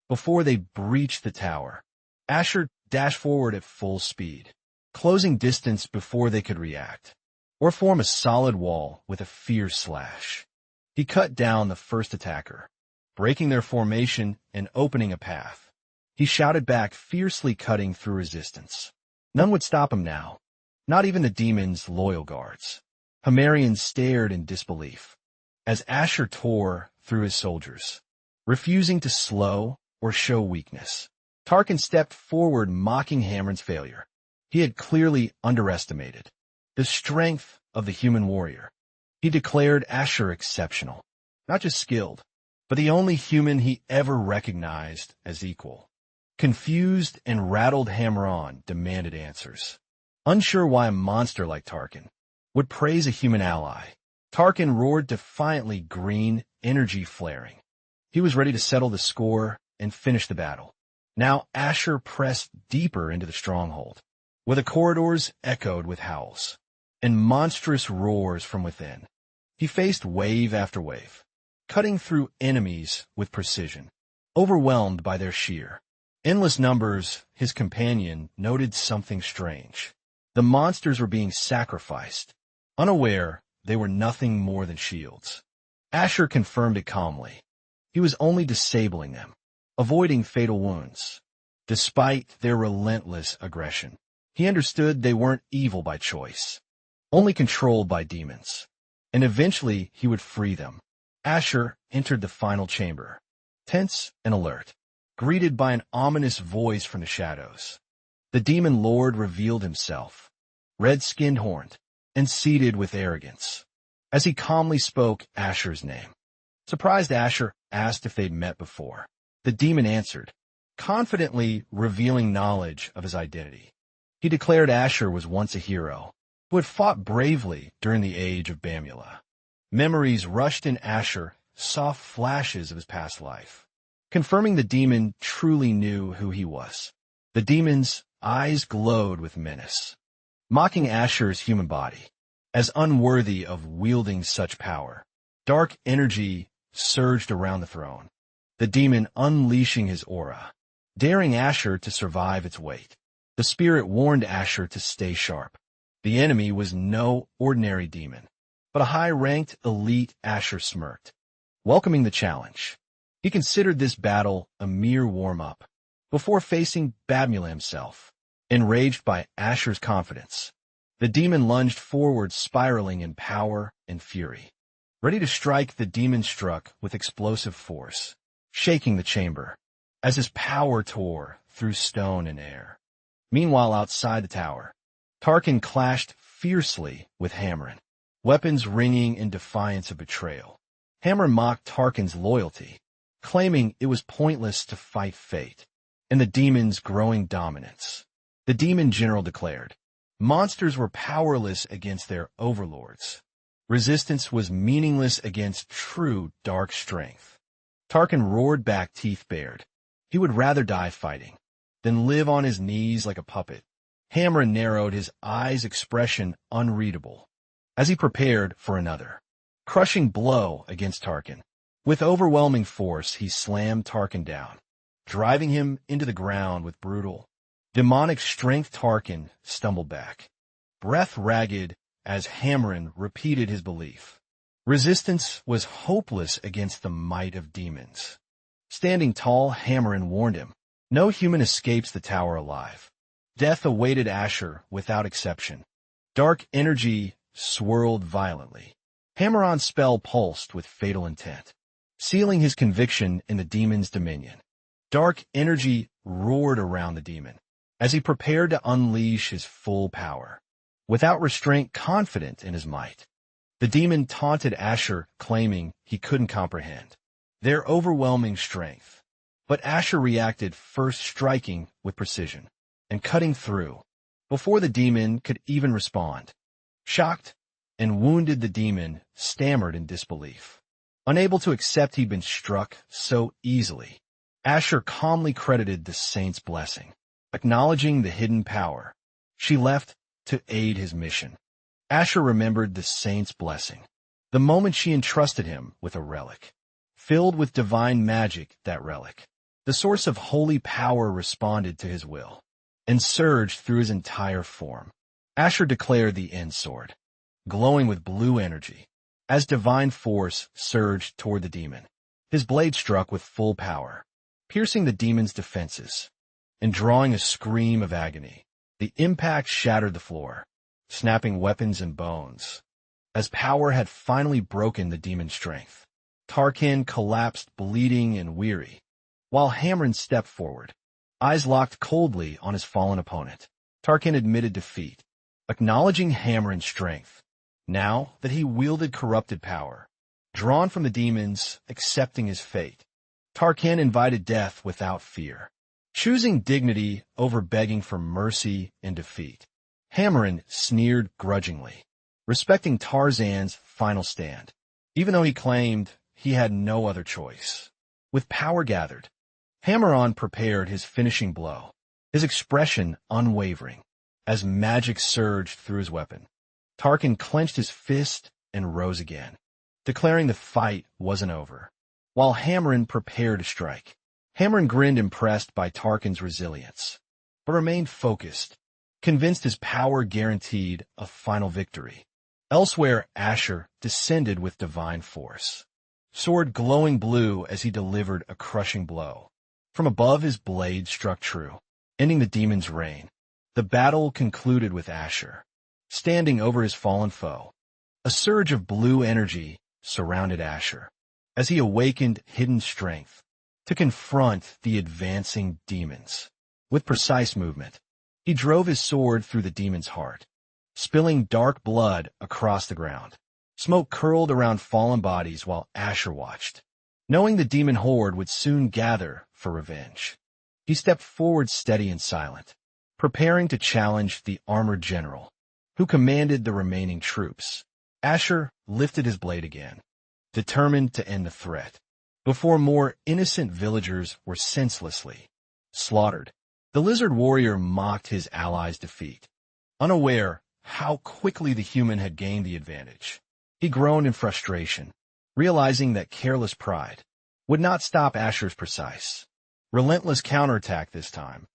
Before they breached the tower, Asher dashed forward at full speed, closing distance before they could react, or form a solid wall with a fierce slash. He cut down the first attacker, breaking their formation and opening a path. He shouted back, fiercely cutting through resistance. None would stop him now, not even the demon's loyal guards. Hammerian stared in disbelief as Asher tore through his soldiers, refusing to slow or show weakness. Tarkin stepped forward, mocking Hammer's failure. He had clearly underestimated the strength of the human warrior. He declared Asher exceptional, not just skilled, but the only human he ever recognized as equal. Confused and rattled, Hammeron demanded answers, unsure why a monster like Tarkin would praise a human ally. Tarkin roared defiantly, green energy flaring. He was ready to settle the score and finish the battle. Now Asher pressed deeper into the stronghold, where the corridors echoed with howls and monstrous roars from within. He faced wave after wave, cutting through enemies with precision. Overwhelmed by their sheer, endless numbers, his companion noted something strange. The monsters were being sacrificed, unaware they were nothing more than shields. Asher confirmed it calmly. He was only disabling them, avoiding fatal wounds. Despite their relentless aggression, he understood they weren't evil by choice, only controlled by demons. And eventually he would free them. Asher entered the final chamber, tense and alert, greeted by an ominous voice from the shadows. The demon lord revealed himself, red-skinned, horned, and seated with arrogance. As he calmly spoke Asher's name. Surprised, Asher asked if they'd met before. The demon answered, confidently revealing knowledge of his identity. He declared Asher was once a hero, who had fought bravely during the age of Bamula. Memories rushed in Asher, soft flashes of his past life, confirming the demon truly knew who he was. The demon's eyes glowed with menace, mocking Asher's human body as unworthy of wielding such power. Dark energy surged around the throne, the demon unleashing his aura, daring Asher to survive its weight. The spirit warned Asher to stay sharp. The enemy was no ordinary demon, but a high-ranked elite. Asher smirked, welcoming the challenge. He considered this battle a mere warm-up before facing Bamula himself. Enraged by Asher's confidence, the demon lunged forward, spiraling in power and fury. Ready to strike, the demon struck with explosive force, shaking the chamber as his power tore through stone and air. Meanwhile, outside the tower, Tarkin clashed fiercely with Hamron, weapons ringing in defiance of betrayal. Hamron mocked Tarkin's loyalty, claiming it was pointless to fight fate and the demon's growing dominance. The demon general declared, monsters were powerless against their overlords. Resistance was meaningless against true dark strength. Tarkin roared back, teeth bared. He would rather die fighting than live on his knees like a puppet. Hamron narrowed, his eyes' expression unreadable, as he prepared for another crushing blow against Tarkin. With overwhelming force, he slammed Tarkin down, driving him into the ground with brutal, demonic strength. Tarkin stumbled back, breath ragged, as Hamron repeated his belief. Resistance was hopeless against the might of demons. Standing tall, Hamron warned him, no human escapes the tower alive. Death awaited Asher without exception. Dark energy swirled violently. Hamron's spell pulsed with fatal intent, sealing his conviction in the demon's dominion. Dark energy roared around the demon as he prepared to unleash his full power. Without restraint, confident in his might, the demon taunted Asher, claiming he couldn't comprehend their overwhelming strength. But Asher reacted, first striking with precision and cutting through before the demon could even respond. Shocked and wounded, the demon stammered in disbelief, unable to accept he'd been struck so easily. Asher calmly credited the saint's blessing, acknowledging the hidden power she left to aid his mission. Asher remembered the saint's blessing, the moment she entrusted him with a relic, filled with divine magic. That relic, the source of holy power, responded to his will and surged through his entire form. Asher declared the end sword, glowing with blue energy, as divine force surged toward the demon. His blade struck with full power, piercing the demon's defenses and drawing a scream of agony. The impact shattered the floor, snapping weapons and bones. As power had finally broken the demon's strength, Tarkin collapsed, bleeding and weary, while Hamron stepped forward, eyes locked coldly on his fallen opponent. Tarkin admitted defeat, acknowledging Hamron's strength, now that he wielded corrupted power, drawn from the demons, accepting his fate. Tarkin invited death without fear, choosing dignity over begging for mercy in defeat. Hamron sneered grudgingly, respecting Tarzan's final stand, even though he claimed he had no other choice. With power gathered, Hamron prepared his finishing blow, his expression unwavering, as magic surged through his weapon. Tarkin clenched his fist and rose again, declaring the fight wasn't over, while Hamron prepared to strike. Hamron grinned, impressed by Tarkin's resilience, but remained focused, convinced his power guaranteed a final victory. Elsewhere, Asher descended with divine force, sword glowing blue as he delivered a crushing blow. From above, his blade struck true, ending the demon's reign. The battle concluded with Asher standing over his fallen foe. A surge of blue energy surrounded Asher as he awakened hidden strength to confront the advancing demons. With precise movement, he drove his sword through the demon's heart, spilling dark blood across the ground. Smoke curled around fallen bodies while Asher watched, knowing the demon horde would soon gather for revenge. He stepped forward steady and silent, preparing to challenge the armored general, who commanded the remaining troops. Asher lifted his blade again, determined to end the threat, before more innocent villagers were senselessly slaughtered. The lizard warrior mocked his allies' defeat, unaware how quickly the human had gained the advantage. He groaned in frustration, realizing that careless pride would not stop Asher's precise, relentless counterattack this time.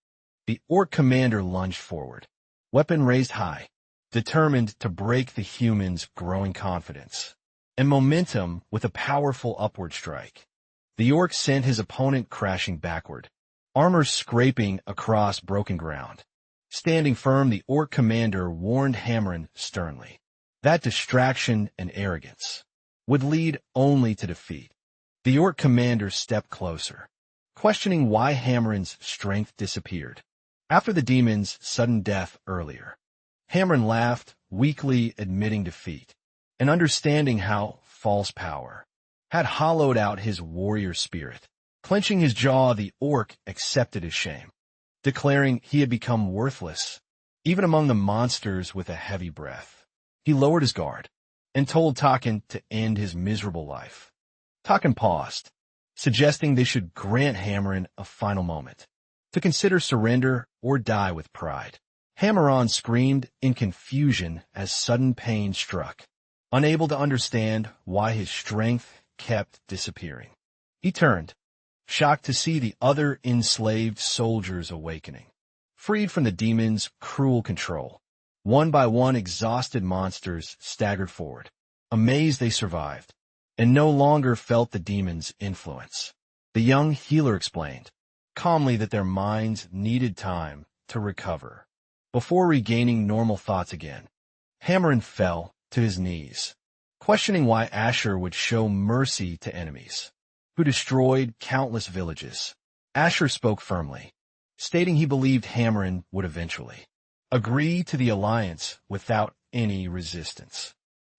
The orc commander lunged forward, weapon raised high, determined to break the human's growing confidence and momentum with a powerful upward strike. The orc sent his opponent crashing backward, armor scraping across broken ground. Standing firm, the orc commander warned Hamren sternly that distraction and arrogance would lead only to defeat. The orc commander stepped closer, questioning why Hamren's strength disappeared after the demon's sudden death earlier. Hamren laughed, weakly admitting defeat, and understanding how false power had hollowed out his warrior spirit. Clenching his jaw, the orc accepted his shame, declaring he had become worthless, even among the monsters. With a heavy breath, he lowered his guard and told Taken to end his miserable life. Taken paused, suggesting they should grant Hamren a final moment to consider surrender or die with pride. Hammeron screamed in confusion as sudden pain struck, unable to understand why his strength kept disappearing. He turned, shocked to see the other enslaved soldiers awakening, freed from the demon's cruel control. One by one, exhausted monsters staggered forward, amazed they survived, and no longer felt the demon's influence. The young healer explained calmly that their minds needed time to recover before regaining normal thoughts again. Hamren fell to his knees, questioning why Asher would show mercy to enemies who destroyed countless villages. Asher spoke firmly, stating he believed Hamren would eventually agree to the alliance without any resistance.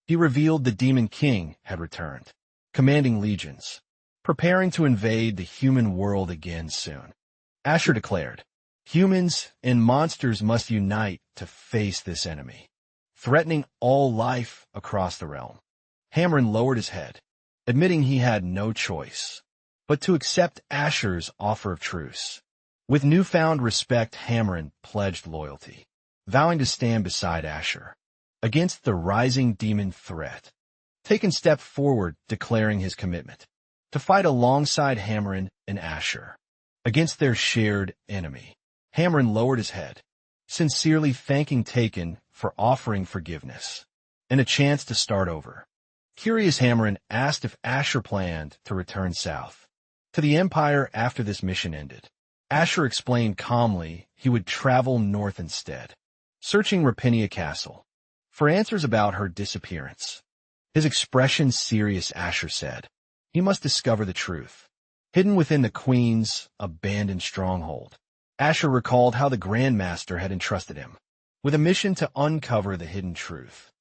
He revealed the Demon King had returned, commanding legions, preparing to invade the human world again soon. Asher declared, humans and monsters must unite to face this enemy, threatening all life across the realm. Hamren lowered his head, admitting he had no choice but to accept Asher's offer of truce. With newfound respect, Hamren pledged loyalty, vowing to stand beside Asher against the rising demon threat. Taken stepped forward, declaring his commitment to fight alongside Hamren and Asher against their shared enemy. Hamren lowered his head, sincerely thanking Taken for offering forgiveness and a chance to start over. Curious, Hamren asked if Asher planned to return south to the Empire after this mission ended. Asher explained calmly he would travel north instead, searching Rapinia Castle for answers about her disappearance. His expression serious, Asher said he must discover the truth, hidden within the Queen's abandoned stronghold. Asher recalled how the Grand Master had entrusted him with a mission to uncover the hidden truth.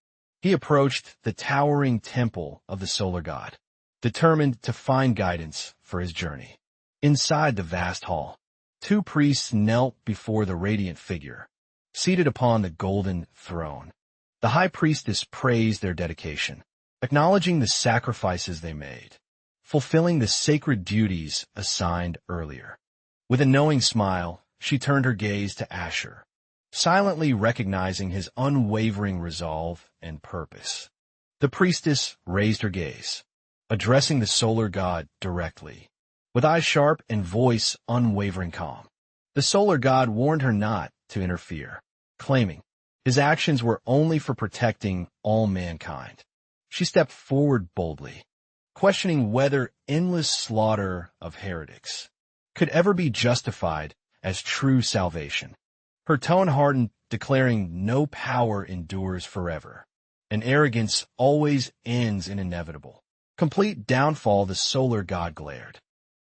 He approached the towering temple of the Solar God, determined to find guidance for his journey. Inside the vast hall, two priests knelt before the radiant figure, seated upon the golden throne. The high priestess praised their dedication, acknowledging the sacrifices they made, fulfilling the sacred duties assigned earlier. With a knowing smile, she turned her gaze to Asher, silently recognizing his unwavering resolve and purpose. The priestess raised her gaze, addressing the Solar God directly, with eyes sharp and voice unwavering calm. The Solar God warned her not to interfere, claiming his actions were only for protecting all mankind. She stepped forward boldly, questioning whether endless slaughter of heretics could ever be justified as true salvation. Her tone hardened, declaring no power endures forever, and arrogance always ends in inevitable, complete downfall. The Solar God glared,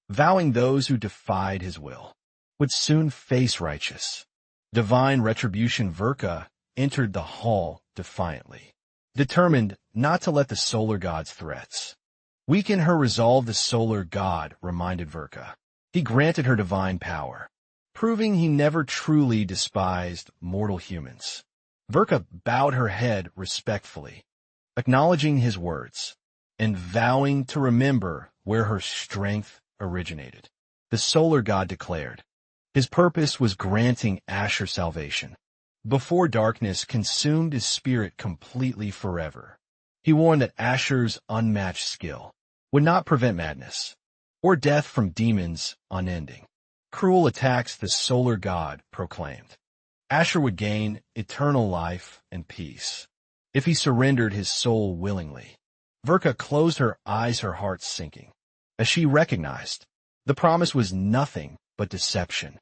vowing those who defied his will would soon face righteous, divine retribution. Verka entered the hall, defiantly. Determined not to let the solar god's threats weaken her resolve, the solar god reminded Verka. He granted her divine power, proving he never truly despised mortal humans. Verka bowed her head respectfully, acknowledging his words, and vowing to remember where her strength originated. The solar god declared his purpose was granting Asher salvation before darkness consumed his spirit completely forever. He warned that Asher's unmatched skill would not prevent madness or death from demons unending. Cruel attacks, the solar god proclaimed. Asher would gain eternal life and peace if he surrendered his soul willingly. Verka closed her eyes, her heart sinking, as she recognized the promise was nothing but deception.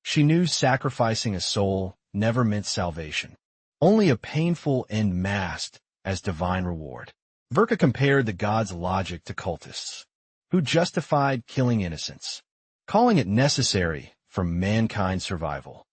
She knew sacrificing a soul never meant salvation, only a painful end masked as divine reward. Verka compared the god's logic to cultists, who justified killing innocents, calling it necessary for mankind's survival.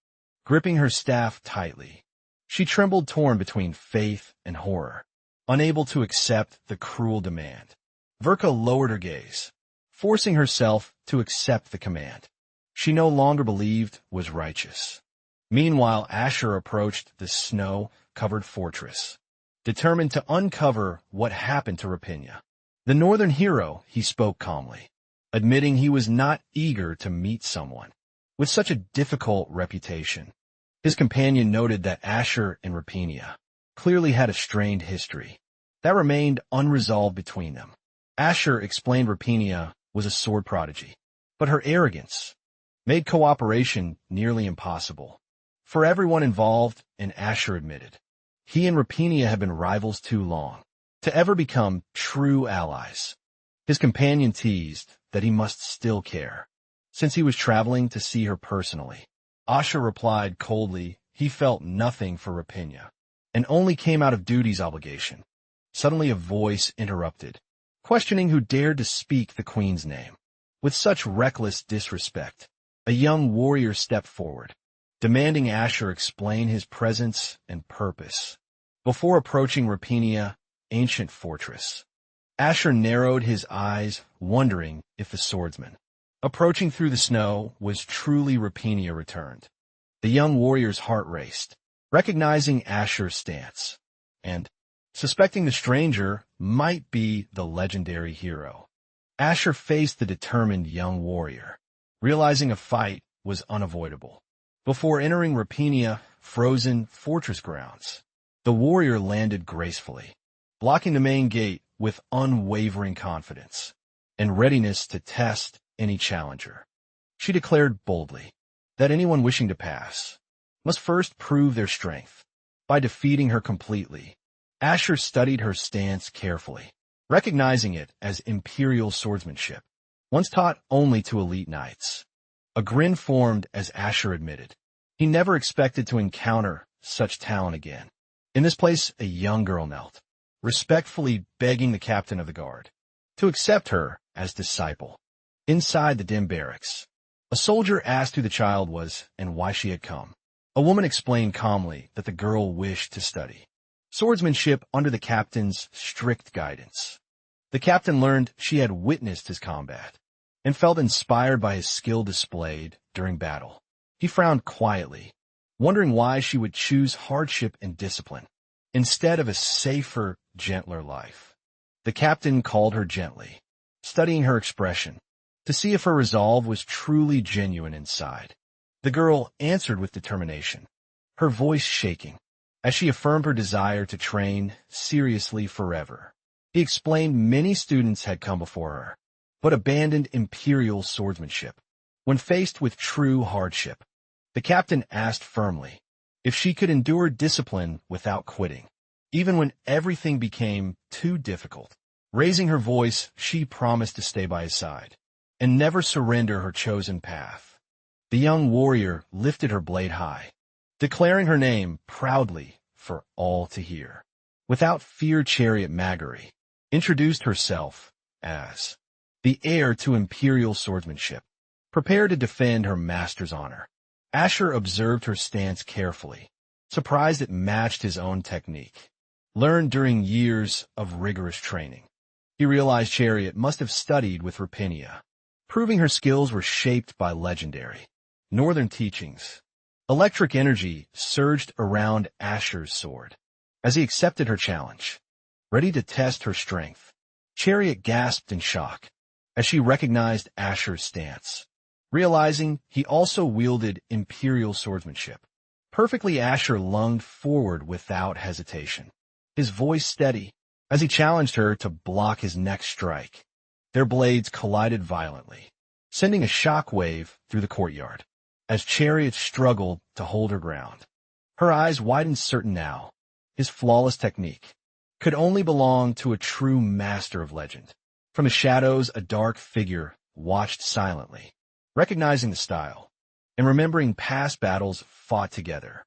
Gripping her staff tightly, she trembled, torn between faith and horror, unable to accept the cruel demand. Verka lowered her gaze, forcing herself to accept the command she no longer believed was righteous. Meanwhile, Asher approached the snow-covered fortress, determined to uncover what happened to Rapinia. The northern hero, he spoke calmly, admitting he was not eager to meet someone with such a difficult reputation. His companion noted that Asher and Rapinia clearly had a strained history that remained unresolved between them. Asher explained Rapinia was a sword prodigy, but her arrogance made cooperation nearly impossible for everyone involved, and Asher admitted he and Rapinia had been rivals too long to ever become true allies. His companion teased that he must still care, since he was traveling to see her personally. Asher replied coldly he felt nothing for Rapinia, and only came out of duty's obligation. Suddenly a voice interrupted, questioning who dared to speak the queen's name. With such reckless disrespect, a young warrior stepped forward, demanding Asher explain his presence and purpose before approaching Rapinia ancient fortress. Asher narrowed his eyes, wondering if the swordsman approaching through the snow was truly Rapinia returned. The young warrior's heart raced, recognizing Asher's stance, and suspecting the stranger might be the legendary hero. Asher faced the determined young warrior, realizing a fight was unavoidable. Before entering Rapinia frozen fortress grounds, the warrior landed gracefully, blocking the main gate with unwavering confidence and readiness to test any challenger. She declared boldly that anyone wishing to pass must first prove their strength by defeating her completely. Asher studied her stance carefully, recognizing it as Imperial swordsmanship, once taught only to elite knights. A grin formed as Asher admitted he never expected to encounter such talent again. In this place, a young girl knelt, respectfully begging the captain of the guard to accept her as disciple. Inside the dim barracks, a soldier asked who the child was and why she had come. A woman explained calmly that the girl wished to study swordsmanship under the captain's strict guidance. The captain learned she had witnessed his combat and felt inspired by his skill displayed during battle. He frowned quietly, wondering why she would choose hardship and discipline instead of a safer, gentler life. The captain called her gently, studying her expression to see if her resolve was truly genuine inside. The girl answered with determination, her voice shaking, as she affirmed her desire to train seriously forever. He explained many students had come before her, but abandoned Imperial swordsmanship when faced with true hardship. The captain asked firmly if she could endure discipline without quitting, even when everything became too difficult. Raising her voice, she promised to stay by his side and never surrender her chosen path. The young warrior lifted her blade high, declaring her name proudly for all to hear. Without fear, Chariot Magari introduced herself as the heir to Imperial swordsmanship, prepared to defend her master's honor. Asher observed her stance carefully, surprised it matched his own technique, learned during years of rigorous training. He realized Chariot must have studied with Rapinia, proving her skills were shaped by legendary northern teachings. Electric energy surged around Asher's sword as he accepted her challenge, ready to test her strength. Chariot gasped in shock as she recognized Asher's stance, realizing he also wielded Imperial swordsmanship. Perfectly, Asher lunged forward without hesitation, his voice steady as he challenged her to block his next strike. Their blades collided violently, sending a shockwave through the courtyard as Chariot struggled to hold her ground. Her eyes widened, certain now his flawless technique could only belong to a true master of legend. From the shadows, a dark figure watched silently, recognizing the style and remembering past battles fought together.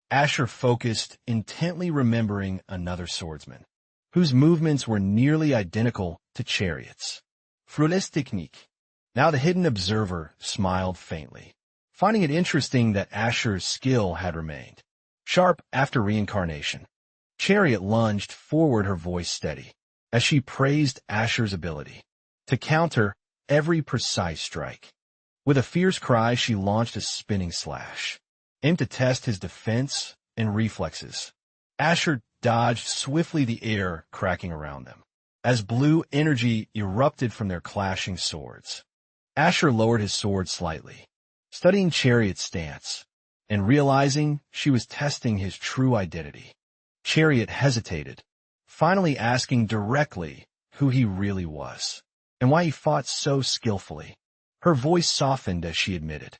Asher focused, intently remembering another swordsman, whose movements were nearly identical to Chariot's. Frules technique. Now the hidden observer smiled faintly, finding it interesting that Asher's skill had remained sharp after reincarnation. Chariot lunged forward, her voice steady, as she praised Asher's ability to counter every precise strike. With a fierce cry, she launched a spinning slash, aimed to test his defense and reflexes. Asher dodged swiftly, the air cracking around them, as blue energy erupted from their clashing swords. Asher lowered his sword slightly, studying Chariot's stance, and realizing she was testing his true identity. Chariot hesitated, finally asking directly who he really was, and why he fought so skillfully. Her voice softened as she admitted.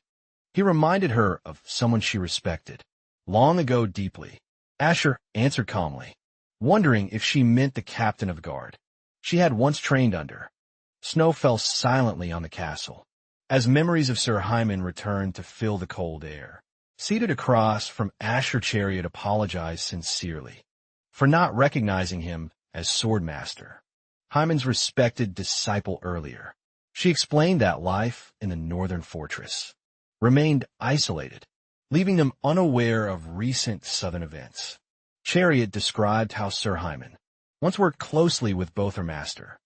He reminded her of someone she respected, long ago deeply. Asher answered calmly, wondering if she meant the captain of the guard she had once trained under. Snow fell silently on the castle, as memories of Sir Hyman returned to fill the cold air. Seated across from Asher, Chariot apologized sincerely for not recognizing him as Swordmaster, Hyman's respected disciple earlier. She explained that life in the northern fortress remained isolated, leaving them unaware of recent southern events. Chariot described how Sir Hyman once worked closely with both her master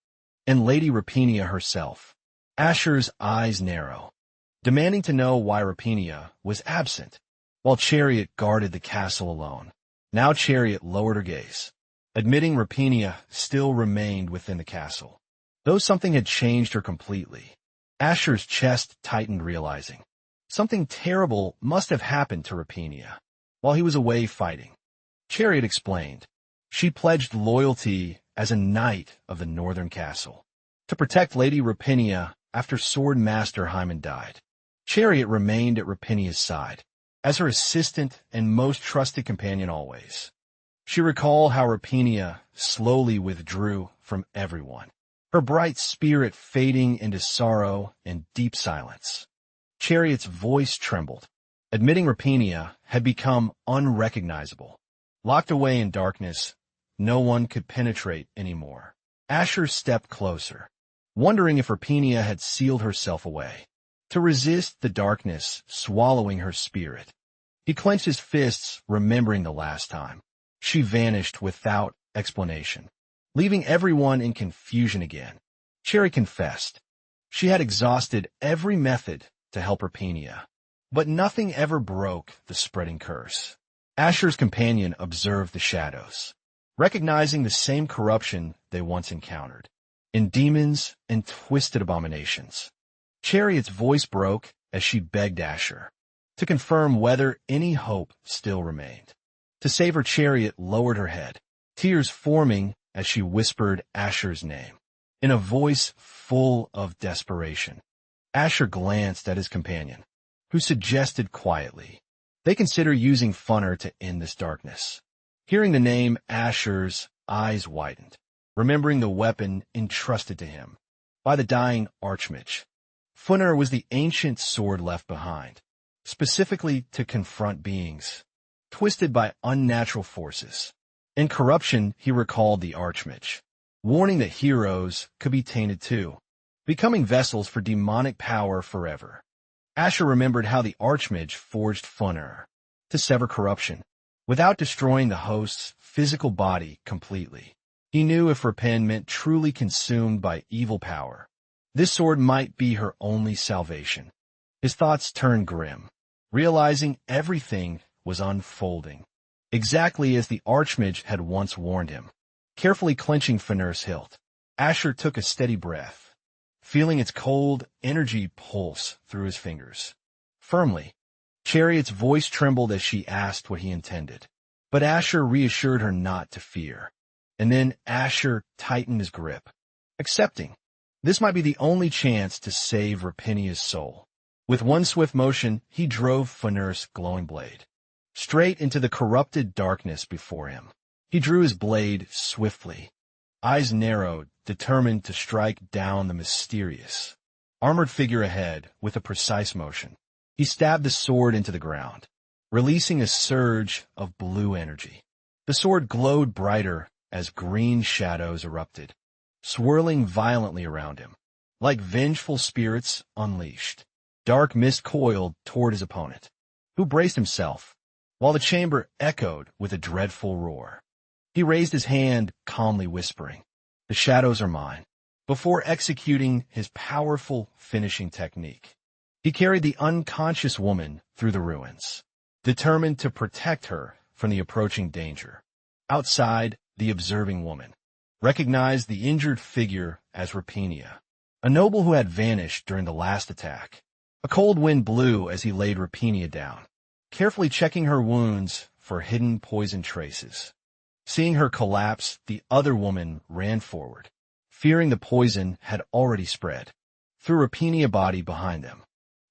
and Lady Rapinia herself. Asher's eyes narrowed, demanding to know why Rapinia was absent, while Chariot guarded the castle alone. Now Chariot lowered her gaze, admitting Rapinia still remained within the castle, though something had changed her completely. Asher's chest tightened, realizing something terrible must have happened to Rapinia while he was away fighting. Chariot explained she pledged loyalty as a knight of the northern castle to protect Lady Rapinia after Swordmaster Hyman died. Chariot remained at Rapinia's side as her assistant and most trusted companion always. She recalled how Rapinia slowly withdrew from everyone, her bright spirit fading into sorrow and deep silence. Chariot's voice trembled, admitting Rapinia had become unrecognizable. Locked away in darkness, no one could penetrate anymore. Asher stepped closer, wondering if Rapinia had sealed herself away to resist the darkness swallowing her spirit. He clenched his fists, remembering the last time she vanished without explanation, leaving everyone in confusion again. Cherry confessed she had exhausted every method to help Rapinia, but nothing ever broke the spreading curse. Asher's companion observed the shadows, recognizing the same corruption they once encountered in demons and twisted abominations. Chariot's voice broke as she begged Asher to confirm whether any hope still remained. To save her, Chariot lowered her head, tears forming as she whispered Asher's name in a voice full of desperation. Asher glanced at his companion, who suggested quietly they consider using Funner to end this darkness. Hearing the name, Asher's eyes widened, remembering the weapon entrusted to him by the dying Archmage. Funner was the ancient sword left behind, specifically to confront beings twisted by unnatural forces. In corruption, he recalled the Archmage, warning that heroes could be tainted too, becoming vessels for demonic power forever. Asher remembered how the Archmage forged Funner to sever corruption, without destroying the host's physical body completely. He knew if Repen meant truly consumed by evil power, this sword might be her only salvation. His thoughts turned grim, realizing everything was unfolding exactly as the Archmage had once warned him. Carefully clenching Fënir's hilt, Asher took a steady breath, feeling its cold energy pulse through his fingers. Firmly, Chariot's voice trembled as she asked what he intended, but Asher reassured her not to fear. And then Asher tightened his grip, accepting this might be the only chance to save Rapinia's soul. With one swift motion, he drove Fënir's glowing blade straight into the corrupted darkness before him. He drew his blade swiftly, eyes narrowed, determined to strike down the mysterious, armored figure ahead with a precise motion. He stabbed the sword into the ground, releasing a surge of blue energy. The sword glowed brighter as green shadows erupted, swirling violently around him, like vengeful spirits unleashed. Dark mist coiled toward his opponent, who braced himself, while the chamber echoed with a dreadful roar. He raised his hand, calmly whispering, "The shadows are mine," before executing his powerful finishing technique. He carried the unconscious woman through the ruins, determined to protect her from the approaching danger. Outside, the observing woman recognized the injured figure as Rapinia, a noble who had vanished during the last attack. A cold wind blew as he laid Rapinia down, carefully checking her wounds for hidden poison traces. Seeing her collapse, the other woman ran forward, fearing the poison had already spread, threw Rapinia's body behind them.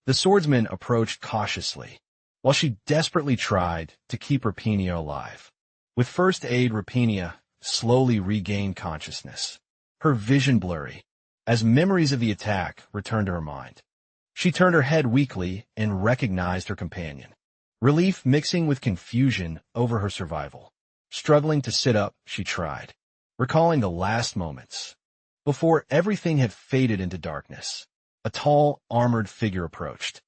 The swordsman approached cautiously, while she desperately tried to keep Rapinia alive. With first aid, Rapinia slowly regained consciousness, her vision blurry, as memories of the attack returned to her mind. She turned her head weakly and recognized her companion, relief mixing with confusion over her survival. Struggling to sit up, she tried, recalling the last moments. Before everything had faded into darkness, a tall, armored figure approached,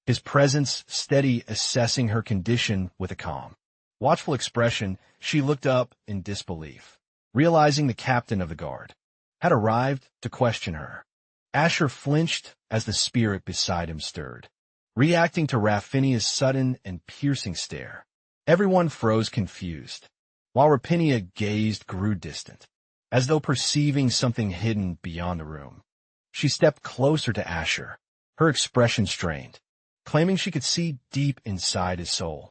his presence steady, assessing her condition with a calm, watchful expression. She looked up in disbelief, realizing the captain of the guard had arrived to question her. Asher flinched as the spirit beside him stirred, reacting to Rapinia's sudden and piercing stare. Everyone froze confused, while Rapinia gazed grew distant, as though perceiving something hidden beyond the room. She stepped closer to Asher, her expression strained, claiming she could see deep inside his soul.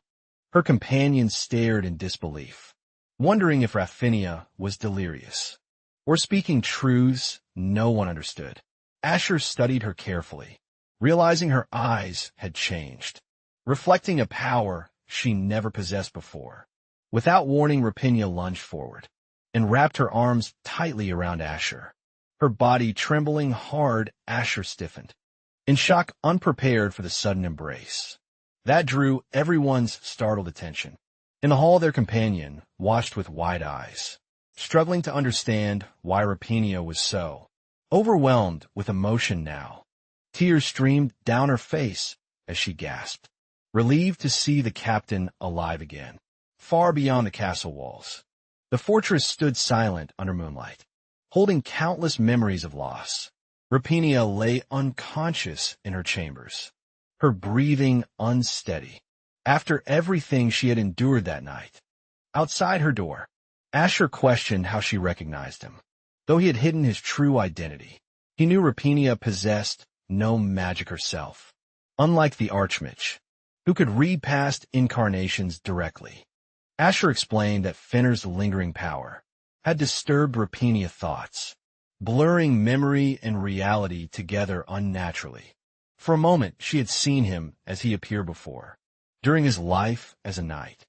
Her companion stared in disbelief, wondering if Rapinia was delirious or speaking truths no one understood. Asher studied her carefully, realizing her eyes had changed, reflecting a power she never possessed before. Without warning, Rapinia lunged forward and wrapped her arms tightly around Asher. Her body trembling hard, Asher stiffened, in shock, unprepared for the sudden embrace. That drew everyone's startled attention. In the hall, their companion watched with wide eyes, struggling to understand why Rapinia was so overwhelmed with emotion now. Tears streamed down her face as she gasped, relieved to see the captain alive again. Far beyond the castle walls, the fortress stood silent under moonlight, holding countless memories of loss. Rapinia lay unconscious in her chambers, her breathing unsteady, after everything she had endured that night. Outside her door, Asher questioned how she recognized him. Though he had hidden his true identity, he knew Rapinia possessed no magic herself, unlike the Archmage, who could read past incarnations directly. Asher explained that Fënir's lingering power had disturbed Rapinia's thoughts, blurring memory and reality together unnaturally. For a moment, she had seen him as he appeared before, during his life as a knight.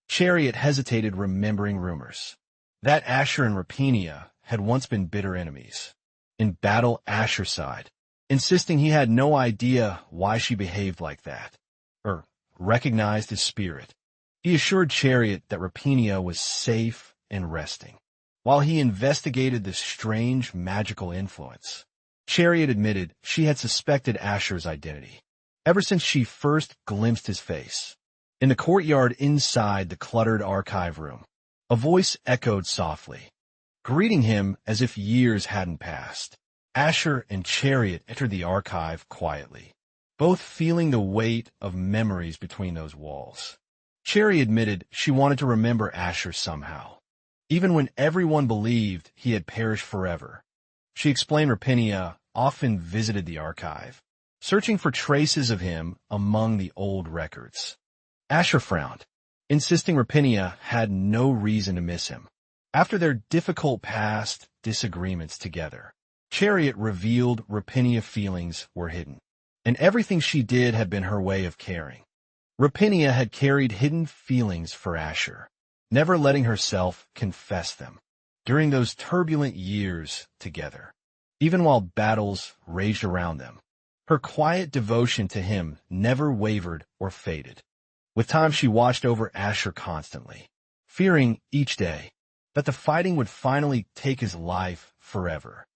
Chariot hesitated, remembering rumors that Asher and Rapinia had once been bitter enemies. In battle, Asher sighed, insisting he had no idea why she behaved like that, or recognized his spirit. He assured Chariot that Rapinia was safe and resting, while he investigated the strange magical influence. Chariot admitted she had suspected Asher's identity ever since she first glimpsed his face. In the courtyard inside the cluttered archive room, a voice echoed softly, greeting him as if years hadn't passed. Asher and Chariot entered the archive quietly, both feeling the weight of memories between those walls. Chariot admitted she wanted to remember Asher somehow, even when everyone believed he had perished forever. She explained Rapinia often visited the archive, searching for traces of him among the old records. Asher frowned, insisting Rapinia had no reason to miss him. After their difficult past disagreements together, Chariot revealed Rapinia's feelings were hidden, and everything she did had been her way of caring. Rapinia had carried hidden feelings for Asher, never letting herself confess them. During those turbulent years together, even while battles raged around them, her quiet devotion to him never wavered or faded. With time, she watched over Asher constantly, fearing each day that the fighting would finally take his life forever.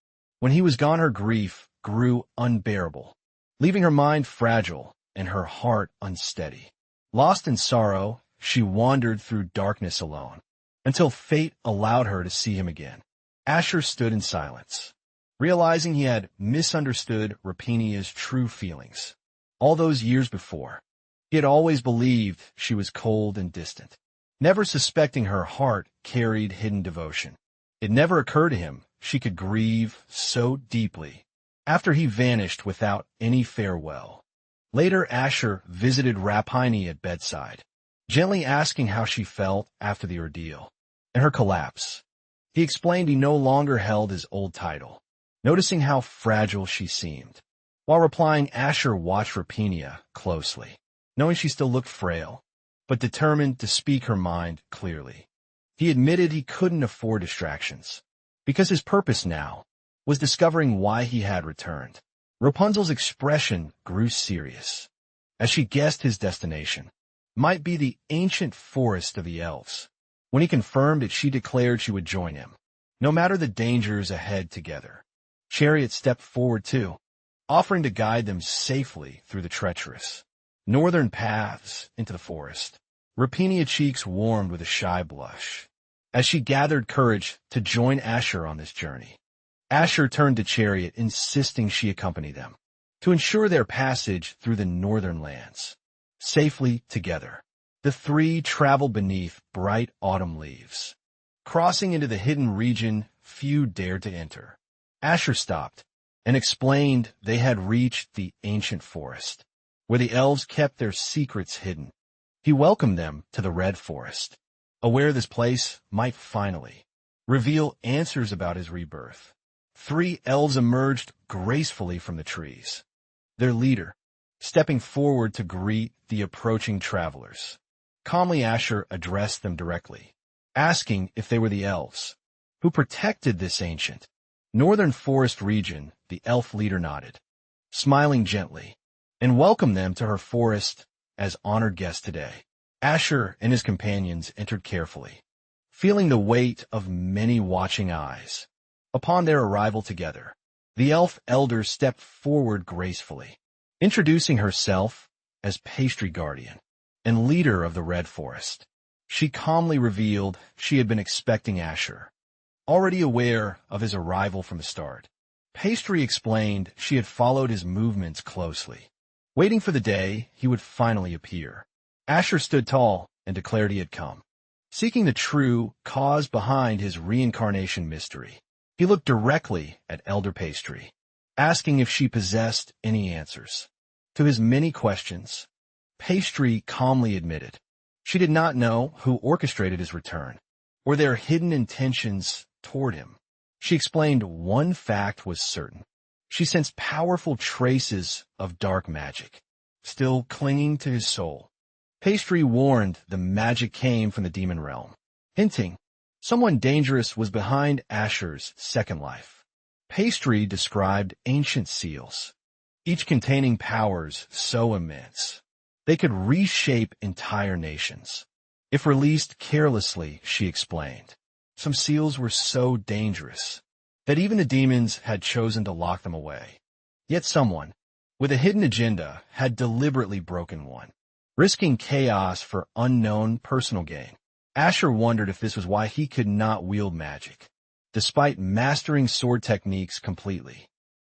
When he was gone, her grief grew unbearable, leaving her mind fragile and her heart unsteady. Lost in sorrow, she wandered through darkness alone, until fate allowed her to see him again. Asher stood in silence, realizing he had misunderstood Rapinia's true feelings. All those years before, he had always believed she was cold and distant, never suspecting her heart carried hidden devotion. It never occurred to him she could grieve so deeply after he vanished without any farewell. Later, Asher visited Rapini at bedside, gently asking how she felt after the ordeal and her collapse. He explained he no longer held his old title, noticing how fragile she seemed. While replying, Asher watched Rapinia closely, knowing she still looked frail, but determined to speak her mind clearly. He admitted he couldn't afford distractions, because his purpose now was discovering why he had returned. Rapunzel's expression grew serious, as she guessed his destination might be the ancient forest of the elves. When he confirmed it, she declared she would join him, no matter the dangers ahead together. Chariot stepped forward too, offering to guide them safely through the treacherous northern paths into the forest. Rapinia's cheeks warmed with a shy blush, as she gathered courage to join Asher on this journey. Asher turned to Chariot, insisting she accompany them, to ensure their passage through the northern lands safely together. The three traveled beneath bright autumn leaves, crossing into the hidden region few dared to enter. Asher stopped and explained they had reached the ancient forest, where the elves kept their secrets hidden. He welcomed them to the Red Forest, aware this place might finally reveal answers about his rebirth. Three elves emerged gracefully from the trees, their leader stepping forward to greet the approaching travelers. Calmly, Asher addressed them directly, asking if they were the elves who protected this ancient northern forest region. The elf leader nodded, smiling gently, and welcomed them to her forest as honored guests today. Asher and his companions entered carefully, feeling the weight of many watching eyes. Upon their arrival together, the elf elder stepped forward gracefully, introducing herself as Pastry Guardian and leader of the Red Forest. She calmly revealed she had been expecting Asher, already aware of his arrival from the start. Pastry explained she had followed his movements closely, waiting for the day he would finally appear. Asher stood tall and declared he had come, seeking the true cause behind his reincarnation mystery. He looked directly at Elder Pastry, asking if she possessed any answers to his many questions. Pastry calmly admitted she did not know who orchestrated his return or their hidden intentions toward him. She explained one fact was certain. She sensed powerful traces of dark magic still clinging to his soul. Pastry warned the magic came from the demon realm, hinting someone dangerous was behind Asher's second life. Pastry described ancient seals, each containing powers so immense they could reshape entire nations. If released carelessly, she explained, some seals were so dangerous that even the demons had chosen to lock them away. Yet someone, with a hidden agenda, had deliberately broken one. risking chaos for unknown personal gain. Asher wondered if this was why he could not wield magic, despite mastering sword techniques completely.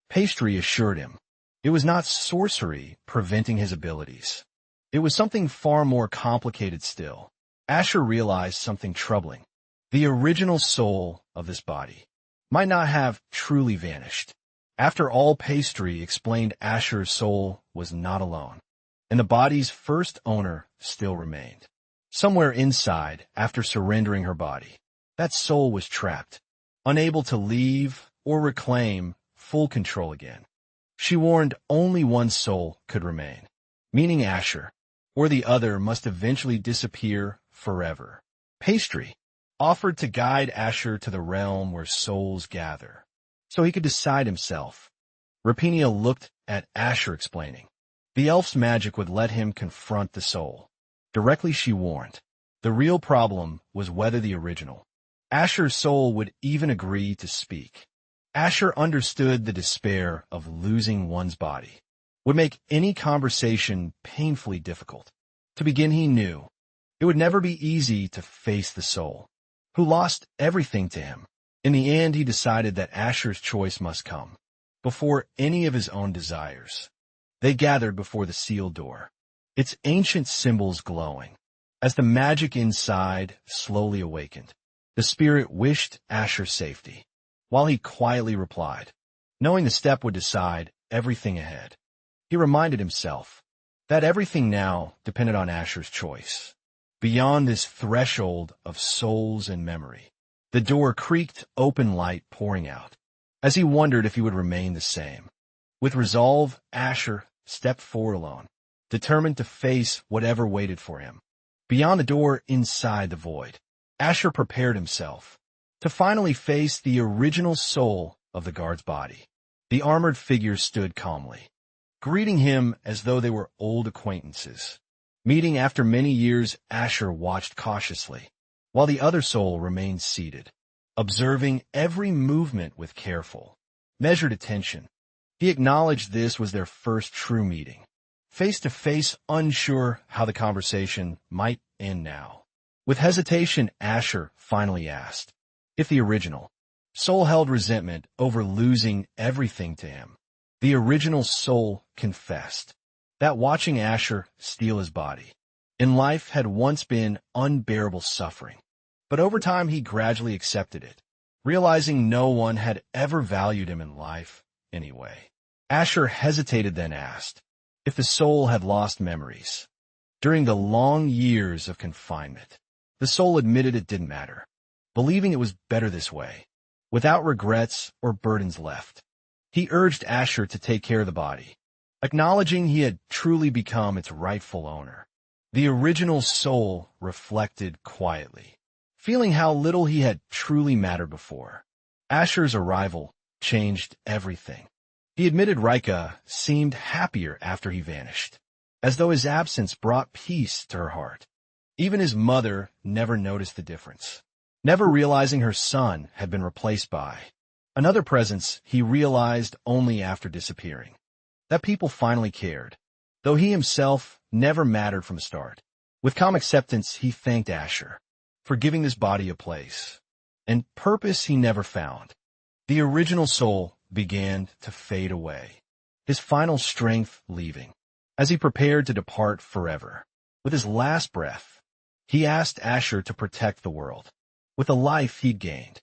Pastry assured him it was not sorcery preventing his abilities. It was something far more complicated still. Asher realized something troubling. The original soul of this body might not have truly vanished. After all, Pastry explained Asher's soul was not alone, and the body's first owner still remained. Somewhere inside, after surrendering her body, that soul was trapped, unable to leave or reclaim full control again. She warned only one soul could remain, meaning Asher, or the other must eventually disappear forever. Pastry offered to guide Asher to the realm where souls gather, so he could decide himself. Rapinia looked at Asher, explaining the elf's magic would let him confront the soul. Directly, she warned. The real problem was whether the original Asher's soul would even agree to speak. Asher understood the despair of losing one's body would make any conversation painfully difficult. To begin, he knew it would never be easy to face the soul, who lost everything to him. In the end, he decided that Asher's choice must come before any of his own desires. They gathered before the sealed door, its ancient symbols glowing. As the magic inside slowly awakened, the spirit wished Asher safety, while he quietly replied, knowing the step would decide everything ahead. He reminded himself that everything now depended on Asher's choice. Beyond this threshold of souls and memory, the door creaked, open light pouring out, as he wondered if he would remain the same. With resolve, Asher stepped forward alone, determined to face whatever waited for him. Beyond the door, inside the void, Asher prepared himself to finally face the original soul of the guard's body. The armored figure stood calmly, greeting him as though they were old acquaintances. Meeting after many years, Asher watched cautiously, while the other soul remained seated, observing every movement with careful, measured attention. He acknowledged this was their first true meeting, face to face, unsure how the conversation might end now. With hesitation, Asher finally asked if the original soul held resentment over losing everything to him. The original soul confessed that watching Asher steal his body in life had once been unbearable suffering, but over time he gradually accepted it, realizing no one had ever valued him in life anyway. Asher hesitated, then asked if the soul had lost memories during the long years of confinement. The soul admitted it didn't matter, believing it was better this way, without regrets or burdens left. He urged Asher to take care of the body, acknowledging he had truly become its rightful owner. The original soul reflected quietly, feeling how little he had truly mattered before. Asher's arrival changed everything. He admitted Rika seemed happier after he vanished, as though his absence brought peace to her heart. Even his mother never noticed the difference, never realizing her son had been replaced by another presence he realized only after disappearing. That people finally cared, though he himself never mattered from the start. With calm acceptance, he thanked Asher for giving this body a place and purpose he never found. The original soul began to fade away, his final strength leaving. As he prepared to depart forever, with his last breath, he asked Asher to protect the world with the life he'd gained.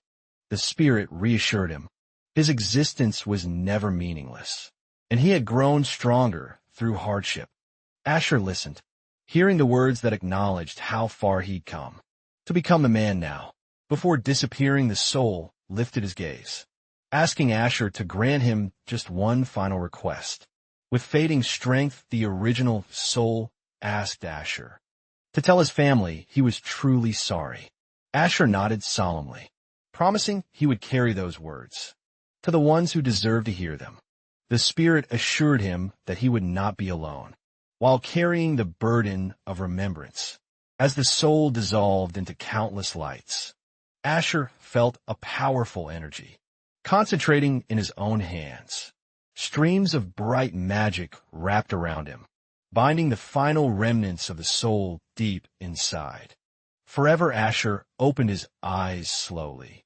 The spirit reassured him his existence was never meaningless, and he had grown stronger through hardship. Asher listened, hearing the words that acknowledged how far he'd come to become the man now. Before disappearing, the soul lifted his gaze, asking Asher to grant him just one final request. With fading strength, the original soul asked Asher to tell his family he was truly sorry. Asher nodded solemnly, promising he would carry those words to the ones who deserved to hear them. The spirit assured him that he would not be alone, while carrying the burden of remembrance. As the soul dissolved into countless lights, Asher felt a powerful energy, concentrating in his own hands. Streams of bright magic wrapped around him, binding the final remnants of the soul deep inside. Forever Asher opened his eyes slowly,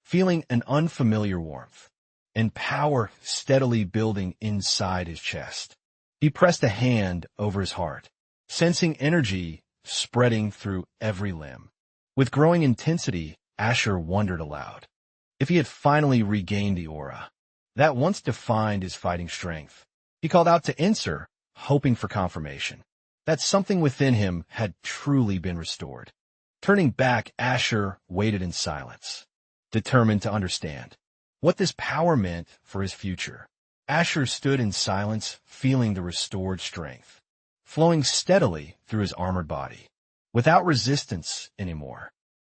feeling an unfamiliar warmth and power steadily building inside his chest. He pressed a hand over his heart, sensing energy spreading through every limb. With growing intensity, Asher wondered aloud if he had finally regained the aura that once defined his fighting strength. He called out to Inser, hoping for confirmation that something within him had truly been restored. Turning back, Asher waited in silence, determined to understand what this power meant for his future. Asher stood in silence, feeling the restored strength flowing steadily through his armored body, without resistance anymore.